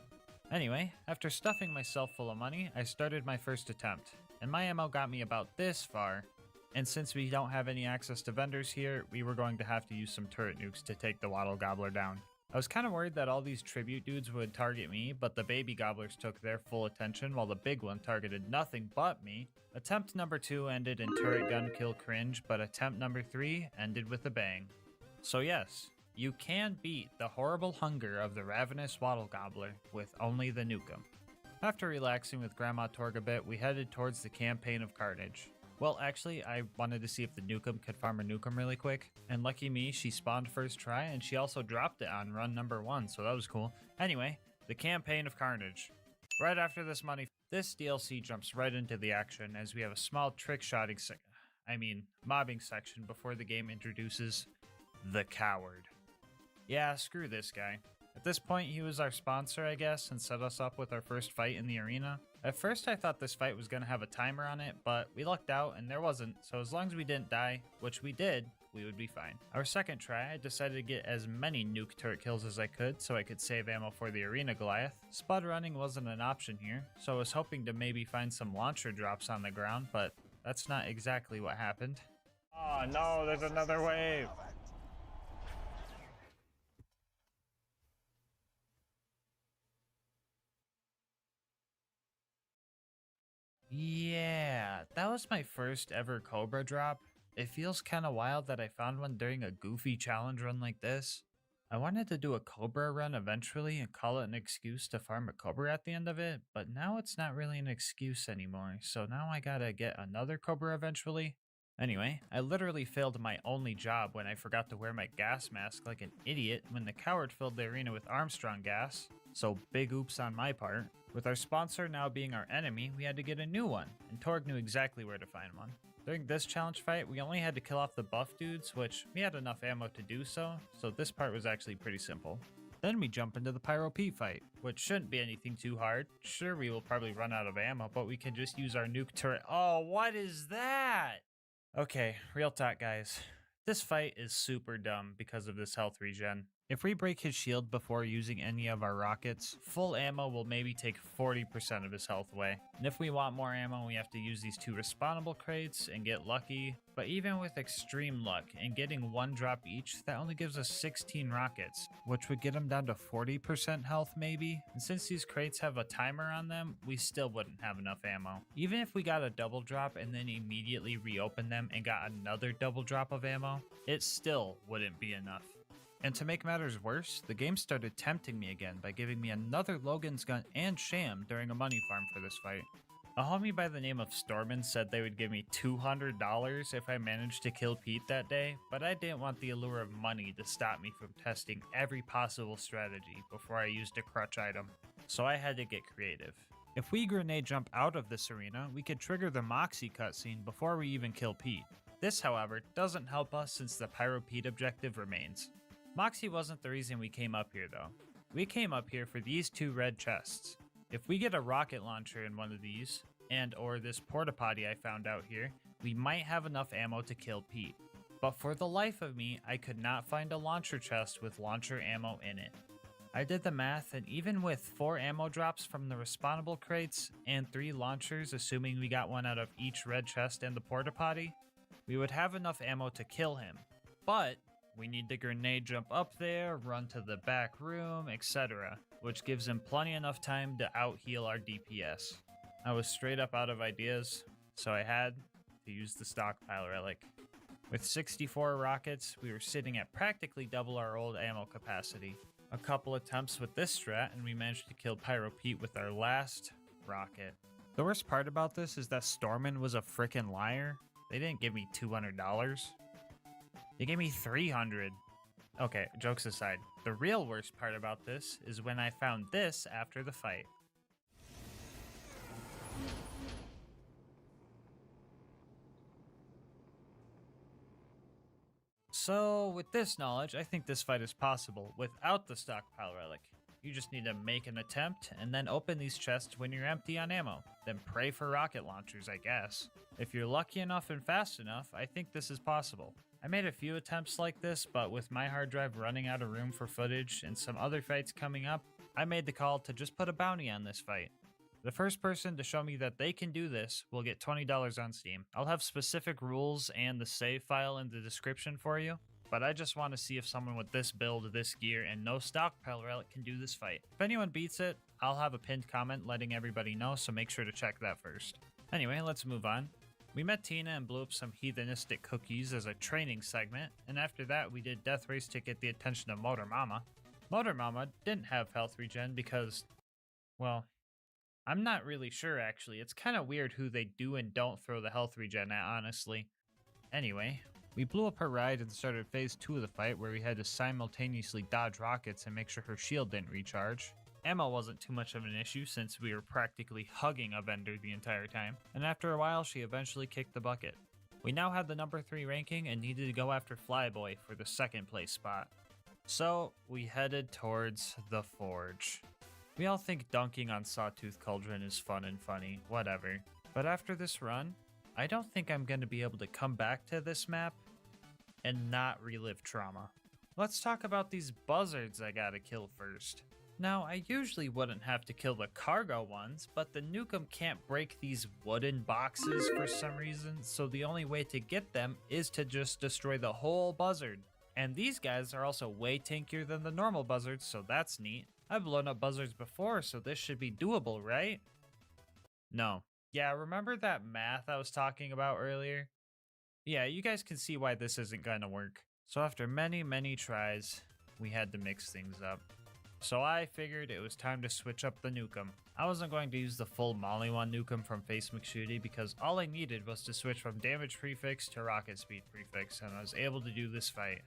S2: Anyway, after stuffing myself full of money, I started my first attempt, and my ammo got me about this far, and since we don't have any access to vendors here, we were going to have to use some turret nukes to take the Waddle Gobbler down. I was kind of worried that all these tribute dudes would target me, but the baby gobblers took their full attention while the big one targeted nothing but me. Attempt number 2 ended in turret gun kill cringe, but attempt number 3 ended with a bang. So yes, you can beat the horrible hunger of the ravenous Waddle Gobbler with only the Nukem. After relaxing with Grandma Torg a bit, we headed towards the Campaign of Carnage. Well, actually, I wanted to see if the Nukem could farm a Nukem really quick, and lucky me, she spawned first try, and she also dropped it on run number 1, so that was cool. Anyway, the Campaign of Carnage. Right after this this DLC jumps right into the action, as we have a small mobbing section before the game introduces the Coward. Yeah, screw this guy. At this point, he was our sponsor, I guess, and set us up with our first fight in the arena. At first, I thought this fight was going to have a timer on it, but we lucked out and there wasn't, so as long as we didn't die, which we did, we would be fine. Our second try, I decided to get as many nuke turret kills as I could so I could save ammo for the arena Goliath. Spud running wasn't an option here, so I was hoping to maybe find some launcher drops on the ground, but that's not exactly what happened. Oh no, there's another wave! Yeah, that was my first ever Cobra drop. It feels kinda wild that I found one during a goofy challenge run like this. I wanted to do a Cobra run eventually and call it an excuse to farm a Cobra at the end of it, but now it's not really an excuse anymore, so now I gotta get another Cobra eventually. Anyway, I literally failed my only job when I forgot to wear my gas mask like an idiot when the Coward filled the arena with Armstrong gas, so big oops on my part. With our sponsor now being our enemy, we had to get a new one, and Torg knew exactly where to find one. During this challenge fight, we only had to kill off the buff dudes, which we had enough ammo to do so this part was actually pretty simple. Then we jump into the Pyro Pete fight, which shouldn't be anything too hard. Sure, we will probably run out of ammo, but we can just use our nuke turret. Oh, what is that? Okay, real talk guys. This fight is super dumb because of this health regen. If we break his shield before using any of our rockets, full ammo will maybe take 40% of his health away. And if we want more ammo, we have to use these 2 respawnable crates and get lucky. But even with extreme luck and getting 1 drop each, that only gives us 16 rockets, which would get him down to 40% health maybe. And since these crates have a timer on them, we still wouldn't have enough ammo. Even if we got a double drop and then immediately reopened them and got another double drop of ammo, it still wouldn't be enough. And to make matters worse, the game started tempting me again by giving me another Logan's gun and sham during a money farm for this fight. A homie by the name of Stormin said they would give me $200 if I managed to kill Pete that day, but I didn't want the allure of money to stop me from testing every possible strategy before I used a crutch item, so I had to get creative. If we grenade jump out of this arena, we could trigger the Moxie cutscene before we even kill Pete. This, however, doesn't help us since the Pyro Pete objective remains. Moxie wasn't the reason we came up here though. We came up here for these 2 red chests. If we get a rocket launcher in one of these, and or this porta potty I found out here, we might have enough ammo to kill Pete. But for the life of me, I could not find a launcher chest with launcher ammo in it. I did the math, and even with 4 ammo drops from the respawnable crates and 3 launchers, assuming we got one out of each red chest and the porta potty, we would have enough ammo to kill him. But we need to grenade jump up there, run to the back room, etc., which gives him plenty enough time to out-heal our DPS. I was straight up out of ideas, so I had to use the stockpile relic. With 64 rockets, we were sitting at practically double our old ammo capacity. A couple attempts with this strat, and we managed to kill Pyro Pete with our last rocket. The worst part about this is that Stormin was a frickin' liar. They didn't give me $200. They gave me $300. Okay, jokes aside, the real worst part about this is when I found this after the fight. So, with this knowledge, I think this fight is possible without the stockpile relic. You just need to make an attempt, and then open these chests when you're empty on ammo. Then pray for rocket launchers, I guess. If you're lucky enough and fast enough, I think this is possible. I made a few attempts like this, but with my hard drive running out of room for footage and some other fights coming up, I made the call to just put a bounty on this fight. The first person to show me that they can do this will get $20 on Steam. I'll have specific rules and the save file in the description for you, but I just want to see if someone with this build, this gear, and no stockpile relic can do this fight. If anyone beats it, I'll have a pinned comment letting everybody know, so make sure to check that first. Anyway, let's move on. We met Tina and blew up some heathenistic cookies as a training segment, and after that we did Death Race to get the attention of Motor Mama. Motor Mama didn't have health regen because, well, I'm not really sure actually. It's kind of weird who they do and don't throw the health regen at, honestly. Anyway, we blew up her ride and started phase 2 of the fight where we had to simultaneously dodge rockets and make sure her shield didn't recharge. Ammo wasn't too much of an issue since we were practically hugging a vendor the entire time, and after a while she eventually kicked the bucket. We now had the number 3 ranking and needed to go after Flyboy for the 2nd place spot. So we headed towards the Forge. We all think dunking on Sawtooth Cauldron is fun and funny, whatever. But after this run, I don't think I'm going to be able to come back to this map and not relive trauma. Let's talk about these buzzards I gotta kill first. Now, I usually wouldn't have to kill the cargo ones, but the Nukem can't break these wooden boxes for some reason, so the only way to get them is to just destroy the whole buzzard. And these guys are also way tankier than the normal buzzards, so that's neat. I've blown up buzzards before, so this should be doable, right? No. Yeah, remember that math I was talking about earlier? Yeah, you guys can see why this isn't gonna work. So after many tries, we had to mix things up. So I figured it was time to switch up the Nukem. I wasn't going to use the full Molly 1 Nukem from Face McShooty because all I needed was to switch from damage prefix to rocket speed prefix, and I was able to do this fight.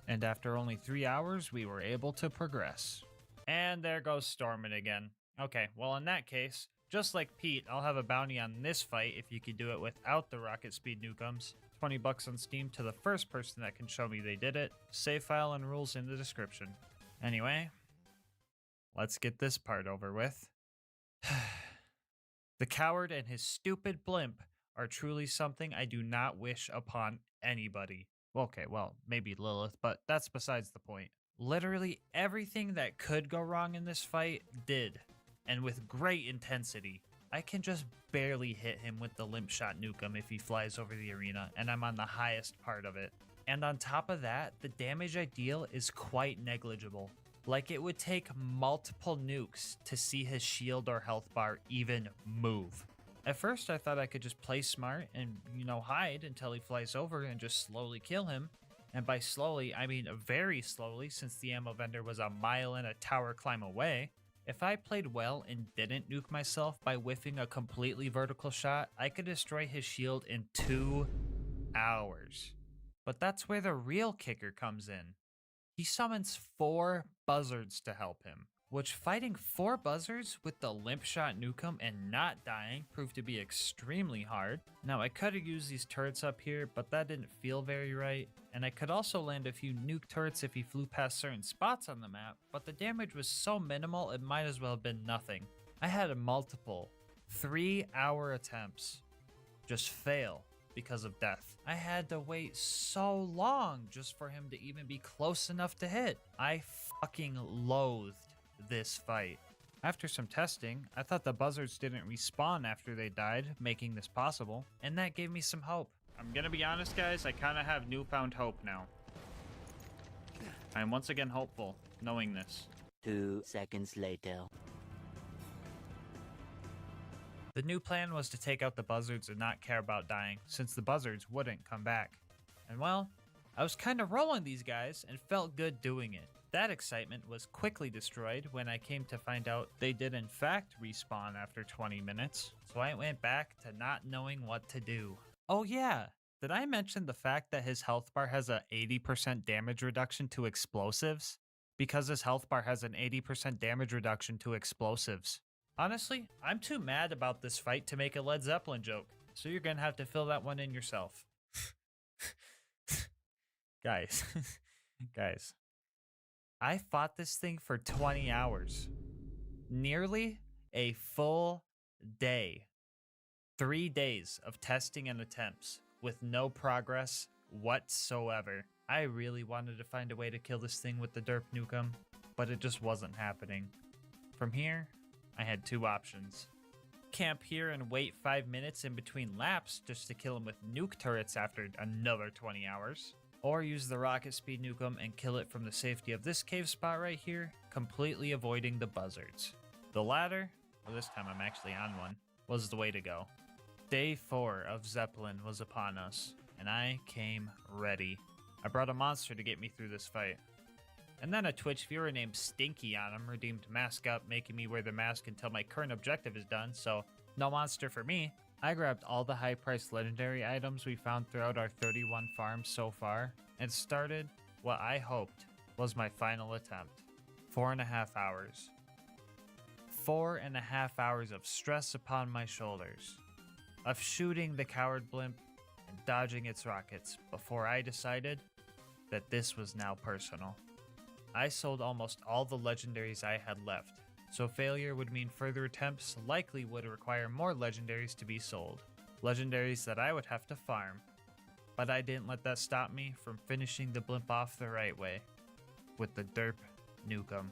S2: And after only 3 hours, we were able to progress. And there goes Stormin again. Okay, well in that case, just like Pete, I'll have a bounty on this fight if you can do it without the rocket speed Nukums. $20 on Steam to the first person that can show me they did it. Save file and rules in the description. Anyway, let's get this part over with. The coward and his stupid blimp are truly something I do not wish upon anybody. Okay, well, maybe Lilith, but that's besides the point. Literally everything that could go wrong in this fight did, and with great intensity. I can just barely hit him with the limp shot Nukem if he flies over the arena, and I'm on the highest part of it. And on top of that, the damage I deal is quite negligible. Like it would take multiple nukes to see his shield or health bar even move. At first I thought I could just play smart and, hide until he flies over and just slowly kill him. And by slowly, I mean very slowly since the ammo vendor was a mile and a tower climb away. If I played well and didn't nuke myself by whiffing a completely vertical shot, I could destroy his shield in 2 hours. But that's where the real kicker comes in. He summons 4 buzzards to help him, which fighting 4 buzzards with the limp shot nukem and not dying proved to be extremely hard. Now I could have used these turrets up here, but that didn't feel very right, and I could also land a few nuke turrets if he flew past certain spots on the map, but the damage was so minimal it might as well have been nothing. I had multiple 3-hour attempts just fail because of death. I had to wait so long just for him to even be close enough to hit. I fucking loathed this fight. After some testing, I thought the buzzards didn't respawn after they died, making this possible, and that gave me some hope.
S1: I'm gonna be honest, guys, I kind of have newfound hope now. I am once again hopeful, knowing this.
S5: 2 seconds later.
S2: The new plan was to take out the buzzards and not care about dying, since the buzzards wouldn't come back. And well, I was kind of rolling these guys and felt good doing it. That excitement was quickly destroyed when I came to find out they did in fact respawn after 20 minutes, so I went back to not knowing what to do. Oh yeah, did I mention the fact that his health bar has a 80% damage reduction to explosives? Because his health bar has an 80% damage reduction to explosives. Honestly, I'm too mad about this fight to make a Led Zeppelin joke, so you're gonna have to fill that one in yourself. Guys, guys, I fought this thing for 20 hours. Nearly a full day. 3 days of testing and attempts with no progress whatsoever. I really wanted to find a way to kill this thing with the derp nukem, but it just wasn't happening. From here, I had 2 options. Camp here and wait 5 minutes in between laps just to kill him with nuke turrets after another 20 hours. Or use the rocket speed nukem and kill it from the safety of this cave spot right here, completely avoiding the buzzards. The latter, well this time I'm actually on one, was the way to go. Day 4 of Zeppelin was upon us, and I came ready. I brought a monster to get me through this fight. And then a Twitch viewer named Stinky on him redeemed Mask Up, making me wear the mask until my current objective is done, so no monster for me. I grabbed all the high-priced legendary items we found throughout our 31 farms so far, and started what I hoped was my final attempt. 4.5 hours. 4.5 hours of stress upon my shoulders, of shooting the coward blimp and dodging its rockets before I decided that this was now personal. I sold almost all the legendaries I had left, so failure would mean further attempts likely would require more legendaries to be sold. Legendaries that I would have to farm. But I didn't let that stop me from finishing the blimp off the right way, with the derp nukem.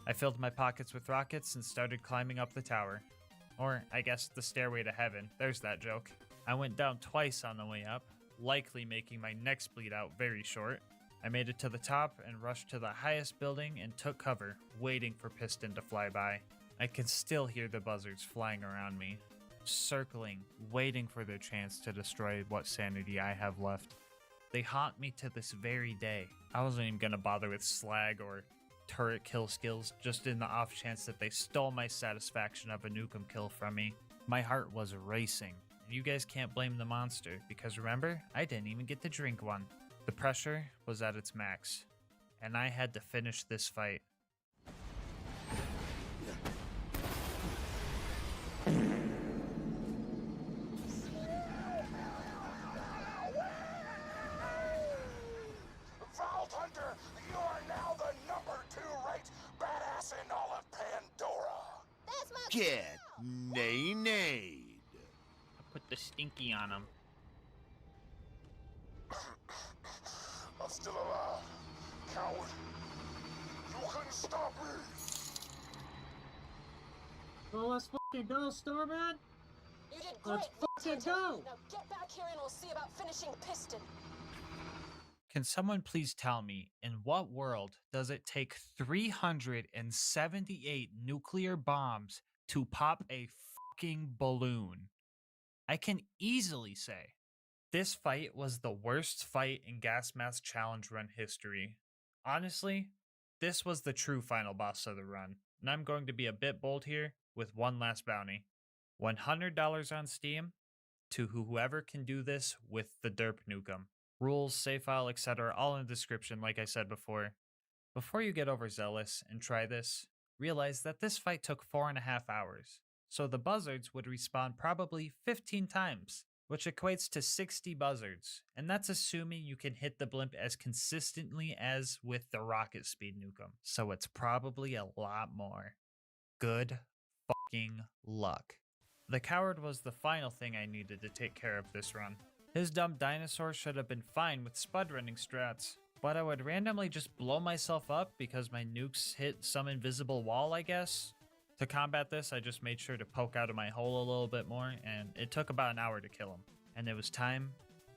S2: I filled my pockets with rockets and started climbing up the tower. Or, I guess, the stairway to heaven. There's that joke. I went down twice on the way up, likely making my next bleed out very short. I made it to the top and rushed to the highest building and took cover, waiting for Piston to fly by. I can still hear the buzzards flying around me, circling, waiting for their chance to destroy what sanity I have left. They haunt me to this very day. I wasn't even gonna bother with slag or turret kill skills, just in the off chance that they stole my satisfaction of a nukem kill from me. My heart was racing, and you guys can't blame the monster, because remember, I didn't even get to drink one. The pressure was at its max, and I had to finish this fight.
S11: Vault Hunter, you are now the #2 ranked badass in all of Pandora.
S20: That's my
S13: Get nay-nayed.
S1: I put the stinky on him.
S11: I'm still alive, coward. You couldn't stop me.
S22: Well, let's fucking go, Starman.
S19: You did great.
S22: Let's fucking go.
S19: Now get back here and we'll see about finishing Piston.
S2: Can someone please tell me, in what world does it take 378 nuclear bombs to pop a fucking balloon? I can easily say this fight was the worst fight in LilGasmask challenge run history. Honestly, this was the true final boss of the run. and I'm going to be a bit bold here with one last bounty. $100 on Steam to whoever can do this with the Derp Nukem. Rules, save file, etc. all in the description like I said before. Before you get overzealous and try this, realize that this fight took 4.5 hours. So the buzzards would respawn probably 15 times, which equates to 60 buzzards. And that's assuming you can hit the blimp as consistently as with the rocket speed Nukem. So it's probably a lot more. Good fucking luck. The coward was the final thing I needed to take care of this run. His dumb dinosaur should have been fine with spud running strats, but I would randomly just blow myself up because my nukes hit some invisible wall, I guess. To combat this, I just made sure to poke out of my hole a little bit more, and it took about an hour to kill him. And it was time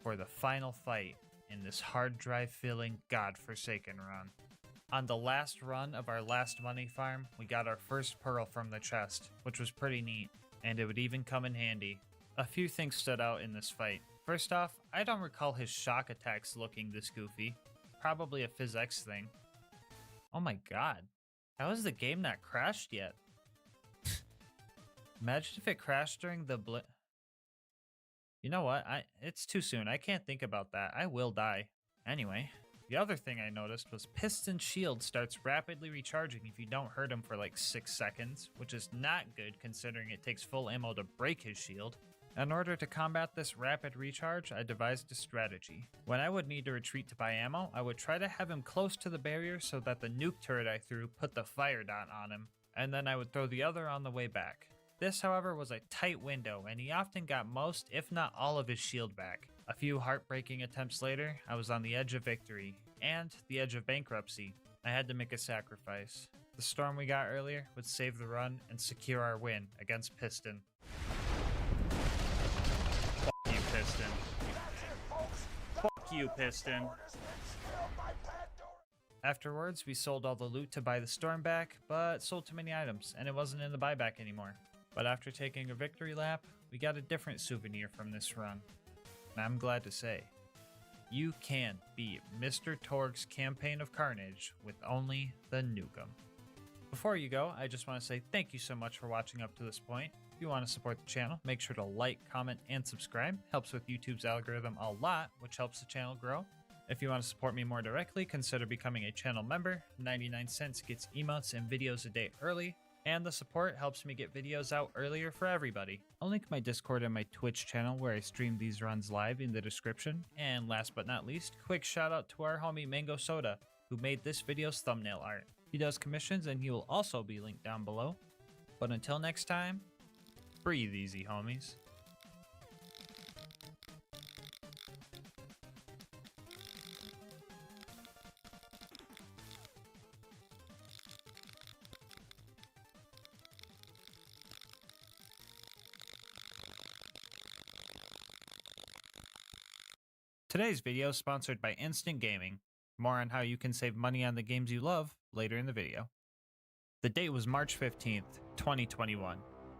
S2: for the final fight in this hard drive filling godforsaken run. On the last run of our last money farm, we got our first pearl from the chest, which was pretty neat, and it would even come in handy. A few things stood out in this fight. First off, I don't recall his shock attacks looking this goofy. Probably a PhysX thing. Oh my god. How is the game not crashed yet? Imagine if it crashed during the You know what? It's too soon. I can't think about that. I will die. Anyway, the other thing I noticed was Piston's shield starts rapidly recharging if you don't hurt him for like 6 seconds, which is not good considering it takes full ammo to break his shield. In order to combat this rapid recharge, I devised a strategy. When I would need to retreat to buy ammo, I would try to have him close to the barrier so that the nuke turret I threw put the fire dot on him, and then I would throw the other on the way back. This, however, was a tight window, and he often got most, if not all, of his shield back. A few heartbreaking attempts later, I was on the edge of victory, and the edge of bankruptcy. I had to make a sacrifice. The storm we got earlier would save the run and secure our win against Piston. Fuck you, Piston. Fuck you, Piston. Afterwards, we sold all the loot to buy the storm back, but sold too many items, and it wasn't in the buyback anymore. But after taking a victory lap, we got a different souvenir from this run. And I'm glad to say, you can beat Mr. Torg's campaign of carnage with only the Nukem. Before you go, I just want to say thank you so much for watching up to this point. If you want to support the channel, make sure to like, comment, and subscribe. Helps with YouTube's algorithm a lot, which helps the channel grow. If you want to support me more directly, consider becoming a channel member. 99 cents gets emotes and videos a day early, and the support helps me get videos out earlier for everybody. I'll link my Discord and my Twitch channel where I stream these runs live in the description. And last but not least, quick shout out to our homie Mango Soda, who made this video's thumbnail art. He does commissions and he will also be linked down below. But until next time, breathe easy, homies. Today's video is sponsored by Instant Gaming. More on how you can save money on the games you love later in the video. The date was March 15th, 2021.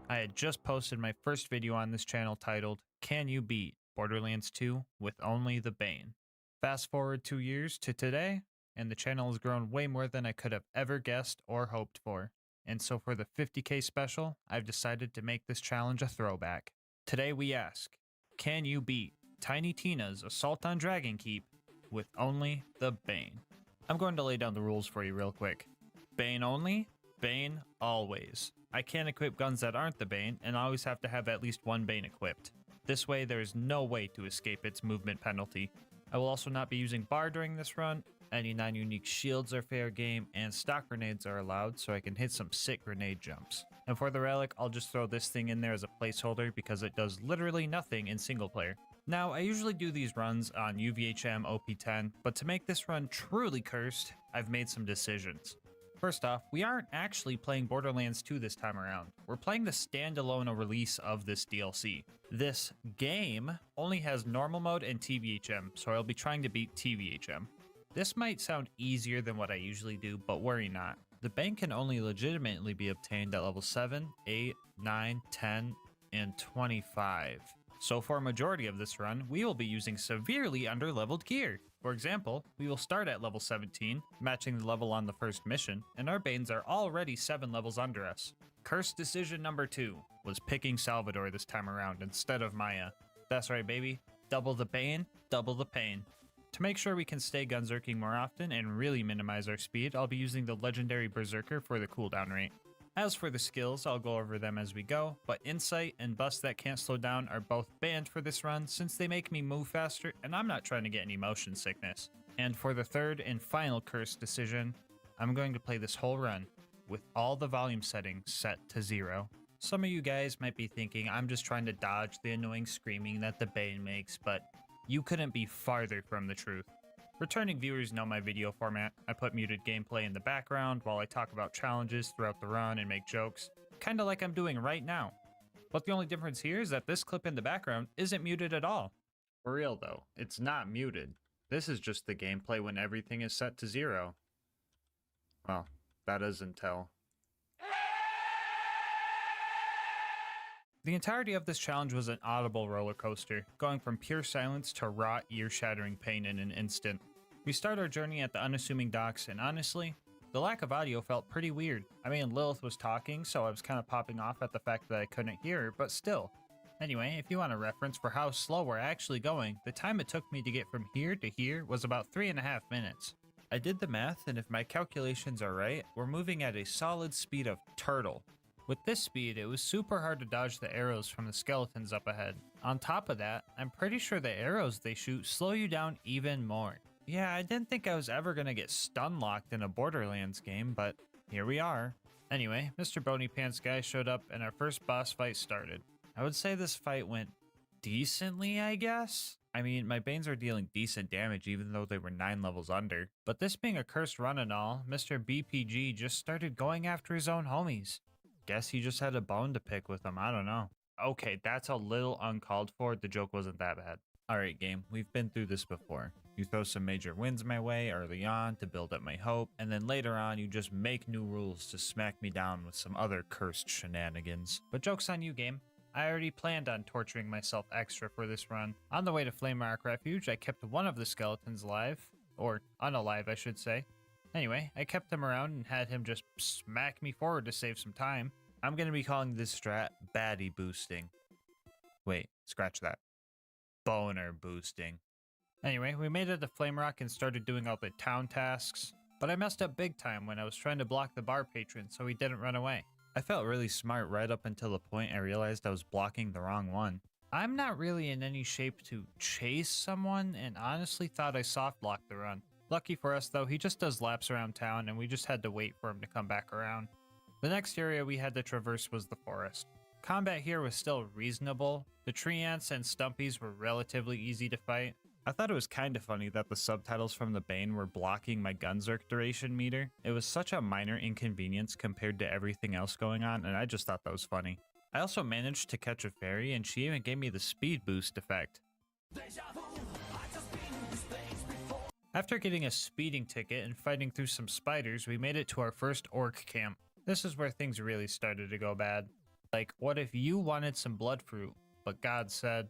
S2: I had just posted my first video on this channel titled, Can You Beat Borderlands 2 with Only the Bane? Fast forward 2 years to today, and the channel has grown way more than I could have ever guessed or hoped for. And so for the 50k special, I've decided to make this challenge a throwback. Today we ask, can you beat Tiny Tina's Assault on Dragon Keep with only the Bane? I'm going to lay down the rules for you real quick. Bane only, Bane always. I can't equip guns that aren't the Bane, and I always have to have at least one Bane equipped. This way there is no way to escape its movement penalty. I will also not be using bar during this run. Any non-unique shields are fair game, and stock grenades are allowed so I can hit some sick grenade jumps. And for the relic, I'll just throw this thing in there as a placeholder because it does literally nothing in single player. Now, I usually do these runs on UVHM OP10, but to make this run truly cursed, I've made some decisions. First off, we aren't actually playing Borderlands 2 this time around. We're playing the standalone release of this DLC. This game only has normal mode and TVHM, so I'll be trying to beat TVHM. This might sound easier than what I usually do, but worry not. The Bane can only legitimately be obtained at level 7, 8, 9, 10, and 25. So for a majority of this run, we will be using severely underleveled gear. For example, we will start at level 17, matching the level on the first mission, and our Banes are already 7 levels under us. Cursed decision number 2 was picking Salvador this time around instead of Maya. That's right, baby. Double the Bane, double the pain. To make sure we can stay gunzerking more often and really minimize our speed, I'll be using the legendary Berserker for the cooldown rate. As for the skills, I'll go over them as we go, but Insight and Bust That Can't Slow Down are both banned for this run since they make me move faster and I'm not trying to get any motion sickness. And for the third and final cursed decision, I'm going to play this whole run with all the volume settings set to 0. Some of you guys might be thinking I'm just trying to dodge the annoying screaming that the Bane makes, but you couldn't be farther from the truth. Returning viewers know my video format. I put muted gameplay in the background while I talk about challenges throughout the run and make jokes, kinda like I'm doing right now. But the only difference here is that this clip in the background isn't muted at all. For real though, it's not muted. This is just the gameplay when everything is set to 0. Well, that is until... The entirety of this challenge was an audible roller coaster, going from pure silence to raw, ear-shattering pain in an instant. We start our journey at the unassuming docks, and honestly, the lack of audio felt pretty weird. I mean, Lilith was talking, so I was kind of popping off at the fact that I couldn't hear her, but still. Anyway, if you want a reference for how slow we're actually going, the time it took me to get from here to here was about 3.5 minutes. I did the math, and if my calculations are right, we're moving at a solid speed of turtle. With this speed, it was super hard to dodge the arrows from the skeletons up ahead. On top of that, I'm pretty sure the arrows they shoot slow you down even more. Yeah, I didn't think I was ever gonna get stun-locked in a Borderlands game, but here we are. Anyway, Mr. Bony Pants guy showed up and our first boss fight started. I would say this fight went decently, I guess? I mean, my Banes are dealing decent damage even though they were 9 levels under. But this being a cursed run and all, Mr. BPG just started going after his own homies. Guess he just had a bone to pick with them, I don't know. Okay, that's a little uncalled for, the joke wasn't that bad. Alright game, we've been through this before. You throw some major wins my way early on to build up my hope, and then later on you just make new rules to smack me down with some other cursed shenanigans. But joke's on you game. I already planned on torturing myself extra for this run. On the way to Flame Rock Refuge, I kept one of the skeletons alive, or unalive I should say. Anyway, I kept him around and had him just smack me forward to save some time. I'm gonna be calling this strat baddie boosting. Wait, scratch that. Boner boosting. Anyway, we made it to Flame Rock and started doing all the town tasks, but I messed up big time when I was trying to block the bar patron so he didn't run away. I felt really smart right up until the point I realized I was blocking the wrong one. I'm not really in any shape to chase someone and honestly thought I soft blocked the run. Lucky for us though, he just does laps around town and we just had to wait for him to come back around. The next area we had to traverse was the forest. Combat here was still reasonable. The tree ants and stumpies were relatively easy to fight. I thought it was kind of funny that the subtitles from the Bane were blocking my Gunzerk duration meter. It was such a minor inconvenience compared to everything else going on, and I just thought that was funny. I also managed to catch a fairy, and she even gave me the speed boost effect. After getting a speeding ticket and fighting through some spiders, we made it to our first orc camp. This is where things really started to go bad. Like, what if you wanted some blood fruit, but God said...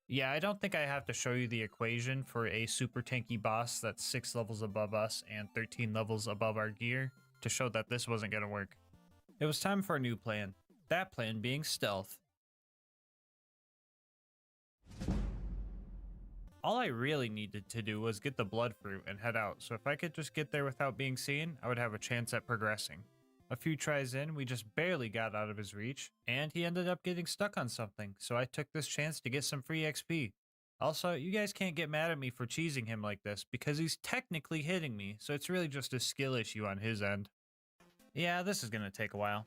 S2: Yeah, I don't think I have to show you the equation for a super tanky boss that's 6 levels above us and 13 levels above our gear to show that this wasn't gonna work. It was time for a new plan. That plan being stealth. All I really needed to do was get the blood fruit and head out, so if I could just get there without being seen, I would have a chance at progressing. A few tries in, we just barely got out of his reach, and he ended up getting stuck on something, so I took this chance to get some free XP. Also, you guys can't get mad at me for cheesing him like this, because he's technically hitting me, so it's really just a skill issue on his end. Yeah, this is gonna take a while.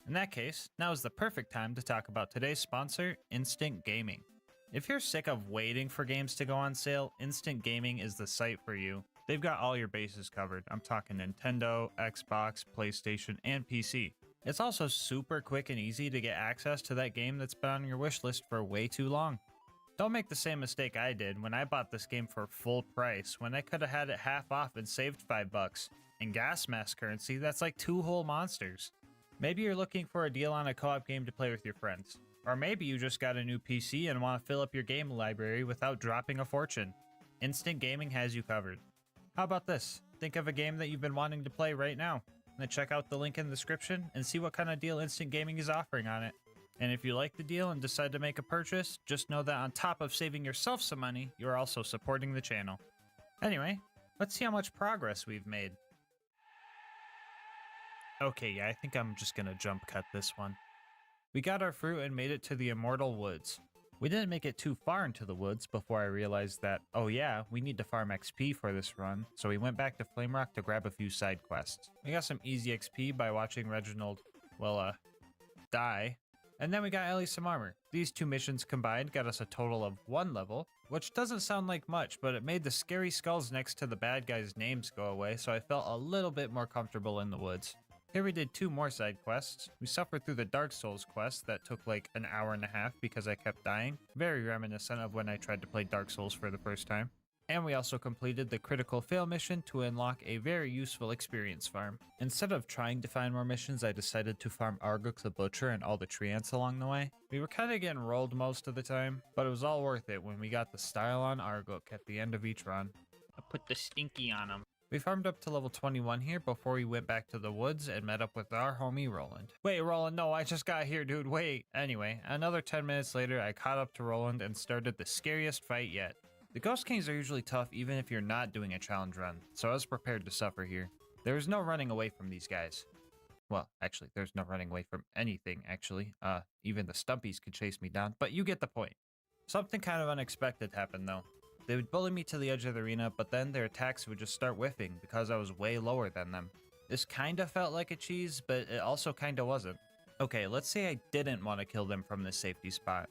S2: In that case, now is the perfect time to talk about today's sponsor, Instant Gaming. If you're sick of waiting for games to go on sale, Instant Gaming is the site for you. They've got all your bases covered. I'm talking Nintendo, Xbox, PlayStation, and PC. It's also super quick and easy to get access to that game that's been on your wish list for way too long. Don't make the same mistake I did when I bought this game for full price when I could have had it half off and saved $5. In GasMask currency, that's like 2 whole monsters. Maybe you're looking for a deal on a co-op game to play with your friends.
S1: Or maybe you just got a new PC and want to fill up your game library without dropping a fortune. Instant Gaming has you covered. How about this? Think of a game that you've been wanting to play right now, and then check out the link in the description and see what kind of deal Instant Gaming is offering on it. And if you like the deal and decide to make a purchase, just know that on top of saving yourself some money, you're also supporting the channel. Anyway, let's see how much progress we've made. Okay, yeah, I think I'm just gonna jump cut this one. We got our fruit and made it to the Immortal Woods. We didn't make it too far into the woods before I realized that, oh yeah, we need to farm XP for this run, so we went back to Flame Rock to grab a few side quests. We got some easy XP by watching Reginald, die. And then we got Ellie some armor. These two missions combined got us a total of 1 level, which doesn't sound like much, but it made the scary skulls next to the bad guys' names go away, so I felt a little bit more comfortable in the woods. Here we did 2 more side quests. We suffered through the Dark Souls quest that took like an hour and a half because I kept dying. Very reminiscent of when I tried to play Dark Souls for the first time. And we also completed the critical fail mission to unlock a very useful experience farm. Instead of trying to find more missions, I decided to farm Arguk the Butcher and all the tree ants along the way. We were kind of getting rolled most of the time, but it was all worth it when we got the style on Arguk at the end of each run.
S2: I put the stinky on him.
S1: We farmed up to level 21 here before we went back to the woods and met up with our homie Roland. Wait, Roland, no, I just got here, dude, wait. Anyway, another 10 minutes later, I caught up to Roland and started the scariest fight yet. The Ghost Kings are usually tough even if you're not doing a challenge run, so I was prepared to suffer here. There is no running away from these guys. Well, actually, there's no running away from anything, actually. Even the Stumpies could chase me down, but you get the point. Something kind of unexpected happened, though. They would bully me to the edge of the arena, but then their attacks would just start whiffing because I was way lower than them. This kinda felt like a cheese, but it also kinda wasn't. Okay, let's say I didn't want to kill them from this safety spot.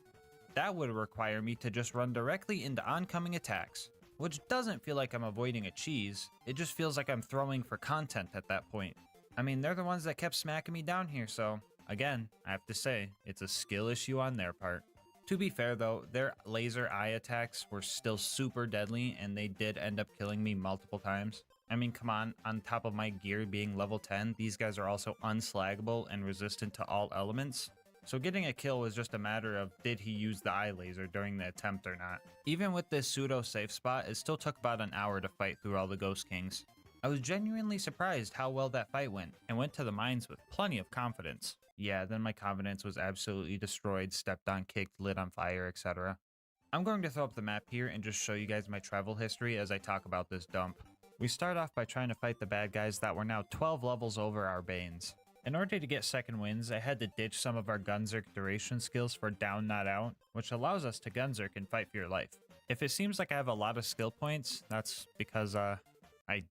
S1: That would require me to just run directly into oncoming attacks, which doesn't feel like I'm avoiding a cheese, it just feels like I'm throwing for content at that point. I mean, they're the ones that kept smacking me down here, so again, I have to say, it's a skill issue on their part. To be fair though, their laser eye attacks were still super deadly and they did end up killing me multiple times. I mean, come on top of my gear being level 10, these guys are also unslaggable and resistant to all elements. So getting a kill was just a matter of did he use the eye laser during the attempt or not. Even with this pseudo safe spot, it still took about an hour to fight through all the Ghost Kings. I was genuinely surprised how well that fight went and went to the mines with plenty of confidence. Yeah, then my confidence was absolutely destroyed, stepped on, kicked, lit on fire, etc. I'm going to throw up the map here and just show you guys my travel history as I talk about this dump. We start off by trying to fight the bad guys that were now 12 levels over our Banes. In order to get second wins, I had to ditch some of our Gunzerk duration skills for down not out, which allows us to Gunzerk and fight for your life. If it seems like I have a lot of skill points, that's because I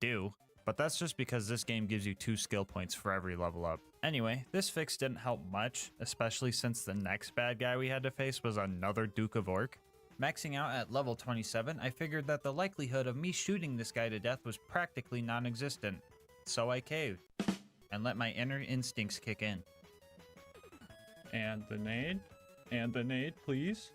S1: do. But that's just because this game gives you 2 skill points for every level up. Anyway, this fix didn't help much, especially since the next bad guy we had to face was another Duke of Orc. Maxing out at level 27, I figured that the likelihood of me shooting this guy to death was practically non-existent. So I caved, and let my inner instincts kick in.
S21: And the nade, please.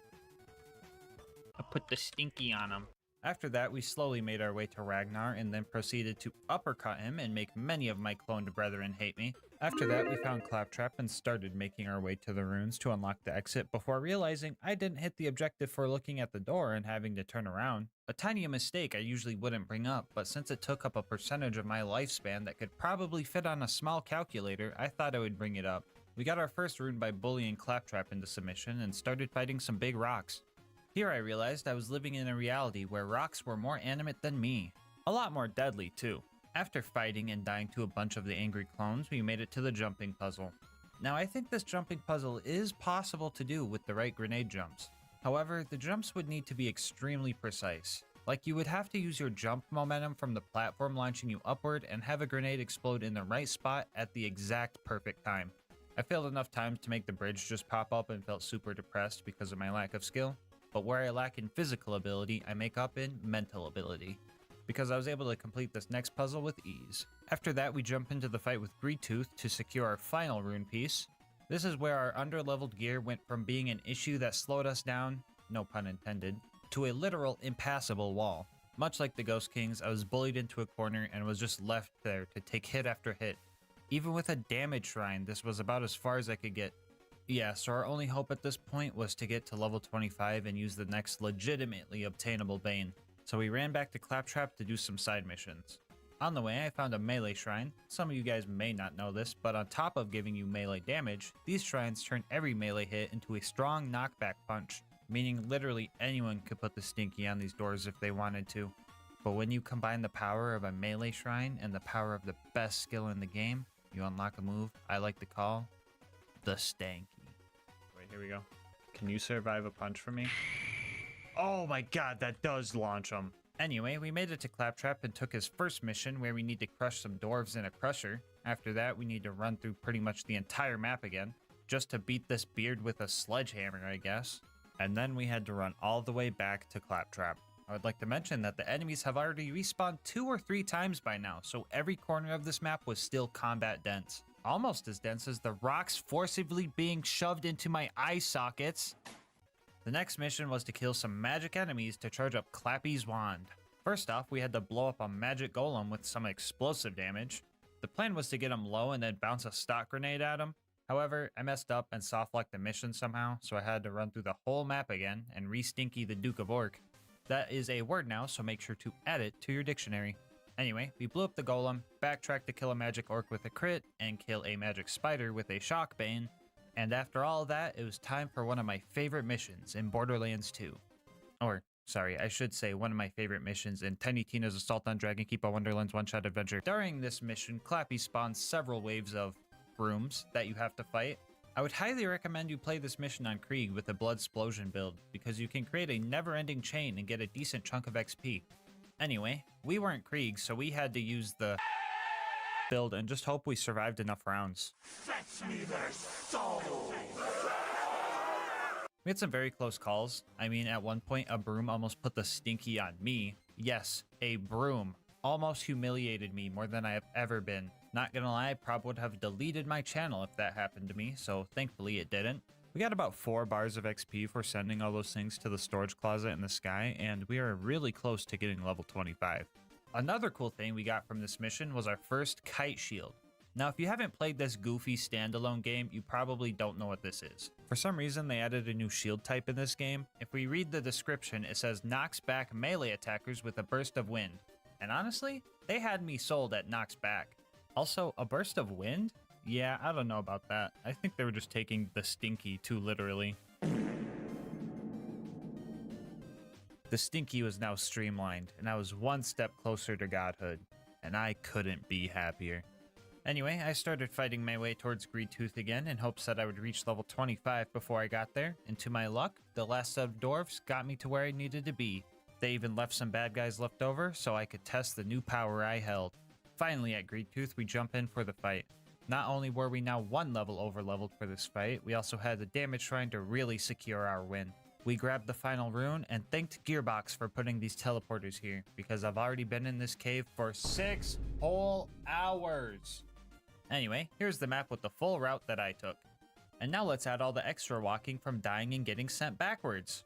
S2: I put the stinky on him.
S1: After that, we slowly made our way to Ragnar and then proceeded to uppercut him and make many of my cloned brethren hate me. After that, we found Claptrap and started making our way to the runes to unlock the exit before realizing I didn't hit the objective for looking at the door and having to turn around. A tiny mistake I usually wouldn't bring up, but since it took up a percentage of my lifespan that could probably fit on a small calculator, I thought I would bring it up. We got our first rune by bullying Claptrap into submission and started fighting some big rocks. Here I realized I was living in a reality where rocks were more animate than me. A lot more deadly too. After fighting and dying to a bunch of the angry clones, we made it to the jumping puzzle. Now I think this jumping puzzle is possible to do with the right grenade jumps. However, the jumps would need to be extremely precise. Like you would have to use your jump momentum from the platform launching you upward and have a grenade explode in the right spot at the exact perfect time. I failed enough times to make the bridge just pop up and felt super depressed because of my lack of skill. But where I lack in physical ability, I make up in mental ability, because I was able to complete this next puzzle with ease. After that, we jump into the fight with Greedtooth to secure our final rune piece. This is where our underleveled gear went from being an issue that slowed us down, no pun intended, to a literal impassable wall. Much like the Ghost Kings, I was bullied into a corner and was just left there to take hit after hit. Even with a damage shrine, this was about as far as I could get.
S2: Yeah, so our only hope at this point was to get to level 25 and use the next legitimately obtainable Bane. So we ran back to Claptrap to do some side missions. On the way, I found a melee shrine. Some of you guys may not know this, but on top of giving you melee damage, these shrines turn every melee hit into a strong knockback punch, meaning literally anyone could put the stinky on these doors if they wanted to. But when you combine the power of a melee shrine and the power of the best skill in the game, you unlock a move I like to call the stanky.
S1: Wait, here we go. Can you survive a punch from me? Oh my god, that does launch him.
S2: Anyway, we made it to Claptrap and took his first mission where we need to crush some dwarves in a crusher. After that, we need to run through pretty much the entire map again, just to beat this beard with a sledgehammer, I guess. And then we had to run all the way back to Claptrap. I would like to mention that the enemies have already respawned 2 or 3 times by now, so every corner of this map was still combat dense. Almost as dense as the rocks forcibly being shoved into my eye sockets. The next mission was to kill some magic enemies to charge up Clappy's wand. First off, we had to blow up a magic golem with some explosive damage. The plan was to get him low and then bounce a stock grenade at him. However, I messed up and soft-locked the mission somehow, so I had to run through the whole map again and re-stinky the Duke of Orc. That is a word now, so make sure to add it to your dictionary. Anyway, we blew up the golem, backtracked to kill a magic orc with a crit, and kill a magic spider with a shock bane. And after all that, it was time for one of my favorite missions in Borderlands 2. Or, sorry, I should say one of my favorite missions in Tiny Tina's Assault on Dragon Keep a Wonderland's one-shot adventure. During this mission, Clappy spawns several waves of brooms that you have to fight. I would highly recommend you play this mission on Krieg with a Bloodsplosion build, because you can create a never-ending chain and get a decent chunk of XP. Anyway, we weren't Krieg, so we had to use the build and just hope we survived enough rounds.
S20: Fetch me their souls!
S2: We had some very close calls. I mean, at one point, a broom almost put the stinky on me. Yes, a broom almost humiliated me more than I have ever been. Not gonna lie, I probably would have deleted my channel if that happened to me, so thankfully it didn't. We got about 4 bars of XP for sending all those things to the storage closet in the sky, and we are really close to getting level 25. Another cool thing we got from this mission was our first kite shield. Now, if you haven't played this goofy standalone game, you probably don't know what this is. For some reason, they added a new shield type in this game. If we read the description, it says knocks back melee attackers with a burst of wind. And honestly, they had me sold at knocks back. Also, a burst of wind? Yeah, I don't know about that. I think they were just taking the stinky too literally. The stinky was now streamlined, and I was one step closer to godhood, and I couldn't be happier. Anyway, I started fighting my way towards Greedtooth again in hopes that I would reach level 25 before I got there, and to my luck, the last set of dwarves got me to where I needed to be. They even left some bad guys left over so I could test the new power I held. Finally, at Greedtooth, we jump in for the fight. Not only were we now 1 level over-leveled for this fight, we also had the damage shrine to really secure our win. We grabbed the final rune and thanked Gearbox for putting these teleporters here, because I've already been in this cave for 6 whole hours. Anyway, here's the map with the full route that I took. And now let's add all the extra walking from dying and getting sent backwards.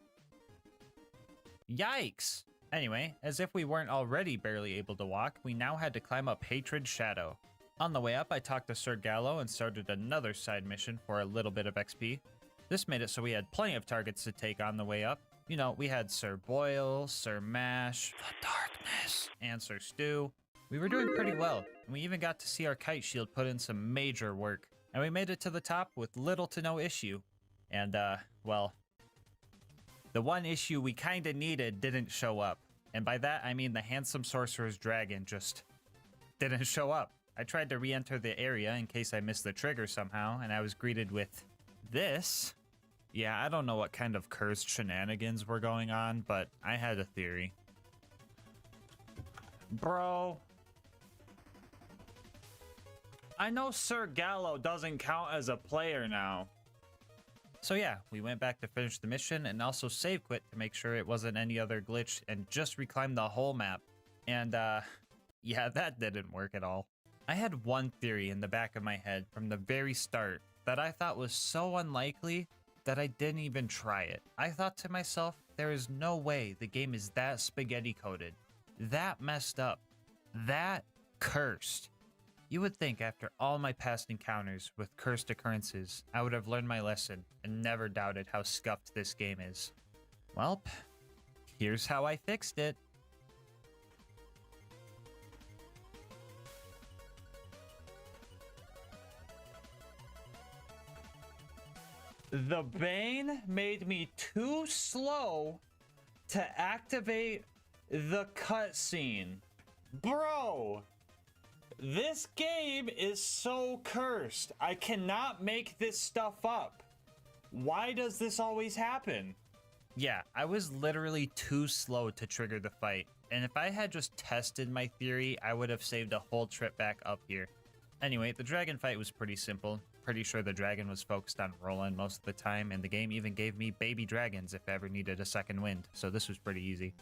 S2: Yikes! Anyway, as if we weren't already barely able to walk, we now had to climb up Hatred's Shadow. On the way up, I talked to Sir Gallo and started another side mission for a little bit of XP. This made it so we had plenty of targets to take on the way up. You know, we had Sir Boyle, Sir Mash, the Darkness, and Sir Stew. We were doing pretty well, and we even got to see our kite shield put in some major work. And we made it to the top with little to no issue. And, well, the one issue we kinda needed didn't show up. And by that, I mean the handsome sorcerer's dragon just didn't show up. I tried to re-enter the area in case I missed the trigger somehow, and I was greeted with this. Yeah, I don't know what kind of cursed shenanigans were going on, but I had a theory. Bro. I know Sir Gallo doesn't count as a player now. So yeah, we went back to finish the mission and also save quit to make sure it wasn't any other glitch and just reclimbed the whole map. And yeah, that didn't work at all. I had one theory in the back of my head from the very start that I thought was so unlikely that I didn't even try it. I thought to myself, there is no way the game is that spaghetti coated, that messed up, that cursed, You would think after all my past encounters with cursed occurrences, I would have learned my lesson and never doubted how scuffed this game is. Welp, here's how I fixed it. The Bane made me too slow to activate the cutscene. Bro! This game is so cursed. I cannot make this stuff up. Why does this always happen? Yeah, I was literally too slow to trigger the fight. And if I had just tested my theory, I would have saved a whole trip back up here. Anyway, the dragon fight was pretty simple. Pretty sure the dragon was focused on Roland most of the time, and the game even gave me baby dragons if I ever needed a second wind, so this was pretty easy.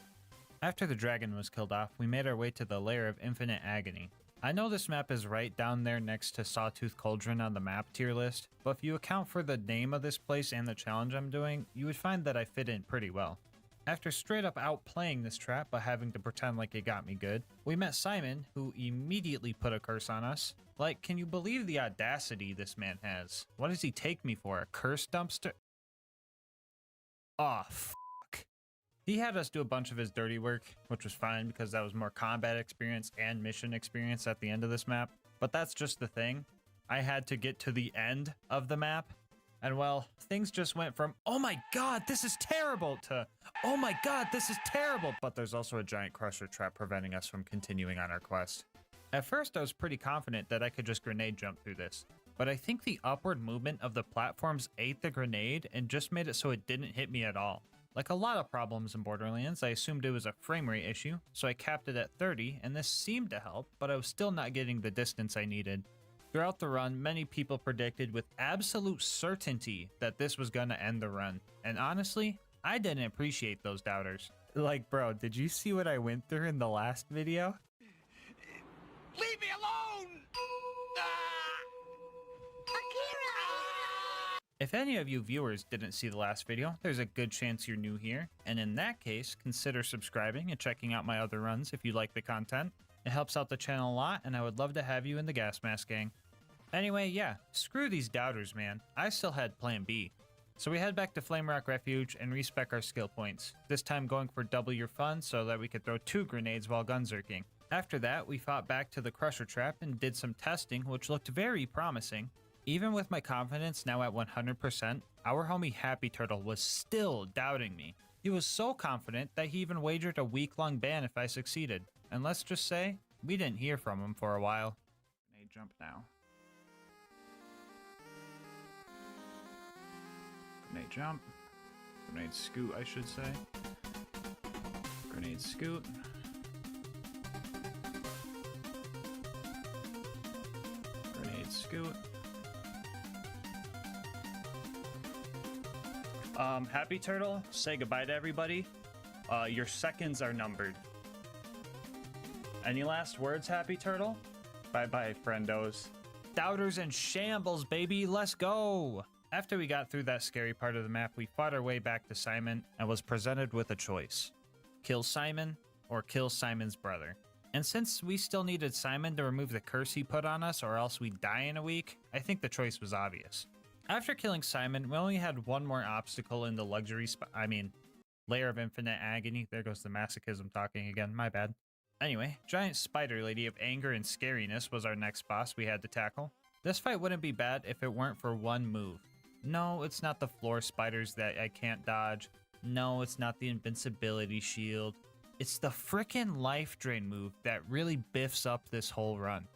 S2: After the dragon was killed off, we made our way to the Lair of Infinite Agony. I know this map is right down there next to Sawtooth Cauldron on the map tier list, but if you account for the name of this place and the challenge I'm doing, you would find that I fit in pretty well. After straight up outplaying this trap but having to pretend like it got me good, we met Simon, who immediately put a curse on us. Like, can you believe the audacity this man has? What does he take me for, a curse dumpster? Aw, fuck. He had us do a bunch of his dirty work, which was fine because that was more combat experience and mission experience at the end of this map. But that's just the thing. I had to get to the end of the map. And well, things just went from, oh my god, this is terrible, to, oh my god, this is terrible. But there's also a giant crusher trap preventing us from continuing on our quest. At first, I was pretty confident that I could just grenade jump through this. But I think the upward movement of the platforms ate the grenade and just made it so it didn't hit me at all. Like a lot of problems in Borderlands, I assumed it was a frame rate issue, so I capped it at 30, and this seemed to help, but I was still not getting the distance I needed. Throughout the run, many people predicted with absolute certainty that this was gonna end the run, and honestly, I didn't appreciate those doubters. Like, bro, did you see what I went through in the last video?
S20: Leave me alone!
S2: If any of you viewers didn't see the last video, there's a good chance you're new here, and in that case, consider subscribing and checking out my other runs if you like the content. It helps out the channel a lot, and I would love to have you in the LilGasmask gang. Anyway, yeah, screw these doubters, man. I still had plan B. So we head back to Flamerock Refuge and respec our skill points, this time going for double your fun so that we could throw 2 grenades while gunzerking. After that, we fought back to the Crusher Trap and did some testing, which looked very promising. Even with my confidence now at 100%, our homie Happy Turtle was still doubting me. He was so confident that he even wagered a week-long ban if I succeeded. And let's just say, we didn't hear from him for a while. Grenade jump now. Grenade jump. Grenade scoot, I should say. Grenade scoot. Grenade scoot. Happy Turtle, say goodbye to everybody. Your seconds are numbered. Any last words, Happy Turtle? Bye-bye, friendos. Doubters and shambles, baby, let's go! After we got through that scary part of the map, we fought our way back to Simon and was presented with a choice. Kill Simon or kill Simon's brother. And since we still needed Simon to remove the curse he put on us or else we'd die in a week, I think the choice was obvious. After killing Simon, we only had one more obstacle in the Lair of Infinite Agony. There goes the masochism talking again, my bad. Anyway, Giant Spider Lady of Anger and Scariness was our next boss we had to tackle. This fight wouldn't be bad if it weren't for one move. No, it's not the floor spiders that I can't dodge. No, it's not the invincibility shield. It's the frickin' life drain move that really biffs up this whole run.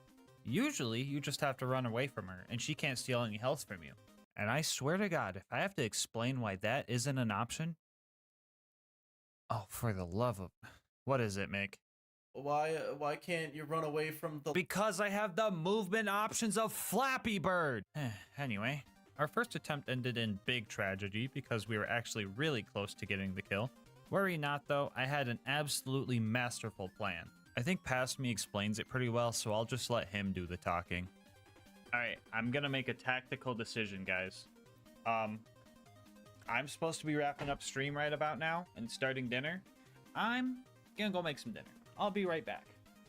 S2: Usually, you just have to run away from her, and she can't steal any health from you. And I swear to God, if I have to explain why that isn't an option... Oh, for the love of... What is it, Mick?
S9: Why can't you run away from the...
S2: Because I have the movement options of Flappy Bird! Anyway, our first attempt ended in big tragedy because we were actually really close to getting the kill. Worry not though, I had an absolutely masterful plan. I think Past Me explains it pretty well, so I'll just let him do the talking. Alright, I'm gonna make a tactical decision, guys. I'm supposed to be wrapping up stream right about now and starting dinner. I'm gonna go make some dinner. I'll be right back.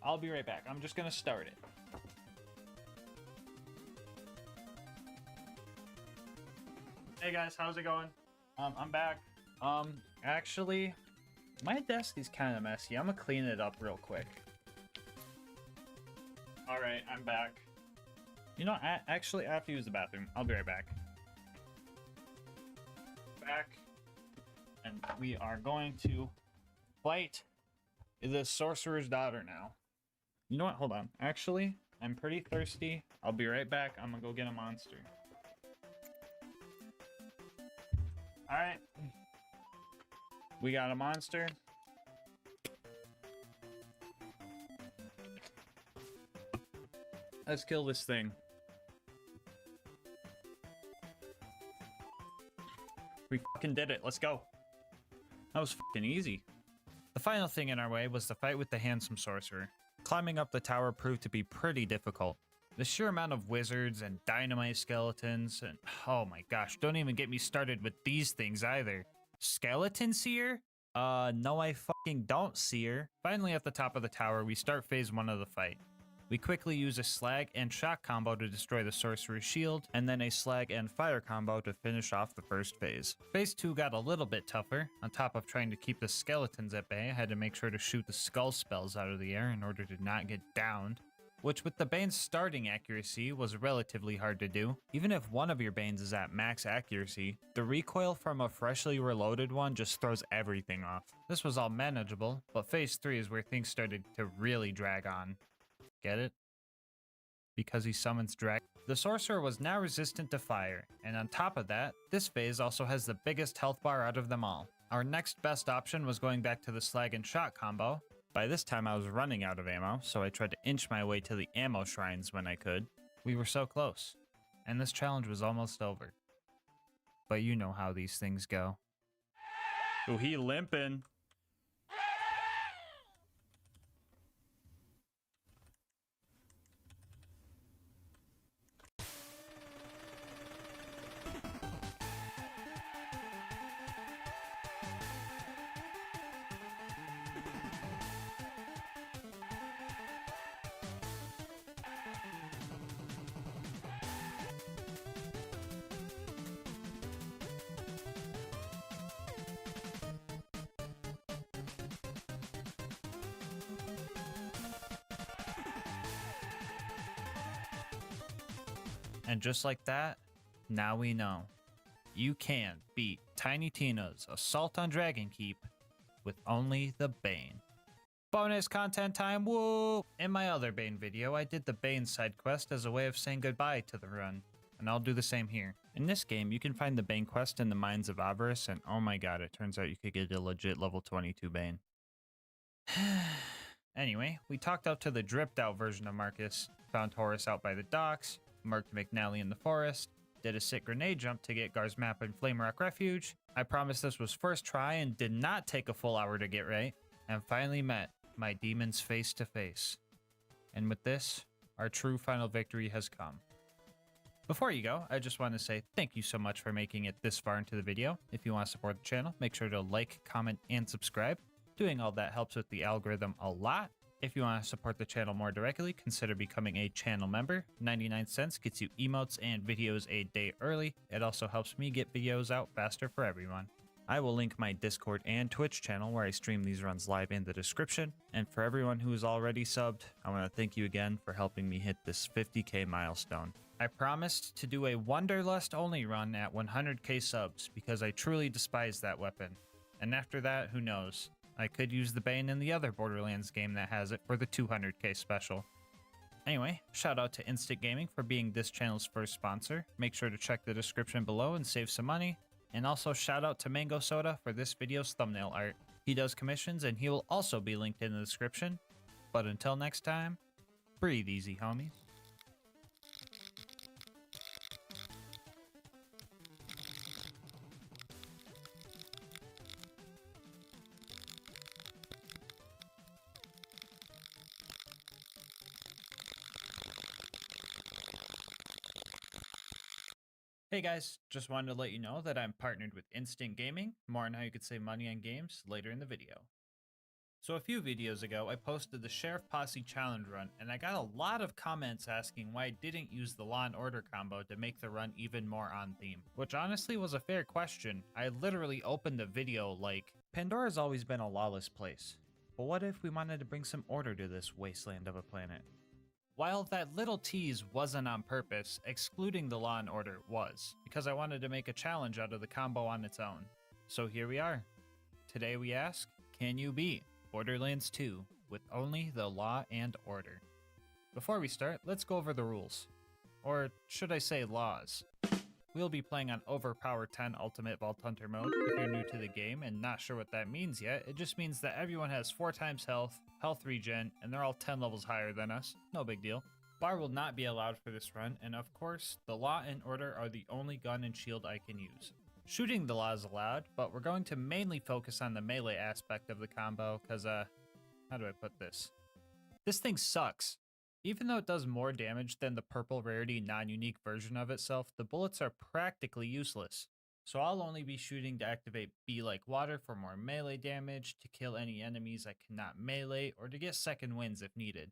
S2: I'm just gonna start it.
S1: Hey guys, how's it going? I'm back. Actually, my desk is kind of messy. I'm gonna clean it up real quick. All right, I'm back. You know, actually, I have to use the bathroom. I'll be right back. Back, and we are going to fight the sorcerer's daughter now. You know what? Hold on. Actually, I'm pretty thirsty. I'll be right back. I'm gonna go get a monster. All right. We got a monster. Let's kill this thing. We fucking did it. Let's go. That was fucking easy. The final thing in our way was the fight with the handsome sorcerer. Climbing up the tower proved to be pretty difficult. The sheer amount of wizards and dynamite skeletons and oh my gosh, don't even get me started with these things either. Skeleton seer? No I fucking don't, seer. Finally at the top of the tower, we start phase 1 of the fight. We quickly use a slag and shock combo to destroy the sorcerer's shield, and then a slag and fire combo to finish off the first phase. Phase 2 got a little bit tougher. On top of trying to keep the skeletons at bay, I had to make sure to shoot the skull spells out of the air in order to not get downed, which with the Bane's starting accuracy was relatively hard to do. Even if one of your Banes is at max accuracy, the recoil from a freshly reloaded one just throws everything off. This was all manageable, but phase 3 is where things started to really drag on. Get it? Because he summons drag. The sorcerer was now resistant to fire, and on top of that, this phase also has the biggest health bar out of them all. Our next best option was going back to the slag and shot combo. By this time I was running out of ammo, so I tried to inch my way to the ammo shrines when I could. We were so close, and this challenge was almost over. But you know how these things go. Oh, he limping. And just like that, now we know. You can beat Tiny Tina's Assault on Dragon Keep with only the Bane. Bonus content time, woo! In my other Bane video, I did the Bane side quest as a way of saying goodbye to the run, and I'll do the same here. In this game, you can find the Bane quest in the Mines of Avarice, and oh my god, it turns out you could get a legit level 22 Bane. Anyway, we talked out to the dripped out version of Marcus, found Horus out by the docks, marked McNally in the forest, did a sick grenade jump to get Gar's map in Flame Rock Refuge. I promised this was first try and did not take a full hour to get right, and finally met my demons face to face. And with this, our true final victory has come. Before you go, I just want to say thank you so much for making it this far into the video. If you want to support the channel, make sure to like, comment, and subscribe. Doing all that helps with the algorithm a lot. If you want to support the channel more directly, consider becoming a channel member. 99 cents gets you emotes and videos a day early. It also helps me get videos out faster for everyone. I will link my Discord and Twitch channel where I stream these runs live in the description. And for everyone who is already subbed, I want to thank you again for helping me hit this 50k milestone. I promised to do a Wanderlust only run at 100k subs because I truly despise that weapon. And after that, who knows? I could use the Bane in the other Borderlands game that has it for the 200k special. Anyway, shout out to Instant Gaming for being this channel's first sponsor. Make sure to check the description below and save some money. And also shout out to Mango Soda for this video's thumbnail art. He does commissions and he will also be linked in the description. But until next time, breathe easy, homies. Hey guys, just wanted to let you know that I'm partnered with Instant Gaming. More on how you could save money on games later in the video.
S2: So a few videos ago, I posted the Sheriff Posse Challenge run, and I got a lot of comments asking why I didn't use the Law and Order combo to make the run even more on theme. Which honestly was a fair question. I literally opened the video like, Pandora's always been a lawless place, but what if we wanted to bring some order to this wasteland of a planet? While that little tease wasn't on purpose, excluding the Law and Order was, because I wanted to make a challenge out of the combo on its own. So here we are. Today we ask, can you beat Borderlands 2 with only the Law and Order? Before we start, let's go over the rules. Or should I say laws. We'll be playing on Overpower 10 Ultimate Vault Hunter mode. If you're new to the game and not sure what that means yet, it just means that everyone has 4 times health, health regen, and they're all 10 levels higher than us. No big deal. Bar will not be allowed for this run, and of course, the Law and Order are the only gun and shield I can use. Shooting the Law is allowed, but we're going to mainly focus on the melee aspect of the combo, cause how do I put this? This thing sucks. Even though it does more damage than the purple rarity non-unique version of itself, the bullets are practically useless. So I'll only be shooting to activate Be Like Water for more melee damage, to kill any enemies I cannot melee, or to get second wins if needed.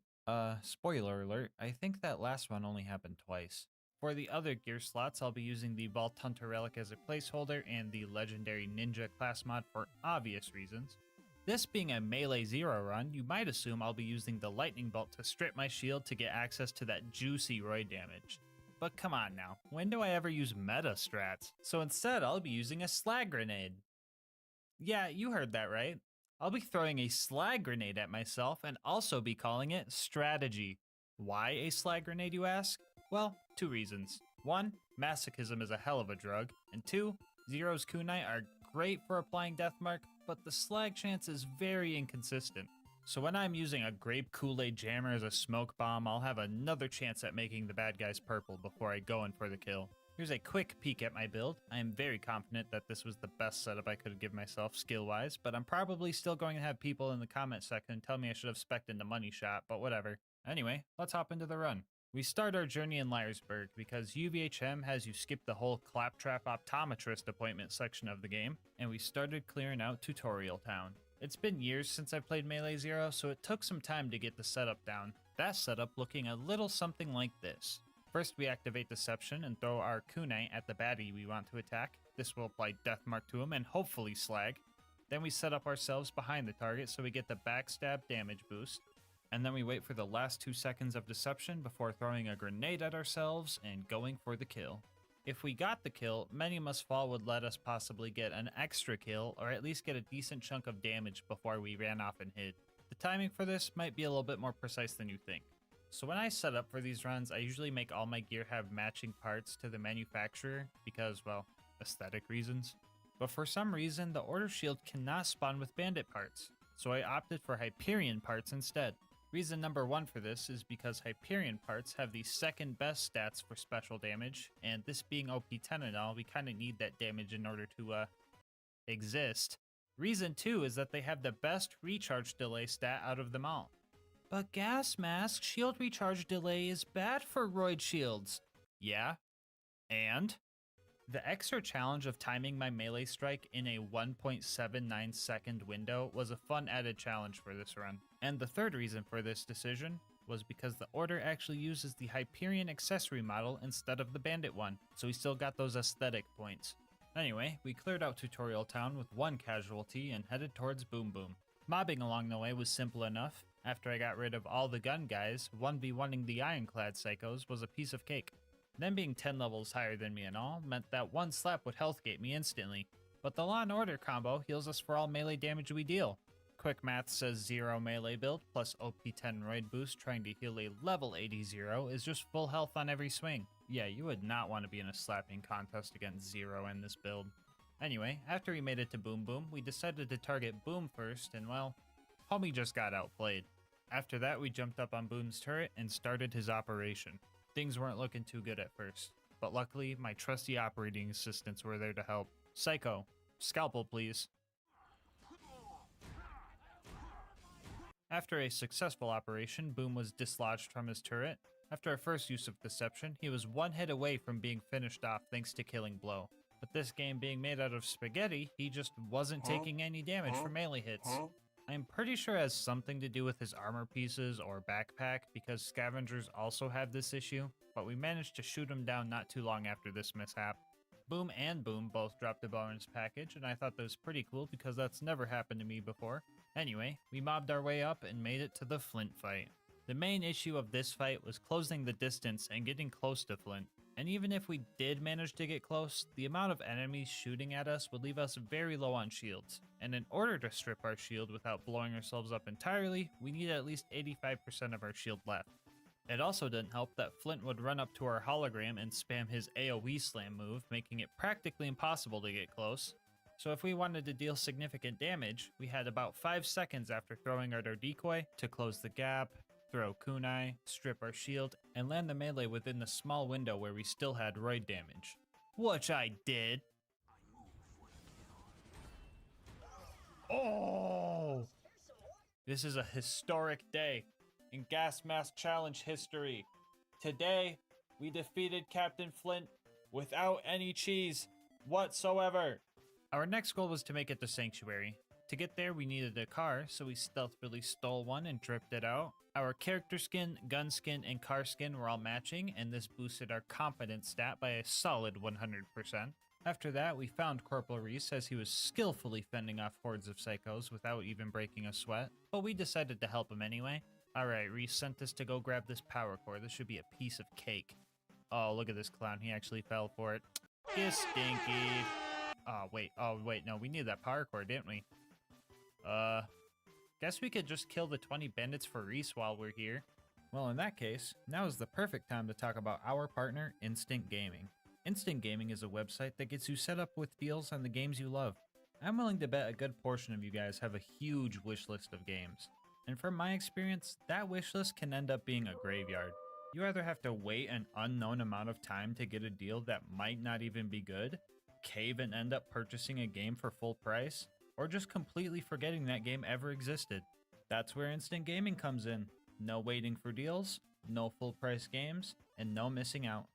S2: Spoiler alert, I think that last one only happened twice. For the other gear slots, I'll be using the Vault Hunter Relic as a placeholder and the Legendary Ninja class mod for obvious reasons. This being a Melee Zero run, you might assume I'll be using the Lightning Bolt to strip my shield to get access to that juicy Roy damage. But come on now, when do I ever use meta strats? So instead, I'll be using a Slag Grenade. Yeah, you heard that right. I'll be throwing a Slag Grenade at myself and also be calling it Strategy. Why a Slag Grenade, you ask? Well, 2 reasons. 1, masochism is a hell of a drug, and 2, Zero's kunai are great for applying Deathmark, but the slag chance is very inconsistent. So when I'm using a grape Kool-Aid jammer as a smoke bomb, I'll have another chance at making the bad guys purple before I go in for the kill. Here's a quick peek at my build. I am very confident that this was the best setup I could give myself skill-wise, but I'm probably still going to have people in the comment section tell me I should have spec'd into Money Shot, but whatever. Anyway, let's hop into the run. We start our journey in Liarsburg because UVHM has you skip the whole Claptrap Optometrist appointment section of the game, and we started clearing out Tutorial Town. It's been years since I played Melee Zero, so it took some time to get the setup down. That setup looking a little something like this. First we activate Deception and throw our kunai at the baddie we want to attack. This will apply Deathmark to him and hopefully slag. Then we set up ourselves behind the target so we get the backstab damage boost. And then we wait for the last 2 seconds of Deception before throwing a grenade at ourselves and going for the kill. If we got the kill, Many Must Fall would let us possibly get an extra kill or at least get a decent chunk of damage before we ran off and hid. The timing for this might be a little bit more precise than you think. So when I set up for these runs, I usually make all my gear have matching parts to the manufacturer because, well, aesthetic reasons. But for some reason, the Order Shield cannot spawn with Bandit parts, so I opted for Hyperion parts instead. Reason number 1 for this is because Hyperion parts have the second best stats for special damage, and this being OP10 and all, we kinda need that damage in order to, exist. Reason 2 is that they have the best recharge delay stat out of them all. But Gasmask shield recharge delay is bad for Roid shields. Yeah? And? The extra challenge of timing my melee strike in a 1.79 second window was a fun added challenge for this run. And the third reason for this decision was because the Order actually uses the Hyperion accessory model instead of the Bandit one, so we still got those aesthetic points. Anyway, we cleared out Tutorial Town with 1 casualty and headed towards Boom Boom. Mobbing along the way was simple enough. After I got rid of all the gun guys, 1v1ing the Ironclad Psychos was a piece of cake. Them being 10 levels higher than me and all meant that 1 slap would healthgate me instantly, but the Law and Order combo heals us for all melee damage we deal. Quick math says 0 melee build plus OP10 Roid boost trying to heal a level 80 Zero is just full health on every swing. Yeah, you would not want to be in a slapping contest against Zero in this build. Anyway, after we made it to Boom Boom, we decided to target Boom first and well, homie just got outplayed. After that, we jumped up on Boom's turret and started his operation. Things weren't looking too good at first, but luckily my trusty operating assistants were there to help. Psycho, scalpel please. After a successful operation, Boom was dislodged from his turret. After our first use of Deception, he was 1 hit away from being finished off thanks to Killing Blow. But this game being made out of spaghetti, he just wasn't taking any damage from melee hits. I'm pretty sure it has something to do with his armor pieces or backpack because scavengers also have this issue, but we managed to shoot him down not too long after this mishap. Boom and Boom both dropped a bonus package, and I thought that was pretty cool because that's never happened to me before. Anyway, we mobbed our way up and made it to the Flint fight. The main issue of this fight was closing the distance and getting close to Flint. And even if we did manage to get close, the amount of enemies shooting at us would leave us very low on shields. And in order to strip our shield without blowing ourselves up entirely, we need at least 85% of our shield left. It also didn't help that Flint would run up to our hologram and spam his AoE slam move, making it practically impossible to get close. So if we wanted to deal significant damage, we had about 5 seconds after throwing out our decoy to close the gap, throw kunai, strip our shield, and land the melee within the small window where we still had roid damage. Which I did. Oh! This is a historic day in LilGasmask Challenge history. Today, we defeated Captain Flint without any cheese whatsoever. Our next goal was to make it to Sanctuary. To get there, we needed a car, so we stealthily stole one and dripped it out. Our character skin, gun skin, and car skin were all matching, and this boosted our confidence stat by a solid 100%. After that, we found Corporal Reese as he was skillfully fending off hordes of psychos without even breaking a sweat, but we decided to help him anyway. Alright, Reese sent us to go grab this power core. This should be a piece of cake. Oh, look at this clown. He actually fell for it. You stinky. Oh, wait. No, we needed that power core, didn't we? Guess we could just kill the 20 bandits for Reese while we're here. Well, in that case, now is the perfect time to talk about our partner, Instant Gaming. Instant Gaming is a website that gets you set up with deals on the games you love. I'm willing to bet a good portion of you guys have a huge wish list of games. And from my experience, that wish list can end up being a graveyard. You either have to wait an unknown amount of time to get a deal that might not even be good, cave and end up purchasing a game for full price, or just completely forgetting that game ever existed. That's where Instant Gaming comes in. No waiting for deals, no full price games, and no missing out.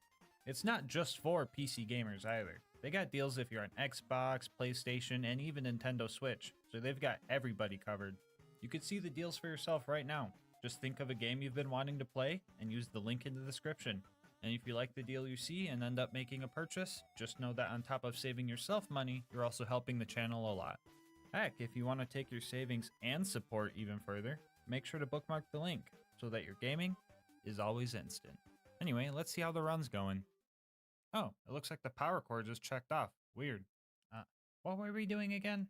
S2: It's not just for PC gamers either. They got deals if you're on Xbox, PlayStation, and even Nintendo Switch, so they've got everybody covered. You can see the deals for yourself right now. Just think of a game you've been wanting to play and use the link in the description. And if you like the deal you see and end up making a purchase, just know that on top of saving yourself money, you're also helping the channel a lot. Heck, if you want to take your savings and support even further, make sure to bookmark the link so that your gaming is always instant. Anyway, let's see how the run's going. Oh, it looks like the power core just checked off. Weird. What were we doing again?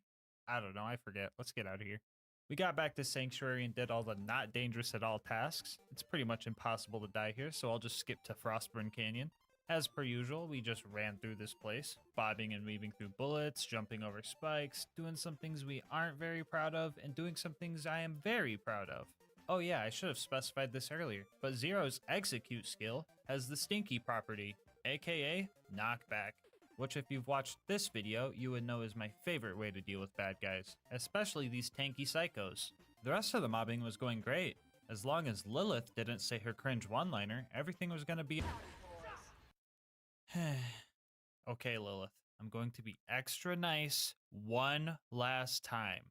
S2: I don't know, I forget. Let's get out of here. We got back to Sanctuary and did all the not dangerous at all tasks. It's pretty much impossible to die here, so I'll just skip to Frostburn Canyon. As per usual, we just ran through this place, bobbing and weaving through bullets, jumping over spikes, doing some things we aren't very proud of, and doing some things I am very proud of. Oh yeah, I should have specified this earlier, but Zero's execute skill has the stinky property, aka knockback, which if you've watched this video, you would know is my favorite way to deal with bad guys, especially these tanky psychos. The rest of the mobbing was going great. As long as Lilith didn't say her cringe one-liner, everything was gonna be... Okay, Lilith, I'm going to be extra nice one last time.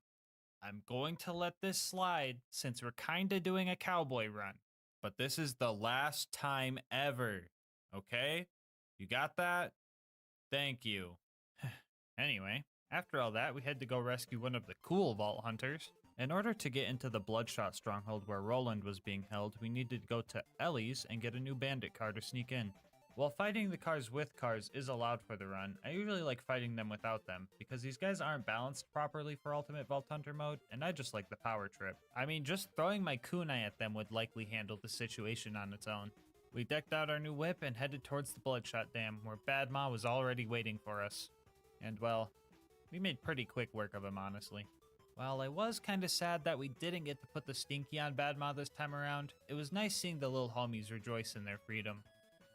S2: I'm going to let this slide since we're kinda doing a cowboy run, but this is the last time ever, okay? You got that? Thank you. Anyway, after all that, we had to go rescue one of the cool vault hunters. In order to get into the Bloodshot stronghold where Roland was being held, we needed to go to Ellie's and get a new bandit car to sneak in. While fighting the cars with cars is allowed for the run, I usually like fighting them without them, because these guys aren't balanced properly for Ultimate Vault Hunter mode, and I just like the power trip. I mean, just throwing my kunai at them would likely handle the situation on its own. We decked out our new whip and headed towards the Bloodshot Dam, where Bad Ma was already waiting for us. And well, we made pretty quick work of him, honestly. While I was kinda sad that we didn't get to put the stinky on Bad Ma this time around, it was nice seeing the little homies rejoice in their freedom.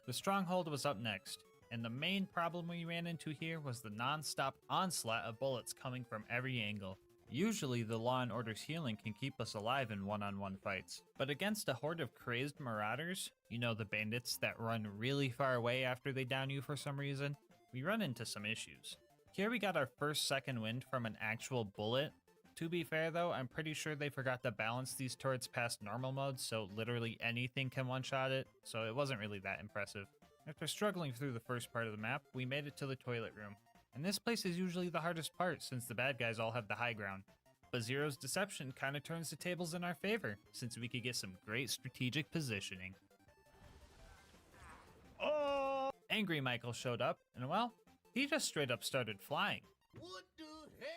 S2: The stronghold was up next, and the main problem we ran into here was the non-stop onslaught of bullets coming from every angle. Usually the Law and Order's healing can keep us alive in one-on-one fights, but against a horde of crazed marauders, you know, the bandits that run really far away after they down you for some reason, we run into some issues. Here we got our first second wind from an actual bullet To be fair though, I'm pretty sure they forgot to balance these turrets past normal mode, so literally anything can one-shot it, so it wasn't really that impressive. After struggling through the first part of the map, we made it to the toilet room. And this place is usually the hardest part since the bad guys all have the high ground. But Zero's deception kinda turns the tables in our favor, since we could get some great strategic positioning. Oh! Angry Michael showed up, and well, he just straight up started flying.
S20: What the hell?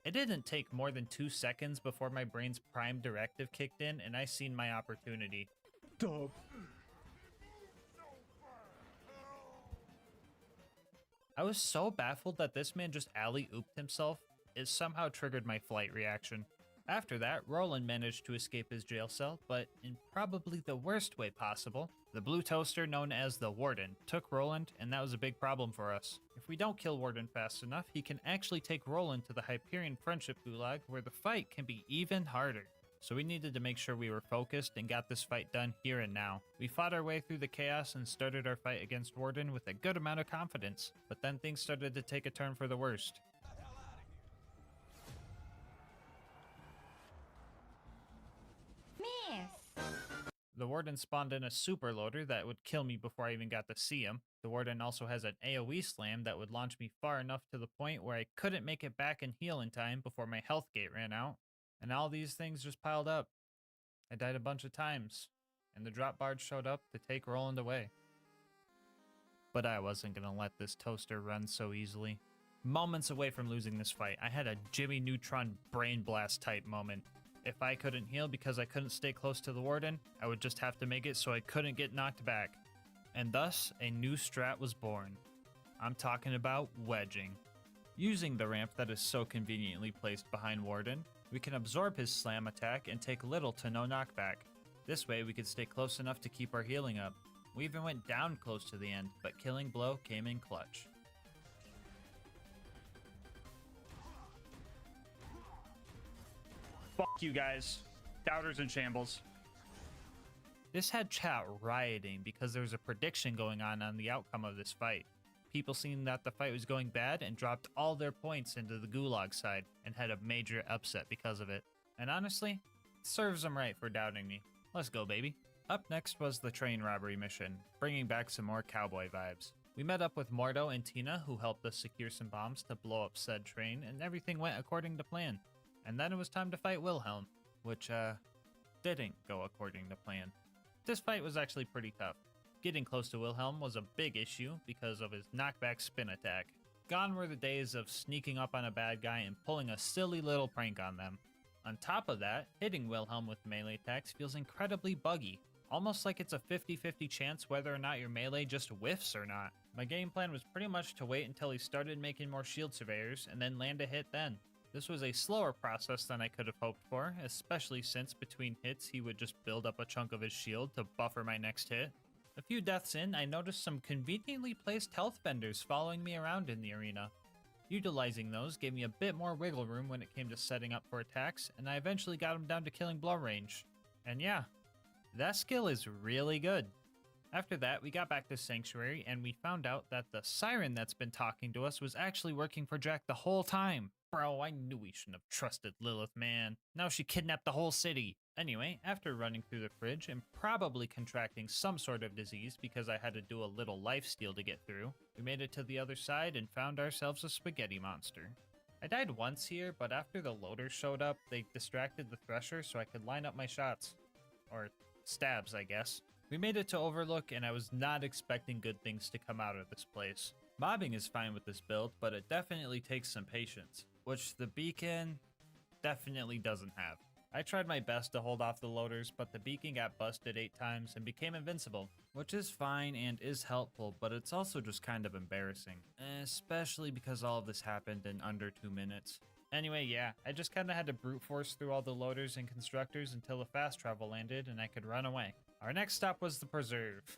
S2: It didn't take more than 2 seconds before my brain's prime directive kicked in and I seen my opportunity. Dub. I was so baffled that this man just alley-ooped himself, it somehow triggered my flight reaction. After that, Roland managed to escape his jail cell, but in probably the worst way possible. The blue toaster, known as the Warden, took Roland, and that was a big problem for us. If we don't kill Warden fast enough, he can actually take Roland to the Hyperion Friendship Gulag, where the fight can be even harder. So we needed to make sure we were focused and got this fight done here and now. We fought our way through the chaos and started our fight against Warden with a good amount of confidence, but then things started to take a turn for the worst.
S4: Miss!
S2: The Warden spawned in a super loader that would kill me before I even got to see him. The Warden also has an AoE slam that would launch me far enough to the point where I couldn't make it back and heal in time before my health gate ran out. And all these things just piled up. I died a bunch of times, and the drop barge showed up to take Roland away. But I wasn't gonna let this toaster run so easily. Moments away from losing this fight, I had a Jimmy Neutron brain blast type moment. If I couldn't heal because I couldn't stay close to the Warden, I would just have to make it so I couldn't get knocked back. And thus, a new strat was born. I'm talking about wedging. Using the ramp that is so conveniently placed behind Warden, we can absorb his slam attack and take little to no knockback. This way we could stay close enough to keep our healing up. We even went down close to the end, but Killing Blow came in clutch.
S1: Fuck you guys. Doubters in shambles.
S2: This had chat rioting because there was a prediction going on the outcome of this fight. People seen that the fight was going bad and dropped all their points into the Gulag side and had a major upset because of it. And honestly, it serves them right for doubting me. Let's go, baby. Up next was the train robbery mission, bringing back some more cowboy vibes. We met up with Mordo and Tina, who helped us secure some bombs to blow up said train, and everything went according to plan. And then it was time to fight Wilhelm, which, didn't go according to plan. This fight was actually pretty tough. Getting close to Wilhelm was a big issue because of his knockback spin attack. Gone were the days of sneaking up on a bad guy and pulling a silly little prank on them. On top of that, hitting Wilhelm with melee attacks feels incredibly buggy, almost like it's a 50-50 chance whether or not your melee just whiffs or not. My game plan was pretty much to wait until he started making more shield surveyors and then land a hit then. This was a slower process than I could have hoped for, especially since between hits he would just build up a chunk of his shield to buffer my next hit. A few deaths in, I noticed some conveniently placed health vendors following me around in the arena. Utilizing those gave me a bit more wiggle room when it came to setting up for attacks, and I eventually got him down to Killing Blow range. And yeah, that skill is really good. After that, we got back to Sanctuary, and we found out that the siren that's been talking to us was actually working for Jack the whole time. Bro, I knew we shouldn't have trusted Lilith, man. Now she kidnapped the whole city. Anyway, after running through the fridge and probably contracting some sort of disease because I had to do a little lifesteal to get through, we made it to the other side and found ourselves a spaghetti monster. I died once here, but after the loaders showed up, they distracted the Thresher so I could line up my shots. Or stabs, I guess. We made it to Overlook, and I was not expecting good things to come out of this place. Mobbing is fine with this build, but it definitely takes some patience, which the beacon definitely doesn't have. I tried my best to hold off the loaders, but the beacon got busted 8 times and became invincible, which is fine and is helpful, but it's also just kind of embarrassing, especially because all of this happened in under 2 minutes. Anyway, yeah, I just kinda had to brute force through all the loaders and constructors until the fast travel landed and I could run away. Our next stop was the Preserve.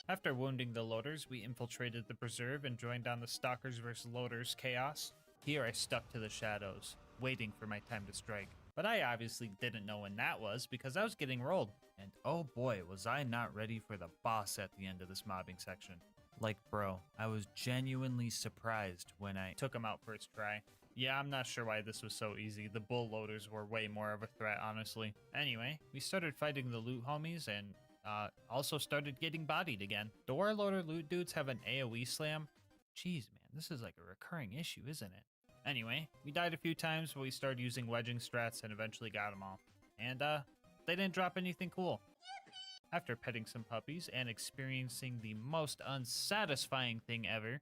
S2: After wounding the loaders, we infiltrated the Preserve and joined on the Stalkers vs. Loaders chaos. Here I stuck to the shadows, waiting for my time to strike. But I obviously didn't know when that was because I was getting rolled. And oh boy, was I not ready for the boss at the end of this mobbing section. Like bro, I was genuinely surprised when I took him out first try.
S1: Yeah, I'm not sure why this was so easy. The bull loaders were way more of a threat, honestly. Anyway, we started fighting the loot homies and also started getting bodied again. The warloader loot dudes have an AoE slam. Jeez, man, this is like a recurring issue, isn't it? Anyway, we died a few times, but we started using wedging strats and eventually got them all. And they didn't drop anything cool. After petting some puppies and experiencing the most unsatisfying thing ever,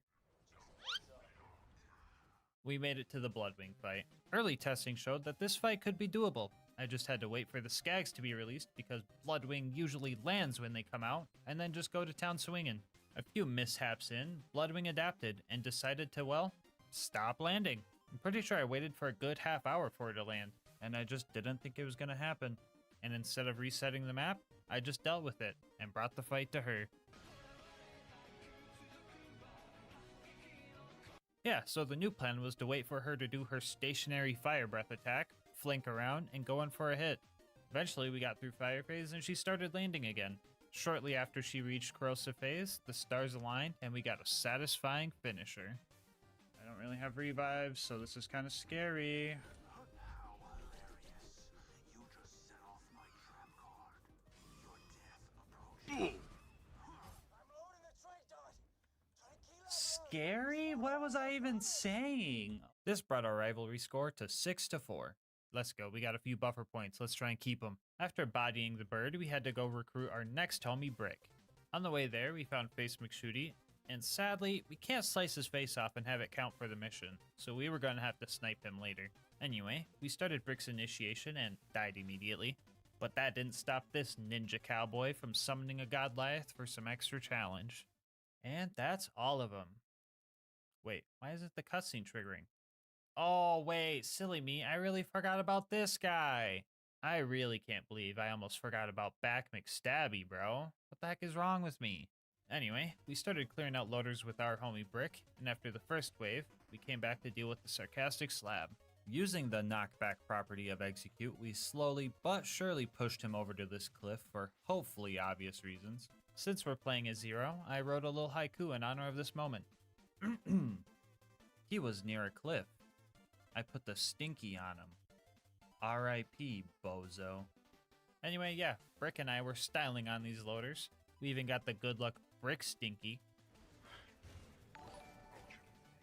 S1: we made it to the Bloodwing fight. Early testing showed that this fight could be doable. I just had to wait for the skags to be released because Bloodwing usually lands when they come out, and then just go to town swinging. A few mishaps in, Bloodwing adapted and decided to, well, stop landing. I'm pretty sure I waited for a good half hour for it to land, and I just didn't think it was gonna happen. And instead of resetting the map, I just dealt with it and brought the fight to her. Yeah, so the new plan was to wait for her to do her stationary fire breath attack, flank around, and go in for a hit. Eventually we got through fire phase and she started landing again. Shortly after she reached corrosive phase, the stars aligned and we got a satisfying finisher. I don't really have revives, so this is kind of scary. Scary? What was I even saying? This brought our rivalry score to 6-4. Let's go, we got a few buffer points, let's try and keep them. After bodying the bird, we had to go recruit our next homie, Brick. On the way there, we found Face McShooty, and sadly, we can't slice his face off and have it count for the mission, so we were gonna have to snipe him later. Anyway, we started Brick's initiation and died immediately. But that didn't stop this ninja cowboy from summoning a Godliath for some extra challenge. And that's all of them. Wait, why isn't the cutscene triggering? Oh, wait, silly me, I really forgot about this guy. I really can't believe I almost forgot about Back McStabby, bro. What the heck is wrong with me? Anyway, we started clearing out loaders with our homie Brick, and after the first wave, we came back to deal with the sarcastic slab. Using the knockback property of Execute, we slowly but surely pushed him over to this cliff for hopefully obvious reasons. Since we're playing as Zero, I wrote a little haiku in honor of this moment. He was near a cliff. I put the stinky on him. R.I.P. bozo. Anyway, yeah, Brick and I were styling on these loaders. We even got the good luck Brick Stinky.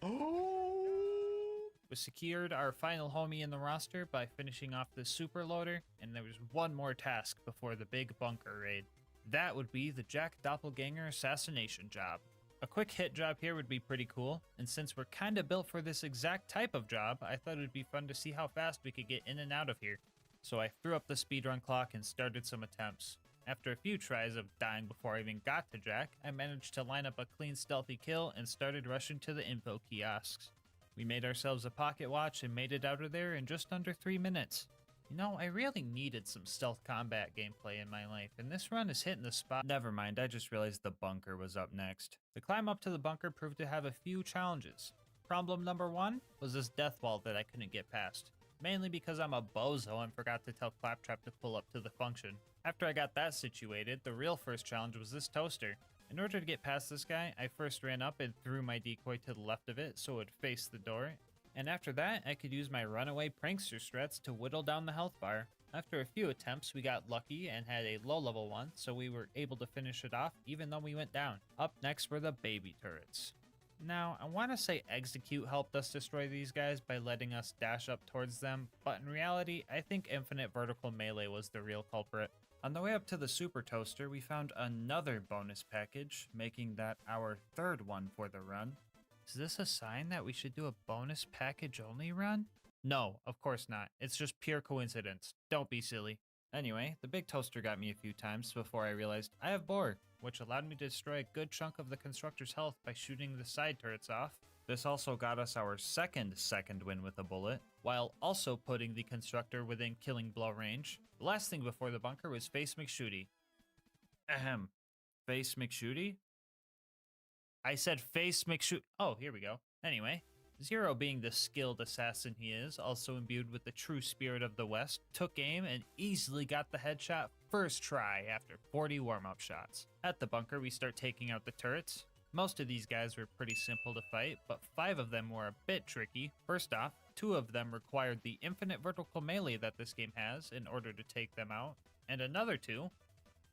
S1: We secured our final homie in the roster by finishing off the super loader, and there was one more task before the big bunker raid. That would be the Jack Doppelganger assassination job. A quick hit job here would be pretty cool, and since we're kinda built for this exact type of job, I thought it'd be fun to see how fast we could get in and out of here. So I threw up the speedrun clock and started some attempts. After a few tries of dying before I even got to Jack, I managed to line up a clean stealthy kill and started rushing to the info kiosks. We made ourselves a pocket watch and made it out of there in just under 3 minutes. You know, I really needed some stealth combat gameplay in my life, and this run is hitting the spot. Never mind, I just realized the bunker was up next. The climb up to the bunker proved to have a few challenges. Problem number 1 was this death wall that I couldn't get past. Mainly because I'm a bozo and forgot to tell Claptrap to pull up to the function. After I got that situated, the real first challenge was this toaster. In order to get past this guy, I first ran up and threw my decoy to the left of it so it would face the door, and after that, I could use my runaway prankster strats to whittle down the health bar. After a few attempts, we got lucky and had a low level one, so we were able to finish it off even though we went down. Up next were the baby turrets. Now, I want to say Execute helped us destroy these guys by letting us dash up towards them, but in reality, I think infinite vertical melee was the real culprit. On the way up to the Super Toaster, we found another bonus package, making that our third one for the run. Is this a sign that we should do a bonus package only run? No, of course not. It's just pure coincidence. Don't be silly. Anyway, the big toaster got me a few times before I realized I have Boar, which allowed me to destroy a good chunk of the constructor's health by shooting the side turrets off. This also got us our second win with a bullet, while also putting the constructor within killing blow range. The last thing before the bunker was Face McShooty. Ahem. Face McShooty? I said Face McShooty. Oh, here we go. Anyway, Zero, being the skilled assassin he is, also imbued with the true spirit of the West, took aim and easily got the headshot first try after 40 warm-up shots. At the bunker, we start taking out the turrets.
S2: Most of these guys were pretty simple to fight, but 5 of them were a bit tricky. First off, 2 of them required the infinite vertical melee that this game has in order to take them out, and another 2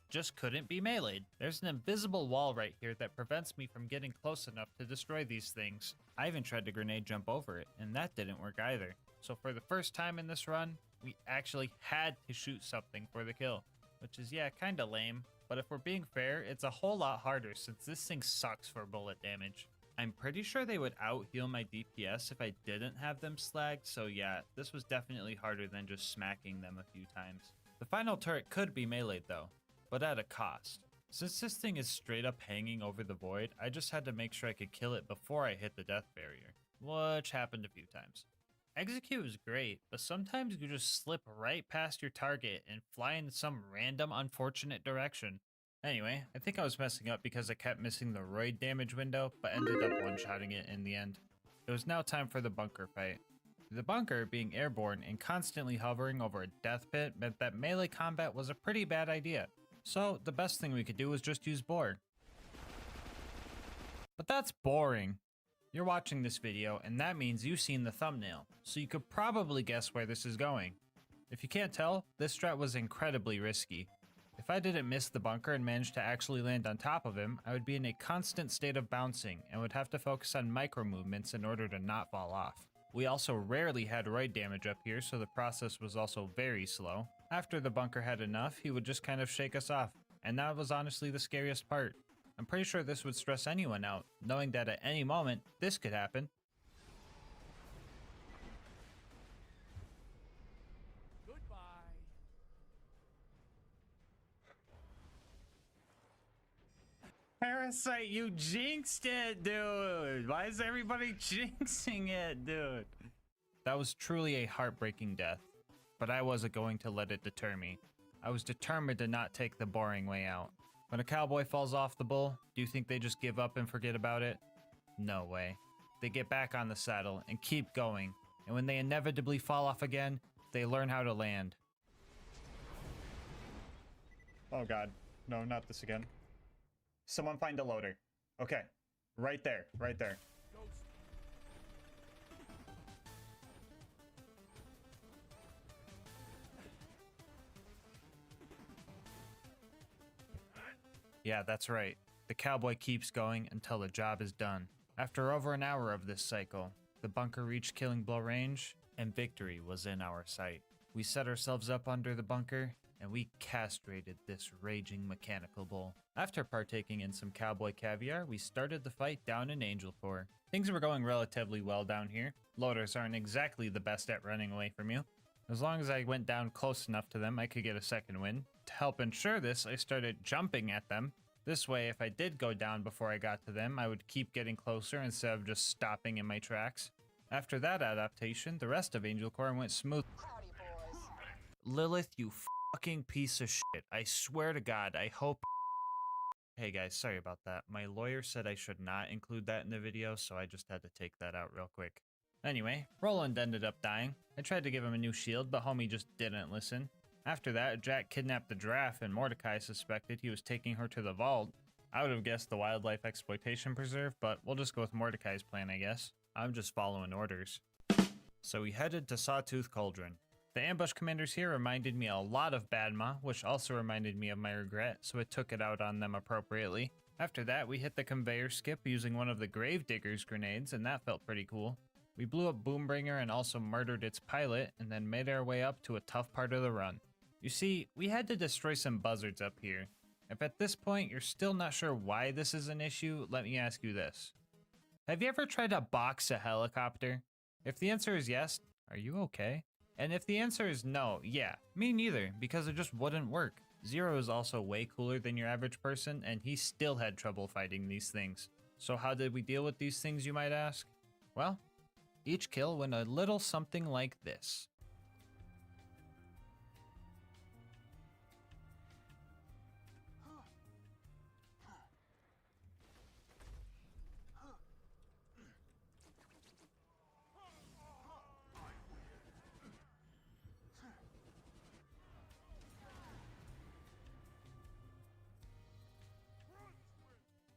S2: just couldn't be meleeed. There's an invisible wall right here that prevents me from getting close enough to destroy these things. I even tried to grenade jump over it, and that didn't work either. So for the first time in this run, we actually had to shoot something for the kill, which is, yeah, kinda lame. But if we're being fair, it's a whole lot harder since this thing sucks for bullet damage. I'm pretty sure they would out-heal my DPS if I didn't have them slagged, so yeah, this was definitely harder than just smacking them a few times. The final turret could be meleeed though, but at a cost. Since this thing is straight up hanging over the void, I just had to make sure I could kill it before I hit the death barrier, which happened a few times. Execute was great, but sometimes you just slip right past your target and fly in some random unfortunate direction. Anyway, I think I was messing up because I kept missing the roid damage window, but ended up one-shotting it in the end. It was now time for the bunker fight. The bunker, being airborne and constantly hovering over a death pit, meant that melee combat was a pretty bad idea. So the best thing we could do was just use bore. But that's boring. You're watching this video, and that means you've seen the thumbnail, so you could probably guess where this is going. If you can't tell, this strat was incredibly risky. If I didn't miss the bunker and managed to actually land on top of him, I would be in a constant state of bouncing and would have to focus on micro movements in order to not fall off. We also rarely had roid damage up here, so the process was also very slow. After the bunker had enough, he would just kind of shake us off, and that was honestly the scariest part. I'm pretty sure this would stress anyone out, knowing that at any moment, this could happen.
S1: Parasite, you jinxed it, dude! Why is everybody jinxing it, dude?
S2: That was truly a heartbreaking death, but I wasn't going to let it deter me. I was determined to not take the boring way out. When a cowboy falls off the bull, do you think they just give up and forget about it? No way. They get back on the saddle and keep going, and when they inevitably fall off again, they learn how to land.
S1: Oh god. No, not this again. Someone find a loader. Okay. Right there. Right there.
S2: Yeah, that's right. The cowboy keeps going until the job is done. After over an hour of this cycle, the bunker reached killing blow range, and victory was in our sight. We set ourselves up under the bunker, and we castrated this raging mechanical bull. After partaking in some cowboy caviar, we started the fight down in Angel Core. Things were going relatively well down here. Loaders aren't exactly the best at running away from you. As long as I went down close enough to them, I could get a second win. To help ensure this, I started jumping at them. This way, if I did go down before I got to them, I would keep getting closer instead of just stopping in my tracks. After that adaptation, the rest of Angel Core went smooth. Lilith, you fucking piece of shit. I swear to God, I hope... Hey guys, sorry about that. My lawyer said I should not include that in the video, so I just had to take that out real quick. Anyway, Roland ended up dying. I tried to give him a new shield, but homie just didn't listen. After that, Jack kidnapped the giraffe and Mordecai suspected he was taking her to the vault. I would have guessed the wildlife exploitation preserve, but we'll just go with Mordecai's plan, I guess. I'm just following orders. So we headed to Sawtooth Cauldron. The ambush commanders here reminded me a lot of Badma, which also reminded me of my regret, so I took it out on them appropriately. After that, we hit the conveyor skip using one of the Gravedigger's grenades, and that felt pretty cool. We blew up Boombringer and also murdered its pilot, and then made our way up to a tough part of the run. You see, we had to destroy some buzzards up here. If at this point you're still not sure why this is an issue, let me ask you this. Have you ever tried to box a helicopter? If the answer is yes, are you okay? And if the answer is no, yeah, me neither, because it just wouldn't work. Zero is also way cooler than your average person, and he still had trouble fighting these things. So how did we deal with these things, you might ask? Well, each kill went a little something like this.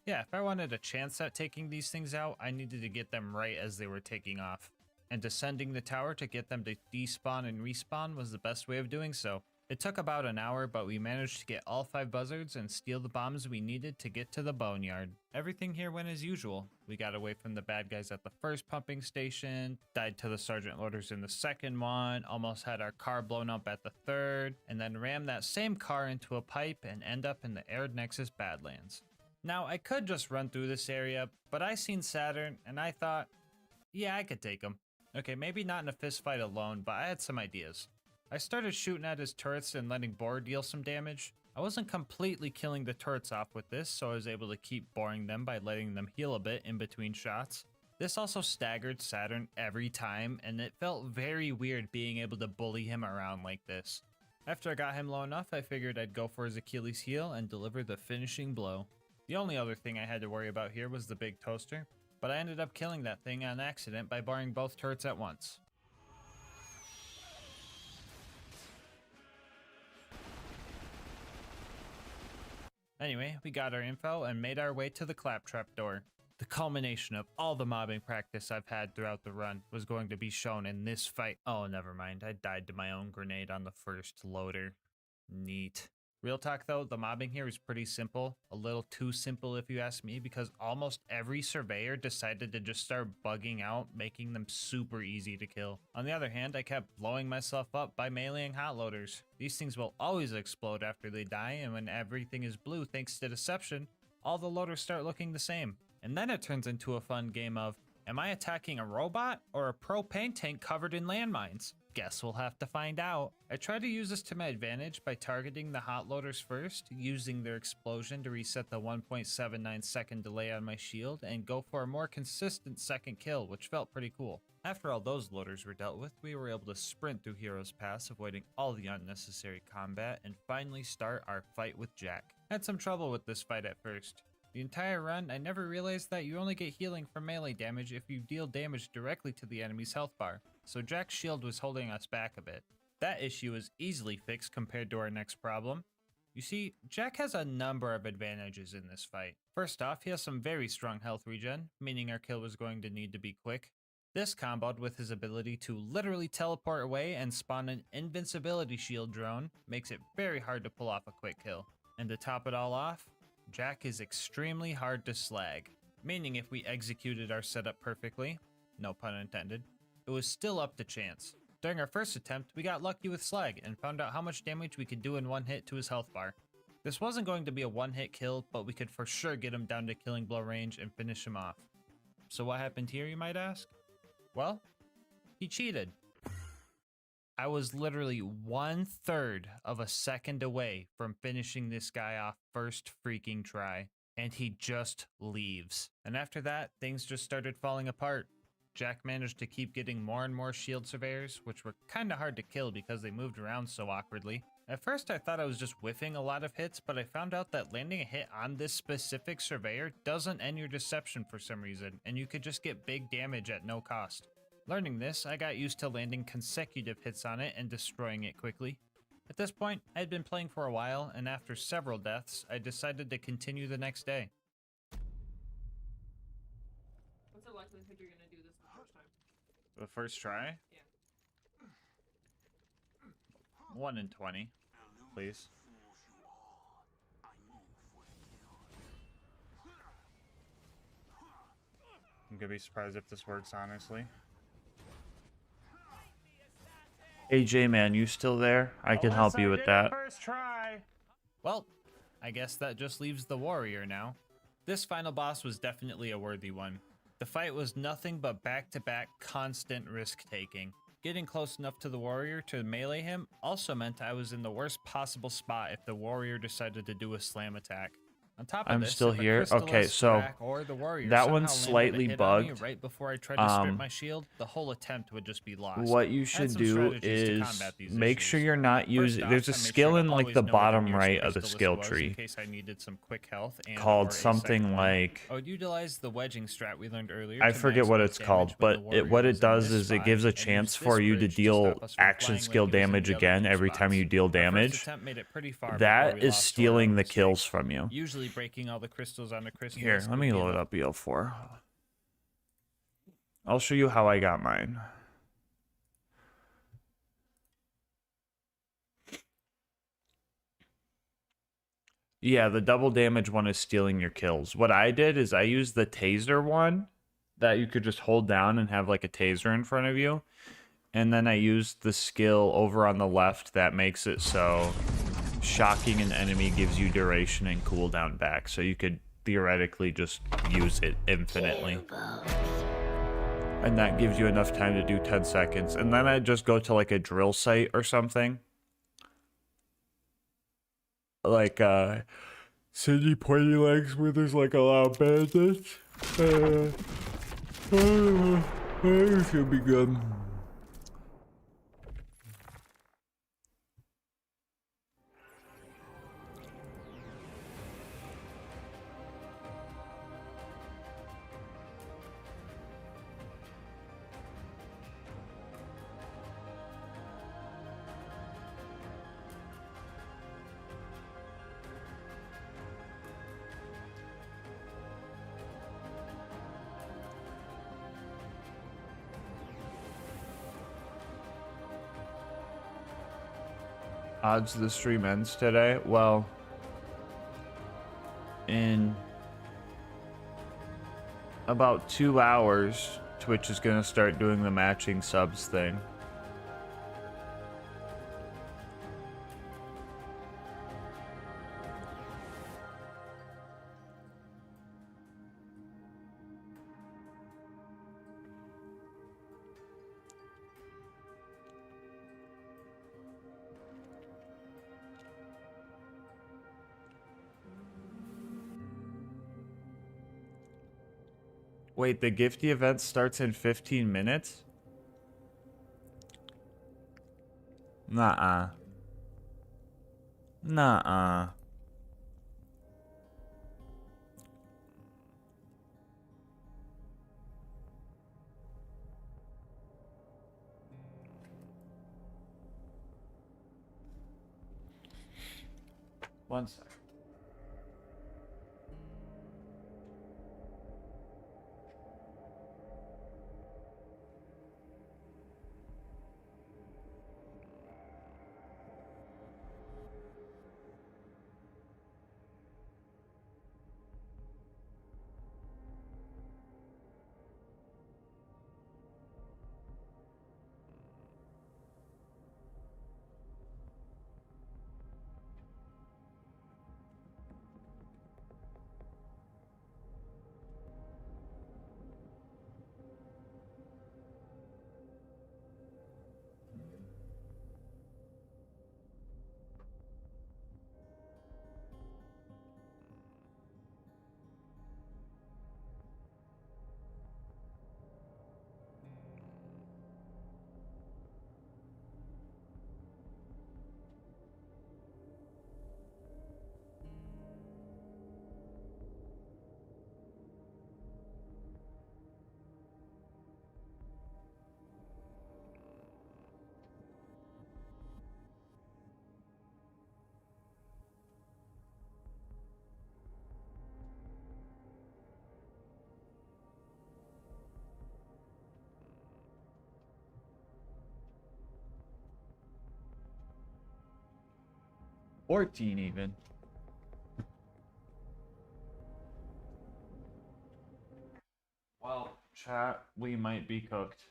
S1: Yeah, if I wanted a chance at taking these things out, I needed to get them right as they were taking off. And descending the tower to get them to despawn and respawn was the best way of doing so. It took about an hour, but we managed to get all 5 buzzards and steal the bombs we needed to get to the boneyard. Everything here went as usual. We got away from the bad guys at the first pumping station, died to the sergeant loaders in the second one, almost had our car blown up at the third, and then rammed that same car into a pipe and end up in the Arid Nexus Badlands. Now, I could just run through this area, but I seen Saturn and I thought, yeah, I could take him. Okay, maybe not in a fist fight alone, but I had some ideas. I started shooting at his turrets and letting Boar deal some damage. I wasn't completely killing the turrets off with this, so I was able to keep boring them by letting them heal a bit in between shots. This also staggered Saturn every time, and it felt very weird being able to bully him around like this. After I got him low enough, I figured I'd go for his Achilles heel and deliver the finishing blow. The only other thing I had to worry about here was the big toaster, but I ended up killing that thing on accident by barring both turrets at once. Anyway, we got our info and made our way to the claptrap door. The culmination of all the mobbing practice I've had throughout the run was going to be shown in this fight. Oh, never mind. I died to my own grenade on the first loader. Neat. Real talk though, the mobbing here is pretty simple. A little too simple if you ask me, because almost every surveyor decided to just start bugging out, making them super easy to kill. On the other hand, I kept blowing myself up by meleeing hot loaders. These things will always explode after they die, and when everything is blue thanks to deception, all the loaders start looking the same. And then it turns into a fun game of, am I attacking a robot or a propane tank covered in landmines? Guess we'll have to find out. I tried to use this to my advantage by targeting the hot loaders first, using their explosion to reset the 1.79 second delay on my shield, and go for a more consistent second kill, which felt pretty cool. After all those loaders were dealt with, we were able to sprint through Hero's Pass, avoiding all the unnecessary combat, and finally start our fight with Jack. I had some trouble with this fight at first. The entire run, I never realized that you only get healing from melee damage if you deal damage directly to the enemy's health bar, so Jack's shield was holding us back a bit. That issue is easily fixed compared to our next problem. You see, Jack has a number of advantages in this fight. First off, he has some very strong health regen, meaning our kill was going to need to be quick. This comboed with his ability to literally teleport away and spawn an invincibility shield drone makes it very hard to pull off a quick kill. And to top it all off, Jack is extremely hard to slag, meaning if we executed our setup perfectly, no pun intended, it was still up to chance. During our first attempt, we got lucky with slag and found out how much damage we could do in one hit to his health bar. This wasn't going to be a one-hit kill, but we could for sure get him down to killing blow range and finish him off. So what happened here, you might ask? Well, he cheated. I was literally 1/3 of a second away from finishing this guy off first freaking try, and he just leaves. And after that, things just started falling apart. Jack managed to keep getting more and more shield surveyors, which were kinda hard to kill because they moved around so awkwardly. At first I thought I was just whiffing a lot of hits, but I found out that landing a hit on this specific surveyor doesn't end your deception for some reason, and you could just get big damage at no cost. Learning this, I got used to landing consecutive hits on it and destroying it quickly. At this point, I had been playing for a while, and after several deaths, I decided to continue the next day.
S3: What's the likelihood you're gonna do this the first time?
S1: The first try?
S3: Yeah.
S1: 1 in 20, please. I'm gonna be surprised if this works, honestly.
S13: AJ, man, you still there? I can help you with that.
S1: First try. Well, I guess that just leaves the warrior now. This final boss was definitely a worthy one. The fight was nothing but back-to-back constant risk-taking. Getting close enough to the warrior to melee him also meant I was in the worst possible spot if the warrior decided to do a slam attack. On top of
S13: I'm
S1: this,
S13: still
S1: if a
S13: here.
S1: crystal
S13: Okay,
S1: is
S13: so
S1: Strack or the warrior
S13: that
S1: somehow
S13: one's
S1: landed a
S13: slightly
S1: hit on me
S13: bugged.
S1: right before I tried to strip my shield, the whole attempt would just be lost.
S13: What you
S1: I had
S13: should
S1: some
S13: do
S1: strategies to
S13: is
S1: combat these
S13: make
S1: issues.
S13: sure you're not using.
S1: First
S13: There's a
S1: off, I made
S13: skill
S1: sure to
S13: in like
S1: always
S13: the
S1: know where
S13: bottom
S1: nearest
S13: right of the
S1: crystallis
S13: skill
S1: was
S13: tree
S1: in case I needed some quick health and
S13: called
S1: or a
S13: something
S1: second one.
S13: like.
S1: I would utilize the wedging strat we learned earlier.
S13: I
S1: to
S13: forget what
S1: maximize
S13: it's
S1: damage
S13: called,
S1: when
S13: but
S1: the warrior
S13: what
S1: was
S13: it
S1: in
S13: does
S1: this
S13: is it
S1: spot,
S13: gives a
S1: and
S13: chance
S1: use
S13: for
S1: this
S13: you to
S1: bridge
S13: deal
S1: stop us from
S13: action
S1: flying
S13: skill
S1: like he was in
S13: damage
S1: the other
S13: again
S1: two
S13: every
S1: spots.
S13: time you deal
S1: Our first
S13: damage.
S1: attempt made it pretty far before
S13: That
S1: we
S13: is
S1: lost to our
S13: stealing
S1: own
S13: the
S1: mistake.
S13: kills from you.
S1: Usually easily breaking all the crystals onto crystals.
S2: Here, let me load up BL4. I'll show you how I got mine. Yeah, the double damage one is stealing your kills. What I did is I used the taser one that you could just hold down and have like a taser in front of you. And then I used the skill over on the left that makes it so shocking an enemy gives you duration and cooldown back. So you could theoretically just use it infinitely. And that gives you enough time to do 10 seconds. And then I just go to like a drill site or something. Like Cindy Pointy Legs where there's like a lot of bandits. It should be good. Odds the stream ends today? Well, in about 2 hours, Twitch is going to start doing the matching subs thing. Wait, the Gifty event starts in 15 minutes? Nuh-uh. Nuh-uh. One sec. $14 even. Well, chat, we might be cooked.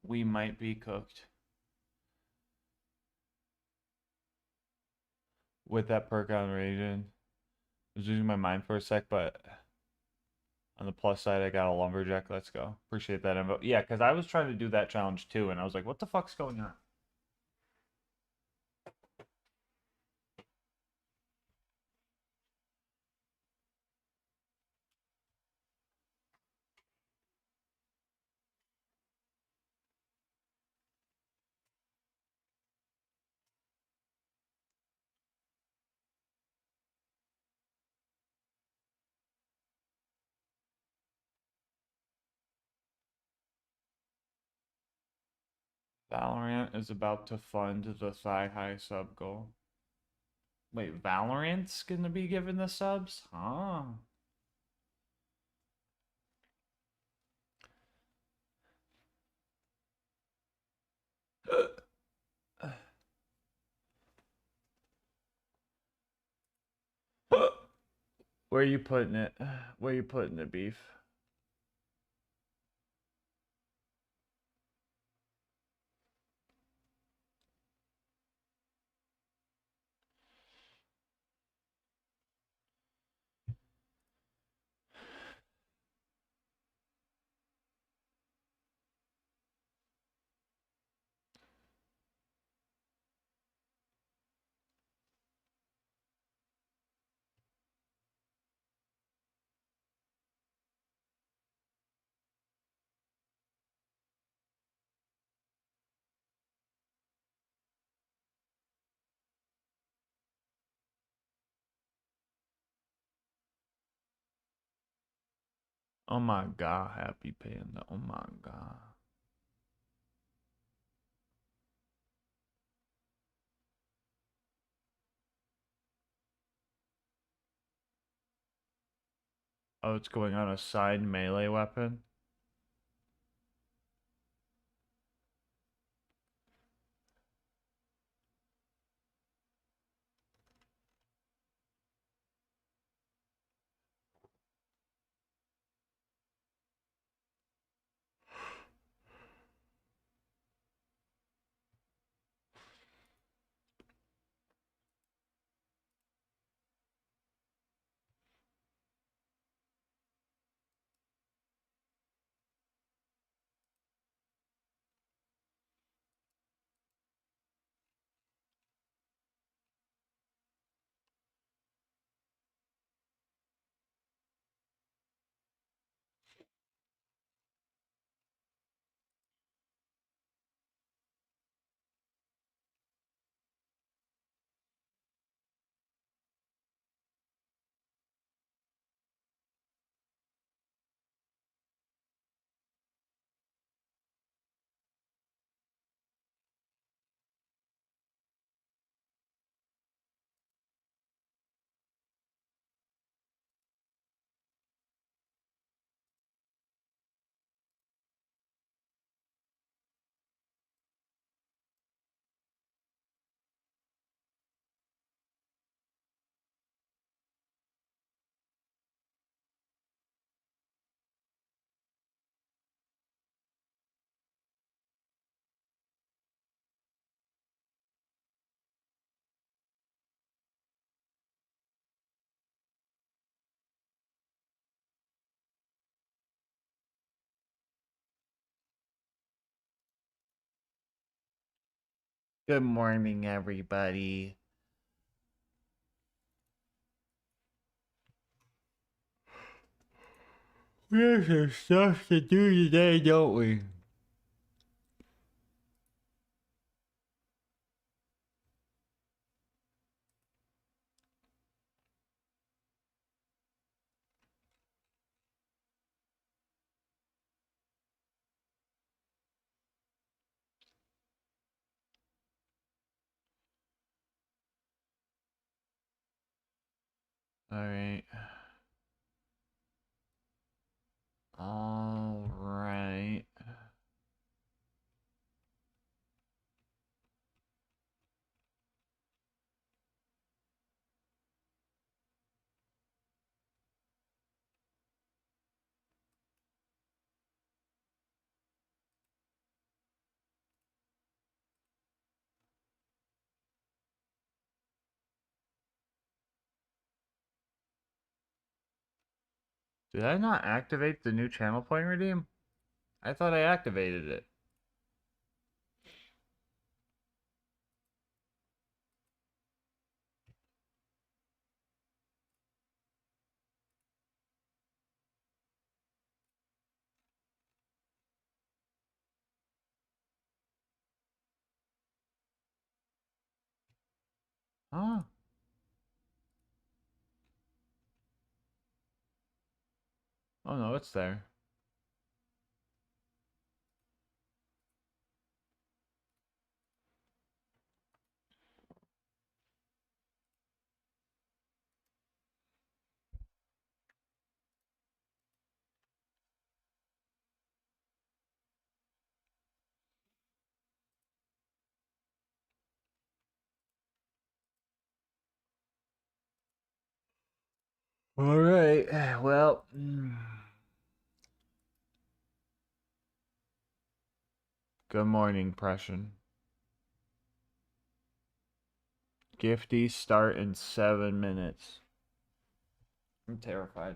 S2: We might be cooked. With that perk on Radiant. I was losing my mind for a sec, but on the plus side, I got a lumberjack. Let's go. Appreciate that info. Yeah, because I was trying to do that challenge too, and I was like, what the fuck's going on? Valorant is about to fund the thigh high sub goal.
S1: Wait, Valorant's gonna be given the subs? Huh. Where you putting it? Where you putting it, Beef? Oh my god, Happy Panda. Oh my god. Oh, it's going on a side melee weapon? Good morning, everybody. We have some stuff to do today, don't we? Alright. Alright. Did I not activate the new channel point redeem? I thought I activated it. Huh? Oh no, it's there. All right. Well. Good morning, Prussian. Gifty start in 7 minutes. I'm terrified.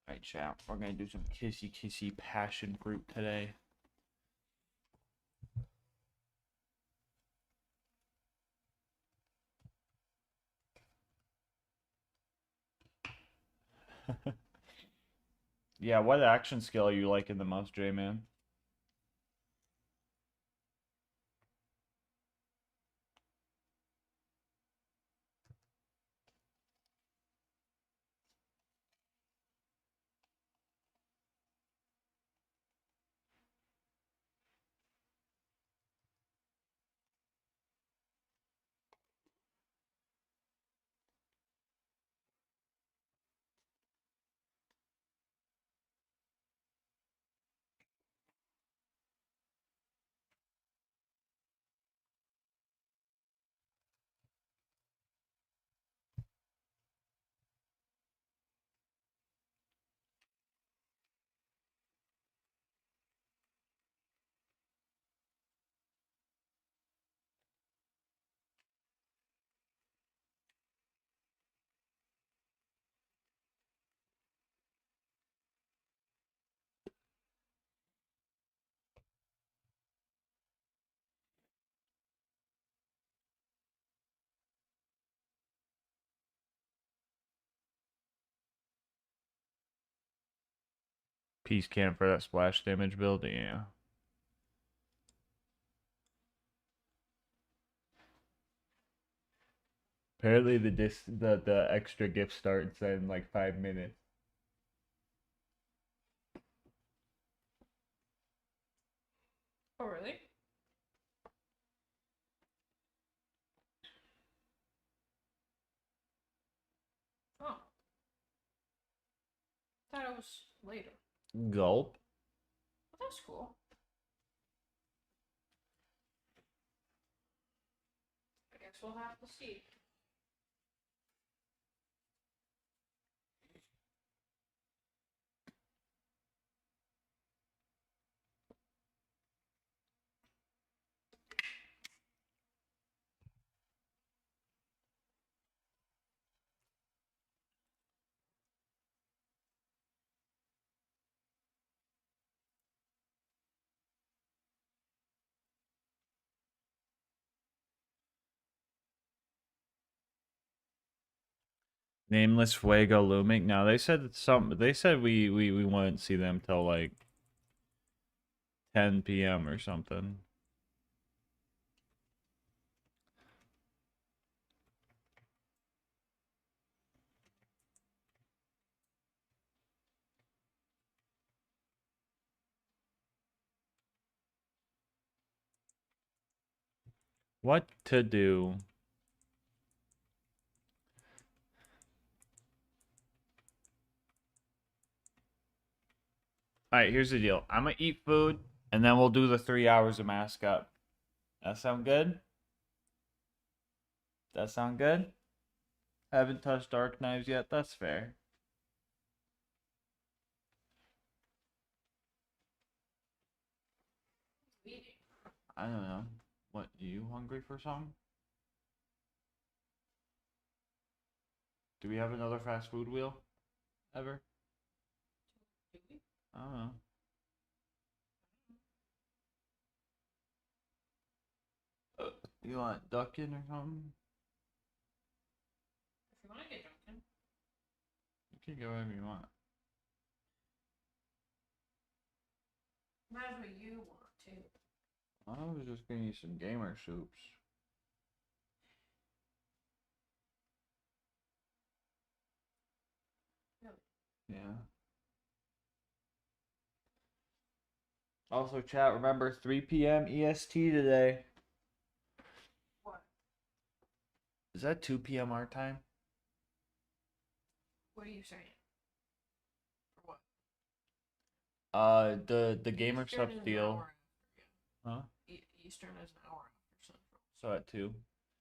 S1: Alright, chat. We're gonna do some kissy passion fruit today. Yeah, what action skill are you liking the most, J-Man? Peace camp for that splash damage build, yeah. Apparently the extra gift starts in like 5 minutes.
S3: Oh, really? Oh. Thought it was later.
S1: Gulp.
S3: Well, that's cool. I guess we'll have to see.
S1: Nameless Fuego looming. Now they said they said we wouldn't see them till like 10 p.m. or something. What to do? Alright, here's the deal. I'm gonna eat food, and then we'll do the 3 hours of mask up. That sound good? That sound good? Haven't touched Dark Knives yet? That's fair. I don't know. What, you hungry for some? Do we have another fast food wheel? Ever? I don't know. You want Duckin or something?
S3: If you want to get Dunkin'.
S1: You can go wherever you want.
S3: That's what you want, too.
S1: I was just gonna eat some gamer soups.
S3: Really?
S1: Yeah. Also, chat, remember 3 p.m. EST today.
S3: What?
S1: Is that 2 p.m. our time?
S3: What are you saying? For what?
S1: The gamer
S3: Eastern
S1: subs
S3: is an
S1: deal.
S3: hour after,
S1: Huh?
S3: yeah. Eastern is an hour after Central.
S1: So at 2.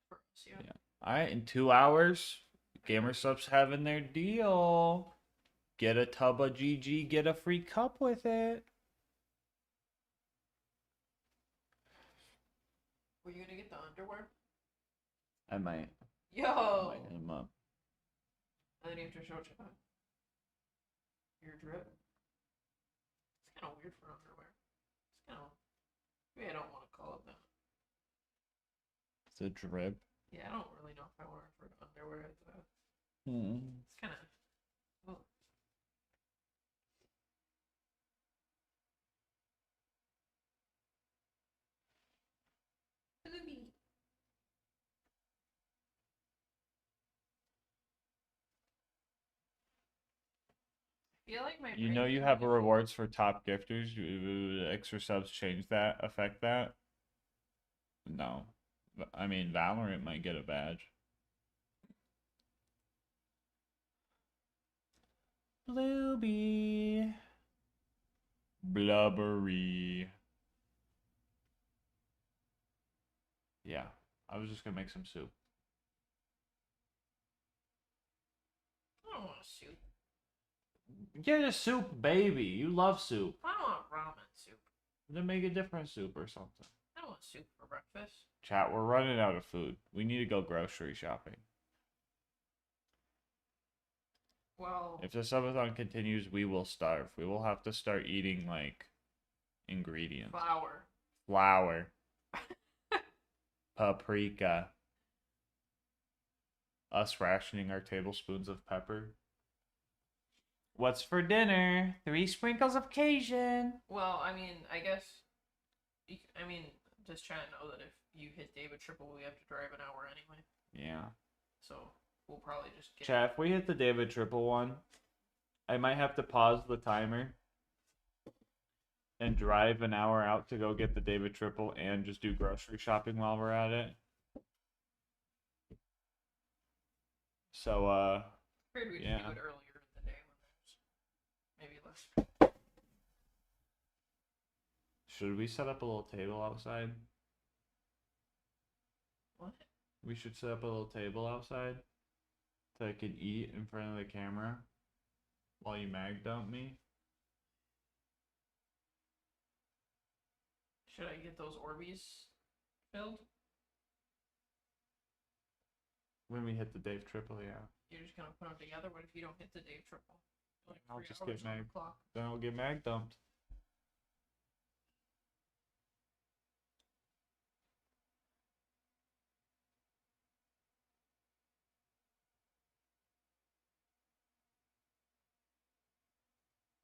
S3: For us, yeah.
S1: Yeah. All right, in 2 hours, gamer subs having their deal. Get a tub of GG, get a free cup with it.
S3: Were you gonna get the underwear?
S1: I might.
S3: Yo!
S1: I might hit him up.
S3: And then you have to show Chad your drip. It's kind of weird for underwear. It's kind of. Maybe I don't want to call it that.
S1: It's a drip.
S3: Yeah, I don't really know if I want to refer to underwear as that.
S1: Hmm.
S3: It's kind of. Oh. I feel like my
S1: You know you have rewards for top gifters. Extra subs change that, affect that? No. I mean, Valorant might get a badge. Bluebee. Blubbery. Yeah, I was just gonna make some soup.
S3: I don't want soup.
S1: Get a soup, baby. You love soup.
S3: I don't want ramen soup.
S1: Then make a different soup or something.
S3: I don't want soup for breakfast.
S1: Chat, we're running out of food. We need to go grocery shopping.
S3: Well,
S1: If the subathon continues, we will starve. We will have to start eating, like, ingredients. Flour. Paprika. Us rationing our tablespoons of pepper. What's for dinner? 3 sprinkles of Cajun.
S3: well, I mean, I guess. I mean, just trying to know that if you hit David Triple, we have to drive an hour anyway.
S1: Yeah.
S3: So we'll probably just get.
S1: Chat, if we hit the David Triple one, I might have to pause the timer and drive an hour out to go get the David Triple and just do grocery shopping while we're at it. So,
S3: Figured we
S1: yeah.
S3: could do it earlier in the day when there's maybe less.
S1: Should we set up a little table outside?
S3: What?
S1: We should set up a little table outside so I can eat in front of the camera while you mag dump me.
S3: Should I get those Orbeez filled?
S1: When we hit the Dave Triple, yeah.
S3: You're just gonna put them together. What if you don't hit the Dave Triple? Like
S1: I'll
S3: 3
S1: just
S3: hours
S1: get
S3: on the
S1: mag.
S3: clock.
S1: Then I'll get mag dumped.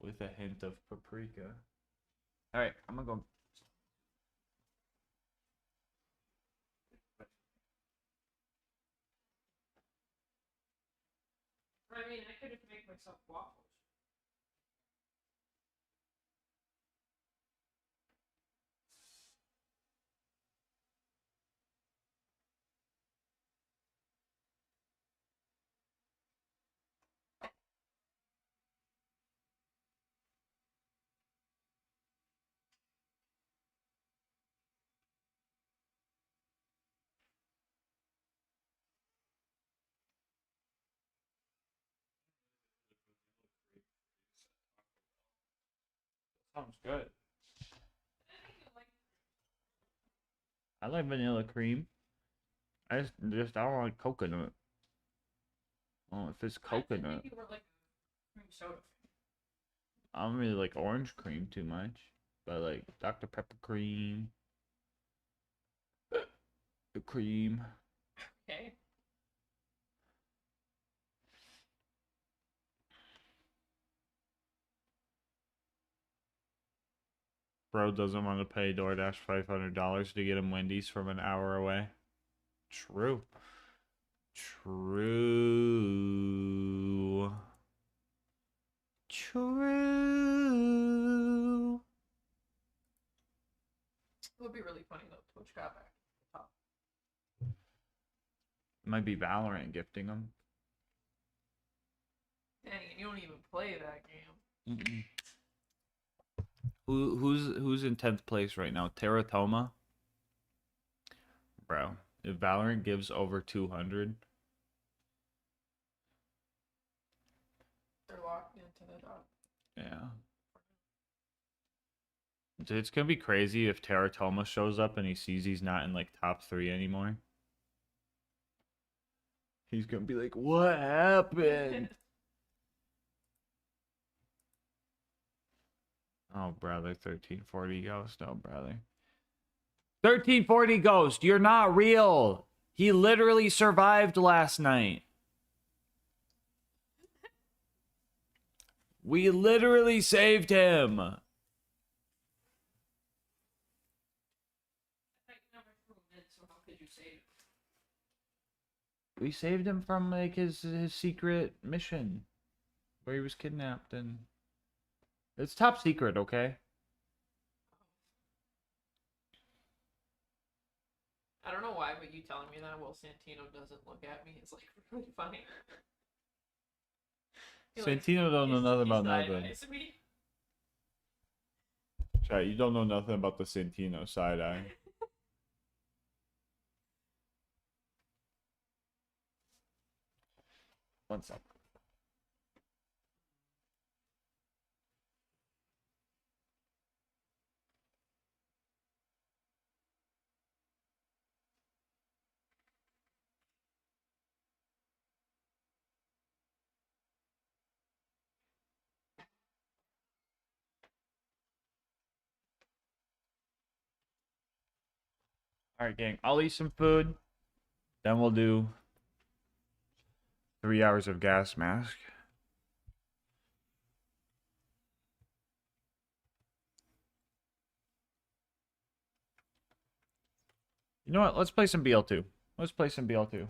S1: With a hint of paprika. Alright, I'm gonna go.
S3: I mean, I could just make myself waffles.
S1: Sounds good. I like vanilla cream. I just I don't like coconut. Oh, if it's coconut.
S3: You were like cream soda.
S1: I don't really like orange cream too much, but like Dr. Pepper cream. The cream.
S3: Okay.
S1: Bro doesn't want to pay DoorDash $500 to get him Wendy's from an hour away. True. True. True.
S3: It would be really funny though. Twitch got back.
S1: Might be Valorant gifting them.
S3: Dang, you don't even play that game.
S1: Mm-mm. Who's in 10th place right now? Teratoma? Bro, if Valorant gives over 200,
S3: they're locked into the top.
S1: yeah. Dude, it's gonna be crazy if Teratoma shows up and he sees he's not in like top 3 anymore. He's gonna be like, what happened? Oh, brother, 1340 Ghost. Oh, brother. 1340 Ghost, you're not real. He literally survived last night. We literally saved him. We saved him from like his secret mission where he was kidnapped, and it's top secret, okay?
S3: I don't know why, but you telling me that while Santino doesn't look at me is like really funny.
S1: Santino don't know nothing about nothing.
S3: Me.
S1: Chat, you don't know nothing about the Santino side eye. One sec. Alright, gang. I'll eat some food. Then we'll do 3 hours of gas mask. You know what? Let's play some BL2. Let's play some BL2.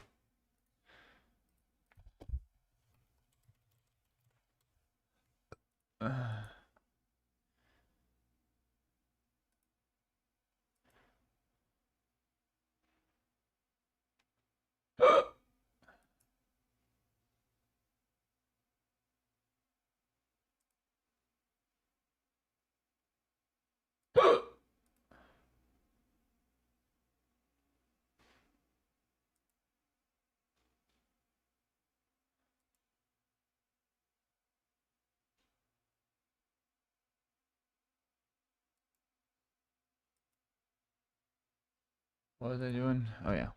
S1: What was I doing? Oh, yeah.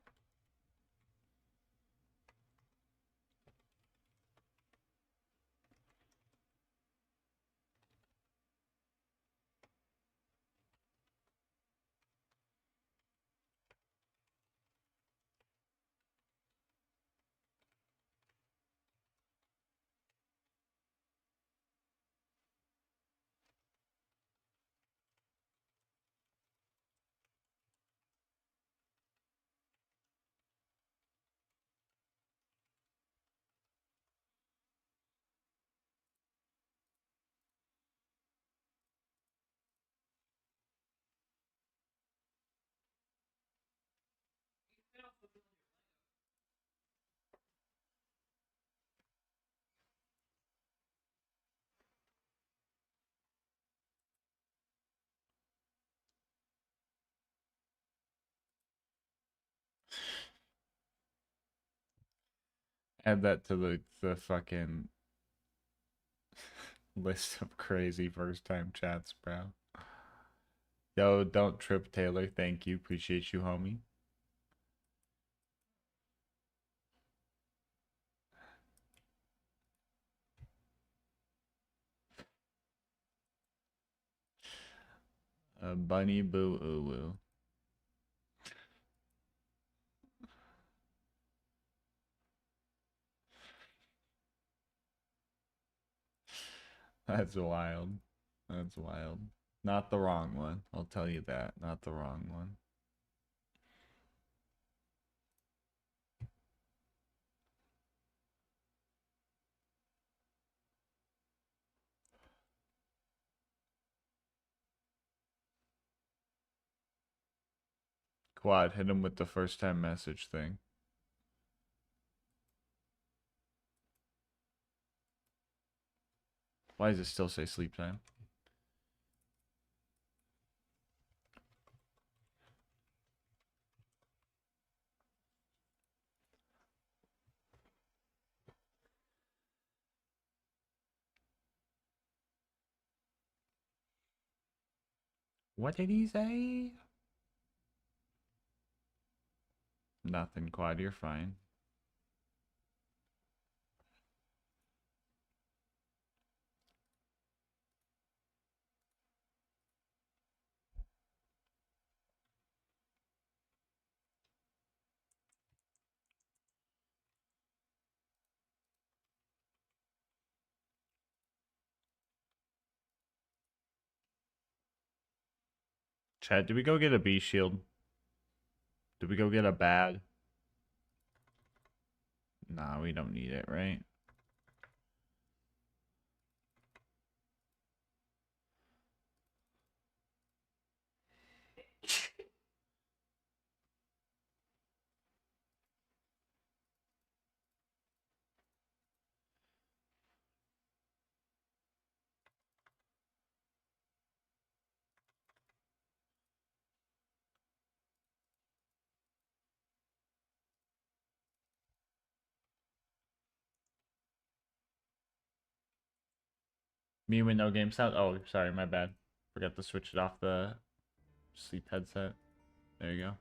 S1: Add that to the fucking list of crazy first time chats, bro. Yo, don't trip, Taylor. Thank you. Appreciate you, homie. Bunny boo oo woo. That's wild. That's wild. Not the wrong one. I'll tell you that. Not the wrong one. Quad, hit him with the first time message thing. Why does it still say sleep time? What did he say? Nothing, Quad. You're fine. Chad, did we go get a B shield? Did we go get a bad? Nah, we don't need it, right? Me with no game sound? Oh, sorry, my bad. Forgot to switch it off the sleep headset. There you go.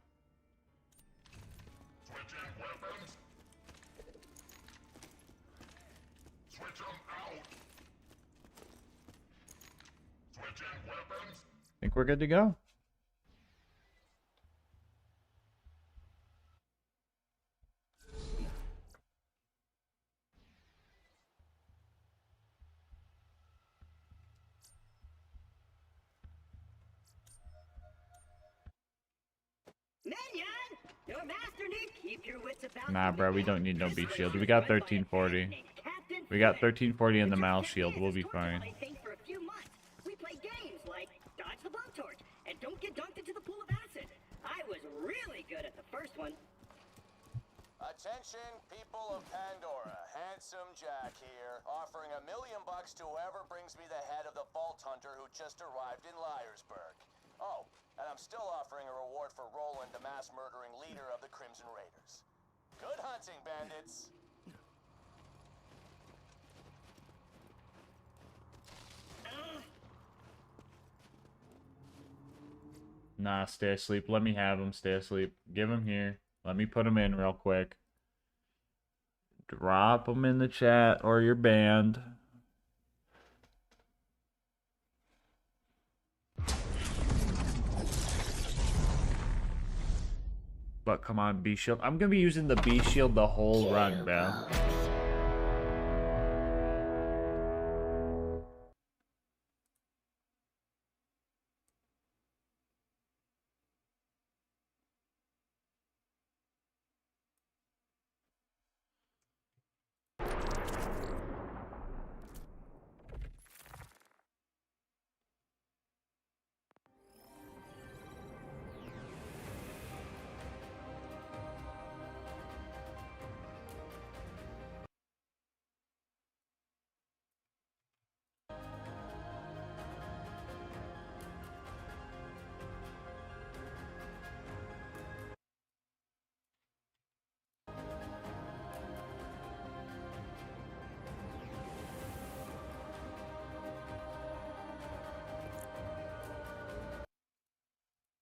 S1: Think we're good to go. Nah, bro, we don't need no B shield. We got 1340. We got 1340 in the Mal shield. We'll be fine.
S4: We play games like dodge the blowtorch and don't get dunked into the pool of acid. I was really good at the first one.
S16: Attention, people of Pandora. Handsome Jack here, offering $1 million to whoever brings me the head of the Vault Hunter who just arrived in Liarsburg. Oh, and I'm still offering a reward for Roland, the mass-murdering leader of the Crimson Raiders. Good hunting, bandits.
S1: Nah, stay asleep. Let me have him. Stay asleep. Give him here. Let me put him in real quick. Drop him in the chat or you're banned. But come on, B shield. I'm gonna be using the B shield the whole run, bro.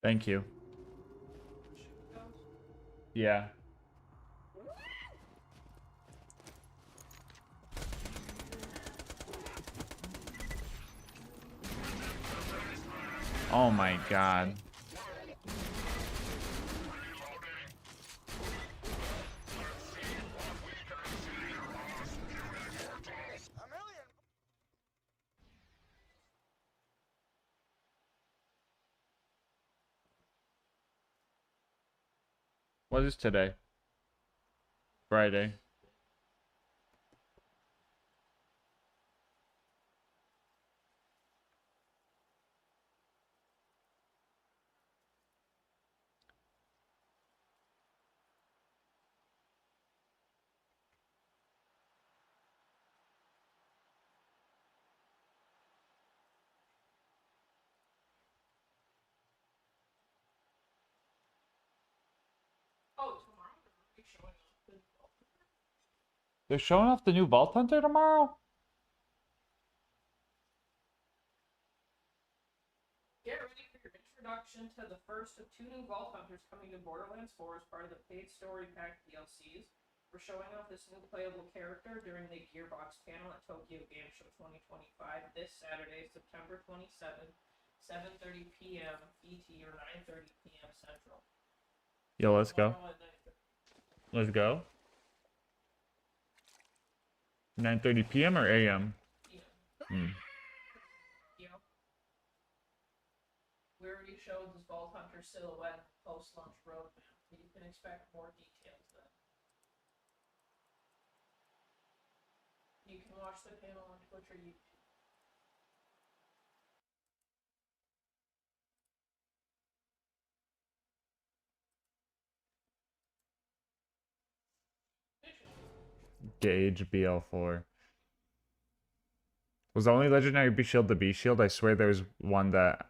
S1: Thank you. Yeah. Oh my god. What is today? Friday.
S3: showing off the Vault Hunter?
S1: They're showing off the new Vault Hunter tomorrow?
S3: Get ready for your introduction to the first of 2 new Vault Hunters coming to Borderlands 4 as part of the paid story pack DLCs. We're showing off this new playable character during the Gearbox panel at Tokyo Game Show 2025 this Saturday, September 27th, 7:30 p.m. ET or 9:30 p.m. Central.
S1: Yo, let's go. Let's go. 9:30 p.m. or a.m.?
S3: PM. We already showed this Vault Hunter silhouette post-launch roadmap, but you can expect more details then. You can watch the panel on Twitch or YouTube.
S1: Gauge BL4. Was the only legendary B shield the B shield? I swear there was one that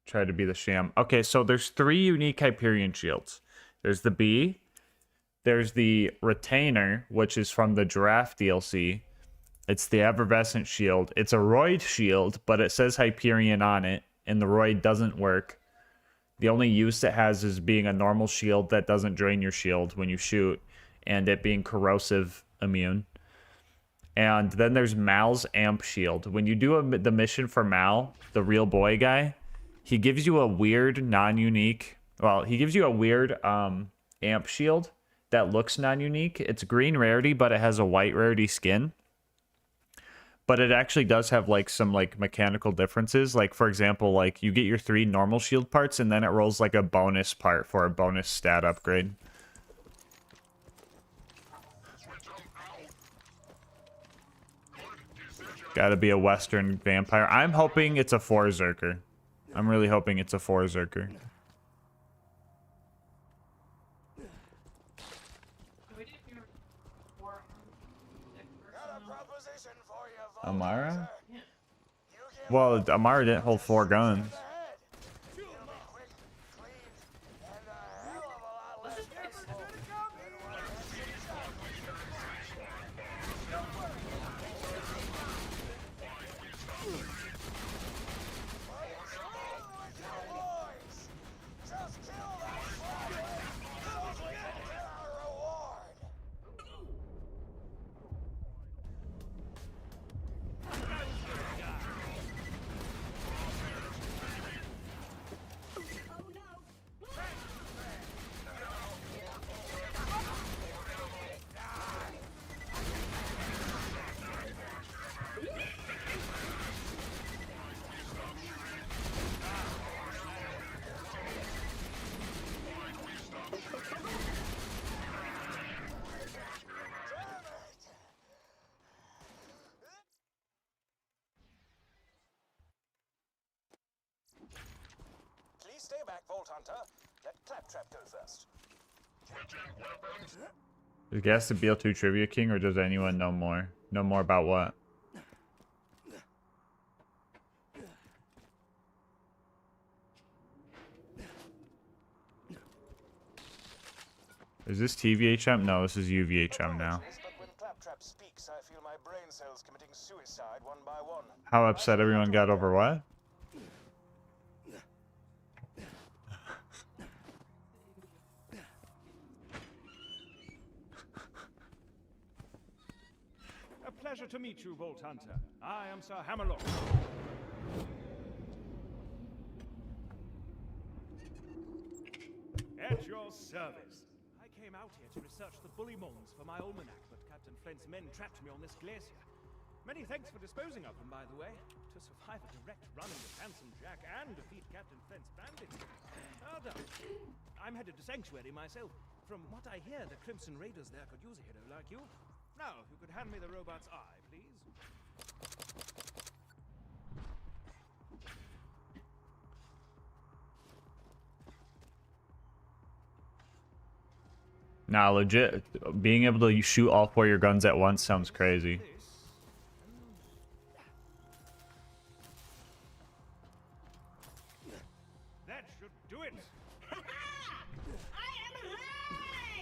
S1: tried to be the sham. Okay, so there's 3 unique Hyperion shields. There's the B, there's the Retainer, which is from the Giraffe DLC. It's the Effervescent shield. It's a Roid shield, but it says Hyperion on it, and the Roid doesn't work. The only use it has is being a normal shield that doesn't drain your shield when you shoot, and it being corrosive immune. And then there's Mal's Amp Shield. When you do the mission for Mal, the real boy guy, he gives you a weird non-unique... Well, he gives you a weird amp shield that looks non-unique. It's green rarity, but it has a white rarity skin. But it actually does have like some like mechanical differences. Like, for example, like you get your 3 normal shield parts, and then it rolls like a bonus part for a bonus stat upgrade. Gotta be a Western vampire. I'm hoping it's a 4 Zerker. I'm really hoping it's a 4 Zerker. Amara? Well, Amara didn't hold 4 guns.
S16: Stay back, Vault Hunter. Let Claptrap go first.
S1: Is Gas the BL2 Trivia King, or does anyone know more? Know more about what? Is this TVHM? No, this is UVHM now.
S16: But when Claptrap speaks, I feel my brain cells committing suicide one by one.
S1: How upset everyone got over what?
S20: Pleasure to meet you, Vault Hunter. I am Sir Hammerlock. At your service. I came out here to research the bully mongs for my almanac, but Captain Flint's men trapped me on this glacier. Many thanks for disposing of them, by the way. To survive a direct run with Handsome Jack and defeat Captain Flint's bandits. Well done. I'm headed to Sanctuary myself. From what I hear, the Crimson Raiders there could use a hero like you. Now, if you could hand me the robot's eye, please.
S1: Nah, legit, being able to shoot all 4 of your guns at once sounds crazy.
S20: That should do it.
S4: I am alive!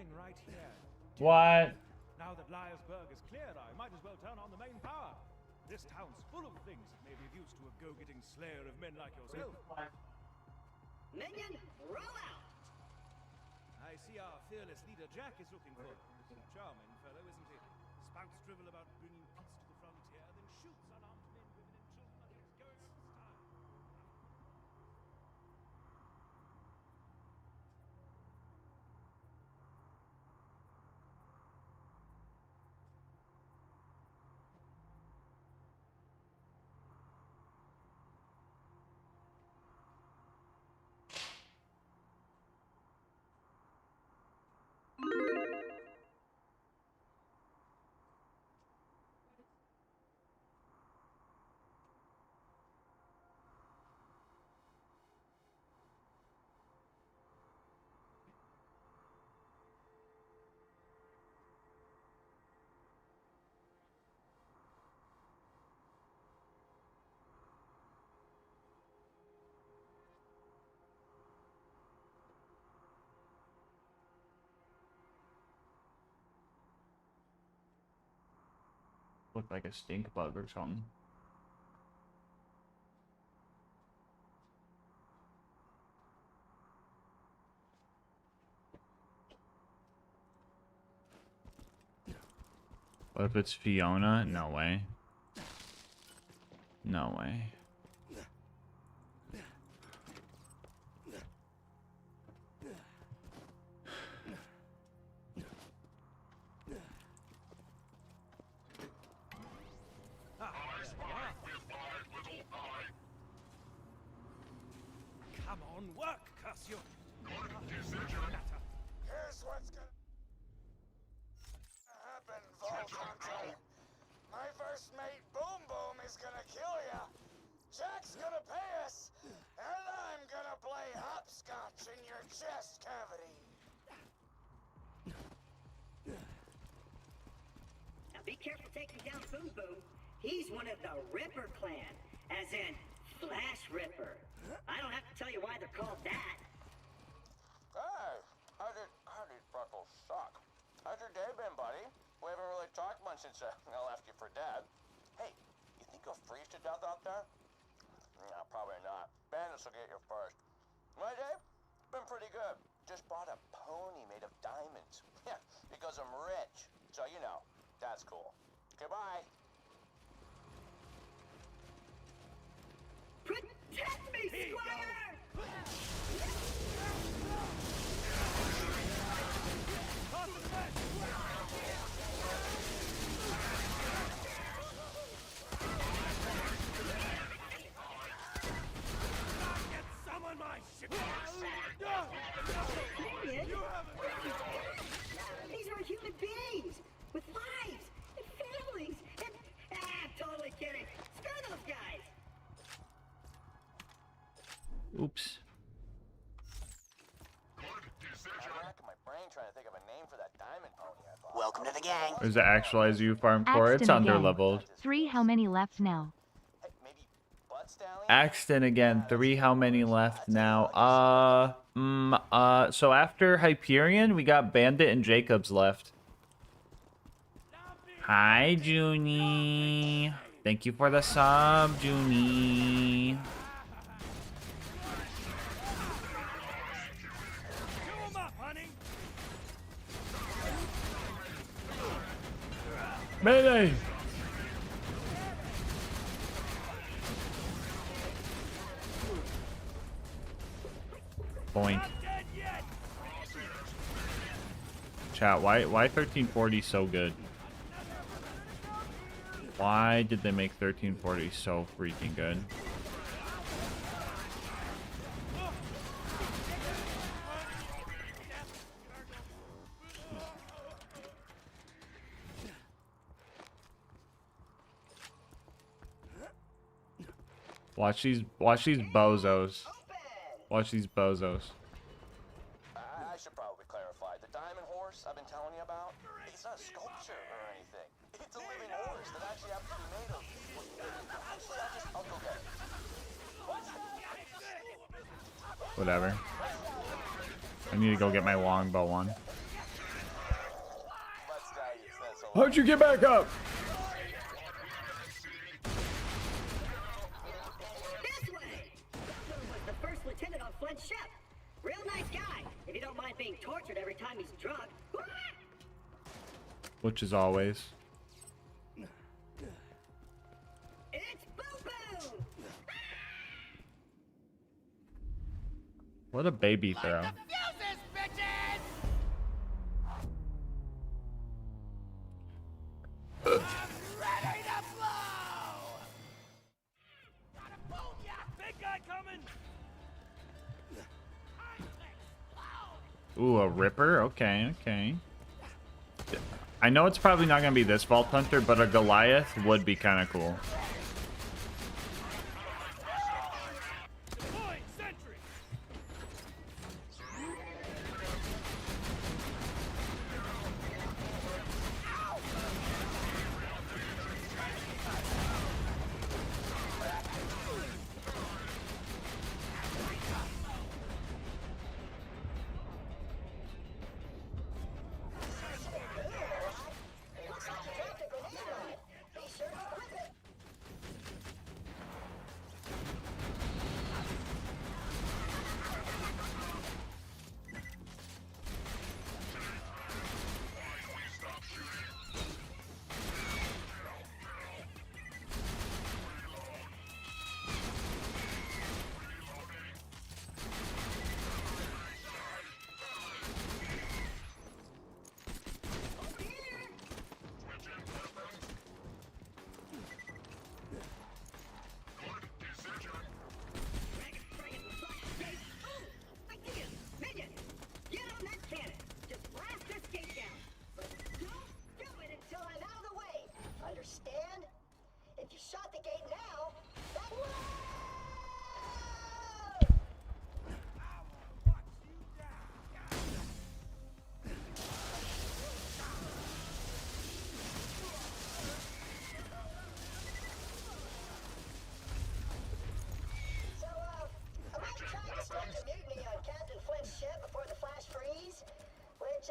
S20: standing right here.
S2: What?
S20: Now that Liarsburg is cleared, I might as well turn on the main power. This town's full of things that may be of use to a go-getting slayer of men like yourself.
S4: Minion, roll out!
S20: I see our fearless leader Jack is looking for you. Charming fellow, isn't he? Spouts drivel about bringing peace to the frontier, then shoots unarmed men, women, and children like it's going out of style.
S2: Looked like a stink bug or something. What if it's Fiona? No way. No way.
S20: Come on, work, curse you!
S16: Here's what's gonna happen, Vault Hunter. My first mate, Boom Boom, is gonna kill ya. Jack's gonna pay us, and I'm gonna play hopscotch in your chest cavity.
S4: Now be careful taking down Boom Boom. He's one of the Ripper clan, as in Flash Ripper. I don't have to tell you why they're called that.
S16: Hey, how did Freckles suck? How's your day been, buddy? We haven't really talked much since I left you for dead. Hey, you think you'll freeze to death out there? No, probably not. Bandits will get you first. My day? Been pretty good. Just bought a pony made of diamonds. Yeah, because I'm rich. So, you know, that's cool. Goodbye.
S4: Protect me, Squire!
S20: Summon my ship!
S4: These are human beings with lives and families and totally kidding. Screw those guys.
S2: Oops.
S16: Welcome to the gang.
S2: There's the actualizer you farmed for. It's under leveled.
S8: 3, how many left now?
S2: Axton again. 3, how many left now? So after Hyperion, we got Bandit and Jacobs left. Hi, Junie. Thank you for the sub, Junie. Melee! Boink. Chat, why 1340 so good? Why did they make 1340 so freaking good? Watch these bozos. Watch these bozos.
S16: I should probably clarify. The diamond horse I've been telling you about, it's not a sculpture or anything. It's a living horse that actually happens to be made of... Actually, I'll go get it.
S2: Whatever. I need to go get my longbow one.
S21: How'd you get back up?
S4: This way! Boom was the first lieutenant on Flint's ship. Real nice guy, if you don't mind being tortured every time he's drunk.
S1: Which is always.
S4: It's Boo Boo!
S1: What a baby throw. Ooh, a Ripper? Okay, okay. I know it's probably not going to be this Vault Hunter, but a Goliath would be kind of cool.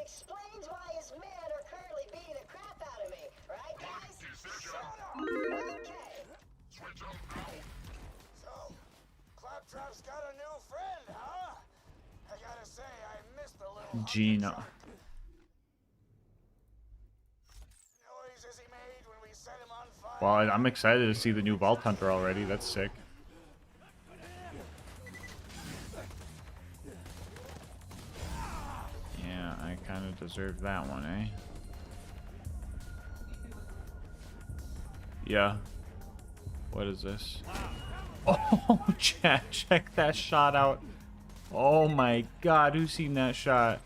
S4: Explains why his men are currently beating the crap out of me, right, guys? Okay.
S16: So, Claptrap's got a new friend, huh? I gotta say, I missed the little
S1: Gina.
S16: noises he made when we set him on fire.
S1: Well, I'm excited to see the new Vault Hunter already. That's sick. Yeah, I kind of deserve that one, eh? Yeah. What is this? Oh, check that shot out. Oh my god, who's seen that shot?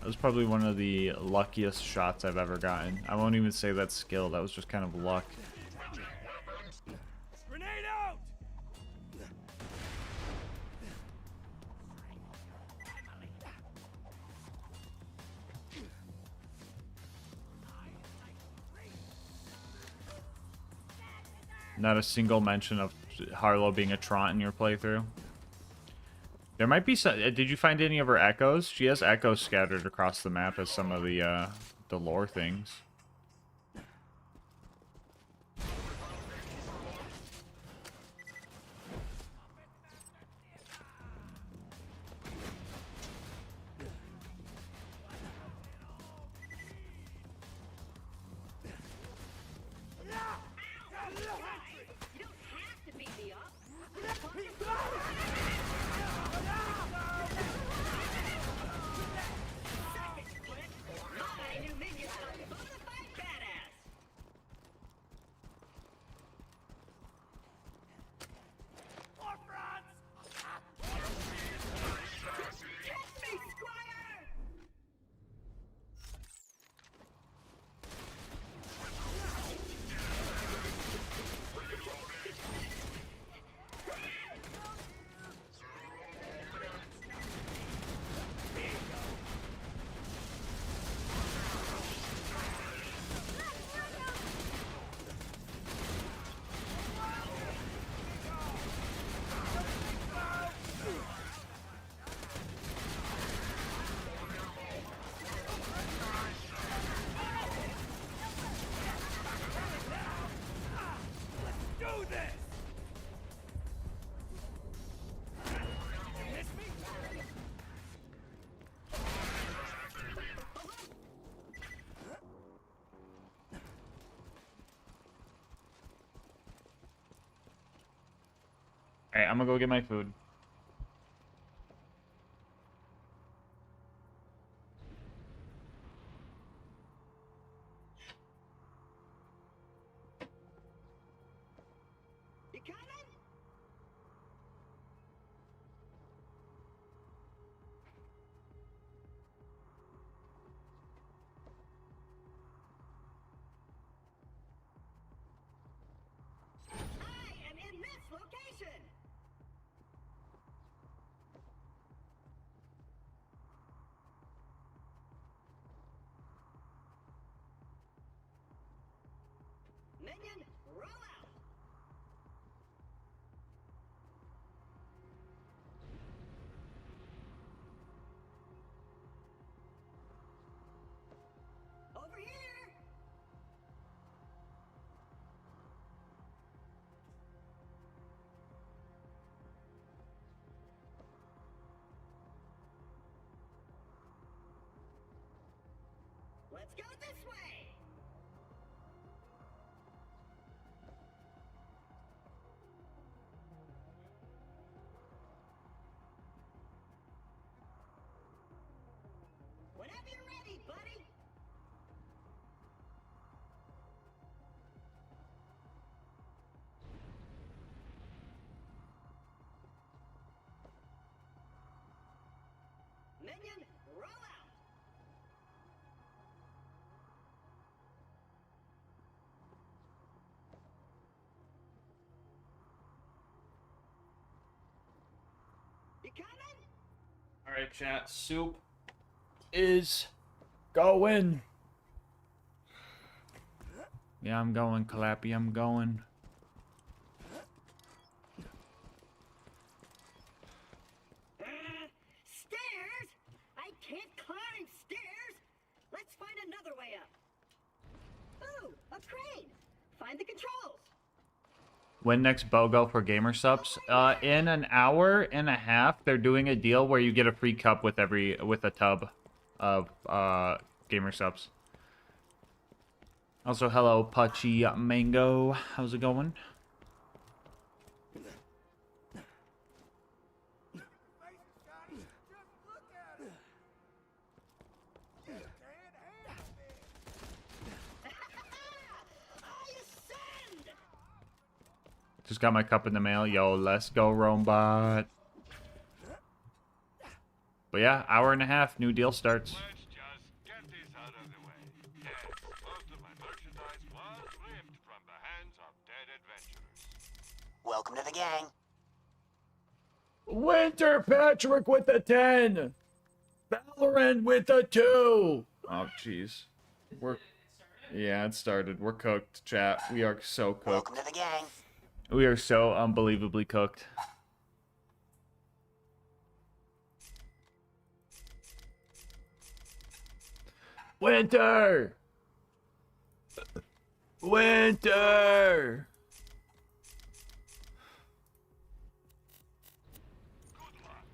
S1: That was probably one of the luckiest shots I've ever gotten. I won't even say that's skill, that was just kind of luck.
S20: Grenade out!
S1: Not a single mention of Harlow being a Trant in your playthrough. There might be some. Did you find any of her echoes? She has echoes scattered across the map as some of the lore things. Alright, I'm gonna go get my food.
S4: You coming? I am in this location. Minion, roll out. Over here. Let's go this way. Whenever you're ready, buddy. Minion, roll out. You coming?
S1: Alright, chat. Soup is going. Yeah, I'm going, Clappy. I'm going.
S4: Stairs? I can't climb stairs. Let's find another way up. Ooh, a crane. Find the controls.
S1: When next BOGO for gamer subs? In an hour and a half, they're doing a deal where you get a free cup with a tub of gamer subs. Also, hello, Puchy Mango. How's it going? Just got my cup in the mail. Yo, let's go, Robot. But yeah, hour and a half, new deal starts.
S7: Let's just get this out of the way. Yes, most of my merchandise was ripped from the hands of dead adventurers.
S5: Welcome to the gang.
S1: Winter Patrick with a 10. Valorant with a 2. Oh, jeez. Yeah, it started. We're cooked, chat. We are so cooked.
S5: Welcome to the gang.
S1: We are so unbelievably cooked. Winter! Winter!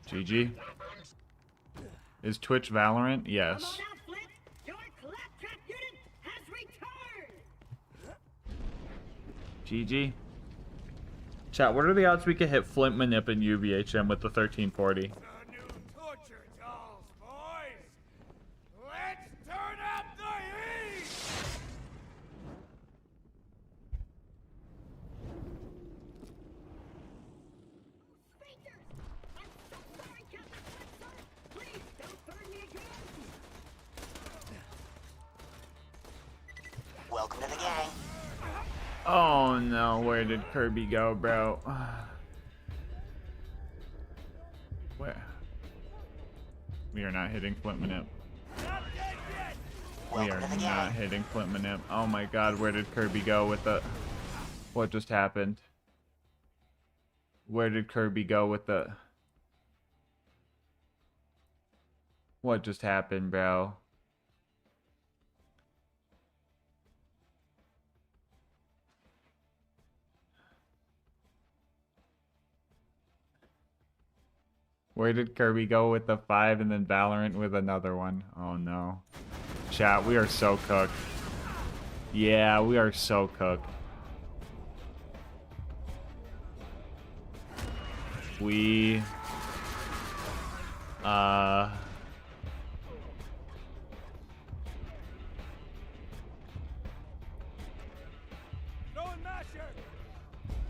S1: GG. Is Twitch Valorant? Yes. GG. Chat, what are the odds we could hit Flint Manip and UVHM with the 1340?
S20: Torture dolls, boys! Let's turn up the heat!
S5: Welcome to the gang.
S1: Oh no, where did Kirby go, bro? Where? We are not hitting Flint Manip. We are not hitting Flint Manip. Oh my god, where did Kirby go with the... What just happened? Where did Kirby go with the... What just happened, bro? Where did Kirby go with the 5 and then Valorant with another one? Oh no. Chat, we are so cooked. Yeah, we are so cooked. we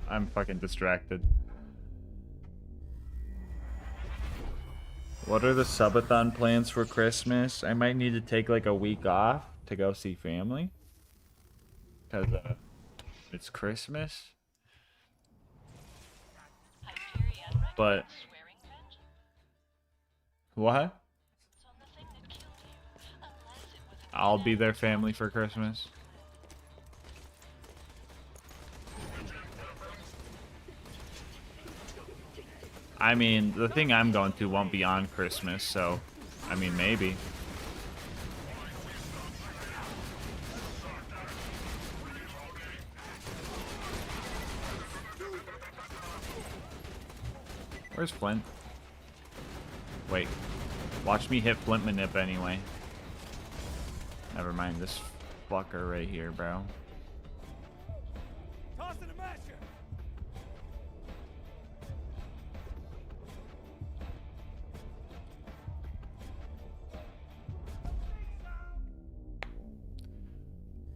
S1: I'm fucking distracted. What are the subathon plans for Christmas? I might need to take like a week off to go see family. Cause it's Christmas. But what? I'll be their family for Christmas. I mean, the thing I'm going to won't be on Christmas, so I mean, maybe. Where's Flint? Wait. Watch me hit Flint Manip anyway. Never mind this fucker right here, bro.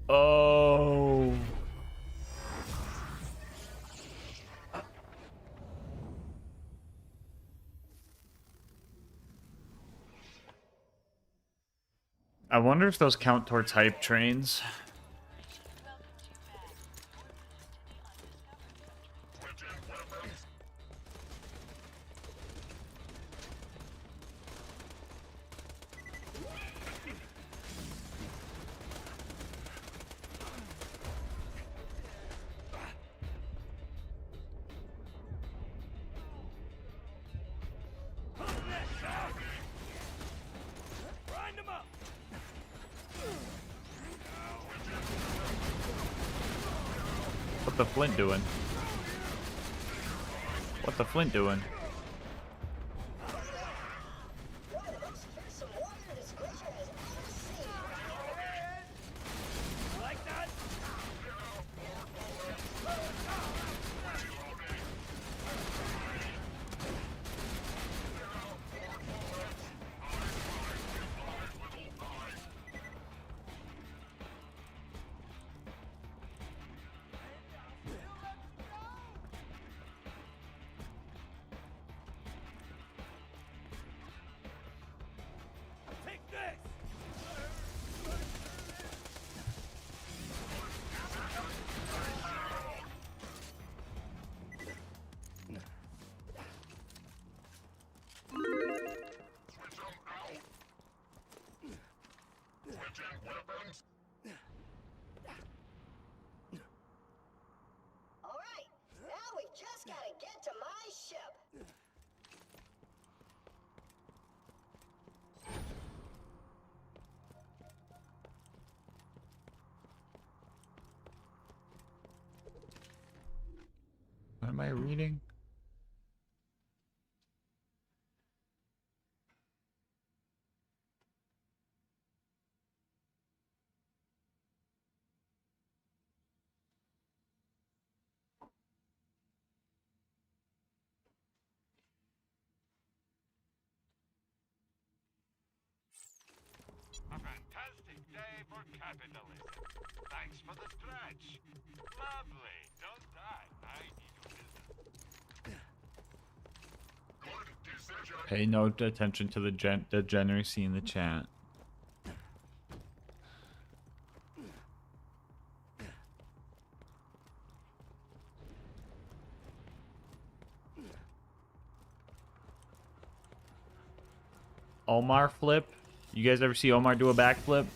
S1: Oh. I wonder if those count towards hype trains. What the Flint doing? What the Flint doing?
S4: Alright, now we just gotta get to my ship.
S1: What am I reading?
S7: A fantastic day for capitalism. Thanks for the stretch. Lovely. Don't die. I need to visit.
S1: Pay no attention to the degeneracy in the chat. Omar flip? You guys ever see Omar do a backflip?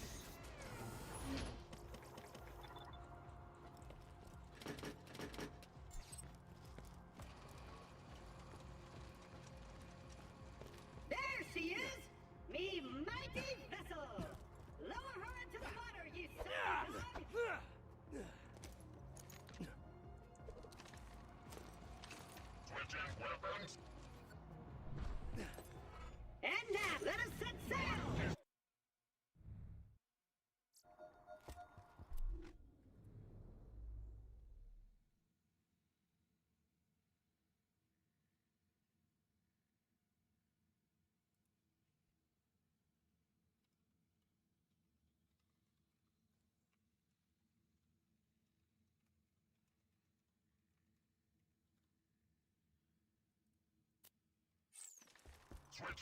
S4: We're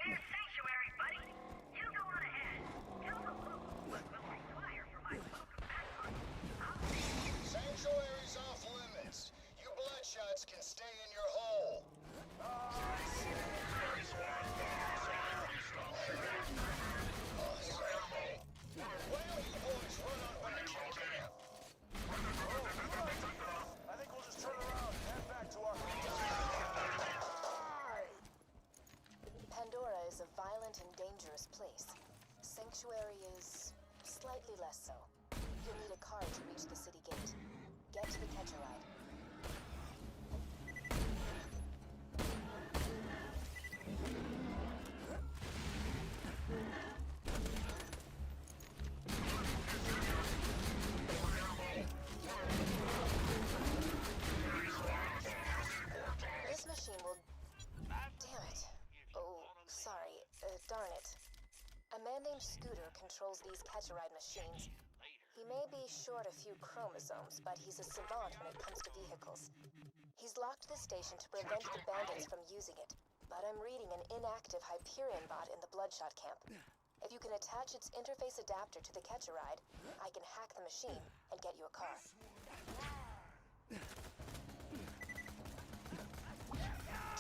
S4: near Sanctuary, buddy. You go on ahead. Tell the locals what will require for my welcome back party.
S16: Sanctuary's off limits. You bloodshots can stay in your hole. I think we'll just turn around and head back to our
S19: Pandora is a violent and dangerous place. Sanctuary is slightly less so. You'll need a car to reach the city gate. Get to the catcher ride. This machine will... Damn it. Oh, sorry. Darn it. A man named Scooter controls these catch-a-ride machines. He may be short a few chromosomes, but he's a savant when it comes to vehicles. He's locked the station to prevent the bandits from using it, but I'm reading an inactive Hyperion bot in the Bloodshot camp. If you can attach its interface adapter to the catch-a-ride, I can hack the machine and get you a car.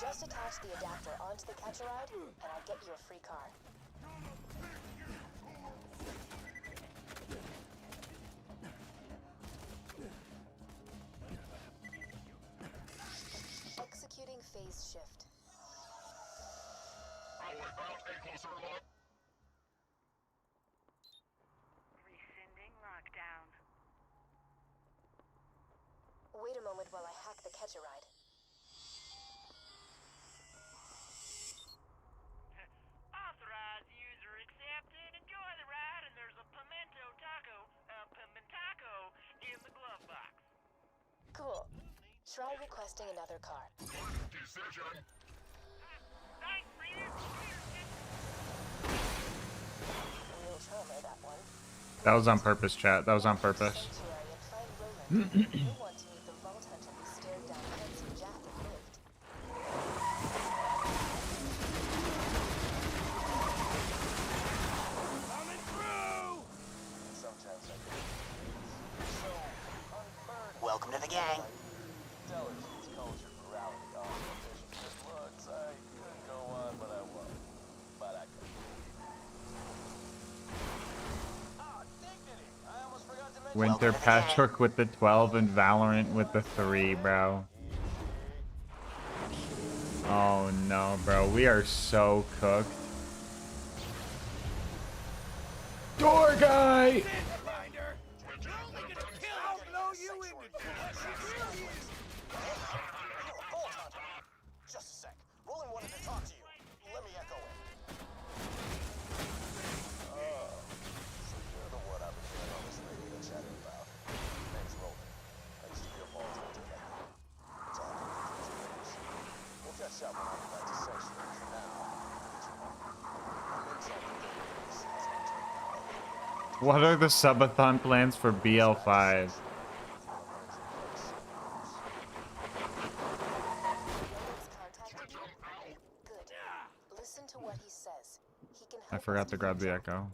S19: Just attach the adapter onto the catch-a-ride, and I'll get you a free car. Executing phase shift.
S4: Rescinding lockdown.
S19: Wait a moment while I hack the catch-a-ride.
S4: Authorized user accepted. Enjoy the ride, and there's a pimento taco in the glove box.
S19: Cool. Try requesting another car. Real charmer, that one.
S2: That was on purpose, chat. That was on purpose.
S19: You want to meet the Vault Hunter who stared down Handsome Jack and lived.
S16: Coming through! Sometimes I do. So,
S5: Welcome to the gang.
S16: intelligence, culture, morality, all ambition, good looks. I could go on, but I won't. But I could. Dignity! I almost forgot to mention.
S2: Winter Patchwork with the 12 and Valorant with the 3, bro. Oh no, bro. We are so cooked. Door guy!
S16: Just a sec. Roland wanted to talk to you. Let me echo it. Oh, so you're the one I've been hearing all this radio chatter about. Name's Roland. I used to be a Vault Hunter then. It's all good information. We'll catch up when I get back to Sanctuary. For now, get your money. I'm inside the database.
S2: What are the subathon plans for BL5?
S19: Listen to what he says. He can
S2: I forgot to grab the echo.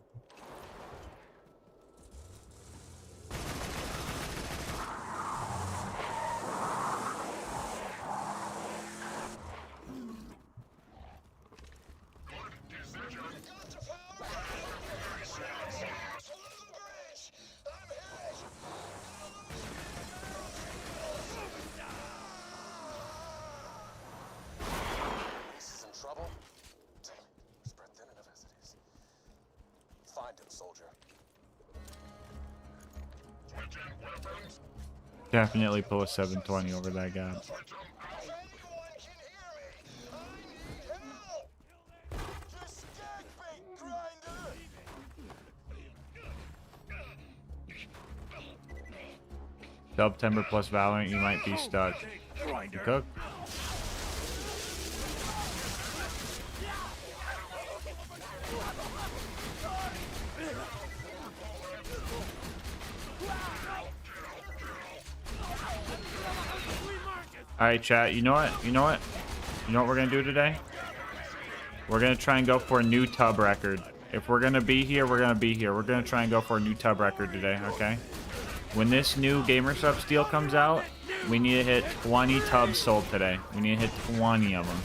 S16: This is in trouble? Damn it. Spread thin enough as it is. Find him, soldier.
S2: Definitely pull a 720 over that gap. September plus Valorant, you might be stuck. You cook? Alright, chat, you know what? You know what we're gonna do today?
S1: We're gonna try and go for a new tub record. If we're gonna be here, we're gonna be here. We're gonna try and go for a new tub record today, okay? When this new GamerSubs deal comes out, we need to hit 20 tubs sold today. We need to hit 20 of them.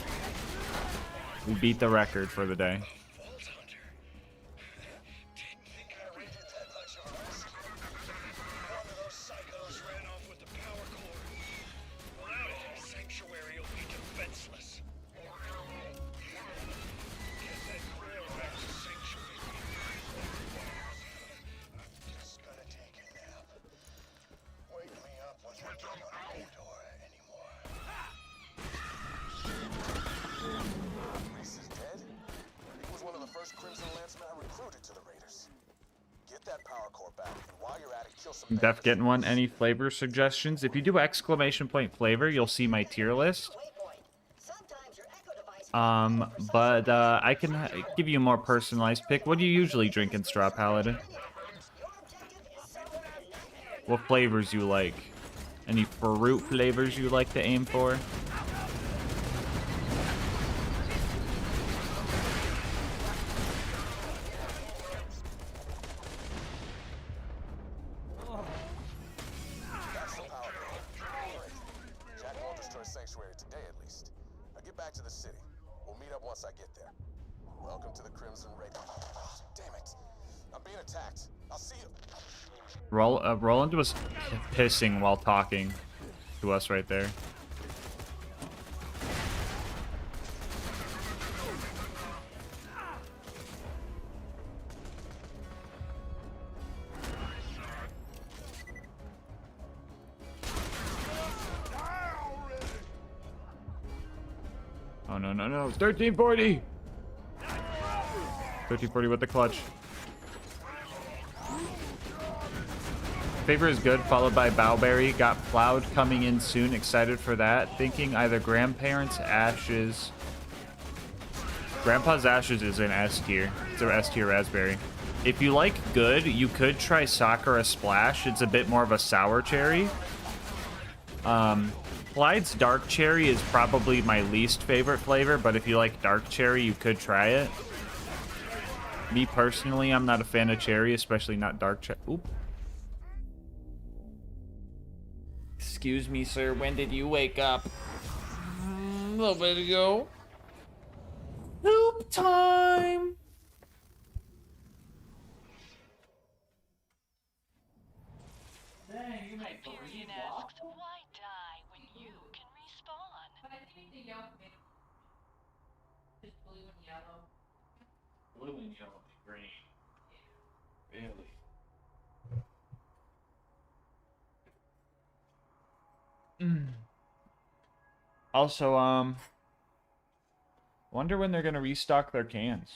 S1: We beat the record for the day. Def getting one. Any flavor suggestions? If you do exclamation point flavor, you'll see my tier list. But I can give you a more personalized pick. What do you usually drink in Straw Paladin? What flavors you like? Any fruit flavors you like to aim for? Roland was pissing while talking to us right there. Oh, no, no, no. 1340! 1340 with the clutch. Favor is good, followed by Bowberry. Got Plowed coming in soon. Excited for that. Thinking either Grandparents' Ashes. Grandpa's Ashes is an S tier. It's an S tier raspberry. If you like good, you could try Sakura Splash. It's a bit more of a sour cherry. Clyde's Dark Cherry is probably my least favorite flavor, but if you like Dark Cherry, you could try it. Me personally, I'm not a fan of cherry, especially not dark cherry. Oop. Excuse me, sir. When did you wake up? A little bit ago. Poop time!
S3: Dang, you might believe asks, why die when you can respawn? But I think the yellow made just blue and yellow.
S1: Blue and yellow and green. Really? Also, wonder when they're gonna restock their cans.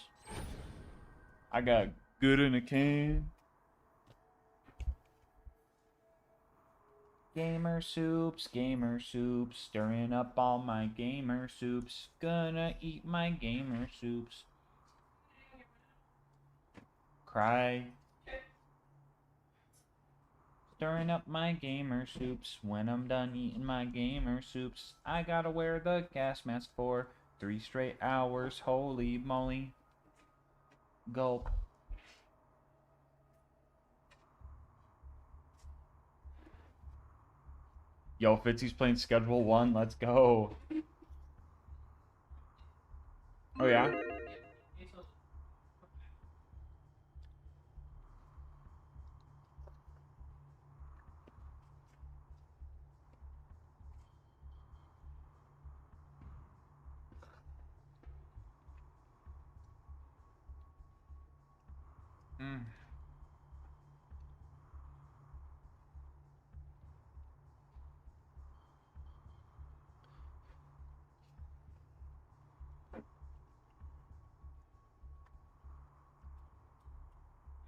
S1: I got good in a can. Gamer soups, stirring up all my gamer soups. Gonna eat my gamer soups. Cry. Stirring up my gamer soups. When I'm done eating my gamer soups, I gotta wear the gas mask for 3 straight hours. Holy moly. Gulp. Yo, Fitzy's playing Schedule 1. Let's go. Oh, yeah?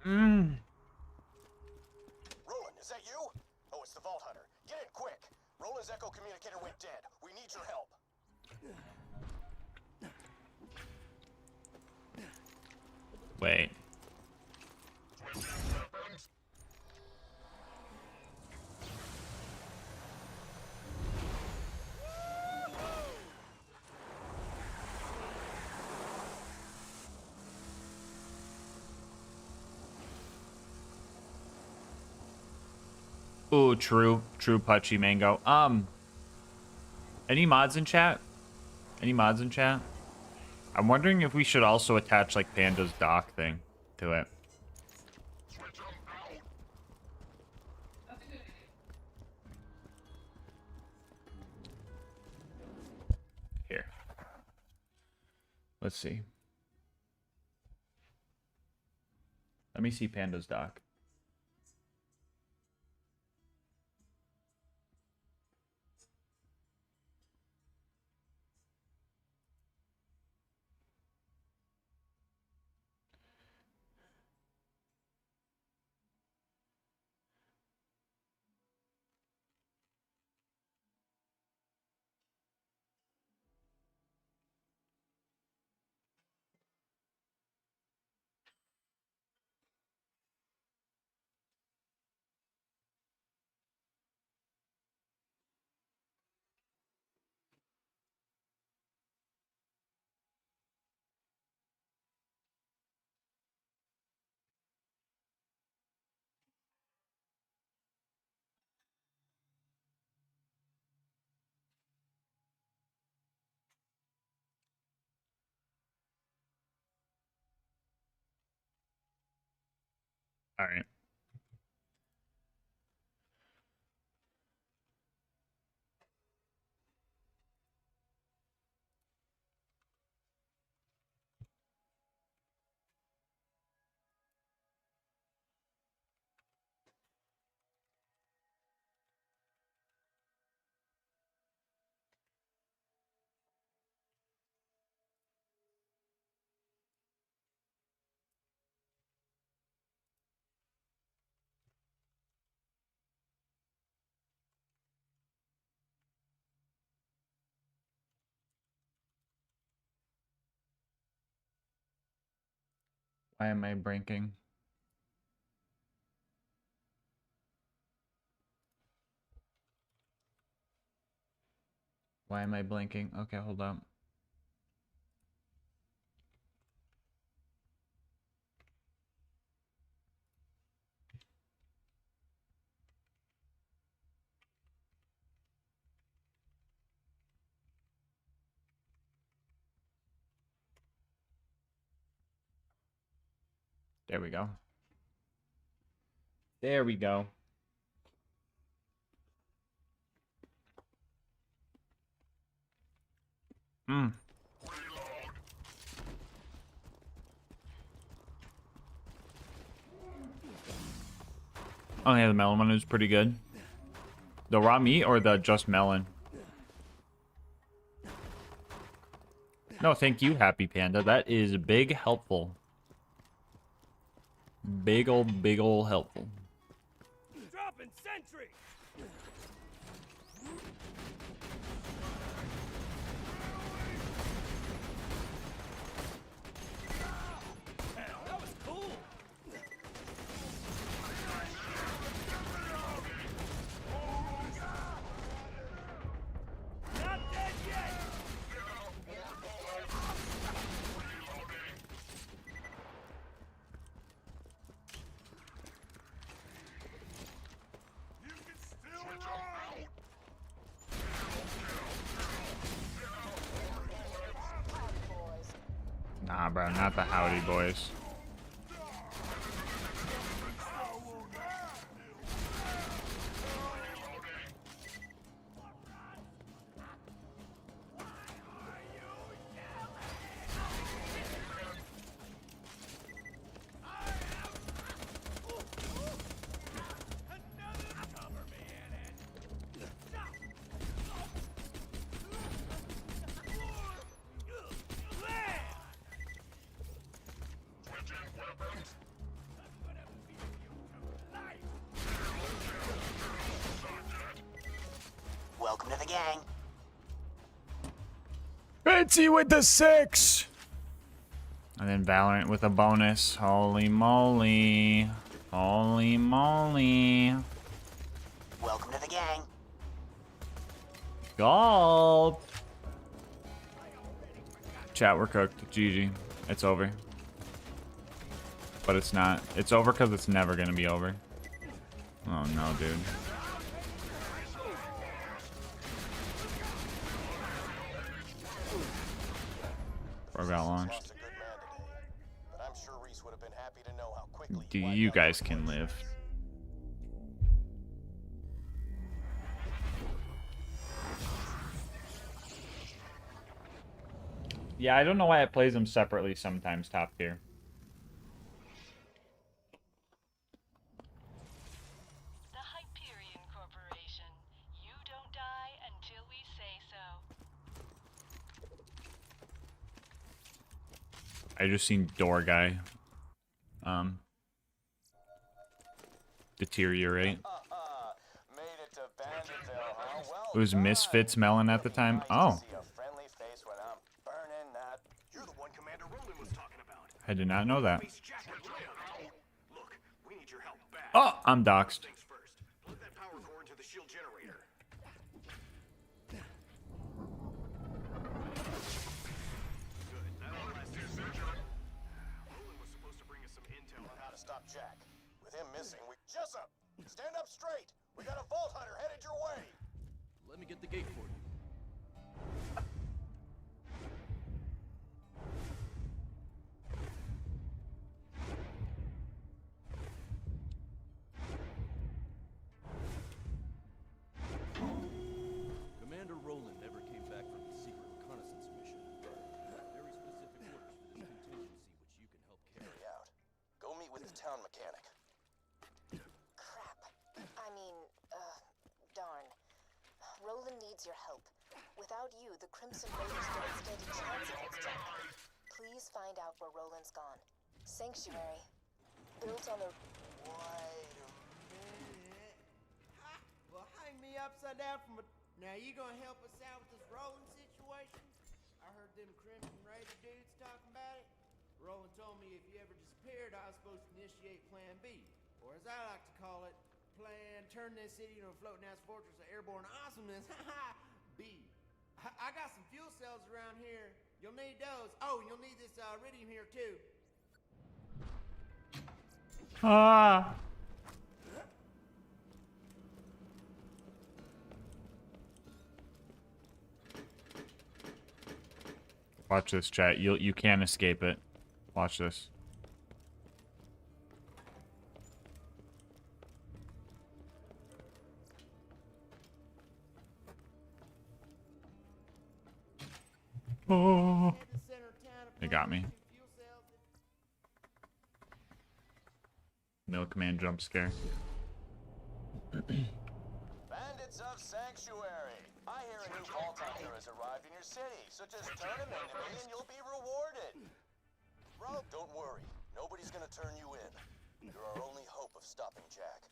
S16: Roland, is that you? Oh, it's the Vault Hunter. Get in quick. Roland's Echo communicator went dead. We need your help.
S1: Wait. Ooh, true Puchy Mango. Any mods in chat? Any mods in chat? I'm wondering if we should also attach like Panda's dock thing to it. Here. Let's see. Let me see Panda's dock. All right. Why am I blinking? Why am I blinking? Okay, hold up. There we go. There we go. Oh yeah, the melon one is pretty good. The raw meat or the just melon? No, thank you, Happy Panda. That is big helpful. Big ol' helpful.
S20: Dropping sentry. That was cool. Not dead yet.
S1: Nah, bro, not the Howdy Boys.
S5: Welcome to the gang.
S1: Fancy with the 6! And then Valorant with a bonus. Holy moly. Holy moly.
S5: Welcome to the gang.
S1: Gulp. Chat, we're cooked. GG. It's over. But it's not. It's over because it's never going to be over. Oh no, dude. or got launched.
S16: Lost a good man today, but I'm sure Reese would have been happy to know how quickly
S1: Do you guys can live? Yeah, I don't know why it plays them separately sometimes, top tier.
S10: The Hyperion Corporation. You don't die until we say so.
S1: I just seen door guy deteriorate. It was Misfits Melon at the time. Oh. I did not know that. Oh, I'm doxxed.
S16: Stop Jack. With him missing, we... Jessup! Stand up straight! We got a Vault Hunter headed your way!
S18: Let me get the gate for you. Commander Roland never came back from his secret reconnaissance mission. Very specific orders for this contingency, which you can help carry out.
S16: Go meet with the town mechanic.
S19: Crap. I mean, darn. Roland needs your help. Without you, the Crimson Raiders don't stand a chance against Jack. Please find out where Roland's gone. Sanctuary. Built on the...
S23: Wait a minute. Well, hang me upside down from a... Now, you gonna help us out with this Roland situation? I heard them Crimson Raider dudes talking about it. Roland told me if you ever disappeared, I was supposed to initiate Plan B. Or as I like to call it, Plan turn this city into a floating ass fortress of airborne awesomeness. Haha, B. I got some fuel cells around here. You'll need those. Oh, and you'll need this iridium here too.
S1: Ah. Watch this, chat. You can't escape it. Watch this. Oh. They got me. Milkman jump scare.
S16: Bandits of Sanctuary. I hear a new Vault Hunter has arrived in your city, so just turn him into me and you'll be rewarded. Bro, don't worry. Nobody's gonna turn you in. You're our only hope of stopping Jack.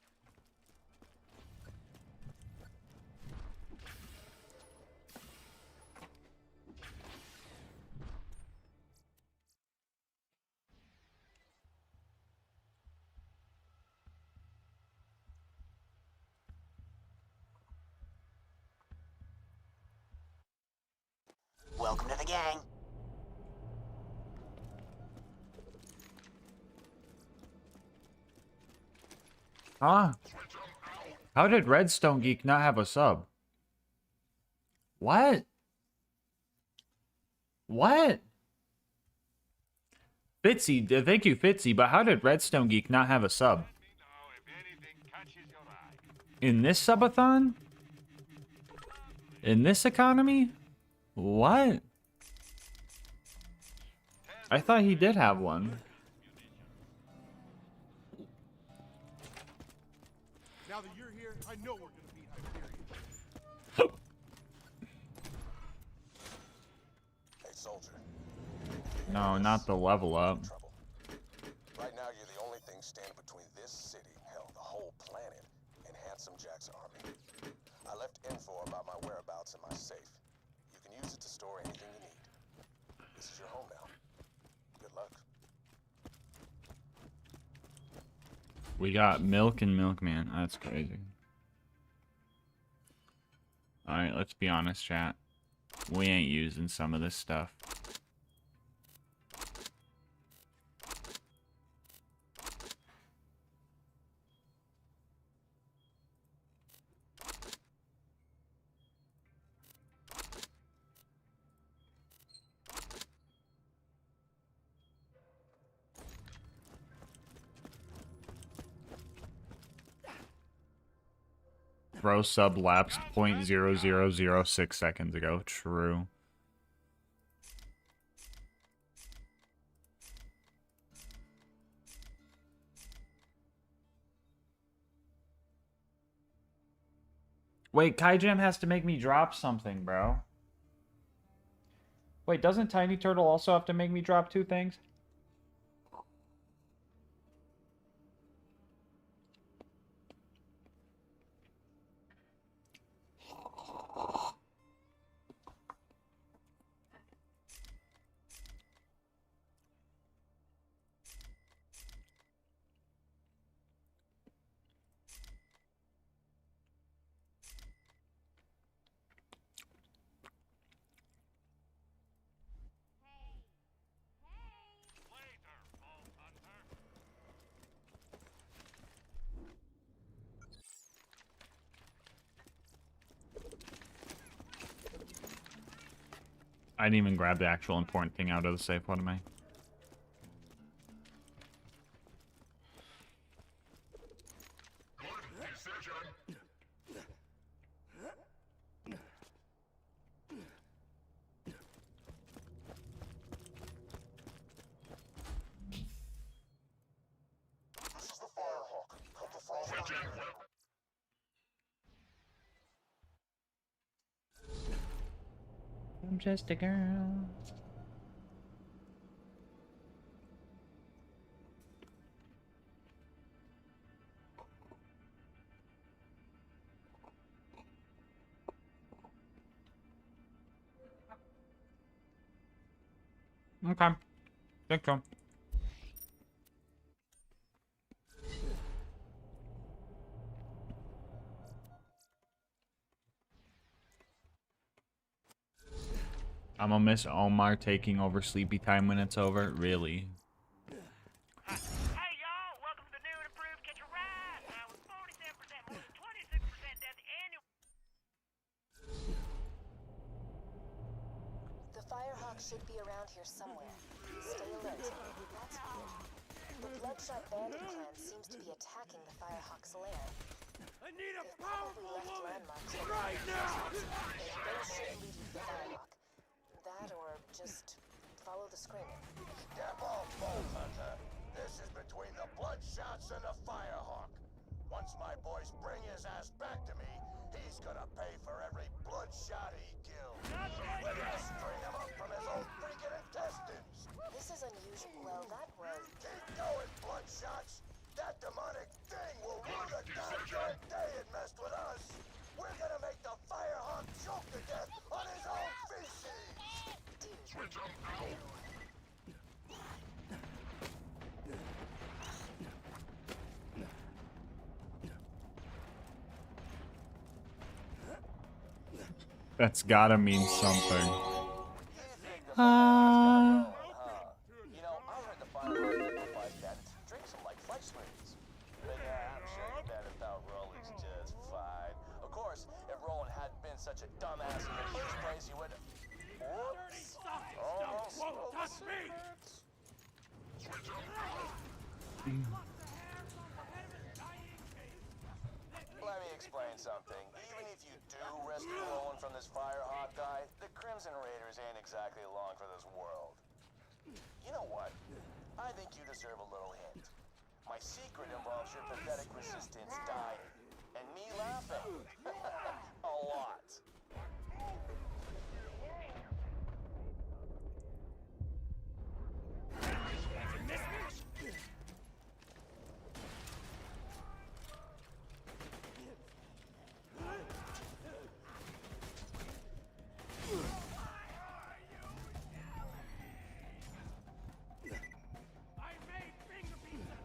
S5: Welcome to the gang.
S1: Ah. How did Redstone Geek not have a sub? What? What? Fitzy, thank you, Fitzy, but how did Redstone Geek not have a sub? In this subathon? In this economy? What? I thought he did have one.
S20: Now that you're here, I know we're gonna beat Hyperion.
S16: Hey, soldier.
S1: No, not the level up.
S16: Right now, you're the only thing standing between this city, hell, the whole planet, and Handsome Jack's army. I left info about my whereabouts in my safe. You can use it to store anything you need. This is your home now. Good luck.
S1: We got Milk and Milkman. That's crazy. Alright, let's be honest, chat. We ain't using some of this stuff. Bro sub lapsed 0.0006 seconds ago. True. Wait, Kaijam has to make me drop something, bro. Wait, doesn't Tiny Turtle also have to make me drop 2 things? I didn't even grab the actual important thing out of the safe. What am I? I'm just a girl. Okay. Think so. I'm gonna miss Omar taking over sleepy time when it's over. Really?
S6: Hey y'all, welcome to the new and improved Catch a Ride. Now with 47% more than 26% down the annual.
S19: The Firehawk should be around here somewhere. Stay alert. That's weird. The Bloodshot Bandit clan seems to be attacking the Firehawk's lair.
S20: I need a
S19: They've probably left landmarks
S20: right now!
S19: They should lead you to the Firehawk. That or just follow the screaming.
S16: Step off, Bolt Hunter. This is between the Bloodshots and the Firehawk. Once my boys bring his ass back to me, he's gonna pay for every Bloodshot he killed. We're gonna string him up from his own freaking intestines.
S19: This is unusual. Well, that was...
S16: Keep going, Bloodshots. That demonic thing will rue the goddamn day it messed with us. We're gonna make the Firehawk choke to death on his own feces. Switch him out.
S1: That's gotta mean something.
S16: You know, I heard the Firehawk liquefies that and drinks them like flight smoothies. But I'm sure you bet about Roland's just fine. Of course, if Roland hadn't been such a dumbass in the first place, he would... Oops. Almost
S20: Won't touch me!
S16: Let me explain something. Even if you do rescue Roland from this Firehawk guy, the Crimson Raiders ain't exactly along for this world. You know what? I think you deserve a little hint. My secret involves your pathetic resistance dying. And me laughing. A lot.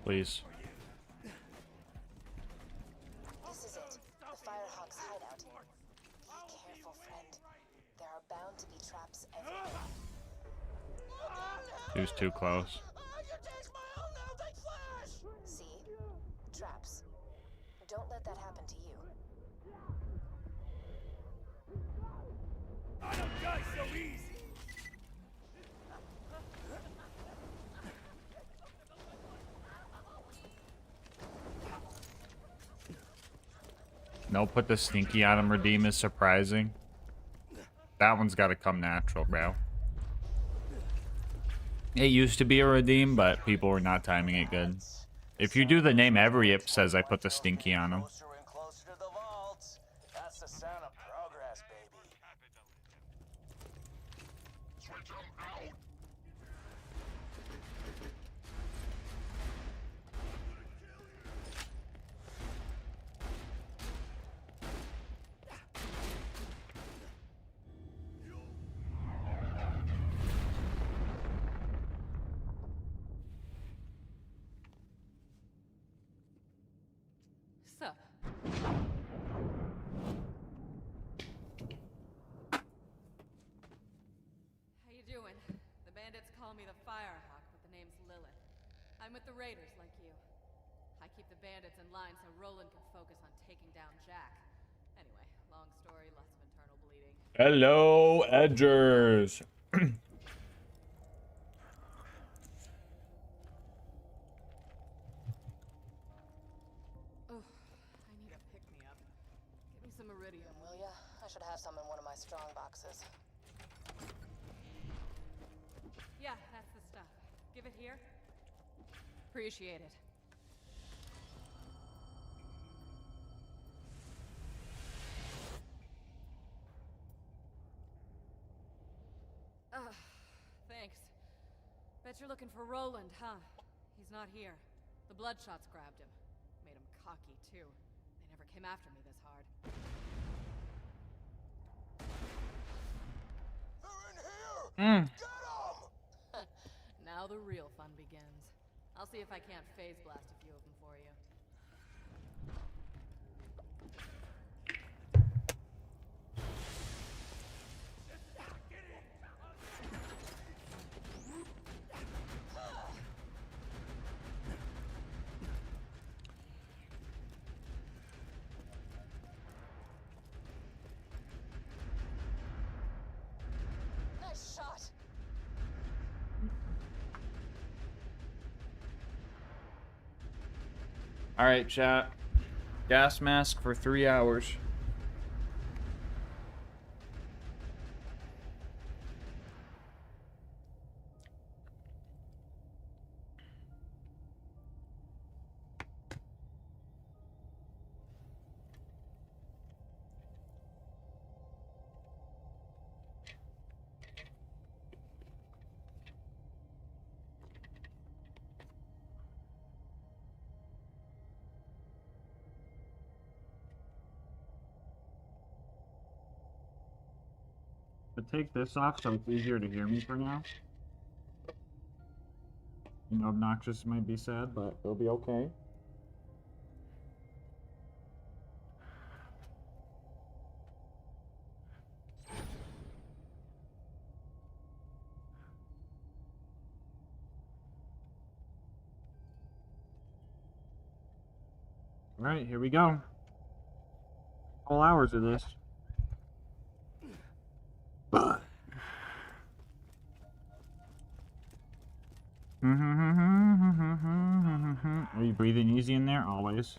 S1: Please.
S19: This is it. The Firehawk's hideout. Be careful, friend. There are bound to be traps everywhere.
S1: He was too close.
S19: See? Traps. Don't let that happen to you.
S20: I don't die so easy!
S1: No, put the stinky on him. Redeem is surprising. That one's got to come natural, bro. It used to be a redeem, but people were not timing it good. If you do the name every, it says I put the stinky on him.
S16: Closer and closer to the vaults. That's the sound of progress, baby.
S7: Switch 'em out.
S10: Sup? How you doing? The bandits call me the Firehawk, but the name's Lilith. I'm with the Raiders, like you. I keep the bandits in line so Roland can focus on taking down Jack. Anyway, long story, lots of internal bleeding.
S1: Hello, Edgers.
S10: Oh, I need a pick-me-up. Give me some iridium, will ya? I should have some in one of my strong boxes. Yeah, that's the stuff. Give it here. Appreciate it. Thanks. Bet you're looking for Roland, huh? He's not here. The Bloodshots grabbed him. Made him cocky, too. They never came after me this hard.
S16: They're in here!
S1: Mm.
S16: Get 'em!
S10: Now the real fun begins. I'll see if I can't phase blast a few of them for you. Nice shot.
S1: All right, chat. Gas mask for 3 hours.
S22: But take this off so it's easier to hear me for now. You know, obnoxious might be sad, but it'll be okay. Alright, here we go. All hours of this. Are you breathing easy in there? Always.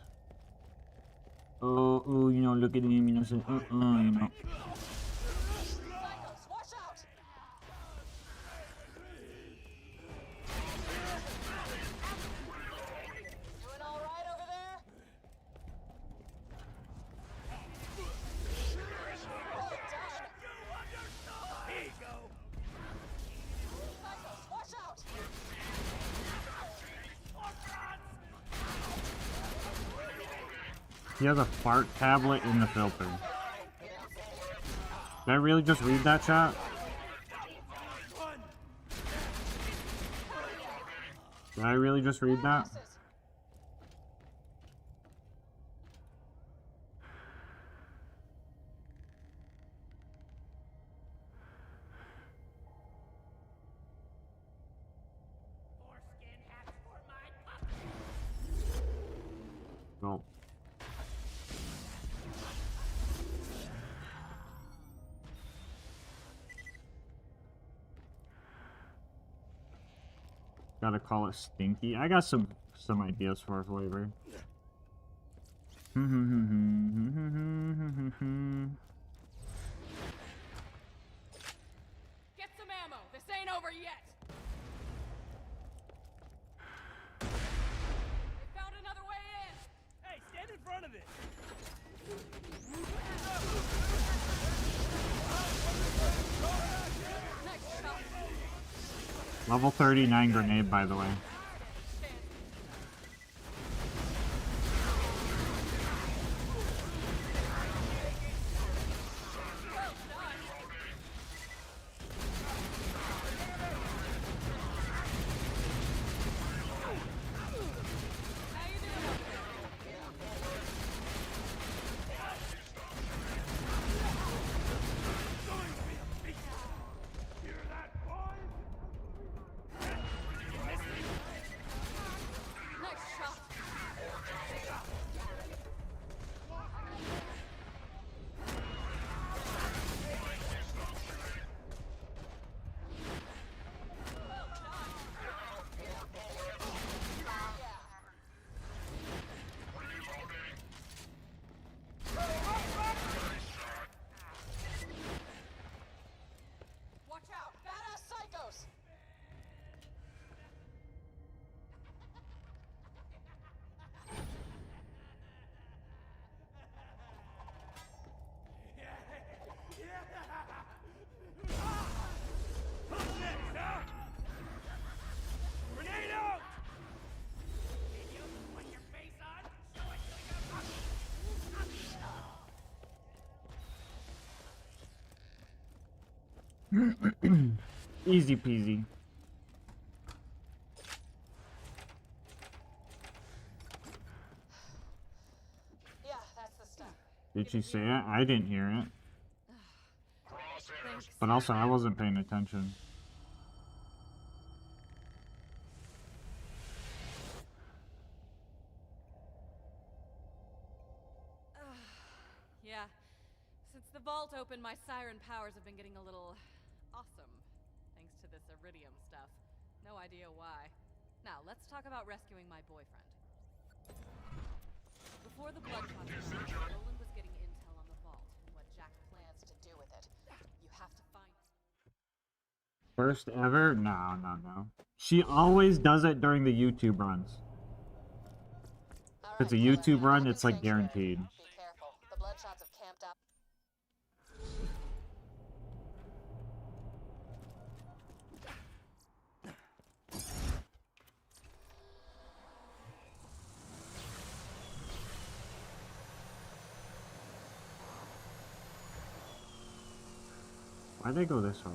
S22: Oh, you know, look at him, you know, saying, you know.
S10: Doing all right over there?
S20: Here you go.
S10: Watch out!
S22: He has a fart tablet in the filter. Did I really just read that, chat? Did I really just read that? No. Gotta call it stinky. I got some ideas for a flavor.
S10: Get some ammo. This ain't over yet. They found another way in.
S20: Hey, stand in front of it.
S22: Level 39 grenade, by the way.
S10: Watch out! Badass psychos!
S20: Grenade out!
S22: Easy peasy.
S10: Yeah, that's the stuff.
S22: Did she say it? I didn't hear it. But also, I wasn't paying attention.
S10: Yeah. Since the vault opened, my siren powers have been getting a little awesome. Thanks to this iridium stuff. No idea why. Now, let's talk about rescuing my boyfriend. Before the Bloodshot arrived, Roland was getting intel on the vault and what Jack plans to do with it. You have to find...
S22: First ever? No, no, no. She always does it during the YouTube runs. If it's a YouTube run, it's like guaranteed.
S10: Be careful. The Bloodshots have camped out.
S22: Why'd they go this way?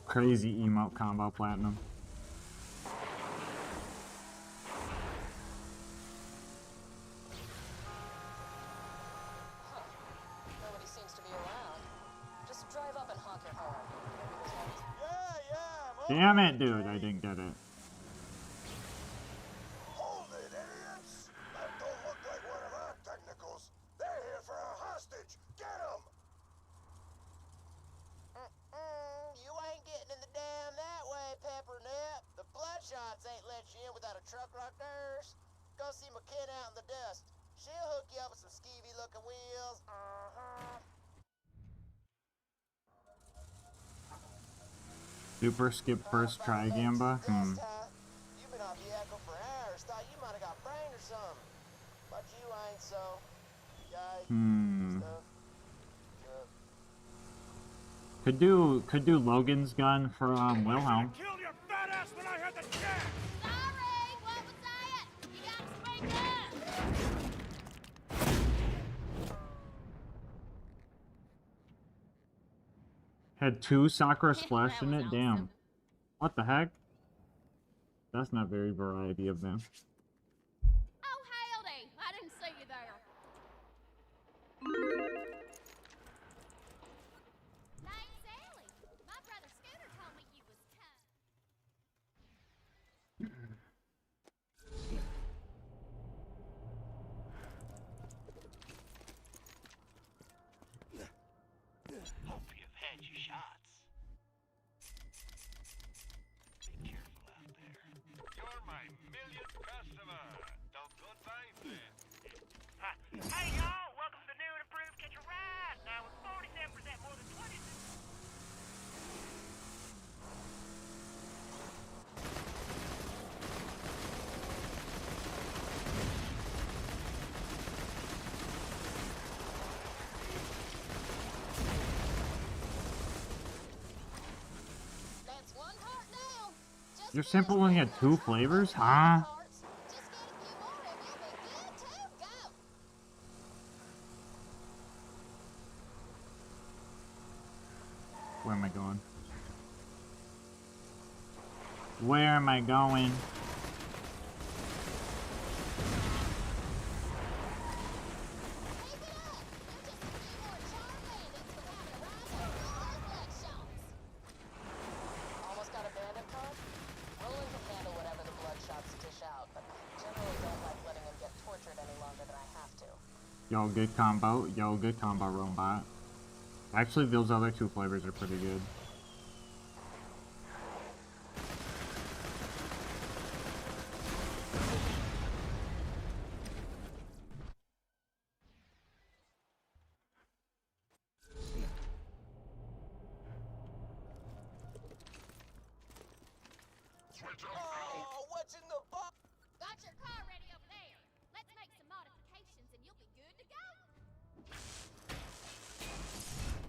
S22: Crazy emote combo platinum.
S10: Nobody seems to be around. Just drive up and honk your horn.
S22: Damn it, dude, I didn't get it.
S16: Hold it, idiots! That don't look like one of our technicals. They're here for a hostage. Get them!
S4: You ain't getting in the dam that way, Peppernip. The Bloodshots ain't let you in without a truck like theirs. Go see McKenna out in the dust. She'll hook you up with some skeevy-looking wheels.
S22: Super skip first try Gamba?
S4: You've been off the echo for hours. Thought you might have got brain or something. But you ain't, so...
S22: Could do Logan's gun for Wilhelm.
S20: Killed your fat ass when I had the chance!
S10: Sorry! What was that? You gotta speak up!
S22: Had 2 Sakura Splash in it? Damn. What the heck? That's not very variety of them.
S10: Oh, howdy! I didn't see you there.
S6: Hey y'all, welcome to the new and improved Catch a Ride. Now with 47% more than 26.
S19: That's one cart down. Just
S22: Your sample only had 2 flavors? Huh?
S19: Just get a few more and you'll be good to go.
S22: Where am I going? Where am I going?
S19: Almost got a bandit card? Roland can handle whatever the Bloodshots dish out, but I generally don't like letting him get tortured any longer than I have to.
S22: Yo, good combo. Yo, good combo, robot. Actually, those other 2 flavors are pretty good.
S16: Oh, what's in the box?
S19: Got your car ready over there. Let's make some modifications and you'll be good to go.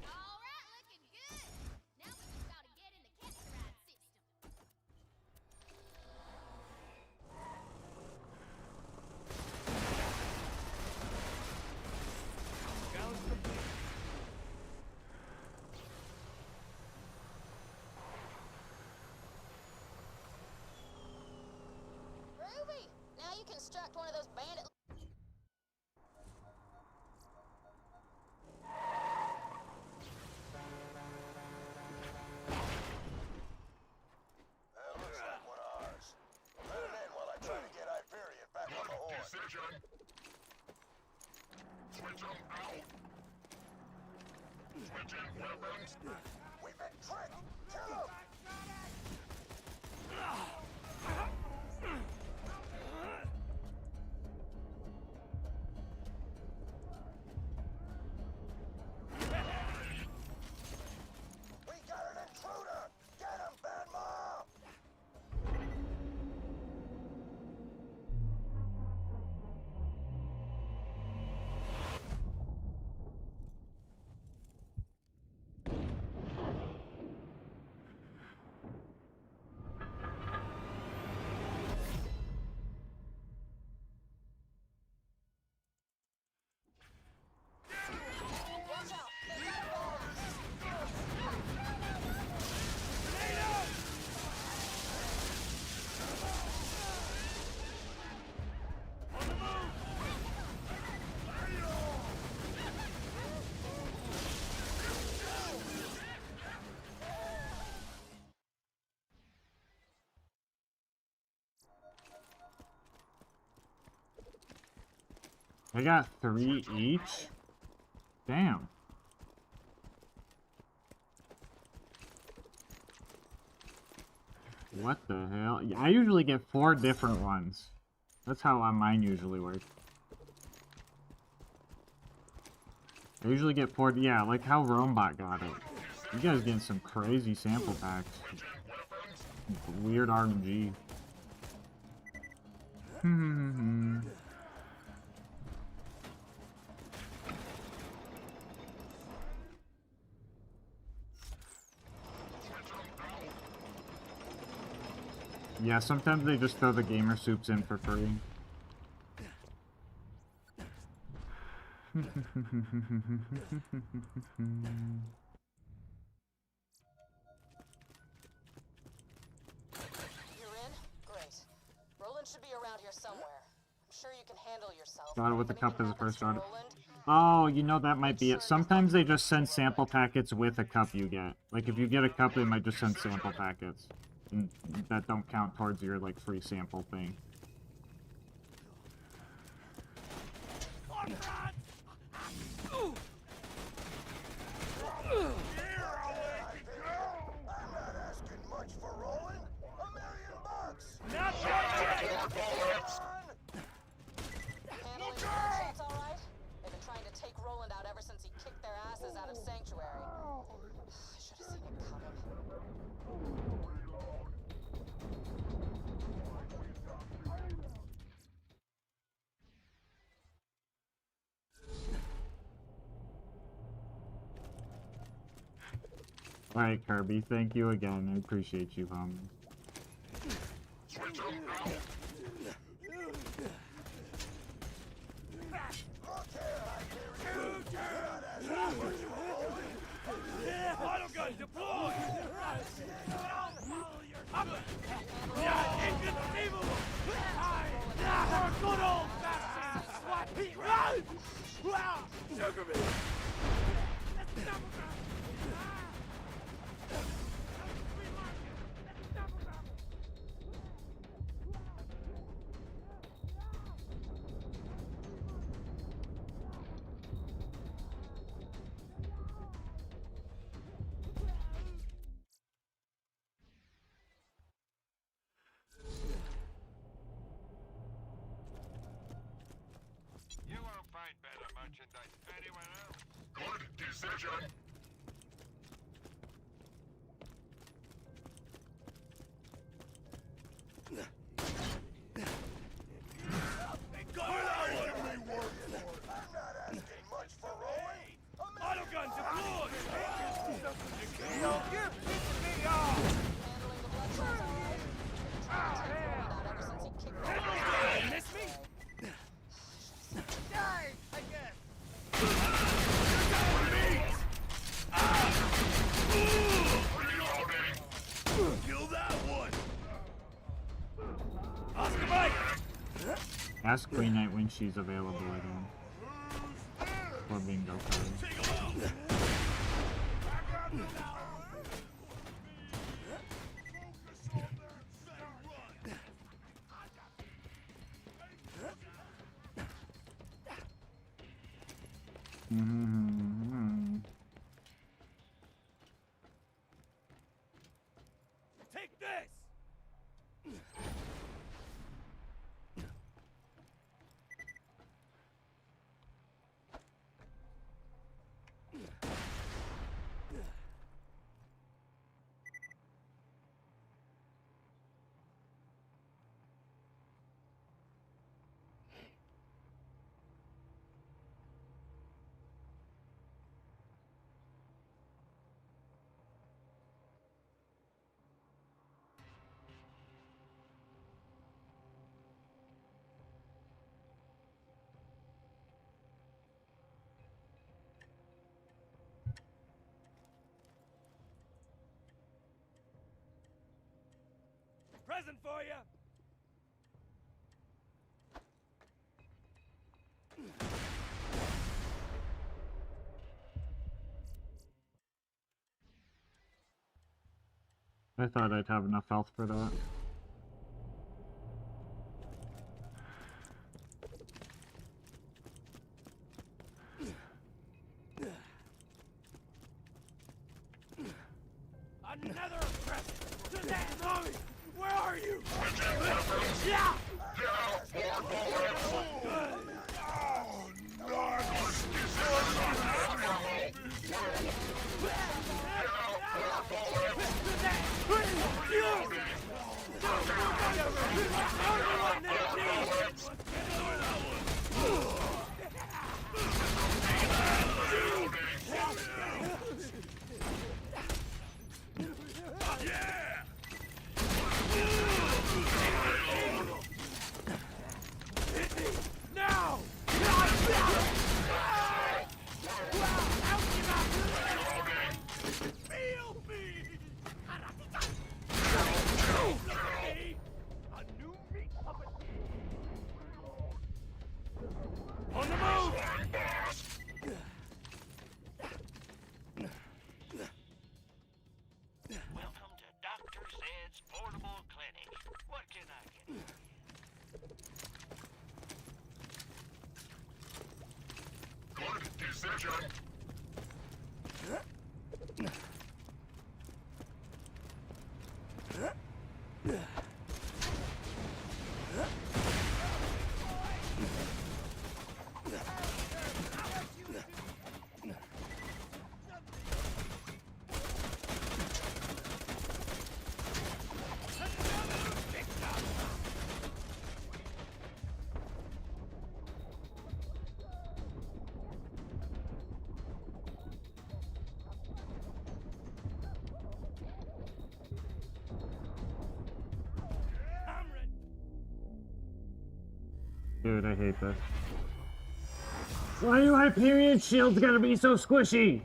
S19: All right, looking good. Now we just gotta get in the catch ride system. Groovy. Now you construct one of those bandit.
S16: That looks like one of ours. Let him in while I try to get Hyperion back on the horse.
S7: Decision. Switch them out. Switching weapons.
S16: We've been tricked. Kill him. We got an intruder. Get him, Bad Mom.
S19: Watch out. They got a ball.
S22: I got 3 each? Damn. What the hell? Yeah, I usually get 4 different ones. That's how mine usually work. I usually get 4, yeah, like how Romebot got it. You guys getting some crazy sample packs. Weird RNG. Yeah, sometimes they just throw the gamer soups in for free.
S19: You're in? Great. Roland should be around here somewhere. I'm sure you can handle yourself.
S22: Started with the
S19: If
S22: cup as
S19: anything
S22: a first
S19: happens to
S22: starter.
S19: Roland,
S22: Oh, you know that might be it. Sometimes they just send sample packets with a cup you get. Like if you get a cup, they might just send sample packets. And that don't count towards your like free sample thing. Alright, Kirby, thank you again. I appreciate you, homie.
S20: Autogun deployed! Yeah, inconceivable! For a good old fashioned swat! Sugar me!
S7: You won't find better merchandise anywhere else. Good decision.
S20: Autogun deployed! You're pissing me off! Miss me? Die, I guess. Kill that one! Oscar Mike!
S22: Ask Queen Knight when she's available again. For bingo card.
S20: Take this! Present for you!
S22: I thought I'd have enough health for that.
S20: Another present! To that zombie! Where are you? Yeah! Now! Feel me! A new meat puppet! On the move!
S6: Welcome to Dr. Zed's Portable Clinic. What can I get?
S7: Good decision.
S22: Dude, I hate this. Why do Hyperion shields gotta be so squishy?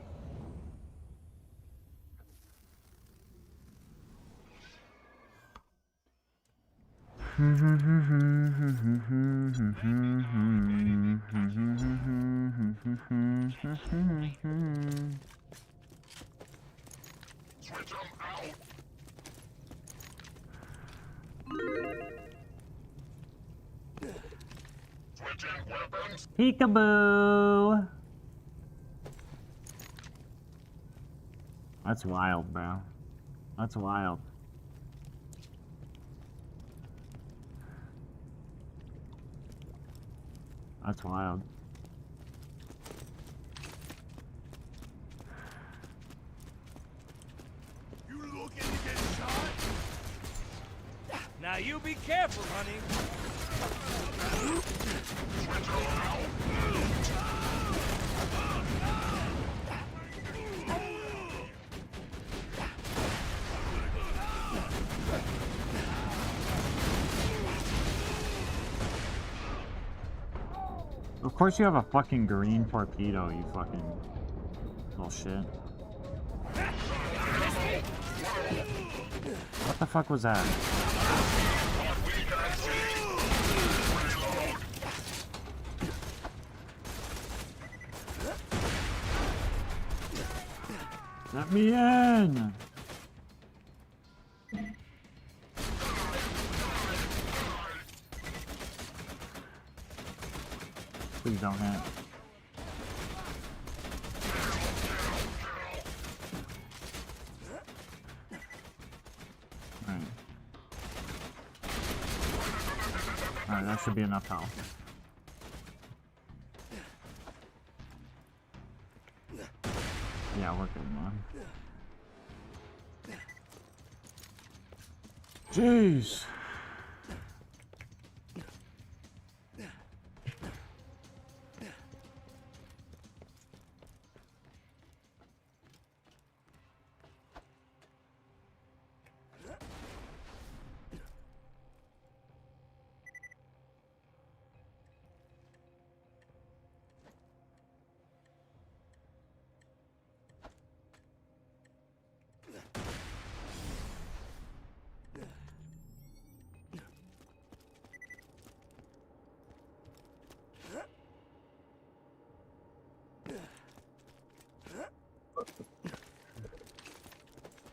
S22: Peekaboo! That's wild, bro. That's wild. That's wild.
S20: You looking to get shot? Now you be careful, honey.
S22: Of course you have a fucking green torpedo, you fucking little shit. What the fuck was that? Let me in! Please don't hit. Alright. Alright, that should be enough health. Yeah, we're good, man. Jeez!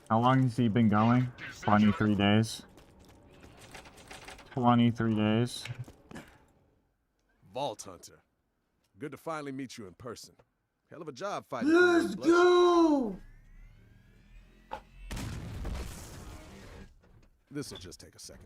S22: How long has he been going? 23 days. 23 days.
S12: Vault Hunter. Good to finally meet you in person. Hell of a job fighting.
S22: Let's go!
S12: This'll just take a second.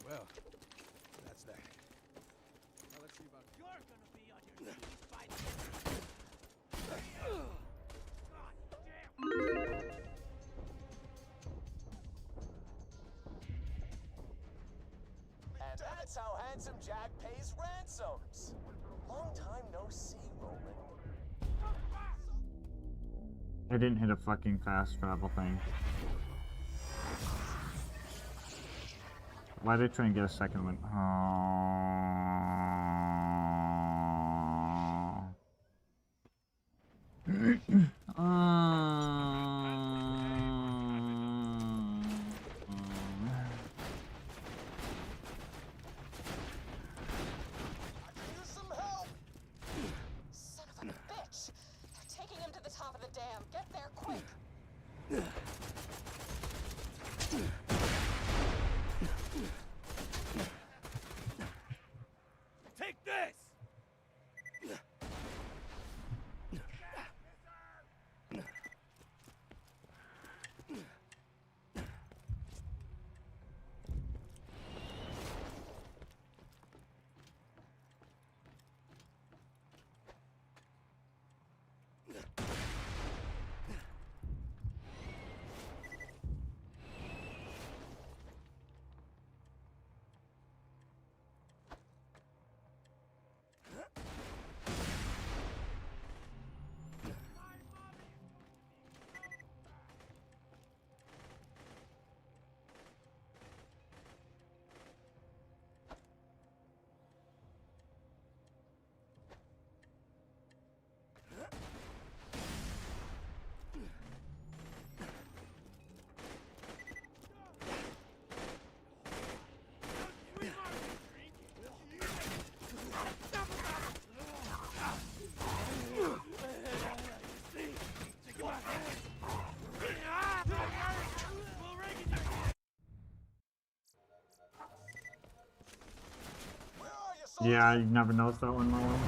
S12: Well, that's that. Now let's see about
S20: You're gonna be on your knees fighting.
S16: And that's how Handsome Jack pays ransoms. Long time no see, Roland.
S22: I didn't hit a fucking fast travel thing. Why'd I try and get a second one?
S19: Son of a bitch! They're taking him to the top of the dam. Get there quick!
S20: Take this!
S22: Yeah, you never noticed that one, Malone.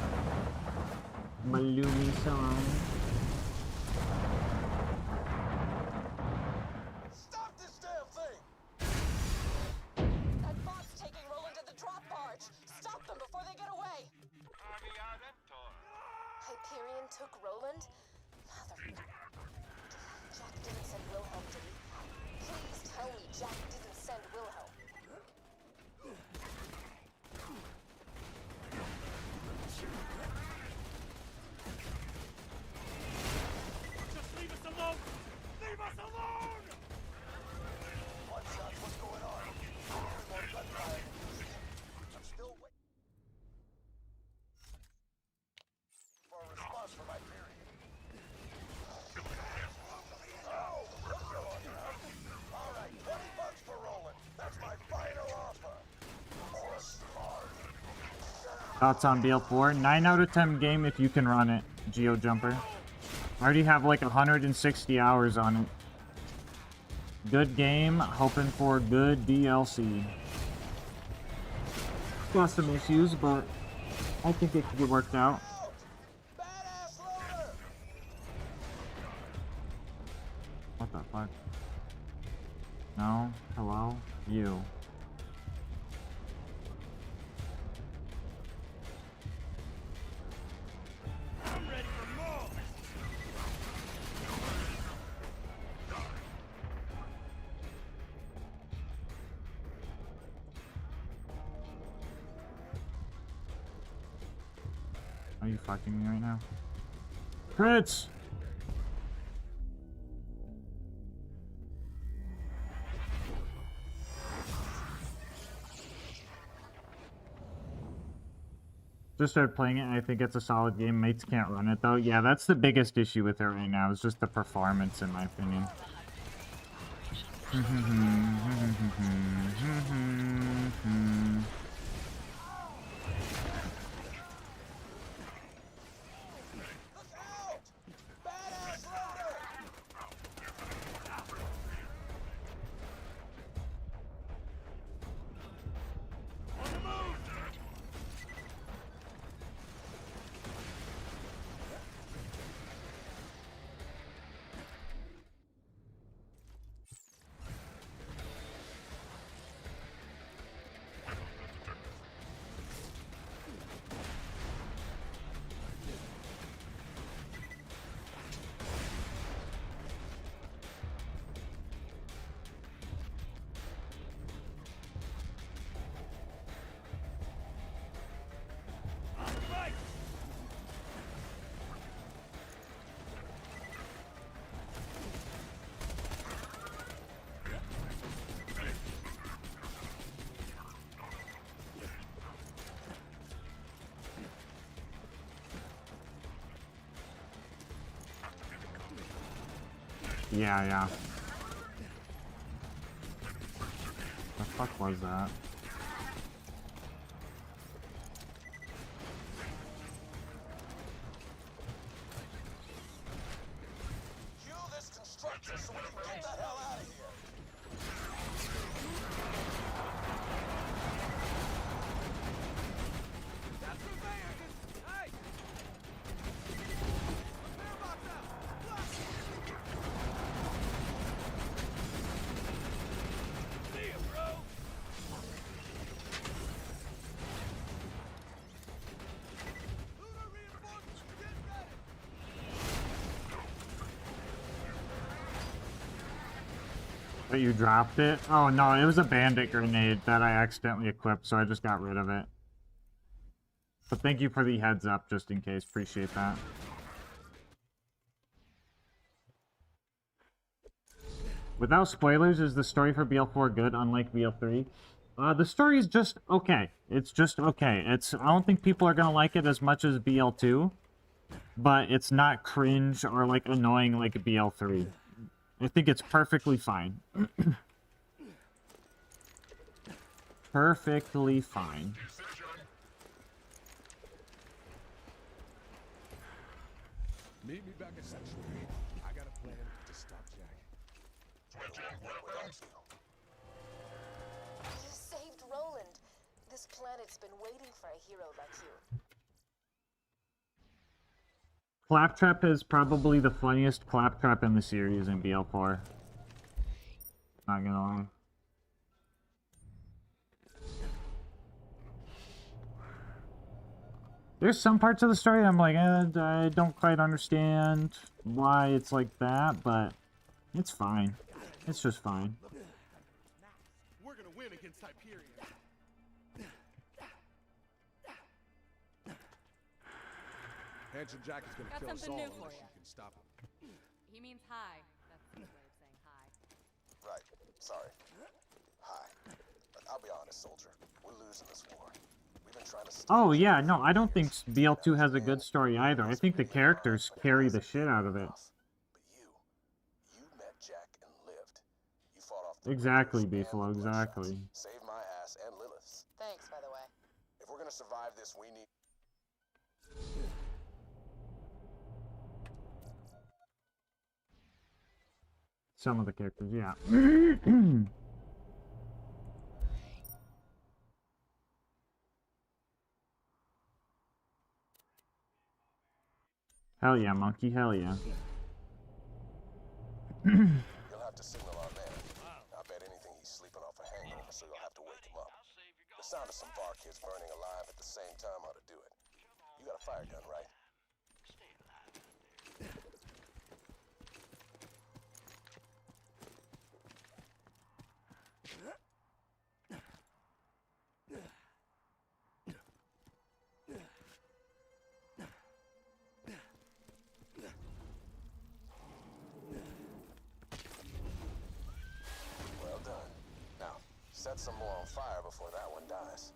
S22: Malumi song.
S16: Stop this damn thing!
S10: That bot's taking Roland to the drop barge. Stop them before they get away. Hyperion took Roland? Mother... Jack didn't send Wilhelm, did he? Please tell me Jack didn't send Wilhelm.
S20: Just leave us alone! Leave us alone!
S16: One shot, what's going on? More gunfire. I'm still waiting for a response from my period. Oh, let's go on now. All right, $20 for Roland. That's my final offer.
S22: Thoughts on BL4? 9 out of 10 game if you can run it, Geo Jumper. I already have like 160 hours on it. Good game, hoping for good DLC. Got some issues, but I think it could get worked out. What the fuck? No? Hello? You.
S20: I'm ready for more!
S22: Are you fucking me right now? Crits! Just started playing it and I think it's a solid game. Mates can't run it though. Yeah, that's the biggest issue with it right now. It's just the performance in my opinion. Yeah. The fuck was that?
S16: Cue this construction so we can get the hell out of here.
S20: That's the thing! Hey! Mailbox out! See ya, bro! Lunar reinforcements, get ready!
S22: But you dropped it? Oh no, it was a bandit grenade that I accidentally equipped, so I just got rid of it. But thank you for the heads up, just in case. Appreciate that. Without spoilers, is the story for BL4 good, unlike BL3? The story is just okay. It's just okay. I don't think people are gonna like it as much as BL2, but it's not cringe or like annoying like BL3. I think it's perfectly fine. Perfectly fine.
S12: Meet me back at Sanctuary. I got a plan to stop Jack.
S19: You saved Roland. This planet Jack's been waiting for a hero like you.
S22: Claptrap is probably the funniest Claptrap in the series in BL4. Not gonna lie. There's some parts of the story I'm like, I don't quite understand why it's like that, but it's fine. It's just fine.
S12: We're gonna win against Hyperion. Handsome Jack is gonna
S10: Got
S12: kill us
S10: something
S12: all
S10: new for
S12: unless
S10: ya.
S12: you can stop him.
S10: He means hi. That's his way of saying hi.
S16: Right. Sorry. Hi. I'll be honest, soldier. We're losing this war. We've been trying to
S22: Oh yeah, no, I don't think BL2 has a good story either. I think the characters carry the shit out of it.
S16: You met Jack and lived. You fought off the
S22: Exactly,
S16: Raiders and
S22: Beefalo,
S16: the
S22: exactly.
S16: Bloodshots. Saved my ass and Lilith's.
S19: Thanks, by the way.
S16: If we're gonna survive this, we need...
S22: Some of the characters, yeah. Hell yeah, monkey, hell yeah.
S16: You'll have to signal our man. I bet anything he's sleeping off a hangover, so you'll have to wake him up. The sound of some bar kids burning alive at the same time ought to do it. You got a fire gun, right? Well done. Now, set some more on fire before that one dies.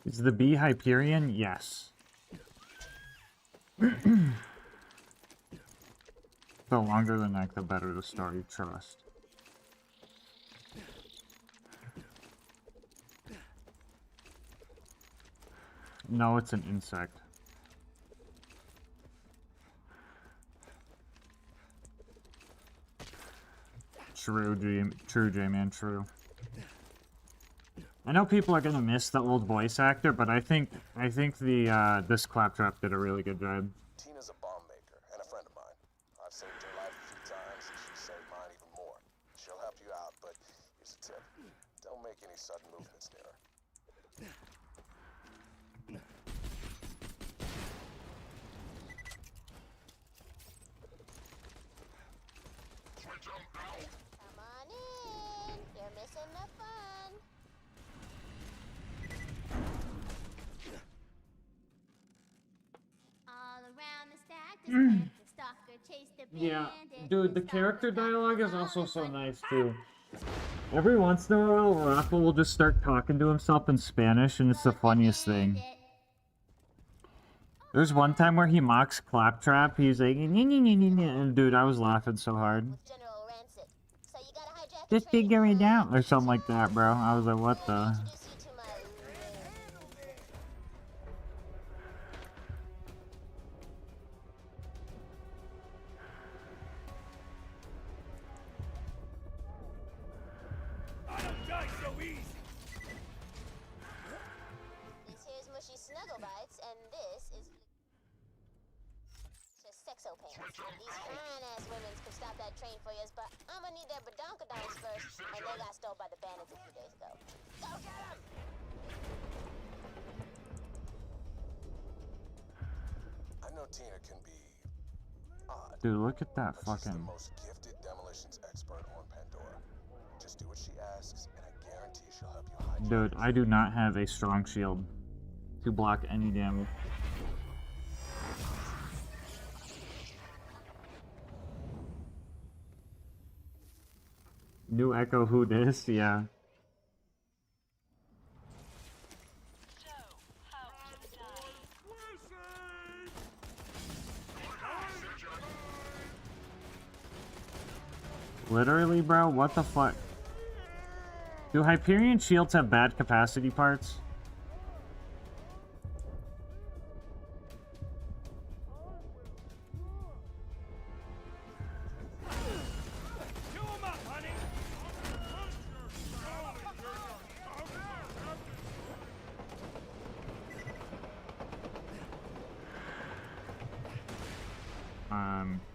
S22: Is the bee Hyperion? Yes. The longer the neck, the better the story, trust. No, it's an insect. True, J-Man, true. I know people are gonna miss the old voice actor, but I think the this Claptrap did a really good job.
S16: Tina's a bomb maker and a friend of mine. I've saved her life a few times, and she saved mine even more. She'll help you out, but here's a tip. Don't make any sudden movements near her.
S4: Come on in. You're missing the fun.
S14: All around the stack, the stalker chased the
S22: Yeah,
S14: bandit.
S22: dude, the character dialogue is also so nice too. Every once in a while, Rafa will just start talking to himself in Spanish, and it's the funniest thing. There's one time where he mocks Claptrap. He's like, and dude, I was laughing so hard. Just figure it out, or something like that, bro. I was like, what the?
S12: I don't die so easy.
S4: This here's Mushy Snuggle Bites, and this is just Sexo Pants. These fine-ass women's could stop that train for you, but I'ma need their badonkadonks first, and they got stole by the bandits a few days ago. Go get 'em!
S16: I know Tina can be odd.
S22: Dude, look at that
S16: but she's the
S22: fucking.
S16: most gifted demolitions expert on Pandora. Just do what she asks, and I guarantee she'll help you hide.
S22: Dude, I do not have a strong shield to block any damage. New Echo who dis? Yeah. Literally, bro? What the fuck? Do Hyperion shields have bad capacity parts?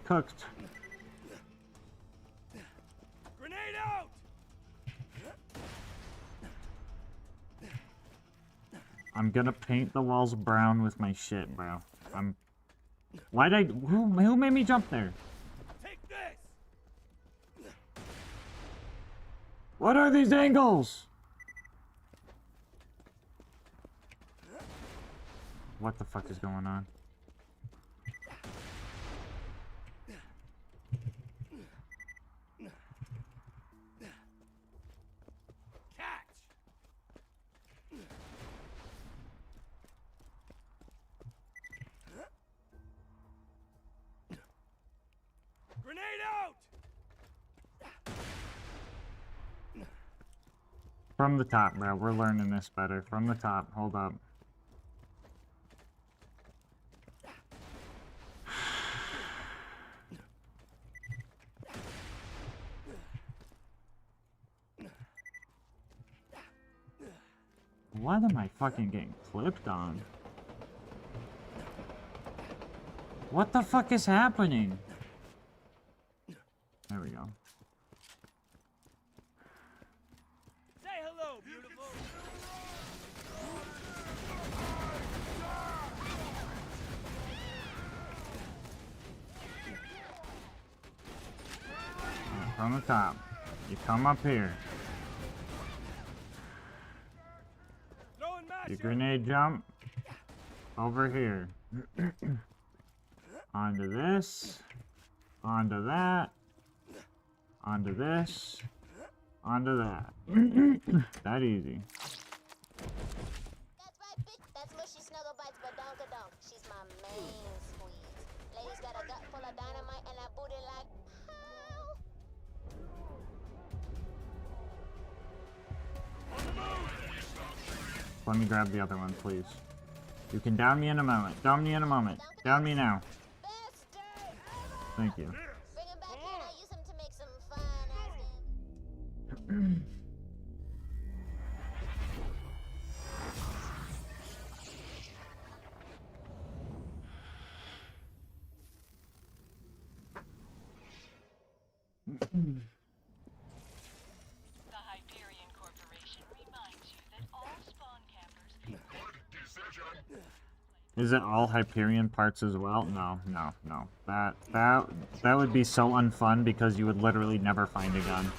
S22: Cooked.
S20: Grenade out!
S22: I'm gonna paint the walls brown with my shit, bro. Why'd I... Who made me jump there?
S20: Take this!
S22: What are these angles? What the fuck is going on?
S20: Grenade out!
S22: From the top, bro. We're learning this better. From the top. Hold up. What am I fucking getting clipped on? What the fuck is happening? There we go.
S20: Say hello, beautiful.
S22: From the top. You come up here. You grenade jump. Over here. Onto this. Onto that. Onto this. Onto that. That easy.
S14: That's right, bitch. That's mushy snuggle bites, but donka-donk. She's my main squeeze. Lady's got a gut full of dynamite and a booty like...
S22: Let me grab the other one, please. You can down me in a moment. Down me in a moment. Down me now. Thank you.
S14: Bring him back here and I use him to make some fun
S6: The Hyperion Corporation reminds you that all spawn campers...
S22: Is it all Hyperion parts as well? No, no, no. That would be so unfun because you would literally never find a gun.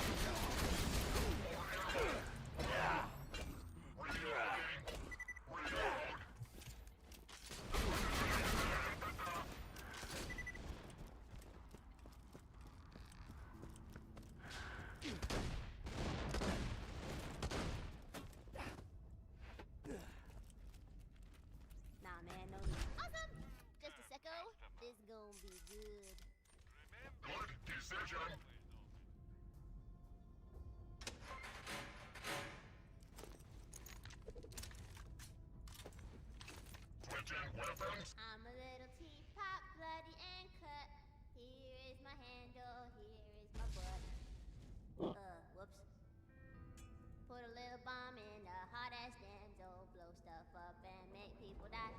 S14: I'm a little teapot, bloody and cut. Here is my handle, here is my butt. Whoops. Put a little bomb in a hot ass damsel, blow stuff up and make people die.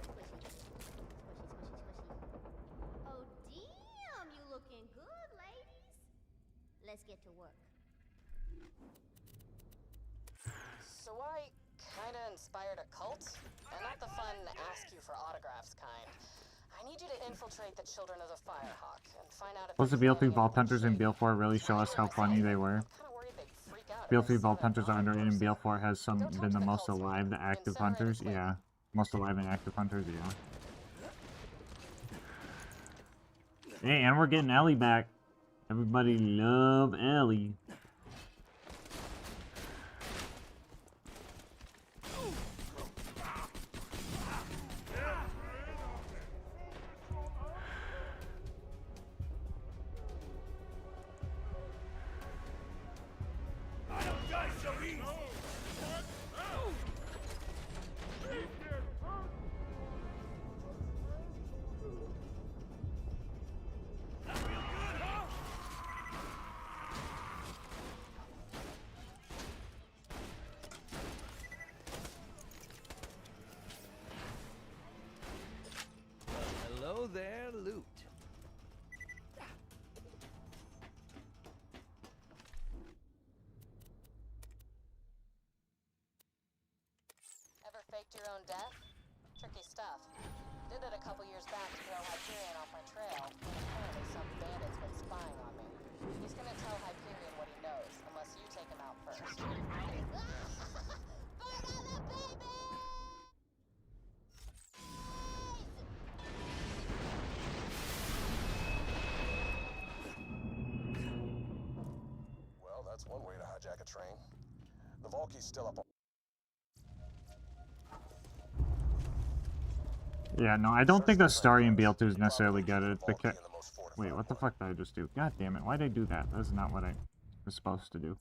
S14: Squishy, squishy, squishy, squishy. Oh damn, you looking good, ladies. Let's get to work.
S19: So I kinda inspired a cult? And not the fun ask you for autographs kind. I need you to infiltrate the Children of the Firehawk and find out if...
S22: Was the BL3 Vault Hunters in BL4 really show us how funny they were? BL3 Vault Hunters are underrated and BL4 has been the most alive, the active hunters, yeah. Most alive and active hunters, yeah. Hey, and we're getting Ellie back. Everybody love Ellie.
S18: Hello there, loot.
S19: Ever faked your own death? Tricky stuff. Did it a couple years back to throw Hyperion off my trail, and apparently some bandit's been spying on me. He's gonna tell Hyperion what he knows, unless you take him out first.
S16: Well, that's one way to hijack a train. The Volkie's still up on...
S22: Yeah, no, I don't think the story in BL2 is necessarily good. It's because... Wait, what the fuck did I just do? God damn it, why did I do that? That is not what I was supposed to do.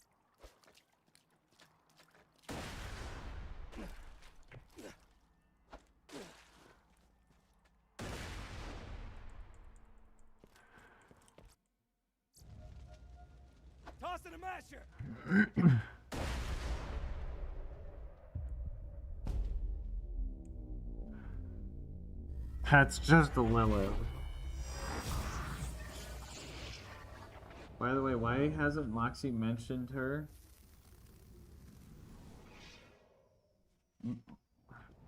S20: Toss it a masher!
S22: That's just a Lilith. By the way, why hasn't Moxie mentioned her?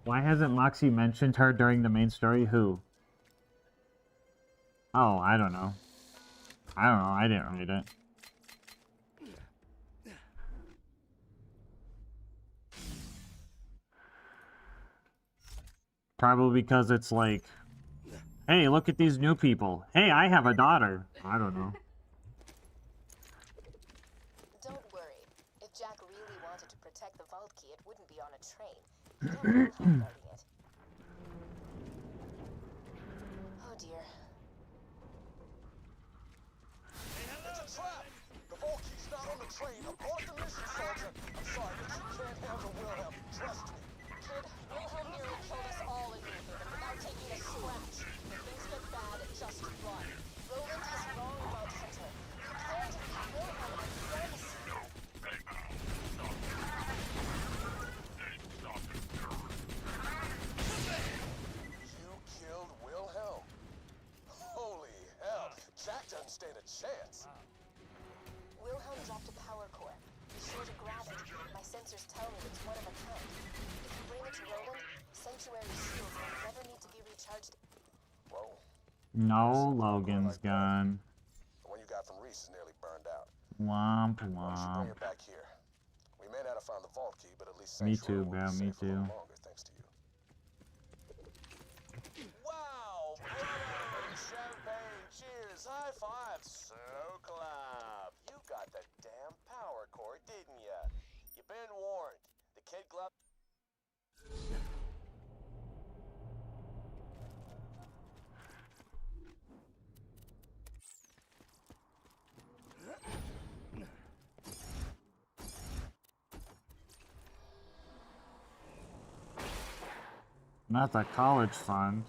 S22: Why hasn't Moxie mentioned her during the main story? Who? Oh, I don't know. I didn't read it. Probably because it's like, hey, look at these new people. Hey, I have a daughter. I don't know.
S19: Don't worry. If Jack really wanted to protect the vault key, it wouldn't be on a train. He'd have Wilhelm guarding it. Oh dear.
S16: It's a trap! The Volkie's not on the train. Abort the mission, soldier! I'm sorry, but you can't handle Wilhelm. Trust me.
S19: Kid, Wilhelm nearly killed us all in New Haven without taking a scratch. If things get bad, just run. Roland is wrong about Hunter. You can't have Wilhelm and friends.
S16: You killed Wilhelm? Holy hell! Jack doesn't stand a chance.
S19: Wilhelm dropped a power core. Be sure to grab it. My sensors tell me it's one of a kind. If you bring it to Roland, Sanctuary shields will never need to be recharged.
S16: Whoa.
S22: No, Logan's gone.
S16: The one you got from Reese is nearly burned out.
S22: Womp
S16: Why don't you bring
S22: womp.
S16: it back here? We may not have found the vault key, but at least
S22: Me
S16: Sanctuary
S22: too,
S16: will
S22: bro,
S16: be
S22: me
S16: safe a little
S22: too.
S16: longer, thanks to you. Wow, brother! Champagne, cheers, high five, so clap. You got the damn power core, didn't ya? You've been warned. The kid glove...
S22: Not the college fund.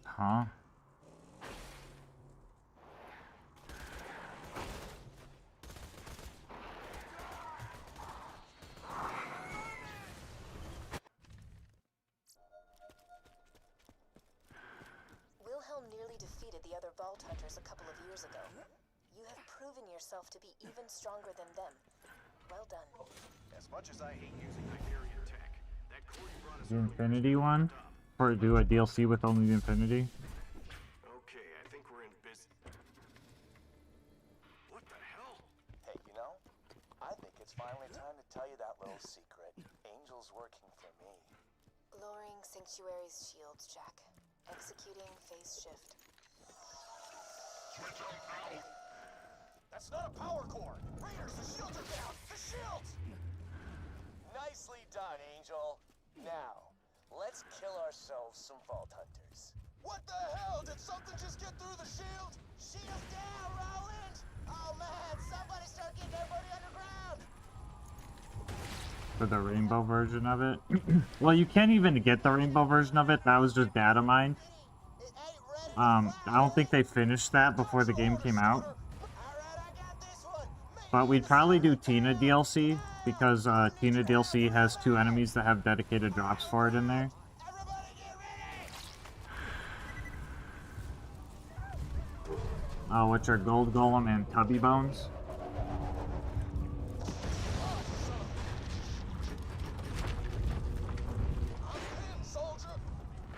S22: Huh?
S19: Wilhelm nearly defeated the other Vault Hunters a couple of years ago. You have proven yourself to be even stronger than them. Well done.
S12: As much as I hate using Hyperion tech, that core you brought us
S22: The Infinity one? Or do a DLC with only the Infinity?
S12: Okay, I think we're in business. What the hell?
S16: Hey, you know, I think it's finally time to tell you that little secret. Angel's working for me.
S19: Lowering Sanctuary's shields, Jack. Executing phase shift.
S16: That's not a power core! Raiders, the shields are down! The shields! Nicely done, Angel. Now, let's kill ourselves some Vault Hunters. What the hell? Did something just get through the shield?
S4: Shields down, Roland! Oh man, somebody start getting everybody underground!
S22: For the rainbow version of it. Well, you can't even get the rainbow version of it. That was just data mined. I don't think they finished that before the game came out. But we'd probably do Tina DLC, because Tina DLC has 2 enemies that have dedicated drops for it in there. Which are Gold Golem and Tubby Bones.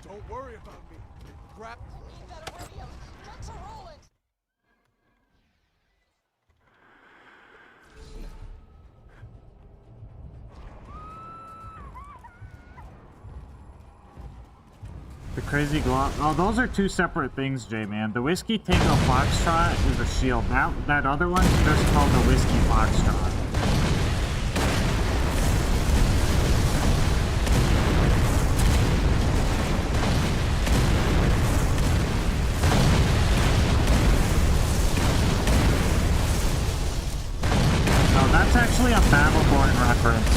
S12: Don't worry about me. Grab.
S10: I need that iridium. Get to Roland.
S22: The Crazy Glow. Oh, those are 2 separate things, J-Man. The Whiskey Tango Foxtrot is a shield. That other one's just called the Whiskey Foxtrot. No, that's actually a Battleborn reference.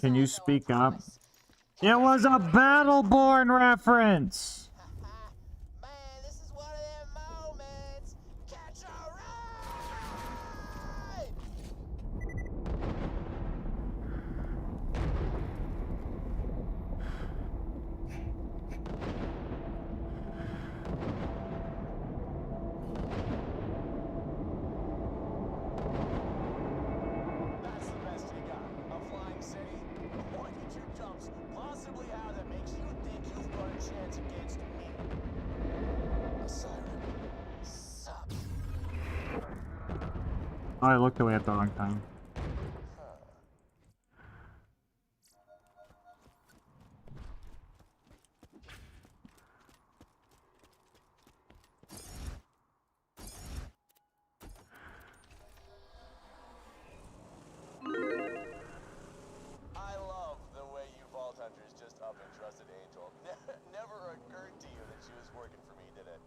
S22: Can you speak up? It was a Battleborn reference!
S4: Man, this is one of them moments. Catch a ride!
S16: That's the best you got. A flying city? 22 jumps. Possibly how that makes you think you've got a chance against me. A siren. Sup.
S22: Oh, I looked away at the wrong time.
S16: I love the way you Vault Hunters just up and trusted Angel. Never occurred to you that she was working for me, did it?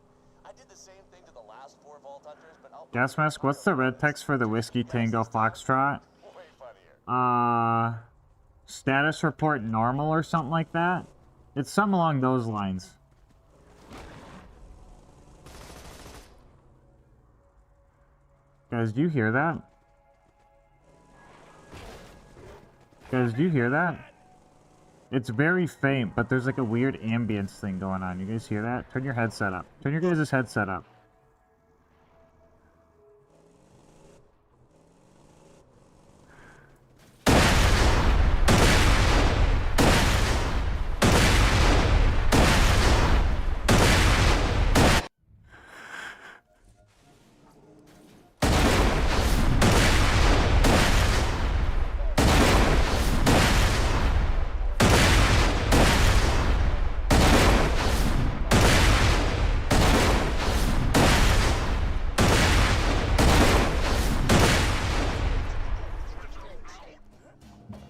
S16: I did the same thing to the last 4 Vault Hunters, but
S22: Gasmask, what's the red text for the Whiskey Tango Foxtrot? Status report normal or something like that? It's something along those lines. Guys, do you hear that? Guys, do you hear that? It's very faint, but there's like a weird ambience thing going on. You guys hear that? Turn your headset up. Turn your guys' headset up.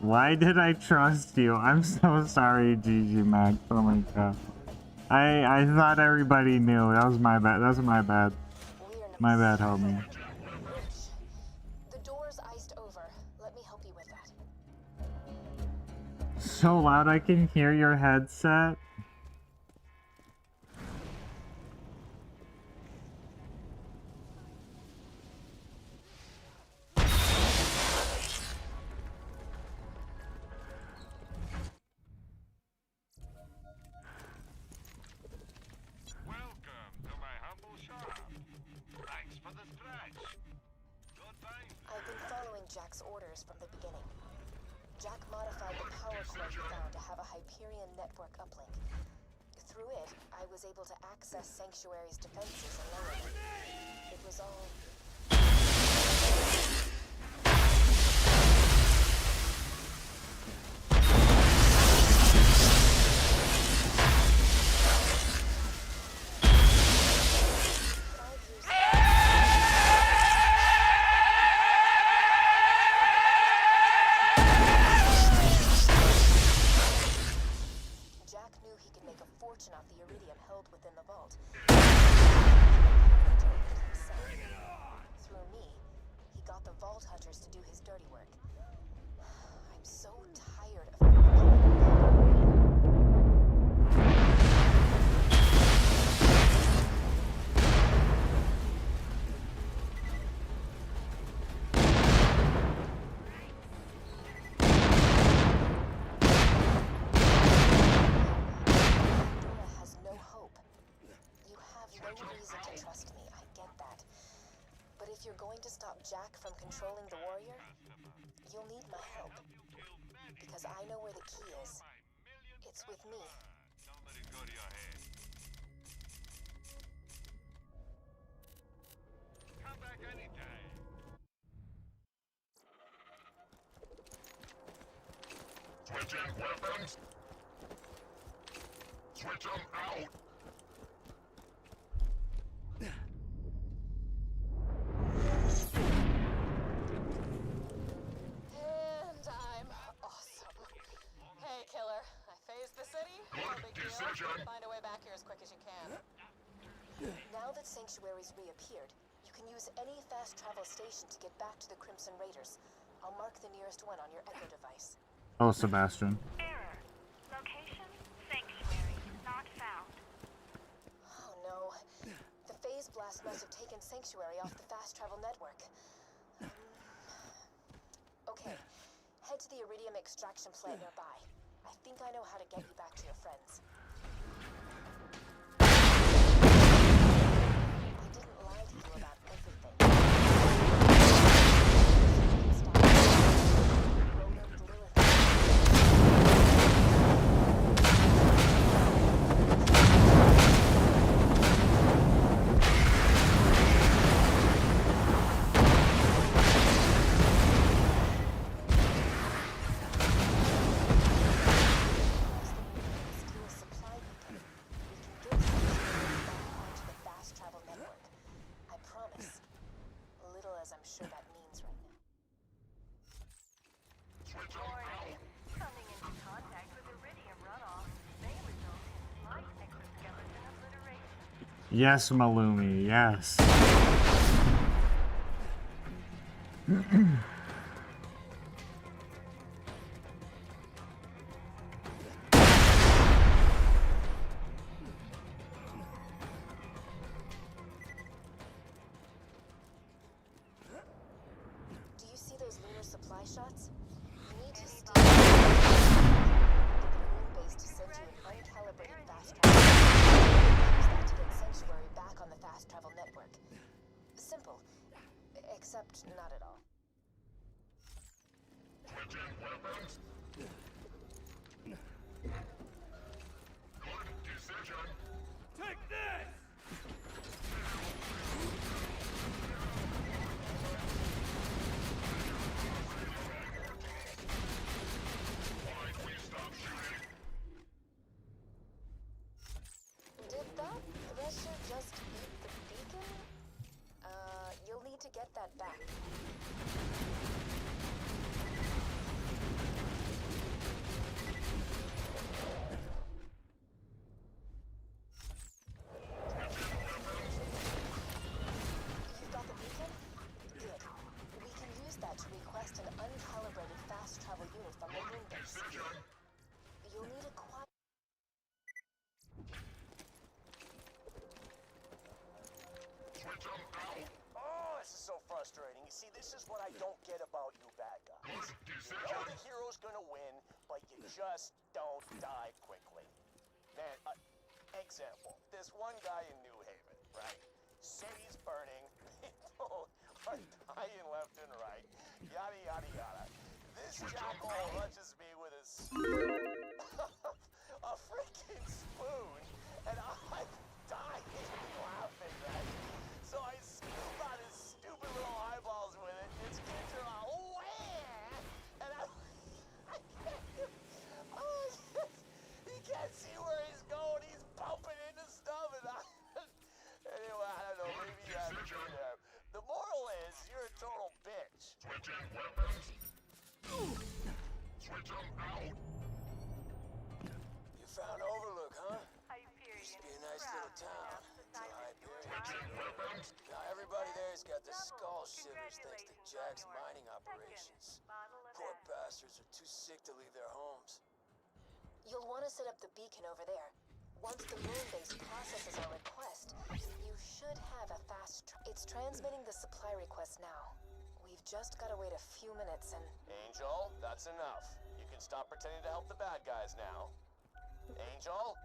S22: Why did I trust you? I'm so sorry, GG Max. Oh my god. I thought everybody knew. That was my bad. That was my bad. My bad, homie.
S19: The door's iced over. Let me help you with that.
S22: So loud I can hear your headset.
S19: I've been following Jack's orders from the beginning. Jack modified the power core he found to have a Hyperion network uplink. Through it, I was able to access Sanctuary's defenses and lower them. It was all... Jack knew he could make a fortune off the iridium held within the vault. Through me, he got the Vault Hunters to do his dirty work. I'm so tired of if you're going to stop Jack from controlling the warrior, you'll need my help. Because I know where the key is. It's with me.
S7: Don't let it go to your head. Come back anytime.
S11: Switching weapons. Switch them out.
S10: And I'm awesome. Hey, killer. I phased the city. No big deal. Find a way back here as quick as you can.
S19: Now that Sanctuary's reappeared, you can use any fast travel station to get back to the Crimson Raiders. I'll mark the nearest one on your Echo device.
S22: Oh, Sebastian.
S6: Error. Location, Sanctuary. Not found.
S19: Oh no. The phase blast must have taken Sanctuary off the fast travel network. Okay. Head to the iridium extraction plant nearby. I think I know how to get you back to your friends. I didn't lie to you about everything. I'm sure that means right now.
S6: Warning. Coming into contact with iridium runoff may result in slight exoskeleton obliteration.
S22: Yes, Malumi, yes.
S19: Supply shots? You need to stay get the moon base to send you an uncalibrated fast travel. Use that to get Sanctuary back on the fast travel network. Simple, except not at all.
S11: Switching weapons. Good decision.
S20: Take this!
S19: Just eat the beacon? You'll need to get that back. You've got the beacon? Good. We can use that to request an uncalibrated fast travel unit from the moon base. You'll need a quiet...
S16: Oh, this is so frustrating. You see, this is what I don't get about you bad guys. You know the hero's gonna win, but you just don't die quickly. Man, example, this one guy in New Haven, right? City's burning, people are dying left and right, yada yada yada. This jackhole lunches me with a freaking spoon and I'm dying laughing, right? So I scoop out his stupid little eyeballs with it. Its kids are all, wah! And he can't see where he's going. He's bumping into stuff, and anyway, I don't know. Maybe you have to be there. The moral is, you're a total bitch.
S11: Switching weapons. Switch them out.
S16: You found Overlook, huh? Used to be a nice little town.
S11: Switching weapons.
S16: Now everybody there's got the skull shivers thanks to Jack's mining operations. Poor bastards are too sick to leave their homes.
S19: You'll want to set up the beacon over there. Once the moon base processes our request, you should have a it's transmitting the supply request now. We've just got to wait a few minutes and...
S16: Angel, that's enough. You can stop pretending to help the bad guys now. Angel?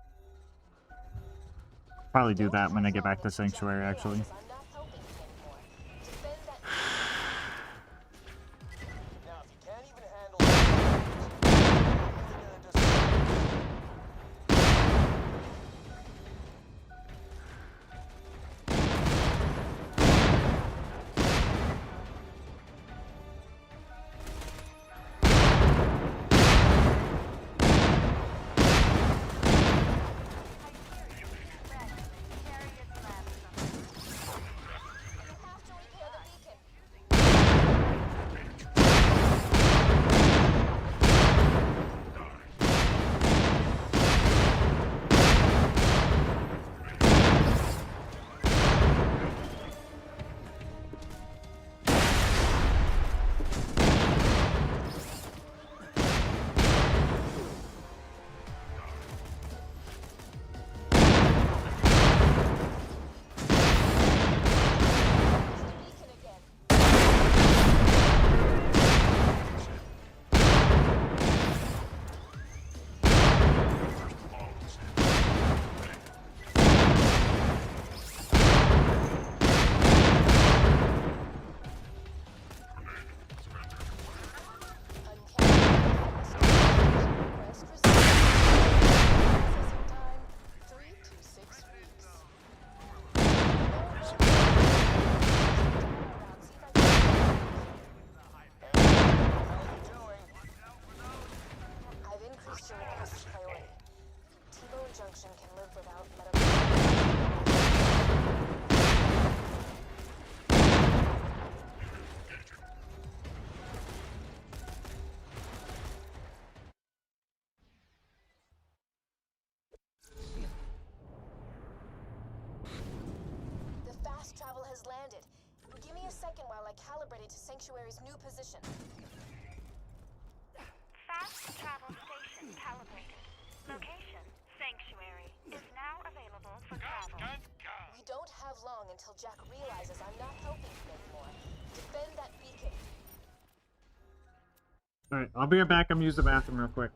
S22: Probably do that when I get back to Sanctuary, actually.
S16: Now, if you can't even handle it,
S19: landed. Give me a second while I calibrate it to Sanctuary's new position.
S6: Fast travel station calibrated. Location, Sanctuary, is now available for travel.
S19: We don't have long until Jack realizes I'm not helping him anymore. Defend that beacon.
S22: Alright, I'll be right back. I'm use the bathroom real quick.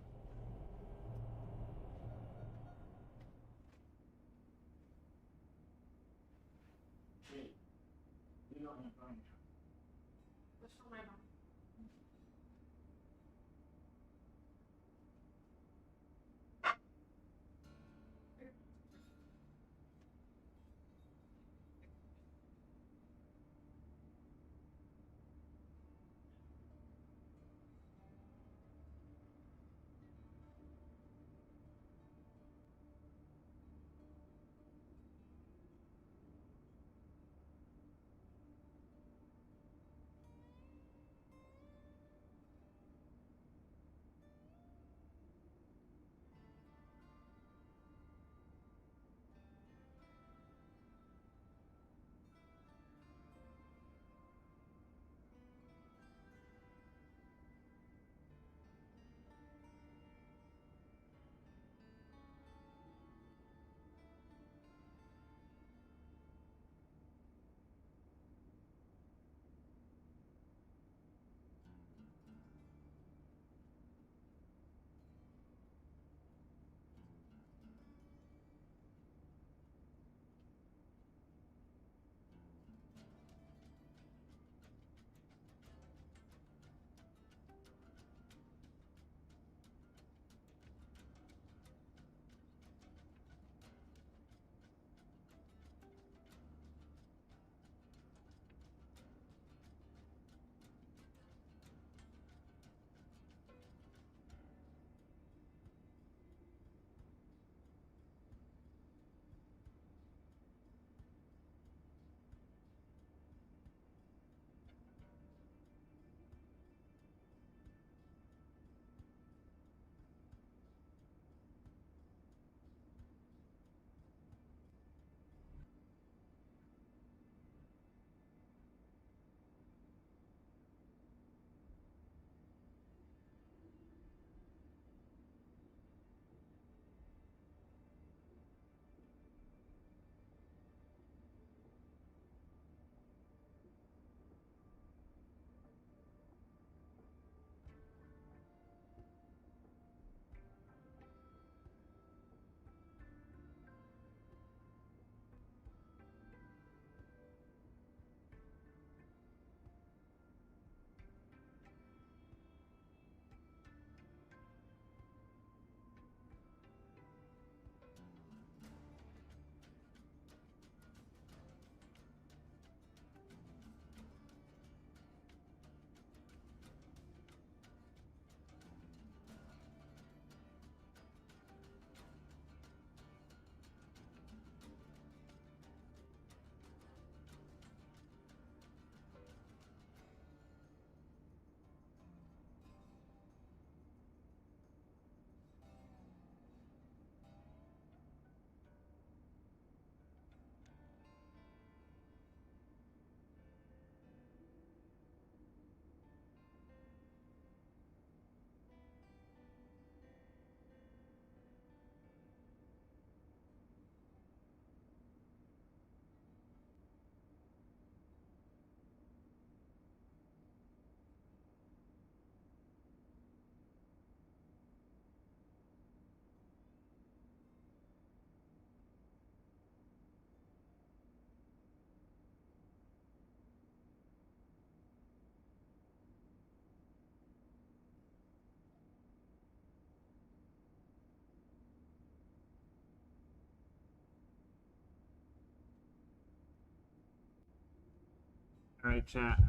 S22: Alright, chat.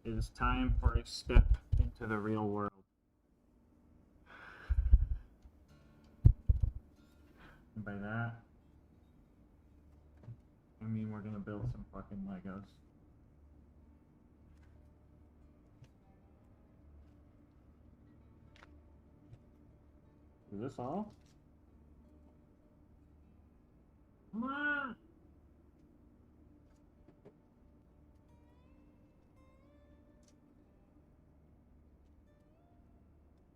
S22: It is time for a step into the real world. And by that, I mean we're gonna build some fucking Legos. Is this all? Come on!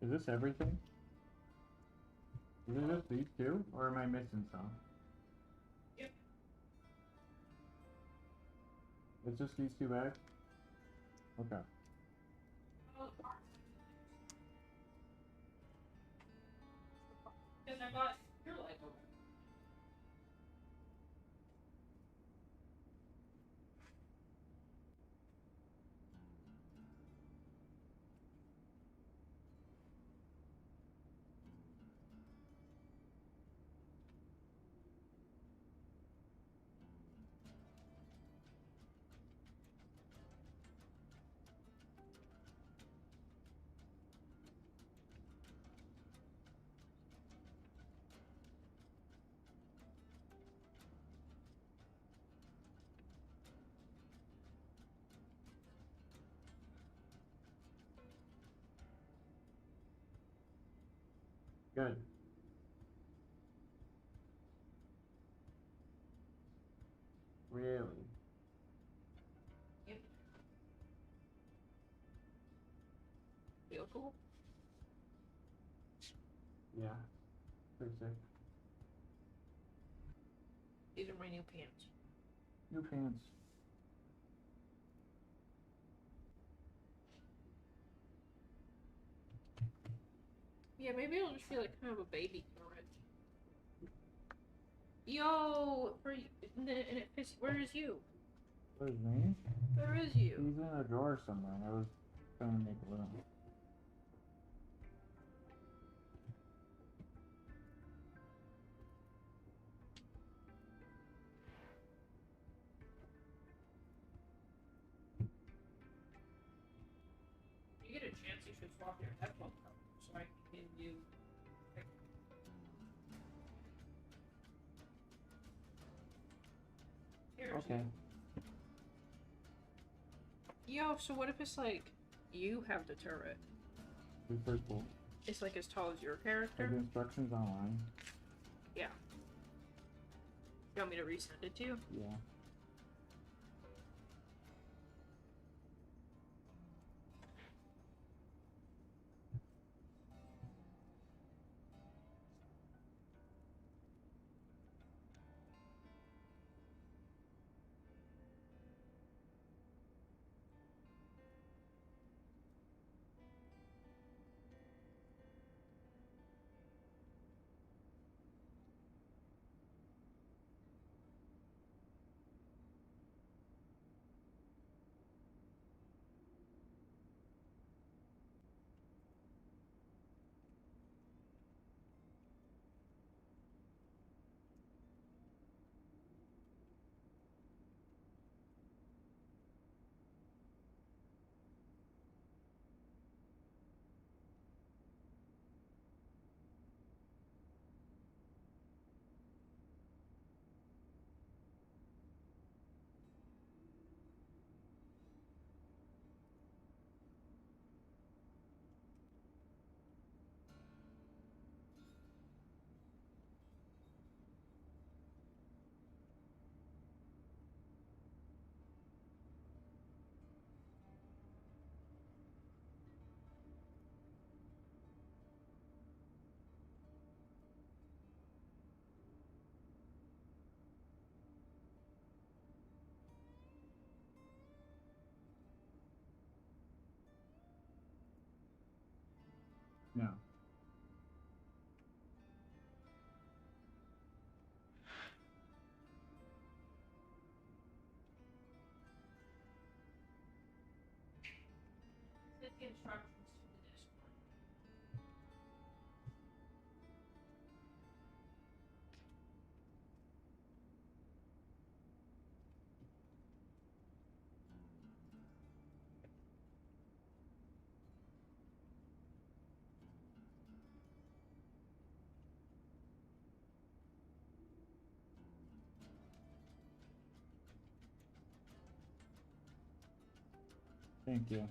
S22: Is this everything? Is it just these two, or am I missing some?
S3: Yep.
S22: It's just these two bags? Okay.
S3: Because I got your Lego.
S22: Good. Really?
S3: Yep. Feel cool?
S22: Yeah. Pretty sick.
S3: These are my new pants.
S22: New pants.
S3: Yeah, maybe I'll just feel like kind of a baby turret. Yo, and it fits. Where is you?
S22: Where's me?
S3: Where is you?
S22: He's in a drawer somewhere. I was trying to make a room.
S3: When you get a chance, you should swap your headphone cover so I can give you. Here's
S22: Okay.
S3: Yo, so what if it's like you have the turret?
S22: Super cool.
S3: It's like as tall as your
S22: Are
S3: character?
S22: the instructions online?
S3: Yeah. You want me to resend it to you?
S22: Yeah. No.
S3: Send the instructions to the Discord.
S22: Thank you.